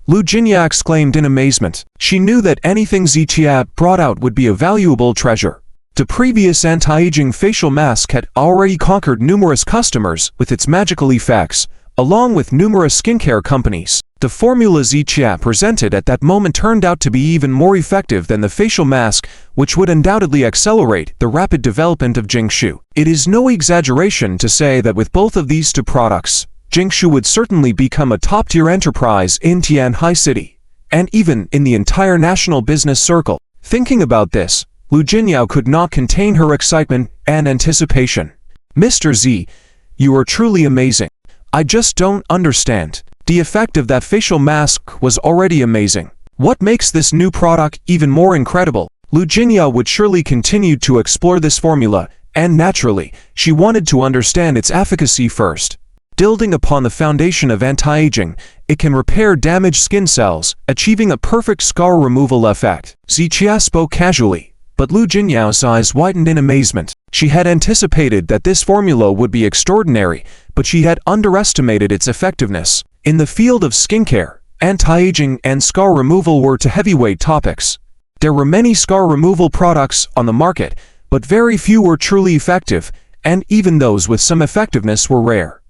Lu Jingyao exclaimed in amazement. She knew that anything Zitia brought out would be a valuable treasure. The previous anti-aging facial mask had already conquered numerous customers with its magical effects, along with numerous skincare companies. The formula Zitia presented at that moment turned out to be even more effective than the facial mask, which would undoubtedly accelerate the rapid development of Jingshu. It is no exaggeration to say that with both of these two products, Jingshu would certainly become a top-tier enterprise in Tianhai City, and even in the entire national business circle. Thinking about this, Lu Jingyao could not contain her excitement and anticipation. Mr. Z, you are truly amazing. I just don't understand. The effect of that facial mask was already amazing. What makes this new product even more incredible? Lu Jingyao would surely continue to explore this formula, and naturally, she wanted to understand its efficacy first. Building upon the foundation of anti-aging, it can repair damaged skin cells, achieving a perfect scar removal effect. Zitia spoke casually, but Lu Jingyao's eyes widened in amazement. She had anticipated that this formula would be extraordinary, but she had underestimated its effectiveness. In the field of skincare, anti-aging and scar removal were two heavyweight topics. There were many scar removal products on the market, but very few were truly effective, and even those with some effectiveness were rare.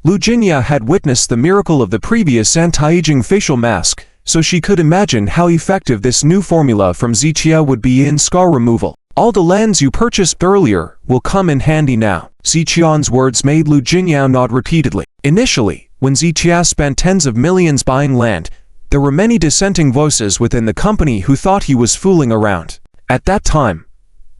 Lu Jingyao had witnessed the miracle of the previous anti-aging facial mask, so she could imagine how effective this new formula from Zitia would be in scar removal. All the lands you purchased earlier will come in handy now. Zitian's words made Lu Jingyao nod repeatedly. Initially, when Zitia spent tens of millions buying land, there were many dissenting voices within the company who thought he was fooling around. At that time,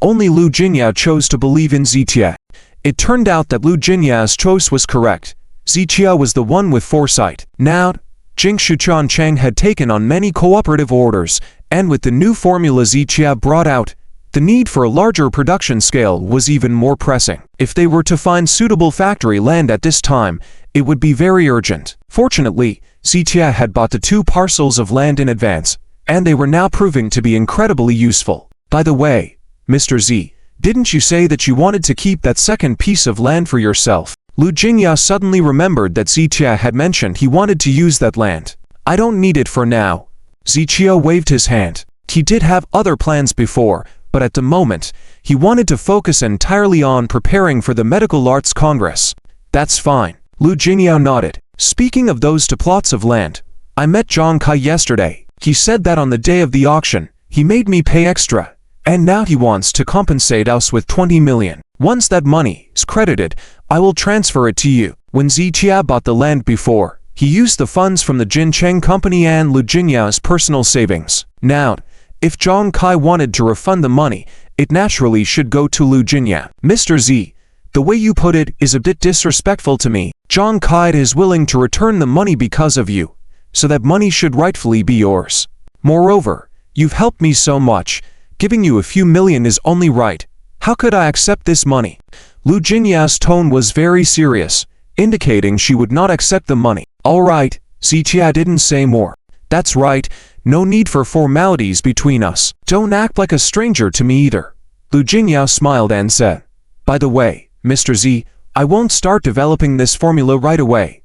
only Lu Jingyao chose to believe in Zitia. It turned out that Lu Jingyao's choice was correct. Zitia was the one with foresight. Now, Jingshu Chang had taken on many cooperative orders, and with the new formula Zitia brought out, the need for a larger production scale was even more pressing. If they were to find suitable factory land at this time, it would be very urgent. Fortunately, Zitia had bought the 2 parcels of land in advance, and they were now proving to be incredibly useful. By the way, Mr. Z, didn't you say that you wanted to keep that second piece of land for yourself? Lu Jingyao suddenly remembered that Zitia had mentioned he wanted to use that land. I don't need it for now. Zitia waved his hand. He did have other plans before, but at the moment, he wanted to focus entirely on preparing for the Medical Arts Congress. That's fine. Lu Jingyao nodded. Speaking of those 2 plots of land, I met Jong Kai yesterday. He said that on the day of the auction, he made me pay extra, and now he wants to compensate us with 20 million. Once that money is credited, I will transfer it to you. When Zitia bought the land before, he used the funds from the Jin Cheng company and Lu Jingyao's personal savings. Now, if Jong Kai wanted to refund the money, it naturally should go to Lu Jingyao. Mr. Z, the way you put it is a bit disrespectful to me. Jong Kai is willing to return the money because of you, so that money should rightfully be yours. Moreover, you've helped me so much. Giving you a few million is only right. How could I accept this money? Lu Jingyao's tone was very serious, indicating she would not accept the money. All right, Zitia didn't say more. That's right, no need for formalities between us. Don't act like a stranger to me either. Lu Jingyao smiled and said, by the way, Mr. Z, I won't start developing this formula right away.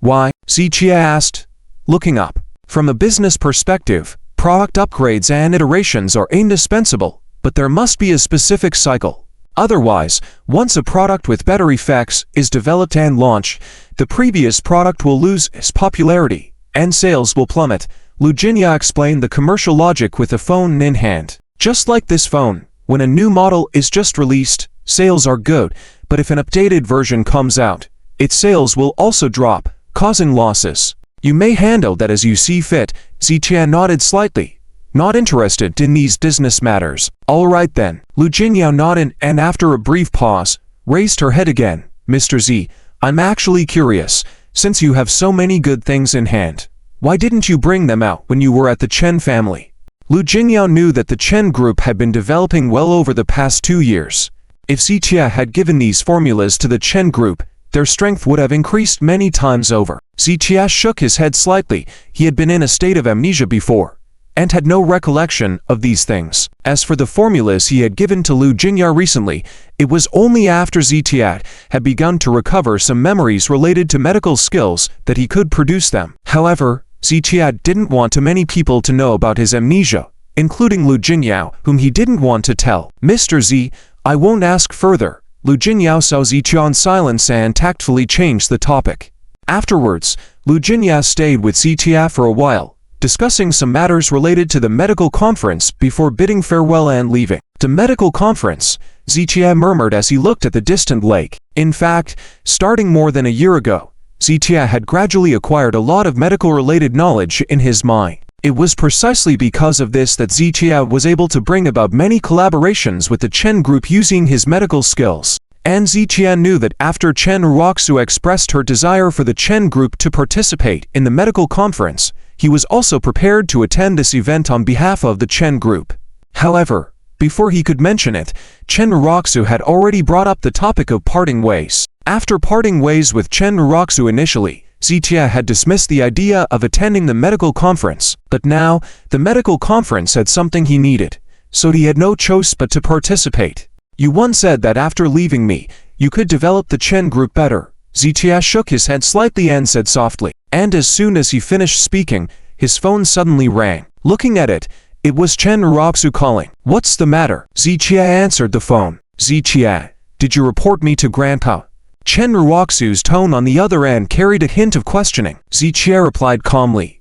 Why? Zitia asked, looking up. From a business perspective, product upgrades and iterations are indispensable, but there must be a specific cycle. Otherwise, once a product with better effects is developed and launched, the previous product will lose its popularity, and sales will plummet. Lu Jingyao explained the commercial logic with a phone in hand. Just like this phone, when a new model is just released, sales are good, but if an updated version comes out, its sales will also drop, causing losses. You may handle that as you see fit. Zitia nodded slightly, not interested in these business matters. All right then. Lu Jingyao nodded, and after a brief pause, raised her head again. Mr. Z, I'm actually curious, since you have so many good things in hand. Why didn't you bring them out when you were at the Chen family? Lu Jingyao knew that the Chen group had been developing well over the past 2 years. If Zitia had given these formulas to the Chen group, their strength would have increased many times over. Zitia shook his head slightly. He had been in a state of amnesia before, and had no recollection of these things. As for the formulas he had given to Lu Jingyao recently, it was only after Zitia had begun to recover some memories related to medical skills that he could produce them. However, Zitia didn't want too many people to know about his amnesia, including Lu Jingyao, whom he didn't want to tell. Mr. Z, I won't ask further. Lu Jingyao saw Zitia silence and tactfully changed the topic. Afterwards, Lu Jingyao stayed with Zitia for a while, discussing some matters related to the medical conference before bidding farewell and leaving. The medical conference, Zitia murmured as he looked at the distant lake. In fact, starting more than a year ago, Zitia had gradually acquired a lot of medical-related knowledge in his mind. It was precisely because of this that Zitia was able to bring about many collaborations with the Chen group using his medical skills. And Zitia knew that after Chen Raku expressed her desire for the Chen group to participate in the medical conference, he was also prepared to attend this event on behalf of the Chen group. However, before he could mention it, Chen Raku had already brought up the topic of parting ways. After parting ways with Chen Raku initially, Zitia had dismissed the idea of attending the medical conference, but now, the medical conference had something he needed, so he had no choice but to participate. You once said that after leaving me, you could develop the Chen group better. Zitia shook his head slightly and said softly, and as soon as he finished speaking, his phone suddenly rang. Looking at it, it was Chen Raku calling. What's the matter? Zitia answered the phone. Zitia, did you report me to Grandpa? Chen Raku's tone on the other end carried a hint of questioning. Zitia replied calmly.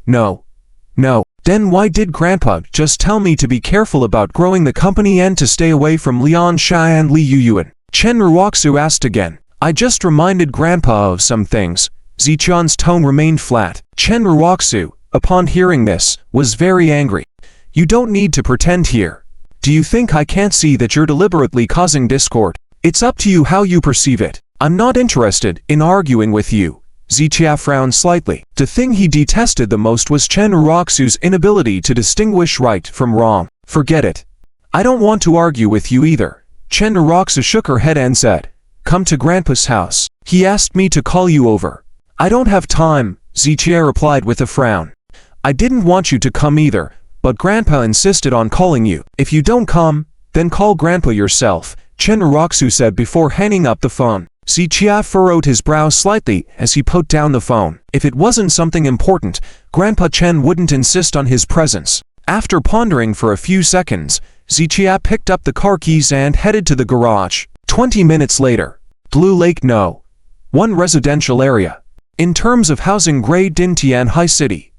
No. Then why did Grandpa just tell me to be careful about growing the company and to stay away from Lian Sha and Li Yuan? Chen Raku asked again. I just reminded Grandpa of some things. Zitian's tone remained flat. Chen Raku, upon hearing this, was very angry. You don't need to pretend here. Do you think I can't see that you're deliberately causing discord? It's up to you how you perceive it. I'm not interested in arguing with you. Zitia frowned slightly. The thing he detested the most was Chen Raku's inability to distinguish right from wrong. Forget it. I don't want to argue with you either. Chen Raku shook her head and said, come to Grandpa's house. He asked me to call you over. I don't have time, Zitia replied with a frown. I didn't want you to come either, but Grandpa insisted on calling you. If you don't come, then call Grandpa yourself, Chen Raku said before hanging up the phone. Zitia furrowed his brow slightly as he put down the phone. If it wasn't something important, Grandpa Chen wouldn't insist on his presence. After pondering for a few seconds, Zitia picked up the car keys and headed to the garage. 20 minutes later. Blue Lake No. 1 residential area. In terms of housing grade Dintian High City,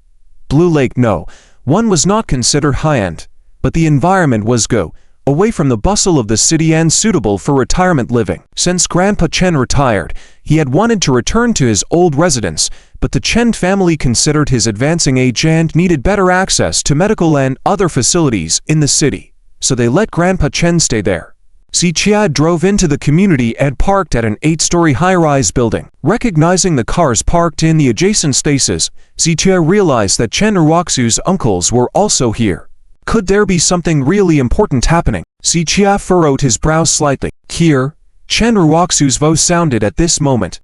Blue Lake No. 1 was not considered high-end, but the environment was go, away from the bustle of the city and suitable for retirement living. Since Grandpa Chen retired, he had wanted to return to his old residence, but the Chen family considered his advancing age and needed better access to medical and other facilities in the city, so they let Grandpa Chen stay there. Zitia drove into the community and parked at an 8-story high-rise building. Recognizing the cars parked in the adjacent spaces, Zitia realized that Chen Raku's uncles were also here. Could there be something really important happening? Zitia furrowed his brow slightly. Here, Chen Raku's voice sounded at this moment.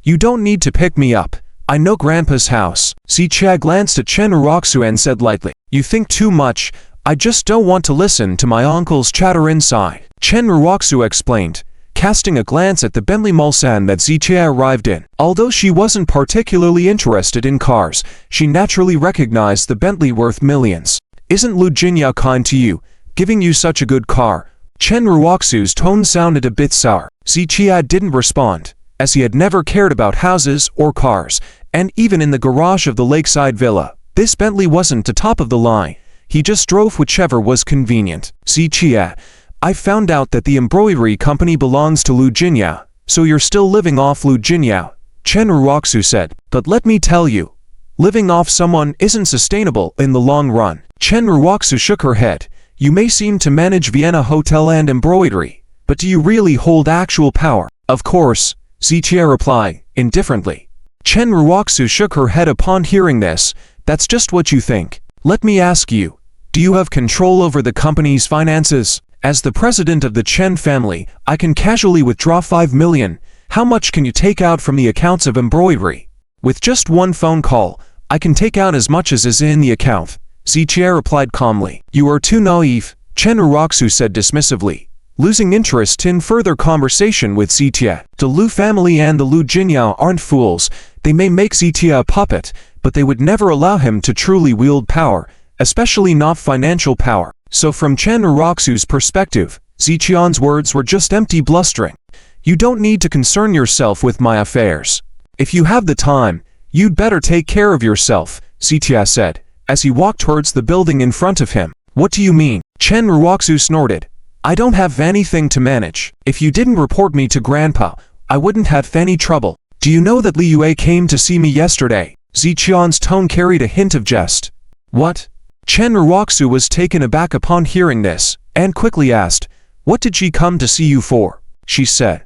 You don't need to pick me up. I know Grandpa's house. Zitia glanced at Chen Raku and said lightly. You think too much. I just don't want to listen to my uncle's chatter inside. Chen Raku explained, casting a glance at the Bentley Mulsanne that Zitia arrived in. Although she wasn't particularly interested in cars, she naturally recognized the Bentley worth millions. Isn't Lu Jingyao kind to you, giving you such a good car? Chen Raku's tone sounded a bit sour. Zitia didn't respond, as he had never cared about houses or cars, and even in the garage of the lakeside villa, this Bentley wasn't the top of the line. He just drove whichever was convenient. Zitia, I found out that the embroidery company belongs to Lu Jingyao, so you're still living off Lu Jingyao, Chen Raku said. But let me tell you, living off someone isn't sustainable in the long run. Chen Raku shook her head. You may seem to manage Vienna Hotel and embroidery, But do you really hold actual power? Of course, Zichia replied, indifferently. Chen Raku shook her head upon hearing this. That's just what you think. Let me ask you, do you have control over the company's finances? As the president of the Chen family, I can casually withdraw 5 million. How much can you take out from the accounts of embroidery? With just one phone call, I can take out as much as is in the account, Zichia replied calmly. You are too naive, Chen Raku said dismissively, losing interest in further conversation with Zichia. The Lu family and the Lu Jinyao aren't fools. They may make Zichia a puppet, but they would never allow him to truly wield power, especially not financial power. So from Chen Raku's perspective, Zichia's words were just empty blustering. You don't need to concern yourself with my affairs. If you have the time, you'd better take care of yourself, Zichia said, as he walked towards the building in front of him. What do you mean? Chen Raku snorted. I don't have anything to manage. If you didn't report me to Grandpa, I wouldn't have any trouble. Do you know that Li Yue came to see me yesterday? Zichia's tone carried a hint of jest. What? Chen Raku was taken aback upon hearing this, and quickly asked, What did she come to see you for? She said,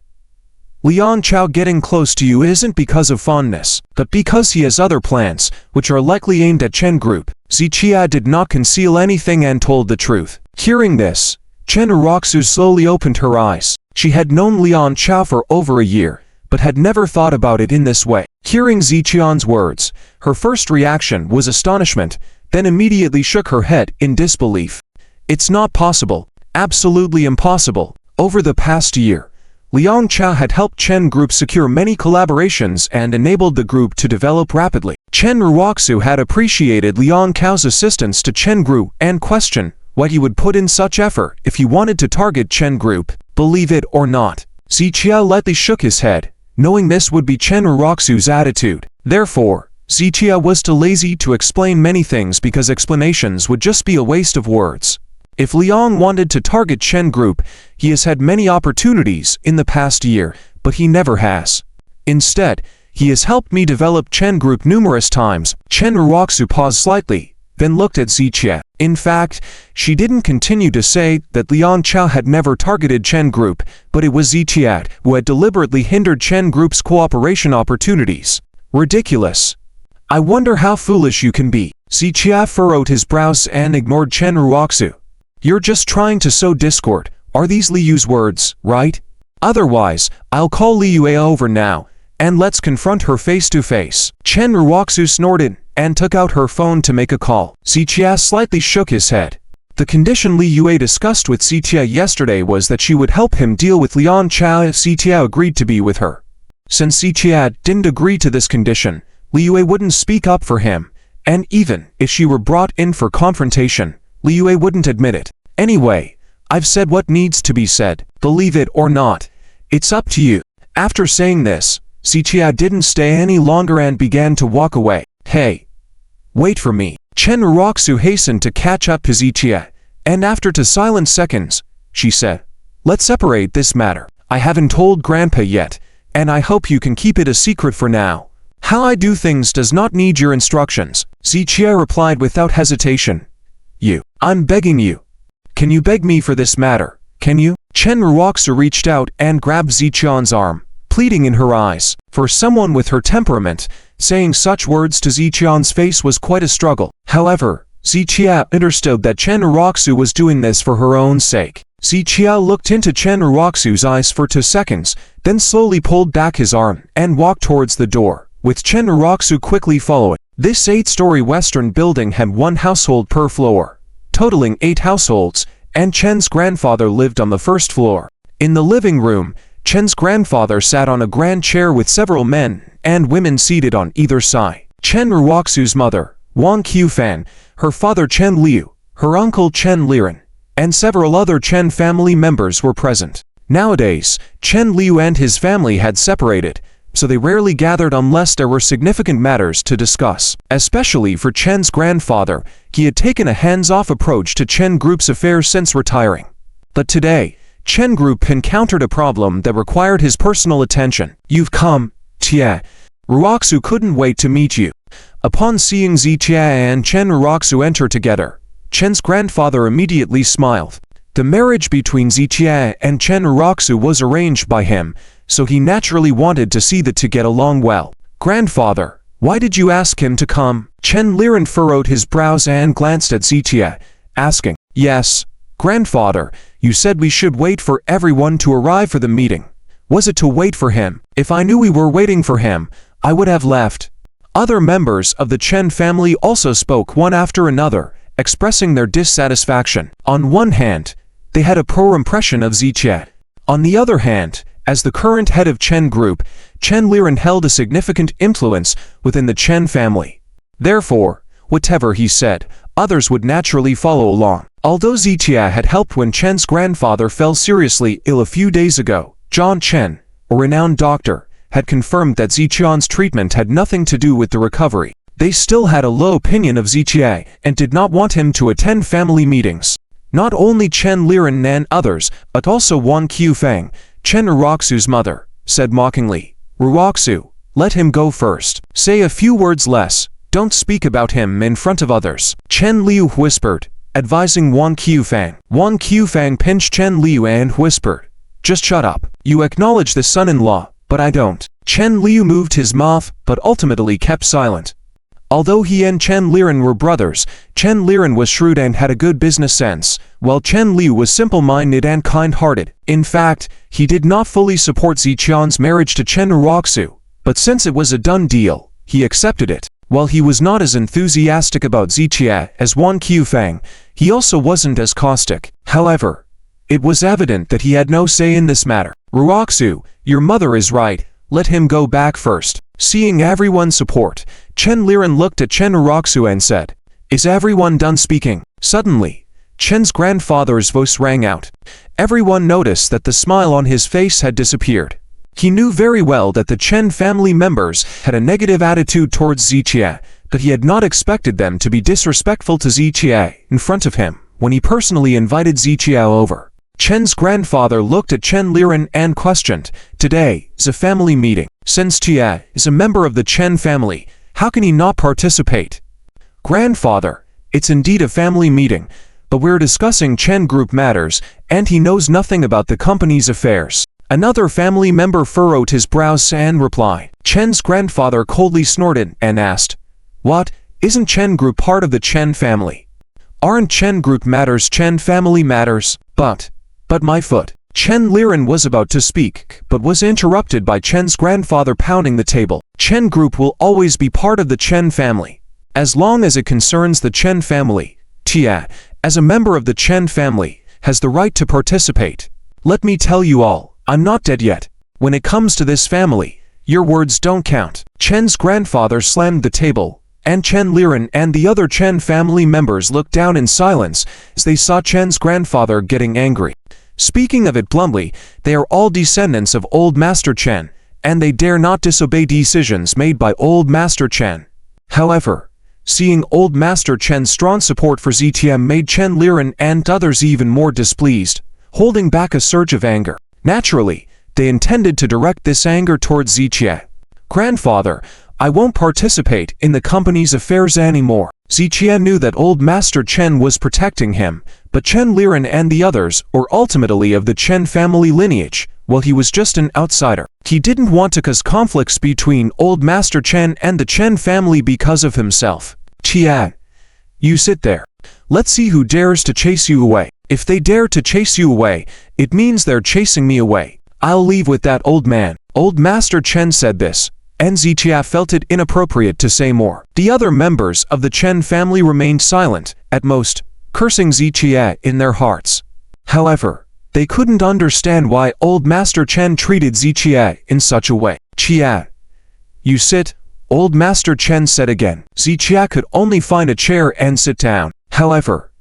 Liang Chow getting close to you isn't because of fondness, but because he has other plans, which are likely aimed at Chen Group. Zichia did not conceal anything and told the truth. Hearing this, Chen Raku slowly opened her eyes. She had known Liang Chow for over a year, but had never thought about it in this way. Hearing Zichia's words, her first reaction was astonishment, then immediately shook her head in disbelief. It's not possible, absolutely impossible. Over the past year, Liang Chow had helped Chen Group secure many collaborations and enabled the group to develop rapidly. Chen Raku had appreciated Liang Chow's assistance to Chen Group and questioned why he would put in such effort if he wanted to target Chen Group, believe it or not. Zichia lightly shook his head, knowing this would be Chen Raku's attitude. Therefore, Zichia was too lazy to explain many things because explanations would just be a waste of words. If Liang wanted to target Chen Group, he has had many opportunities in the past year, but he never has. Instead, he has helped me develop Chen Group numerous times. Chen Raku paused slightly, then looked at Zichia. In fact, she didn't continue to say that Liang Chow had never targeted Chen Group, but it was Zichia who had deliberately hindered Chen Group's cooperation opportunities. Ridiculous. I wonder how foolish you can be. Zichia furrowed his brows and ignored Chen Raku. You're just trying to sow discord. Are these Li Yu's words, right? Otherwise, I'll call Li Yue over now, and let's confront her face to face. Chen Raku snorted and took out her phone to make a call. Zichia slightly shook his head. The condition Li Yue discussed with Zichia yesterday was that she would help him deal with Liang Chow if Zichia agreed to be with her. Since Zichia didn't agree to this condition, Li Yue wouldn't speak up for him, and even if she were brought in for confrontation, Li Yue wouldn't admit it. Anyway, I've said what needs to be said, believe it or not. It's up to you. After saying this, Zichia didn't stay any longer and began to walk away. Hey, wait for me. Chen Raku hastened to catch up to Zichia, and after 2 silent seconds, she said, Let's separate this matter. I haven't told Grandpa yet, and I hope you can keep it a secret for now. How I do things does not need your instructions, Zichia replied without hesitation. I'm begging you. Can you beg me for this matter, can you? Chen Raku reached out and grabbed Zichia's arm, pleading in her eyes. For someone with her temperament, saying such words to Zichia's face was quite a struggle. However, Zichia understood that Chen Raku was doing this for her own sake. Zichia looked into Chen Raku's eyes for 2 seconds, then slowly pulled back his arm and walked towards the door, with Chen Raku quickly following. This 8-story Western building had 1 household per floor, totaling 8 households, and Chen's grandfather lived on the 1st floor. In the living room, Chen's grandfather sat on a grand chair with several men and women seated on either side. Chen Raku's mother, Wang Qufan, her father Chen Liu, her uncle Chen Liren, and several other Chen family members were present. Nowadays, Chen Liu and his family had separated, so they rarely gathered unless there were significant matters to discuss. Especially for Chen's grandfather, he had taken a hands-off approach to Chen Group's affairs since retiring. But today, Chen Group encountered a problem that required his personal attention. You've come, Tia. Raku couldn't wait to meet you. Upon seeing Zichia and Chen Raku enter together, Chen's grandfather immediately smiled. The marriage between Ziqie and Chen Raku was arranged by him, so he naturally wanted to see the two get along well. Grandfather, why did you ask him to come? Chen Liren furrowed his brows and glanced at Ziqie, asking. Yes, grandfather, you said we should wait for everyone to arrive for the meeting. Was it to wait for him? If I knew we were waiting for him, I would have left. Other members of the Chen family also spoke one after another, expressing their dissatisfaction. On one hand, they had a poor impression of Ziqie. On the other hand, as the current head of Chen Group, Chen Liren held a significant influence within the Chen family. Therefore, whatever he said, others would naturally follow along. Although Ziqie had helped when Chen's grandfather fell seriously ill a few days ago, John Chen, a renowned doctor, had confirmed that Ziqian's treatment had nothing to do with the recovery. They still had a low opinion of Ziqie and did not want him to attend family meetings. Not only Chen Liren and others, but also Wang Qufang, Chen Raku's mother, said mockingly, Raku, let him go first. Say a few words less, don't speak about him in front of others. Chen Liu whispered, advising Wang Qufang. Wang Qufang pinched Chen Liu and whispered, just shut up. You acknowledge the son-in-law, but I don't. Chen Liu moved his mouth, but ultimately kept silent. Although he and Chen Liren were brothers, Chen Liren was shrewd and had a good business sense, while Chen Liu was simple-minded and kind-hearted. In fact, he did not fully support Ziqian's marriage to Chen Raku, but since it was a done deal, he accepted it. While he was not as enthusiastic about Ziqie as Wang Qufang, he also wasn't as caustic. However, it was evident that he had no say in this matter. Raku, your mother is right, let him go back first. Seeing everyone's support, Chen Liren looked at Chen Raku and said, is everyone done speaking? Suddenly, Chen's grandfather's voice rang out. Everyone noticed that the smile on his face had disappeared. He knew very well that the Chen family members had a negative attitude towards Ziqie, but he had not expected them to be disrespectful to Ziqie in front of him when he personally invited Ziqie over. Chen's grandfather looked at Chen Liren and questioned, today is a family meeting. Since Ziqie is a member of the Chen family, how can he not participate? Grandfather, it's indeed a family meeting, but we're discussing Chen Group matters, and he knows nothing about the company's affairs. Another family member furrowed his brows and replied. Chen's grandfather coldly snorted and asked, what, isn't Chen Group part of the Chen family? Aren't Chen Group matters Chen family matters? But my foot. Chen Liren was about to speak, but was interrupted by Chen's grandfather pounding the table. Chen Group will always be part of the Chen family. As long as it concerns the Chen family, Tia, as a member of the Chen family, has the right to participate. Let me tell you all, I'm not dead yet. When it comes to this family, your words don't count. Chen's grandfather slammed the table, and Chen Liren and the other Chen family members looked down in silence as they saw Chen's grandfather getting angry. Speaking of it bluntly, they are all descendants of Old Master Chen, and they dare not disobey decisions made by Old Master Chen. However, seeing Old Master Chen's strong support for ZTM made Chen Liren and others even more displeased, holding back a surge of anger. Naturally, they intended to direct this anger towards Ziqie. Grandfather, I won't participate in the company's affairs anymore. Ziqie knew that Old Master Chen was protecting him, but Chen Liren and the others were ultimately of the Chen family lineage, while he was just an outsider. He didn't want to cause conflicts between Old Master Chen and the Chen family because of himself. Qian, you sit there. Let's see who dares to chase you away. If they dare to chase you away, it means they're chasing me away. I'll leave with that old man. Old Master Chen said this, and Ziqie felt it inappropriate to say more. The other members of the Chen family remained silent, at most, cursing Ziqie in their hearts. However, they couldn't understand why Old Master Chen treated Ziqie in such a way. Qian, you sit, Old Master Chen said again. Ziqie could only find a chair and sit down. However,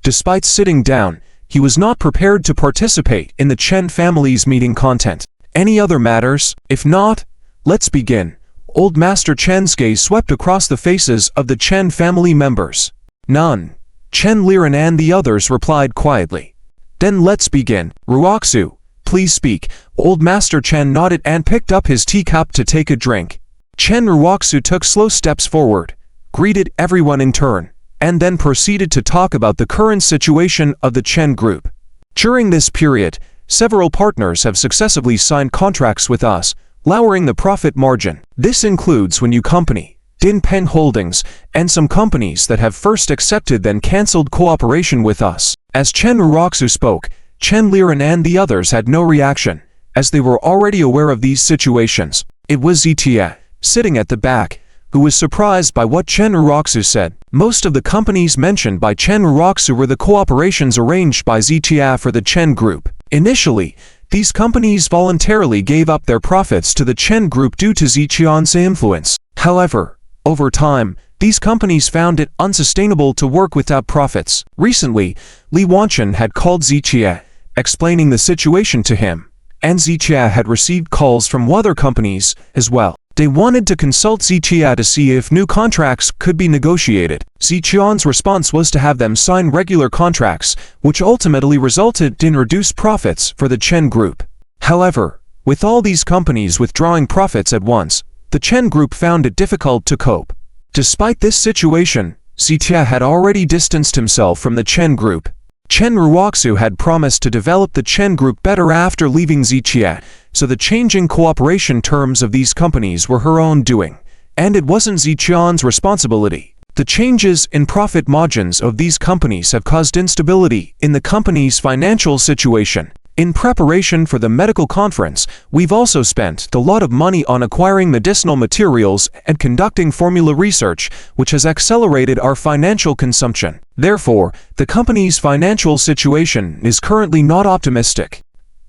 despite sitting down, he was not prepared to participate in the Chen family's meeting content. Any other matters? If not, let's begin. Old Master Chen's gaze swept across the faces of the Chen family members. None. Chen Liren and the others replied quietly. Then let's begin. Raku, please speak. Old Master Chen nodded and picked up his teacup to take a drink. Chen Raku took slow steps forward, greeted everyone in turn, and then proceeded to talk about the current situation of the Chen group. During this period, several partners have successively signed contracts with us, lowering the profit margin. This includes When You Company, Din Pen Holdings, and some companies that have first accepted then cancelled cooperation with us. As Chen Raku spoke, Chen Liren and the others had no reaction, as they were already aware of these situations. It was Zitia, sitting at the back, who was surprised by what Chen Raku said. Most of the companies mentioned by Chen Raku were the cooperations arranged by Zitia for the Chen Group. Initially, these companies voluntarily gave up their profits to the Chen Group due to Zitian's influence. However, over time, these companies found it unsustainable to work without profits. Recently, Li Wanchen had called Zitia, explaining the situation to him, and Zitia had received calls from other companies as well. They wanted to consult Zitia to see if new contracts could be negotiated. Zitian's response was to have them sign regular contracts, which ultimately resulted in reduced profits for the Chen Group. However, with all these companies withdrawing profits at once, the Chen Group found it difficult to cope. Despite this situation, Zitia had already distanced himself from the Chen Group. Chen Raku had promised to develop the Chen Group better after leaving Zitia, so the changing cooperation terms of these companies were her own doing, and it wasn't Zitian's responsibility. The changes in profit margins of these companies have caused instability in the company's financial situation. In preparation for the medical conference, we've also spent a lot of money on acquiring medicinal materials and conducting formula research, which has accelerated our financial consumption. Therefore, the company's financial situation is currently not optimistic.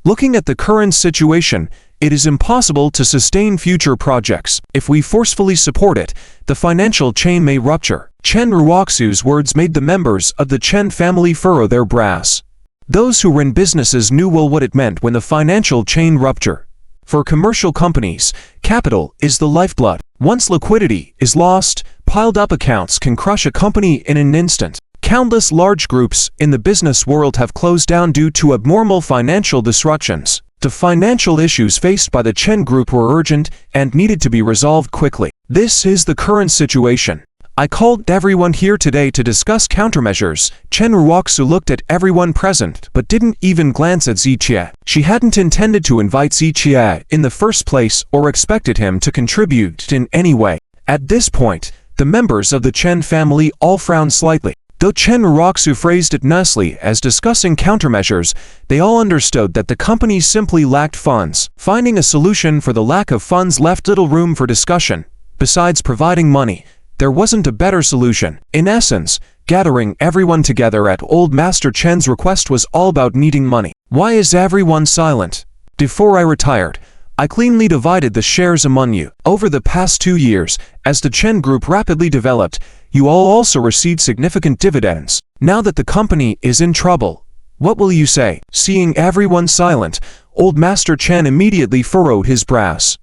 Looking at the current situation, it is impossible to sustain future projects. If we forcefully support it, the financial chain may rupture. Chen Raku's words made the members of the Chen family furrow their brows. Those who run businesses knew well what it meant when the financial chain ruptured. For commercial companies, capital is the lifeblood. Once liquidity is lost, piled-up accounts can crush a company in an instant. Countless large groups in the business world have closed down due to abnormal financial disruptions. The financial issues faced by the Chen Group were urgent and needed to be resolved quickly. This is the current situation. I called everyone here today to discuss countermeasures. Chen Raku looked at everyone present but didn't even glance at Zitia. She hadn't intended to invite Zitia in the first place or expected him to contribute in any way. At this point, the members of the Chen family all frowned slightly. Though Chen Raku phrased it nicely as discussing countermeasures, they all understood that the company simply lacked funds. Finding a solution for the lack of funds left little room for discussion. Besides providing money, there wasn't a better solution. In essence, gathering everyone together at Old Master Chen's request was all about needing money. Why is everyone silent? Before I retired, I cleanly divided the shares among you. Over the past 2 years, as the Chen Group rapidly developed, you all also received significant dividends. Now that the company is in trouble, what will you say? Seeing everyone silent, Old Master Chen immediately furrowed his brows.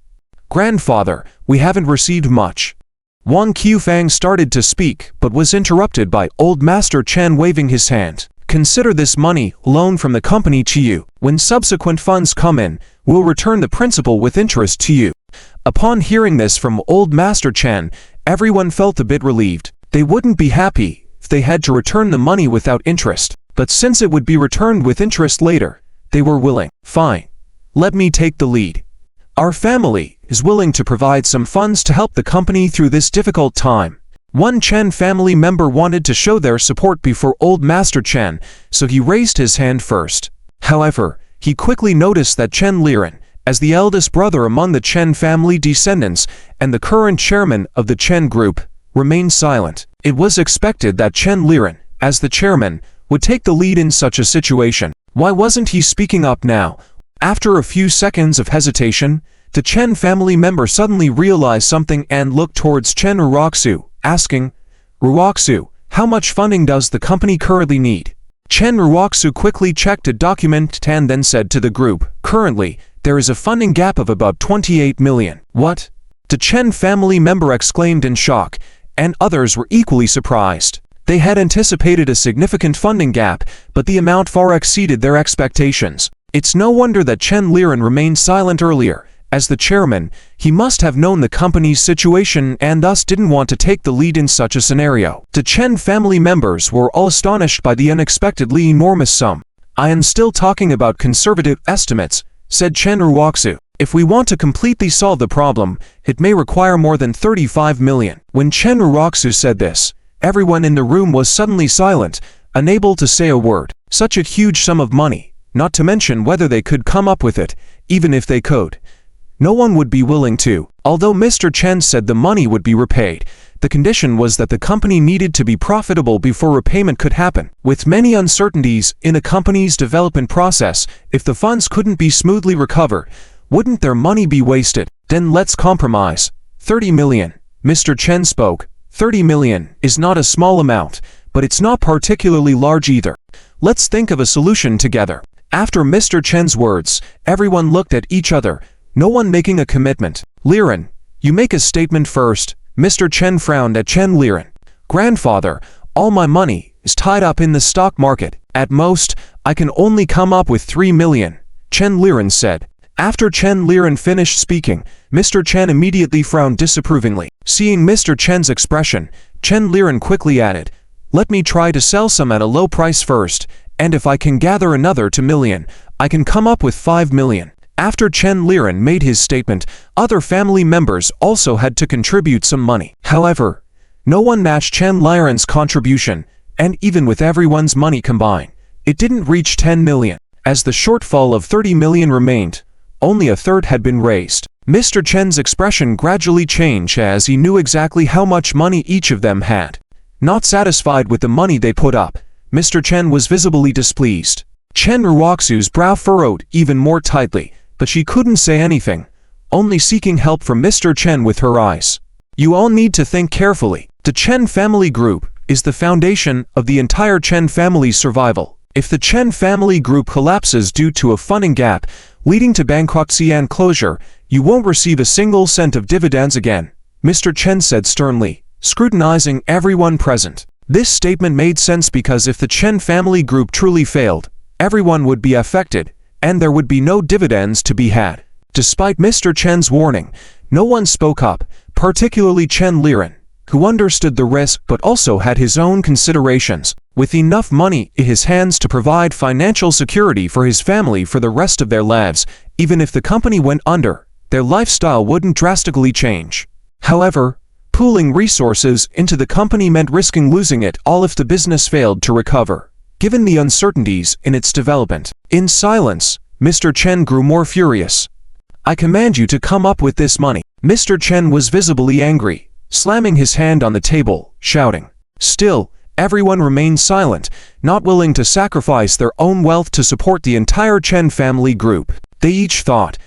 Grandfather, we haven't received much. Wang Qifang started to speak but was interrupted by Old Master Chen waving his hand. Consider this money loan from the company to you. When subsequent funds come in, we'll return the principal with interest to you. Upon hearing this from Old Master Chen, everyone felt a bit relieved. They wouldn't be happy if they had to return the money without interest, but since it would be returned with interest later, they were willing. Fine. Let me take the lead. Our family is willing to provide some funds to help the company through this difficult time. One Chen family member wanted to show their support before Old Master Chen, so he raised his hand first. However, he quickly noticed that Chen Liren, as the eldest brother among the Chen family descendants and the current chairman of the Chen Group, remained silent. It was expected that Chen Liren, as the chairman, would take the lead in such a situation. Why wasn't he speaking up now? After a few seconds of hesitation, the Chen family member suddenly realized something and looked towards Chen Raku, asking, Raku, how much funding does the company currently need? Chen Raku quickly checked a document and then said to the group, currently, there is a funding gap of about 28 million. What? The Chen family member exclaimed in shock, and others were equally surprised. They had anticipated a significant funding gap, but the amount far exceeded their expectations. It's no wonder that Chen Liren remained silent earlier. As the chairman, he must have known the company's situation and thus didn't want to take the lead in such a scenario. The Chen family members were all astonished by the unexpectedly enormous sum. I am still talking about conservative estimates, said Chen Raku. If we want to completely solve the problem, it may require more than 35 million. When Chen Raku said this, everyone in the room was suddenly silent, unable to say a word. Such a huge sum of money, not to mention whether they could come up with it, even if they could. No one would be willing to. Although Mr. Chen said the money would be repaid, the condition was that the company needed to be profitable before repayment could happen. With many uncertainties in a company's development process, if the funds couldn't be smoothly recovered, wouldn't their money be wasted? Then let's compromise. 30 million. Mr. Chen spoke. 30 million is not a small amount, but it's not particularly large either. Let's think of a solution together. After Mr. Chen's words, everyone looked at each other, no one making a commitment. Liren, you make a statement first. Mr. Chen frowned at Chen Liren. Grandfather, all my money is tied up in the stock market. At most, I can only come up with 3 million, Chen Liren said. After Chen Liren finished speaking, Mr. Chen immediately frowned disapprovingly. Seeing Mr. Chen's expression, Chen Liren quickly added, let me try to sell some at a low price first, and if I can gather another 2 million, I can come up with 5 million. After Chen Liren made his statement, other family members also had to contribute some money. However, no one matched Chen Liren's contribution, and even with everyone's money combined, it didn't reach 10 million. As the shortfall of 30 million remained, only a third had been raised. Mr. Chen's expression gradually changed as he knew exactly how much money each of them had. Not satisfied with the money they put up, Mr. Chen was visibly displeased. Chen Raku's brow furrowed even more tightly, but she couldn't say anything, only seeking help from Mr. Chen with her eyes. You all need to think carefully. The Chen family group is the foundation of the entire Chen family's survival. If the Chen family group collapses due to a funding gap, leading to bankruptcy and closure, you won't receive a single cent of dividends again, Mr. Chen said sternly, scrutinizing everyone present. This statement made sense because if the Chen family group truly failed, everyone would be affected, and there would be no dividends to be had. Despite Mr. Chen's warning, no one spoke up, particularly Chen Liren, who understood the risk but also had his own considerations. With enough money in his hands to provide financial security for his family for the rest of their lives, even if the company went under, their lifestyle wouldn't drastically change. However, pooling resources into the company meant risking losing it all if the business failed to recover, given the uncertainties in its development. In silence, Mr. Chen grew more furious. I command you to come up with this money. Mr. Chen was visibly angry, slamming his hand on the table, shouting. Still, everyone remained silent, not willing to sacrifice their own wealth to support the entire Chen family group. They each thought,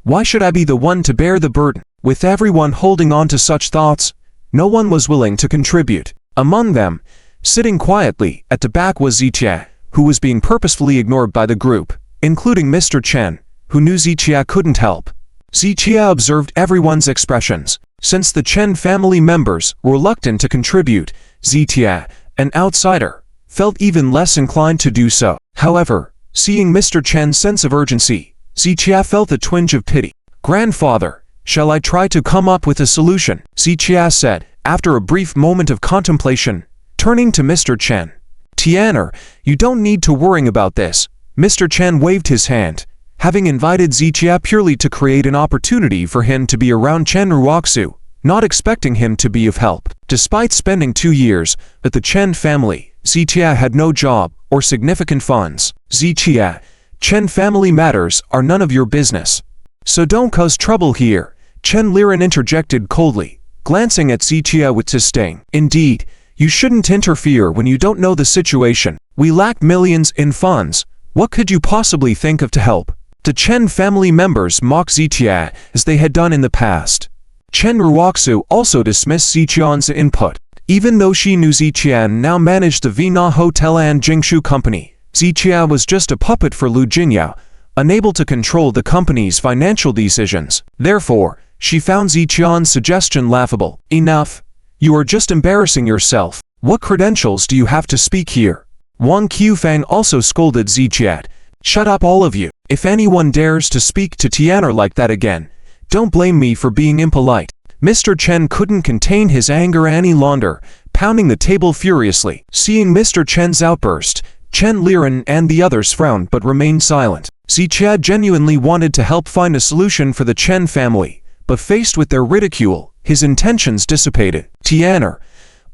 why should I be the one to bear the burden? With everyone holding on to such thoughts, no one was willing to contribute. Among them, sitting quietly at the back was Zichia, who was being purposefully ignored by the group, including Mr. Chen, who knew Zichia couldn't help. Zichia observed everyone's expressions. Since the Chen family members were reluctant to contribute, Zichia, an outsider, felt even less inclined to do so. However, seeing Mr. Chen's sense of urgency, Zichia felt a twinge of pity. Grandfather, shall I try to come up with a solution? Zichia said, after a brief moment of contemplation, turning to Mr. Chen. Tian'er, you don't need to worry about this. Mr. Chen waved his hand, having invited Zichia purely to create an opportunity for him to be around Chen Raku, not expecting him to be of help. Despite spending 2 years at the Chen family, Zichia had no job or significant funds. Zichia, Chen family matters are none of your business. So don't cause trouble here, Chen Liren interjected coldly, glancing at Zichia with disdain. Indeed, you shouldn't interfere when you don't know the situation. We lack millions in funds. What could you possibly think of to help? The Chen family members mocked Zichia as they had done in the past. Chen Raku also dismissed Zichian's input. Even though she knew Zichian now managed the Vina Hotel and Jingshu company, Zichia was just a puppet for Lu Jinyao, unable to control the company's financial decisions. Therefore, she found Zichian's suggestion laughable. Enough. You are just embarrassing yourself. What credentials do you have to speak here? Wang Qufang also scolded Zichia. Shut up all of you. If anyone dares to speak to Tian'er like that again, don't blame me for being impolite. Mr. Chen couldn't contain his anger any longer, pounding the table furiously. Seeing Mr. Chen's outburst, Chen Liren and the others frowned but remained silent. Zichia genuinely wanted to help find a solution for the Chen family, but faced with their ridicule, his intentions dissipated. Tianer,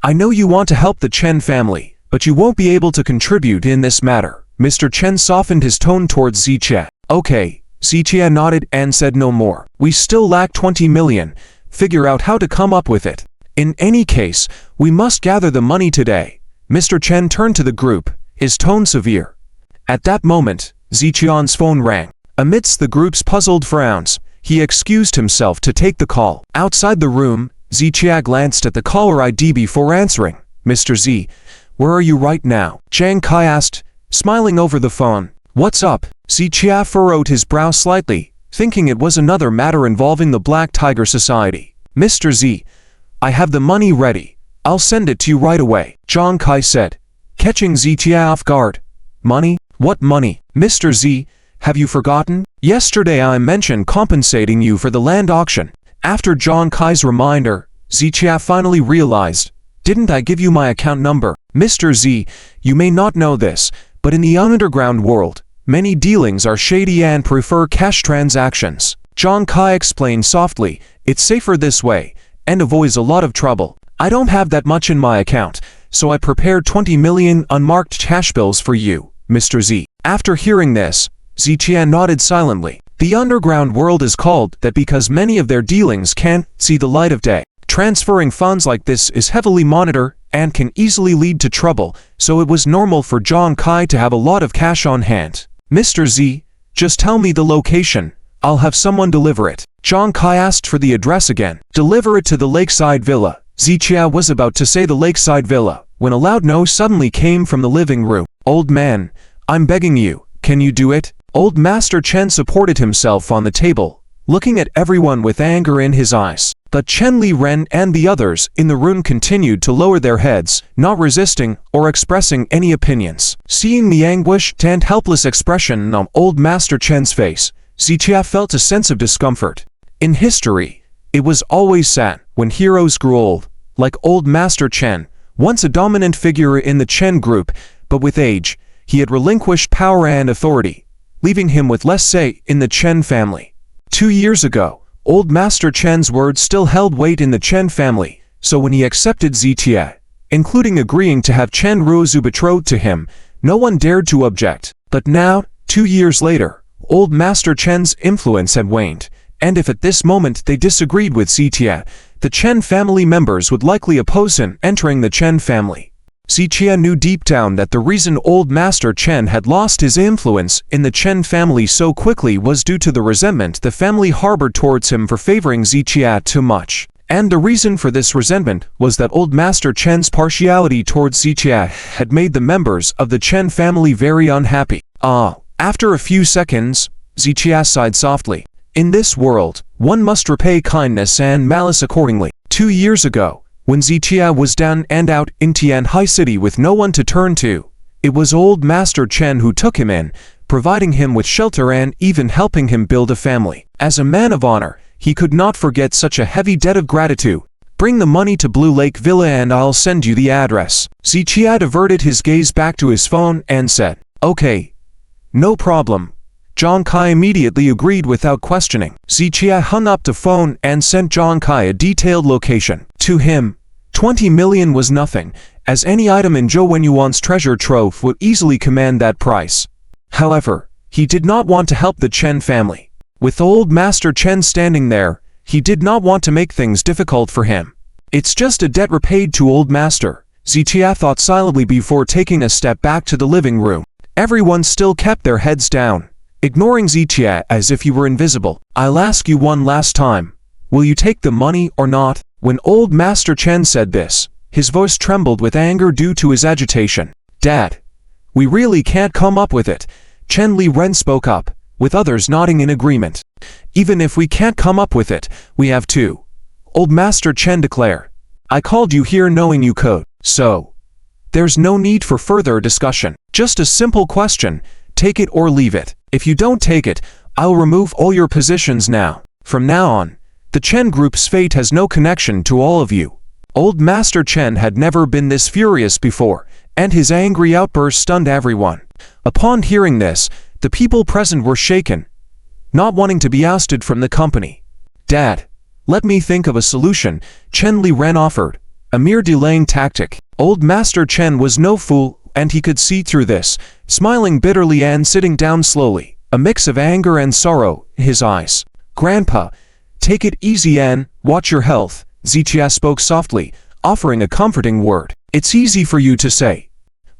I know you want to help the Chen family, but you won't be able to contribute in this matter. Mr. Chen softened his tone towards Zichia. Okay, Zichia nodded and said no more. We still lack 20 million. Figure out how to come up with it. In any case, we must gather the money today. Mr. Chen turned to the group, his tone severe. At that moment, Zichian's phone rang. Amidst the group's puzzled frowns, he excused himself to take the call. Outside the room, Zichia glanced at the caller ID before answering. Mr. Z, where are you right now? Jong Kai asked, smiling over the phone. What's up? Zichia furrowed his brow slightly, thinking it was another matter involving the Black Tiger Society. Mr. Z, I have the money ready. I'll send it to you right away, Jong Kai said, catching Zichia off guard. Money? What money? Mr. Z, have you forgotten? Yesterday I mentioned compensating you for the land auction. After Jong Kai's reminder, Zichia finally realized. Didn't I give you my account number? Mr. Z, you may not know this, but in the underground world, many dealings are shady and prefer cash transactions. Jong Kai explained softly, it's safer this way, and avoids a lot of trouble. I don't have that much in my account, so I prepared 20 million unmarked cash bills for you, Mr. Z. After hearing this, Zichia nodded silently. The underground world is called that because many of their dealings can't see the light of day. Transferring funds like this is heavily monitored and can easily lead to trouble, so it was normal for Jong Kai to have a lot of cash on hand. Mr. Z, just tell me the location. I'll have someone deliver it. Jong Kai asked for the address again. Deliver it to the Lakeside Villa. Zichia was about to say the Lakeside Villa, when a loud no suddenly came from the living room. Old man, I'm begging you, can you do it? Old Master Chen supported himself on the table, looking at everyone with anger in his eyes. But Chen Liren and the others in the room continued to lower their heads, not resisting or expressing any opinions. Seeing the anguished and helpless expression on Old Master Chen's face, Zichia felt a sense of discomfort. In history, it was always sad when heroes grew old, like Old Master Chen, once a dominant figure in the Chen group, but with age, he had relinquished power and authority, leaving him with less say in the Chen family. 2 years ago, Old Master Chen's words still held weight in the Chen family, so when he accepted Zichia, including agreeing to have Chen Raku betrothed to him, no one dared to object. But now, 2 years later, Old Master Chen's influence had waned, and if at this moment they disagreed with Zichia, the Chen family members would likely oppose him entering the Chen family. Zichia knew deep down that the reason Old Master Chen had lost his influence in the Chen family so quickly was due to the resentment the family harbored towards him for favoring Zichia too much. And the reason for this resentment was that Old Master Chen's partiality towards Zichia had made the members of the Chen family very unhappy. After a few seconds, Zichia sighed softly. In this world, one must repay kindness and malice accordingly. 2 years ago, when Zichia was down and out in Tianhai City with no one to turn to, it was Old Master Chen who took him in, providing him with shelter and even helping him build a family. As a man of honor, he could not forget such a heavy debt of gratitude. Bring the money to Blue Lake Villa and I'll send you the address. Zichia diverted his gaze back to his phone and said, okay, no problem. Jong Kai immediately agreed without questioning. Zichia hung up the phone and sent Jong Kai a detailed location. To him, 20 million was nothing, as any item in Joe Yuan's treasure trove would easily command that price. However, he did not want to help the Chen family. With Old Master Chen standing there, he did not want to make things difficult for him. It's just a debt repaid to Old Master, Zichia thought silently before taking a step back to the living room. Everyone still kept their heads down, ignoring Zichia as if he were invisible. I'll ask you one last time. Will you take the money or not? When Old Master Chen said this, his voice trembled with anger due to his agitation. Dad, we really can't come up with it. Chen Liren spoke up, with others nodding in agreement. Even if we can't come up with it, we have to. Old Master Chen declared. I called you here knowing you could. So, there's no need for further discussion. Just a simple question, take it or leave it. If you don't take it, I'll remove all your positions now. From now on, the Chen group's fate has no connection to all of you. Old Master Chen had never been this furious before, and his angry outburst stunned everyone. Upon hearing this, the people present were shaken, not wanting to be ousted from the company. "Dad, let me think of a solution," Chen Liren offered, a mere delaying tactic. Old Master Chen was no fool, and he could see through this, smiling bitterly and sitting down slowly, a mix of anger and sorrow in his eyes. "Grandpa, take it easy and watch your health," Zichia spoke softly, offering a comforting word. "It's easy for you to say.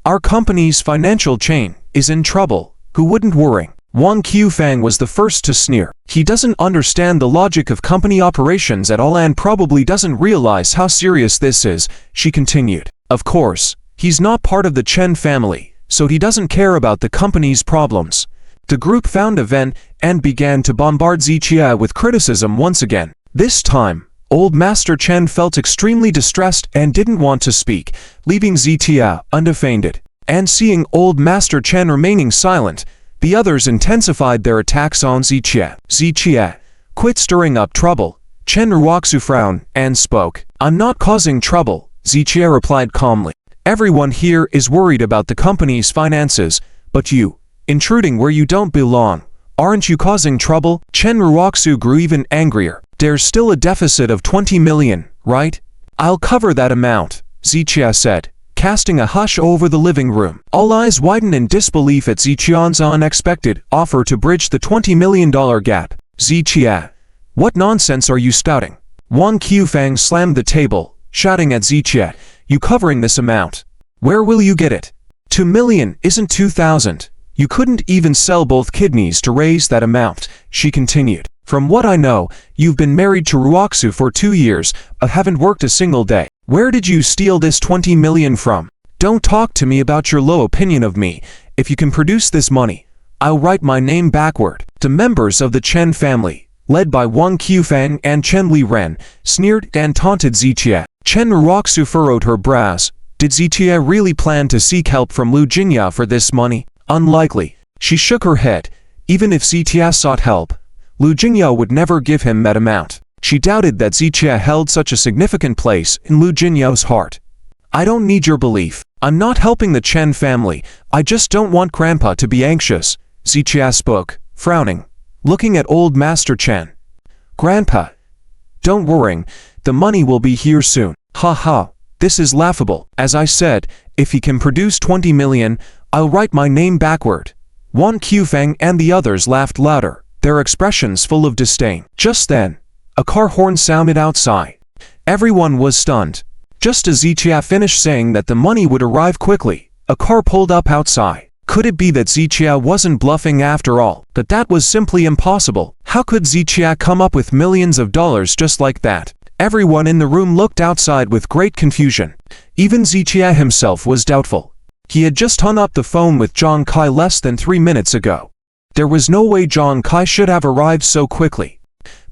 Our company's financial chain is in trouble. Who wouldn't worry?" Wang Qufang was the first to sneer. "He doesn't understand the logic of company operations at all and probably doesn't realize how serious this is," she continued. "Of course, he's not part of the Chen family, so he doesn't care about the company's problems." The group found a vent and began to bombard Zichia with criticism once again. This time, Old Master Chen felt extremely distressed and didn't want to speak, leaving Zichia undefended. And seeing Old Master Chen remaining silent, the others intensified their attacks on Zichia. "Zichia, quit stirring up trouble." Chen Raku frowned and spoke. "I'm not causing trouble," Zichia replied calmly. "Everyone here is worried about the company's finances, but you, intruding where you don't belong, aren't you causing trouble?" Chen Raku grew even angrier. "There's still a deficit of 20 million, right? I'll cover that amount," Zichia said, casting a hush over the living room. All eyes widened in disbelief at Zichia's unexpected offer to bridge the $20 million gap. "Zichia, what nonsense are you spouting?" Wang Qufang slammed the table, shouting at Zichia, "You covering this amount? Where will you get it? 2 million isn't 2,000. You couldn't even sell both kidneys to raise that amount," she continued. "From what I know, you've been married to Raku for 2 years, but haven't worked a single day. Where did you steal this 20 million from? Don't talk to me about your low opinion of me. If you can produce this money, I'll write my name backward." The members of the Chen family, led by Wang Qufang and Chen Liren, sneered and taunted Zichia. Chen Raku furrowed her brows. Did Zichia really plan to seek help from Lu Jingya for this money? Unlikely. She shook her head. Even if Zichia sought help, Lu Jingya would never give him that amount. She doubted that Zichia held such a significant place in Lu Jingyao's heart. "I don't need your belief. I'm not helping the Chen family. I just don't want Grandpa to be anxious," Zichia spoke, frowning, looking at Old Master Chen. "Grandpa, don't worry. The money will be here soon." "Ha ha, this is laughable. As I said, if he can produce 20 million, I'll write my name backward." Wang Qufang and the others laughed louder, their expressions full of disdain. Just then, a car horn sounded outside. Everyone was stunned. Just as Zichia finished saying that the money would arrive quickly, a car pulled up outside. Could it be that Zichia wasn't bluffing after all? But that was simply impossible. How could Zichia come up with millions of dollars just like that? Everyone in the room looked outside with great confusion. Even Zichia himself was doubtful. He had just hung up the phone with Jong Kai less than 3 minutes ago. There was no way Jong Kai should have arrived so quickly.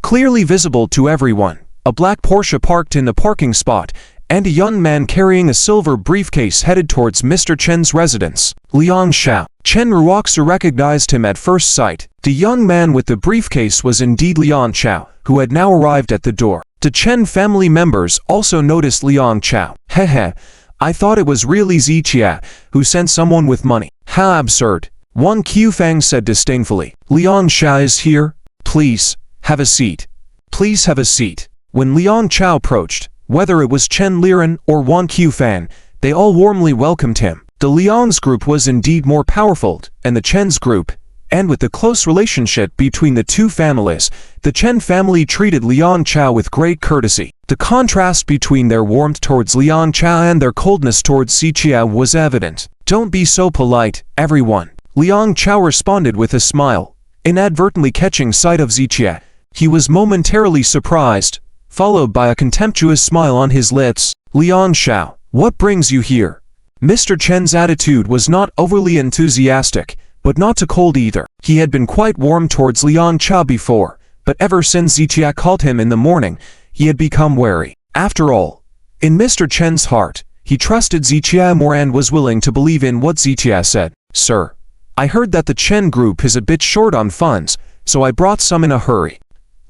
Clearly visible to everyone, a black Porsche parked in the parking spot, and a young man carrying a silver briefcase headed towards Mr. Chen's residence. Liang Xiao. Chen Raku recognized him at first sight. The young man with the briefcase was indeed Liang Xiao, who had now arrived at the door. The Chen family members also noticed Liang Xiao. "Hehe, I thought it was really Zichia who sent someone with money." "How absurd," Wang Qufang said disdainfully. "Liang Xiao is here? Please, have a seat. Please have a seat." When Liang Xiao approached, whether it was Chen Liren or Wang Qufang, they all warmly welcomed him. The Liang's group was indeed more powerful than the Chen's group, and with the close relationship between the two families, the Chen family treated Liang Xiao with great courtesy. The contrast between their warmth towards Liang Xiao and their coldness towards Zichia was evident. "Don't be so polite, everyone," Liang Xiao responded with a smile, inadvertently catching sight of Zichia. He was momentarily surprised, followed by a contemptuous smile on his lips. "Liang Xiao, what brings you here?" Mr. Chen's attitude was not overly enthusiastic, but not too cold either. He had been quite warm towards Liang Xiao before, but ever since Zichia called him in the morning, he had become wary. After all, in Mr. Chen's heart, he trusted Zichia more and was willing to believe in what Zichia said. "Sir, I heard that the Chen group is a bit short on funds, so I brought some in a hurry."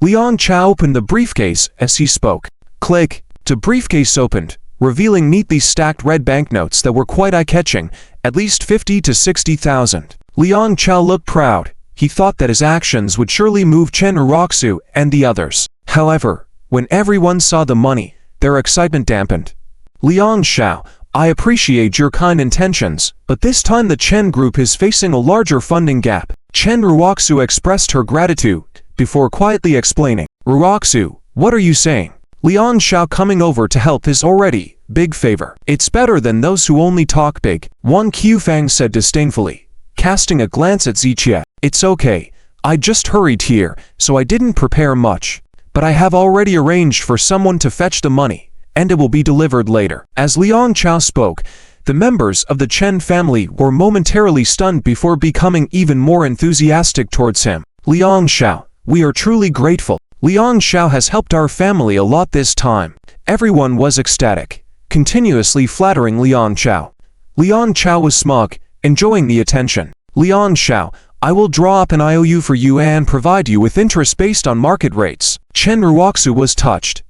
Liang Xiao opened the briefcase as he spoke. Click. The briefcase opened, revealing neatly stacked red banknotes that were quite eye-catching, at least 50 to 60,000. Liang Chow looked proud. He thought that his actions would surely move Chen Raku and the others. However, when everyone saw the money, their excitement dampened. Liang Xiao, I appreciate your kind intentions, but this time the Chen group is facing a larger funding gap. Chen Raku expressed her gratitude before quietly explaining. Raku, what are you saying? Liang Xiao coming over to help is already big favor. It's better than those who only talk big, Wang Qifang said disdainfully, casting a glance at Zichia. It's okay, I just hurried here, so I didn't prepare much. But I have already arranged for someone to fetch the money, and it will be delivered later. As Liang Qiao spoke, the members of the Chen family were momentarily stunned before becoming even more enthusiastic towards him. Liang Xiao, we are truly grateful. Liang Xiao has helped our family a lot this time. Everyone was ecstatic, continuously flattering Liang Qiao. Liang Qiao was smug, enjoying the attention. Liang Xiao, I will draw up an IOU for you and provide you with interest based on market rates. Chen Raku was touched.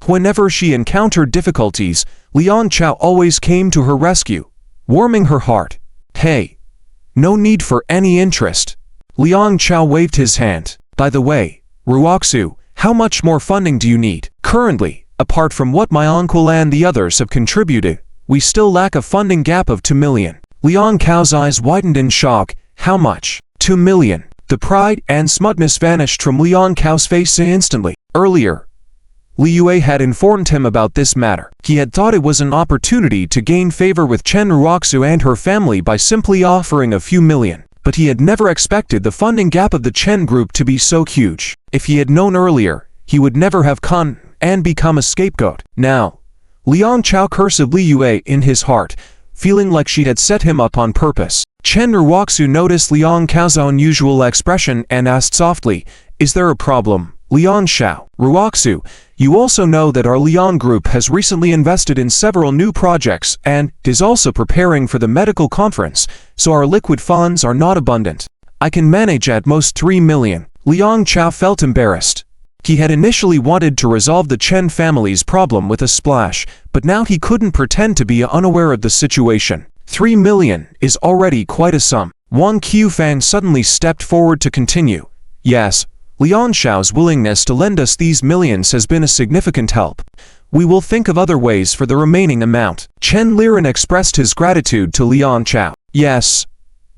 Whenever she encountered difficulties, Liang Qiao always came to her rescue, warming her heart. Hey, no need for any interest. Liang Qiao waved his hand. By the way, Raku, how much more funding do you need? Currently, apart from what my uncle and the others have contributed, we still lack a funding gap of 2 million. Liang Qiao's eyes widened in shock. How much? 2 million. The pride and smugness vanished from Liang Qiao's face instantly. Earlier, Li Yue had informed him about this matter. He had thought it was an opportunity to gain favor with Chen Raku and her family by simply offering a few million. But he had never expected the funding gap of the Chen group to be so huge. If he had known earlier, he would never have come and become a scapegoat. Now, Liang Qiao cursed Li Yue in his heart, feeling like she had set him up on purpose. Chen Raku noticed Liang Qiao's unusual expression and asked softly, is there a problem? Liang Xiao, Raku, you also know that our Liang group has recently invested in several new projects and is also preparing for the medical conference, so our liquid funds are not abundant. I can manage at most 3 million. Liang Qiao felt embarrassed. He had initially wanted to resolve the Chen family's problem with a splash, but now he couldn't pretend to be unaware of the situation. 3 million is already quite a sum. Wang Qifang suddenly stepped forward to continue. Yes, Liang Xiao's willingness to lend us these millions has been a significant help. We will think of other ways for the remaining amount. Chen Liren expressed his gratitude to Liang Qiao. Yes.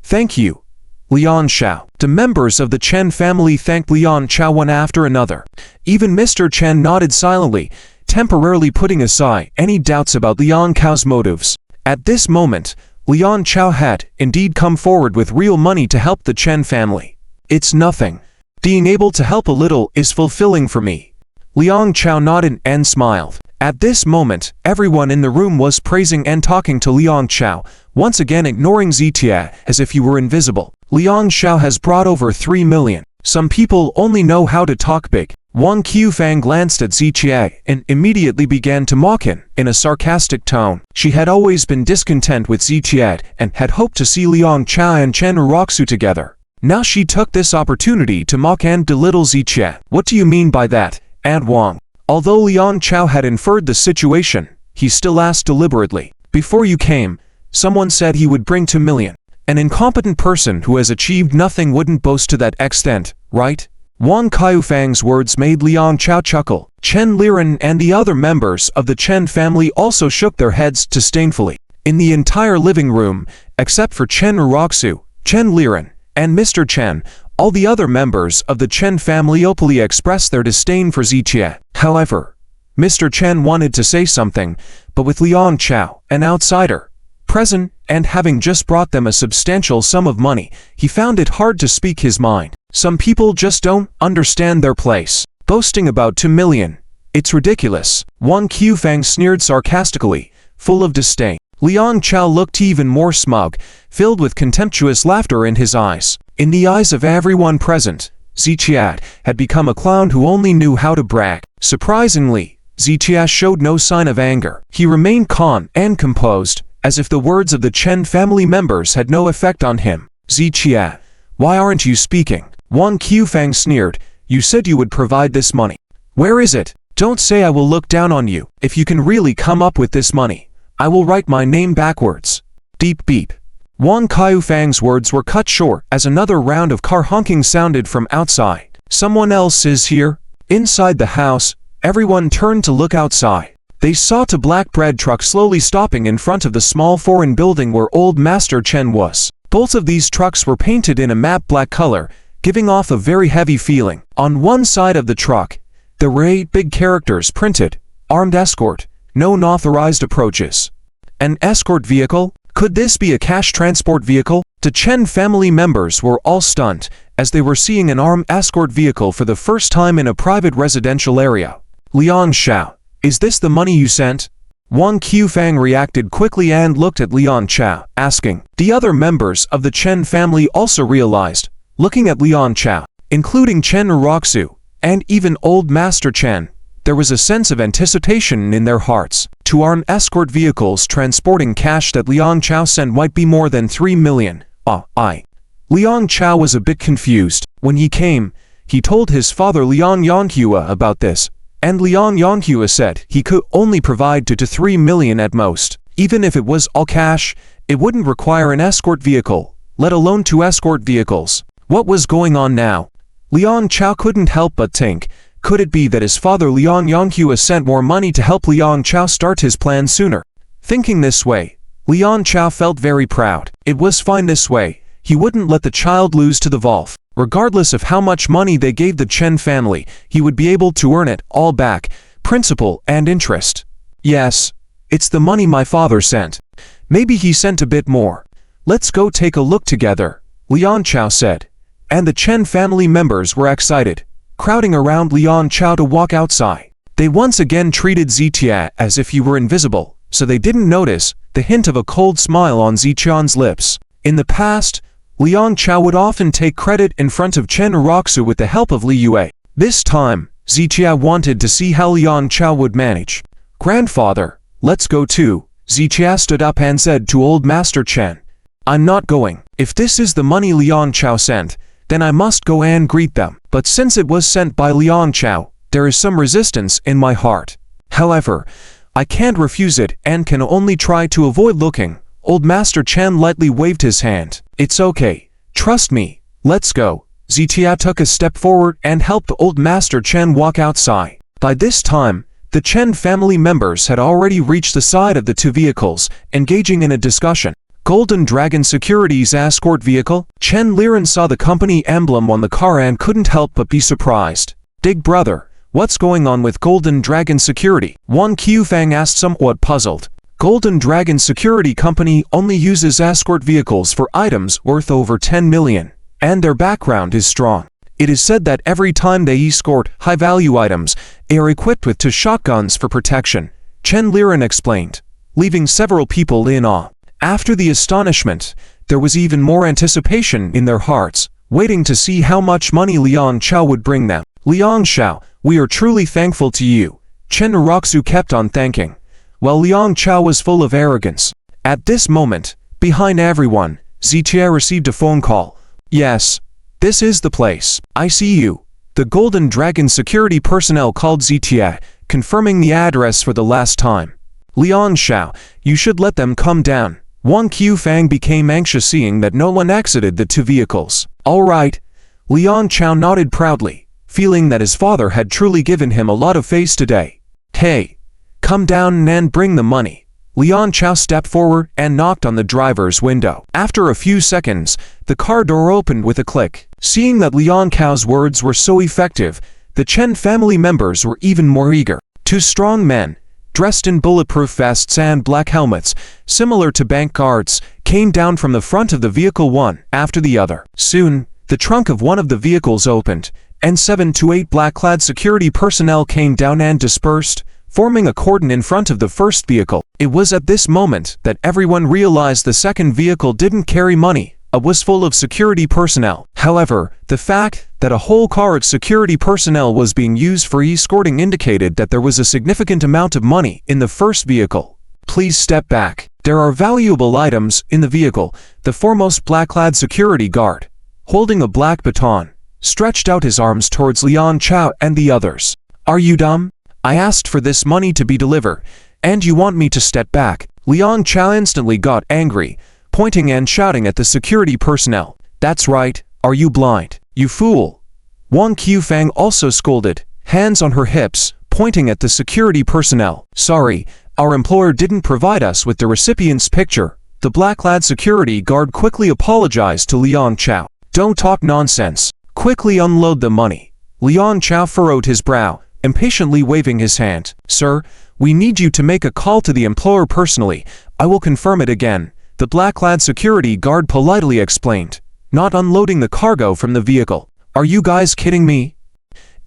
Thank you, Liang Xiao. The members of the Chen family thanked Liang Qiao one after another. Even Mr. Chen nodded silently, temporarily putting aside any doubts about Liang Qiao's motives. At this moment, Liang Qiao had indeed come forward with real money to help the Chen family. It's nothing. Being able to help a little is fulfilling for me. Liang Qiao nodded and smiled. At this moment, everyone in the room was praising and talking to Liang Qiao, once again ignoring Zitia as if he were invisible. Liang Xiao has brought over 3 million. Some people only know how to talk big. Wang Qifang glanced at Zitia and immediately began to mock him in a sarcastic tone. She had always been discontent with Zitia and had hoped to see Liang Qiao and Chen Raku together. Now she took this opportunity to mock and belittle Zitia. What do you mean by that, Aunt Wang? Although Liang Qiao had inferred the situation, he still asked deliberately. Before you came, someone said he would bring 2 million. An incompetent person who has achieved nothing wouldn't boast to that extent, right? Wang Kaifang's words made Liang Qiao chuckle. Chen Liren and the other members of the Chen family also shook their heads disdainfully. In the entire living room, except for Chen Raku, Chen Liren, and Mr. Chen, all the other members of the Chen family openly expressed their disdain for Zitia. However, Mr. Chen wanted to say something, but with Liang Qiao, an outsider, present and having just brought them a substantial sum of money, he found it hard to speak his mind. Some people just don't understand their place. Boasting about 2 million. It's ridiculous. Wang Qifang sneered sarcastically, full of disdain. Liang Qiao looked even more smug, filled with contemptuous laughter in his eyes. In the eyes of everyone present, Zitia had become a clown who only knew how to brag. Surprisingly, Zitia showed no sign of anger. He remained calm and composed, as if the words of the Chen family members had no effect on him. Zitia, why aren't you speaking? Wang Qifang sneered. You said you would provide this money. Where is it? Don't say I will look down on you. If you can really come up with this money, I will write my name backwards. Deep beep. Wang Kaifang's words were cut short as another round of car honking sounded from outside. Someone else is here? Inside the house, everyone turned to look outside. They saw a black bread truck slowly stopping in front of the small foreign building where old Master Chen was. Both of these trucks were painted in a matte black color, giving off a very heavy feeling. On one side of the truck, there were 8 big characters printed: armed escort, no unauthorized approaches. An escort vehicle? Could this be a cash transport vehicle? The Chen family members were all stunned as they were seeing an armed escort vehicle for the first time in a private residential area. Liang Xiao, is this the money you sent? Wang Qifang reacted quickly and looked at Liang Xiao, asking. The other members of the Chen family also realized, looking at Liang Xiao, including Chen Raku, and even old Master Chen. There was a sense of anticipation in their hearts. 2 armed escort vehicles transporting cash that Liang Xiao sent might be more than 3 million. Liang Xiao was a bit confused. When he came, he told his father Liang Yonghua about this, and Liang Yonghua said he could only provide 2 to 3 million at most. Even if it was all cash, it wouldn't require an escort vehicle, let alone 2 escort vehicles. What was going on now? Liang Xiao couldn't help but think, could it be that his father Liang Yonghua sent more money to help Liang Xiao start his plan sooner? Thinking this way, Liang Xiao felt very proud. It was fine this way. He wouldn't let the child lose to the Wolf. Regardless of how much money they gave the Chen family, he would be able to earn it all back, principal and interest. Yes, it's the money my father sent. Maybe he sent a bit more. Let's go take a look together, Liang Xiao said. And the Chen family members were excited, crowding around Liang Xiao to walk outside. They once again treated Zitia as if he were invisible, so they didn't notice the hint of a cold smile on Zitian's lips. In the past, Liang Xiao would often take credit in front of Chen Raku with the help of Li Yue. This time, Zitia wanted to see how Liang Xiao would manage. Grandfather, let's go too. Zitia stood up and said to old Master Chen. I'm not going. If this is the money Liang Xiao sent, then I must go and greet them. But since it was sent by Liang Xiao, there is some resistance in my heart. However, I can't refuse it and can only try to avoid looking. Old Master Chen lightly waved his hand. It's okay. Trust me. Let's go. Zitia took a step forward and helped old Master Chen walk outside. By this time, the Chen family members had already reached the side of the 2 vehicles, engaging in a discussion. Golden Dragon Securities escort vehicle? Chen Liren saw the company emblem on the car and couldn't help but be surprised. Big brother, what's going on with Golden Dragon Security? Wang Qifang asked, somewhat puzzled. Golden Dragon Security Company only uses escort vehicles for items worth over 10 million, and their background is strong. It is said that every time they escort high-value items, they are equipped with 2 shotguns for protection, Chen Liren explained, leaving several people in awe. After the astonishment, there was even more anticipation in their hearts, waiting to see how much money Liang Xiao would bring them. Liang Xiao, we are truly thankful to you. Chen Raku kept on thanking, while Liang Xiao was full of arrogance. At this moment, behind everyone, Zitia received a phone call. Yes, this is the place. I see you. The Golden Dragon security personnel called Zitia, confirming the address for the last time. Liang Xiao, you should let them come down. Wang Qifang became anxious seeing that no one exited the 2 vehicles. All right. Liang Xiao nodded proudly, feeling that his father had truly given him a lot of face today. Hey, come down and bring the money. Liang Xiao stepped forward and knocked on the driver's window. After a few seconds, the car door opened with a click. Seeing that Liang Xiao's words were so effective, the Chen family members were even more eager. 2 strong men, dressed in bulletproof vests and black helmets, similar to bank guards, came down from the front of the vehicle one after the other. Soon, the trunk of one of the vehicles opened, and 7 to 8 black-clad security personnel came down and dispersed, forming a cordon in front of the first vehicle. It was at this moment that everyone realized the second vehicle didn't carry money, it was full of security personnel. However, the fact that a whole car of security personnel was being used for escorting indicated that there was a significant amount of money in the first vehicle. Please step back. There are valuable items in the vehicle. The foremost black-clad security guard, holding a black baton, stretched out his arms towards Liang Xiao and the others. Are you dumb? I asked for this money to be delivered, and you want me to step back? Liang Chow instantly got angry, pointing and shouting at the security personnel. That's right, are you blind? You fool! Wang Qifang also scolded, hands on her hips, pointing at the security personnel. Sorry, our employer didn't provide us with the recipient's picture. The black-clad security guard quickly apologized to Liang Chow. Don't talk nonsense. Quickly unload the money. Liang Chow furrowed his brow, impatiently waving his hand. Sir, we need you to make a call to the employer personally. I will confirm it again, the black-clad security guard politely explained, not unloading the cargo from the vehicle. Are you guys kidding me?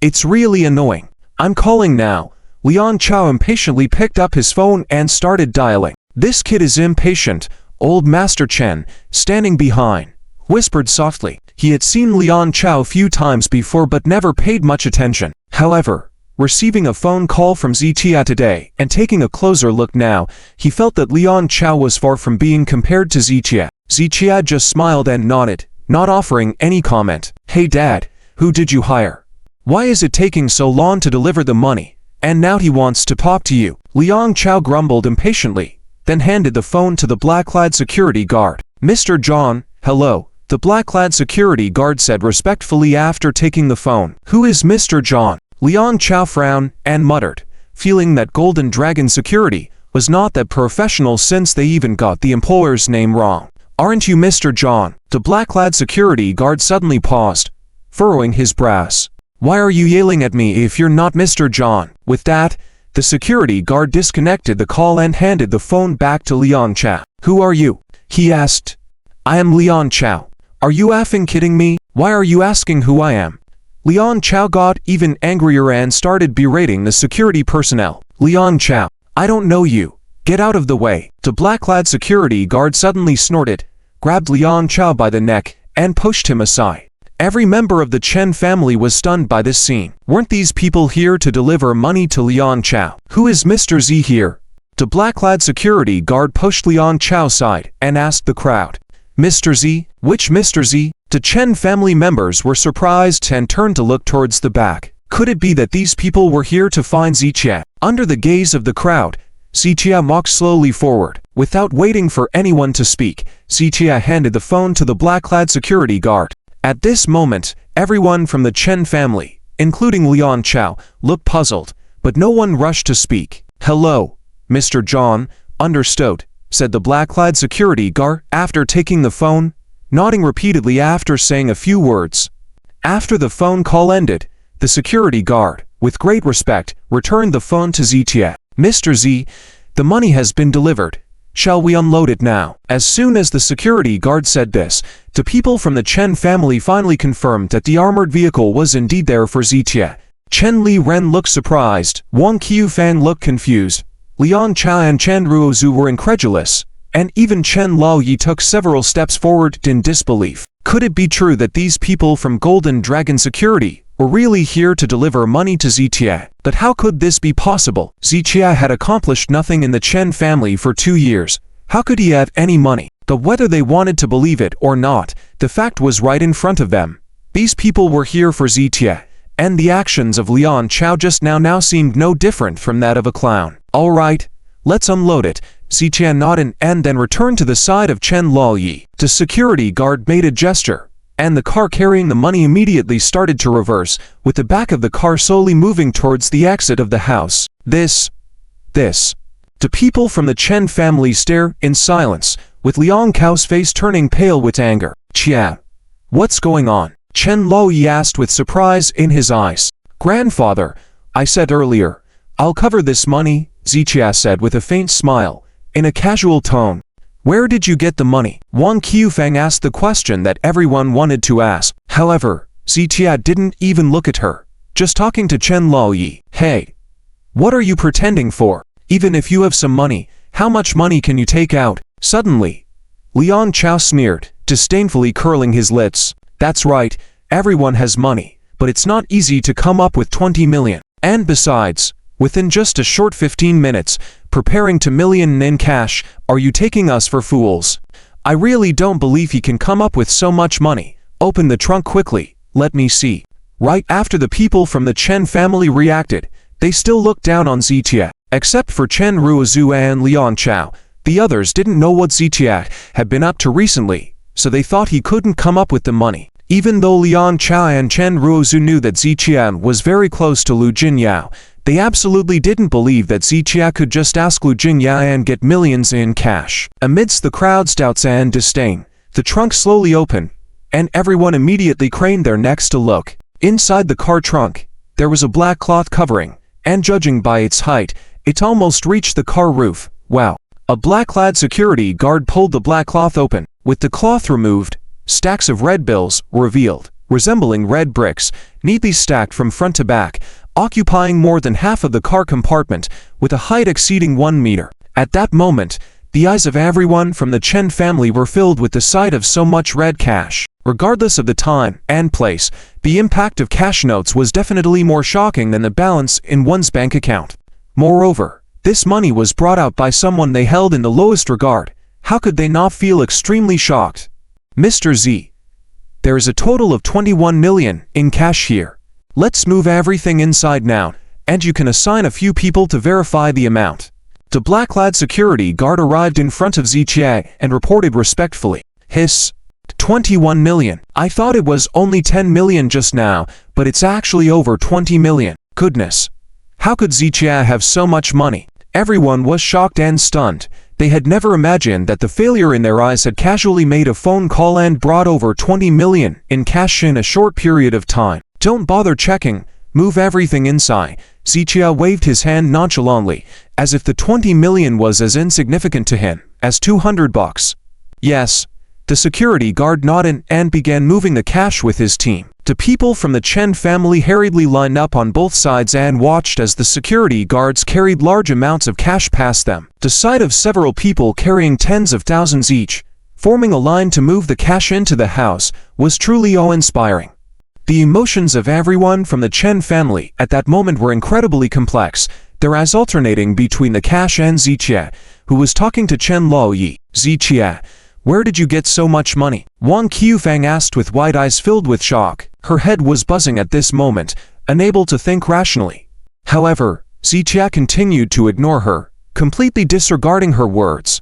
It's really annoying. I'm calling now. Liang Chow impatiently picked up his phone and started dialing. This kid is impatient, old Master Chen, standing behind, whispered softly. He had seen Liang Chow a few times before but never paid much attention. However, receiving a phone call from Zitia today and taking a closer look now, he felt that Liang Chow was far from being compared to Zitia. Zitia just smiled and nodded, not offering any comment. Hey Dad, who did you hire? Why is it taking so long to deliver the money? And now he wants to talk to you. Liang Chow grumbled impatiently, then handed the phone to the black-clad security guard. Mr. John, hello, the black-clad security guard said respectfully after taking the phone. Who is Mr. John? Liang Chow frowned and muttered, feeling that Golden Dragon Security was not that professional since they even got the employer's name wrong. Aren't you Mr. John? The black-clad security guard suddenly paused, furrowing his brows. Why are you yelling at me if you're not Mr. John? With that, the security guard disconnected the call and handed the phone back to Liang Chow. Who are you? He asked. I am Liang Chow. Are you effing kidding me? Why are you asking who I am? Liang Chow got even angrier and started berating the security personnel. Liang Chow, I don't know you. Get out of the way. The black-clad security guard suddenly snorted, grabbed Liang Chow by the neck, and pushed him aside. Every member of the Chen family was stunned by this scene. Weren't these people here to deliver money to Liang Chow? Who is Mr. Z here? The black-clad security guard pushed Liang Chow's side and asked the crowd. Mr. Z? Which Mr. Z? The Chen family members were surprised and turned to look towards the back. Could it be that these people were here to find Zitia? Under the gaze of the crowd, Zitia walked slowly forward. Without waiting for anyone to speak, Zitia handed the phone to the black-clad security guard. At this moment, everyone from the Chen family, including Liang Chow, looked puzzled, but no one rushed to speak. Hello, Mr. John, understood, said the black-clad security guard after taking the phone, nodding repeatedly after saying a few words. After the phone call ended, the security guard, with great respect, returned the phone to Zitia. Mr. Z, the money has been delivered. Shall we unload it now? As soon as the security guard said this, the people from the Chen family finally confirmed that the armored vehicle was indeed there for Zitia. Chen Li Ren looked surprised, Wang Qifang looked confused, Liang Chow and Chen Ruozu were incredulous, and even Chen Laoyi took several steps forward in disbelief. Could it be true that these people from Golden Dragon Security were really here to deliver money to Zitia? But how could this be possible? Zitia had accomplished nothing in the Chen family for 2 years. How could he have any money? But whether they wanted to believe it or not, the fact was right in front of them. These people were here for Zitia, and the actions of Liang Chow just now seemed no different from that of a clown. All right, let's unload it. Zitia nodded and then returned to the side of Chen Laoyi. The security guard made a gesture, and the car carrying the money immediately started to reverse, with the back of the car slowly moving towards the exit of the house. This. The people from the Chen family stare in silence, with Liang Chow's face turning pale with anger. Chia, what's going on? Chen Laoyi asked with surprise in his eyes. Grandfather, I said earlier, I'll cover this money, Zitia said with a faint smile, in a casual tone. Where did you get the money? Wang Qifang asked the question that everyone wanted to ask. However, Zitia didn't even look at her, just talking to Chen Laoyi. Hey, what are you pretending for? Even if you have some money, how much money can you take out? Suddenly, Liang Chow sneered, disdainfully curling his lips. That's right, everyone has money, but it's not easy to come up with 20 million. And besides, within just a short 15 minutes, preparing to million in cash, are you taking us for fools? I really don't believe he can come up with so much money. Open the trunk quickly, let me see. Right after the people from the Chen family reacted, They still looked down on Zitia, except for Chen Raku and Liang Chow. The others didn't know what Zitia had been up to recently, so they thought he couldn't come up with the money. Even though Liang Chow and Chen Raku knew that Zitia was very close to Lu Jinyao, they absolutely didn't believe that Zitia could just ask Lu Jinyao and get millions in cash. Amidst the crowd's doubts and disdain, the trunk slowly opened, and everyone immediately craned their necks to look. Inside the car trunk, there was a black cloth covering, and judging by its height, it almost reached the car roof. Wow. A black-clad security guard pulled the black cloth open. With the cloth removed, stacks of red bills were revealed, resembling red bricks, neatly stacked from front to back, occupying more than half of the car compartment, with a height exceeding 1 meter. At that moment, the eyes of everyone from the Chen family were filled with the sight of so much red cash. Regardless of the time and place, the impact of cash notes was definitely more shocking than the balance in one's bank account. Moreover, this money was brought out by someone they held in the lowest regard. How could they not feel extremely shocked? Mr. Z, there is a total of 21 million in cash here. Let's move everything inside now, and you can assign a few people to verify the amount. The black-clad security guard arrived in front of Zitia and reported respectfully. Hiss. 21 million. I thought it was only 10 million just now, but it's actually over 20 million. Goodness. How could Zitia have so much money? Everyone was shocked and stunned. They had never imagined that the failure in their eyes had casually made a phone call and brought over 20 million in cash in a short period of time. Don't bother checking. Move everything inside. Zitia waved his hand nonchalantly, as if the 20 million was as insignificant to him as 200 bucks. Yes. The security guard nodded and began moving the cash with his team. The people from the Chen family hurriedly lined up on both sides and watched as the security guards carried large amounts of cash past them. The sight of several people carrying tens of thousands each, forming a line to move the cash into the house, was truly awe-inspiring. The emotions of everyone from the Chen family at that moment were incredibly complex, their eyes alternating between the cash and Zitia, who was talking to Chen Laoyi. Zitia, where did you get so much money? Wang Qiufang asked with wide eyes filled with shock. Her head was buzzing at this moment, unable to think rationally. However, Zitia continued to ignore her, completely disregarding her words.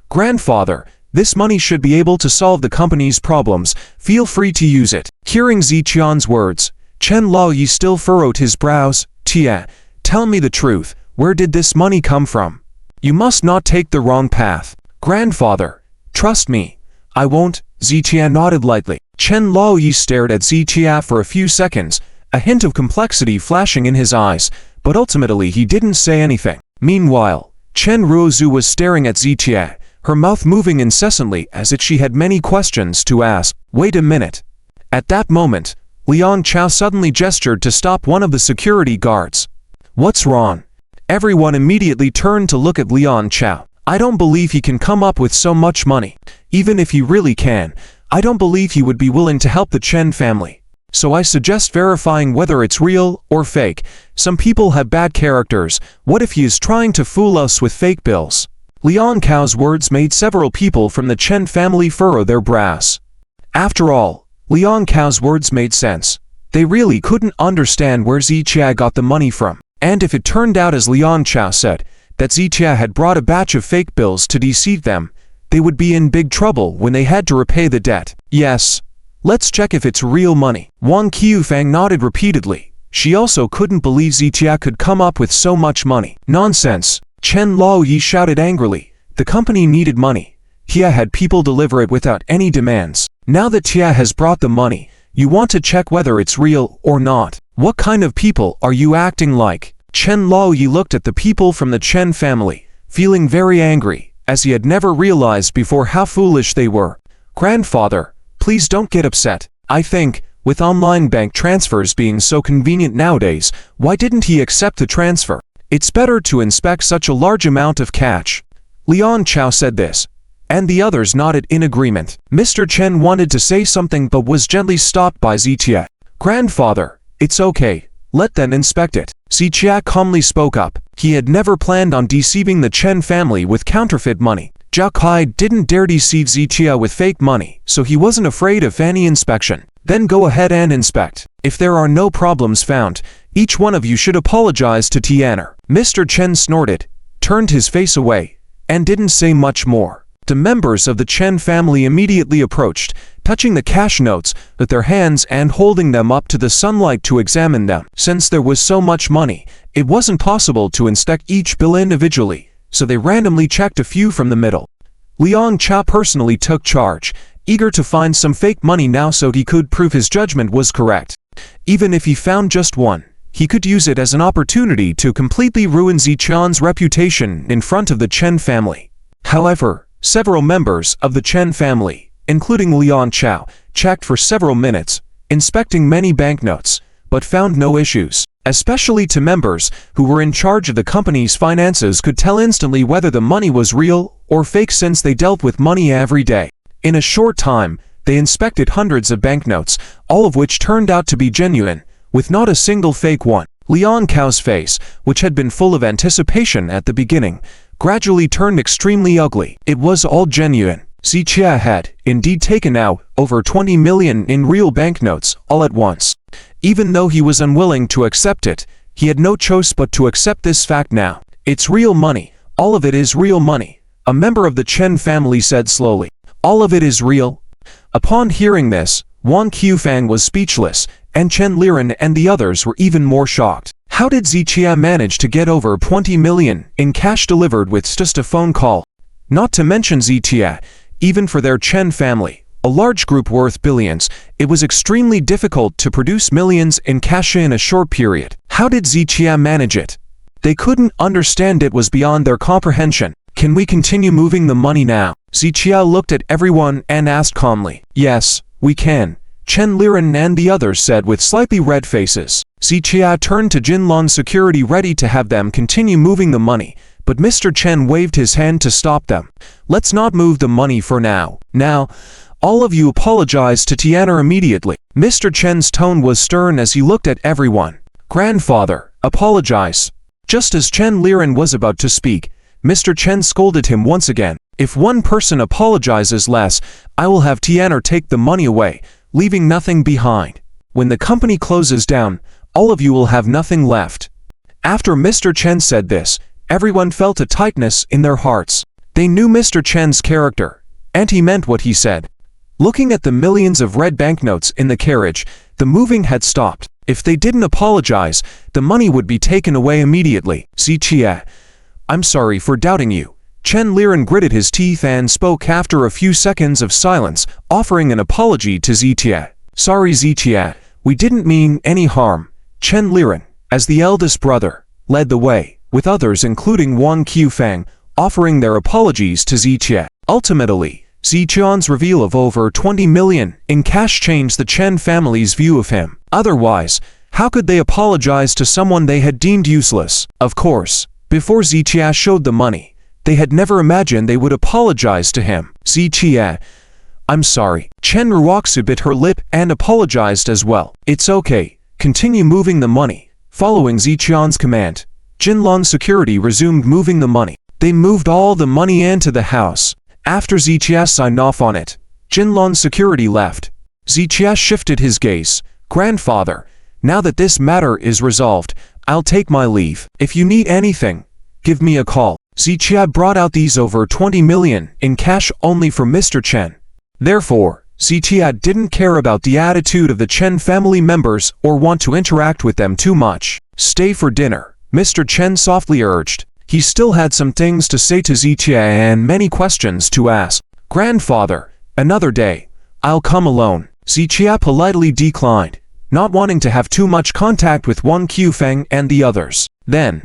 Grandfather, this money should be able to solve the company's problems. Feel free to use it. Hearing Zitian's words, Chen Laoyi still furrowed his brows. Tia, tell me the truth. Where did this money come from? You must not take the wrong path. Grandfather, trust me, I won't. Zitia nodded lightly. Chen Laoyi stared at Zitia for a few seconds, a hint of complexity flashing in his eyes, but ultimately he didn't say anything. Meanwhile, Chen Raku was staring at Zitia, her mouth moving incessantly as if she had many questions to ask. Wait a minute. At that moment, Liang Chow suddenly gestured to stop one of the security guards. What's wrong? Everyone immediately turned to look at Liang Chow. I don't believe he can come up with so much money. Even if he really can, I don't believe he would be willing to help the Chen family. So I suggest verifying whether it's real or fake. Some people have bad characters. What if he is trying to fool us with fake bills? Liang Chow's words made several people from the Chen family furrow their brows. After all, Liang Chow's words made sense. They really couldn't understand where Zitia got the money from. And if it turned out as Liang Chow said, that Zitia had brought a batch of fake bills to deceive them, they would be in big trouble when they had to repay the debt. Yes. Let's check if it's real money. Wang Qiufang nodded repeatedly. She also couldn't believe Zitia could come up with so much money. Nonsense. Chen Laoyi shouted angrily. The company needed money. Tia had people deliver it without any demands. Now that Tia has brought the money, you want to check whether it's real or not. What kind of people are you acting like? Chen Laoyi looked at the people from the Chen family, feeling very angry, as he had never realized before how foolish they were. Grandfather, please don't get upset. I think, with online bank transfers being so convenient nowadays, why didn't he accept the transfer? It's better to inspect such a large amount of cash. Liang Chow said this, and the others nodded in agreement. Mr. Chen wanted to say something but was gently stopped by Zitia. Grandfather, it's okay. Let them inspect it. Zitia calmly spoke up. He had never planned on deceiving the Chen family with counterfeit money. Jong Kai didn't dare deceive Zitia with fake money, so he wasn't afraid of any inspection. Then go ahead and inspect. If there are no problems found, each one of you should apologize to Tian'er." Mr. Chen snorted, turned his face away, and didn't say much more. The members of the Chen family immediately approached, touching the cash notes with their hands and holding them up to the sunlight to examine them. Since there was so much money, it wasn't possible to inspect each bill individually, so they randomly checked a few from the middle. Liang Chow personally took charge, eager to find some fake money now so he could prove his judgment was correct. Even if he found just one, he could use it as an opportunity to completely ruin Ziqian's reputation in front of the Chen family. However, several members of the Chen family, including Liang Chow, checked for several minutes, inspecting many banknotes, but found no issues. Especially to members who were in charge of the company's finances could tell instantly whether the money was real or fake since they dealt with money every day. In a short time, they inspected hundreds of banknotes, all of which turned out to be genuine, with not a single fake one. Liang Chow's face, which had been full of anticipation at the beginning, gradually turned extremely ugly. It was all genuine. Ziqia had, indeed, taken out over 20 million in real banknotes all at once. Even though he was unwilling to accept it, he had no choice but to accept this fact now. "It's real money. All of it is real money," a member of the Chen family said slowly. "All of it is real?" Upon hearing this, Wang Qufang was speechless, and Chen Liren and the others were even more shocked. How did Ziqia manage to get over 20 million in cash delivered with just a phone call? Not to mention Ziqia, even for their Chen family, a large group worth billions, it was extremely difficult to produce millions in cash in a short period. How did Ziqia manage it? They couldn't understand, it was beyond their comprehension. "Can we continue moving the money now?" Ziqia looked at everyone and asked calmly. "Yes, we can," Chen Liren and the others said with slightly red faces. Ziqia turned to Jinlong security ready to have them continue moving the money, but Mr. Chen waved his hand to stop them. "Let's not move the money for now. Now, all of you apologize to Tian'er immediately." Mr. Chen's tone was stern as he looked at everyone. "Grandfather, apologize." Just as Chen Liren was about to speak, Mr. Chen scolded him once again. "If one person apologizes less, I will have Tian'er take the money away, leaving nothing behind. When the company closes down, all of you will have nothing left." After Mr. Chen said this, everyone felt a tightness in their hearts. They knew Mr. Chen's character, and he meant what he said. Looking at the millions of red banknotes in the carriage, the moving had stopped. If they didn't apologize, the money would be taken away immediately. "Ziqia, I'm sorry for doubting you." Chen Liren gritted his teeth and spoke after a few seconds of silence, offering an apology to Ziqia. "Sorry Ziqia, we didn't mean any harm." Chen Liren, as the eldest brother, led the way, with others including Wang Qufang, offering their apologies to Ziqia. Ultimately, Ziqian's reveal of over 20 million in cash changed the Chen family's view of him. Otherwise, how could they apologize to someone they had deemed useless? Of course, before Ziqia showed the money, they had never imagined they would apologize to him. "Ziqia, I'm sorry." Chen Raku bit her lip and apologized as well. "It's okay, continue moving the money." Following Ziqian's command, Jinlong security resumed moving the money. They moved all the money into the house. After Ziqia signed off on it, Jinlong security left. Ziqia shifted his gaze. "Grandfather, now that this matter is resolved, I'll take my leave. If you need anything, give me a call." Ziqia brought out these over 20 million in cash only for Mr. Chen. Therefore, Ziqia didn't care about the attitude of the Chen family members or want to interact with them too much. "Stay for dinner," Mr. Chen softly urged. He still had some things to say to Ziqia and many questions to ask. "Grandfather, another day. I'll come alone." Ziqia politely declined, not wanting to have too much contact with Wang Qufang and the others. "Then,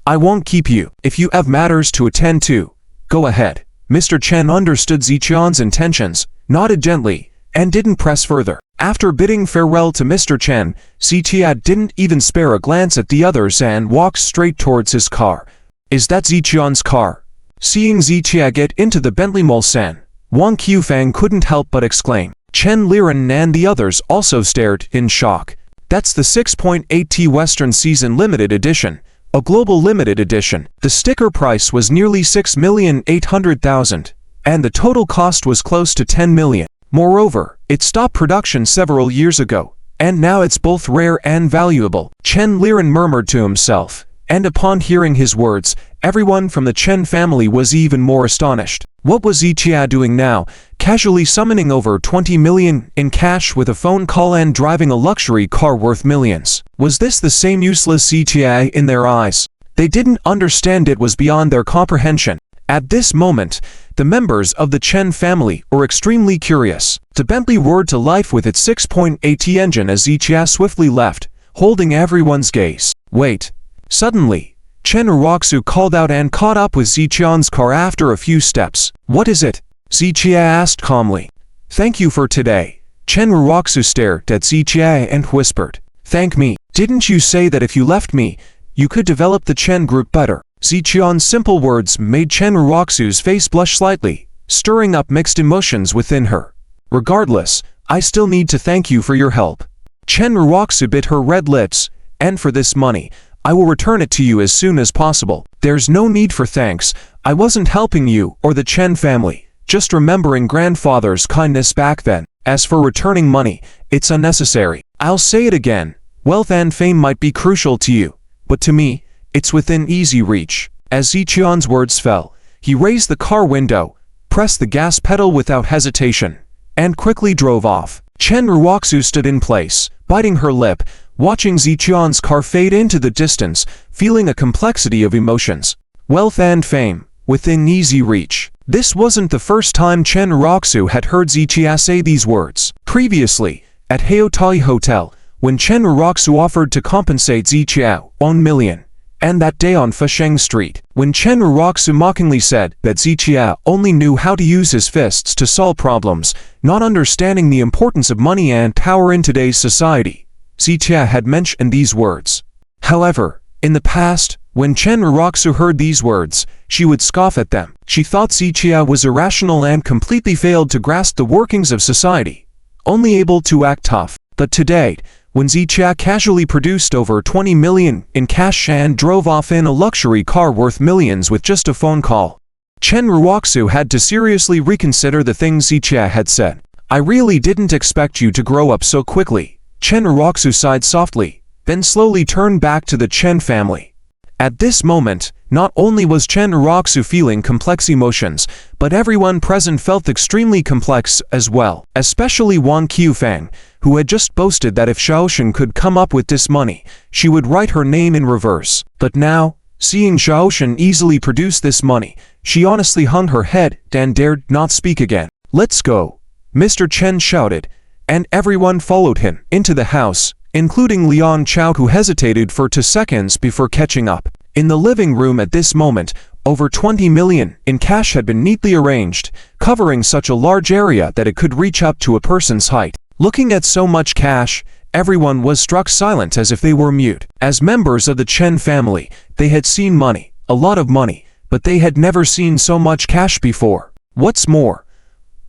I won't keep you. If you have matters to attend to, go ahead." Mr. Chen understood Ziqian's intentions, nodded gently, and didn't press further. After bidding farewell to Mr. Chen, Ziqia didn't even spare a glance at the others and walked straight towards his car. "Is that Ziqian's car?" Seeing Ziqia get into the Bentley Mulsanne, Wang Qufang couldn't help but exclaim. Chen Liren and the others also stared in shock. "That's the 6.8T Western Season Limited Edition, a global limited edition. The sticker price was nearly 6,800,000, and the total cost was close to 10 million. Moreover, it stopped production several years ago, and now it's both rare and valuable. Chen Liren murmured to himself, and upon hearing his words, everyone from the Chen family was even more astonished. What was Zichia doing now, casually summoning over 20 million in cash with a phone call and driving a luxury car worth millions? Was this the same useless Zichia in their eyes? They didn't understand, it was beyond their comprehension. At this moment, the members of the Chen family were extremely curious. The Bentley roared to life with its 6.8T engine as Zichia swiftly left, holding everyone's gaze. Wait. Suddenly, Chen Raku called out and caught up with Zichia's car after a few steps. What is it? Zichia asked calmly. Thank you for today. Chen Raku stared at Zichia and whispered. Thank me. Didn't you say that if you left me, you could develop the Chen group better? Zichia's simple words made Chen Raku's face blush slightly, stirring up mixed emotions within her. Regardless, I still need to thank you for your help. Chen Raku bit her red lips, and for this money, I will return it to you as soon as possible. There's no need for thanks. I wasn't helping you or the Chen family, just remembering grandfather's kindness back then. As for returning money, it's unnecessary. I'll say it again, wealth and fame might be crucial to you, but to me, it's within easy reach. As Zichia's words fell, he raised the car window, pressed the gas pedal without hesitation, and quickly drove off. Chen Raku stood in place, biting her lip, watching Zichia's car fade into the distance, feeling a complexity of emotions. Wealth and fame, within easy reach. This wasn't the first time Chen Raku had heard Zichia say these words. Previously, at Haotai Hotel, when Chen Raku offered to compensate Zichia 1 million, and that day on Fesheng Street, when Chen Raku mockingly said that Zichia only knew how to use his fists to solve problems, not understanding the importance of money and power in today's society, Zichia had mentioned these words. However, in the past, when Chen Raku heard these words, she would scoff at them. She thought Zichia was irrational and completely failed to grasp the workings of society, only able to act tough. But today, when Zichia casually produced over 20 million in cash and drove off in a luxury car worth millions with just a phone call, Chen Raku had to seriously reconsider the things Zichia had said. I really didn't expect you to grow up so quickly. Chen Raku sighed softly, then slowly turned back to the Chen family. At this moment, not only was Chen Raku feeling complex emotions, but everyone present felt extremely complex as well, especially Wang Qifang, who had just boasted that if Xiaoshen could come up with this money, she would write her name in reverse. But now, seeing Xiaoshen easily produce this money, she honestly hung her head and dared not speak again. Let's go, Mr. Chen shouted, and everyone followed him into the house, including Liang Chow, who hesitated for 2 seconds before catching up. In the living room at this moment, over 20 million in cash had been neatly arranged, covering such a large area that it could reach up to a person's height. Looking at so much cash, everyone was struck silent as if they were mute. As members of the Chen family, they had seen money, a lot of money, but they had never seen so much cash before. What's more,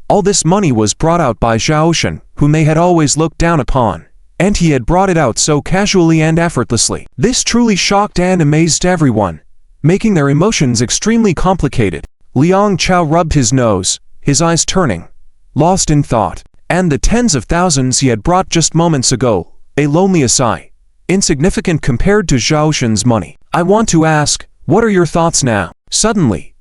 all this money was brought out by Xiaoshen, whom they had always looked down upon, and he had brought it out so casually and effortlessly. This truly shocked and amazed everyone, making their emotions extremely complicated. Liang Chow rubbed his nose, his eyes turning, lost in thought. And the tens of thousands he had brought just moments ago, a lonely sigh, insignificant compared to Xiaoshen's money. I want to ask, what are your thoughts now? Suddenly,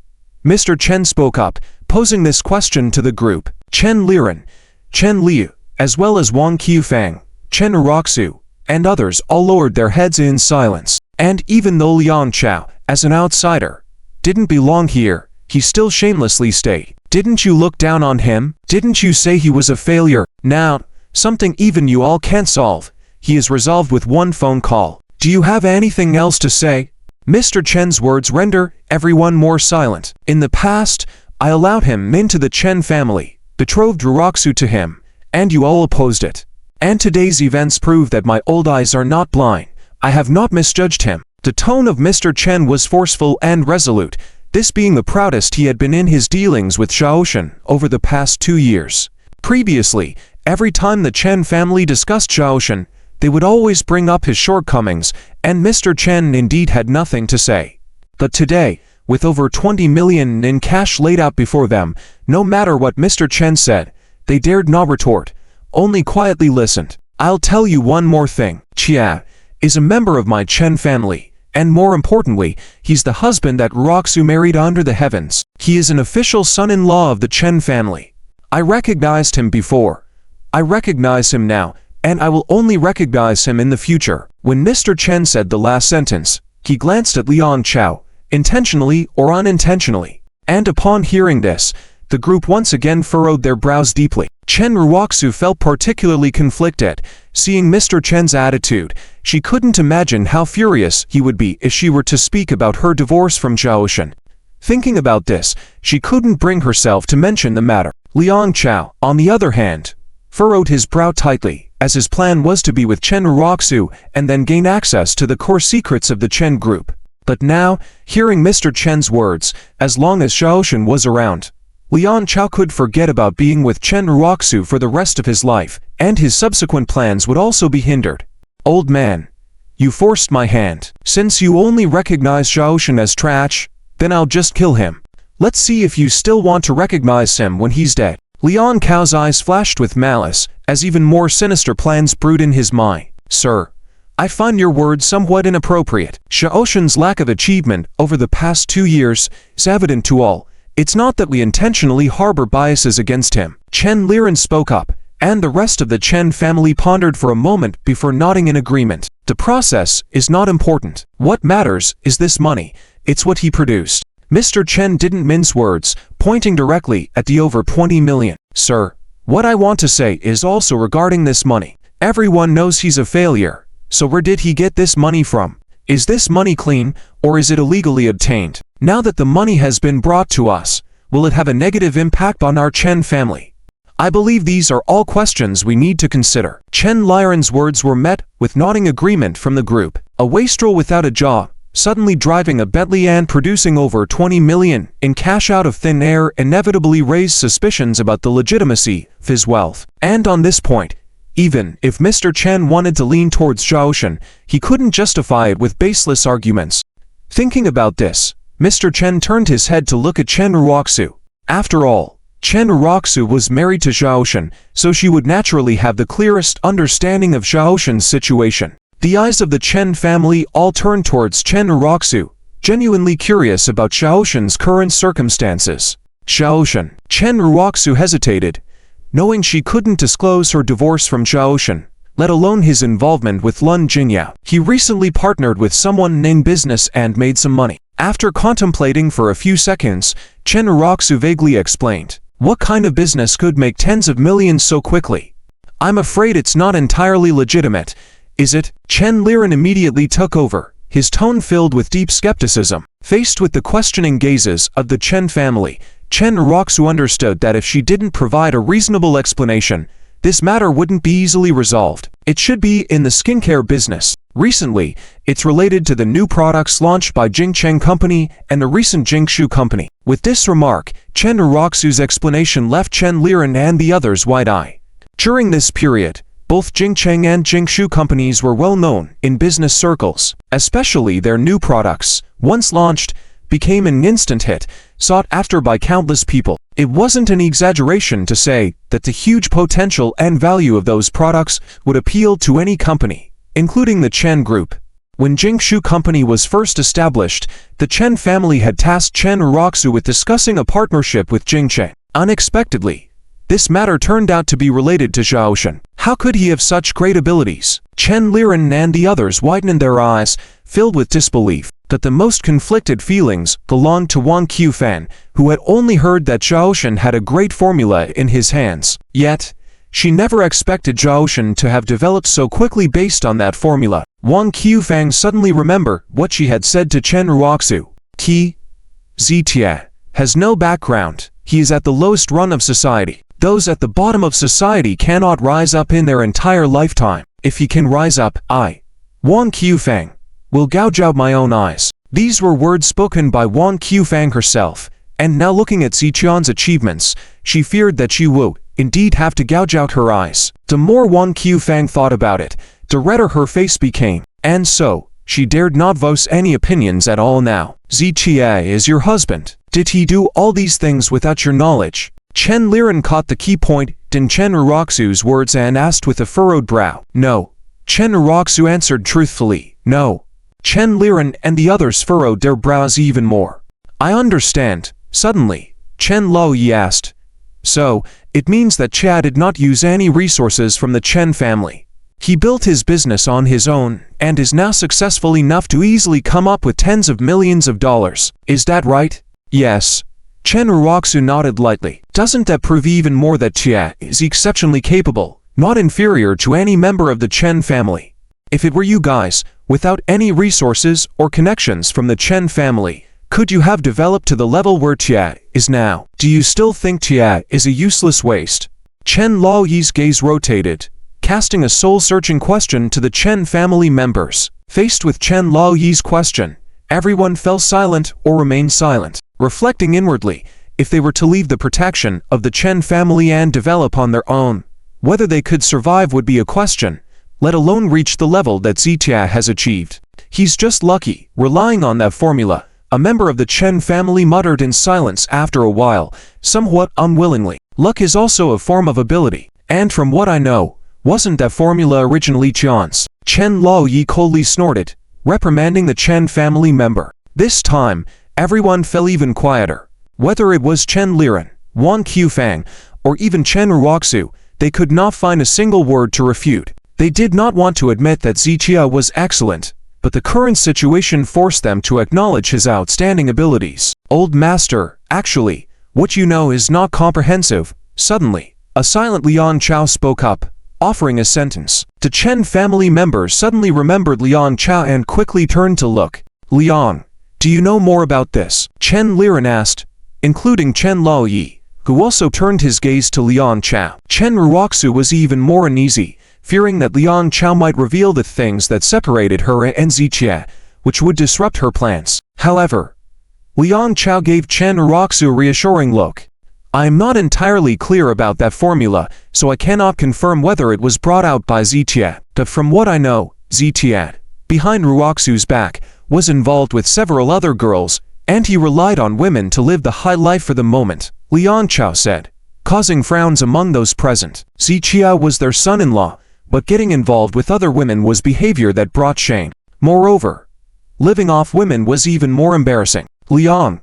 Mr. Chen spoke up, posing this question to the group. Chen Liren, Chen Liu, as well as Wang Qifang, Chen Raku, and others all lowered their heads in silence. And even though Liang Chow, as an outsider, didn't belong here, he still shamelessly stayed. Didn't you look down on him? Didn't you say he was a failure? Now, something even you all can't solve. He is resolved with one phone call. Do you have anything else to say? Mr. Chen's words render everyone more silent. In the past, I allowed him into the Chen family, betrothed Raku to him, and you all opposed it. And today's events prove that my old eyes are not blind. I have not misjudged him. The tone of Mr. Chen was forceful and resolute, this being the proudest he had been in his dealings with Xiaoshen over the past 2 years. Previously, every time the Chen family discussed Xiaoshen, they would always bring up his shortcomings, and Mr. Chen indeed had nothing to say. But today, with over 20 million in cash laid out before them, no matter what Mr. Chen said, They dared not retort, only quietly listened. I'll tell you one more thing. Chow is a member of my Chen family, and more importantly, he's the husband that Raku married under the heavens. He is an official son-in-law of the Chen family. I recognized him before. I recognize him now, and I will only recognize him in the future. When Mr. Chen said the last sentence, he glanced at Liang Chow, intentionally or unintentionally. And upon hearing this, the group once again furrowed their brows deeply. Chen Raku felt particularly conflicted. Seeing Mr. Chen's attitude, she couldn't imagine how furious he would be if she were to speak about her divorce from Joe Yuan. Thinking about this, she couldn't bring herself to mention the matter. Liang Chow, on the other hand, furrowed his brow tightly, as his plan was to be with Chen Raku and then gain access to the core secrets of the Chen group. But now, hearing Mr. Chen's words, as long as Joe Yuan was around, Liang Chow could forget about being with Chen Raku for the rest of his life, and his subsequent plans would also be hindered. Old man, you forced my hand. Since you only recognize Joe Yuan as trash, then I'll just kill him. Let's see if you still want to recognize him when he's dead. Liang Chow's eyes flashed with malice, as even more sinister plans brewed in his mind. Sir, I find your words somewhat inappropriate. Joe Yuan's lack of achievement over the past 2 years is evident to all. It's not that we intentionally harbor biases against him. Chen Liren spoke up, and the rest of the Chen family pondered for a moment before nodding in agreement. The process is not important. What matters is this money. It's what he produced. Mr. Chen didn't mince words, pointing directly at the over 20 million. Sir, what I want to say is also regarding this money. Everyone knows he's a failure. So where did he get this money from? Is this money clean, or is it illegally obtained? Now that the money has been brought to us, will it have a negative impact on our Chen family? I believe these are all questions we need to consider. Chen Liren's words were met with nodding agreement from the group. A wastrel without a job, suddenly driving a Bentley and producing over 20 million in cash out of thin air inevitably raised suspicions about the legitimacy of his wealth. And on this point, even if Mr. Chen wanted to lean towards Joe Yuan, he couldn't justify it with baseless arguments. Thinking about this, Mr. Chen turned his head to look at Chen Raku. After all, Chen Raku was married to Joe Yuan, so she would naturally have the clearest understanding of Joe Yuan's situation. The eyes of the Chen family all turned towards Chen Raku, genuinely curious about Joe Yuan's current circumstances. Joe Yuan. Chen Raku hesitated, knowing she couldn't disclose her divorce from Joe Yuan, let alone his involvement with Lun Jinyao. He recently partnered with someone in business and made some money. After contemplating for a few seconds, Chen Raku vaguely explained, "What kind of business could make tens of millions so quickly? I'm afraid it's not entirely legitimate, is it?" Chen Liren immediately took over, his tone filled with deep skepticism. Faced with the questioning gazes of the Chen family, Chen Raku understood that if she didn't provide a reasonable explanation, this matter wouldn't be easily resolved. It should be in the skincare business. Recently, it's related to the new products launched by Jingcheng Company and the recent Jingshu Company. With this remark, Chen Raku's explanation left Chen Liren and the others wide-eyed. During this period, both Jingcheng and Jingshu companies were well known in business circles, especially their new products, once launched, became an instant hit, sought after by countless people. It wasn't an exaggeration to say that the huge potential and value of those products would appeal to any company, including the Chen Group. When Jingshu Company was first established, the Chen family had tasked Chen Raku with discussing a partnership with Jingcheng. Unexpectedly, this matter turned out to be related to Joe Yuan. How could he have such great abilities? Chen Liren and the others widened their eyes, filled with disbelief. That the most conflicted feelings belonged to Wang Qufan, who had only heard that Joe Yuan had a great formula in his hands. Yet, she never expected Joe Yuan to have developed so quickly based on that formula. Wang Qufan suddenly remembered what she had said to Chen Raku. Zitia has no background. He is at the lowest run of society. Those at the bottom of society cannot rise up in their entire lifetime. If he can rise up, I, Wang Qufan, will gouge out my own eyes. These were words spoken by Wang Qufan herself, and now looking at Ziqian's achievements, she feared that she would indeed have to gouge out her eyes. The more Wang Qufan thought about it, the redder her face became, and so, she dared not voice any opinions at all now. Ziqia is your husband. Did he do all these things without your knowledge? Chen Liren caught the key point in Chen Raku's words and asked with a furrowed brow. No. Chen Raku answered truthfully. No. Chen Liren and the others furrowed their brows even more. I understand. Suddenly, Chen Laoyi asked. So, it means that Chia did not use any resources from the Chen family. He built his business on his own and is now successful enough to easily come up with tens of millions of dollars. Is that right? Yes. Chen Raku nodded lightly. Doesn't that prove even more that Chia is exceptionally capable, not inferior to any member of the Chen family? If it were you guys, without any resources or connections from the Chen family, could you have developed to the level where Chia is now? Do you still think Chia is a useless waste? Chen Laoyi's gaze rotated, casting a soul-searching question to the Chen family members. Faced with Chen Laoyi's question, everyone fell silent or remained silent, reflecting inwardly. If they were to leave the protection of the Chen family and develop on their own, whether they could survive would be a question, let alone reach the level that Zitia has achieved. He's just lucky, relying on that formula, a member of the Chen family muttered in silence after a while, somewhat unwillingly. Luck is also a form of ability, and from what I know, wasn't that formula originally Qian's? Chen Laoyi coldly snorted, reprimanding the Chen family member. This time, everyone fell even quieter. Whether it was Chen Liren, Wang Qufang, or even Chen Raku, they could not find a single word to refute. They did not want to admit that Zitia was excellent, but the current situation forced them to acknowledge his outstanding abilities. Old master, actually, what you know is not comprehensive. Suddenly, a silent Liang Chow spoke up, offering a sentence. The Chen family members suddenly remembered Liang Chow and quickly turned to look. Liang, do you know more about this? Chen Liren asked, including Chen Laoyi, who also turned his gaze to Liang Chow. Chen Raku was even more uneasy, fearing that Liang Chow might reveal the things that separated her and Zitia, which would disrupt her plans. However, Liang Chow gave Chen Raku a reassuring look. I am not entirely clear about that formula, so I cannot confirm whether it was brought out by Zitia, but from what I know, Zitia, behind Raku's back, was involved with several other girls, and he relied on women to live the high life for the moment, Liang Chow said, causing frowns among those present. Zitia was their son-in-law, but getting involved with other women was behavior that brought shame. Moreover, living off women was even more embarrassing. Liang,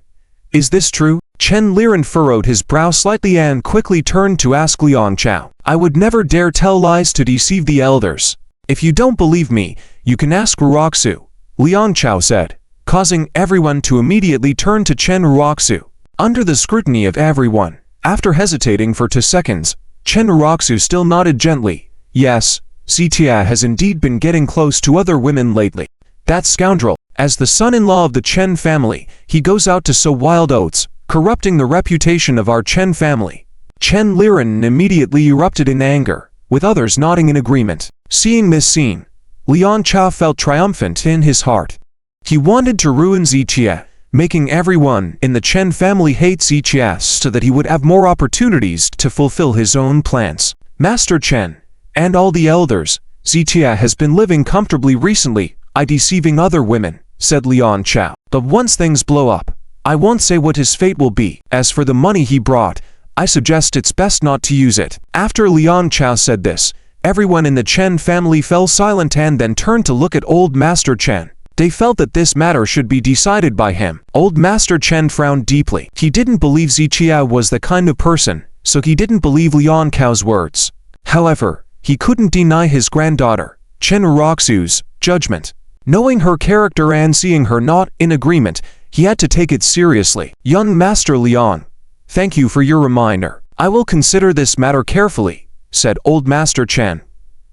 is this true? Chen Liren furrowed his brow slightly and quickly turned to ask Liang Chow. I would never dare tell lies to deceive the elders. If you don't believe me, you can ask Raku, Liang Chow said, causing everyone to immediately turn to Chen Raku. Under the scrutiny of everyone, after hesitating for 2 seconds, Chen Raku still nodded gently. Yes, Zitia has indeed been getting close to other women lately. That scoundrel, as the son-in-law of the Chen family, he goes out to sow wild oats, corrupting the reputation of our Chen family. Chen Liren immediately erupted in anger, with others nodding in agreement. Seeing this scene, Liang Chow felt triumphant in his heart. He wanted to ruin Zitia, making everyone in the Chen family hate Zitia so that he would have more opportunities to fulfill his own plans. Master Chen, and all the elders, Zitia has been living comfortably recently, deceiving other women, said Liang Chow. But once things blow up, I won't say what his fate will be. As for the money he brought, I suggest it's best not to use it. After Liang Chow said this, everyone in the Chen family fell silent and then turned to look at Old Master Chen. They felt that this matter should be decided by him. Old Master Chen frowned deeply. He didn't believe Zitia was the kind of person, so he didn't believe Liang Chow's words. However, he couldn't deny his granddaughter, Chen Raku's, judgment. Knowing her character and seeing her not in agreement, he had to take it seriously. Young Master Liang, thank you for your reminder. I will consider this matter carefully, said Old Master Chen,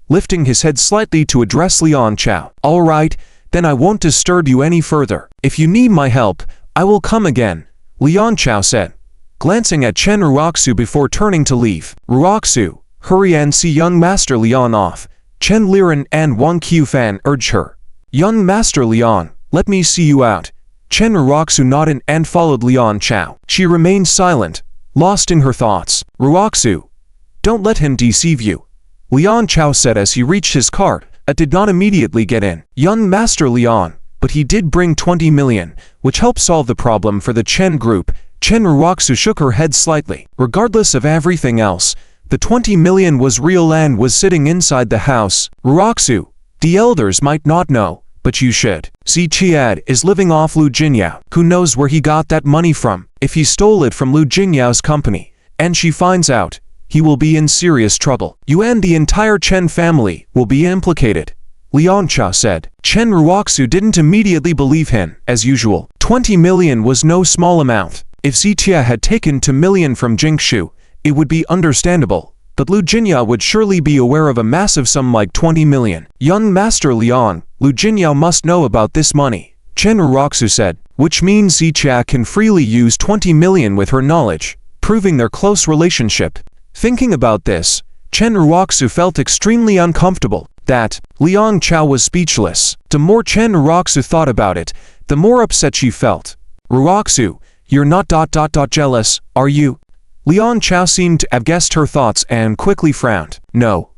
lifting his head slightly to address Liang Chow. All right, then I won't disturb you any further. If you need my help, I will come again, Liang Chow said, glancing at Chen Raku before turning to leave. Raku, hurry and see young Master Liang off. Chen Liren and Wang Qufan urged her. Young Master Liang, let me see you out. Chen Raku nodded and followed Liang Chow. She remained silent, lost in her thoughts. Raku, don't let him deceive you, Liang Chow said as he reached his cart, but did not immediately get in. Young Master Liang, but he did bring 20 million, which helped solve the problem for the Chen group. Chen Raku shook her head slightly. Regardless of everything else, the 20 million was real and was sitting inside the house. Raku, the elders might not know, but you should. Ziqiad is living off Lu Jinyao. Who knows where he got that money from? If he stole it from Lu Jinyao's company, and she finds out, he will be in serious trouble. You and the entire Chen family will be implicated, Liang Chow said. Chen Raku didn't immediately believe him, as usual. 20 million was no small amount. If Zitia had taken 2 million from Jingshu, it would be understandable, but Lu Jinyao would surely be aware of a massive sum like 20 million. Young Master Liang, Lu Jinyao must know about this money, Chen Raku said, which means Zitia can freely use 20 million with her knowledge, proving their close relationship. Thinking about this, Chen Raku felt extremely uncomfortable. That, Liang Chow was speechless. The more Chen Raku thought about it, the more upset she felt. Raku, you're not jealous, are you? Liang Chow seemed to have guessed her thoughts and quickly frowned. No,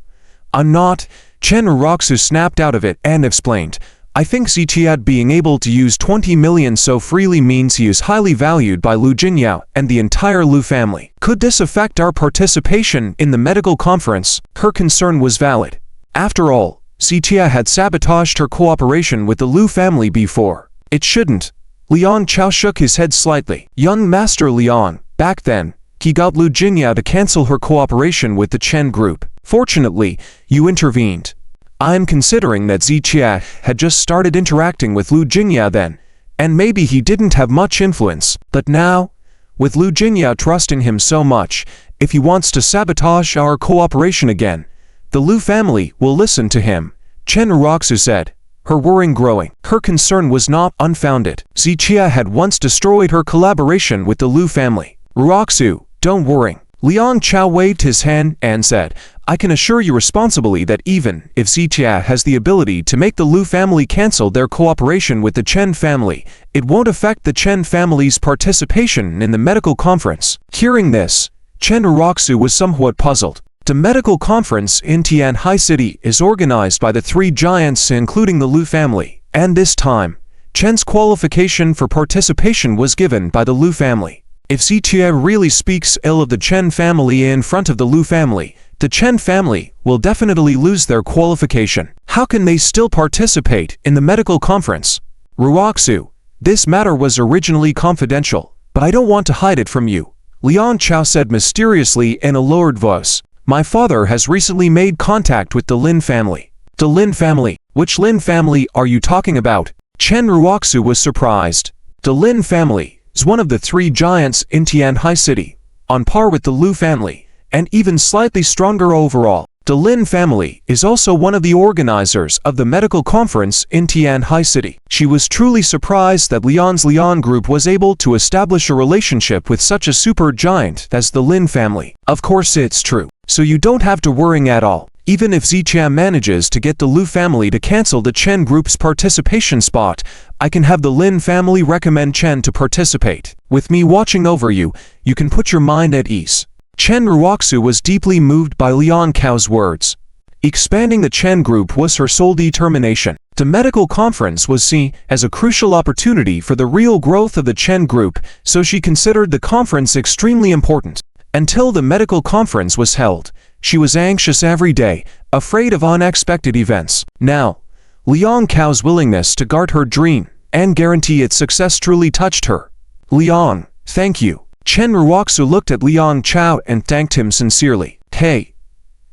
I'm not. Chen Raku snapped out of it and explained, I think Ziqiad being able to use 20 million so freely means he is highly valued by Lu Jinyao and the entire Lu family. Could this affect our participation in the medical conference? Her concern was valid. After all, Zitia had sabotaged her cooperation with the Lu family before. It shouldn't. Liang Chow shook his head slightly. Young Master Liang, back then, he got Lu Jinyao to cancel her cooperation with the Chen group. Fortunately, you intervened. I'm considering that Zitia had just started interacting with Lu Jinyao then, and maybe he didn't have much influence. But now, with Lu Jinyao trusting him so much, if he wants to sabotage our cooperation again, the Lu family will listen to him, Chen Raku said, her worrying growing. Her concern was not unfounded. Zitia had once destroyed her collaboration with the Lu family. Raku, don't worry. Liang Chow waved his hand and said, I can assure you responsibly that even if Zitia has the ability to make the Lu family cancel their cooperation with the Chen family, it won't affect the Chen family's participation in the medical conference. Hearing this, Chen Raku was somewhat puzzled. The medical conference in Tianhai City is organized by the three giants including the Lu family, and this time, Chen's qualification for participation was given by the Lu family. If Zitia really speaks ill of the Chen family in front of the Lu family, the Chen family will definitely lose their qualification. How can they still participate in the medical conference? Raku, this matter was originally confidential, but I don't want to hide it from you, Liang Chow said mysteriously in a lowered voice. My father has recently made contact with the Lin family. The Lin family? Which Lin family are you talking about? Chen Raku was surprised. The Lin family is one of the three giants in Tianhai City, on par with the Lu family, and even slightly stronger overall. The Lin family is also one of the organizers of the medical conference in Tianhai City. She was truly surprised that Liang's Liang group was able to establish a relationship with such a super giant as the Lin family. Of course it's true. So you don't have to worry at all. Even if Zitia manages to get the Lu family to cancel the Chen group's participation spot, I can have the Lin family recommend Chen to participate. With me watching over you, you can put your mind at ease. Chen Raku was deeply moved by Liang Cao's words. Expanding the Chen group was her sole determination. The medical conference was seen as a crucial opportunity for the real growth of the Chen group, so she considered the conference extremely important. Until the medical conference was held, she was anxious every day, afraid of unexpected events. Now, Liang Cao's willingness to guard her dream and guarantee its success truly touched her. Liang, thank you. Chen Raku looked at Liang Chow and thanked him sincerely. Hey,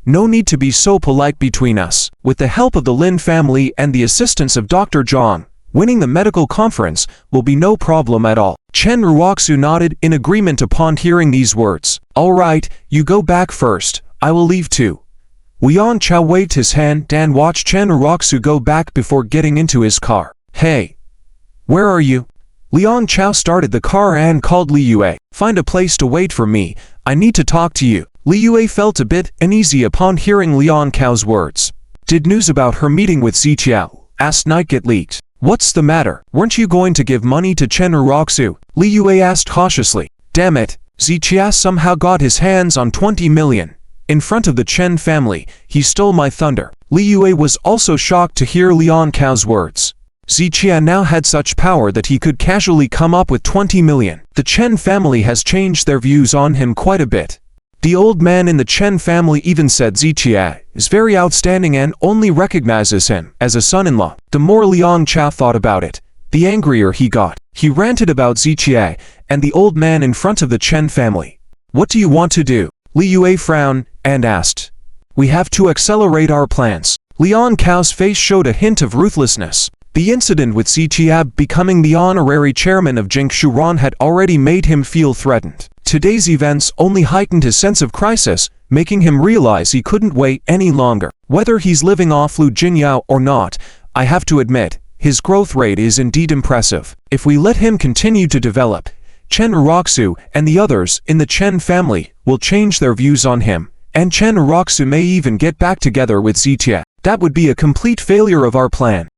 no need to be so polite between us. With the help of the Lin family and the assistance of Dr. Zhang, winning the medical conference will be no problem at all. Chen Raku nodded in agreement upon hearing these words. All right, you go back first. I will leave too. Liang Chow waved his hand and watched Chen Raku go back before getting into his car. Hey, where are you? Liang Chow started the car and called Li Yue. Find a place to wait for me. I need to talk to you. Li Yue felt a bit uneasy upon hearing Liang Cao's words. Did news about her meeting with Zitia last night get leaked? What's the matter? Weren't you going to give money to Chen Raku? Li Yue asked cautiously. Damn it, Zitia somehow got his hands on 20 million. In front of the Chen family, he stole my thunder. Li Yue was also shocked to hear Liang Cao's words. Zichia now had such power that he could casually come up with 20 million. The Chen family has changed their views on him quite a bit. The old man in the Chen family even said Zichia is very outstanding and only recognizes him as a son-in-law. The more Liang Chow thought about it, the angrier he got. He ranted about Zichia and the old man in front of the Chen family. What do you want to do? Li Yue frowned and asked. We have to accelerate our plans. Liang Cao's face showed a hint of ruthlessness. The incident with Zichia becoming the honorary chairman of Jingshuran had already made him feel threatened. Today's events only heightened his sense of crisis, making him realize he couldn't wait any longer. Whether he's living off Lu Jinyao or not, I have to admit, his growth rate is indeed impressive. If we let him continue to develop, Chen Raku and the others in the Chen family will change their views on him, and Chen Raku may even get back together with Zichia. That would be a complete failure of our plan.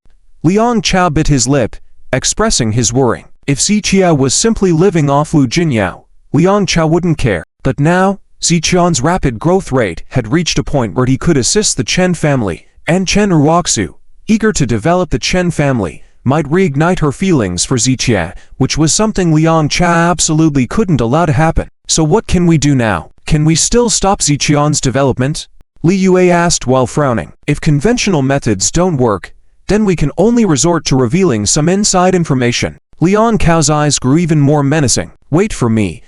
Liang Chow bit his lip, expressing his worry. If Zichia was simply living off Lu Jinyao, Liang Chow wouldn't care. But now, Zichia's rapid growth rate had reached a point where he could assist the Chen family, and Chen Raku, eager to develop the Chen family, might reignite her feelings for Zichia, which was something Liang Chow absolutely couldn't allow to happen. So what can we do now? Can we still stop Zichia's development? Li Yue asked while frowning. If conventional methods don't work, then we can only resort to revealing some inside information. Liang Cao's eyes grew even more menacing. Wait for me.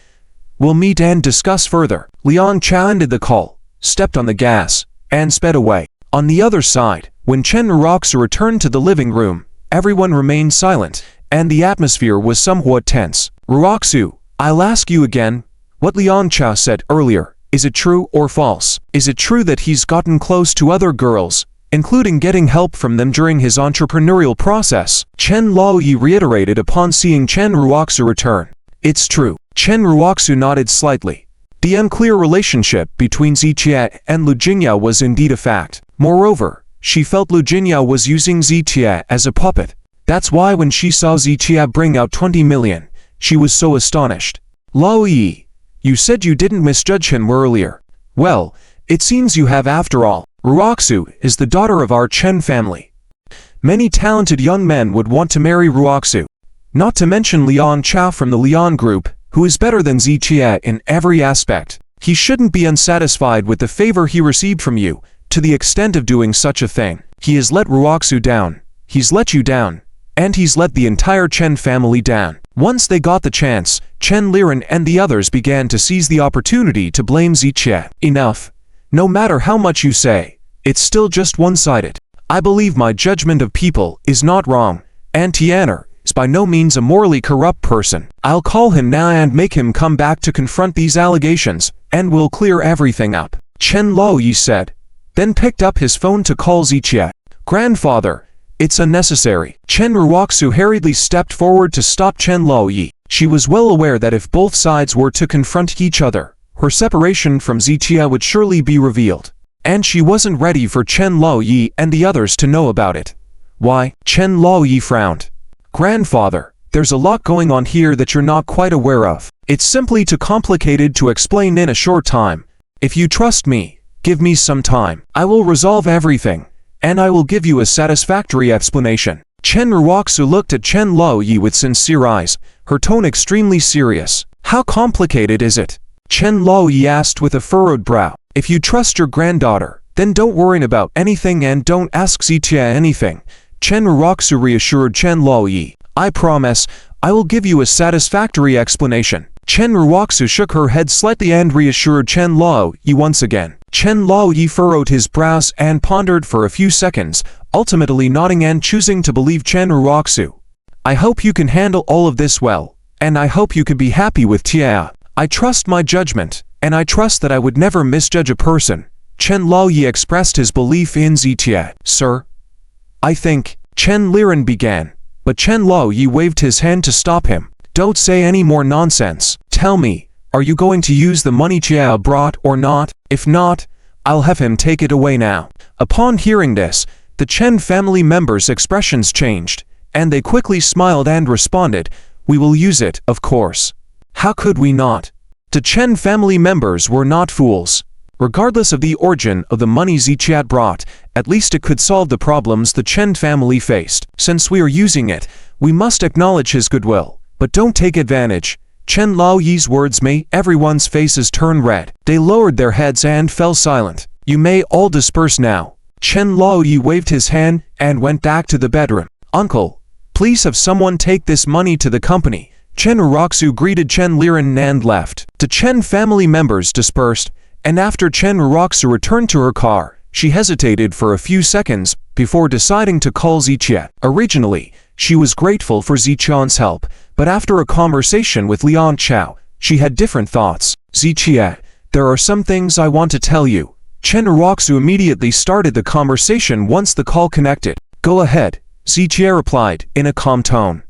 We'll meet and discuss further. Liang Chow ended the call, stepped on the gas, and sped away. On the other side, when Chen Raku returned to the living room, everyone remained silent, and the atmosphere was somewhat tense. Raku, I'll ask you again, what Liang Chow said earlier, is it true or false? Is it true that he's gotten close to other girls, including getting help from them during his entrepreneurial process? Chen Laoyi reiterated upon seeing Chen Raku return. It's true. Chen Raku nodded slightly. The unclear relationship between Zichia and Lu Jinyao was indeed a fact. Moreover, she felt Lu Jinyao was using Zichia as a puppet. That's why when she saw Zichia bring out 20 million, she was so astonished. Laoyi, you said you didn't misjudge him earlier. Well, it seems you have after all. Raku is the daughter of our Chen family. Many talented young men would want to marry Raku. Not to mention Liang Chow from the Liang group, who is better than Zichia in every aspect. He shouldn't be unsatisfied with the favor he received from you, to the extent of doing such a thing. He has let Raku down, he's let you down, and he's let the entire Chen family down. Once they got the chance, Chen Liren and the others began to seize the opportunity to blame Zichia. Enough. No matter how much you say, it's still just one-sided. I believe my judgment of people is not wrong, and Tian'er is by no means a morally corrupt person. I'll call him now and make him come back to confront these allegations, and we'll clear everything up. Chen Laoyi said, then picked up his phone to call Zichia. Grandfather, it's unnecessary. Chen Raku hurriedly stepped forward to stop Chen Laoyi. She was well aware that if both sides were to confront each other, her separation from Zichia would surely be revealed. And she wasn't ready for Chen Laoyi and the others to know about it. Why? Chen Laoyi frowned. Grandfather, there's a lot going on here that you're not quite aware of. It's simply too complicated to explain in a short time. If you trust me, give me some time. I will resolve everything, and I will give you a satisfactory explanation. Chen Raku looked at Chen Laoyi with sincere eyes, her tone extremely serious. How complicated is it? Chen Laoyi asked with a furrowed brow. If you trust your granddaughter, then don't worry about anything and don't ask Zichia anything. Chen Raku reassured Chen Laoyi. I promise, I will give you a satisfactory explanation. Chen Raku shook her head slightly and reassured Chen Laoyi once again. Chen Laoyi furrowed his brows and pondered for a few seconds, ultimately nodding and choosing to believe Chen Raku. I hope you can handle all of this well, and I hope you can be happy with Tia. I trust my judgment, and I trust that I would never misjudge a person. Chen Laoyi expressed his belief in Zichia. Sir, I think, Chen Liren began, but Chen Laoyi waved his hand to stop him. Don't say any more nonsense. Tell me, are you going to use the money Chia brought or not? If not, I'll have him take it away now. Upon hearing this, the Chen family members' expressions changed, and they quickly smiled and responded, we will use it, of course. How could we not? The Chen family members were not fools. Regardless of the origin of the money Zichia brought, at least it could solve the problems the Chen family faced. Since we are using it, we must acknowledge his goodwill, but don't take advantage. Chen Laoyi's words made everyone's faces turn red. They lowered their heads and fell silent. You may all disperse now. Chen Laoyi waved his hand and went back to the bedroom. Uncle, please have someone take this money to the company. Chen Raku greeted Chen Liren and left. The Chen family members dispersed, and after Chen Raku returned to her car, she hesitated for a few seconds before deciding to call Zichia. Originally, she was grateful for Zichia's help, but after a conversation with Lian Chow, she had different thoughts. Zichia, there are some things I want to tell you. Chen Raku immediately started the conversation once the call connected. Go ahead, Zichia replied in a calm tone.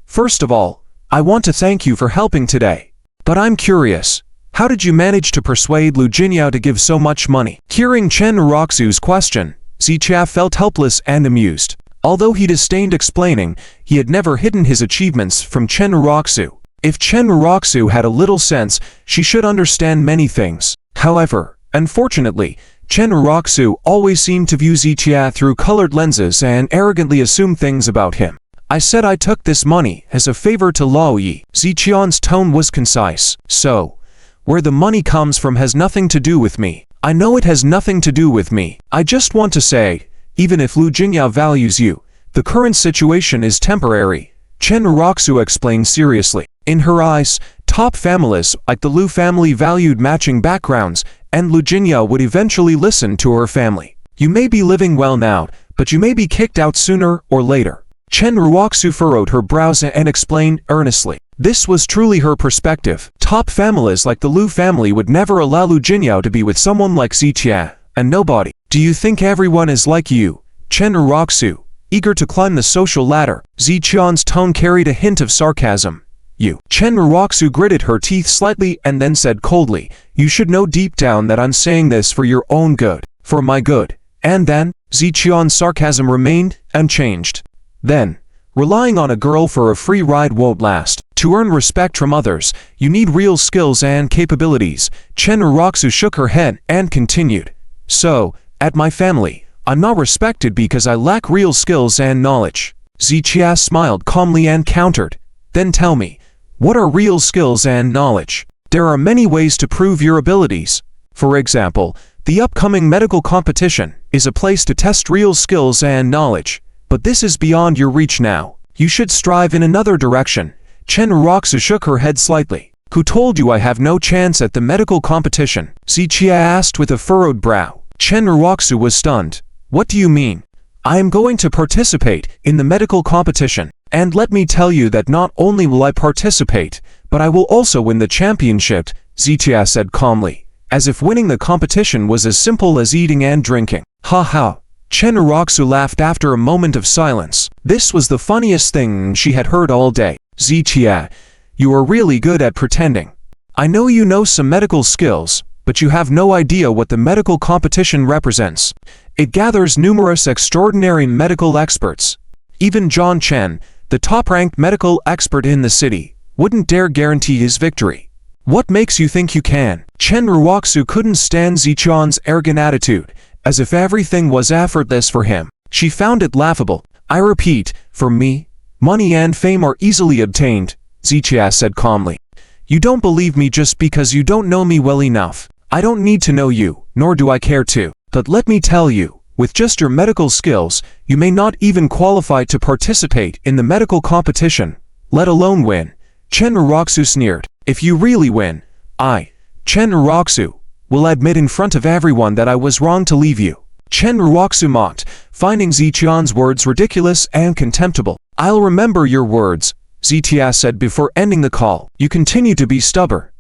First of all, I want to thank you for helping today. But I'm curious, how did you manage to persuade Lu Jinyao to give so much money? Hearing Chen Raku's question, Zichia felt helpless and amused. Although he disdained explaining, he had never hidden his achievements from Chen Raku. If Chen Raku had a little sense, she should understand many things. However, unfortunately, Chen Raku always seemed to view Zichia through colored lenses and arrogantly assumed things about him. I said I took this money as a favor to Laoyi. Zichia's tone was concise. So, where the money comes from has nothing to do with me. I know it has nothing to do with me. I just want to say, even if Lu Jinyao values you, the current situation is temporary, Chen Raku explained seriously. In her eyes, top families like the Lu family valued matching backgrounds, and Lu Jinyao would eventually listen to her family. You may be living well now, but you may be kicked out sooner or later. Chen Raku furrowed her brows and explained earnestly. This was truly her perspective. Top families like the Lu family would never allow Lu Jinyao to be with someone like Zichia, and nobody. Do you think everyone is like you? Chen Raku, eager to climb the social ladder. Zichia's tone carried a hint of sarcasm. You. Chen Raku gritted her teeth slightly and then said coldly, you should know deep down that I'm saying this for your own good. For my good. And then, Zichia's sarcasm remained unchanged. Then, relying on a girl for a free ride won't last. To earn respect from others, you need real skills and capabilities. Chen Raku shook her head and continued. So, at my family, I'm not respected because I lack real skills and knowledge. Zichia smiled calmly and countered. Then tell me, what are real skills and knowledge? There are many ways to prove your abilities. For example, the upcoming medical competition is a place to test real skills and knowledge. But this is beyond your reach now. You should strive in another direction. Chen Raku shook her head slightly. Who told you I have no chance at the medical competition? Zichia asked with a furrowed brow. Chen Raku was stunned. What do you mean? I am going to participate in the medical competition. And let me tell you that not only will I participate, but I will also win the championship, Zichia said calmly, as if winning the competition was as simple as eating and drinking. Ha ha. Chen Raku laughed after a moment of silence. This was the funniest thing she had heard all day. Zichia, you are really good at pretending. I know you know some medical skills, but you have no idea what the medical competition represents. It gathers numerous extraordinary medical experts. Even John Chen, the top-ranked medical expert in the city, wouldn't dare guarantee his victory. What makes you think you can? Chen Raku couldn't stand Zichia's arrogant attitude, as if everything was effortless for him. She found it laughable. I repeat, for me, money and fame are easily obtained, Zichia said calmly. You don't believe me just because you don't know me well enough. I don't need to know you, nor do I care to. But let me tell you, with just your medical skills, you may not even qualify to participate in the medical competition, let alone win. Chen Raku sneered. If you really win, I, Chen Raku, will admit in front of everyone that I was wrong to leave you. Chen Raku mocked, finding Zichia's words ridiculous and contemptible. I'll remember your words, Zichia said before ending the call. You continue to be stubborn.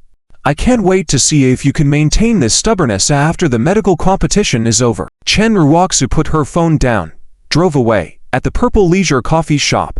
I can't wait to see if you can maintain this stubbornness after the medical competition is over. Chen Raku put her phone down, drove away. At the Purple Leisure coffee shop,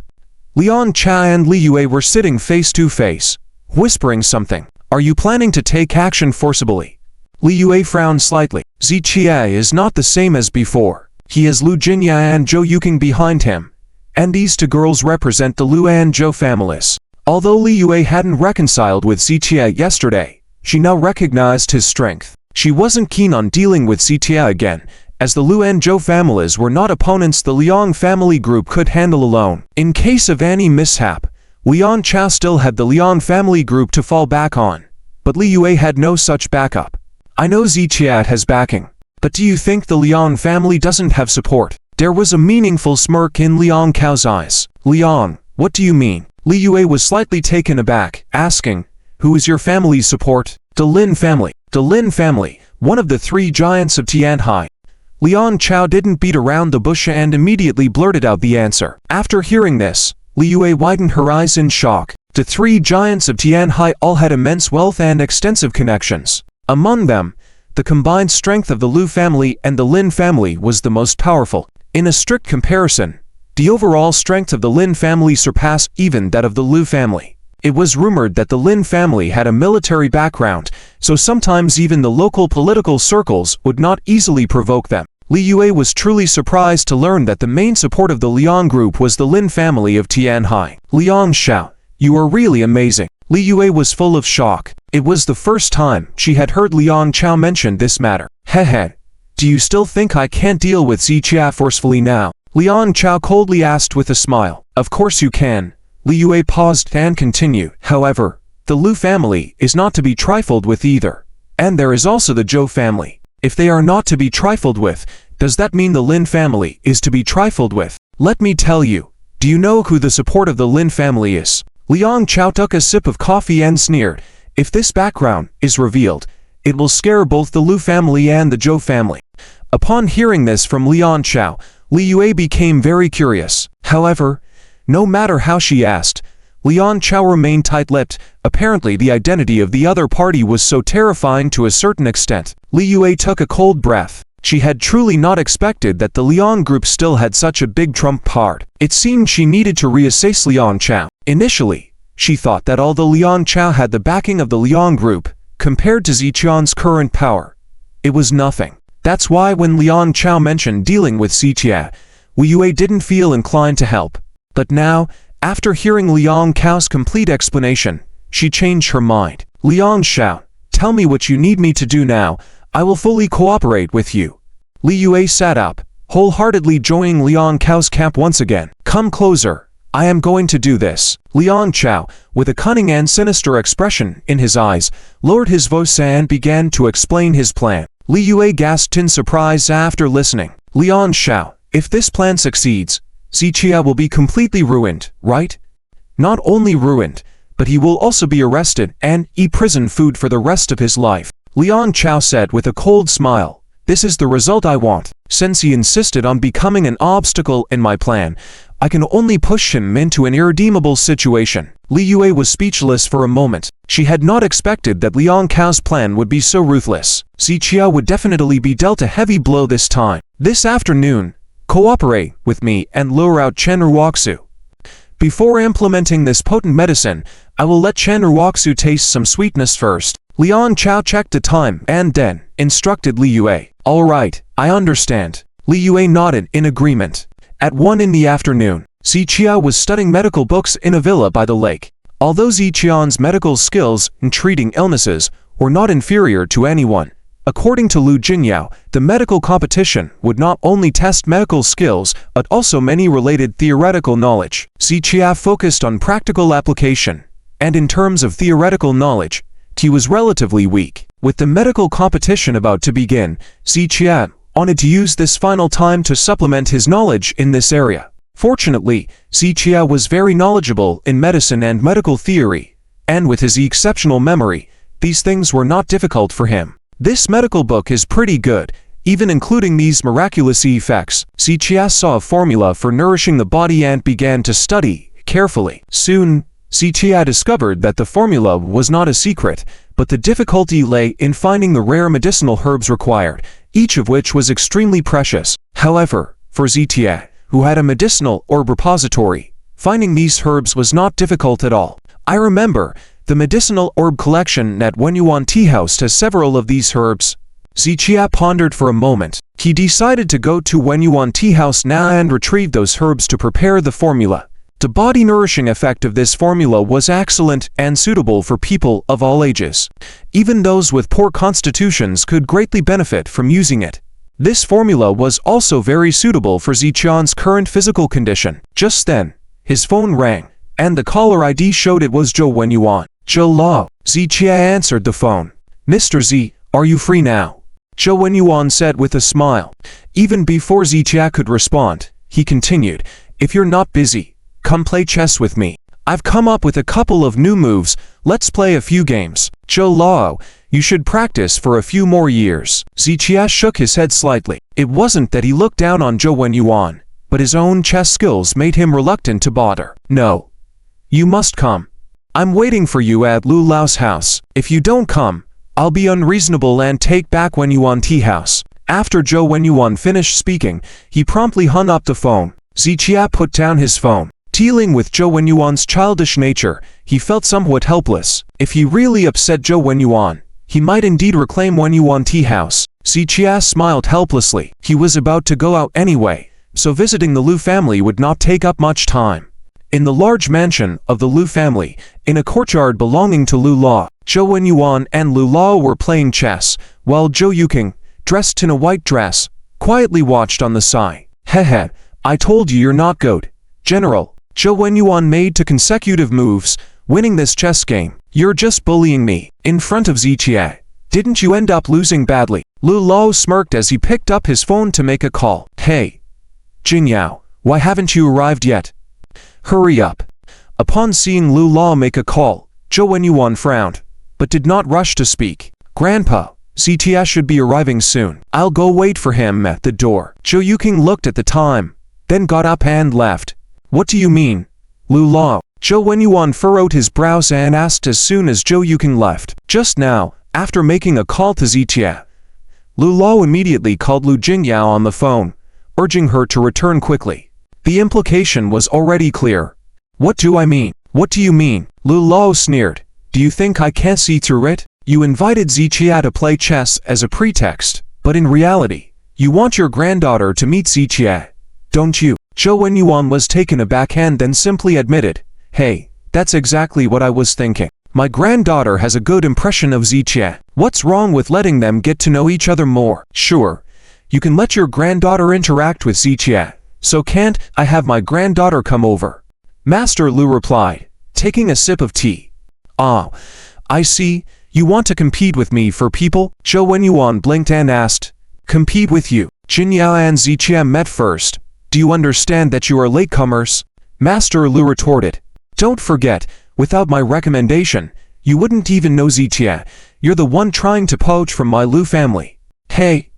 Lian Chow and Li Yue were sitting face to face, whispering something. Are you planning to take action forcibly? Li Yue frowned slightly. Zichia is not the same as before. He has Lu Jinyao and Joe Yuking behind him, and these two girls represent the Lu and Joe families. Although Li Yue hadn't reconciled with Zichia yesterday, she now recognized his strength. She wasn't keen on dealing with Zitia again, as the Lu and Zhou families were not opponents the Liang family group could handle alone. In case of any mishap, Liang Chow still had the Liang family group to fall back on, but Li Yue had no such backup. I know Zitia has backing, but do you think the Liang family doesn't have support? There was a meaningful smirk in Liang Cao's eyes. Liang, what do you mean? Li Yue was slightly taken aback, asking, who is your family's support? The Lin family. The Lin family, one of the three giants of Tianhai. Liang Chow didn't beat around the bush and immediately blurted out the answer. After hearing this, Li Yue widened her eyes in shock. The three giants of Tianhai all had immense wealth and extensive connections. Among them, the combined strength of the Lu family and the Lin family was the most powerful. In a strict comparison, the overall strength of the Lin family surpassed even that of the Lu family. It was rumored that the Lin family had a military background, so sometimes even the local political circles would not easily provoke them. Li Yue was truly surprised to learn that the main support of the Liang group was the Lin family of Tianhai. Liang Xiao, you are really amazing. Li Yue was full of shock. It was the first time she had heard Liang Chow mention this matter. Hehe, do you still think I can't deal with Zitia forcefully now? Liang Chow coldly asked with a smile. Of course you can. Li Yue paused and continued. However, the Lu family is not to be trifled with either. And there is also the Zhou family. If they are not to be trifled with, does that mean the Lin family is to be trifled with? Let me tell you, do you know who the support of the Lin family is? Liang Chow took a sip of coffee and sneered. If this background is revealed, it will scare both the Lu family and the Zhou family. Upon hearing this from Liang Chow, Li Yue became very curious. However, no matter how she asked, Liang Chow remained tight-lipped. Apparently the identity of the other party was so terrifying to a certain extent. Li Yue took a cold breath. She had truly not expected that the Liang group still had such a big trump card. It seemed she needed to reassess Liang Chow. Initially, she thought that although Liang Chow had the backing of the Liang group, compared to Ziqian's current power, it was nothing. That's why when Liang Chow mentioned dealing with Zitia, Li Yue didn't feel inclined to help. But now, after hearing Liang Cao's complete explanation, she changed her mind. Liang Xiao, tell me what you need me to do now. I will fully cooperate with you. Li Yue sat up, wholeheartedly joining Liang Cao's camp once again. Come closer. I am going to do this. Liang Chow, with a cunning and sinister expression in his eyes, lowered his voice and began to explain his plan. Li Yue gasped in surprise after listening. Liang Xiao, if this plan succeeds, Zitia will be completely ruined, right? Not only ruined, but he will also be arrested and eat prison food for the rest of his life. Liang Chow said with a cold smile, this is the result I want. Since he insisted on becoming an obstacle in my plan, I can only push him into an irredeemable situation. Li Yue was speechless for a moment. She had not expected that Liang Cao's plan would be so ruthless. Zitia would definitely be dealt a heavy blow this time. This afternoon, cooperate with me and lure out Chen Raku. Before implementing this potent medicine, I will let Chen Raku taste some sweetness first. Liang Chow checked the time and then instructed Li Yue. All right, I understand. Li Yue nodded in agreement. At 1 in the afternoon, Ziqia was studying medical books in a villa by the lake. Although Ziqian's medical skills in treating illnesses were not inferior to anyone, according to Lu Jinyao, the medical competition would not only test medical skills but also many related theoretical knowledge. Ziqia focused on practical application, and in terms of theoretical knowledge, he was relatively weak. With the medical competition about to begin, Ziqia wanted to use this final time to supplement his knowledge in this area. Fortunately, Ziqia was very knowledgeable in medicine and medical theory, and with his exceptional memory, these things were not difficult for him. This medical book is pretty good, even including these miraculous effects. Ziqia saw a formula for nourishing the body and began to study carefully. Soon, Ziqia discovered that the formula was not a secret, but the difficulty lay in finding the rare medicinal herbs required, each of which was extremely precious. However, for Ziqia, who had a medicinal herb repository, finding these herbs was not difficult at all. I remember, the medicinal herb collection at Wenyuan Tea House has several of these herbs. Ziqia pondered for a moment. He decided to go to Wenyuan Tea House now and retrieve those herbs to prepare the formula. The body-nourishing effect of this formula was excellent and suitable for people of all ages. Even those with poor constitutions could greatly benefit from using it. This formula was also very suitable for Ziqian's current physical condition. Just then, his phone rang, and the caller ID showed it was Joe Yuan. Zhou Lao. Ziqia answered the phone. Mr. Z, are you free now? Joe Yuan said with a smile. Even before Ziqia could respond, he continued, if you're not busy, come play chess with me. I've come up with a couple of new moves, let's play a few games. Zhou Lao, you should practice for a few more years. Ziqia shook his head slightly. It wasn't that he looked down on Joe Yuan, but his own chess skills made him reluctant to bother. No. You must come. I'm waiting for you at Lu Lao's house. If you don't come, I'll be unreasonable and take back Yuan tea house. After Joe Yuan finished speaking, he promptly hung up the phone. Ziqia put down his phone. Dealing with Joe Yuan's childish nature, he felt somewhat helpless. If he really upset Joe Yuan, he might indeed reclaim Yuan tea house. Ziqia smiled helplessly. He was about to go out anyway, so visiting the Lu family would not take up much time. In the large mansion of the Lu family, in a courtyard belonging to Lu Lao, Joe Yuan and Lu Lao were playing chess, while Joe Yuking, dressed in a white dress, quietly watched on the side. Hehe, I told you you're not good. General, Joe Yuan made 2 consecutive moves, winning this chess game. You're just bullying me. In front of Ziqia. Didn't you end up losing badly? Lu Lao smirked as he picked up his phone to make a call. Hey, Jingyao, why haven't you arrived yet? Hurry up. Upon seeing Lu Lao make a call, Joe Yuan frowned, but did not rush to speak. Grandpa, Ziqia should be arriving soon. I'll go wait for him at the door. Joe Yuking looked at the time, then got up and left. What do you mean, Lu Lao? Joe Yuan furrowed his brows and asked as soon as Joe Yuking left. Just now, after making a call to Ziqia, Lu Lao immediately called Lu Jingyao on the phone, urging her to return quickly. The implication was already clear. What do I mean? What do you mean? Lu Lao sneered. Do you think I can't see through it? You invited Ziqia to play chess as a pretext, but in reality, you want your granddaughter to meet Ziqia, don't you? Joe Yuan was taken aback and then simply admitted, hey, that's exactly what I was thinking. My granddaughter has a good impression of Ziqia. What's wrong with letting them get to know each other more? Sure, you can let your granddaughter interact with Ziqia. So can't I have my granddaughter come over? Master Lu replied, taking a sip of tea. Ah, I see, you want to compete with me for people? Joe Yuan blinked and asked, compete with you? Jinyao and Ziqia met first. Do you understand that you are latecomers? Master Lu retorted. Don't forget, without my recommendation, you wouldn't even know Ziqia. You're the one trying to poach from my Lu family. Hey,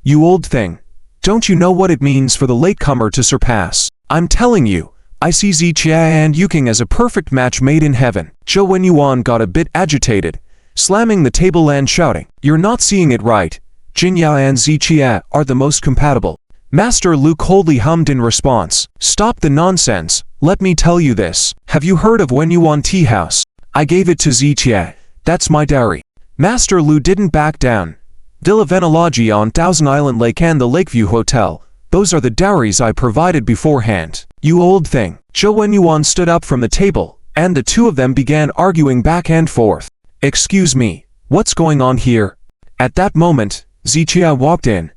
you old thing. Don't you know what it means for the latecomer to surpass? I'm telling you, I see Ziqia and Yuking as a perfect match made in heaven. Joe Yuan got a bit agitated, slamming the table and shouting, you're not seeing it right. Jinyao and Ziqia are the most compatible. Master Lu coldly hummed in response. Stop the nonsense, let me tell you this. Have you heard of Yuan tea house? I gave it to Ziqia, that's my dowry. Master Lu didn't back down. Villa Venology on Thousand Island Lake and the Lakeview Hotel, those are the dowries I provided beforehand. You old thing. Joe Yuan stood up from the table, and the two of them began arguing back and forth. Excuse me, what's going on here? At that moment, Ziqia walked in,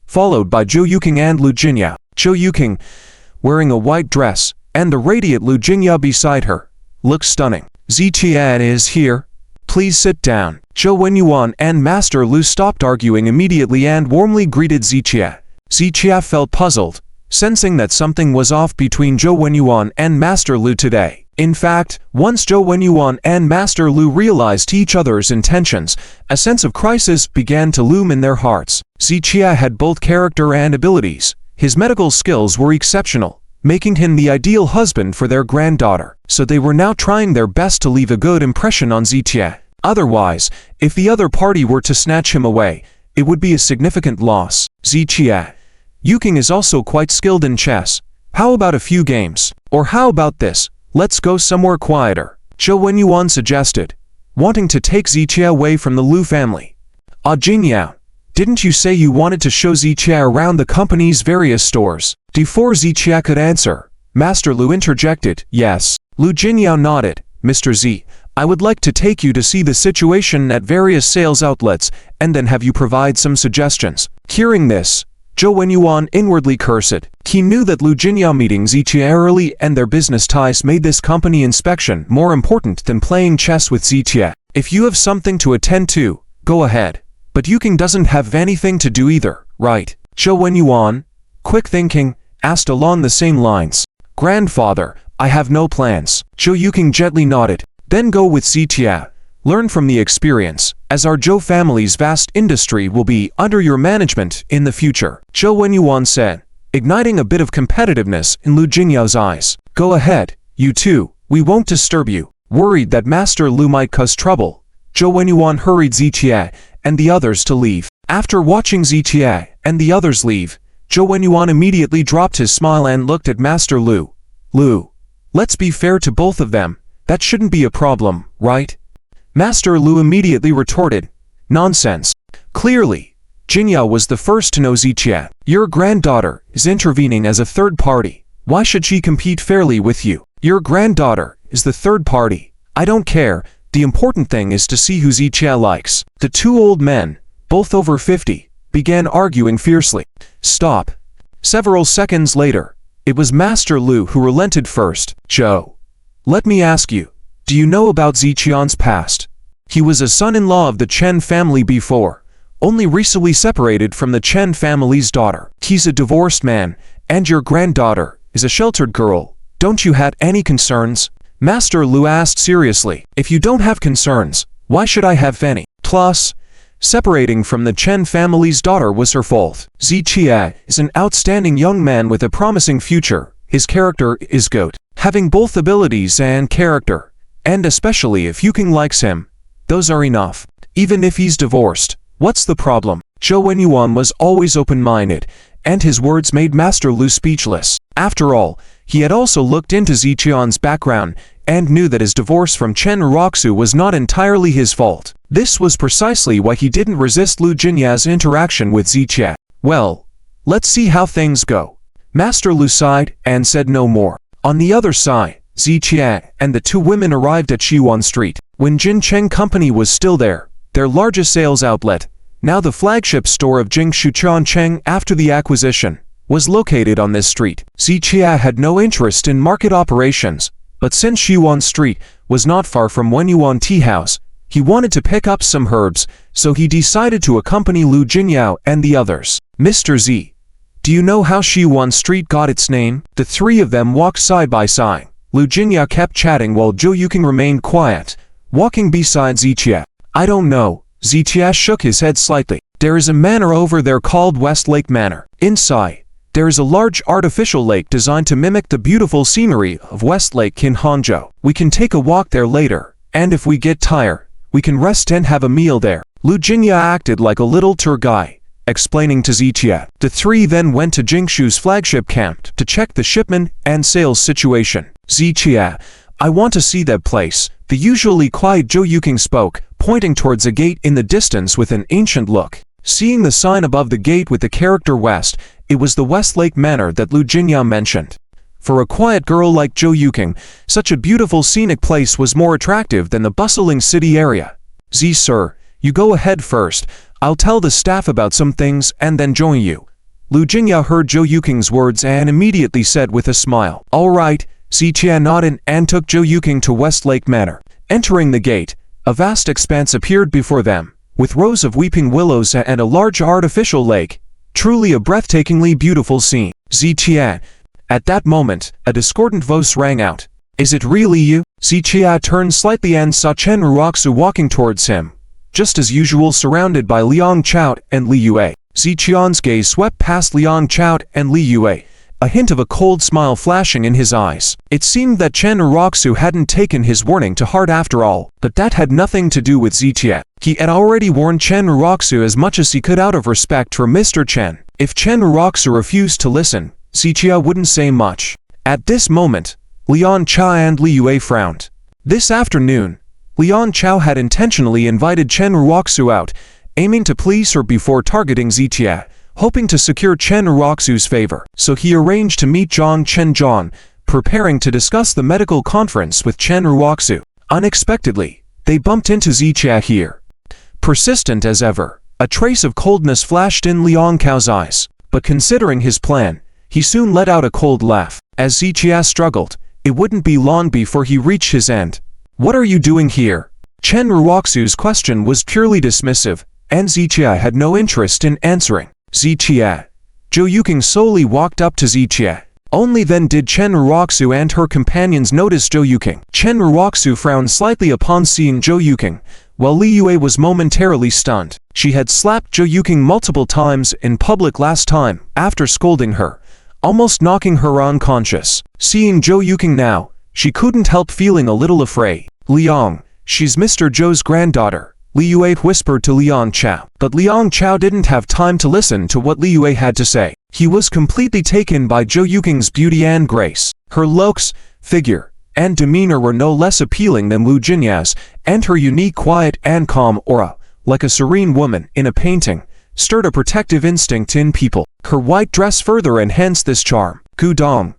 followed by Joe Yuking and Lu Jinya. Joe Yuking, wearing a white dress, and the radiant Lu Jinya beside her, looked stunning. Ziqia is here. Please sit down. Joe Yuan and Master Lu stopped arguing immediately and warmly greeted Ziqia. Ziqia felt puzzled, sensing that something was off between Joe Yuan and Master Lu today. In fact, once Joe Yuan and Master Lu realized each other's intentions, a sense of crisis began to loom in their hearts. Ziqia had both character and abilities. His medical skills were exceptional, making him the ideal husband for their granddaughter. So they were now trying their best to leave a good impression on Ziqia. Otherwise, if the other party were to snatch him away, it would be a significant loss. Ziqia, Yuking is also quite skilled in chess. How about a few games? Or how about this? Let's go somewhere quieter. Joe Yuan suggested, wanting to take Ziqia away from the Lu family. Jinyao, didn't you say you wanted to show Ziqia around the company's various stores? Before Ziqia could answer, Master Lu interjected. Yes. Lu Jinyao nodded. Mr. Z, I would like to take you to see the situation at various sales outlets and then have you provide some suggestions. Hearing this, Joe Yuan inwardly cursed. He knew that Lu Jinyao meeting Zitia early and their business ties made this company inspection more important than playing chess with Zitia. If you have something to attend to, go ahead. But Yuking doesn't have anything to do either, right? Joe Yuan, quick thinking, asked along the same lines. Grandfather, I have no plans. Joe Yuking gently nodded. Then go with Zitia. Learn from the experience, as our Zhou family's vast industry will be under your management in the future, Joe Yuan said, igniting a bit of competitiveness in Lu Jinyao's eyes. Go ahead, you two, we won't disturb you. Worried that Master Lu might cause trouble, Joe Yuan hurried Zitia and the others to leave. After watching Zitia and the others leave, Joe Yuan immediately dropped his smile and looked at Master Lu. Lu, let's be fair to both of them, that shouldn't be a problem, right? Master Lu immediately retorted, nonsense. Clearly, Jinyao was the first to know Zitia. Your granddaughter is intervening as a third party. Why should she compete fairly with you? Your granddaughter is the third party. I don't care, the important thing is to see who Zitia likes. The two old men, both over 50, began arguing fiercely. Stop. Several seconds later, it was Master Lu who relented first. Joe, let me ask you, do you know about Zitian's past? He was a son-in-law of the Chen family before, only recently separated from the Chen family's daughter. He's a divorced man, and your granddaughter is a sheltered girl. Don't you have any concerns? Master Lu asked seriously. If you don't have concerns, why should I have any? Plus, separating from the Chen family's daughter was her fault. Zitia is an outstanding young man with a promising future. His character is good. Having both abilities and character, and especially if Yuking likes him, those are enough. Even if he's divorced, what's the problem? Joe Yuan was always open-minded, and his words made Master Lu speechless. After all, he had also looked into Zitian's background and knew that his divorce from Chen Raku was not entirely his fault. This was precisely why he didn't resist Lu Jinyao's interaction with Zitia. Well, let's see how things go. Master Lu sighed and said no more. On the other side, Zitia and the two women arrived at Shiwan Street. When Jin Cheng Company was still there, their largest sales outlet, now the flagship store of Jingshu Cheng after the acquisition, was located on this street. Zitia had no interest in market operations, but since Shiwan Street was not far from Wenyuan Tea House, he wanted to pick up some herbs, so he decided to accompany Lu Jinyao and the others. Mr. Z, do you know how Shiwan Street got its name? The three of them walked side by side. Lu Jinyao kept chatting while Joe Yuking remained quiet, walking beside Zitia. I don't know. Zitia shook his head slightly. There is a manor over there called West Lake Manor. Inside, there is a large artificial lake designed to mimic the beautiful scenery of West Lake in Hangzhou. We can take a walk there later, and if we get tired, we can rest and have a meal there. Lu Jinyao acted like a little tour guide, explaining to Zitia. The three then went to Jingshu's flagship camp to check the shipment and sales situation. Zitia, I want to see that place. The usually quiet Joe Yuking spoke, pointing towards a gate in the distance with an ancient look. Seeing the sign above the gate with the character West, it was the West Lake Manor that Lu Jinyao mentioned. For a quiet girl like Joe Yuking, such a beautiful scenic place was more attractive than the bustling city area. Z sir, you go ahead first. I'll tell the staff about some things and then join you. Lu Jinyao heard Joe Yuking's words and immediately said with a smile. All right. Zitia nodded and took Joe Yuking to West Lake Manor. Entering the gate, a vast expanse appeared before them, with rows of weeping willows and a large artificial lake. Truly a breathtakingly beautiful scene. Zitia. At that moment, a discordant voice rang out. Is it really you? Zitia turned slightly and saw Chen Raku walking towards him, just as usual surrounded by Liang Chow and Li Yue. Zitian's gaze swept past Liang Chow and Li Yue, a hint of a cold smile flashing in his eyes. It seemed that Chen Raku hadn't taken his warning to heart after all, but that had nothing to do with Zitia. He had already warned Chen Raku as much as he could out of respect for Mr. Chen. If Chen Raku refused to listen, Zitia wouldn't say much. At this moment, Liang Chow and Li Yue frowned. This afternoon, Liang Chow had intentionally invited Chen Raku out, aiming to please her before targeting Zitia, hoping to secure Chen Raku's favor. So he arranged to meet Zhang Chenjian, preparing to discuss the medical conference with Chen Raku. Unexpectedly, they bumped into Zichia here. Persistent as ever, a trace of coldness flashed in Liang Cao's eyes, but considering his plan, he soon let out a cold laugh. As Zichia struggled, it wouldn't be long before he reached his end. "What are you doing here?" Chen Raku's question was purely dismissive, and Zichia had no interest in answering. "Zichia." Joe Yuking slowly walked up to Zichia. Only then did Chen Raku and her companions notice Joe Yuking. Chen Raku frowned slightly upon seeing Joe Yuking, while Li Yue was momentarily stunned. She had slapped Joe Yuking multiple times in public last time, after scolding her, almost knocking her unconscious. Seeing Joe Yuking now, she couldn't help feeling a little afraid. "Liang, she's Mr. Zhou's granddaughter," Li Yue whispered to Liang Chow. But Liang Chow didn't have time to listen to what Li Yue had to say. He was completely taken by Joe Yuking's beauty and grace. Her looks, figure, and demeanor were no less appealing than Lu Jinya's, and her unique quiet and calm aura, like a serene woman in a painting, stirred a protective instinct in people. Her white dress further enhanced this charm. "Gudong."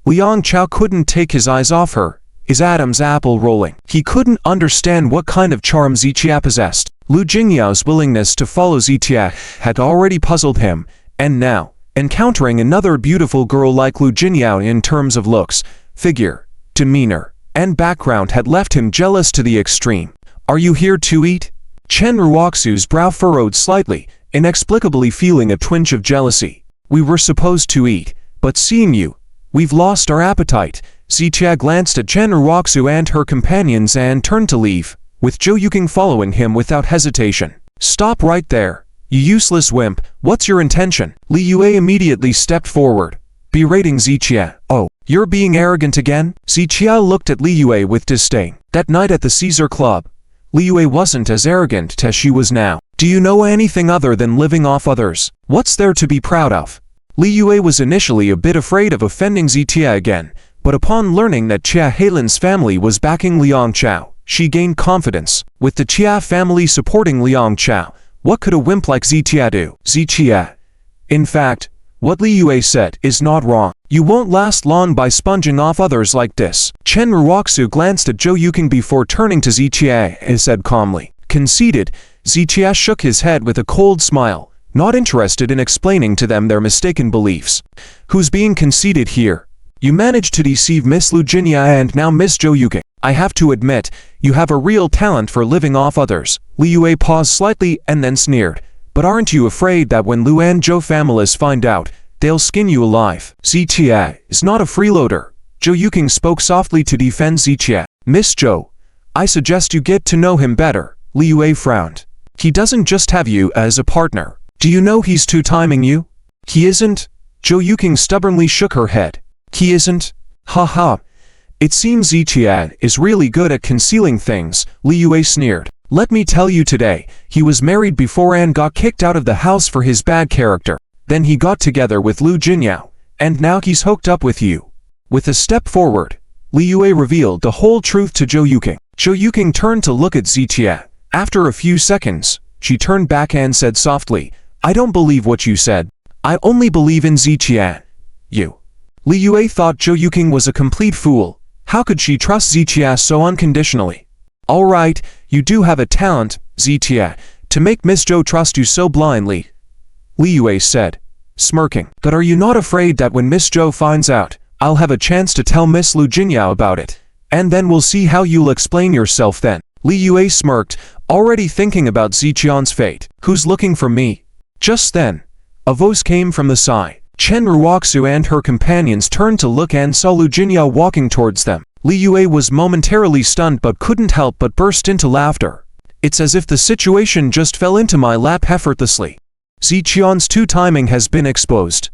Liang Chow couldn't take his eyes off her, his Adam's apple rolling. He couldn't understand what kind of charm Zichia possessed. Lu Jingyao's willingness to follow Zichia had already puzzled him, and now, encountering another beautiful girl like Lu Jingyao in terms of looks, figure, demeanor, and background had left him jealous to the extreme. "Are you here to eat?" Chen Raku's brow furrowed slightly, inexplicably feeling a twinge of jealousy. "We were supposed to eat, but seeing you, we've lost our appetite." Zichia glanced at Chen Raku and her companions and turned to leave, with Joe Yuking following him without hesitation. "Stop right there, you useless wimp, what's your intention?" Li Yue immediately stepped forward, berating Zichia. "Oh, you're being arrogant again?" Zichia looked at Li Yue with disdain. That night at the Caesar Club, Li Yue wasn't as arrogant as she was now. "Do you know anything other than living off others? What's there to be proud of?" Li Yue was initially a bit afraid of offending Zichia again, but upon learning that Chia Heilin's family was backing Liang Chow, she gained confidence. With the Chia family supporting Liang Chow, what could a wimp like Zichia do? Zichia. In fact, what Li Yue said is not wrong. You won't last long by sponging off others like this. Chen Raku glanced at Joe Yuking before turning to Zichia and said calmly. Conceited, Zichia shook his head with a cold smile, not interested in explaining to them their mistaken beliefs. Who's being conceited here? You managed to deceive Miss Lu Jinya and now Miss Joe Yuking. I have to admit, you have a real talent for living off others. Li Yue paused slightly and then sneered. But aren't you afraid that when Lu and Zhou families find out, they'll skin you alive? Zichia is not a freeloader. Joe Yuking spoke softly to defend Zichia. Miss Zhou, I suggest you get to know him better. Li Yue frowned. He doesn't just have you as a partner. Do you know he's two-timing you? He isn't? Joe Yuking stubbornly shook her head. He isn't? Ha. It seems Zichia is really good at concealing things, Li Yue sneered. Let me tell you today, he was married before and got kicked out of the house for his bad character. Then he got together with Lu Jinyao, and now he's hooked up with you. With a step forward, Li Yue revealed the whole truth to Joe Yuking. Joe Yuking turned to look at Zichia. After a few seconds, she turned back and said softly, I don't believe what you said. I only believe in Zichia. You. Li Yue thought Joe Yuking was a complete fool. How could she trust Zichia so unconditionally? All right, you do have a talent, Zichia, to make Miss Zhou trust you so blindly, Li Yue said, smirking. But are you not afraid that when Miss Zhou finds out, I'll have a chance to tell Miss Lu Jinyao about it, and then we'll see how you'll explain yourself then? Li Yue smirked, already thinking about Zichian's fate. Who's looking for me? Just then, a voice came from the side. Chen Raku and her companions turned to look and saw Lu Jinyao walking towards them. Li Yue was momentarily stunned but couldn't help but burst into laughter. It's as if the situation just fell into my lap effortlessly. Zichian's two-timing has been exposed.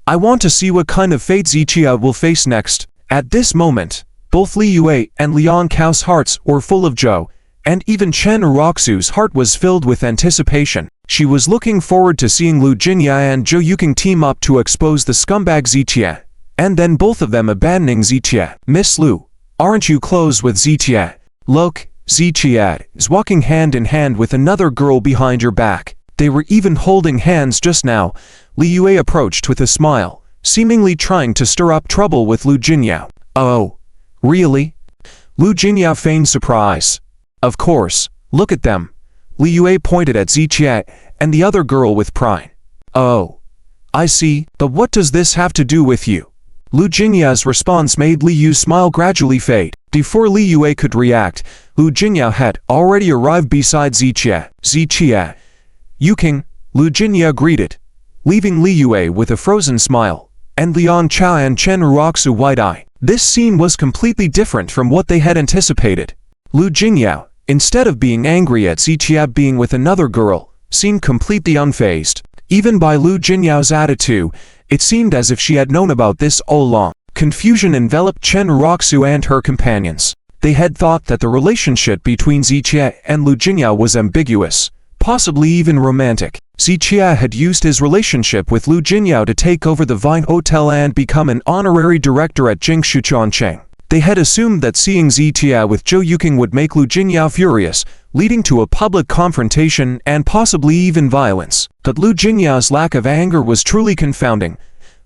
I want to see what kind of fate Zichia will face next. At this moment, both Li Yue and Liang Cao's hearts were full of Zhou, and even Chen Raku's heart was filled with anticipation. She was looking forward to seeing Lu Jinya and Joe Yuking team up to expose the scumbag Zichia, and then both of them abandoning Zichia. Miss Lu, aren't you close with Zichia? Look, Zichia is walking hand in hand with another girl behind your back. They were even holding hands just now. Li Yue approached with a smile, seemingly trying to stir up trouble with Lu Jinyao. Oh, really? Lu Jinyao feigned surprise. Of course, look at them. Li Yue pointed at Ziqie and the other girl with pride. Oh, I see, but what does this have to do with you? Lu Jinyao's response made Li Yu smile gradually fade. Before Li Yue could react, Lu Jinyao had already arrived beside Ziqie. Ziqie, Yuking, Lu Jinyao greeted, leaving Li Yue with a frozen smile, and Liang Chow and Chen Raku wide-eyed. This scene was completely different from what they had anticipated. Lu Jinyao, instead of being angry at Ziqie being with another girl, seemed completely unfazed. Even by Lu Jinyao's attitude, it seemed as if she had known about this all along. Confusion enveloped Chen Raku and her companions. They had thought that the relationship between Ziqie and Lu Jinyao was ambiguous, possibly even romantic. Ziqie had used his relationship with Lu Jinyao to take over the Vine Hotel and become an honorary director at Jingshu Chongqing. They had assumed that seeing Ziqie with Joe Yuking would make Lu Jinyao furious, leading to a public confrontation and possibly even violence. But Lu Jinyao's lack of anger was truly confounding,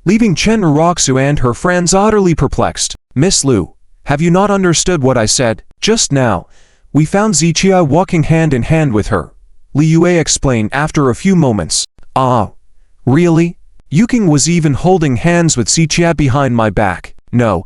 leaving Chen Raku and her friends utterly perplexed. Miss Lu, have you not understood what I said? Just now, we found Ziqie walking hand in hand with her, Li Yue explained after a few moments. Ah, really? Yuking was even holding hands with Ziqie behind my back. No,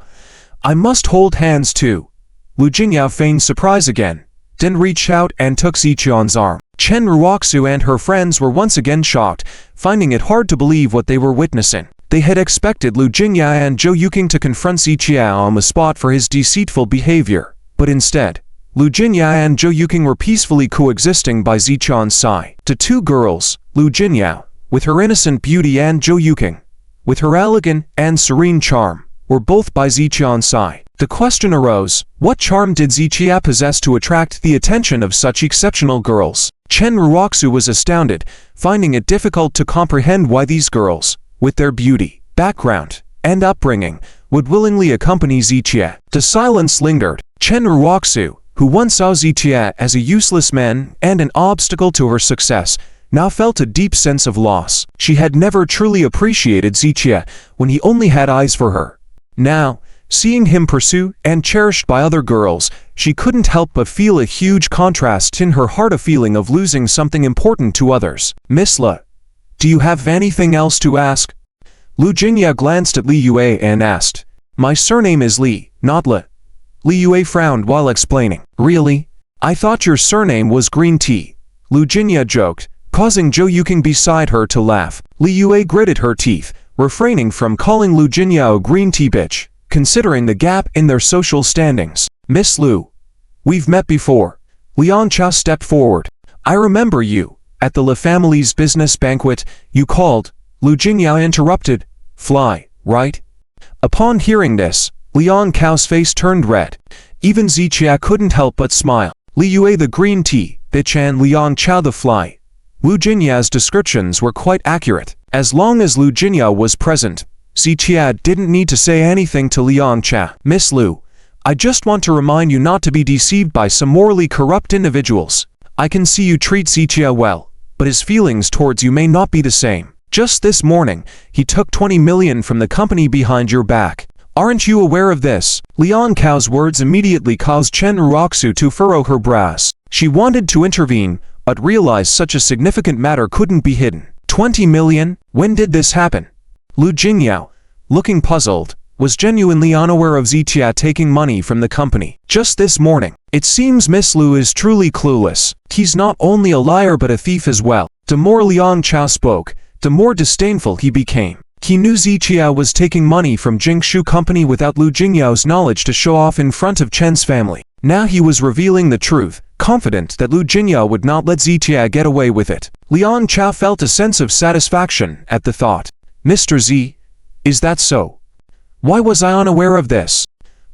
I must hold hands too. Lu Jinyao feigned surprise again, then reached out and took Ziqian's arm. Chen Raku and her friends were once again shocked, finding it hard to believe what they were witnessing. They had expected Lu Jinyao and Joe Yuking to confront Ziqie on the spot for his deceitful behavior, but instead, Lu Jinyao and Joe Yuking were peacefully coexisting by Ziqian's side. The two girls, Lu Jinyao, with her innocent beauty, and Joe Yuking, with her elegant and serene charm, were both by Ziqian's side. The question arose, what charm did Ziqie possess to attract the attention of such exceptional girls? Chen Raku was astounded, finding it difficult to comprehend why these girls, with their beauty, background, and upbringing, would willingly accompany Ziqie. The silence lingered. Chen Raku, who once saw Ziqie as a useless man and an obstacle to her success, now felt a deep sense of loss. She had never truly appreciated Ziqie when he only had eyes for her. Now, seeing him pursued and cherished by other girls, she couldn't help but feel a huge contrast in her heart, a feeling of losing something important to others. Miss Le, do you have anything else to ask? Lu Jinyao glanced at Li Yue and asked. My surname is Li, not Le. Li Yue frowned while explaining. Really? I thought your surname was Green Tea. Lu Jinyao joked, causing Joe Yuking beside her to laugh. Li Yue gritted her teeth, refraining from calling Lu Jinyao a green tea bitch, considering the gap in their social standings. Miss Lu, we've met before. Liang Chow stepped forward. I remember you. At the Le family's business banquet, you called. Lu Jinyao interrupted. Fly, right? Upon hearing this, Liang Chow's face turned red. Even Ziqie couldn't help but smile. Li Yue the green tea, bitch, and Liang Chow the fly. Lu Jinyao's descriptions were quite accurate. As long as Lu Jinyao was present, Ziqie didn't need to say anything to Liang Chow. Miss Lu, I just want to remind you not to be deceived by some morally corrupt individuals. I can see you treat Ziqie well, but his feelings towards you may not be the same. Just this morning, he took 20 million from the company behind your back. Aren't you aware of this? Liang Chow's words immediately caused Chen Raku to furrow her brows. She wanted to intervene, but realized such a significant matter couldn't be hidden. 20 million? When did this happen? Lu Jinyao, looking puzzled, was genuinely unaware of Ziqie taking money from the company. Just this morning. It seems Miss Lu is truly clueless. He's not only a liar but a thief as well. The more Liang Chow spoke, the more disdainful he became. He knew Ziqie was taking money from Jingshu company without Lu Jingyao's knowledge to show off in front of Chen's family. Now he was revealing the truth, confident that Lu Jinyao would not let Ziqie get away with it. Liang Chow felt a sense of satisfaction at the thought. Mr. Z, is that so? Why was I unaware of this?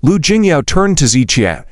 Lu Jingyao turned to Ziqie.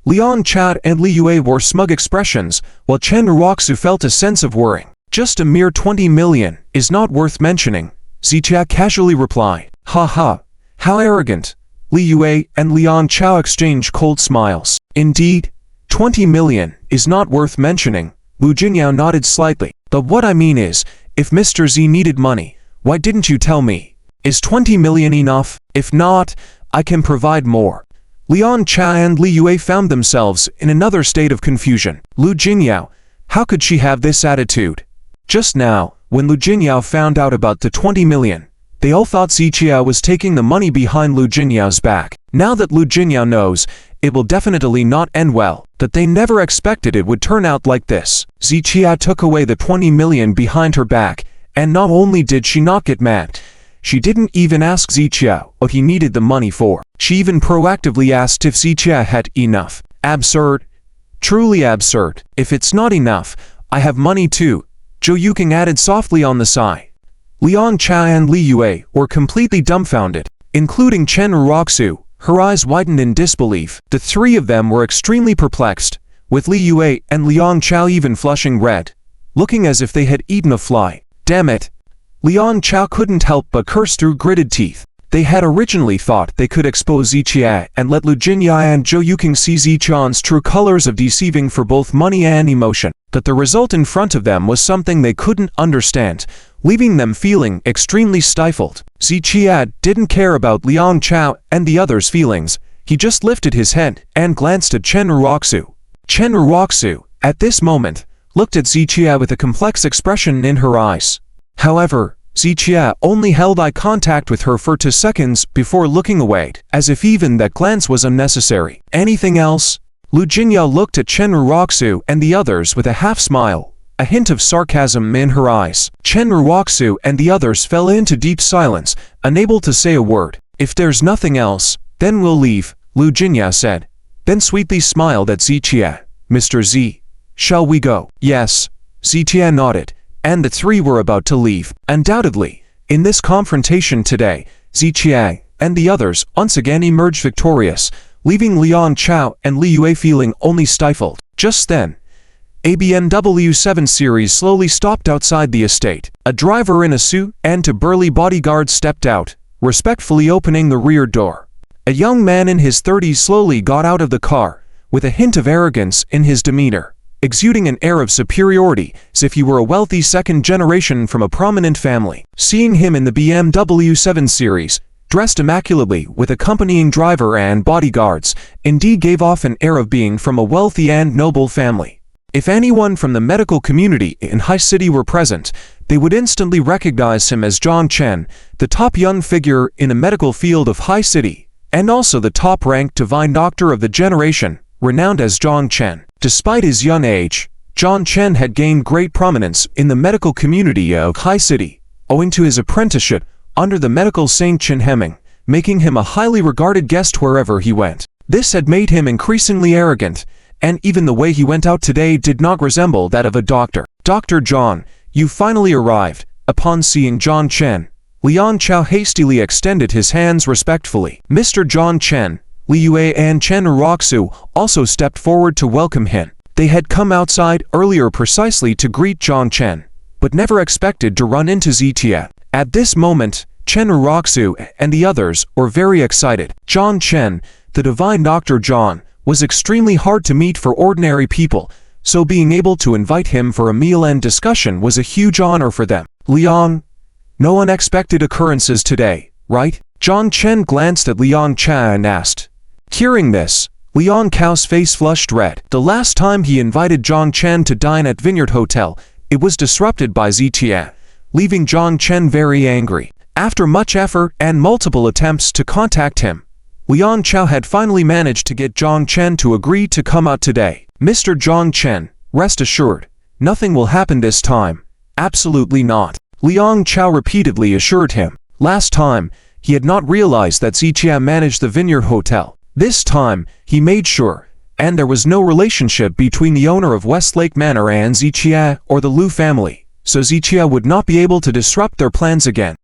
Liang Chow and Li Yue wore smug expressions, while Chen Raku felt a sense of worrying. Just a mere 20 million is not worth mentioning, Ziqie casually replied. Ha ha, how arrogant. Li Yue and Liang Chow exchanged cold smiles. Indeed, 20 million is not worth mentioning, Lu Jinyao nodded slightly. But what I mean is, if Mr. Z needed money, why didn't you tell me? Is 20 million enough? If not, I can provide more. Liang Chow and Li Yue found themselves in another state of confusion. Lu Jingyao, how could she have this attitude? Just now, when Lu Jingyao found out about the 20 million, they all thought Ziqiao was taking the money behind Lu Jingyao's back. Now that Lu Jingyao knows, it will definitely not end well, that they never expected it would turn out like this. Ziqiao took away the 20 million behind her back, and not only did she not get mad, she didn't even ask Ziqiao what he needed the money for. She even proactively asked if Ziqiao had enough. Absurd. Truly absurd. If it's not enough, I have money too, Joe Yuking added softly on the side. Liang Chow and Li Yue were completely dumbfounded, including Chen Raku. Her eyes widened in disbelief. The three of them were extremely perplexed, with Li Yue and Liang Chow even flushing red, looking as if they had eaten a fly. Damn it! Liang Chow couldn't help but curse through gritted teeth. They had originally thought they could expose Ziqiao and let Lu Jingyao and Joe Yuking see Ziqiao's true colors of deceiving for both money and emotion, but the result in front of them was something they couldn't understand, leaving them feeling extremely stifled. Ziqiao didn't care about Liang Chow and the others' feelings. He just lifted his head and glanced at Chen Raku. Chen Raku, at this moment, looked at Ziqiao with a complex expression in her eyes. However, Ziqiao only held eye contact with her for 2 seconds before looking away, as if even that glance was unnecessary. Anything else? Lu Jingyao looked at Chen Raku and the others with a half-smile, a hint of sarcasm in her eyes. Chen Raku and the others fell into deep silence, unable to say a word. If there's nothing else, then we'll leave, Lu Jingyao said, then sweetly smiled at Ziqiao. Mr. Z, shall we go? Yes, Ziqiao nodded, and the three were about to leave. Undoubtedly, in this confrontation today, Ziqiao and the others once again emerged victorious, leaving Liang Chow and Li Yue feeling only stifled. Just then, a BMW 7 Series slowly stopped outside the estate. A driver in a suit and 2 burly bodyguards stepped out, respectfully opening the rear door. A young man in his 30s slowly got out of the car, with a hint of arrogance in his demeanor, exuding an air of superiority as if he were a wealthy second generation from a prominent family. Seeing him in the BMW 7 Series, dressed immaculately with accompanying driver and bodyguards, indeed gave off an air of being from a wealthy and noble family. If anyone from the medical community in High City were present, they would instantly recognize him as Zhang Chen, the top young figure in the medical field of High City, and also the top-ranked divine doctor of the generation, renowned as Zhang Chen. Despite his young age, Zhang Chen had gained great prominence in the medical community of High City, owing to his apprenticeship under the medical saint Chen Heming, making him a highly regarded guest wherever he went. This had made him increasingly arrogant, and even the way he went out today did not resemble that of a doctor. Dr. John, you finally arrived. Upon seeing Zhang Chen, Liang Chow hastily extended his hands respectfully. Mr. Zhang Chen, Li Yue and Chen Raku also stepped forward to welcome him. They had come outside earlier precisely to greet Zhang Chen, but never expected to run into Ziqiao. At this moment, Chen Raku and the others were very excited. Zhang Chen, the divine Dr. John, was extremely hard to meet for ordinary people, so being able to invite him for a meal and discussion was a huge honor for them. Liang, no unexpected occurrences today, right? Zhang Chen glanced at Liang Chow and asked. Hearing this, Liang Chow's face flushed red. The last time he invited Zhang Chen to dine at Vineyard Hotel, it was disrupted by Ziqiao, leaving Zhang Chen very angry. After much effort and multiple attempts to contact him, Liang Chow had finally managed to get Zhang Chen to agree to come out today. Mr. Zhang Chen, rest assured, nothing will happen this time. Absolutely not. Liang Chow repeatedly assured him. Last time, he had not realized that Ziqiao managed the Vineyard Hotel. This time, he made sure, and there was no relationship between the owner of Westlake Manor and Ziqiao or the Liu family, so Ziqiao would not be able to disrupt their plans again.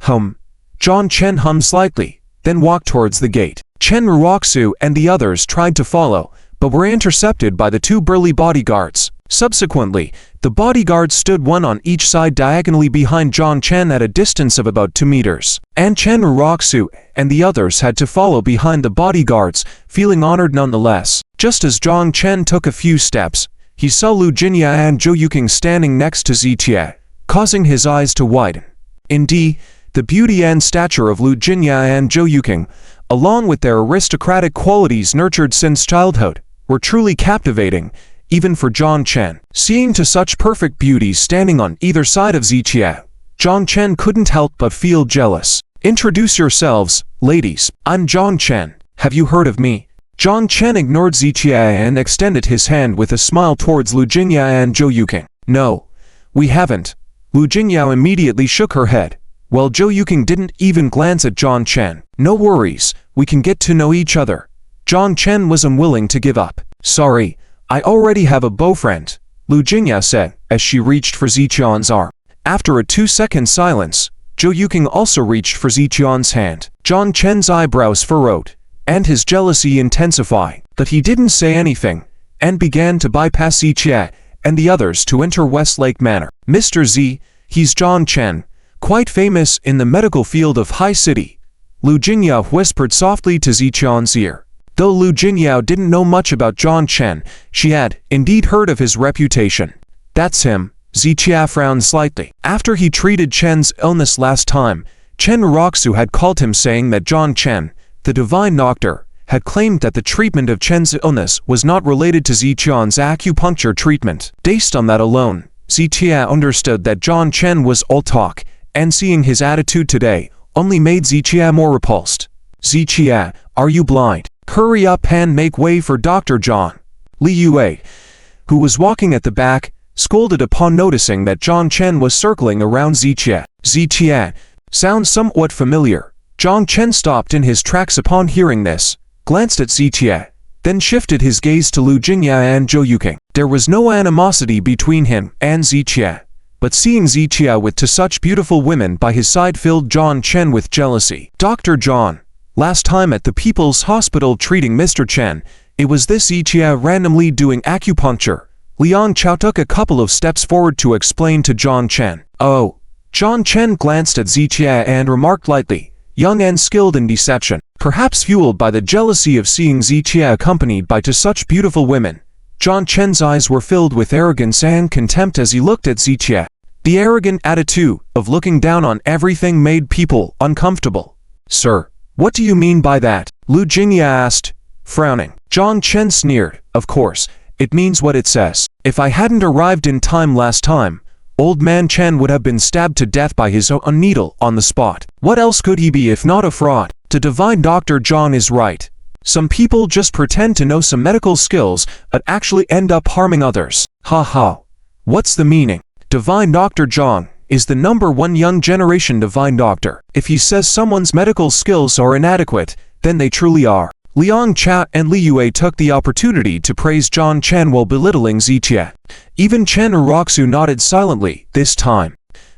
Zhang Chen hummed slightly, then walked towards the gate. Chen Raku and the others tried to follow, but were intercepted by the 2 burly bodyguards. Subsequently, the bodyguards stood one on each side diagonally behind Zhang Chen at a distance of about 2 meters. And Chen Raku and the others had to follow behind the bodyguards, feeling honored nonetheless. Just as Zhang Chen took a few steps, he saw Lu Jingyao and Joe Yuking standing next to Ziqiao, causing his eyes to widen. Indeed, The beauty and stature of Lu Jinya and Joe Yuking, along with their aristocratic qualities nurtured since childhood, were truly captivating, even for John Chen. Seeing to such perfect beauty standing on either side of Zichia, John Chen couldn't help but feel jealous. "Introduce yourselves, ladies. I'm John Chen. Have you heard of me?" John Chen ignored Zichia and extended his hand with a smile towards Lu Jingya and Joe Yuking. "No, we haven't." Lu Jingya immediately shook her head, while Joe Yuking didn't even glance at John Chen. "No worries, we can get to know each other." John Chen was unwilling to give up. "Sorry, I already have a beaufriend," Lu Jingya said, as she reached for Ziqian's arm. After a 2-second silence, Joe Yuking also reached for Ziqian's hand. John Chen's eyebrows furrowed, and his jealousy intensified, but he didn't say anything, and began to bypass Ziqia and the others to enter Westlake Manor. "Mr. Z, he's John Chen, quite famous in the medical field of High City," Lu Jingya whispered softly to Ziqian's ear. Though Lu Jingya didn't know much about John Chen, she had indeed heard of his reputation. "That's him." Ziqia frowned slightly. After he treated Chen's illness last time, Chen Raku had called him, saying that John Chen, the divine doctor, had claimed that the treatment of Chen's illness was not related to Ziqian's acupuncture treatment. Based on that alone, Ziqia understood that John Chen was all talk, and seeing his attitude today only made Ziqia more repulsed. "Ziqia, are you blind? Hurry up and make way for Dr. John." Li Yue, who was walking at the back, scolded upon noticing that John Chen was circling around Ziqia. "Ziqia, sounds somewhat familiar." John Chen stopped in his tracks upon hearing this, glanced at Ziqia, then shifted his gaze to Lu Jingya and Joe Yuking. There was no animosity between him and Ziqia, but seeing Ziqia with such beautiful women by his side filled John Chen with jealousy. "Dr. John, last time at the People's Hospital treating Mr. Chen, it was this Ziqia randomly doing acupuncture." Liang Chow took a couple of steps forward to explain to John Chen. "Oh." John Chen glanced at Ziqia and remarked lightly, "Young and skilled in deception." Perhaps fueled by the jealousy of seeing Ziqia accompanied by such beautiful women, John Chen's eyes were filled with arrogance and contempt as he looked at Ziqia. The arrogant attitude of looking down on everything made people uncomfortable. "Sir, what do you mean by that?" Lu Jingya asked, frowning. John Chen sneered, "Of course, it means what it says. If I hadn't arrived in time last time, Old Man Chen would have been stabbed to death by his own needle on the spot. What else could he be if not a fraud?" The divine Dr. John is right. Some people just pretend to know some medical skills but actually end up harming others. Ha ha. What's the meaning? Divine Dr. John is the #1 young generation divine doctor. If he says someone's medical skills are inadequate, then they truly are. Liang Cha and Li Yue took the opportunity to praise John Chen while belittling Ziqia. Even Chen Raku nodded silently this time.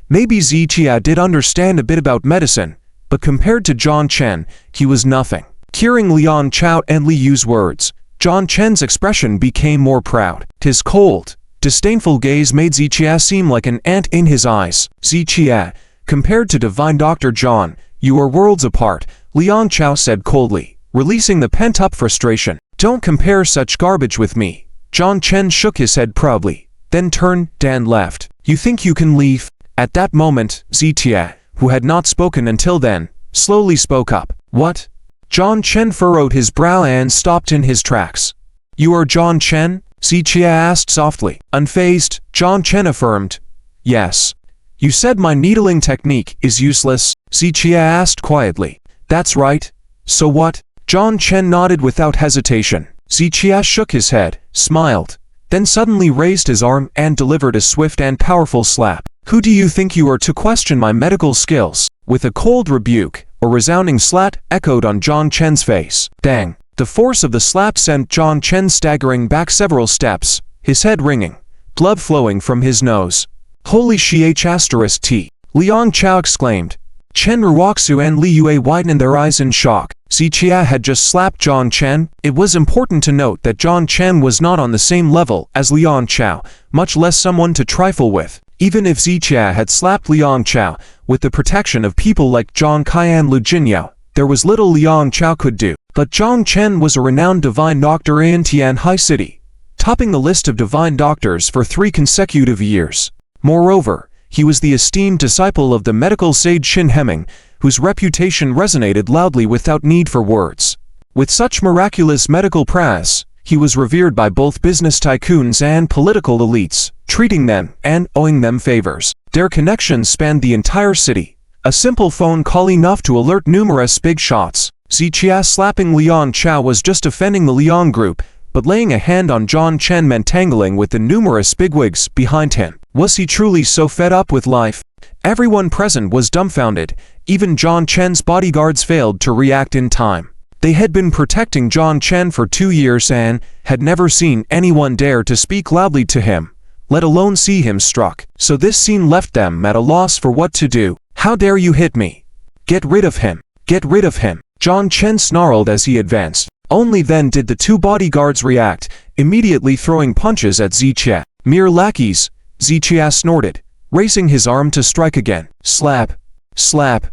Maybe Ziqia did understand a bit about medicine, but compared to John Chen, he was nothing. Hearing Liang Chao and Li Yu's words, John Chen's expression became more proud. His cold, disdainful gaze made Ziqia seem like an ant in his eyes. "Ziqia, compared to divine Dr. John, you are worlds apart," Liang Chao said coldly, releasing the pent-up frustration. "Don't compare such garbage with me." John Chen shook his head proudly, then turned and left. "You think you can leave?" At that moment, Ziqia, who had not spoken until then, slowly spoke up. "What?" John Chen furrowed his brow and stopped in his tracks. "You are John Chen?" Ziqia asked softly. Unfazed, John Chen affirmed, "Yes." "You said my needling technique is useless?" Ziqia asked quietly. "That's right. So what?" John Chen nodded without hesitation. Ziqia shook his head, smiled, then suddenly raised his arm and delivered a swift and powerful slap. "Who do you think you are to question my medical skills?" With a cold rebuke, a resounding slap echoed on John Chen's face. Dang! The force of the slap sent John Chen staggering back several steps, his head ringing, blood flowing from his nose. "Holy sh**T! Liang Chao exclaimed. Chen Raku and Li Yue widened their eyes in shock. Ziqia had just slapped John Chen. It was important to note that John Chen was not on the same level as Liang Chao, much less someone to trifle with. Even if Ziqia had slapped Liang Chao, with the protection of people like Jong Kai and Lu Jinyao, there was little Liang Chao could do. But John Chen was a renowned divine doctor in Tian High City, topping the list of divine doctors for 3 consecutive years. Moreover, He was the esteemed disciple of the medical sage Shin Hemming, whose reputation resonated loudly without need for words. With such miraculous medical prowess, he was revered by both business tycoons and political elites, treating them and owing them favors. Their connections spanned the entire city. A simple phone call enough to alert numerous big shots. Zichia slapping Liang Chow was just offending the Liang group, but laying a hand on John Chen meant tangling with the numerous bigwigs behind him. Was he truly so fed up with life? Everyone present was dumbfounded. Even John Chen's bodyguards failed to react in time. They had been protecting John Chen for 2 years and had never seen anyone dare to speak loudly to him, let alone see him struck. So this scene left them at a loss for what to do. How dare you hit me? Get rid of him! Get rid of him! John Chen snarled as he advanced. Only then did the 2 bodyguards react, immediately throwing punches at Zichia. Mere lackeys, Zichia snorted, raising his arm to strike again. Slap! Slap!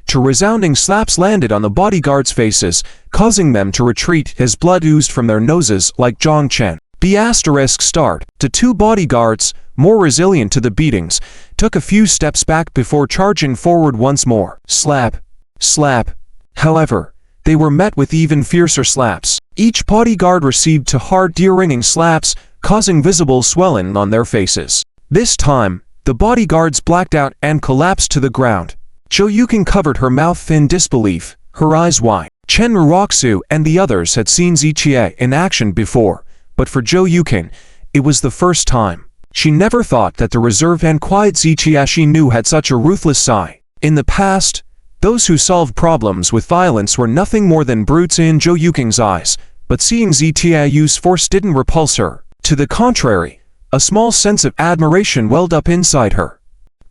2 resounding slaps landed on the bodyguards' faces, causing them to retreat as blood oozed from their noses like John Chen. The*****. The 2 bodyguards, more resilient to the beatings, took a few steps back before charging forward once more. Slap! Slap! However, they were met with even fiercer slaps. Each bodyguard received 2 hard ear-ringing slaps, causing visible swelling on their faces. This time, the bodyguards blacked out and collapsed to the ground. Joe Yuking covered her mouth in disbelief, her eyes wide. Chen Raku and the others had seen Zichia in action before, but for Joe Yuking, it was the first time. She never thought that the reserved and quiet Zichia she knew had such a ruthless side. In the past, those who solved problems with violence were nothing more than brutes in Joe Yuking's eyes, but seeing Zichia use force didn't repulse her. To the contrary, a small sense of admiration welled up inside her.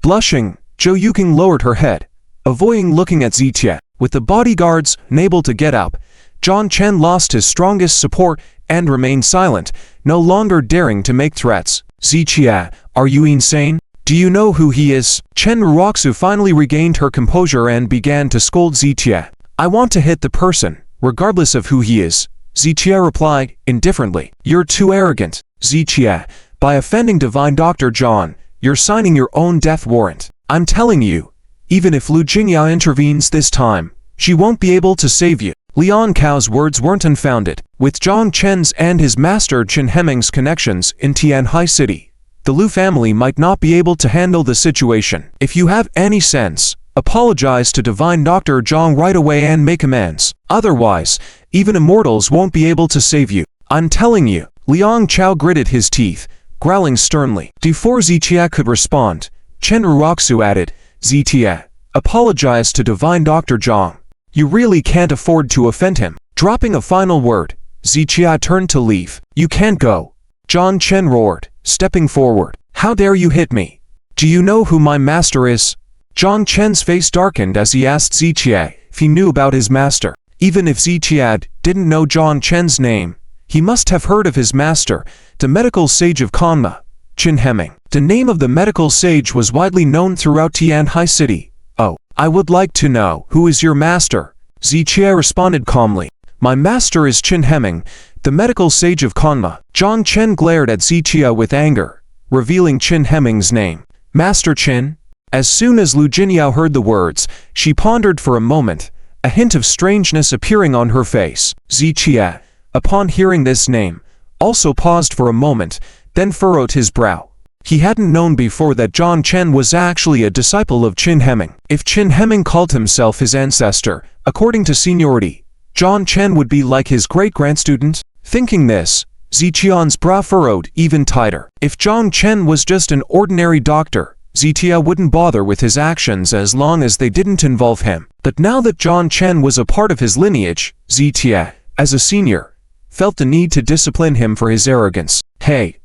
Blushing, Joe Yuking lowered her head, avoiding looking at Zichia. With the bodyguards unable to get up, John Chen lost his strongest support and remained silent, no longer daring to make threats. Zichia, are you insane? Do you know who he is? Chen Raku finally regained her composure and began to scold Zichia. I want to hit the person, regardless of who he is, Zichia replied, indifferently. You're too arrogant, Zichia. By offending Divine Dr. John, you're signing your own death warrant. I'm telling you, even if Lu Jingya intervenes this time, she won't be able to save you. Liang Cao's words weren't unfounded. With Zhang Chen's and his master Chen Hemming's connections in Tianhai City, the Lu family might not be able to handle the situation. If you have any sense, apologize to Divine Dr. Zhang right away and make amends. Otherwise, even immortals won't be able to save you. I'm telling you. Liang Chao gritted his teeth, growling sternly. Before Zichia could respond, Chen Raku added, Zichia, apologize to Divine Dr. Zhang. You really can't afford to offend him. Dropping a final word, Zichia turned to leave. You can't go. John Chen roared, stepping forward. How dare you hit me? Do you know who my master is? John Chen's face darkened as he asked Zichia if he knew about his master. Even if Zichia didn't know John Chen's name, he must have heard of his master, the medical sage of Kanma, Chen Hemming. The name of the medical sage was widely known throughout Tianhai City. Oh, I would like to know, who is your master? Zichia responded calmly. My master is Chen Hemming, the medical sage of Kanma. John Chen glared at Zichia with anger, revealing Chen Hemming's name. Master Chen? As soon as Lu Jinyao heard the words, she pondered for a moment, a hint of strangeness appearing on her face. Zichia, upon hearing this name, also paused for a moment, then furrowed his brow. He hadn't known before that John Chen was actually a disciple of Chen Hemming. If Chen Hemming called himself his ancestor, according to seniority, John Chen would be like his great-grandstudent. Thinking this, Zichia's brow furrowed even tighter. If John Chen was just an ordinary doctor, Zichia wouldn't bother with his actions as long as they didn't involve him. But now that John Chen was a part of his lineage, Zichia, as a senior, felt the need to discipline him for his arrogance. Hey,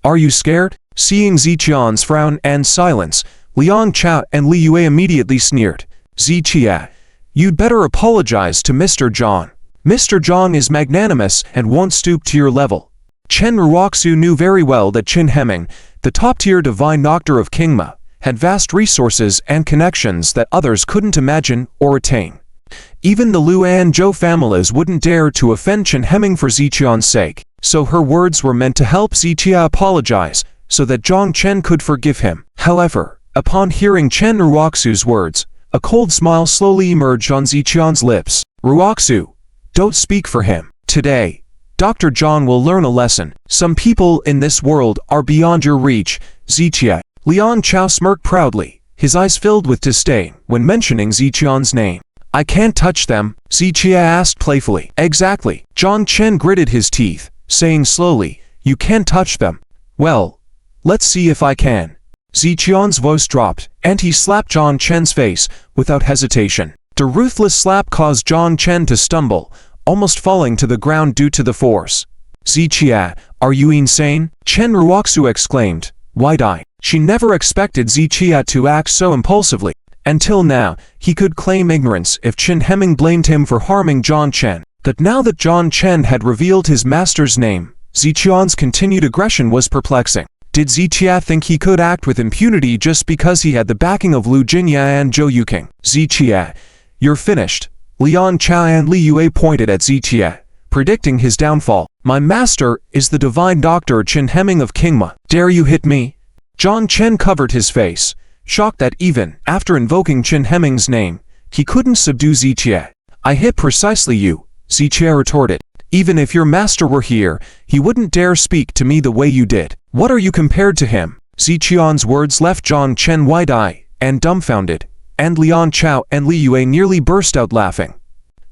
are you scared? Seeing Zichia's frown and silence, Liang Chao and Li Yue immediately sneered. Zichia, you'd better apologize to Mr. Zhang. Mr. Zhang is magnanimous and won't stoop to your level. Chen Raku knew very well that Chen Hemming, the top-tier divine doctor of Kingma, had vast resources and connections that others couldn't imagine or attain. Even the Lu and Zhou families wouldn't dare to offend Chen Hemming for Zichia's sake, so her words were meant to help Zichia apologize, so that Zhang Chen could forgive him. However, Upon hearing Chen Raku's words, a cold smile slowly emerged on Ziqian's lips. Raku, don't speak for him. Today, Dr. Zhang will learn a lesson. Some people in this world are beyond your reach, Ziqia. Liang Chow smirked proudly, his eyes filled with disdain when mentioning Ziqian's name. I can't touch them, Ziqia asked playfully. Exactly. Zhang Chen gritted his teeth, saying slowly, you can't touch them. Well, let's see if I can. Ziqian's voice dropped, and he slapped Zhang Chen's face without hesitation. The ruthless slap caused Zhang Chen to stumble, almost falling to the ground due to the force. Ziqia, are you insane? Chen Raku exclaimed, wide-eyed. She never expected Ziqia to act so impulsively. Until now, he could claim ignorance if Chen Hemming blamed him for harming Zhang Chen. But now that Zhang Chen had revealed his master's name, Ziqian's continued aggression was perplexing. Did Ziqia think he could act with impunity just because he had the backing of Lu Jinya and Joe Yuking? Ziqia, you're finished. Liang Chow and Li Yue pointed at Ziqia, predicting his downfall. My master is the divine doctor Chen Hemming of Kingma. Dare you hit me? Zhang Chen covered his face, shocked that even after invoking Chen Hemming's name, he couldn't subdue Ziqia. I hit precisely you, Ziqia retorted. Even if your master were here, he wouldn't dare speak to me the way you did. What are you compared to him? Ziqian's words left Zhang Chen wide-eyed and dumbfounded, and Liang Chow and Li Yue nearly burst out laughing.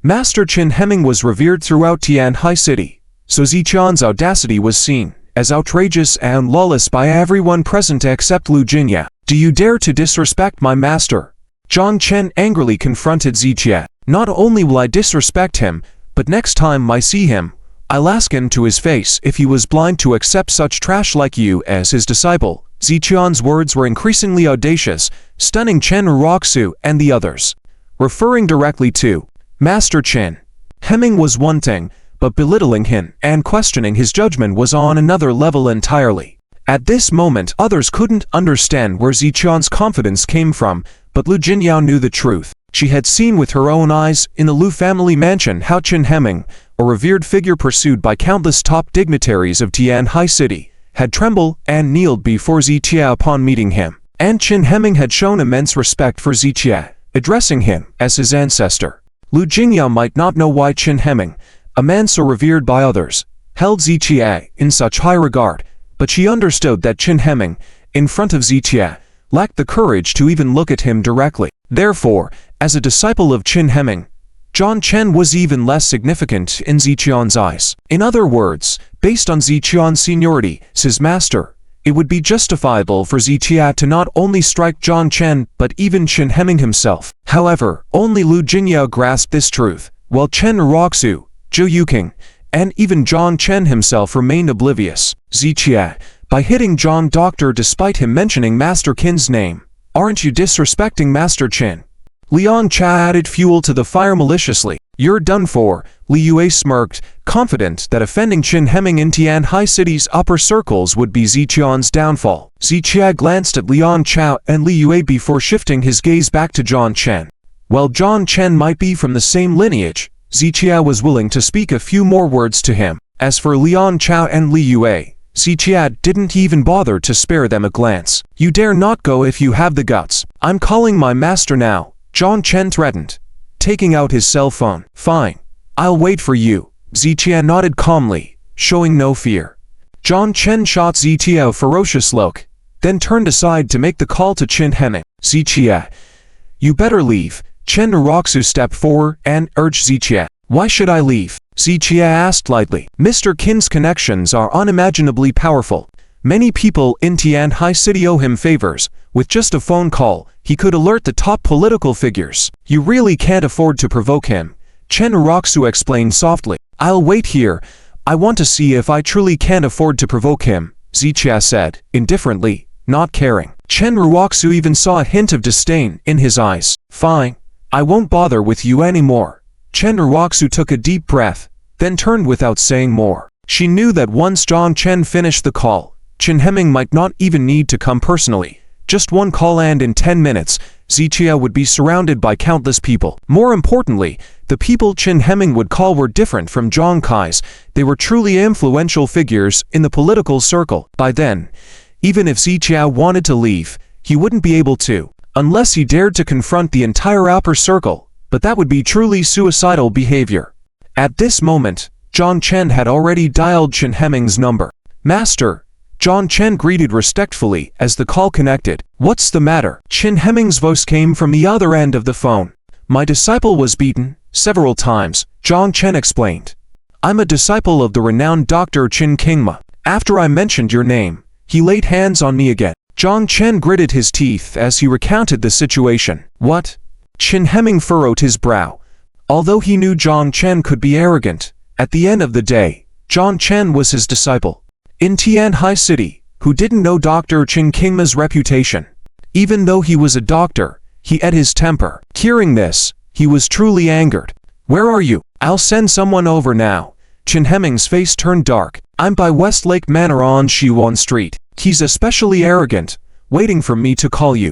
Master Chen Hemming was revered throughout Tianhai City, so Ziqian's audacity was seen as outrageous and lawless by everyone present except Lu Jinya. Do you dare to disrespect my master? Zhang Chen angrily confronted Ziqia. Not only will I disrespect him, but next time I see him, I'll ask him to his face if he was blind to accept such trash like you as his disciple. Ziqian's words were increasingly audacious, stunning Chen Raku and the others. Referring directly to Master Chen Hemming was one thing, but belittling him and questioning his judgment was on another level entirely. At this moment, others couldn't understand where Ziqian's confidence came from, but Lu Jinyao knew the truth. She had seen with her own eyes in the Lu family mansion how Chen Hemming, a revered figure pursued by countless top dignitaries of Tianhai City, had trembled and kneeled before Ziqia upon meeting him. And Chen Hemming had shown immense respect for Ziqia, addressing him as his ancestor. Lu Jinyao might not know why Chen Hemming, a man so revered by others, held Ziqia in such high regard, but she understood that Chen Hemming, in front of Ziqia, lacked the courage to even look at him directly. Therefore, as a disciple of Chen Hemming, Zhang Chen was even less significant in Ziqian's eyes. In other words, based on Ziqian's seniority as his master, it would be justifiable for Ziqia to not only strike Zhang Chen but even Chen Hemming himself. However, only Lu Jinyao grasped this truth, while Chen Raku, Joe Yuking, and even Zhang Chen himself remained oblivious. Ziqia, by hitting Zhang Doctor despite him mentioning Master Qin's name, aren't you disrespecting Master Chen? Liang Chow added fuel to the fire maliciously. You're done for, Li Yue smirked, confident that offending Chen Hemming in Tianhai City's upper circles would be Ziqian's downfall. Ziqia glanced at Liang Chow and Li Yue before shifting his gaze back to Zhang Chen. While Zhang Chen might be from the same lineage, Ziqia was willing to speak a few more words to him. As for Liang Chow and Li Yue, Ziqia didn't even bother to spare them a glance. You dare not go if you have the guts. I'm calling my master now, Zhang Chen threatened, taking out his cell phone. Fine. I'll wait for you. Ziqia nodded calmly, showing no fear. Zhang Chen shot Ziqia a ferocious look, then turned aside to make the call to Chen Hemming. Ziqia, you better leave. Chen Raku stepped forward and urged Ziqia. Why should I leave? Ziqia asked lightly. Mr. Qin's connections are unimaginably powerful. Many people in Tianhai City owe him favors. With just a phone call, he could alert the top political figures. You really can't afford to provoke him, Chen Raku explained softly. I'll wait here. I want to see if I truly can afford to provoke him, Ziqia said, indifferently, not caring. Chen Raku even saw a hint of disdain in his eyes. Fine. I won't bother with you anymore. Chen Raku took a deep breath, then turned without saying more. She knew that once Zhang Chen finished the call, Chen Hemming might not even need to come personally. Just one call and in 10 minutes, Ziqia would be surrounded by countless people. More importantly, the people Chen Hemming would call were different from Jong Kai's. They were truly influential figures in the political circle. By then, even if Ziqia wanted to leave, he wouldn't be able to, unless he dared to confront the entire upper circle, but that would be truly suicidal behavior. At this moment, John Chen had already dialed Chen Hemming's number. "Master," John Chen greeted respectfully as the call connected. "What's the matter?" Chen Hemming's voice came from the other end of the phone. "My disciple was beaten several times," John Chen explained. "I'm a disciple of the renowned Dr. Chen Kingma. After I mentioned your name, he laid hands on me again." John Chen gritted his teeth as he recounted the situation. "What?" Chen Hemming furrowed his brow. Although he knew John Chen could be arrogant, at the end of the day, John Chen was his disciple. In Tianhai City, who didn't know Dr. Chen Kingma's reputation? Even though he was a doctor, he ate his temper. Hearing this, he was truly angered. "Where are you? I'll send someone over now." Chen Hemming's face turned dark. "I'm by Westlake Manor on Shiwan Street. He's especially arrogant, waiting for me to call you."